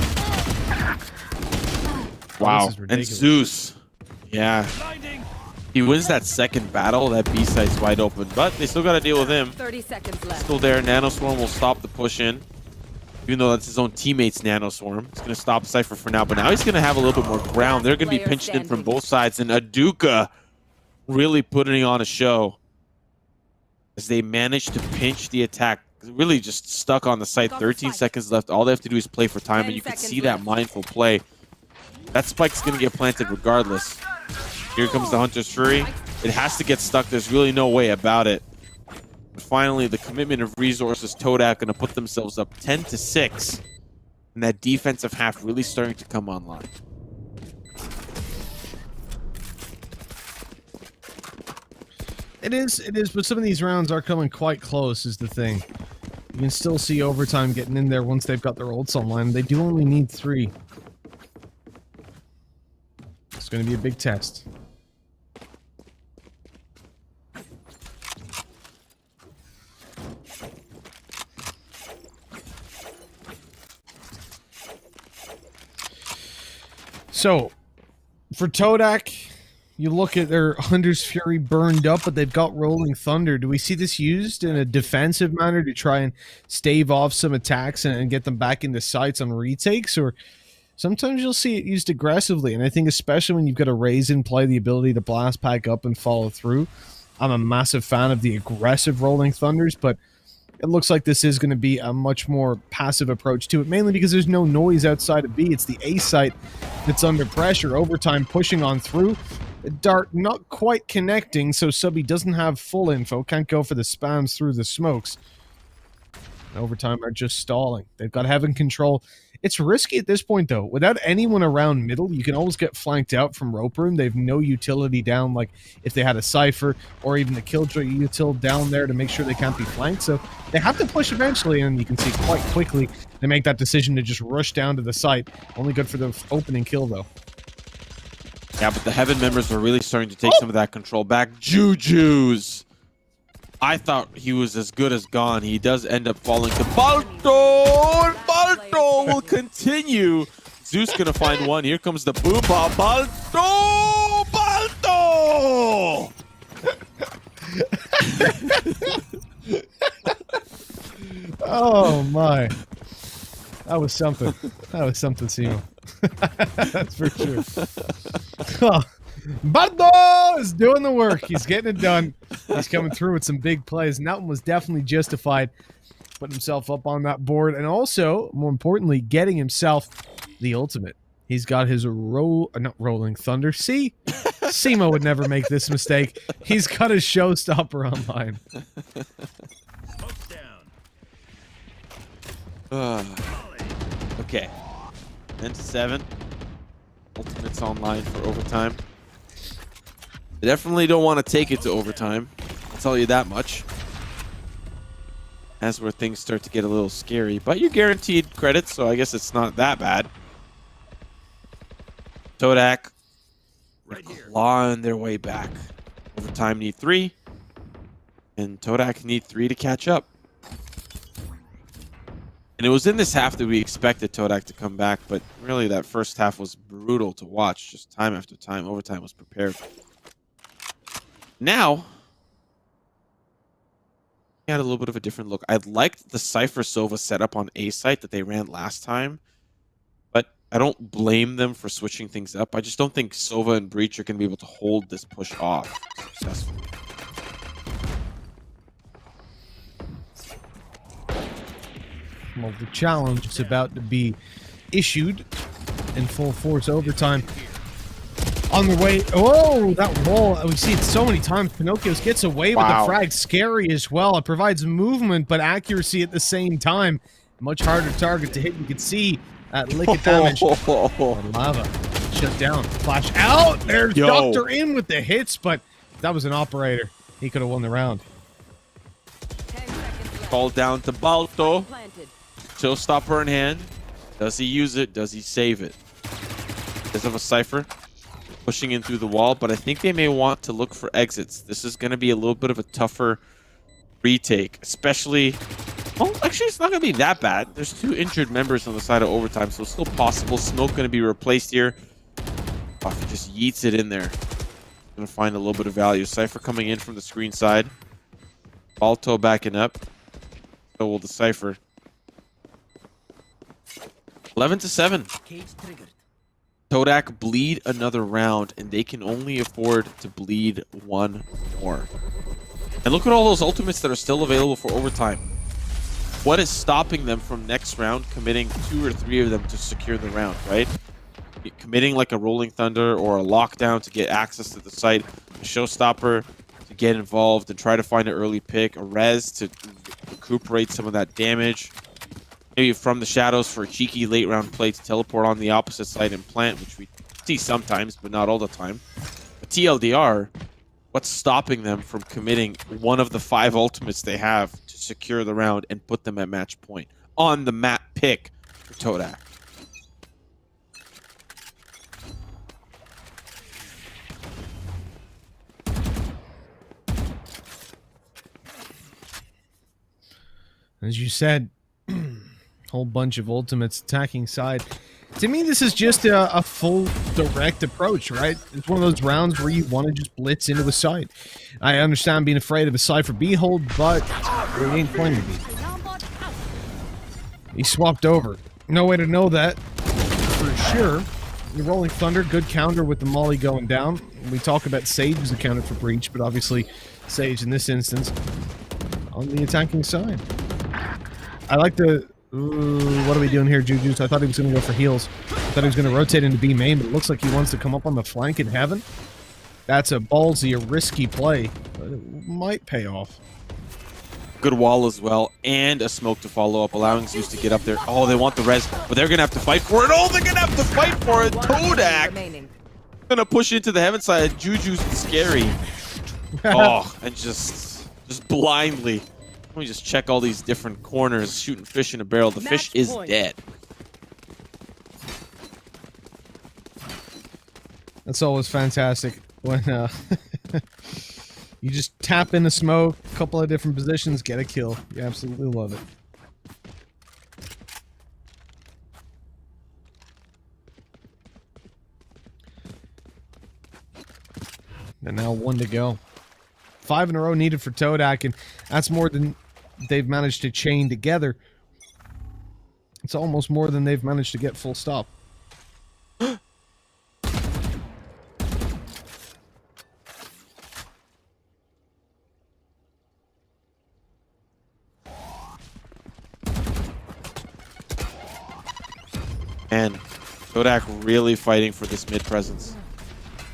Wow. This is And ridiculous. Zeus. Yeah. He wins that second battle. That B side's wide open, but they still got to deal with him. 30 seconds left. Still there. Nanoswarm will stop the push in. Even though that's his own teammate's Nanoswarm. It's going to stop Cypher for now, but now he's going to have a little bit more ground. They're going to be pinched in from both sides, and Aduka really putting on a show as they manage to pinch the attack. Really just stuck on the site. 13 seconds left. All they have to do is play for time, and you can see that mindful play. That spike's going to get planted regardless. Here comes the Hunter's Fury. It has to get stuck. There's really no way about it. But finally, the commitment of resources, Todak going to put themselves up 10-6. And that defensive half really starting to come online. It is, but some of these rounds are coming quite close, is the thing. You can still see overtime getting in there once they've got their ults online. They do only need 3. It's going to be a big test. So, for Todak, you look at their Hunter's Fury burned up, but they've got Rolling Thunder. Do we see this used in a defensive manner to try and stave off some attacks and get them back into sights on retakes? Or sometimes you'll see it used aggressively, and I think especially when you've got a raise in play, the ability to blast pack up and follow through. I'm a massive fan of the aggressive Rolling Thunders, but it looks like this is going to be a much more passive approach to it, mainly because there's no noise outside of B. It's the A site that's under pressure. Overtime pushing on through. Dart not quite connecting, so Subby doesn't have full info. Can't go for the spams through the smokes. Overtime are just stalling. They've got Heaven control. It's risky at this point, though. Without anyone around middle, you can always get flanked out from rope room. They have no utility down, like if they had a Cypher or even the Killjoy util down there to make sure they can't be flanked. So they have to push eventually, and you can see quite quickly they make that decision to just rush down to the site. Only good for the opening kill, though. Yeah, but the Heaven members were really starting to take some of that control back. Juju's. I thought he was as good as gone. He does end up falling to Balto. And Balto will continue. Zeus gonna find one. Here comes the boom bomb. Balto! Balto! Oh my. That was something. That was something, Simo. That's for sure. Oh. Bardo is doing the work. He's getting it done. He's coming through with some big plays, and that one was definitely justified. Putting himself up on that board, and also, more importantly, getting himself the ultimate. He's got his not Rolling Thunder. See? Simo would never make this mistake. He's got his showstopper online. Okay. 10-7. Ultimate's online for overtime. They definitely don't want to take it to overtime. I'll tell you that much. That's where things start to get a little scary. But you're guaranteed credits, so I guess it's not that bad. Todak clawing their way back. Overtime need 3. And Todak need 3 to catch up. And it was in this half that we expected Todak to come back, but really that first half was brutal to watch. Just time after time. Overtime was prepared. Now, we had a little bit of a different look. I liked the Cypher Sova setup on A site that they ran last time, but I don't blame them for switching things up. I just don't think Sova and Breach are going to be able to hold this push off successfully. Well, the challenge is about to be issued in full force overtime. On the way, oh, that wall, we see it so many times. Pinocchio's gets away with the frag. Scary as well. It provides movement, but accuracy at the same time. Much harder target to hit. You can see that lick of damage. Lava shut down. Flash out. There's Doctor in with the hits, but that was an operator. He could have won the round. 10 seconds left. called down to Balto. Planted. Showstopper in hand. Does he use it? Does he save it? Does have a Cypher pushing in through the wall, but I think they may want to look for exits. This is going to be a little bit of a tougher retake, especially... Well, actually, it's not going to be that bad. There's 2 injured members on the side of overtime, so it's still possible. Smoke going to be replaced here. Oh, if he just yeets it in there, going to find a little bit of value. Cypher coming in from the screen side. Balto backing up. So will the Cypher. 11-7. Cage triggered. Todak bleed another round, and they can only afford to bleed 1 more. And look at all those ultimates that are still available for overtime. What is stopping them from next round committing 2 or 3 of them to secure the round, right? Committing like a Rolling Thunder or a lockdown to get access to the site, a Showstopper to get involved and try to find an early pick, a Res to recuperate some of that damage, maybe from the shadows for a cheeky late round play to teleport on the opposite side and plant, which we see sometimes, but not all the time. But TLDR, what's stopping them from committing one of the 5 ultimates they have to secure the round and put them at match point on the map pick for Todak? As you said, whole bunch of ultimates attacking side. To me, this is just a full direct approach, right? It's one of those rounds where you want to just blitz into the side. I understand being afraid of a Cypher B hold, but it ain't going to be. He swapped over. No way to know that for sure. The Rolling Thunder, good counter with the Molly going down. We talk about Sage as a counter for Breach, but obviously Sage in this instance on the attacking side. I like the... Ooh, what are we doing here, Juju's? I thought he was going to go for heals. I thought he was going to rotate into B main, but it looks like he wants to come up on the flank in heaven. That's a ballsy, a risky play, but it might pay off. Good wall as well, and a smoke to follow up, allowing Zeus to get up there. Oh, they want the res, but they're going to have to fight for it. Oh, they're going to have to fight for it. Todak going to push into the heaven side. Juju's scary. Oh, and just blindly. Let me just check all these different corners, shooting fish in a barrel. The fish is dead. That's always fantastic when you just tap in the smoke, a couple of different positions, get a kill. You absolutely love it. And now 1 to go. 5 in a row needed for Todak, and that's more than they've managed to chain together. It's almost more than they've managed to get full stop. And Todak really fighting for this mid presence.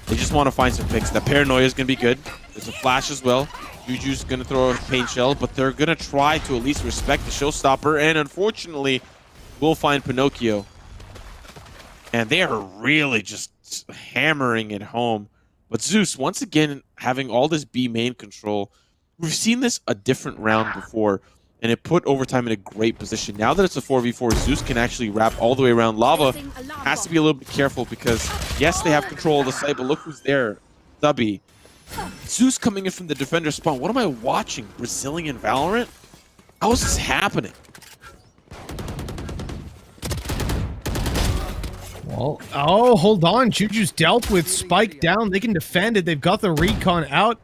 They just want to find some picks. The paranoia is going to be good. There's a flash as well. Juju's going to throw a paint shell, but they're going to try to at least respect the Showstopper, and unfortunately, we'll find Pinocchio. And they are really just hammering it home. But Zeus, once again, having all this B main control, we've seen this a different round before, and it put Overtime in a great position. Now that it's a 4v4, Zeus can actually wrap all the way around. Lava has to be a little bit careful because, yes, they have control of the site, but look who's there. Stubby. Zeus coming in from the defender spawn. What am I watching? Brazilian Valorant? How is this happening? Well, oh, hold on. Juju's dealt with. Spike down. They can defend it. They've got the recon out.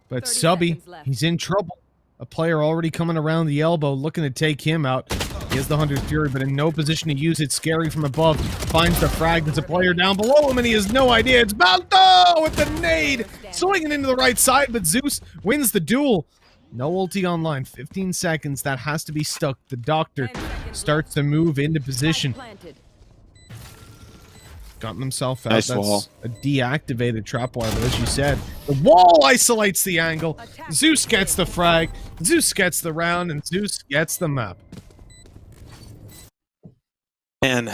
But Subby, he's in trouble. A player already coming around the elbow, looking to take him out. He has the 100 Fury, but in no position to use it. Scary from above. Finds the frag. There's a player down below him, and he has no idea. It's Balto with the nade. Swinging into the right side, but Zeus wins the duel. No ulti online. 15 seconds. That has to be stuck. The doctor starts to move into position. Gotten himself out. Nice That's wall. a deactivated trapwire, but as you said, the wall isolates the angle. Zeus gets the frag. Zeus gets the round, and Zeus gets the map. And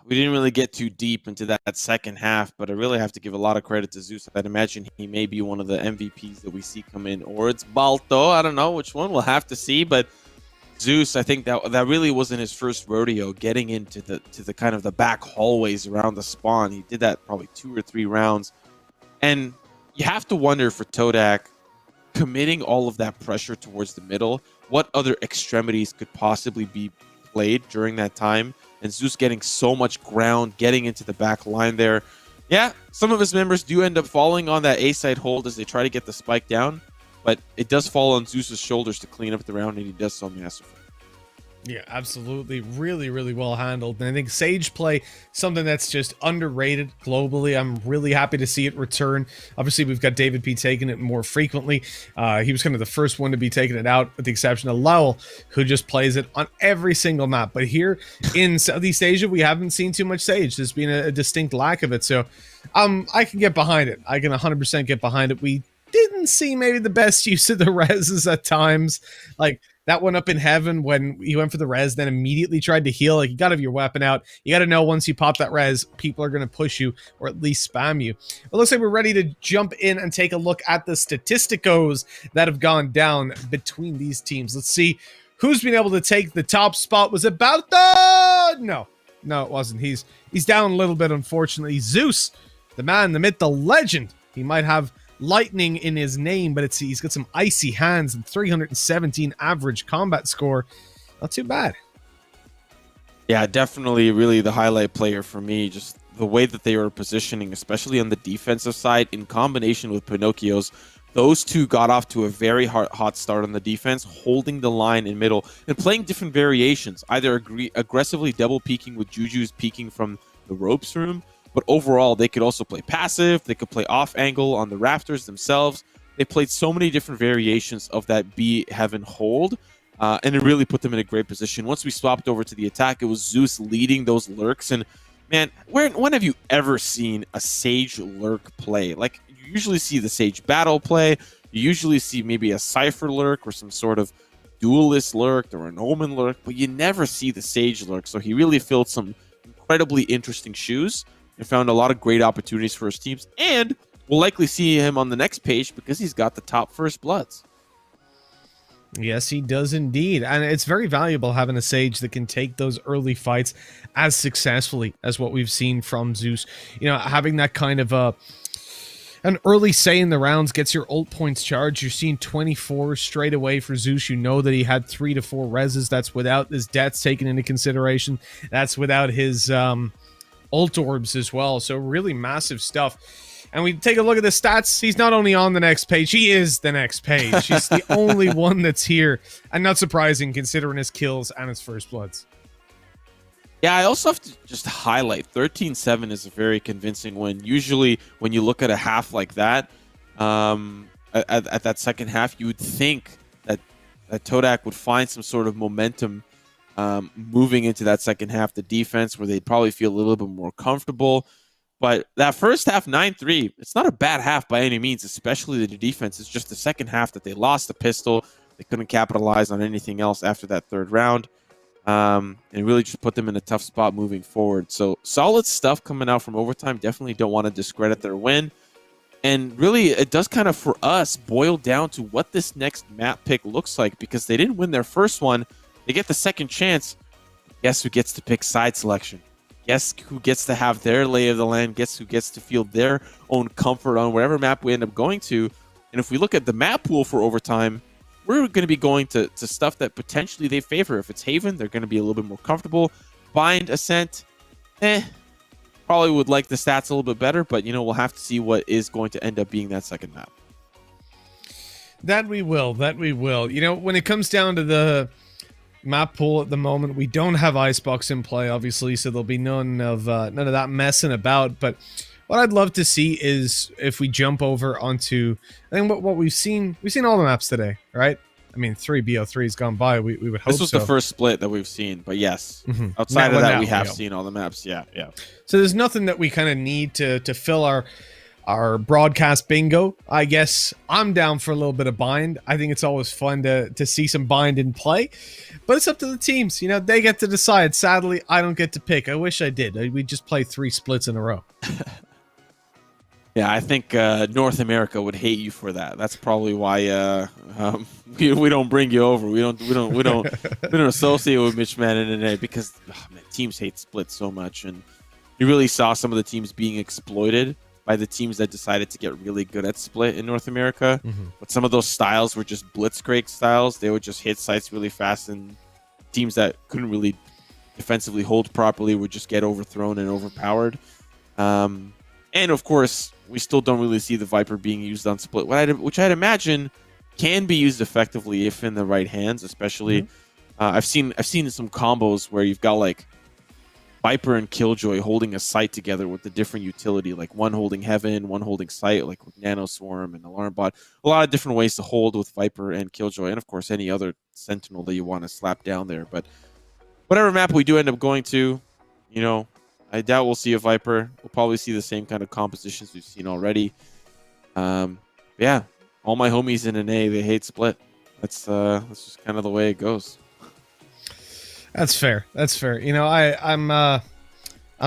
We didn't really get too deep into that second half, but I really have to give a lot of credit to Zeus. I'd imagine he may be one of the MVPs that we see come in, or it's Balto. I don't know which one. We'll have to see. But Zeus, I think that really wasn't his first rodeo, getting into the kind of the back hallways around the spawn. He did that probably 2 or 3 rounds, and you have to wonder for Todak, committing all of that pressure towards the middle, what other extremities could possibly be played during that time? And Zeus getting so much ground, getting into the back line there. Yeah, some of his members do end up falling on that A side hold as they try to get the spike down, but it does fall on Zeus's shoulders to clean up the round, and he does so masterfully. Yeah, absolutely. Really, really well handled. And I think Sage play, something that's just underrated globally. I'm really happy to see it return. Obviously, we've got David P taking it more frequently. He was kind of the first one to be taking it out, with the exception of Lowell, who just plays it on every single map. But here in Southeast Asia, we haven't seen too much Sage. There's been a distinct lack of it. So I can get behind it. I can 100% get behind it. We didn't see maybe the best use of the reses at times. Like, that one up in heaven when he went for the res, then immediately tried to heal. Like, you got to have your weapon out. You got to know once you pop that res, people are going to push you or at least spam you. It looks like we're ready to jump in and take a look at the statisticos that have gone down between these teams. Let's see who's been able to take the top spot. Was it Balto? No, it wasn't. He's down a little bit, unfortunately. Zeus, the man, the myth, the legend. He might have lightning in his name, but he's got some icy hands and 317 average combat score. Not too bad. Yeah, definitely really the highlight player for me. Just the way that they were positioning, especially on the defensive side, in combination with Pinocchio's. Those two got off to a very hot start on the defense, holding the line in middle and playing different variations, either aggressively double peeking with Juju's peeking from the ropes room. But overall, they could also play passive. They could play off angle on the rafters themselves. They played so many different variations of that B heaven hold, and it really put them in a great position. Once we swapped over to the attack, it was Zeus leading those lurks. And man, when have you ever seen a Sage lurk play? Like, you usually see the Sage battle play. You usually see maybe a Cypher lurk or some sort of duelist lurk or an Omen lurk, but you never see the Sage lurk. So he really filled some incredibly interesting shoes and found a lot of great opportunities for his teams. And we'll likely see him on the next page because he's got the top first bloods. Yes, he does indeed. And it's very valuable having a Sage that can take those early fights as successfully as what we've seen from Zeus. You know, having that kind of an early say in the rounds gets your ult points charged. You're seeing 24 straight away for Zeus. You know that he had 3 to 4 reses. That's without his deaths taken into consideration. That's without his ult orbs as well. So really massive stuff. And we take a look at the stats. He's not only on the next page, he is the next page. He's the only one that's here. And not surprising considering his kills and his first bloods. Yeah, I also have to just highlight 13-7 is a very convincing win. Usually when you look at a half like that, at that second half, you would think that Todak would find some sort of momentum moving into that second half, the defense, where they'd probably feel a little bit more comfortable. But that first half, 9-3, it's not a bad half by any means, especially the defense. It's just the second half that they lost the pistol. They couldn't capitalize on anything else after that third round. And really just put them in a tough spot moving forward. So solid stuff coming out from overtime. Definitely don't want to discredit their win. And really, it does kind of, for us, boil down to what this next map pick looks like, because they didn't win their first one. They get the second chance. Guess who gets to pick side selection? Guess who gets to have their lay of the land? Guess who gets to feel their own comfort on whatever map we end up going to? And if we look at the map pool for overtime, we're going to be going to stuff that potentially they favor. If it's Haven, they're going to be a little bit more comfortable. Bind, Ascent, probably would like the stats a little bit better, but, you know, we'll have to see what is going to end up being that second map. That we will. You know, when it comes down to the map pool at the moment, we don't have Icebox in play, obviously, so there'll be none of that messing about. But what I'd love to see is if we jump over onto, I think what we've seen all the maps today, right? I mean, 3 BO3's gone by. We would hope this was so. The first split that we've seen, but yes, outside of that, we have seen all the maps. Yeah. So there's nothing that we kind of need to fill our our broadcast bingo. I guess I'm down for a little bit of bind. I think it's always fun to see some bind in play, but it's up to the teams. You know, they get to decide. Sadly, I don't get to pick. I wish I did. We just play 3 splits in a row. Yeah, I think North America would hate you for that. That's probably why we don't bring you over. We don't associate with Mitchman in NA because man, teams hate splits so much, and you really saw some of the teams being exploited by the teams that decided to get really good at split in North America. But some of those styles were just blitzcrank styles. They would just hit sites really fast, and teams that couldn't really defensively hold properly would just get overthrown and overpowered. And of course, we still don't really see the Viper being used on split, which I'd imagine can be used effectively if in the right hands. Especially, I've seen some combos where you've got like Viper and Killjoy holding a site together with a different utility, like one holding Heaven, one holding site, like with Nano Swarm and Alarm Bot. A lot of different ways to hold with Viper and Killjoy, and of course any other Sentinel that you want to slap down there. But whatever map we do end up going to, you know, I doubt we'll see a Viper. We'll probably see the same kind of compositions we've seen already. Yeah, all my homies in NA, they hate split. That's just kind of the way it goes. That's fair. That's fair. You know, I'm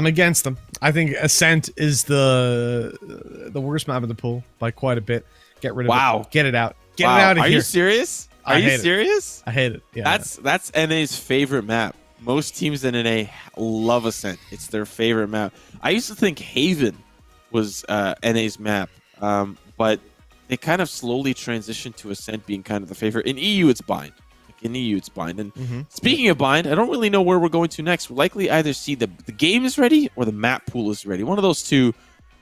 against them. I think Ascent is the worst map of the pool by quite a bit. Get rid of it. Get it out. Get it out of here. Are you serious? Are you serious? I hate it. Yeah. That's NA's favorite map. Most teams in NA love Ascent. It's their favorite map. I used to think Haven was NA's map, but they kind of slowly transitioned to Ascent being kind of the favorite. In EU, it's Bind. In EU, it's Bind. And speaking of Bind, I don't really know where we're going to next. We'll likely either see the game is ready or the map pool is ready. One of those two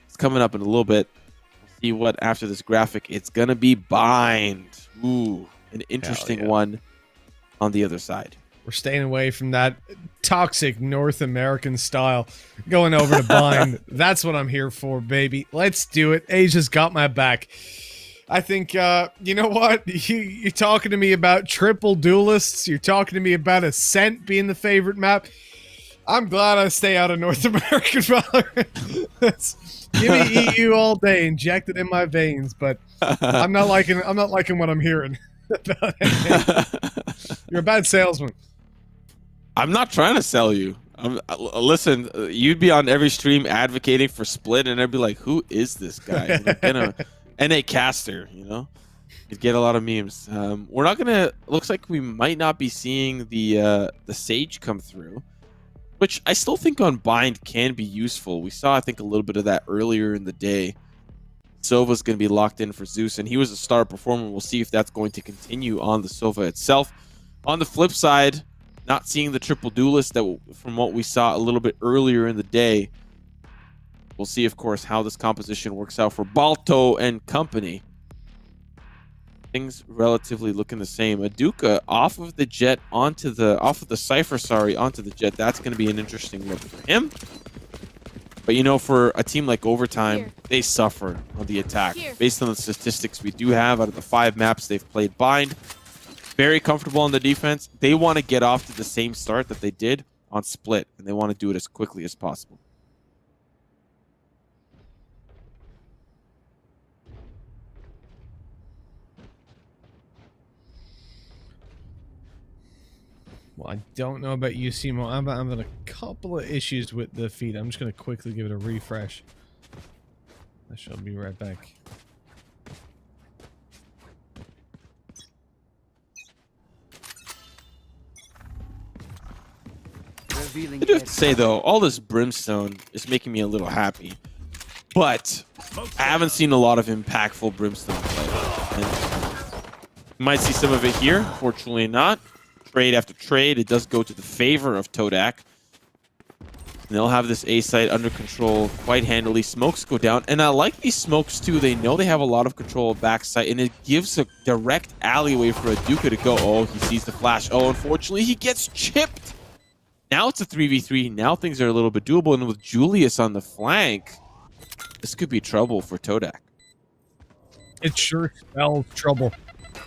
is coming up in a little bit. We'll see what after this graphic. It's going to be Bind. Ooh, an interesting one on the other side. We're staying away from that toxic North American style. Going over to Bind. That's what I'm here for, baby. Let's do it. Asia's got my back. I think, you know what? You're talking to me about triple duelists. You're talking to me about Ascent being the favorite map. I'm glad I stay out of North American Valorant. Give me EU all day, inject it in my veins. But I'm not liking what I'm hearing. You're a bad salesman. I'm not trying to sell you. Listen, you'd be on every stream advocating for split, and I'd be like, "Who is this guy?" NA caster, you know, you'd get a lot of memes. We're not gonna. Looks like we might not be seeing the Sage come through, which I still think on Bind can be useful. We saw, I think, a little bit of that earlier in the day. Sova's going to be locked in for Zeus, and he was a star performer. We'll see if that's going to continue on the Sova itself. On the flip side, not seeing the triple duelist that from what we saw a little bit earlier in the day. We'll see, of course, how this composition works out for Balto and company. Things relatively looking the same. Aduka off of the jet onto the Cypher, onto the jet. That's going to be an interesting look for him. But you know, for a team like Overtime, they suffer on the attack. Based on the statistics we do have out of the 5 maps they've played Bind, very comfortable on the defense. They want to get off to the same start that they did on Split, and they want to do it as quickly as possible. Well, I don't know about you, Simo. I'm having a couple of issues with the feed. I'm just going to quickly give it a refresh. I shall be right back. I do have to say, though, all this Brimstone is making me a little happy. But I haven't seen a lot of impactful Brimstone play. And you might see some of it here. Fortunately not. Trade after trade, it does go to the favor of Todak. And they'll have this A site under control quite handily. Smokes go down. And I like these smokes, too. They know they have a lot of control of back site. And it gives a direct alleyway for Aduka to go. Oh, he sees the flash. Oh, unfortunately, he gets chipped. Now it's a 3v3. Now things are a little bit doable. And with Julius on the flank, this could be trouble for Todak. It sure spells trouble.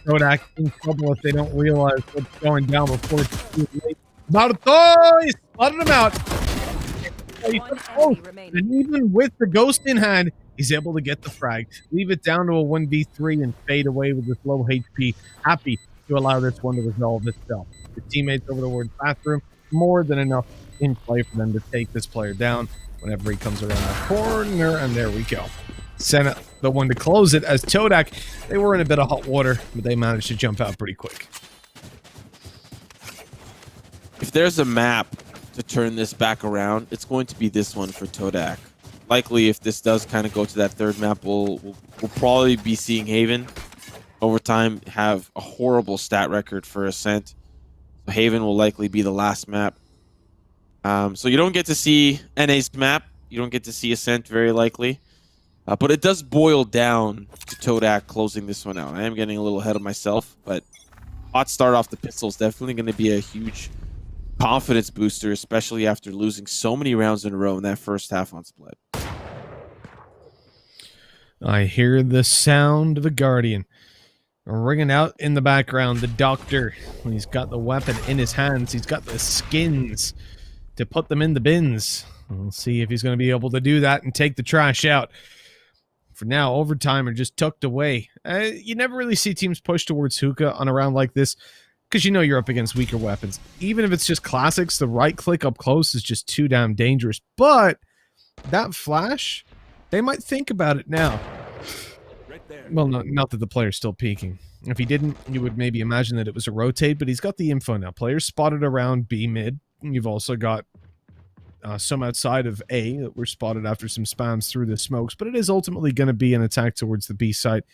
Todak in trouble if they don't realize what's going down before it's too late. Not a toy! Spotted him out. And even with the ghost in hand, He's able to get the frag, leave it down to a 1v3 and fade away with this low HP, happy to allow this one to resolve itself. The teammates over towards bathroom, more than enough in play for them to take this player down whenever he comes around that corner, and there we go. Senna, the one to close it, as Todak, they were in a bit of hot water, but they managed to jump out pretty quick. If there's a map to turn this back around, it's going to be this one for Todak. Likely, if this does kind of go to that third map, we'll probably be seeing Haven over time have a horrible stat record for Ascent. So Haven will likely be the last map. So you don't get to see NA's map. You don't get to see Ascent very likely. But it does boil down to Todak closing this one out. I am getting a little ahead of myself, but hot start off the pistol is definitely going to be a huge confidence booster, especially after losing so many rounds in a row in that first half on split. I hear the sound of a guardian ringing out in the background. The doctor, he's got the weapon in his hands. He's got the skins to put them in the bins. We'll see if he's going to be able to do that and take the trash out. For now, overtime are just tucked away. You never really see teams push towards hookah on a round like this because you know you're up against weaker weapons. Even if it's just classics, the right click up close is just too damn dangerous. But that flash, they might think about it now. Right there. Well, no, not that the player's still peeking. If he didn't, you would maybe imagine that it was a rotate, but he's got the info now. Players spotted around B mid. You've also got some outside of A that were spotted after some spams through the smokes, but it is ultimately going to be an attack towards the B site.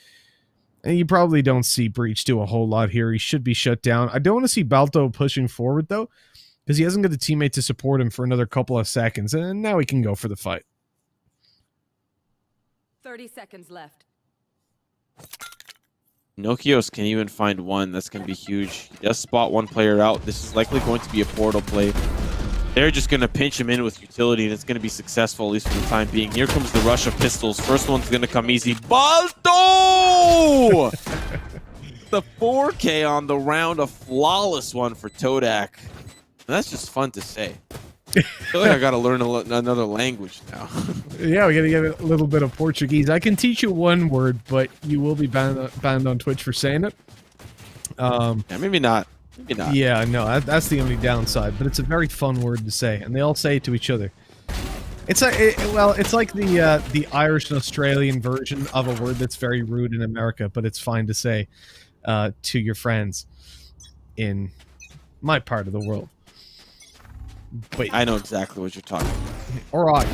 And you probably don't see Breach do a whole lot here. He should be shut down. I don't want to see Balto pushing forward, though, because he hasn't got a teammate to support him for another couple of seconds, and now he can go for the fight. 30 seconds left. Nokios can even find one. That's going to be huge. He does spot one player out. This is likely going to be a portal play. They're just going to pinch him in with utility, and it's going to be successful, at least for the time being. Here comes the rush of pistols. First one's going to come easy. Balto! The 4K on the round. A flawless one for Todak. And that's just fun to say. I feel like I got to learn another language now. Yeah, we got to get a little bit of Portuguese. I can teach you one word, but you will be banned on Twitch for saying it. Yeah, maybe not. Maybe not. Yeah, no, that's the only downside, but it's a very fun word to say, and they all say it to each other. It's like, it's like the Irish and Australian version of a word that's very rude in America, but it's fine to say to your friends in my part of the world. Wait, I know exactly what you're talking about. all right.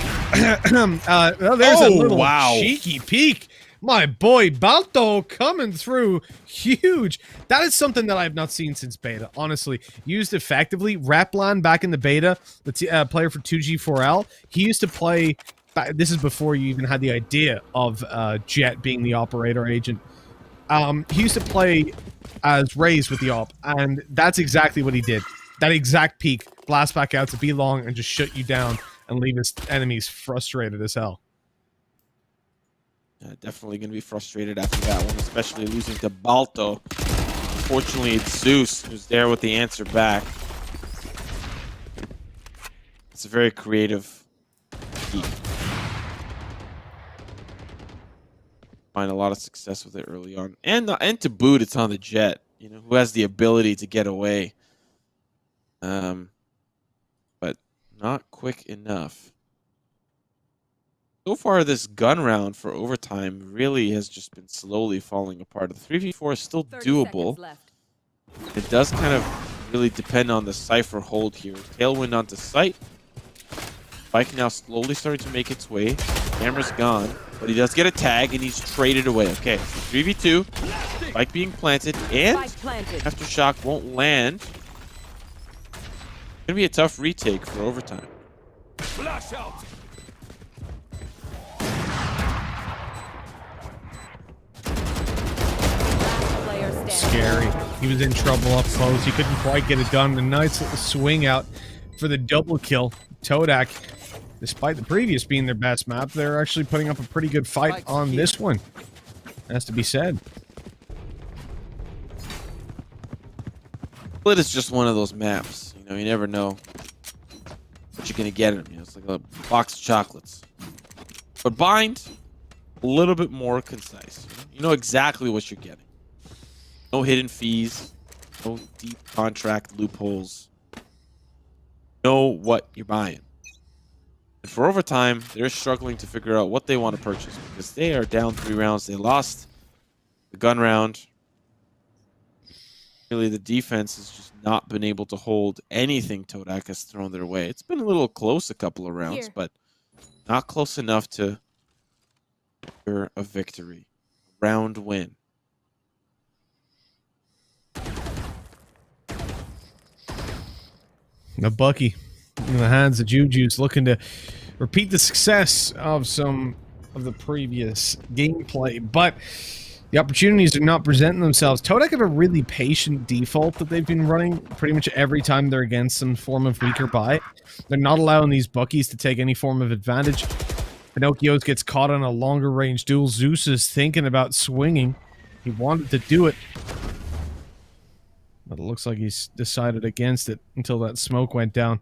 Well, there's a little wow. cheeky peek. My boy Balto coming through huge. That is something that I have not seen since beta, honestly. Used effectively. Raplan back in the beta, the player for 2G4L, he used to play, this is before you even had the idea of Jet being the operator agent. He used to play as Raze with the op, and that's exactly what he did. That exact peak, blast back out to be long and just shut you down and leave his enemies frustrated as hell. Definitely going to be frustrated after that one, especially losing to Balto. Unfortunately, it's Zeus who's there with the answer back. It's a very creative peak. Find a lot of success with it early on. And to boot, it's on the Jet, you know, who has the ability to get away. But not quick enough. So far, this gun round for overtime really has just been slowly falling apart. The 3v4 is still doable. It does kind of really depend on the Cypher hold here. Tailwind onto site. Bike now slowly starting to make its way. Camera's gone, but he does get a tag and he's traded away. Okay, so 3v2. Bike being planted and Aftershock won't land. Gonna be a tough retake for overtime. Flash out. Scary. He was in trouble up close. He couldn't quite get it done. A nice little swing out for the double kill. Todak, despite the previous being their best map, they're actually putting up a pretty good fight on this one. Has to be said. Split is just one of those maps. You know, you never know what you're gonna get in them. You know, it's like a box of chocolates. But Bind, a little bit more concise. You know exactly what you're getting. No hidden fees, no deep contract loopholes. Know what you're buying. And for overtime, they're struggling to figure out what they want to purchase because they are down 3 rounds. They lost the gun round. Really, the defense has just not been able to hold anything Todak has thrown their way. It's been a little close a couple of rounds, but not close enough to secure a victory. Round win. Now Bucky in the hands of Juju's looking to repeat the success of some of the previous gameplay, but the opportunities are not presenting themselves. Todak have a really patient default that they've been running pretty much every time they're against some form of weaker buy. They're not allowing these Buckies to take any form of advantage. Pinocchio's gets caught on a longer range duel. Zeus is thinking about swinging. He wanted to do it, but it looks like he's decided against it until that smoke went down.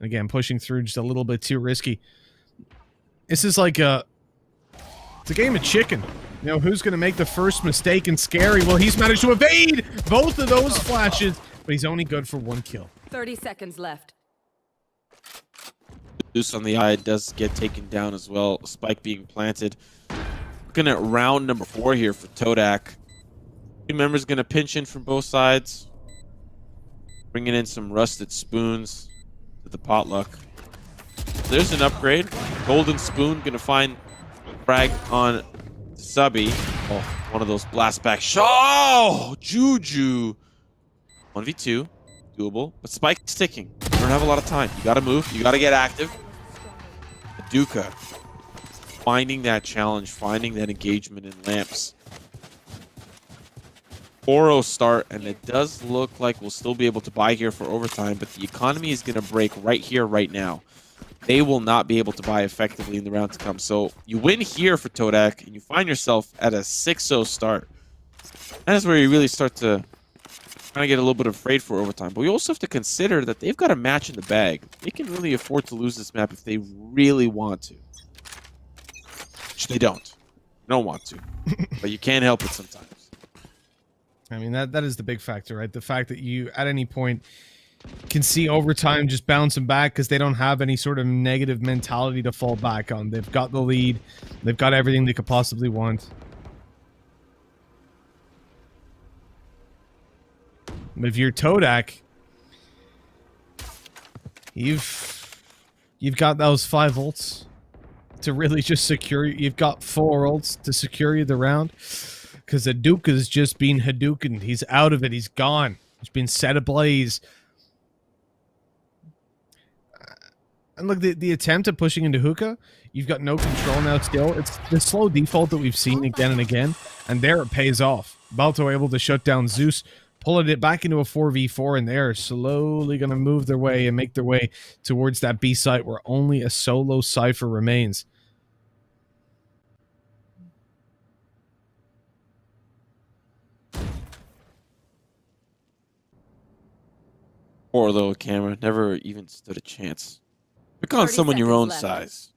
Again, pushing through just a little bit too risky. This is like it's a game of chicken. You know, who's going to make the first mistake and scary? Well, he's managed to evade both of those flashes, but he's only good for 1 kill. 30 seconds left. Zeus on the eye does get taken down as well. Spike being planted. Looking at round number 4 here for Todak. Team members going to pinch in from both sides. Bringing in some rusted spoons to the potluck. There's an upgrade. Golden spoon going to find frag on Subby. Oh, one of those blast back shots. Oh, Juju. 1v2. Doable. But Spike's ticking. You don't have a lot of time. You got to move. You got to get active. Duka. Finding that challenge. Finding that engagement in lamps. 4-0 start, and it does look like we'll still be able to buy here for overtime, but the economy is going to break right here, right now. They will not be able to buy effectively in the round to come. So you win here for Todak, and you find yourself at a 6-0 start. That is where you really start to kind of get a little bit afraid for overtime. But we also have to consider that they've got a match in the bag. They can really afford to lose this map if they really want to. Which they don't. They don't want to. But you can't help it sometimes. I mean, that is the big factor, right? The fact that you, at any point, can see overtime just bouncing back because they don't have any sort of negative mentality to fall back on. They've got the lead. They've got everything they could possibly want. But if you're Todak, you've got those 5 ults to really just secure you. You've got 4 ults to secure you the round. Because Hadouka's just been Hadoukened. He's out of it. He's gone. He's been set ablaze. And look, the attempt at pushing into hookah, you've got no control now still. It's the slow default that we've seen again and again. And there it pays off. Balto able to shut down Zeus, pulling it back into a 4v4, and they're slowly going to move their way and make their way towards that B site where only a solo Cypher remains. Poor little camera. Never even stood a chance. Pick on someone your own size.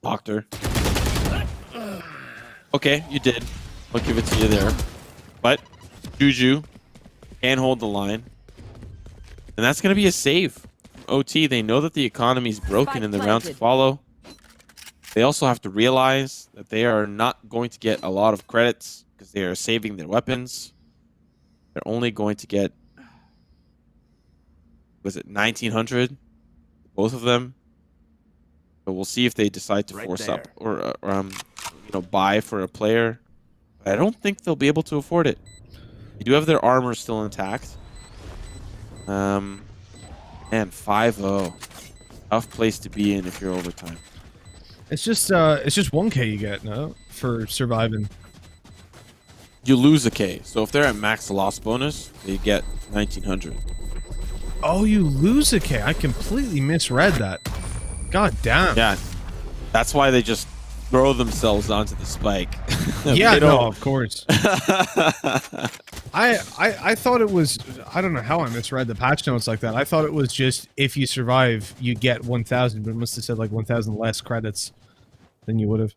Doctor. Okay, you did. I'll give it to you there. But Juju can hold the line. And that's going to be a save. OT, they know that the economy's broken in the round to follow. They also have to realize that they are not going to get a lot of credits because they are saving their weapons. They're only going to get, was it 1900? Both of them. So we'll see if they decide to force up or buy for a player. But I don't think they'll be able to afford it. They do have their armor still intact. And 5-0. Tough place to be in if you're overtime. It's just 1k you get, no? For surviving. You lose a K. So if they're at max loss bonus, they get 1900. Oh, you lose a K. I completely misread that. God damn. Yeah. That's why they just throw themselves onto the spike. Yeah, no, of course. I thought it was, I don't know how I misread the patch notes like that. I thought it was just if you survive, you get 1,000, but it must have said like 1,000 less credits than you would have.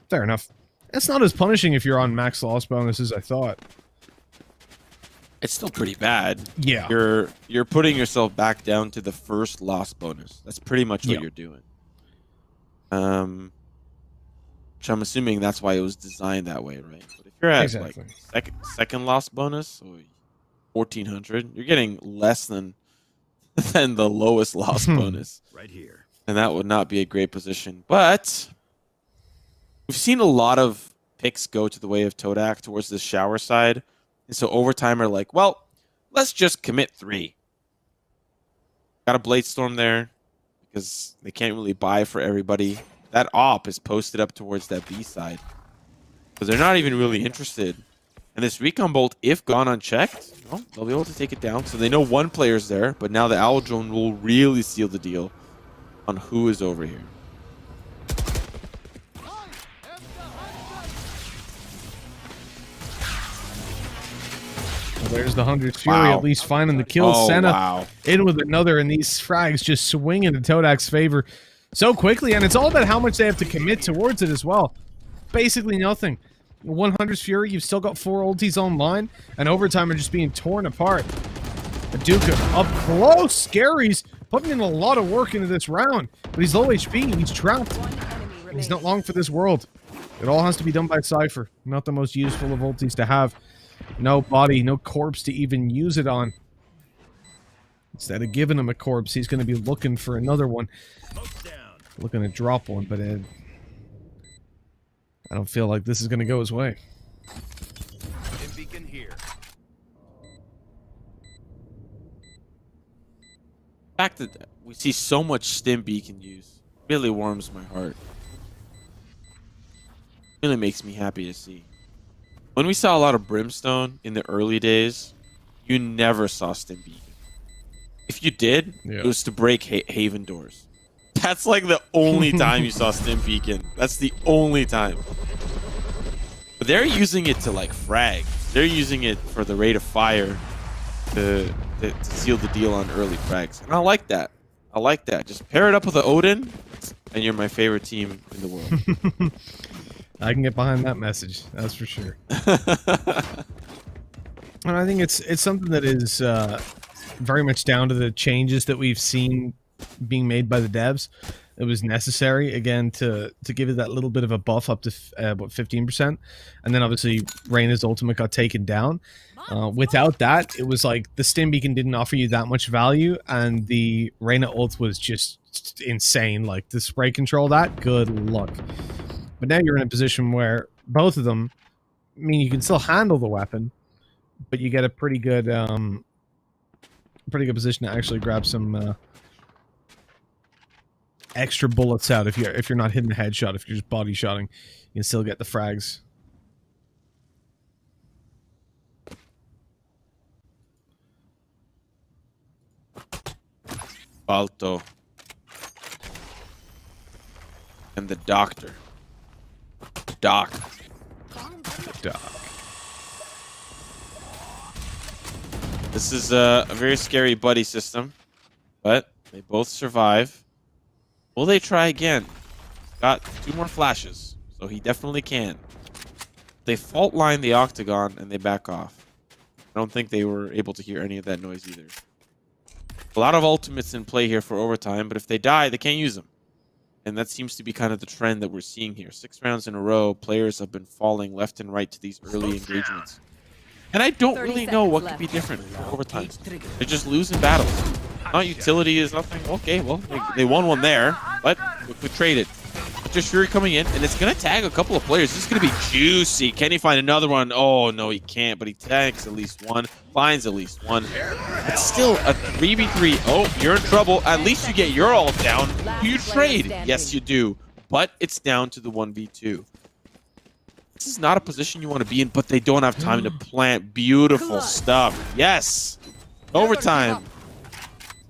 Fair enough. That's not as punishing if you're on max loss bonus as I thought. It's still pretty bad. Yeah. You're putting yourself back down to the first loss bonus. That's pretty much what you're doing. Which I'm assuming that's why it was designed that way, right? But if you're at like second loss bonus, so 1400, you're getting less than the lowest loss bonus. Right here. And that would not be a great position. But we've seen a lot of picks go to the way of Todak towards the shower side. And so overtime are like, well, let's just commit 3. Got a Blade Storm there because they can't really buy for everybody. That op is posted up towards that B side because they're not even really interested. And this Recon Bolt, if gone unchecked, well, they'll be able to take it down. So they know one player's there, but now the Owl Drone will really seal the deal on who is over here. Well, there's the 100 Fury at least finding the kill. Oh, Senna wow. in with another, and these frags just swinging in Todak's favor so quickly. And it's all about how much they have to commit towards it as well. Basically nothing. 100's Fury, you've still got 4 ultis online, and overtime are just being torn apart. Aduka up close. Scary's putting in a lot of work into this round, but he's low HP. He's trapped. He's not long for this world. It all has to be done by Cypher. Not the most useful of ultis to have. No body, no corpse to even use it on. Instead of giving him a corpse, he's going to be looking for another one. Looking to drop one, but I don't feel like this is going to go his way. Beacon here. The fact that we see so much Stim Beacon use really warms my heart. Really makes me happy to see. When we saw a lot of Brimstone in the early days, you never saw Stim Beacon. If you did, it was to break Haven doors. That's like the only time you saw Stim Beacon. That's the only time. But they're using it to like frag. They're using it for the rate of fire to seal the deal on early frags. And I like that. I like that. Just pair it up with the Odin, and you're my favorite team in the world. I can get behind that message. That's for sure. And I think it's something that is very much down to the changes that we've seen being made by the devs. It was necessary again to give it that little bit of a buff up to about 15%, and then obviously Reyna's ultimate got taken down. Without that, it was like the Stim Beacon didn't offer you that much value, and the Reyna ult was just insane. Like the spray control, that good luck. But now you're in a position where both of them, I mean, you can still handle the weapon, but you get a pretty good position to actually grab some extra bullets out if you're not hitting the headshot. If you're just body shotting, you can still get the frags. Balto. And the doctor. Doc. This is a very scary buddy system, but they both survive. Will they try again? Got 2 more flashes, so he definitely can. They fault line the octagon and they back off. I don't think they were able to hear any of that noise either. A lot of ultimates in play here for overtime, but if they die, they can't use them. And that seems to be kind of the trend that we're seeing here. 6 rounds in a row, players have been falling left and right to these early engagements. And I don't really know what could be different for overtime. They're just losing battles. Not utility is nothing. Okay, well, they won one there, but we traded. Just Fury coming in, and it's going to tag a couple of players. This is going to be juicy. Can he find another one? Oh, no, he can't, but he tags at least one, finds at least one. It's still a 3v3. Oh, you're in trouble. At least you get your ult down. Do you trade? Yes, you do. But it's down to the 1v2. This is not a position you want to be in, but they don't have time to plant. Beautiful stuff. Yes. Overtime.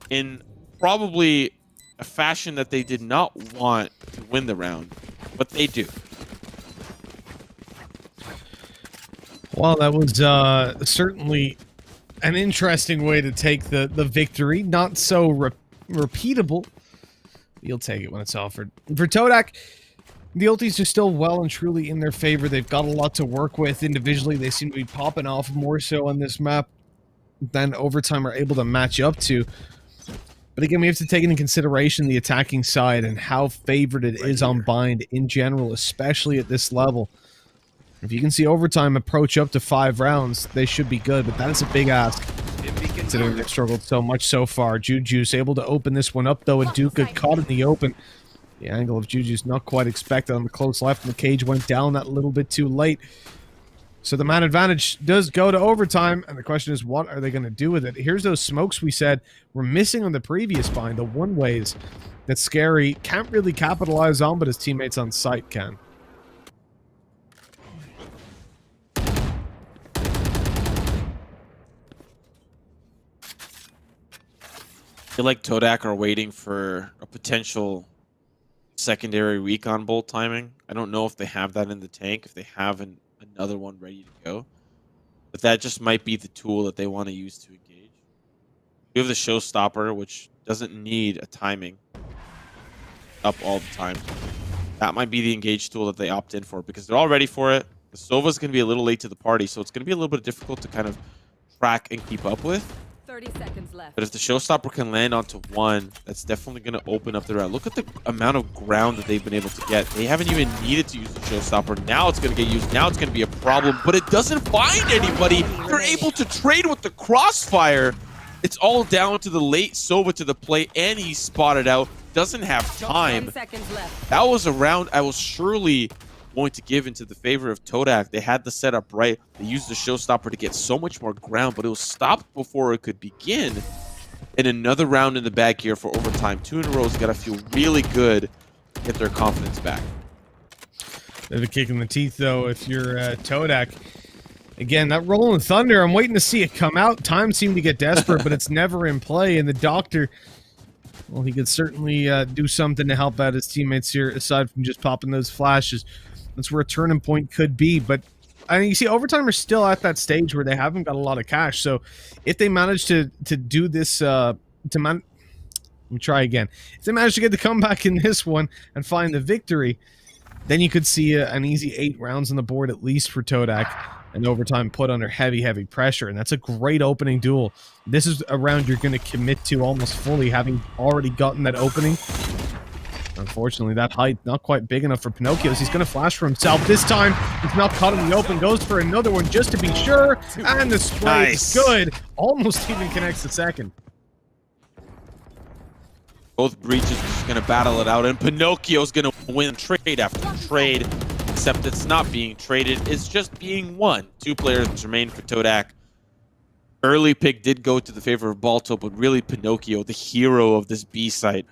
In probably a fashion that they did not want to win the round, but they do. Well, that was certainly an interesting way to take the victory. Not so repeatable. You'll take it when it's offered. For Todak, The ultis are still well and truly in their favor. They've got a lot to work with. Individually, they seem to be popping off more so on this map than Overtime are able to match up to. But again, we have to take into consideration the attacking side and how favored it is on Bind in general, especially at this level. If you can see Overtime approach up to 5 rounds, they should be good, but that is a big ask, considering they've struggled so much so far. Juju's able to open this one up, though, and Duka caught in the open. The angle of Juju's not quite expected on the close left, and the cage went down that little bit too late. So the man advantage does go to Overtime, and the question is, what are they going to do with it? Here's those smokes we said were missing on the previous bind, the one-ways that Scary can't really capitalize on, but his teammates on site can. I feel like Todak are waiting for a potential secondary recon bolt timing. I don't know if they have that in the tank, if they have another one ready to go. But that just might be the tool that they want to use to engage. We have the showstopper, which doesn't need a timing up all the time. That might be the engage tool that they opt in for because they're all ready for it. The Sova's going to be a little late to the party, so it's going to be a little bit difficult to kind of track and keep up with. 30 seconds left. But if the showstopper can land onto one, that's definitely going to open up the round. Look at the amount of ground that they've been able to get. They haven't even needed to use the showstopper. Now it's going to get used. Now it's going to be a problem, but it doesn't find anybody. They're able to trade with the crossfire. It's all down to the late Sova to the plate, and he's spotted out. Doesn't have time. 10 seconds left. That was a round I was surely going to give into the favor of Todak. They had the setup right. They used the showstopper to get so much more ground, but it was stopped before it could begin. And another round in the bag here for Overtime. 2 in a row has got to feel really good to get their confidence back. Bit of a kick in the teeth, though, if you're Todak. Again, that Rolling Thunder, I'm waiting to see it come out. Time seemed to get desperate, but it's never in play. And the Doctor, well, he could certainly do something to help out his teammates here, aside from just popping those flashes. That's where a turning point could be. But I mean, you see, Overtime are still at that stage where they haven't got a lot of cash. So if they manage to do this, let me try again. If they manage to get the comeback in this one and find the victory, then you could see an easy 8 rounds on the board at least for Todak. And Overtime put under heavy, heavy pressure. And that's a great opening duel. This is a round you're going to commit to almost fully, having already gotten that opening. Unfortunately, that height not quite big enough for Pinocchio's. He's going to flash for himself. This time, he's not caught in the open. Goes for another one just to be sure. And the spray is good. Almost even connects the second. Both breaches are just going to battle it out. And Pinocchio's going to win trade after trade. Except it's not being traded. It's just being won. 2 players remain for Todak. Early pick did go to the favor of Balto, but really Pinocchio, the hero of this B site,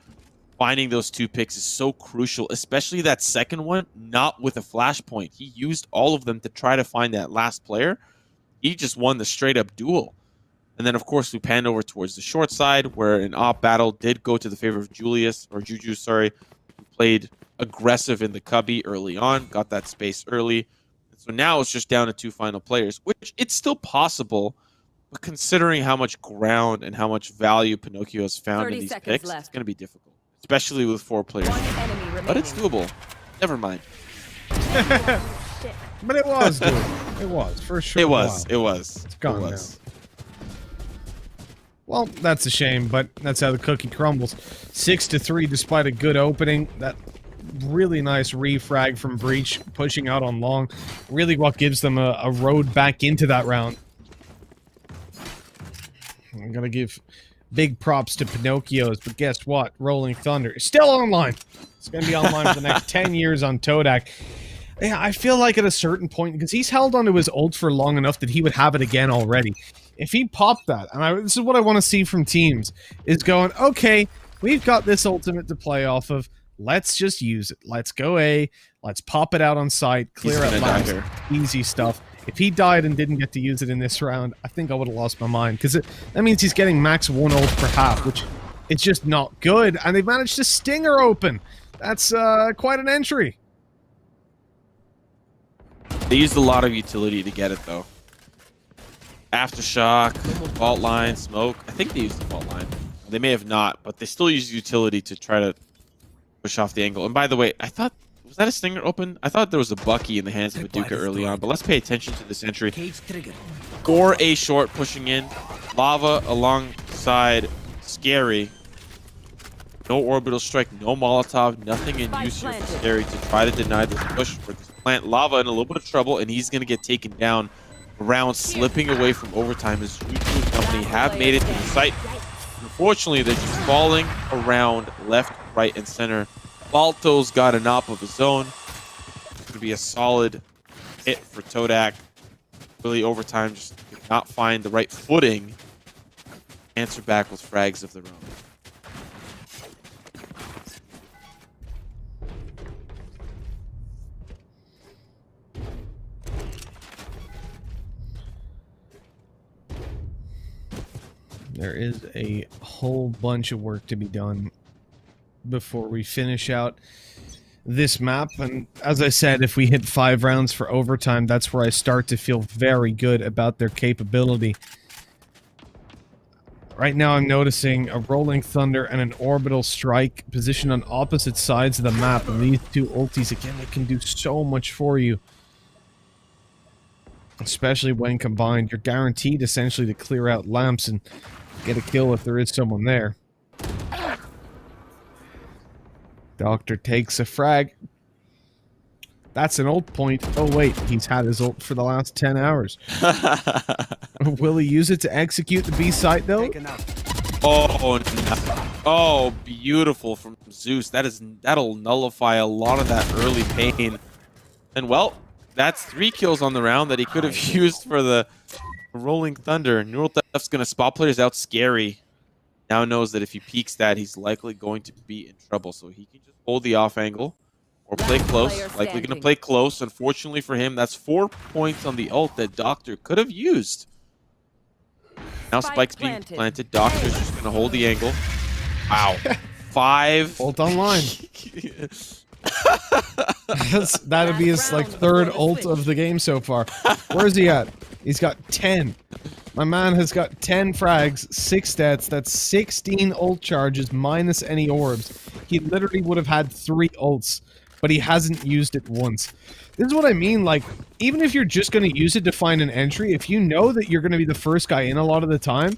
finding those 2 picks is so crucial, especially that second one, not with a flashpoint. He used all of them to try to find that last player. He just won the straight-up duel. And then, of course, we panned over towards the short side, where an op battle did go to the favor of Juju, sorry, who played aggressive in the cubby early on, got that space early. So now it's just down to 2 final players, which it's still possible, but considering how much ground and how much value Pinocchio has found in these picks, it's going to be difficult, especially with 4 players. But it's doable. Never mind. But it was doable. It was, for sure. It was. It was. It's gone now. Well, that's a shame, but that's how the cookie crumbles. 6-3 despite a good opening. That really nice refrag from Breach, pushing out on long. Really what gives them a road back into that round. I'm going to give big props to Pinocchio's, but guess what? Rolling Thunder is still online. It's going to be online for the next 10 years on Todak. Yeah, I feel like at a certain point, because he's held onto his ult for long enough that he would have it again already. If he popped that, and this is what I want to see from teams, is going, okay, we've got this ultimate to play off of. Let's just use it. Let's go A. Let's pop it out on site. Clear it last. Easy stuff. If he died and didn't get to use it in this round, I think I would have lost my mind. Because that means he's getting max 1 ult per half, which it's just not good. And they've managed to stinger open. That's quite an entry. They used a lot of utility to get it, though. Aftershock, fault line, smoke. I think they used the fault line. They may have not, but they still used utility to try to push off the angle. And by the way, I thought Was that a stinger open? I thought there was a Bucky in the hands of Aduka early on, but let's pay attention to this entry. Cage trigger. Or a short pushing in. Lava alongside Scary. No orbital strike, no Molotov, nothing in use here for Scary to try to deny this push for this plant. Lava in a little bit of trouble, and he's going to get taken down. Round slipping away from overtime. His Juju company have made it to the site. Unfortunately, they're just falling around left, right, and center. Balto's got an op of his own. It's going to be a solid hit for Todak. Really, overtime just did not find the right footing. Answer back with frags of their own. There is a whole bunch of work to be done before we finish out this map. And as I said, if we hit 5 rounds for overtime, that's where I start to feel very good about their capability. Right now I'm noticing a Rolling Thunder and an Orbital Strike positioned on opposite sides of the map. And these two ultis, again, they can do so much for you. Especially when combined. You're guaranteed essentially to clear out lamps and get a kill if there is someone there. Doctor takes a frag. That's an ult point. Oh wait, he's had his ult for the last 10 hours. Will he use it to execute the B site though? Oh, no. Oh, beautiful from Zeus. That'll nullify a lot of that early pain. And well, that's 3 kills on the round that he could have used for the Rolling Thunder. Neural Theft's going to spot players out. Scary now knows that if he peeks that, he's likely going to be in trouble. So he can just hold the off angle or play close. Likely going to play close. Unfortunately for him, that's 4 points on the ult that Doctor could have used. Now Spike's being planted. Doctor's just going to hold the angle. Wow. 5. Ult online. That'd be his like 3rd ult of the game so far. Where's he at? He's got 10. My man has got 10 frags, 6 stats. That's 16 ult charges minus any orbs. He literally would have had 3 ults, but he hasn't used it once. This is what I mean, like, even if you're just going to use it to find an entry, if you know that you're going to be the first guy in a lot of the time,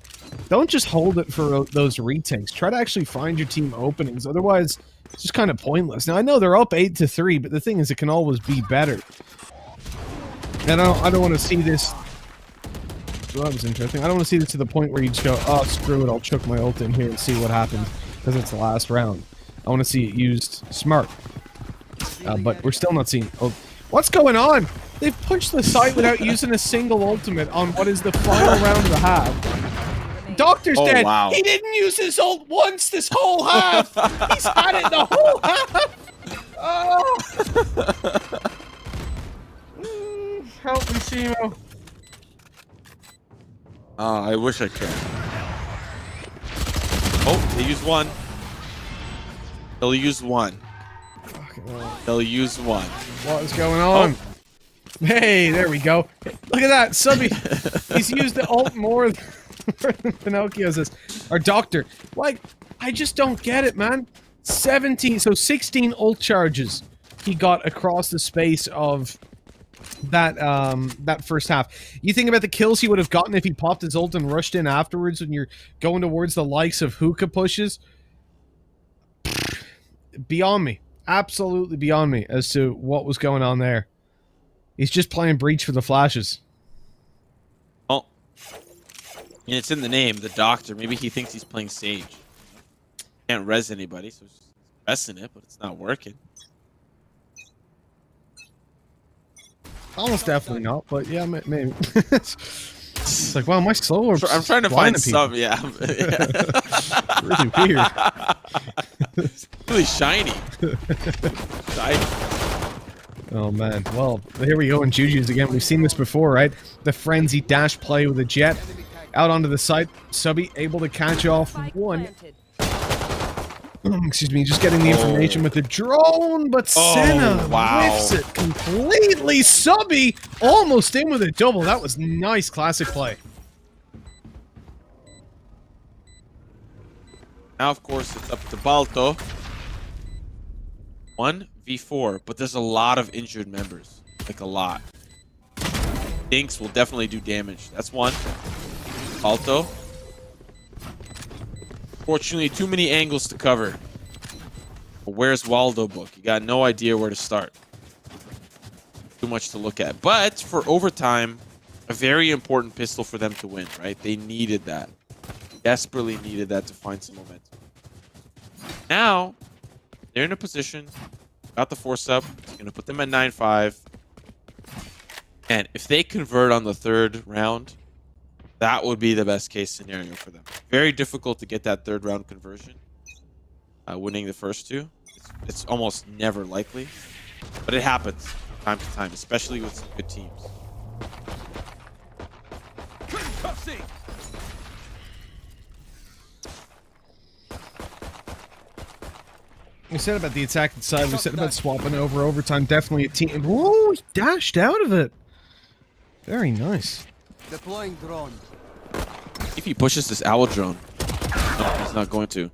don't just hold it for those retakes. Try to actually find your team openings, otherwise it's just kind of pointless. Now, I know they're up 8-3, but the thing is, it can always be better. And I don't want to see this... Well, that was interesting. I don't want to see this to the point where you just go, oh, screw it, I'll chuck my ult in here and see what happens, because it's the last round. I want to see it used smart. But we're still not seeing... Oh, what's going on? They've punched the site without using a single ultimate on what is the final round of the half. Doctor's dead. Wow. He didn't use his ult once this whole half. He's had it the whole half. Oh. Help me, Simo. I wish I could. Oh, they used 1. They'll use 1. They'll use 1. What is going on? Oh. Hey, there we go. Look at that, Subby. He's used the ult more than Pinocchio's this. Or Doctor. Like, I just don't get it, man. 16 ult charges he got across the space of that first half. You think about the kills he would have gotten if he popped his ult and rushed in afterwards when you're going towards the likes of hookah pushes. Beyond me. Absolutely beyond me as to what was going on there. He's just playing Breach for the flashes. Well, and it's in the name, the Doctor. Maybe he thinks he's playing Sage. Can't res anybody, so he's pressing it, but it's not working. Almost definitely not, but yeah, maybe. It's like, wow, my slow orbs. I'm trying to find some, yeah. Really weird. Really shiny. Shiny. Oh man, well, here we go in Juju's again. We've seen this before, right? The frenzy dash play with a jet. Out onto the site, Subby able to catch off 1. Excuse me, just getting the information with the drone, but Senna whiffs it completely. Subby almost in with a double. That was nice classic play. Now, of course, it's up to Balto. 1v4, but there's a lot of injured members. Like a lot. Dinks will definitely do damage. That's one. Alto. Fortunately, too many angles to cover. But where's Waldo book? You got no idea where to start. Too much to look at. But for overtime, a very important pistol for them to win, right? They needed that. Desperately needed that to find some momentum. Now, they're in a position. Got the force up. It's going to put them at 9-5. And if they convert on the third round, that would be the best case scenario for them. Very difficult to get that third round conversion. Winning the first two. It's almost never likely. But it happens from time to time, especially with some good teams. We said about the attacking side. We said about swapping over overtime. Definitely a team. Whoa, he dashed out of it. Very nice. Deploying drone. If he pushes this owl drone. No, he's not going to.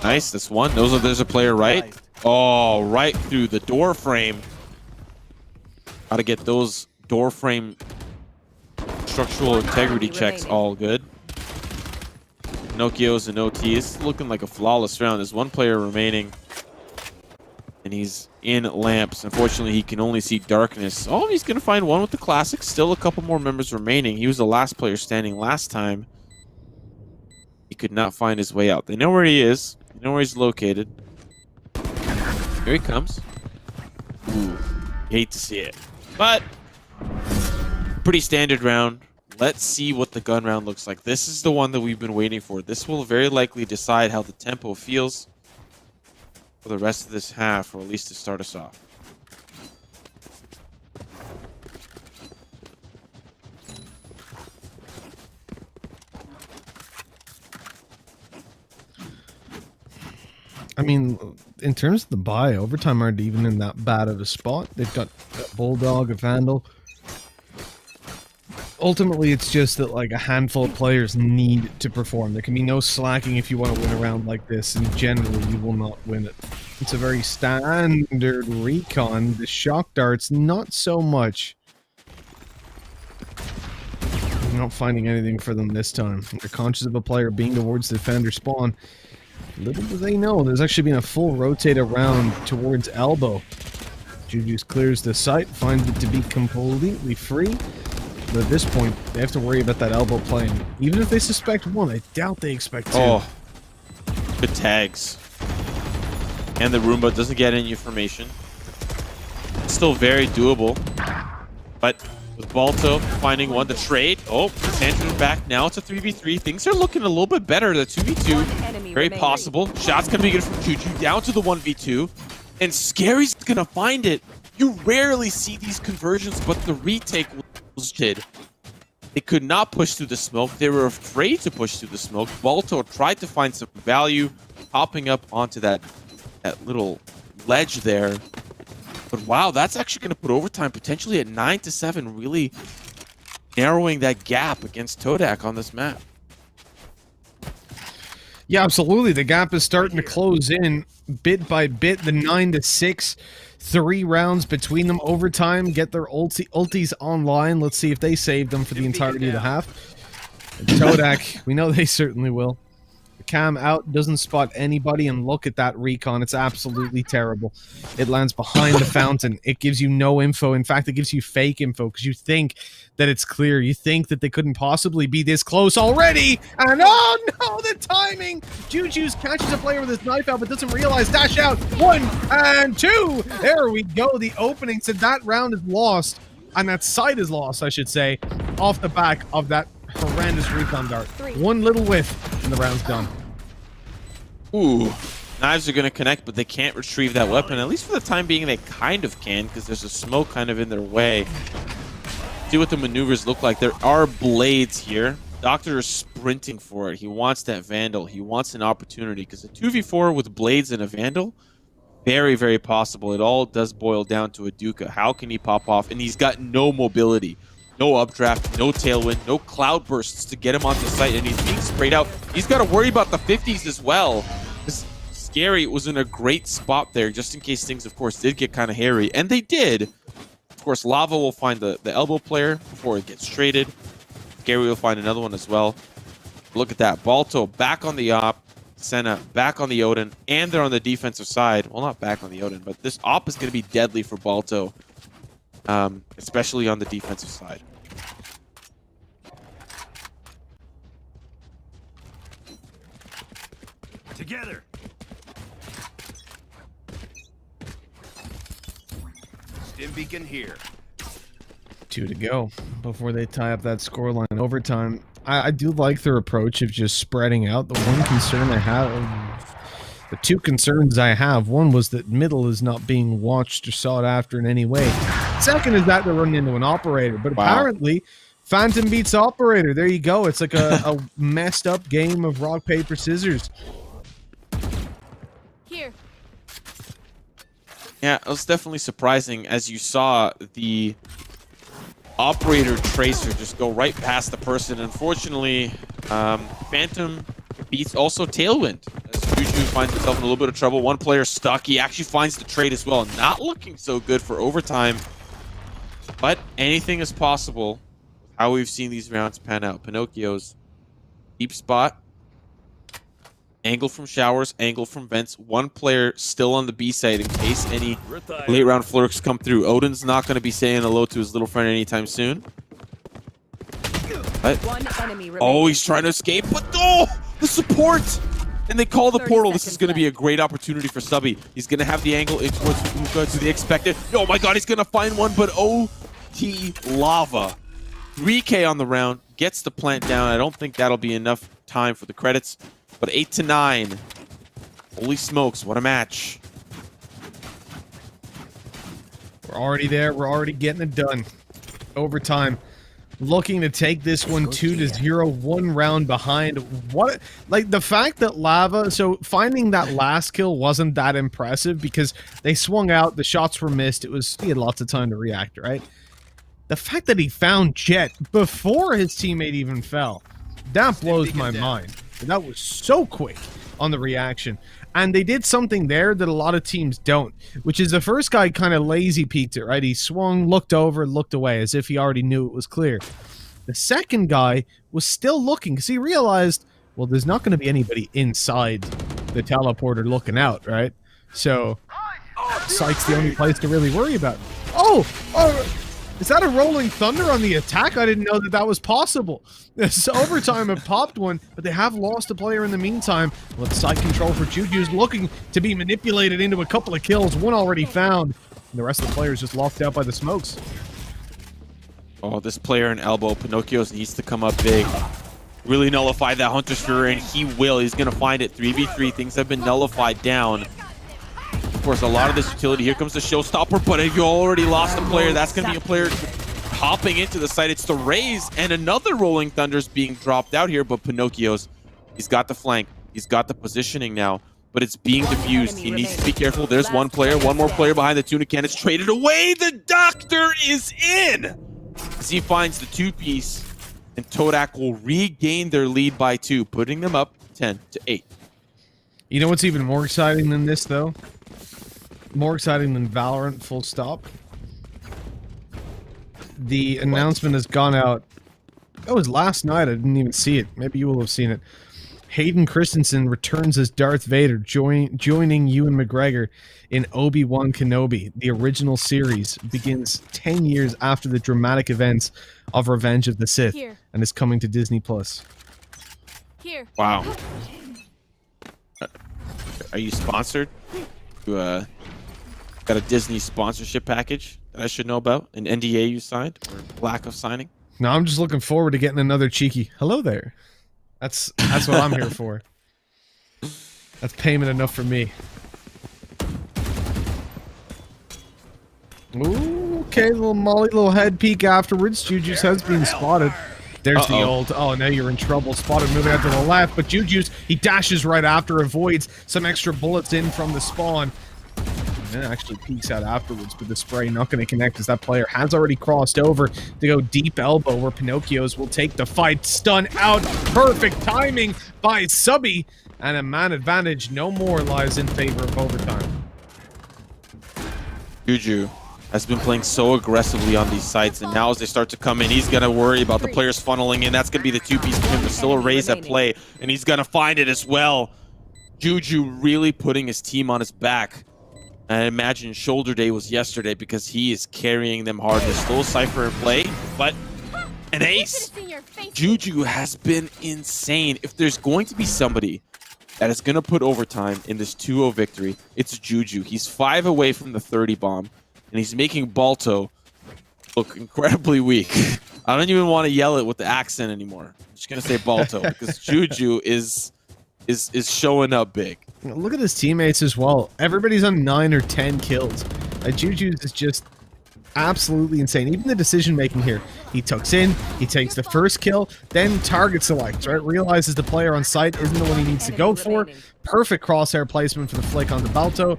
Nice, that's one. There's a player right. Oh, right through the door frame. Gotta get those door frame structural integrity checks all good. Pinocchios and OTs. Looking like a flawless round. There's one player remaining. And he's in lamps. Unfortunately, he can only see darkness. Oh, he's going to find one with the classics. Still a couple more members remaining. He was the last player standing last time. He could not find his way out. They know where he is. They know where he's located. Here he comes. Ooh, hate to see it. But, pretty standard round. Let's see what the gun round looks like. This is the one that we've been waiting for. This will very likely decide how the tempo feels for the rest of this half, or at least to start us off. I mean, in terms of the buy, overtime aren't even in that bad of a spot. They've got a Bulldog, a Vandal. Ultimately, it's just that like a handful of players need to perform. There can be no slacking if you want to win a round like this, and generally you will not win it. It's a very standard recon. The shock darts, not so much. I'm not finding anything for them this time. They're conscious of a player being towards the defender spawn. Little do they know, there's actually been a full rotate around towards elbow. Juju's clears the site, finds it to be completely free. But at this point, they have to worry about that elbow playing. Even if they suspect one, I doubt they expect two. Oh, good tags. And the Roomba doesn't get any information. It's still very doable. But with Balto finding one to trade. Oh, Sandra back now. It's a 3v3. Things are looking a little bit better. The 2v2, very possible. Shots gonna be good from Juju down to the 1v2. And Scary's gonna find it. You rarely see these conversions, but the retake did. They could not push through the smoke. They were afraid to push through the smoke. Balto tried to find some value, hopping up onto that little ledge there. But wow, that's actually going to put overtime potentially at 9-7, really narrowing that gap against Todak on this map. Yeah, absolutely. The gap is starting to close in bit by bit. The 9-6, 3 rounds between them. Overtime, get their ultis online. Let's see if they save them for the entirety of the half. And Todak, we know they certainly will. The cam out, doesn't spot anybody, and look at that recon. It's absolutely terrible. It lands behind the fountain. It gives you no info. In fact, it gives you fake info because you think that it's clear. You think that they couldn't possibly be this close already. And oh no, the timing! Juju's catches a player with his knife out but doesn't realize. Dash out. 1 and 2. There we go. The opening to that round is lost. And that side is lost, I should say, off the back of that horrendous recon dart. 1 little whiff and the round's done. Ooh. Knives are going to connect, but they can't retrieve that weapon. At least for the time being, they kind of can, because there's a smoke kind of in their way. See what the maneuvers look like. There are blades here. Doctor is sprinting for it. He wants that Vandal. He wants an opportunity, because a 2v4 with blades and a Vandal, very, very possible. It all does boil down to a Duca. How can he pop off? And he's got no mobility. No updraft, no tailwind, no cloud bursts to get him onto site, and he's being sprayed out. He's got to worry about the 50s as well. Scary was in a great spot there, just in case things, of course, did get kind of hairy. And they did. Of course, Lava will find the elbow player before it gets traded. Scary will find another one as well. Look at that. Balto back on the op. Senna back on the Odin. And they're on the defensive side. Well, not back on the Odin, but this op is going to be deadly for Balto. Especially on the defensive side. Together. Stim beacon here. 2 to go before they tie up that scoreline in overtime. I do like their approach of just spreading out. The one concern I have, the two concerns I have, one was that middle is not being watched or sought after in any way. Second is that they're running into an operator, but apparently Phantom beats operator. There you go. It's like a messed up game of rock, paper, scissors. Here. Yeah, it was definitely surprising as you saw the operator tracer just go right past the person. Unfortunately, Phantom beats also Tailwind as Juju finds himself in a little bit of trouble. One player stuck. He actually finds the trade as well. Not looking so good for overtime, but anything is possible. How we've seen these rounds pan out. Pinocchio's deep spot. Angle from showers, angle from vents. One player still on the B side in case any late round flirks come through. Odin's not going to be saying hello to his little friend anytime soon. But, One enemy remaining. oh, he's trying to escape, but oh, the support! And they call the 30 portal. This is seconds going to be a left. great opportunity for Subby. He's going to have the angle in towards Fuka to the expected. Oh my god, he's going to find one, but OT Lava. 3K on the round, gets the plant down. I don't think that'll be enough time for the credits. But 8 to 9. Holy smokes, what a match. We're already there. We're already getting it done. Overtime. Looking to take this one 2-0, 1 round behind. What, like the fact that Lava, so finding that last kill wasn't that impressive because they swung out, the shots were missed. He had lots of time to react, right? The fact that he found Jet before his teammate even fell, that blows my mind. That was so quick on the reaction. And they did something there that a lot of teams don't, which is the first guy kind of lazy peeked it, right? He swung, looked over, looked away as if he already knew it was clear. The second guy was still looking because he realized, well, there's not going to be anybody inside the teleporter looking out, right? So, Site's the only place to really worry about. Oh! Is that a rolling thunder on the attack? I didn't know that that was possible. This overtime have popped one, but they have lost a player in the meantime. Well, side control for Juju's looking to be manipulated into a couple of kills. One already found. And the rest of the players just locked out by the smokes. Oh, this player in elbow, Pinocchio's needs to come up big. Really nullify that Hunter's Fury, and he will. He's going to find it. 3v3. Things have been nullified down. Of course, a lot of this utility. Here comes the showstopper, but if you already lost a player, that's going to be a player hopping into the site. It's the Raze, and another Rolling Thunder's being dropped out here, but Pinocchio's, he's got the flank. He's got the positioning now, but it's being diffused. He needs to be careful. There's one player, one more player behind the tuna can. It's traded away. The Doctor is in! As he finds the two-piece, and Todak will regain their lead by 2, putting them up 10 to 8. You know what's even more exciting than this, though? More exciting than Valorant, full stop. The announcement has gone out. That was last night. I didn't even see it. Maybe you will have seen it. Hayden Christensen returns as Darth Vader, joining Ewan McGregor in Obi-Wan Kenobi. The original series begins 10 years after the dramatic events of Revenge of the Sith and is coming to Disney+. Here. Wow. Are you sponsored? You, got a Disney sponsorship package that I should know about? An NDA you signed or lack of signing? No, I'm just looking forward to getting another cheeky hello there. That's what I'm here for. That's payment enough for me. Ooh, okay, little Molly, little head peek afterwards. Juju's has been spotted. There's the old, oh, now you're in trouble. Spotted moving out to the left, but Juju's, he dashes right after, avoids some extra bullets in from the spawn. And actually peeks out afterwards, but the spray not going to connect as that player has already crossed over to go deep elbow where Pinocchio's will take the fight. Stun out. Perfect timing by Subby And a man advantage no more lies in favor of overtime. Juju has been playing so aggressively on these sites, and now as they start to come in, he's going to worry about the players funneling in. That's going to be the two-piece for him. There's still a raise at play, and he's going to find it as well. Juju really putting his team on his back. I imagine shoulder day was yesterday because he is carrying them hard. There's still a Cypher in play, but an ace. Juju has been insane. If there's going to be somebody that is going to put overtime in this 2-0 victory, it's Juju. He's 5 away from the 30 bomb, and he's making Balto look incredibly weak. I don't even want to yell it with the accent anymore. I'm just going to say Balto because Juju is showing up big. Look at his teammates as well. Everybody's on 9 or 10 kills. Juju's is just absolutely insane. Even the decision making here. He tucks in, he takes the first kill, then target selects, right? Realizes the player on site isn't the one he needs to go for. Perfect crosshair placement for the flick on the Balto,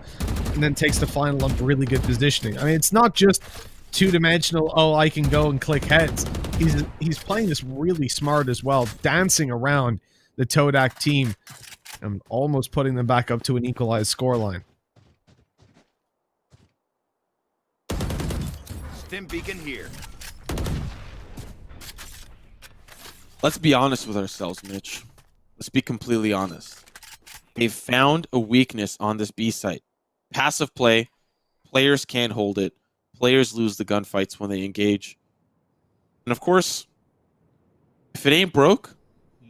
and then takes the final up really good positioning. I mean, it's not just two-dimensional, oh, I can go and click heads. He's playing this really smart as well, dancing around the Todak team. I'm almost putting them back up to an equalized scoreline. Stim beacon here. Let's be honest with ourselves, Mitch. Let's be completely honest. They've found a weakness on this B site. Passive play. Players can't hold it. Players lose the gunfights when they engage. And of course, if it ain't broke,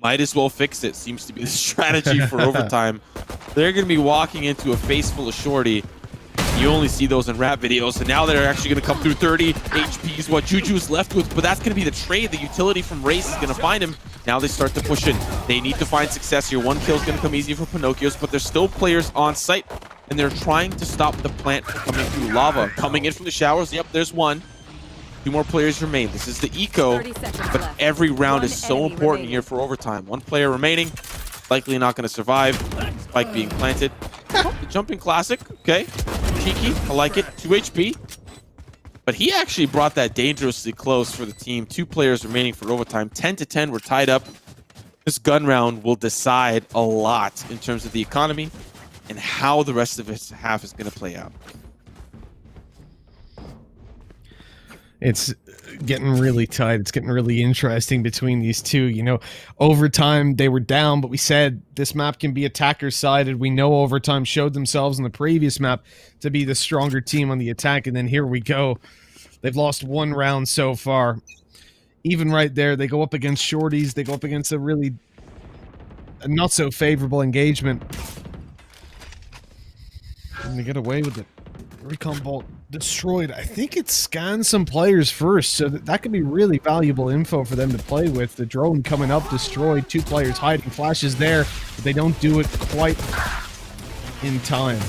might as well fix it. Seems to be the strategy for overtime. They're going to be walking into a face full of shorty. You only see those in rap videos, and now they're actually going to come through. 30 HP is what Juju's left with, but that's going to be the trade. The utility from Race is going to find him. Now they start to push in. They need to find success here. One kill is going to come easy for Pinocchios, but there's still players on site, and they're trying to stop the plant from coming through lava. Coming in from the showers. Yep, there's one. 2 more players remain. This is the eco, but every round is so important here for overtime. 1 player remaining, likely not going to survive. Spike being planted. Oh, the jumping classic. Okay, cheeky. I like it. 2 HP. But he actually brought that dangerously close for the team. 2 players remaining for overtime. 10-10. We're tied up. This gun round will decide a lot in terms of the economy and how the rest of its half is going to play out. It's getting really tight. It's getting really interesting between these two. You know, overtime, they were down, but we said this map can be attacker-sided. We know overtime showed themselves in the previous map to be the stronger team on the attack, and then here we go. They've lost 1 round so far. Even right there, they go up against shorties. They go up against a really not-so-favorable engagement. And they get away with it. Recon bolt destroyed. I think it scans some players first, so that could be really valuable info for them to play with. The drone coming up destroyed. 2 players hiding. Flashes there, but they don't do it quite in time.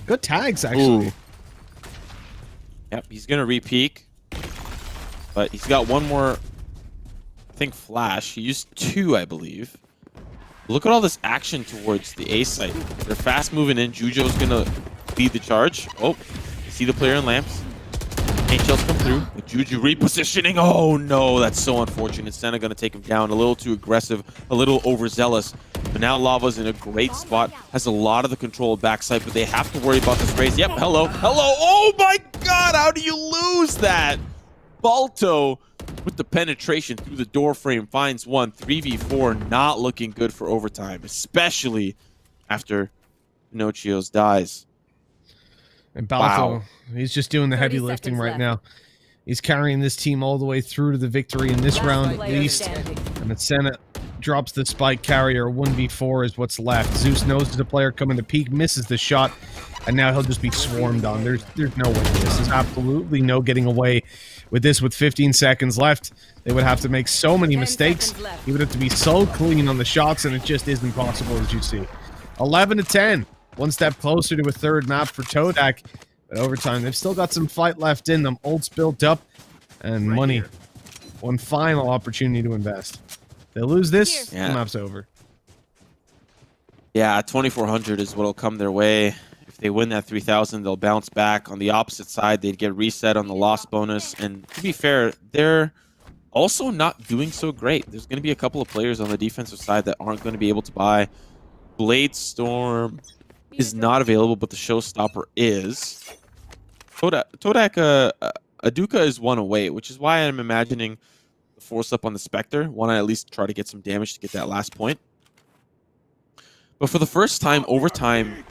Good tags, actually. Ooh. Yep, he's gonna re-peek, but he's got 1 more, I think, flash. He used 2, I believe. Look at all this action towards the A site. They're fast moving in. Jujo's gonna lead the charge. Oh, you see the player in lamps. HL's come through. With Juju repositioning. Oh no, that's so unfortunate. Senna gonna take him down. A little too aggressive, a little overzealous. But now Lava's in a great spot. Has a lot of the control of backside, but they have to worry about this raise. Yep, hello, hello. Oh my god, how do you lose that? Balto with the penetration through the door frame finds one. 3v4, not looking good for overtime, especially after Pinocchio's dies. And Balto, Wow. he's just doing the heavy lifting right now. He's carrying this team all the way through to the victory in this round at least. And the Senna drops the spike carrier. 1v4 is what's left. Zeus knows there's a player coming to peek, misses the shot, and now he'll just be swarmed on. There's no way. This is absolutely no getting away with this. With 15 seconds left, they would have to make so many mistakes. He would have to be so clean on the shots, and it just isn't possible, as you see. 11-10. 1 step closer to a 3rd map for Todak. But overtime, they've still got some fight left in them. Ults built up, and money. 1 final opportunity to invest. They lose this, the map's over. Yeah, 2,400 is what'll come their way. If they win that 3,000, they'll bounce back. On the opposite side, they'd get reset on the loss bonus. And to be fair, they're also not doing so great. There's going to be a couple of players on the defensive side that aren't going to be able to buy Blade Storm is not available, but the showstopper is. Todak, Aduka is one away, which is why I'm imagining the force up on the Spectre. Want to at least try to get some damage to get that last point. But for the first time, overtime,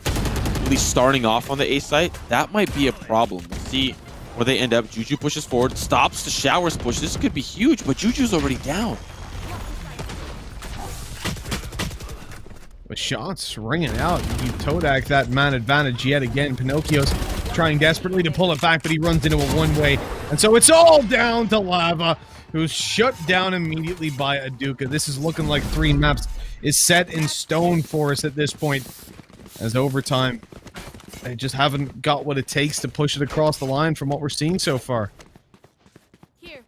really starting off on the A site, that might be a problem. We'll see where they end up. Juju pushes forward, stops the Showers push. This could be huge, but Juju's already down. With shots ringing out, you give Todak that man advantage yet again. Pinocchio's trying desperately to pull it back, but he runs into a one-way. And so it's all down to Lava, who's shut down immediately by Aduka. This is looking like 3 maps is set in stone for us at this point. As overtime, they just haven't got what it takes to push it across the line from what we're seeing so far. Here.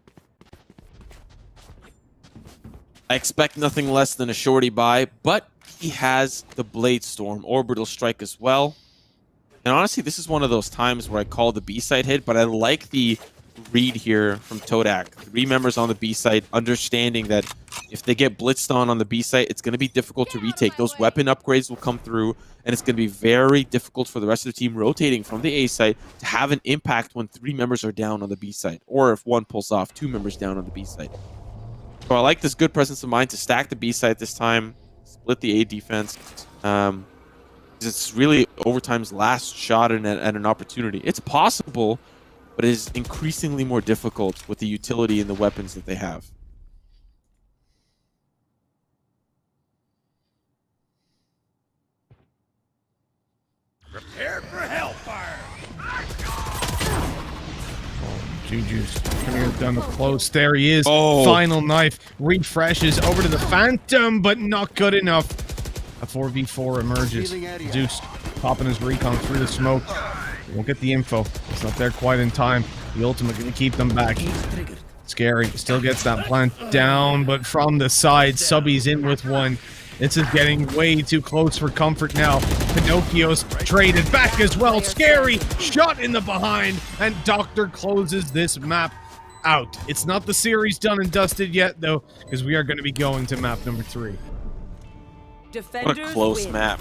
I expect nothing less than a shorty buy, but he has the Blade Storm Orbital Strike as well. And honestly, this is one of those times where I call the B-side hit, but I like the read here from Todak. 3 members on the B site, understanding that if they get blitzed on the B site, it's going to be difficult to retake. Those weapon upgrades will come through, and it's going to be very difficult for the rest of the team rotating from the A site to have an impact when 3 members are down on the B site, or if 1 pulls off, 2 members down on the B site. So I like this good presence of mind to stack the B site this time, split the A defense. It's really overtime's last shot at an opportunity. It's possible, but it is increasingly more difficult with the utility and the weapons that they have. Prepare for hellfire. Juju's coming here down the close. There he is. Oh. Final knife. Refreshes over to the Phantom, but not good enough. A 4v4 emerges. Zeus popping his recon through the smoke. Won't get the info. It's not there quite in time. The ultimate going to keep them back. Scary. Still gets that plant down, but from the side, Subby's in with one. This is getting way too close for comfort now. Pinocchio's traded back as well. Scary shot in the behind, and Doctor closes this map out. It's not the series done and dusted yet, though, because we are going to be going to map number 3. What a close map.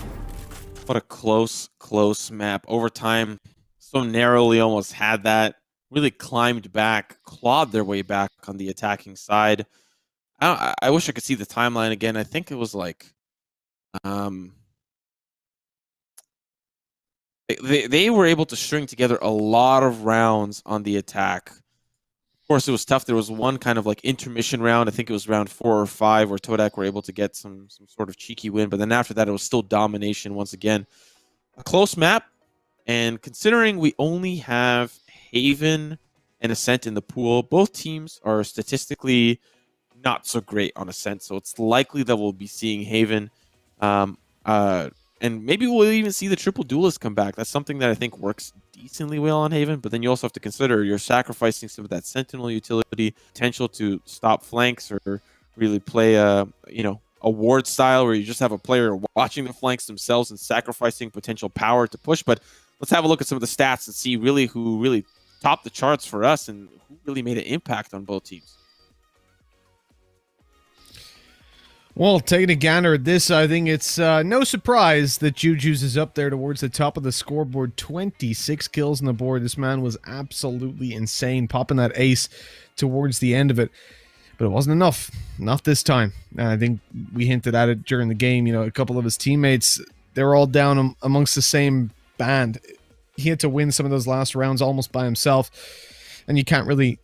What a close map. Overtime, so narrowly almost had that. Really climbed back, clawed their way back on the attacking side. I wish I could see the timeline again. I think it was like, they were able to string together a lot of rounds on the attack. Of course, it was tough. There was one kind of like intermission round. I think it was round 4 or 5 where Todak were able to get some sort of cheeky win. But then after that, it was still domination once again. A close map. And considering we only have Haven and Ascent in the pool, both teams are statistically not so great on Ascent. So it's likely that we'll be seeing Haven. And maybe we'll even see the triple duelist come back. That's something that I think works decently well on Haven, but then you also have to consider you're sacrificing some of that Sentinel utility, potential to stop flanks or really play a ward style where you just have a player watching the flanks themselves and sacrificing potential power to push. But let's have a look at some of the stats and see really who really topped the charts for us and who really made an impact on both teams. Well, taking a gander at this, I think it's no surprise that Juju's is up there towards the top of the scoreboard. 26 kills on the board. This man was absolutely insane, popping that ace towards the end of it. But it wasn't enough. Not this time. And I think we hinted at it during the game. You know, a couple of his teammates, they were all down amongst the same band. He had to win some of those last rounds almost by himself. And you can't really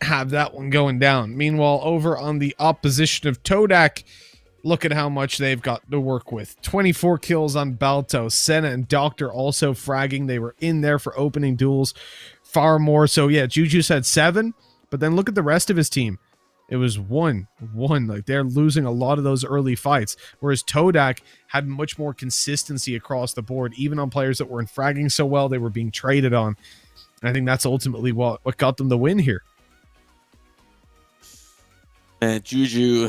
have that one going down. Meanwhile, over on the opposition of Todak, look at how much they've got to work with. 24 kills on Balto. Senna and Doctor also fragging. They were in there for opening duels far more. So yeah, Juju's had 7, but then look at the rest of his team. It was 1. Like, they're losing a lot of those early fights, whereas Todak had much more consistency across the board, even on players that weren't fragging so well. They were being traded on. And I think that's ultimately what got them the win here. And Juju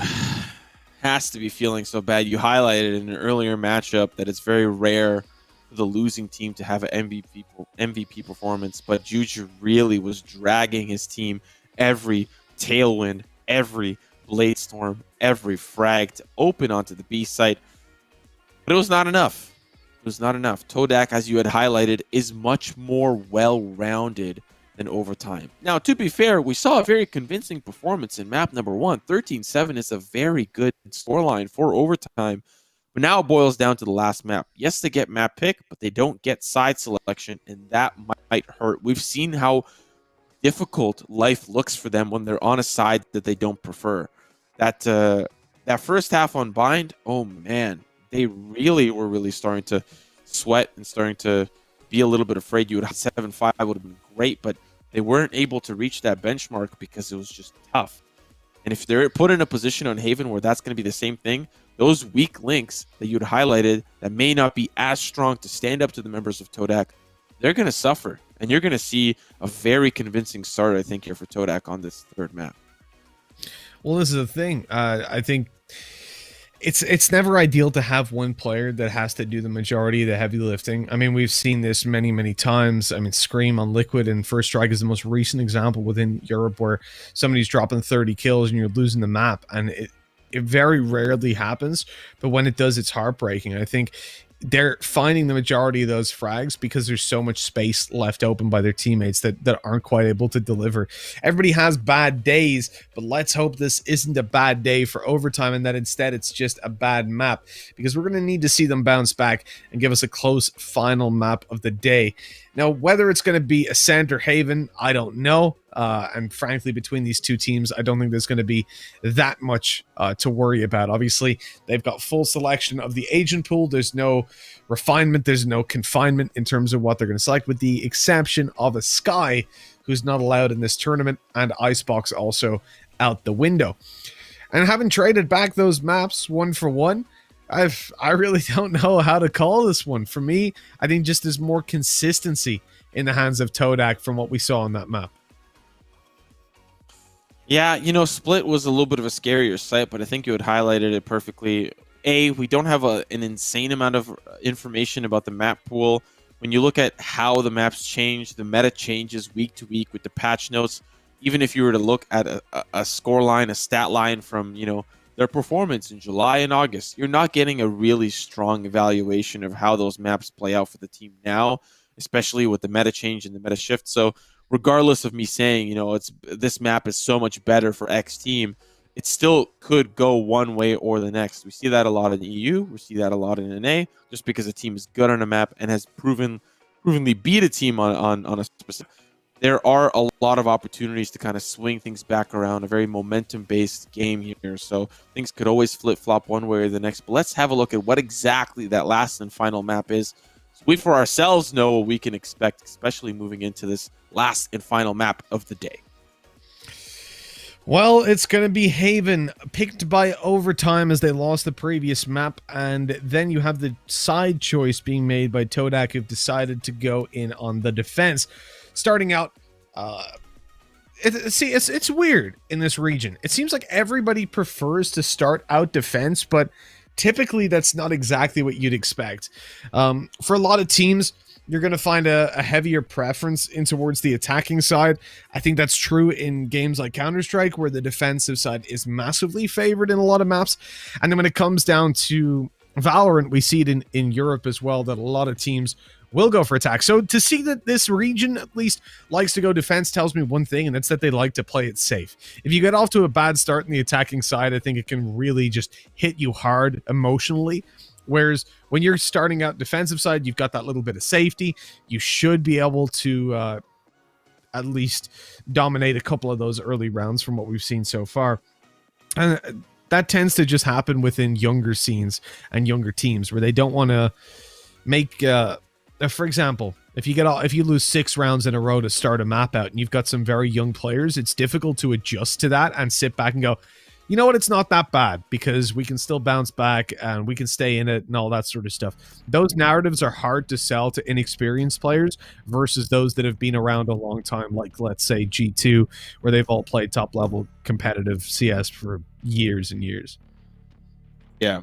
has to be feeling so bad. You highlighted in an earlier matchup that it's very rare for the losing team to have an MVP performance, but Juju really was dragging his team every tailwind, every blade storm, every frag to open onto the B site. But it was not enough. It was not enough. Todak, as you had highlighted, is much more well-rounded than Overtime. Now, to be fair, we saw a very convincing performance in map number 1. 13-7 is a very good scoreline for Overtime. But now it boils down to the last map. Yes, they get map pick, but they don't get side selection, and that might hurt. We've seen how difficult life looks for them when they're on a side that they don't prefer. That first half on Bind, oh man, they really were starting to sweat and starting to be a little bit afraid. You would have 7-5 would have been great, but they weren't able to reach that benchmark because it was just tough. And if they're put in a position on Haven where that's going to be the same thing, those weak links that you'd highlighted that may not be as strong to stand up to the members of Todak, they're going to suffer. And you're going to see a very convincing start, I think, here for Todak on this third map. Well, this is the thing. I think it's never ideal to have one player that has to do the majority of the heavy lifting. I mean, we've seen this many times. I mean, Scream on Liquid and First Strike is the most recent example within Europe where somebody's dropping 30 kills and you're losing the map. And it very rarely happens, but when it does, it's heartbreaking. I think they're finding the majority of those frags because there's so much space left open by their teammates that aren't quite able to deliver. Everybody has bad days, but let's hope this isn't a bad day for Overtime and that instead it's just a bad map, because we're going to need to see them bounce back and give us a close final map of the day. Now, whether it's going to be Ascent or Haven, I don't know. And frankly, between these two teams, I don't think there's going to be that much to worry about. Obviously, they've got full selection of the agent pool. There's no refinement. There's no confinement in terms of what they're going to select, with the exception of a Sky, who's not allowed in this tournament, and Icebox also out the window. And having traded back those maps one for one, I really don't know how to call this one. For me, I think just there's more consistency in the hands of Todak from what we saw on that map. Yeah, you know, Split was a little bit of a scarier sight, but I think you had highlighted it perfectly. We don't have an insane amount of information about the map pool. When you look at how the maps change, the meta changes week to week with the patch notes. Even if you were to look at a score line, a stat line from, you know, their performance in July and August, you're not getting a really strong evaluation of how those maps play out for the team now, especially with the meta change and the meta shift. So regardless of me saying, you know, this map is so much better for X team, it still could go one way or the next. We see that a lot in EU. We see that a lot in NA, just because a team is good on a map and has provenly beat a team on a specific. There are a lot of opportunities to kind of swing things back around, a very momentum-based game here. So things could always flip-flop one way or the next. But let's have a look at what exactly that last and final map is. So we, for ourselves, know what we can expect, especially moving into this last and final map of the day. Well, it's going to be Haven, picked by Overtime as they lost the previous map, and then you have the side choice being made by Todak, who've decided to go in on the defense. Starting out, it's weird in this region. It seems like everybody prefers to start out defense, but typically that's not exactly what you'd expect. For a lot of teams, you're going to find a heavier preference in towards the attacking side. I think that's true in games like Counter-Strike, where the defensive side is massively favored in a lot of maps. And then when it comes down to Valorant, we see it in Europe as well, that a lot of teams will go for attack. So to see that this region at least likes to go defense tells me one thing, and that's that they like to play it safe. If you get off to a bad start in the attacking side, I think it can really just hit you hard emotionally. Whereas when you're starting out defensive side, you've got that little bit of safety. You should be able to at least dominate a couple of those early rounds from what we've seen so far. And that tends to just happen within younger scenes and younger teams, where they don't want to make... for example, if you lose 6 rounds in a row to start a map out and you've got some very young players, it's difficult to adjust to that and sit back and go, you know what, it's not that bad because we can still bounce back and we can stay in it and all that sort of stuff. Those narratives are hard to sell to inexperienced players versus those that have been around a long time, like, let's say, G2, where they've all played top-level competitive CS for years and years. Yeah.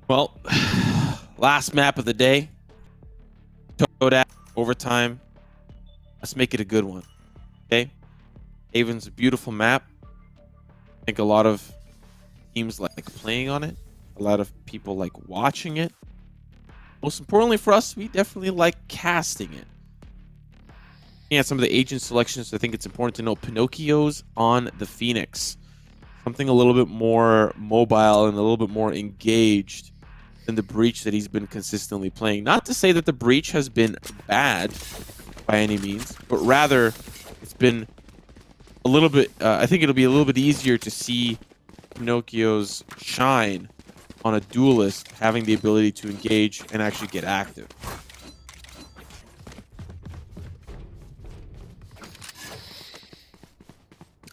Well... last map of the day, Todak, Overtime. Let's make it a good one, okay? Haven's a beautiful map. I think a lot of teams like playing on it. A lot of people like watching it. Most importantly for us, we definitely like casting it. Yeah, some of the agent selections, I think it's important to note Pinocchio's on the Phoenix. Something a little bit more mobile and a little bit more engaged than the Breach that he's been consistently playing. Not to say that the Breach has been bad by any means, but rather it's been a little bit, I think it'll be a little bit easier to see Pinocchio's shine on a duelist having the ability to engage and actually get active.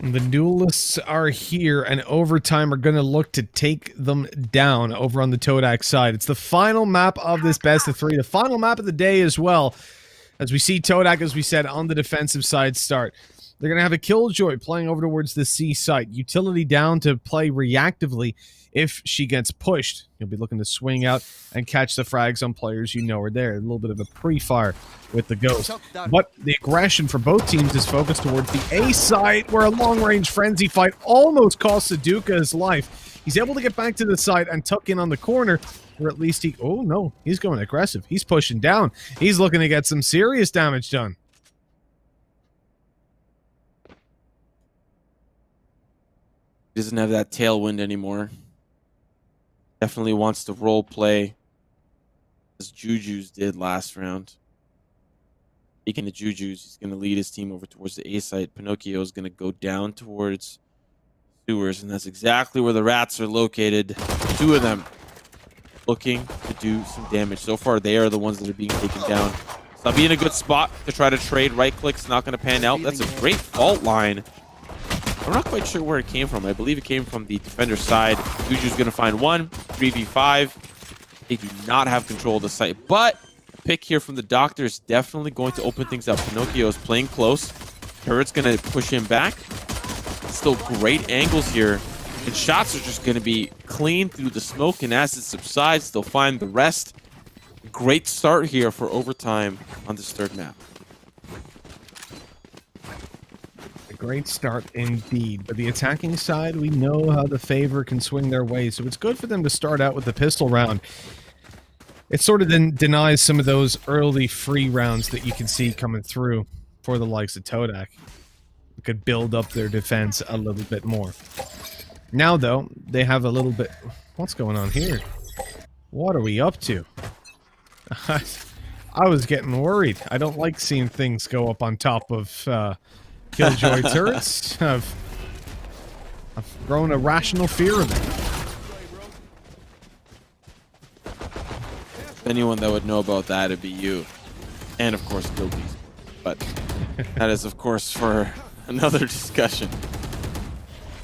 The duelists are here, and Overtime are going to look to take them down over on the Todak side. It's the final map of this best of 3, the final map of the day as well, as we see Todak, as we said, on the defensive side start. They're going to have a Killjoy playing over towards the C site. Utility down to play reactively if she gets pushed. You'll be looking to swing out and catch the frags on players you know are there. A little bit of a pre-fire with the Ghost. But the aggression for both teams is focused towards the A site, where a long-range frenzy fight almost cost Saduka his life. He's able to get back to the site and tuck in on the corner, or at least he... Oh, no. He's going aggressive. He's pushing down. He's looking to get some serious damage done. Doesn't have that tailwind anymore. Definitely wants to role play as Juju's did last round. Speaking of Juju's, he's going to lead his team over towards the A site. Pinocchio is going to go down towards sewers, and that's exactly where the rats are located. 2 of them looking to do some damage. So far, they are the ones that are being taken down. So I'll be in a good spot to try to trade. Right click's not going to pan out. That's a great fault line. I'm not quite sure where it came from. I believe it came from the defender side. Juju's going to find one. 3v5. They do not have control of the site. But a pick here from the Doctor is definitely going to open things up. Pinocchio is playing close. Turret's going to push him back. Still great angles here. And shots are just going to be clean through the smoke. And as it subsides, they'll find the rest. Great start here for Overtime on this third map. Great start indeed, but the attacking side, we know how the favor can swing their way, so it's good for them to start out with the pistol round. It sort of then denies some of those early free rounds that you can see coming through for the likes of Todak. It could build up their defense a little bit more. Now, though, they have a little bit... What's going on here? What are we up to? I was getting worried. I don't like seeing things go up on top of... Killjoy turrets. I've grown a rational fear of it. Anyone that would know about that, it'd be you. And, of course, Guilty. But that is, of course, for another discussion.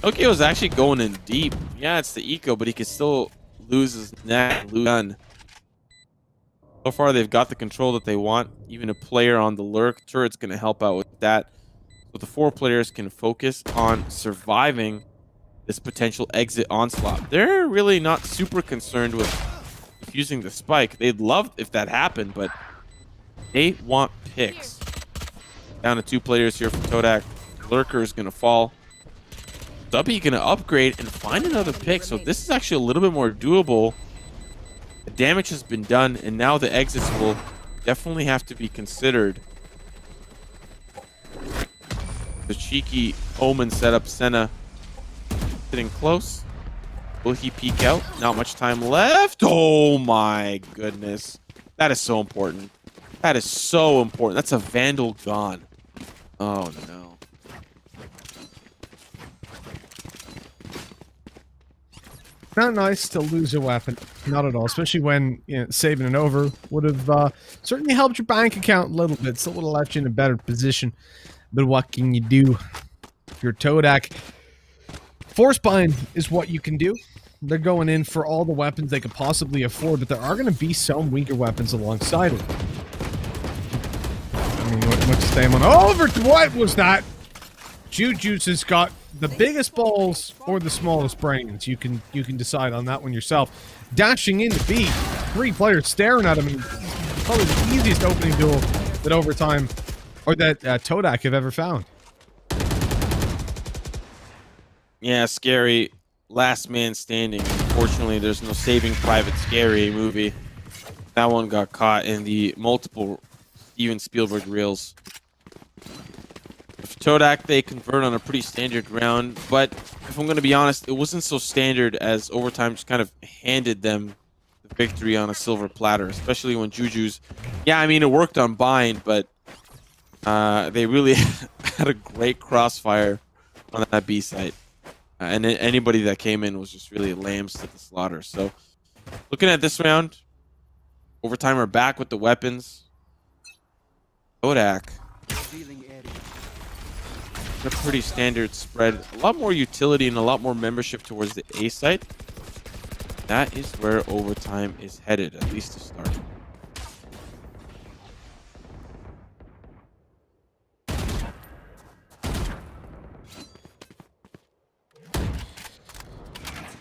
Okio's actually going in deep. Yeah, it's the eco, but he can still lose his neck, lose gun. So far, they've got the control that they want. Even a player on the lurk turret's going to help out with that. So the 4 players can focus on surviving this potential exit onslaught. They're really not super concerned with using the spike. They'd love if that happened, but they want picks. Down to 2 players here from Todak. Lurker is going to fall. Subby going to upgrade and find another pick. So this is actually a little bit more doable. The damage has been done, and now the exits will definitely have to be considered. The cheeky Omen setup, Senna sitting close. Will he peek out? Not much time left. Oh my goodness. That is so important. That is so important. That's a Vandal gone. Oh no. Not nice to lose a weapon. Not at all. Especially when, you know, saving it over would have certainly helped your bank account a little bit. So it would have left you in a better position. But what can you do? If you're Todak, force bind is what you can do. They're going in for all the weapons they could possibly afford, but there are going to be some weaker weapons alongside it. I mean, what's the name on over? What was that? Juju's has got the biggest balls or the smallest brains. You can decide on that one yourself. Dashing into B, 3 players staring at him. Probably the easiest opening duel that Overtime or that Todak have ever found. Yeah, scary. Last man standing. unfortunately, there's no Saving Private Scary movie. That one got caught in the multiple Steven Spielberg reels. For Todak, they convert on a pretty standard round, but if I'm going to be honest, it wasn't so standard as overtime just kind of handed them the victory on a silver platter, especially when Juju's... Yeah, I mean, it worked on Bind, but they really had a great crossfire on that B site. And anybody that came in was just really lambs to the slaughter. So, looking at this round, overtime are back with the weapons. Todak, a pretty standard spread. A lot more utility and a lot more membership towards the A site. That is where overtime is headed, at least to start.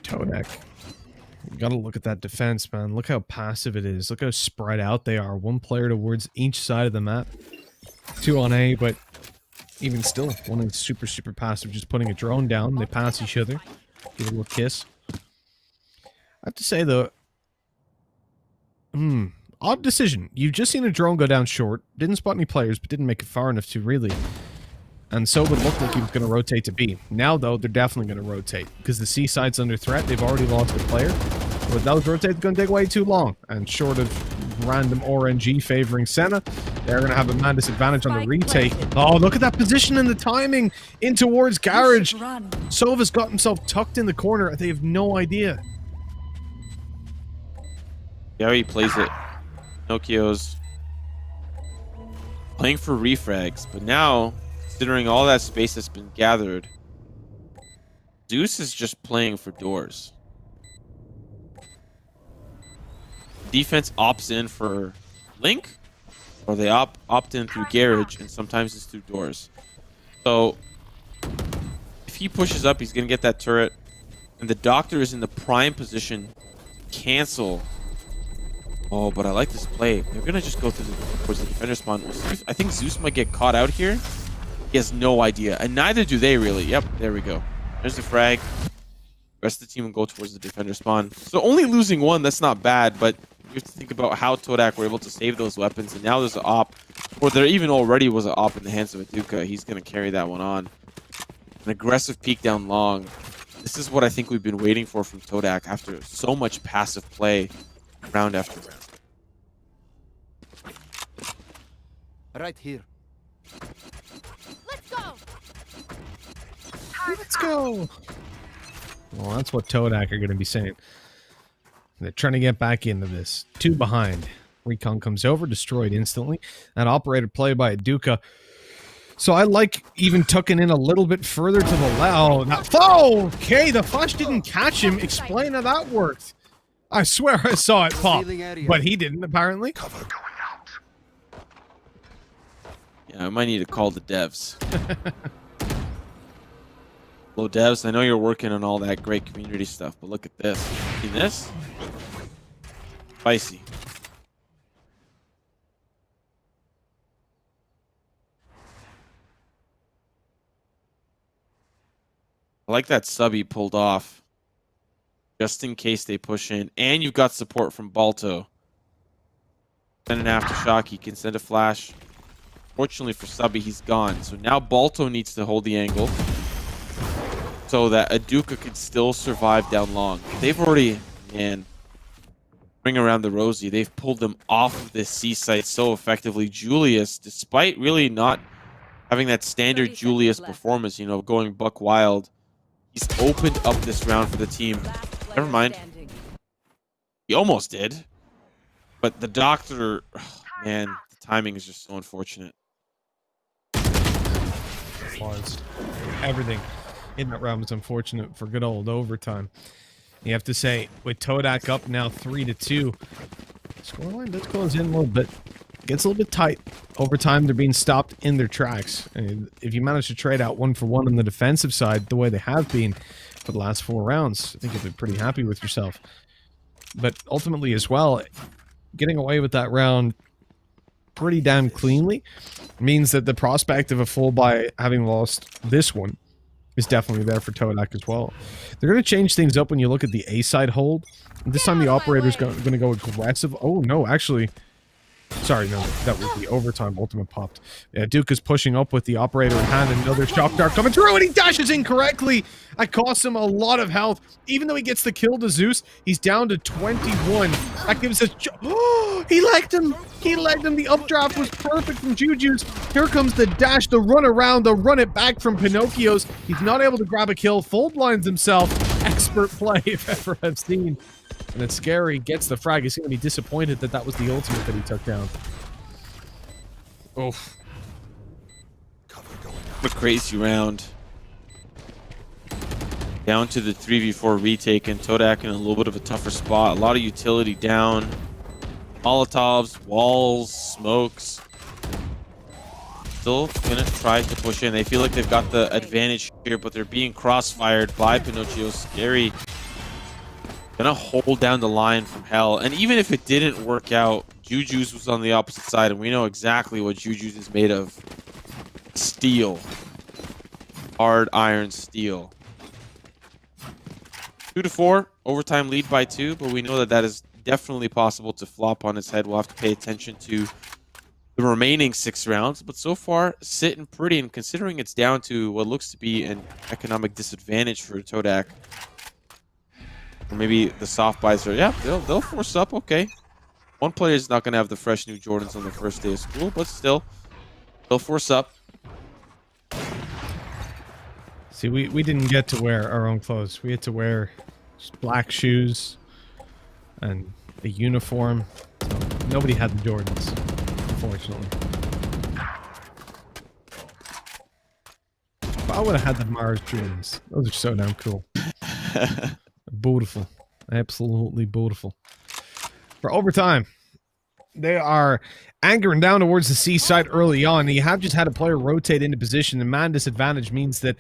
Todak. You gotta look at that defense, man. Look how passive it is. Look how spread out they are. One player towards each side of the map. 2 on A, but even still, one is super, super passive. Just putting a drone down. They pass each other. Give a little kiss. I have to say, though, odd decision. You've just seen a drone go down short. Didn't spot any players, but didn't make it far enough to really. And so it looked like he was going to rotate to B. Now, though, they're definitely going to rotate. Because the C side's under threat. They've already lost a player. But those rotates going to take way too long. And short of random RNG favoring Senna, they're going to have a man disadvantage on the retake. Oh, look at that position and the timing in towards Garage. Sova's got himself tucked in the corner. They have no idea. Yeah, he plays it. Pinocchio's playing for refrags, but now, considering all that space that's been gathered, Zeus is just playing for doors. Defense opts in for Link, or they opt in through Garage, and sometimes it's through doors. So, if he pushes up, he's going to get that turret, and the Doctor is in the prime position to cancel. Oh, but I like this play. They're going to just go towards the defender spawn. I think Zeus might get caught out here. He has no idea, and neither do they really. Yep, there we go. There's the frag. The rest of the team will go towards the defender spawn. So only losing one, that's not bad, but you have to think about how Todak were able to save those weapons, and now there's an op, or there even already was an op in the hands of Aduka. He's going to carry that one on. An aggressive peek down long. This is what I think we've been waiting for from Todak after so much passive play round after round. Right here. Let's go. Let's go. Well, that's what Todak are going to be saying. They're trying to get back into this. 2 behind. Recon comes over, destroyed instantly. That operator play by Aduka. So I like even tucking in a little bit further to the left. Oh, okay, the flash didn't catch him. Explain how that worked. I swear I saw it pop, but he didn't apparently. Yeah, I might need to call the devs. Hello, devs. I know you're working on all that great community stuff, but look at this. See this? Spicy. I like that sub he pulled off. Just in case they push in. And you've got support from Balto. Send an aftershock. He can send a flash. Fortunately for Subby, he's gone. So now Balto needs to hold the angle so that Aduka can still survive down long. They've already, man, bring around the Rosie. They've pulled them off of this C site so effectively. Julius, despite really not having that standard Julius performance, you know, going buck wild, he's opened up this round for the team. Never mind. He almost did. But the Doctor, oh, man, the timing is just so unfortunate. Was. Everything in that round was unfortunate for good old overtime. You have to say, with Todak up now 3-2, scoreline does close in a little bit. Gets a little bit tight. Overtime, they're being stopped in their tracks. And if you manage to trade out 1-for-1 on the defensive side, the way they have been for the last 4 rounds, I think you'll be pretty happy with yourself. But ultimately as well, getting away with that round pretty damn cleanly means that the prospect of a full buy having lost this one is definitely there for Todak as well. They're going to change things up when you look at the A side hold. This time the operator's going to go aggressive. Oh, no, actually. Sorry, no, that was the overtime ultimate popped. Yeah, Duke is pushing up with the operator in hand. Another shock dart coming through, and he dashes incorrectly. That costs him a lot of health. Even though he gets the kill to Zeus, he's down to 21. That gives us... Oh, he legged him. He legged him. The updraft was perfect from Juju's. Here comes the dash, the run around, the run it back from Pinocchio's. He's not able to grab a kill. Full blinds himself. Expert play, if ever I've seen. And then Scary gets the frag. He's going to be disappointed that that was the ultimate that he took down. Oof. A crazy round. Down to the 3v4 retake, and Todak in a little bit of a tougher spot. A lot of utility down. Molotovs, walls, smokes. Still gonna try to push in. They feel like they've got the advantage here, but they're being crossfired by Pinocchio. Scary. Gonna hold down the line from hell. And even if it didn't work out, Juju's was on the opposite side, and we know exactly what Juju's is made of. Steel. Hard iron steel. 2-4. Overtime lead by 2, but we know that that is definitely possible to flop on its head. We'll have to pay attention to the remaining 6 rounds. But so far, sitting pretty, and considering it's down to what looks to be an economic disadvantage for Todak. Or maybe the soft buys are, yeah, they'll force up, okay. One player is not going to have the fresh new Jordans on the first day of school, but still, they'll force up. See, we didn't get to wear our own clothes. We had to wear just black shoes and a uniform. So nobody had the Jordans, unfortunately. But I would have had the Mars Jordans. Those are so damn cool. Beautiful. Absolutely beautiful. For overtime, they are anchoring down towards the C side early on. You have just had a player rotate into position. The man disadvantage means that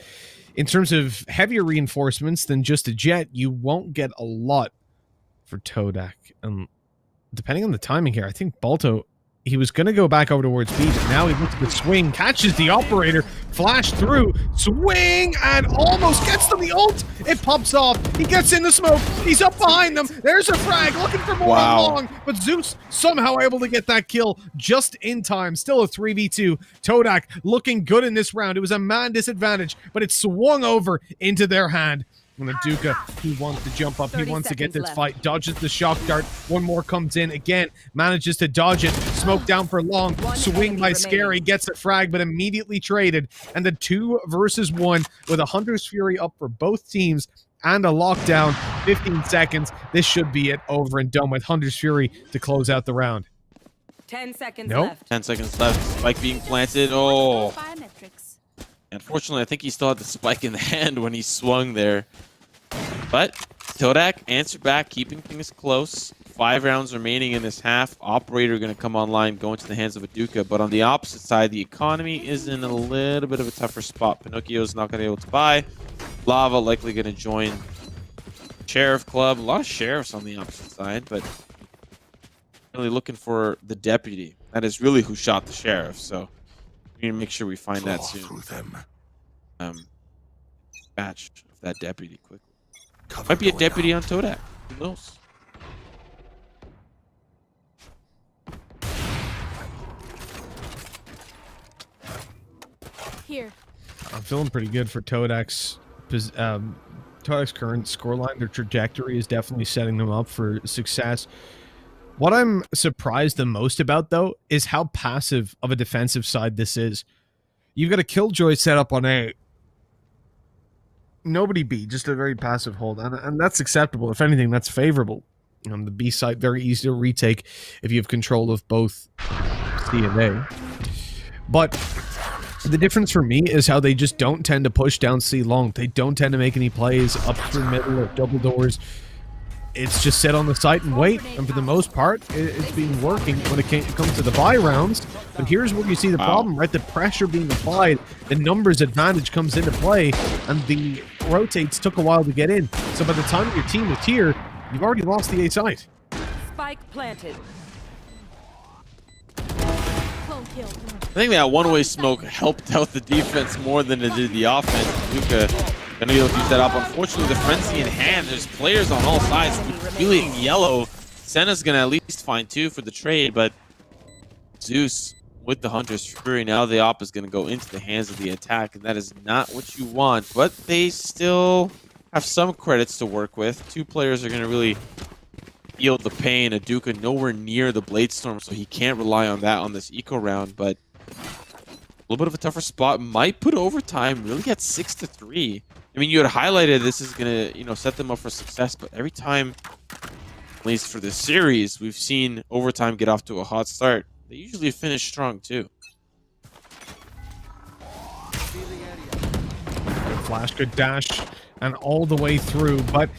in terms of heavier reinforcements than just a jet, you won't get a lot for Todak. Depending on the timing here, I think Balto, he was going to go back over towards B, but now he looks at the swing, catches the operator, flash through, swing, and almost gets to the ult. It pops off. He gets in the smoke. He's up behind them. There's a frag, looking for more long, but Zeus somehow able to get that kill just in time. Still a 3v2. Todak looking good in this round. It was a man disadvantage, but it swung over into their hand. And the Duca, he wants to jump up. He wants to get this fight. Dodges the shock dart. One more comes in again. Manages to dodge it. Smoke down for long. Swing by Scary. Gets a frag, but immediately traded. And the 2 versus 1 with a Hunter's Fury up for both teams and a lockdown. 15 seconds. This should be it, over and done with Hunter's Fury to close out the round. 10 seconds left. 10 seconds left. Spike being planted. Oh. Biometrics. Unfortunately, I think he still had the spike in the hand when he swung there. But Todak answered back, keeping things close. 5 rounds remaining in this half. Operator going to come online, go into the hands of a Duca. But on the opposite side, the economy is in a little bit of a tougher spot. Pinocchio's not going to be able to buy. Lava likely going to join Sheriff Club. A lot of sheriffs on the opposite side, but really looking for the deputy. That is really who shot the sheriff, so we need to make sure we find that soon. Batch of that deputy quickly. Might be a deputy on Todak. Who knows? Here. I'm feeling pretty good for Todak's current scoreline. Their trajectory is definitely setting them up for success. What I'm surprised the most about, though, is how passive of a defensive side this is. You've got a Killjoy set up on A. Nobody B, just a very passive hold. And that's acceptable. If anything, that's favorable. The B side, very easy to retake if you have control of both C and A. But the difference for me is how they just don't tend to push down C long. They don't tend to make any plays up through middle or double doors. It's just sit on the site and wait, and for the most part, it's been working when it comes to the buy rounds. But here's where you see the problem, right? The pressure being applied, the numbers advantage comes into play, and the rotates took a while to get in. So by the time your team is here, you've already lost the A site. Spike planted. Clone kill. think that one-way smoke helped out the defense more than it did the offense. Duka gonna be able to use that up. Unfortunately, the frenzy in hand. There's players on all sides feeling yellow. Senna's gonna at least find 2 for the trade, but Zeus with the Hunter's Fury. Now the op is gonna go into the hands of the attack, and that is not what you want. But they still have some credits to work with. 2 players are gonna really feel the pain. Aduka nowhere near the Blade Storm, so he can't rely on that on this eco round, but a little bit of a tougher spot. Might put overtime, really get 6-3. I mean, you had highlighted this is gonna, you know, set them up for success, but every time, at least for this series, we've seen overtime get off to a hot start. They usually finish strong too. Good flash, good dash, and all the way through, but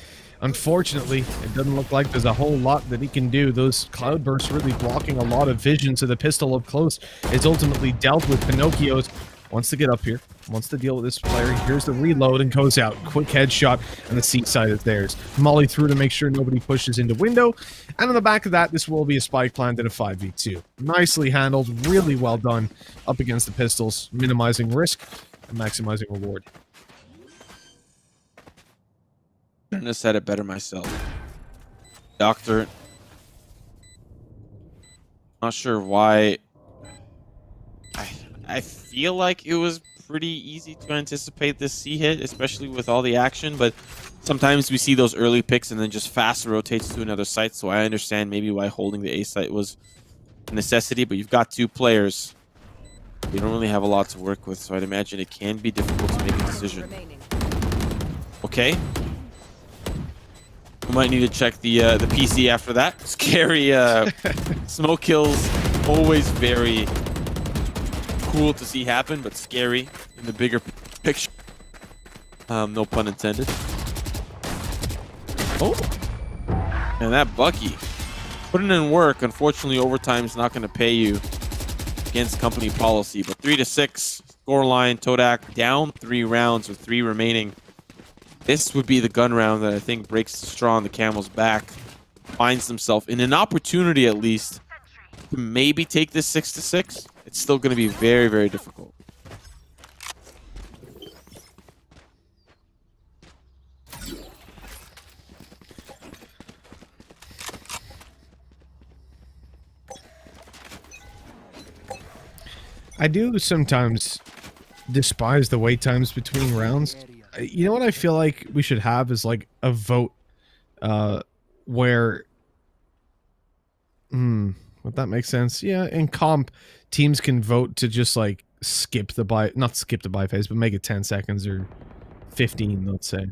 unfortunately, it doesn't look like there's a whole lot that he can do. Those cloudbursts really blocking a lot of vision, so the pistol up close is ultimately dealt with. Pinocchio's wants to get up here, wants to deal with this player. Here's the reload and goes out. Quick headshot, and the seaside is theirs. Molly through to make sure nobody pushes into window. And on the back of that, this will be a spike plant in a 5v2. Nicely handled, really well done up against the pistols, minimizing risk and maximizing reward. Couldn't have said it better myself. Doctor. Not sure why. I feel like it was pretty easy to anticipate this C hit, especially with all the action, but sometimes we see those early picks and then just fast rotates to another site, so I understand maybe why holding the A site was a necessity, but you've got 2 players. You don't really have a lot to work with, so I'd imagine it can be difficult to make a decision. Okay. We might need to check the PC after that. Scary smoke kills, always very cool to see happen, but scary in the bigger picture. No pun intended. Oh, and that Bucky putting in work. Unfortunately, overtime's not going to pay you against company policy. But 3-6 scoreline. Todak down 3 rounds with 3 remaining. This would be the gun round that I think breaks the straw on the camel's back. Finds himself in an opportunity, at least, to maybe take this 6-6. It's still going to be very, very difficult. I do sometimes despise the wait times between rounds. You know what I feel like we should have is like a vote where would that make sense? Yeah, in comp, teams can vote to just like skip the buy, not skip the buy phase, but make it 10 seconds or 15, let's say.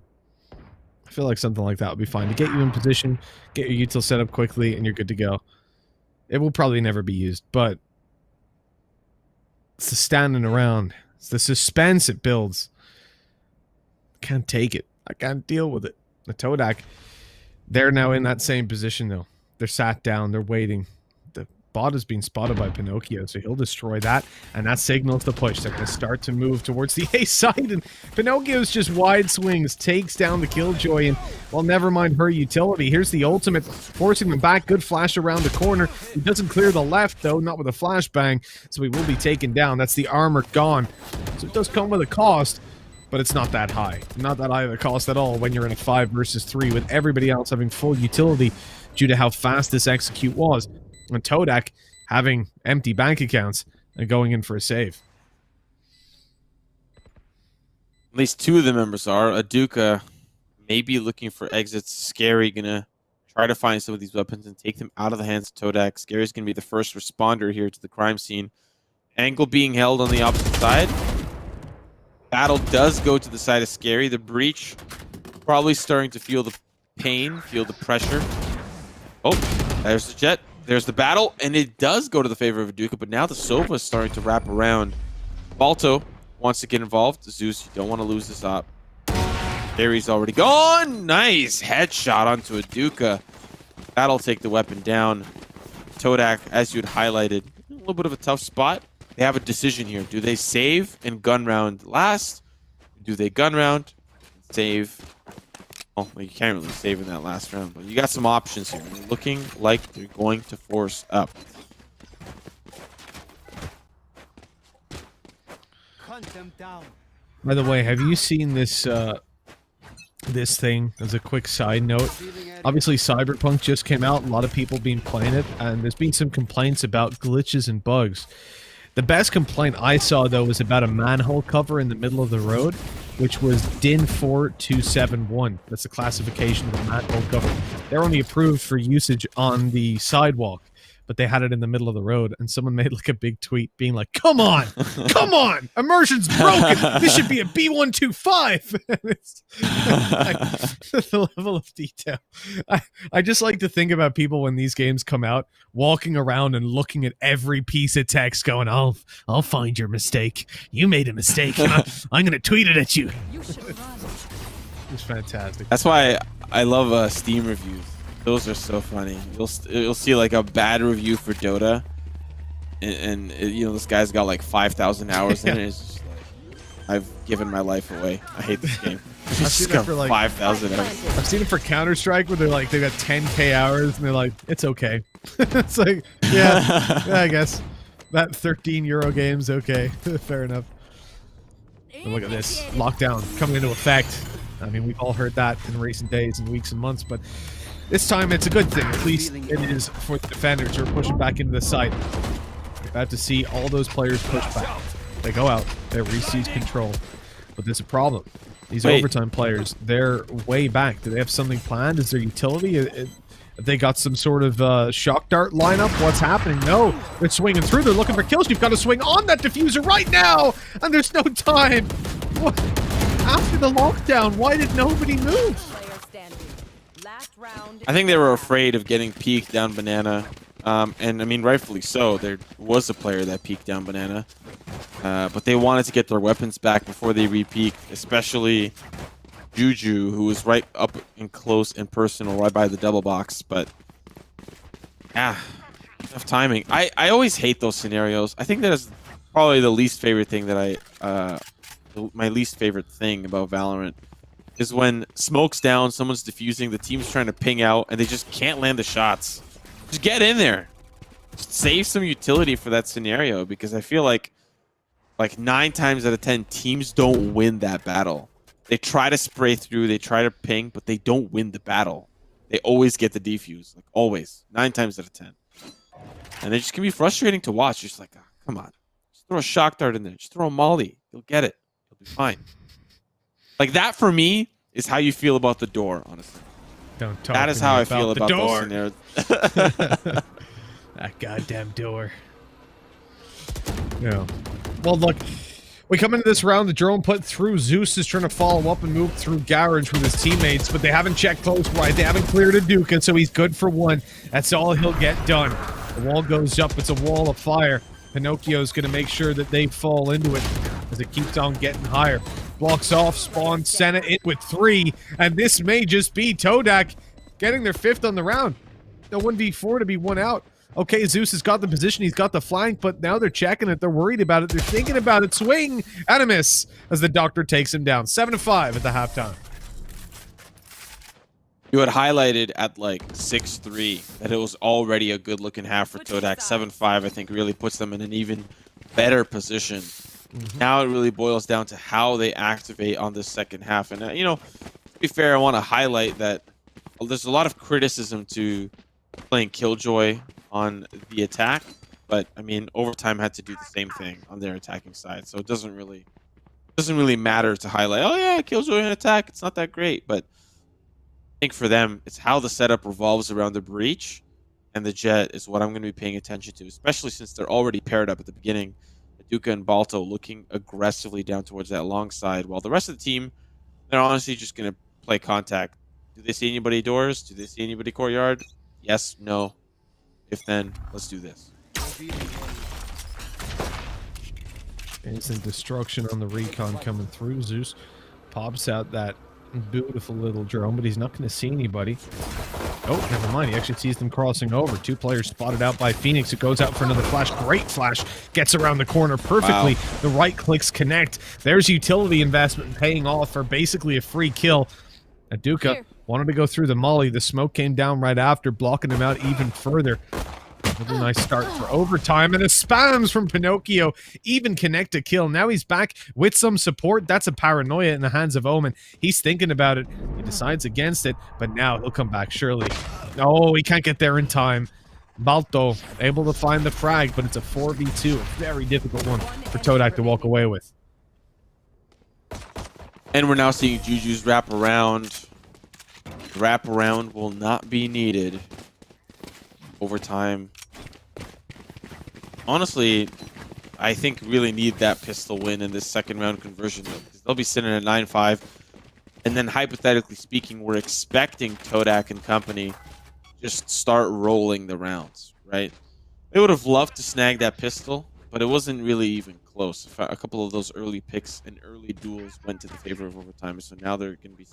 I feel like something like that would be fine to get you in position, get your util set up quickly, and you're good to go. It will probably never be used, but it's the standing around. It's the suspense it builds. Can't take it. I can't deal with it. The Todak, they're now in that same position though. They're sat down, they're waiting. The bot has been spotted by Pinocchio, so he'll destroy that, and that signals the push. They're going to start to move towards the A side, and Pinocchio's just wide swings, takes down the Killjoy, and, well, never mind her utility. Here's the ultimate, forcing them back. Good flash around the corner. He doesn't clear the left, though, not with a flashbang, so he will be taken down. That's the armor gone. So it does come with a cost, but it's not that high. Not that high of a cost at all when you're in a 5 versus 3 with everybody else having full utility due to how fast this execute was. And Todak having empty bank accounts and going in for a save. At least 2 of the members are. Aduka maybe looking for exits. Scary gonna try to find some of these weapons and take them out of the hands of Todak. Scary's gonna be the first responder here to the crime scene. Angle being held on the opposite side. Battle does go to the side of Scary. The breach probably starting to feel the pain, feel the pressure. Oh, there's the jet. There's the battle, and it does go to the favor of Aduka, but now the Sova is starting to wrap around. Balto wants to get involved. Zeus, you don't want to lose this op. Scary's already gone. Nice headshot onto Aduka. That'll take the weapon down. Todak, as you'd highlighted, a little bit of a tough spot. They have a decision here. Do they save and gun round last? Do they gun round, save? Oh, well, you can't really save in that last round, but you got some options here. They're looking like they're going to force up. Hunt them down. By the way, have you seen this this thing as a quick side note? Obviously, Cyberpunk just came out. A lot of people been playing it, and there's been some complaints about glitches and bugs. The best complaint I saw, though, was about a manhole cover in the middle of the road, which was DIN 4271. That's the classification of a manhole cover. They're only approved for usage on the sidewalk, but they had it in the middle of the road, and someone made like a big tweet being like, come on, come on, immersion's broken, this should be a B125. It's like, the level of detail. I just like to think about people when these games come out, walking around and looking at every piece of text going, I'll find your mistake. You made a mistake. I'm going to tweet it at you. You should run. It's fantastic. That's why I love Steam reviews. Those are so funny. You'll see like a bad review for Dota, and you know, this guy's got like 5,000 hours in it. It's just like, I've given my life away. I hate this game. I've seen it for like 5,000 hours. I've seen it for Counter-Strike where they're like, they've got 10K hours and they're like, it's okay. It's like, yeah, I guess that 13 euro game's okay. Fair enough. And look at this lockdown coming into effect. I mean, we've all heard that in recent days and weeks and months, but this time it's a good thing. At least it is for the defenders who are pushing back into the site. We're about to see all those players push back. They go out, they re-seize control. But there's a problem. These overtime players, they're way back. Do they have something planned? Is there utility? Have they got some sort of shock dart lineup? What's happening? No, they're swinging through. They're looking for kills. You've got to swing on that diffuser right now, and there's no time. What? After the lockdown, why did nobody move? Player standing. Last round. I think they were afraid of getting peeked down banana, and I mean rightfully so. There was a player that peeked down banana, but they wanted to get their weapons back before they re-peeked, especially Juju, who was right up and close and personal right by the double box. But yeah, tough timing. I always hate those scenarios. I think that is probably the least favorite thing that my least favorite thing about Valorant is when smoke's down, someone's defusing, the team's trying to ping out, and they just can't land the shots. Just get in there. Just save some utility for that scenario, because I feel like 9 times out of 10, teams don't win that battle. They try to spray through, they try to ping, but they don't win the battle. They always get the defuse, like always, 9 times out of 10. And they just can be frustrating to watch. You're just like, oh, come on. Just throw a shock dart in there. Just throw a molly. You'll get it. You'll be fine. Like that for me is how you feel about the door, honestly. Don't talk that is how I feel about those scenarios. That goddamn door. Yeah. Well, look, we come into this round, the drone put through. Zeus is trying to follow up and move through Garage with his teammates, but they haven't checked close right. They haven't cleared a Duca, so he's good for 1. That's all he'll get done. The wall goes up. It's a wall of fire. Pinocchio's going to make sure that they fall into it as it keeps on getting higher. Blocks off, Spawn, Senna in with 3, and this may just be Todak getting their 5th on the round. No 1v4 to be 1 out. Okay, Zeus has got the position, he's got the flank, but now they're checking it, they're worried about it, they're thinking about it. Swing and a miss as the doctor takes him down. 7-5 at the halftime. You had highlighted at like 6-3 that it was already a good looking half for Todak. 7-5 I think really puts them in an even better position. Now it really boils down to how they activate on this second half. And, you know, to be fair, I want to highlight that there's a lot of criticism to playing Killjoy on the attack. But, I mean, Overtime had to do the same thing on their attacking side. So it doesn't really matter to highlight, oh, yeah, Killjoy on attack. It's not that great. But I think for them, it's how the setup revolves around the breach. And the Jet is what I'm going to be paying attention to, especially since they're already paired up at the beginning. Duca and Balto looking aggressively down towards that long side, while the rest of the team, they're honestly just going to play contact. Do they see anybody doors? Do they see anybody courtyard? Yes, no. If then, let's do this. Instant destruction on the recon coming through. Zeus pops out that beautiful little drone, but he's not going to see anybody. Oh, never mind. He actually sees them crossing over. 2 players spotted out by Phoenix. It goes out for another flash. Great flash. Gets around the corner perfectly. Wow. The right clicks connect. There's utility investment paying off for basically a free kill. Duca wanted to go through the molly. The smoke came down right after, blocking him out even further. What a nice start for overtime, and the spams from Pinocchio even connect a kill. Now he's back with some support. That's a paranoia in the hands of Omen. He's thinking about it. He decides against it, but now he'll come back surely. No, he can't get there in time. Balto able to find the frag, but it's a 4v2, a very difficult one for Todak to walk away with. And we're now seeing Juju's wrap around. Wrap around will not be needed. Overtime. Honestly, I think really need that pistol win in this second round conversion. They'll be sitting at 9-5. And then hypothetically speaking, we're expecting Todak and company just start rolling the rounds, right? They would have loved to snag that pistol, but it wasn't really even close. A couple of those early picks and early duels went to the favor of overtime, so now they're going to be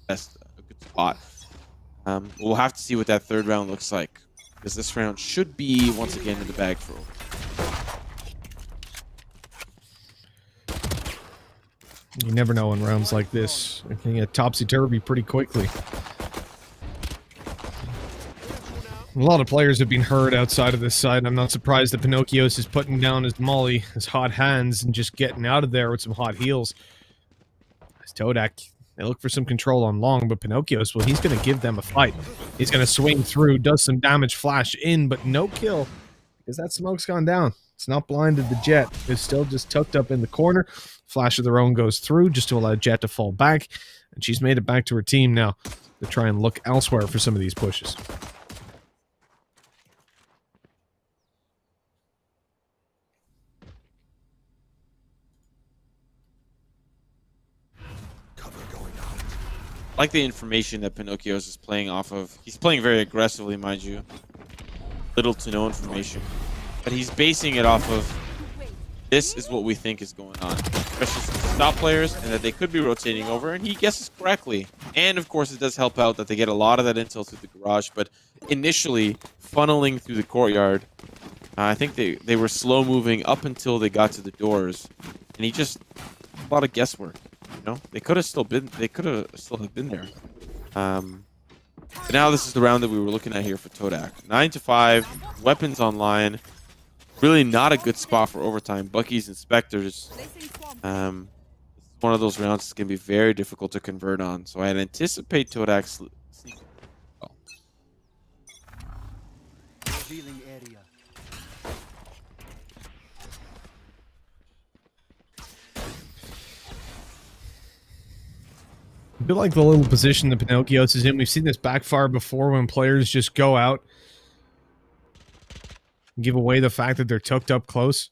best a good spot. We'll have to see what that third round looks like, because this round should be once again in the bag for overtime. You never know in rounds like this. It can get topsy-turvy pretty quickly. A lot of players have been hurt outside of this side. I'm not surprised that Pinocchio's is putting down his molly, his hot hands, and just getting out of there with some hot heals. As Todak, they look for some control on long, but Pinocchio's, well, he's going to give them a fight. He's going to swing through, does some damage, flash in, but no kill, because that smoke's gone down. It's not blinded the Jet. It's still just tucked up in the corner. Flash of their own goes through just to allow Jet to fall back, and she's made it back to her team now to try and look elsewhere for some of these pushes. I like the information that Pinocchio's is playing off of. He's playing very aggressively, mind you. Little to no information. But he's basing it off of this is what we think is going on. Especially some top players, and that they could be rotating over, and he guesses correctly. And of course it does help out that they get a lot of that intel through the garage, but initially funneling through the courtyard, I think they were slow moving up until they got to the doors. And he just a lot of guesswork. You know, they could have still been there. But now this is the round that we were looking at here for Todak. 9-5, weapons online. Really not a good spot for overtime. Bucky's Inspectors. It's one of those rounds that's going to be very difficult to convert on. So I'd anticipate Todak sneaking. Oh. Revealing area. I feel like the little position that Pinocchio's is in. We've seen this backfire before when players just go out and give away the fact that they're tucked up close.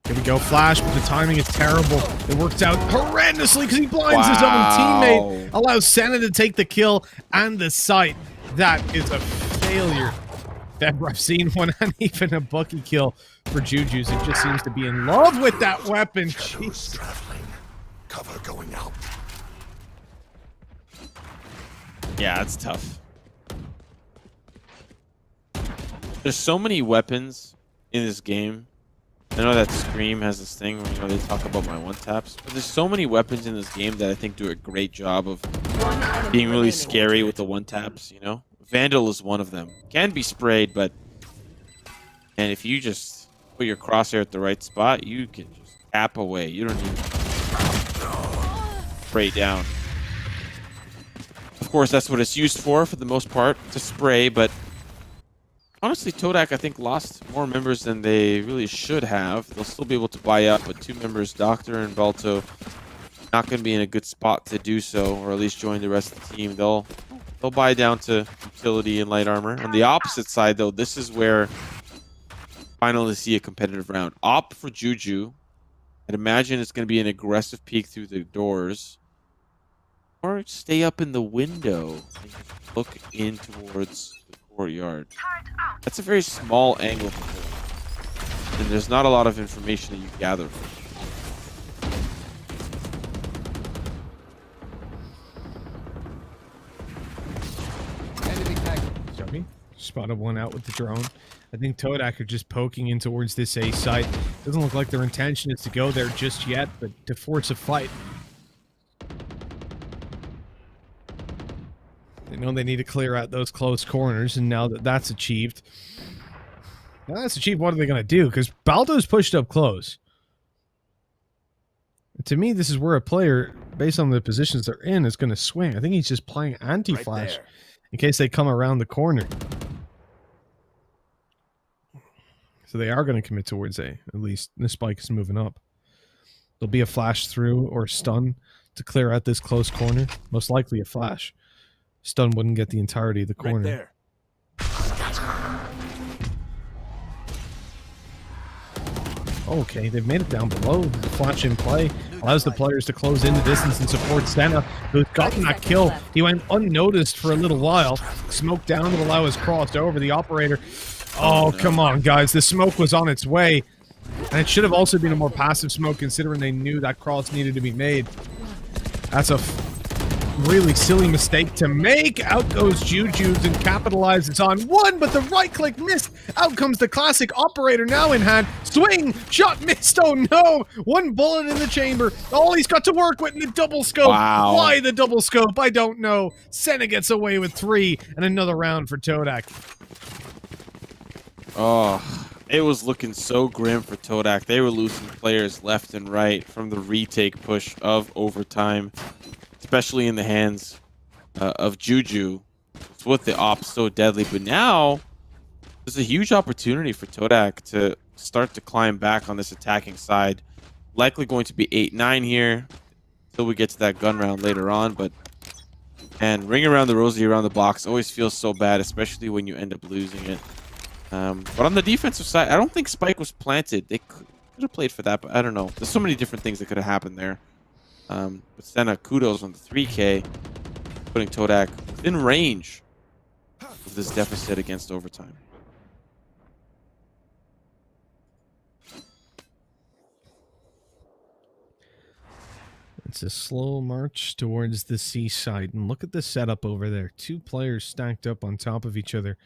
Here we go, flash, but the timing is terrible. It works out horrendously because he blinds his own teammate. Allows Senna to take the kill and the sight. That is a failure. I've seen one and even a Bucky kill for Juju's. It just seems to be in love with that weapon. Jeez. Cover going out. Yeah, it's tough. There's so many weapons in this game. I know that Scream has this thing where, you know, they talk about my one-taps, but there's so many weapons in this game that I think do a great job of being really scary with the one-taps, you know? Vandal is one of them. Can be sprayed, but... And if you just put your crosshair at the right spot, you can just tap away. You don't need to spray down. Of course, that's what it's used for the most part, to spray, but honestly, Todak, I think, lost more members than they really should have. They'll still be able to buy up, but 2 members, Doctor and Balto, not going to be in a good spot to do so, or at least join the rest of the team. They'll buy down to utility and light armor. On the opposite side, though, this is where finally see a competitive round. Op for Juju. I'd imagine it's going to be an aggressive peek through the doors. Or stay up in the window and just look in towards the courtyard. That's a very small angle to hold. And there's not a lot of information that you gather from Enemy tag. Chubby spotted one out with the drone. I think Todak are just poking in towards this A site. Doesn't look like their intention is to go there just yet, but to force a fight. They know they need to clear out those close corners, and now that that's achieved, Now that's cheap. What are they going to do? Because Baldo's pushed up close. To me, this is where a player, based on the positions they're in, is going to swing. I think he's just playing anti-flash in case they come around the corner. So they are going to commit towards A. At least the spike is moving up. There'll be a flash through or stun to clear out this close corner. Most likely a flash. Stun wouldn't get the entirety of the corner. Right there. Okay, they've made it down below. The flash in play allows the players to close in the distance and support Senna, who's gotten that kill. He went unnoticed for a little while. Smoke down to allow his crossed over. The operator. Oh, come on, guys. The smoke was on its way. And it should have also been a more passive smoke considering they knew that cross needed to be made. That's a really silly mistake to make. Out goes Juju's and capitalizes on one, but the right click missed. Out comes the classic operator now in hand. Swing! Shot missed! Oh no! One bullet in the chamber. All he's got to work with in the double scope. Wow. Why the double scope? I don't know. Senna gets away with 3 and another round for Todak. Oh, it was looking so grim for Todak. They were losing players left and right from the retake push of overtime, especially in the hands of Juju. It's what the op's so deadly. But now, there's a huge opportunity for Todak to start to climb back on this attacking side. Likely going to be 8-9 here until we get to that gun round later on. But, and ring around the rosy around the box always feels so bad, especially when you end up losing it. But on the defensive side, I don't think Spike was planted. They could have played for that, but I don't know. There's so many different things that could have happened there. But Senna, kudos on the 3K, putting Todak within range of this deficit against overtime. It's a slow march towards the seaside. And look at the setup over there. 2 players stacked up on top of each other,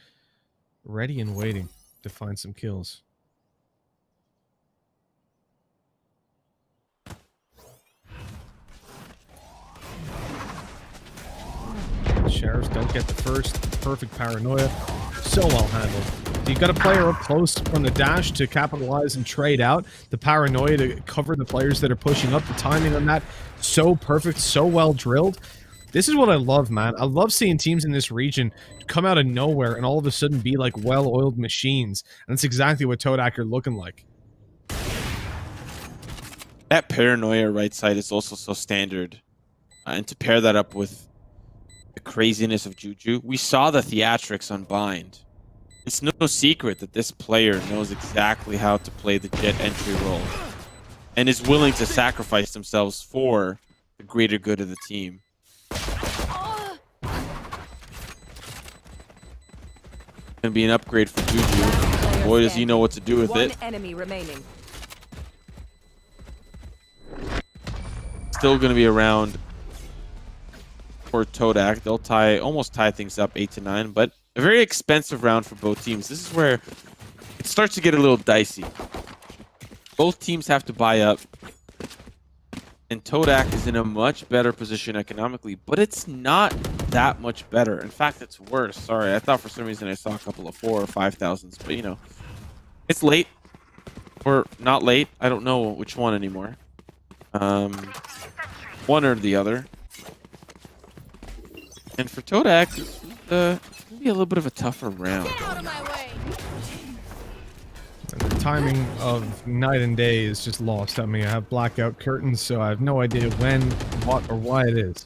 ready and waiting to find some kills. Sheriffs don't get the first. Perfect paranoia. So well handled. So you've got a player up close from the dash to capitalize and trade out. The paranoia to cover the players that are pushing up. The timing on that, so perfect, so well drilled. This is what I love, man. I love seeing teams in this region come out of nowhere and all of a sudden be like well-oiled machines. And that's exactly what Todak are looking like. That paranoia right side is also so standard. And to pair that up with the craziness of Juju, we saw the theatrics on Bind. It's no secret that this player knows exactly how to play the jet entry role and is willing to sacrifice themselves for the greater good of the team. Gonna be an upgrade for Juju. Boy, does he know what to do with it. Enemy remaining. Still gonna be around for Todak. They'll almost tie things up 8-9, but a very expensive round for both teams. This is where it starts to get a little dicey. Both teams have to buy up, and Todak is in a much better position economically, but it's not that much better. In fact, it's worse. Sorry, I thought for some reason I saw a couple of 4,000 or 5,000s, but you know, it's late or not late. I don't know which one anymore. One or the other. And for Todak, it's gonna be a little bit of a tougher round. And the timing of night and day is just lost. I mean, I have blackout curtains, so I have no idea when, what, or why it is.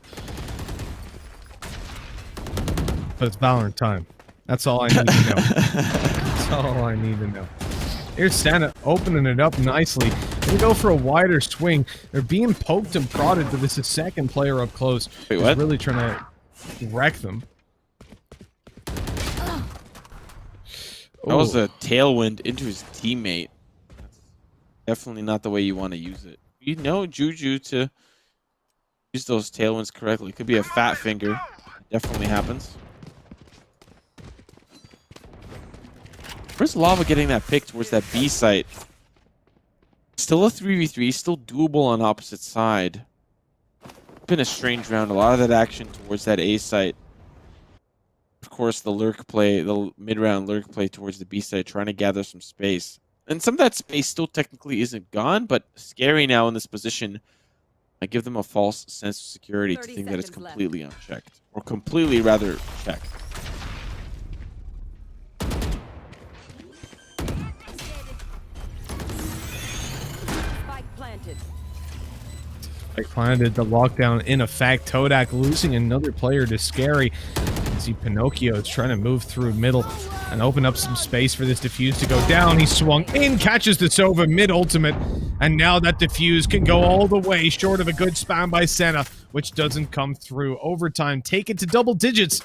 But it's Valorant time. That's all I need to know. That's all I need to know. Here's Santa opening it up nicely. They go for a wider swing. They're being poked and prodded, but this is second player up close. Wait, He's what? really trying to wreck them. That was a tailwind into his teammate. That's definitely not the way you want to use it. You know Juju to use those tailwinds correctly. It could be a fat finger. Definitely happens. Where's Lava getting that pick towards that B site? Still a 3v3, still doable on opposite side. Been a strange round. A lot of that action towards that A site. Of course, the lurk play, the mid-round lurk play towards the B side, trying to gather some space. And some of that space still technically isn't gone, but scary now in this position. I give them a false sense of security to 30 think that it's seconds left. completely unchecked. Or completely, rather, checked. Spike planted. They planted the lockdown in effect. Todak losing another player to Scary. You see Pinocchio is trying to move through middle and open up some space for this defuse to go down. He swung in, catches the Sova mid-ultimate, and now that defuse can go all the way short of a good spam by Senna, which doesn't come through. Overtime, take it to double digits.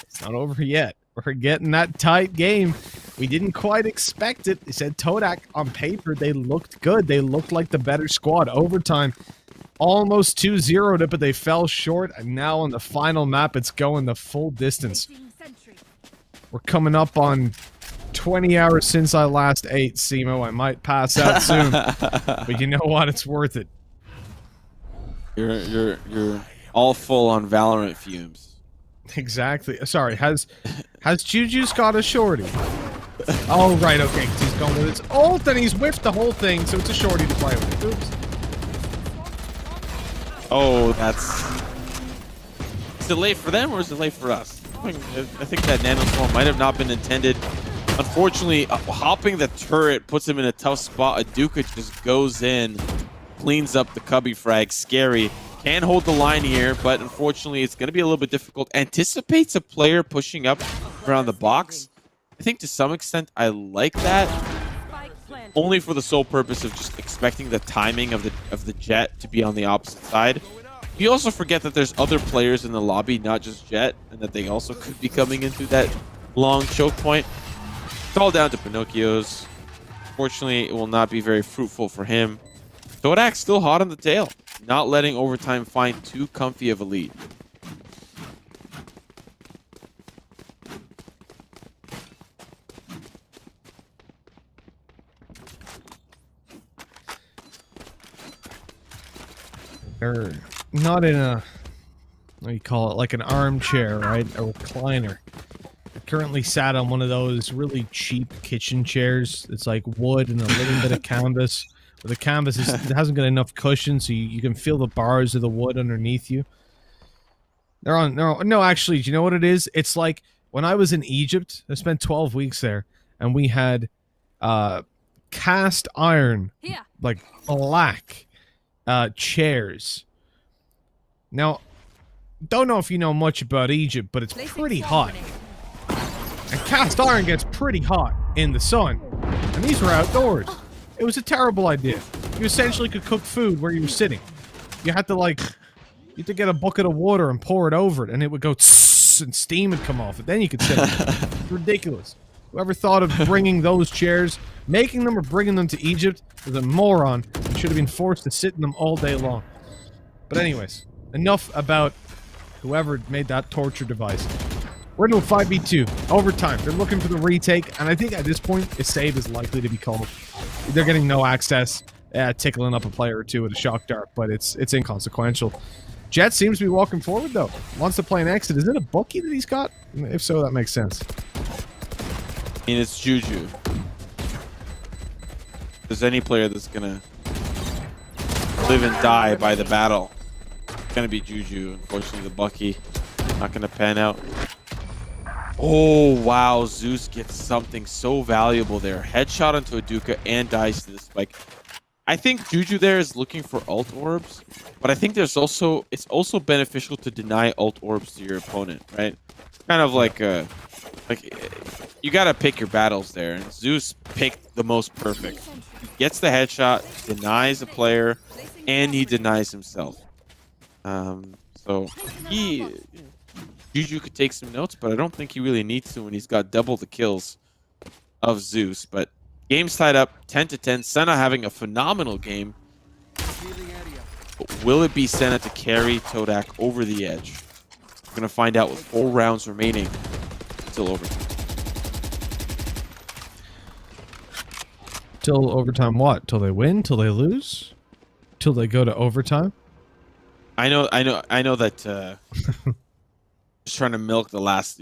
It's not over yet. We're getting that tight game. We didn't quite expect it. They said Todak, on paper, they looked good. They looked like the better squad. Overtime, almost 2-0'd it, but they fell short. And now on the final map, it's going the full distance. We're coming up on 20 hours since I last ate, Simo. I might pass out soon. But you know what? It's worth it. You're all full on Valorant fumes. Exactly. Sorry, has Juju's got a shorty? Oh, right, okay. 'Cause he's going with his ult and he's whiffed the whole thing, so it's a shorty to play with. Oops. Oh, that's... Is it late for them or is it late for us? I think that nano swarm might have not been intended. Unfortunately, hopping the turret puts him in a tough spot. Aduka just goes in, cleans up the cubby frag. Scary. Can hold the line here, but unfortunately, it's going to be a little bit difficult. Anticipates a player pushing up around the box. I think to some extent, I like that. Spike planted. Only for the sole purpose of just expecting the timing of the jet to be on the opposite side. You also forget that there's other players in the lobby, not just Jet, and that they also could be coming into that long choke point. It's all down to Pinocchio's. Fortunately, it will not be very fruitful for him. Todak's still hot on the tail, not letting overtime find too comfy of a lead. They're not in a, what do you call it, like an armchair, right? A recliner. I currently sat on one of those really cheap kitchen chairs. It's like wood and a little bit of canvas. But the canvas it hasn't got enough cushion, so you can feel the bars of the wood underneath you. No, actually, do you know what it is? It's like when I was in Egypt, I spent 12 weeks there, and we had cast iron, Here. like black chairs. Now, don't know if you know much about Egypt, but it's pretty hot. And cast iron gets pretty hot in the sun. And these were outdoors. It was a terrible idea. You essentially could cook food where you were sitting. You had to get a bucket of water and pour it over it, and it would go tss, and steam would come off it. Then you could sit on it. It's ridiculous. Whoever thought of bringing those chairs, making them or bringing them to Egypt, was a moron and should have been forced to sit in them all day long. But anyways, enough about whoever made that torture device. We're into a 5v2. Overtime. They're looking for the retake, and I think at this point, a save is likely to be called. They're getting no access, tickling up a player or two with a shock dart, but it's inconsequential. Jet seems to be walking forward, though. Wants to play an exit. Is it a bookie that he's got? If so, that makes sense. I mean, it's Juju. If there's any player that's gonna live and die by the battle, it's gonna be Juju. Unfortunately, the Bucky not gonna pan out. Oh, wow. Zeus gets something so valuable there. Headshot onto Aduka and dies to the spike. I think Juju there is looking for ult orbs, but I think it's also beneficial to deny ult orbs to your opponent, right? Kind of like you gotta pick your battles there, and Zeus picked the most perfect. He gets the headshot, denies a player, and he denies himself. So Juju could take some notes, but I don't think he really needs to when he's got double the kills of Zeus. But game's tied up 10-10. Senna having a phenomenal game. But will it be Senna to carry Todak over the edge? We're going to find out with 4 rounds remaining until overtime. Till overtime what? Till they win? Till they lose? Till they go to overtime? I know that just trying to milk the last,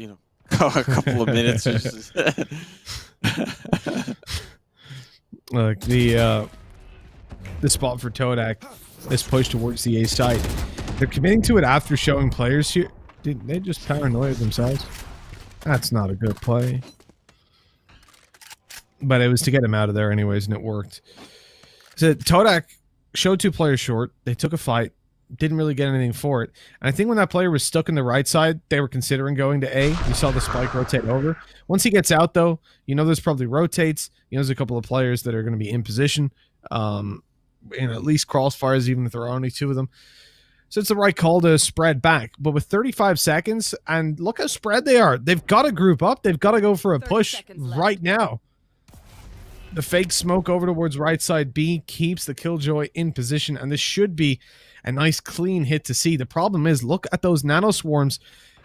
a couple of minutes. Look, the spot for Todak, this push towards the A site. They're committing to it after showing players here. Did they just paranoia themselves? That's not a good play. But it was to get him out of there anyways, and it worked. So Todak showed 2 players short. They took a fight. Didn't really get anything for it. And I think when that player was stuck in the right side, they were considering going to A. You saw the spike rotate over. Once he gets out, though, you know there's probably rotates. You know there's a couple of players that are going to be in position. And at least crossfires, even if there are only 2 of them. So it's the right call to spread back. But with 35 seconds, and look how spread they are. They've got to group up. They've got to go for a push right now. The fake smoke over towards right side B keeps the Killjoy in position, and this should be a nice clean hit to see. The problem is, look at those nano swarms.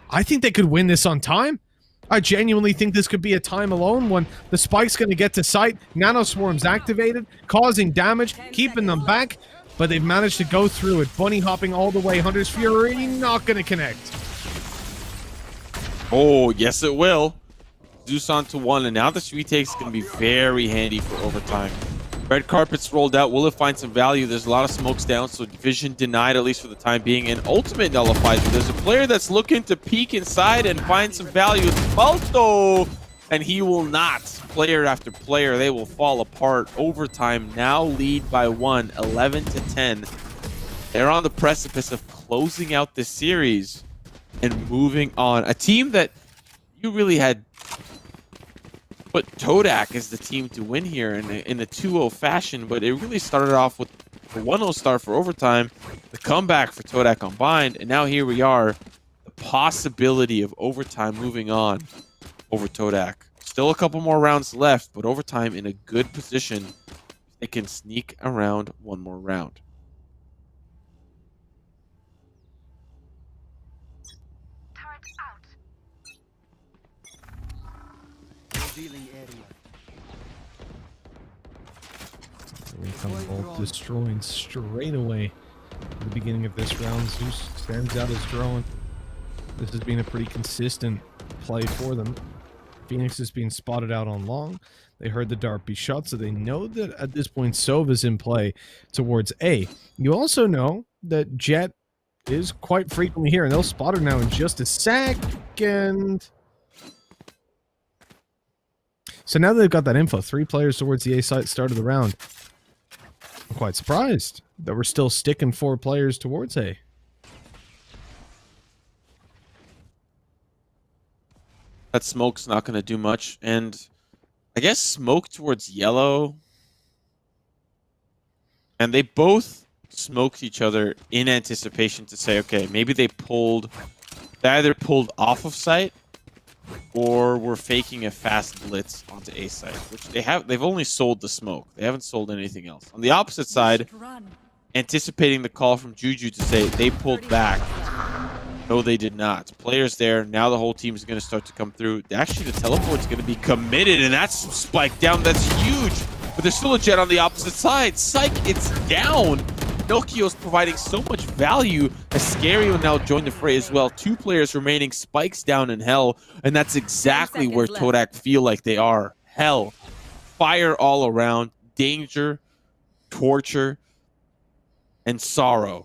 I think they could win this on time. I genuinely think this could be a time alone one. The spike's going to get to site. Nano swarms activated, causing damage, keeping them back, but they've managed to go through it. Bunny hopping all the way. Hunter's Fury not going to connect. Oh, yes it will. Zeus onto 1, and now this retake is going to be very handy for overtime. Red carpet's rolled out. Will it find some value? There's a lot of smokes down, so vision denied, at least for the time being. And ultimate nullifies it. There's a player that's looking to peek inside and find some value. It's Balto, and he will not. Player after player, they will fall apart. Overtime now lead by 1, 11-10. They're on the precipice of closing out this series and moving on. A team that you really had put Todak as the team to win here in a 2-0 fashion, but it really started off with a 1-0 start for overtime, the comeback for Todak combined, and now here we are, the possibility of overtime moving on over Todak. Still a couple more rounds left, but overtime in a good position. It can sneak around one more round. Revealing area. Here we come, Bolt destroying straight away at the beginning of this round. Zeus stands out as drone. This has been a pretty consistent play for them. Phoenix is being spotted out on long. They heard the dart be shot, so they know that at this point Sova's in play towards A. You also know that Jet is quite frequently here, and they'll spot her now in just a second. So now that they've got that info, 3 players towards the A site, start of the round. I'm quite surprised that we're still sticking 4 players towards A. That smoke's not going to do much, and I guess smoke towards yellow. And they both smoked each other in anticipation to say, okay, maybe they either pulled off of site or were faking a fast blitz onto A site, which they've only sold the smoke. They haven't sold anything else. On the opposite side, anticipating the call from Juju to say they pulled back. No, they did not. Players there. Now the whole team is going to start to come through. Actually, the teleport's going to be committed, and that's spiked down. That's huge. But there's still a jet on the opposite side. Psych, it's down. Nokio's providing so much value. Ascario will now join the fray as well. 2 players remaining. Spikes down in hell, and that's exactly where Todak feel like they are. Hell. Fire all around. Danger, torture, and sorrow.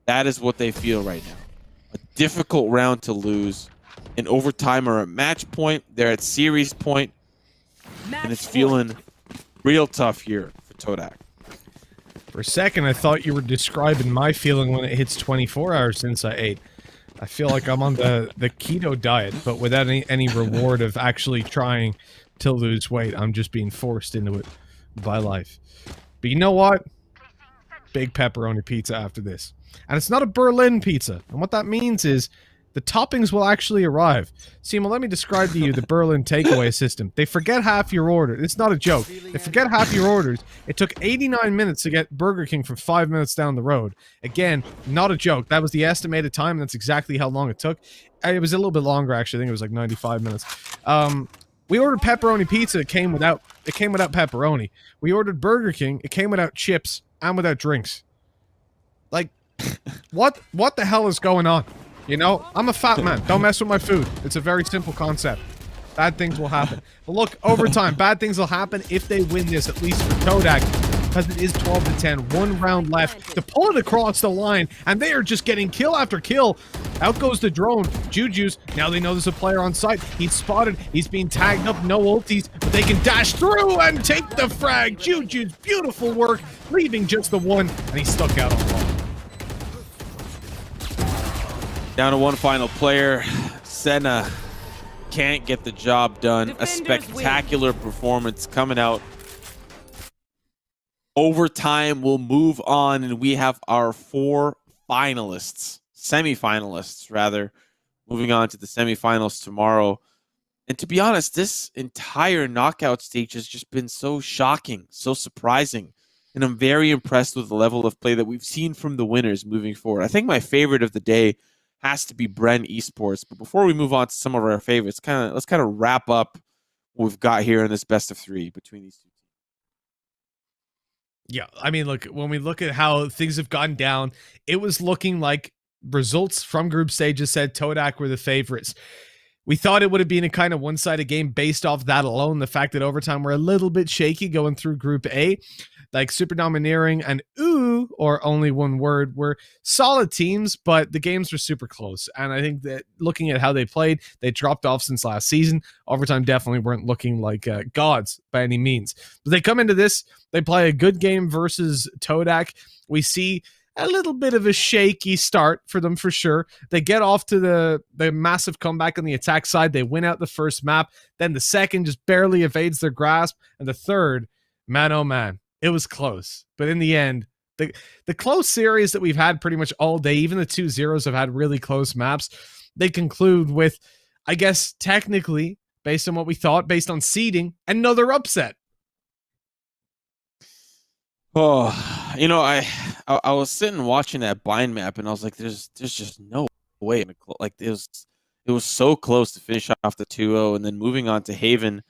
That is what they feel right now. A difficult round to lose. In overtime or at match point, they're at series point, and it's feeling real tough here for Todak. For a second, I thought you were describing my feeling when it hits 24 hours since I ate. I feel like I'm on the keto diet, but without any reward of actually trying to lose weight. I'm just being forced into it by life. But you know what? Big pepperoni pizza after this. And it's not a Berlin pizza. And what that means is the toppings will actually arrive. Simo, let me describe to you the Berlin takeaway system. They forget half your order. It's not a joke. They forget half your orders. It took 89 minutes to get Burger King from 5 minutes down the road. Again, not a joke. That was the estimated time, and that's exactly how long it took. It was a little bit longer, actually. I think it was like 95 minutes. We ordered pepperoni pizza. It came without pepperoni. We ordered Burger King. It came without chips and without drinks. Like, what the hell is going on? You know, I'm a fat man. Don't mess with my food. It's a very simple concept. Bad things will happen. But look, overtime, bad things will happen if they win this, at least for Todak, because it is 12-10. 1 round left to pull it across the line, and they are just getting kill after kill. Out goes the drone. Juju's, now they know there's a player on site. He's spotted. He's being tagged up. No ultis, but they can dash through and take the frag. Juju's beautiful work, leaving just the one, and he's stuck out on ball. Down to one final player. Senna can't get the job done. A spectacular performance coming out. Overtime will move on, and we have our 4 finalists, semi-finalists rather, moving on to the semi-finals tomorrow. And to be honest, this entire knockout stage has just been so shocking, so surprising. And I'm very impressed with the level of play that we've seen from the winners moving forward. I think my favorite of the day has to be Bren Esports. But before we move on to some of our favorites, let's kind of wrap up what we've got here in this best of 3 between these 2 teams. Yeah, I mean, look, when we look at how things have gone down, it was looking like results from group stages said Todak were the favorites. We thought it would have been a kind of one-sided game based off that alone. The fact that overtime were a little bit shaky going through Group A. Like Super Domineering and Ooh, or Only One Word, were solid teams, but the games were super close. And I think that looking at how they played, they dropped off since last season. Overtime definitely weren't looking like gods by any means. But they come into this, they play a good game versus Todak. We see a little bit of a shaky start for them for sure. They get off to the massive comeback on the attack side. They win out the first map. Then the second just barely evades their grasp. And the third, man, oh man, it was close. But in the end, the close series that we've had pretty much all day, even the 2-0s have had really close maps. They conclude with, I guess, technically, based on what we thought, based on seeding, another upset. Oh, you know, I was sitting watching that bind map, and I was like, "There's just no way." Like it was so close to finish off the 2-0, and then moving on to Haven.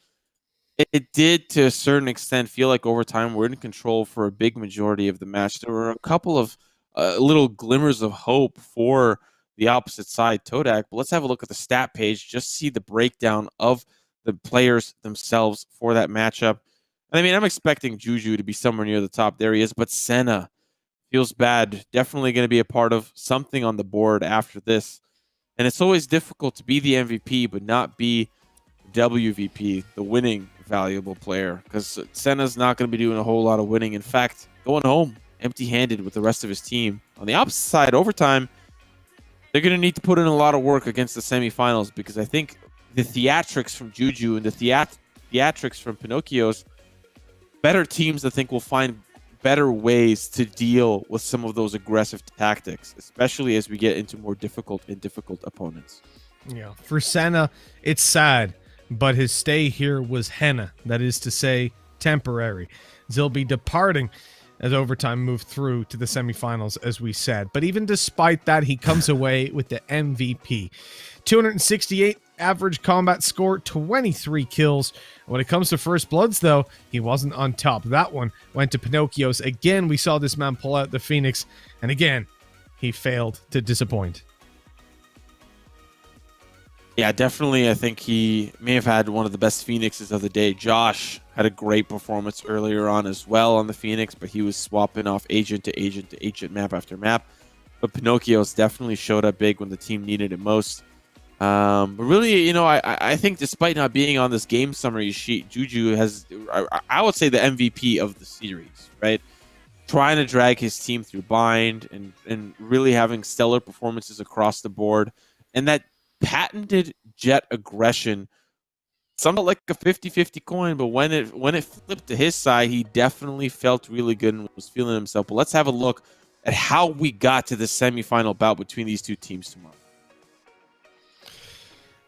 It did, to a certain extent, feel like over time we're in control for a big majority of the match. There were a couple of little glimmers of hope for the opposite side, Todak. But let's have a look at the stat page, just see the breakdown of the players themselves for that matchup. And I mean, I'm expecting Juju to be somewhere near the top. There he is. But Senna feels bad. Definitely going to be a part of something on the board after this. And it's always difficult to be the MVP, but not be WVP, the winning valuable player, because Senna's not going to be doing a whole lot of winning. In fact, going home empty-handed with the rest of his team. On the opposite side, overtime, they're going to need to put in a lot of work against the semifinals, because I think the theatrics from Juju and the theatrics from Pinocchio's, better teams, I think, will find better ways to deal with some of those aggressive tactics, especially as we get into more difficult opponents. Yeah, for Senna, it's sad, but his stay here was henna, that is to say, temporary. He'll be departing as overtime moved through to the semifinals, as we said. But even despite that, he comes away with the MVP. 268 average combat score, 23 kills. When it comes to first bloods, though, he wasn't on top. That one went to Pinocchio's. Again, we saw this man pull out the Phoenix, and again, he failed to disappoint. Yeah, definitely. I think he may have had one of the best Phoenixes of the day. Josh had a great performance earlier on as well on the Phoenix, but he was swapping off agent to agent to agent, map after map. But Pinocchio's definitely showed up big when the team needed it most. But really, you know, I think despite not being on this game summary sheet, Juju has, I would say, the MVP of the series, right? Trying to drag his team through bind and really having stellar performances across the board. And that patented jet aggression, somewhat like a 50-50 coin, but when it flipped to his side, he definitely felt really good and was feeling himself. But let's have a look at how we got to the semifinal bout between these two teams tomorrow.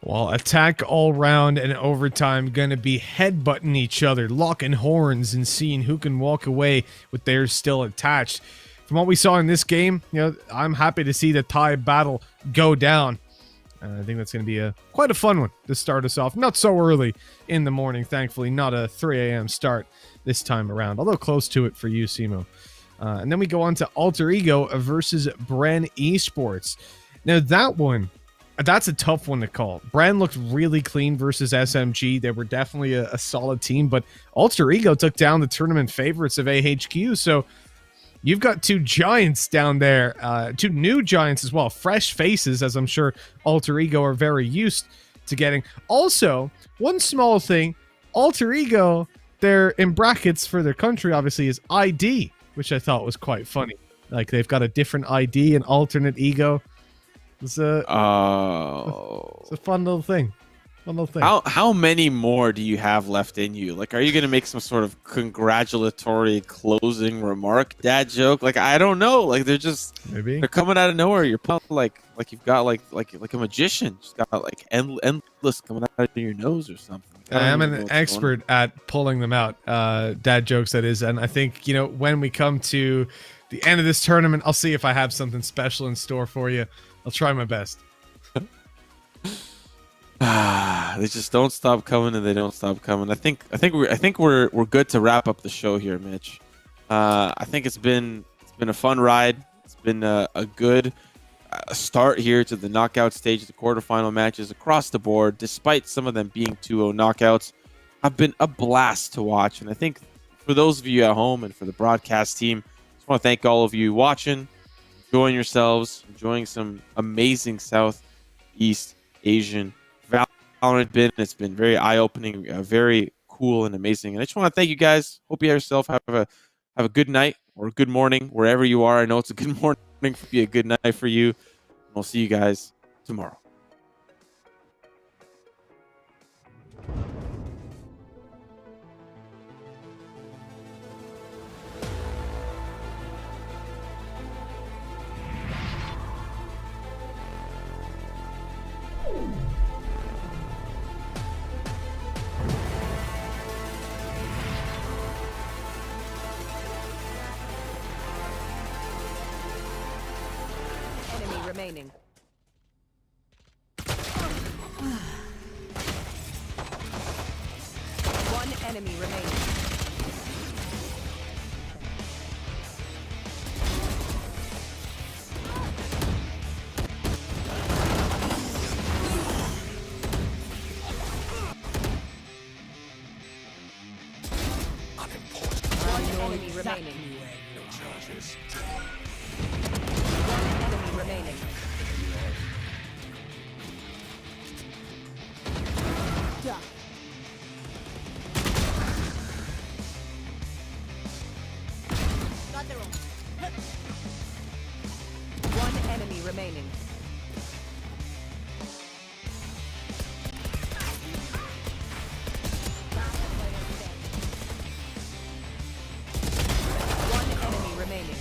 Well, attack all round and overtime going to be headbutting each other, locking horns, and seeing who can walk away with theirs still attached. From what we saw in this game, you know, I'm happy to see the tie battle go down. I think that's going to be quite a fun one to start us off. Not so early in the morning, thankfully. Not a 3 a.m. start this time around, although close to it for you, Simo. And then we go on to Alter Ego versus Bren Esports. Now that one, that's a tough one to call. Bren looked really clean versus SMG. They were definitely a solid team, but Alter Ego took down the tournament favorites of AHQ. So you've got two giants down there, two new giants as well, fresh faces, as I'm sure Alter Ego are very used to getting. Also, one small thing, Alter Ego, they're in brackets for their country, obviously, is ID, which I thought was quite funny. Like, they've got a different ID, an alternate ego. It's a fun little thing. Fun little thing. How many more do you have left in you? Like, are you gonna make some sort of congratulatory closing remark, dad joke? Like, I don't know. Like, they're maybe they're coming out of nowhere. You're like you've got like a magician, just got like endless coming out of your nose or something. I am an expert at pulling them out. Dad jokes, that is, and I think, you know, when we come to the end of this tournament, I'll see if I have something special in store for you. I'll try my best. They just don't stop coming, and they don't stop coming. I think we're good to wrap up the show here, Mitch. I think it's been a fun ride. It's been a good start here to the knockout stage, the quarterfinal matches across the board. Despite some of them being 2-0 knockouts, have been a blast to watch. And I think for those of you at home and for the broadcast team, I just want to thank all of you watching, enjoying yourselves, enjoying some amazing Southeast Asian Valorant. It's been very eye-opening, very cool and amazing. And I just want to thank you guys. Hope you yourself have a good night or a good morning wherever you are. I know it's a good morning, be a good night for you. And we'll see you guys tomorrow. Enemy remaining. One enemy remaining. One enemy remaining. No charges. One enemy remaining. One enemy remaining. One enemy remaining.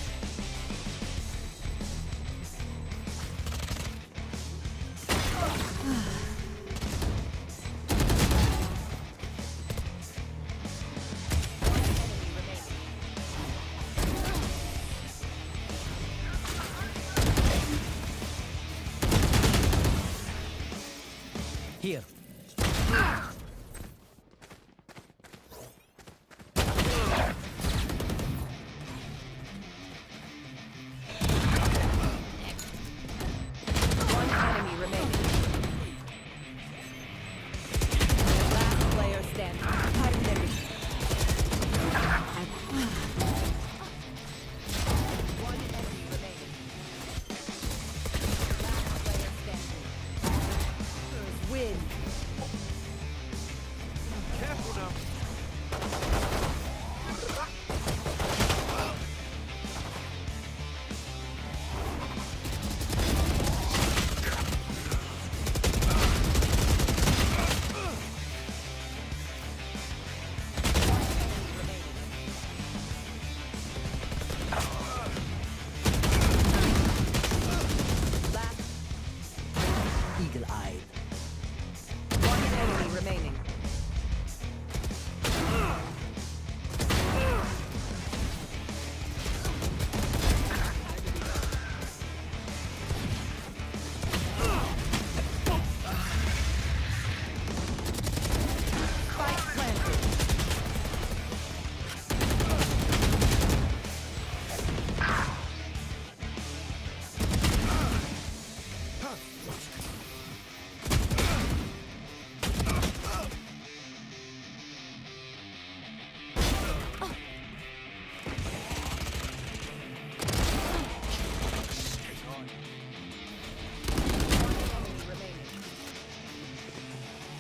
Here. One enemy remaining. Last player standing. One enemy remaining. Last player standing. Win.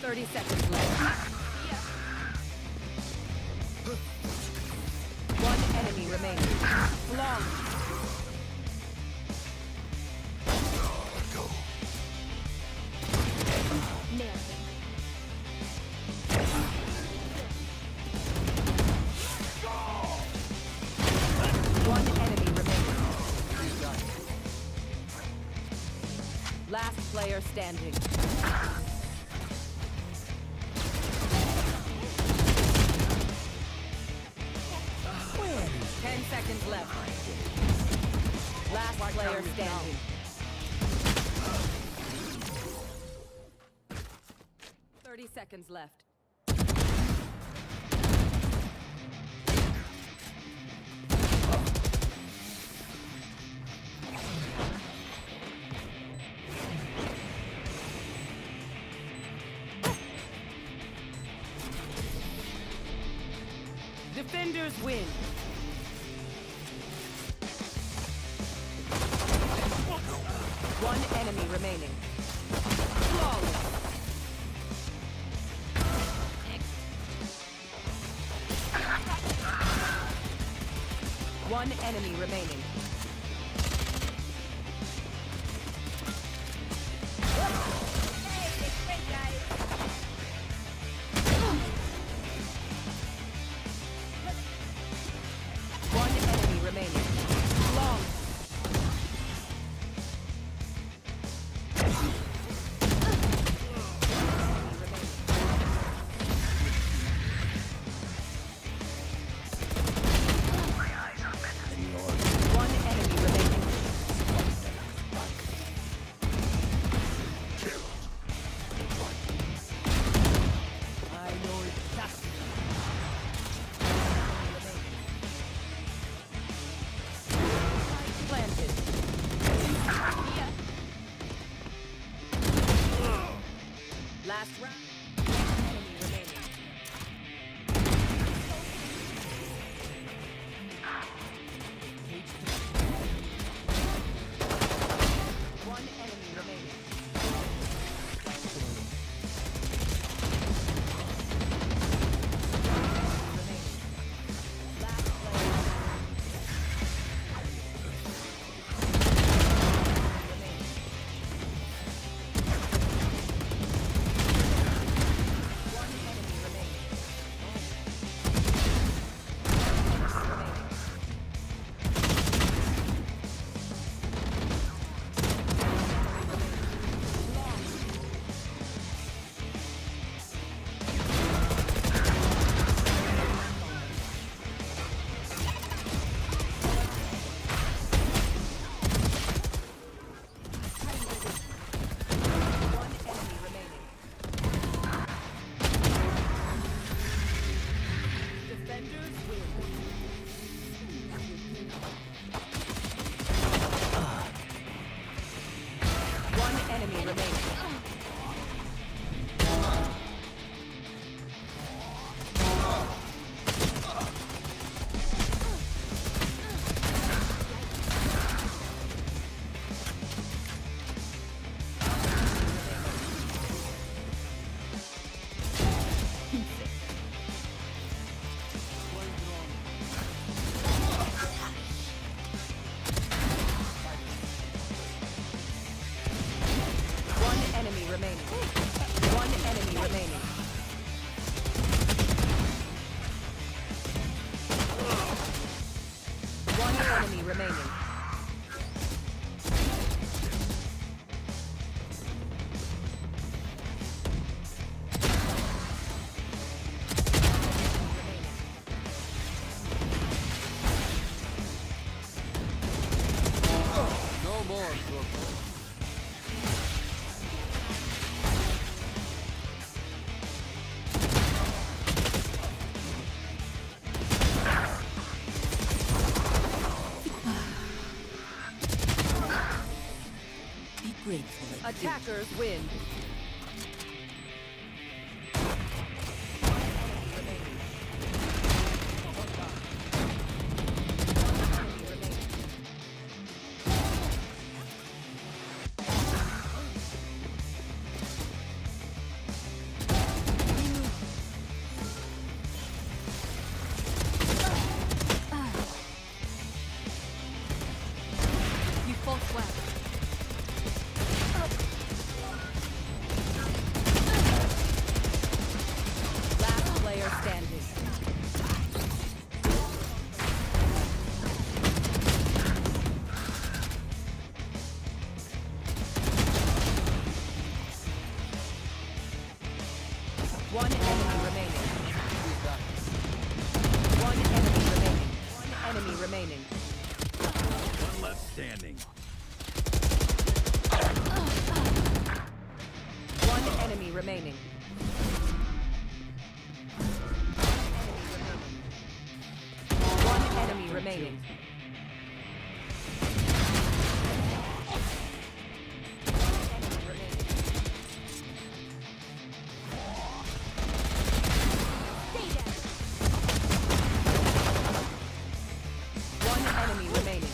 30 seconds left. One enemy remaining. Flawless. Go. Nailed him. One enemy remaining. Last player standing. Where? 10 seconds left. Last player standing. Thirty seconds left. Defenders win. One enemy remaining. Flawless. One enemy remaining. One enemy remaining. Long. One enemy remaining. I know exactly. Planted. Last round. Enemy remaining. One enemy remaining. Last player. One enemy remaining. One enemy remaining. Defenders win. One enemy remaining. One enemy remaining. One enemy remaining. One enemy remaining. No more, Corporal. Be grateful. that Attackers win. enemy remaining. One enemy remaining. One enemy remaining.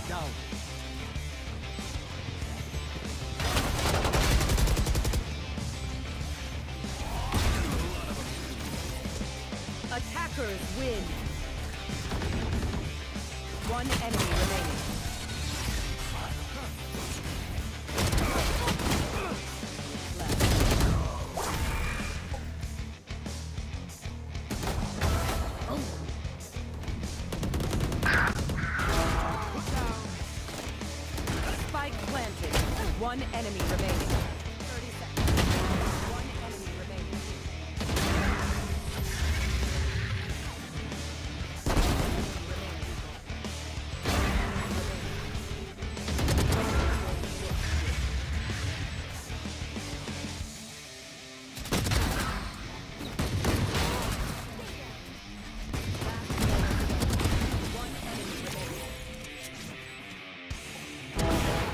Down. Attackers win. One enemy remaining. Spike planted. One enemy remaining. 30 seconds. One enemy remaining.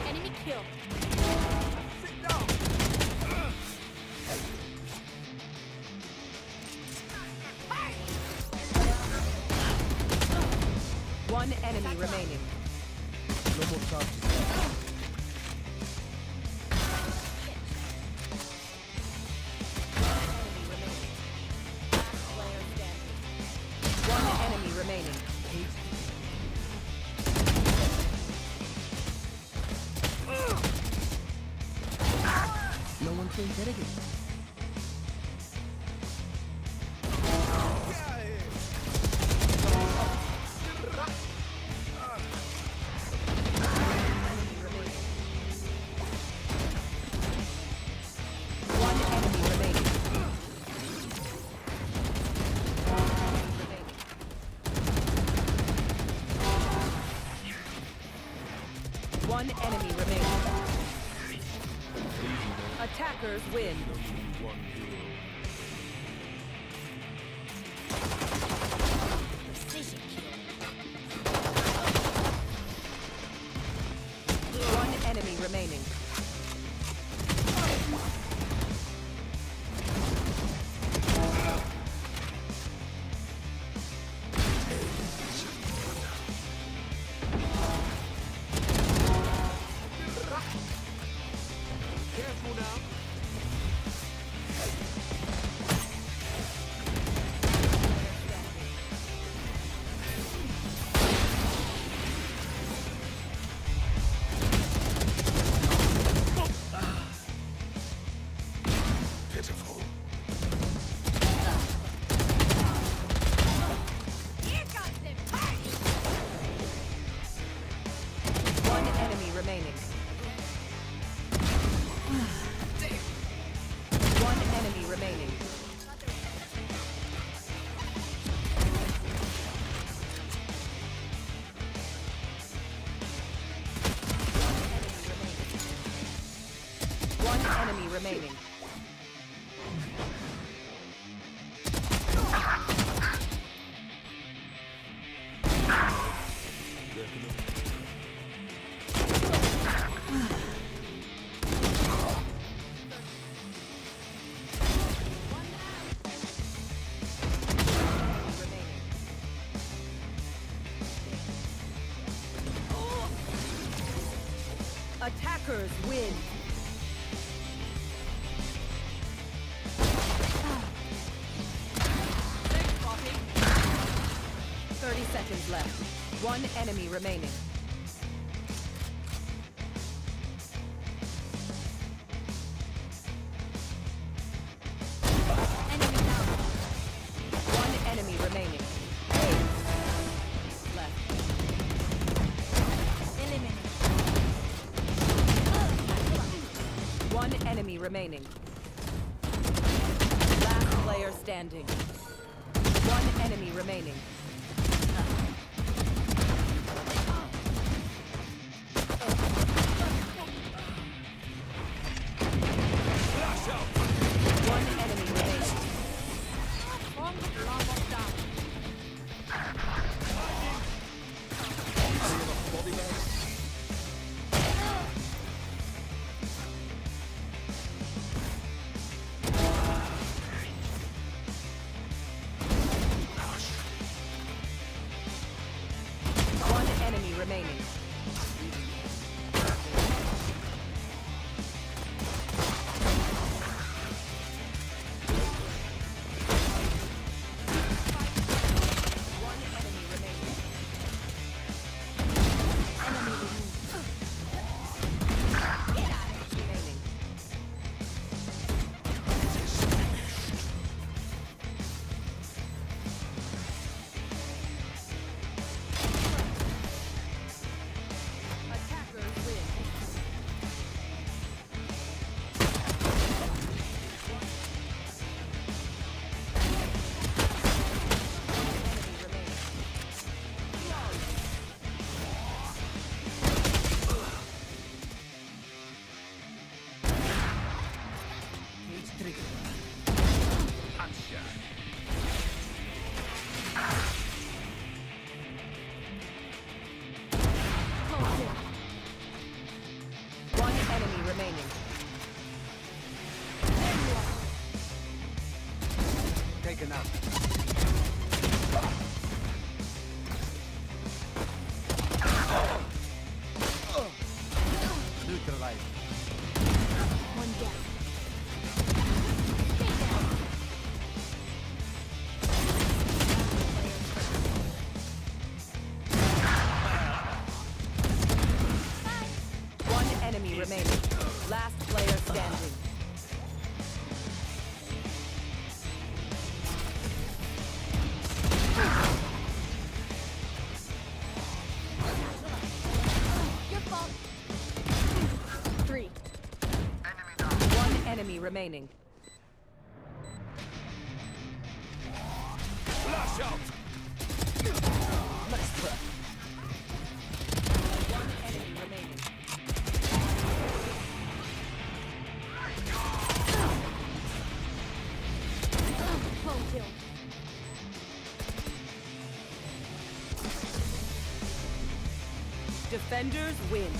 Enemy kill. One enemy remaining. No more charges. One enemy remaining. No one can get again. One enemy remaining. One enemy remaining. Attackers win. One enemy remaining. Careful now. Pitiful. Here comes the party. One enemy remaining. One enemy remaining. One enemy remaining. Attackers win. Thanks, Poppy. 30 seconds left. One enemy remaining. Enemy down. One enemy remaining. Left. Eliminate. One enemy remaining. Last player standing. One enemy remaining. remaining. One enemy remaining. Enemy remaining. Attackers win. Enemy remaining. Cage trigger. One enemy remaining. Taken out. Neutralized. One down. One enemy remaining. Last player standing. Your fault. 3. One enemy remaining. Flash out. Nice try. One enemy remaining. Home kill. Defenders win.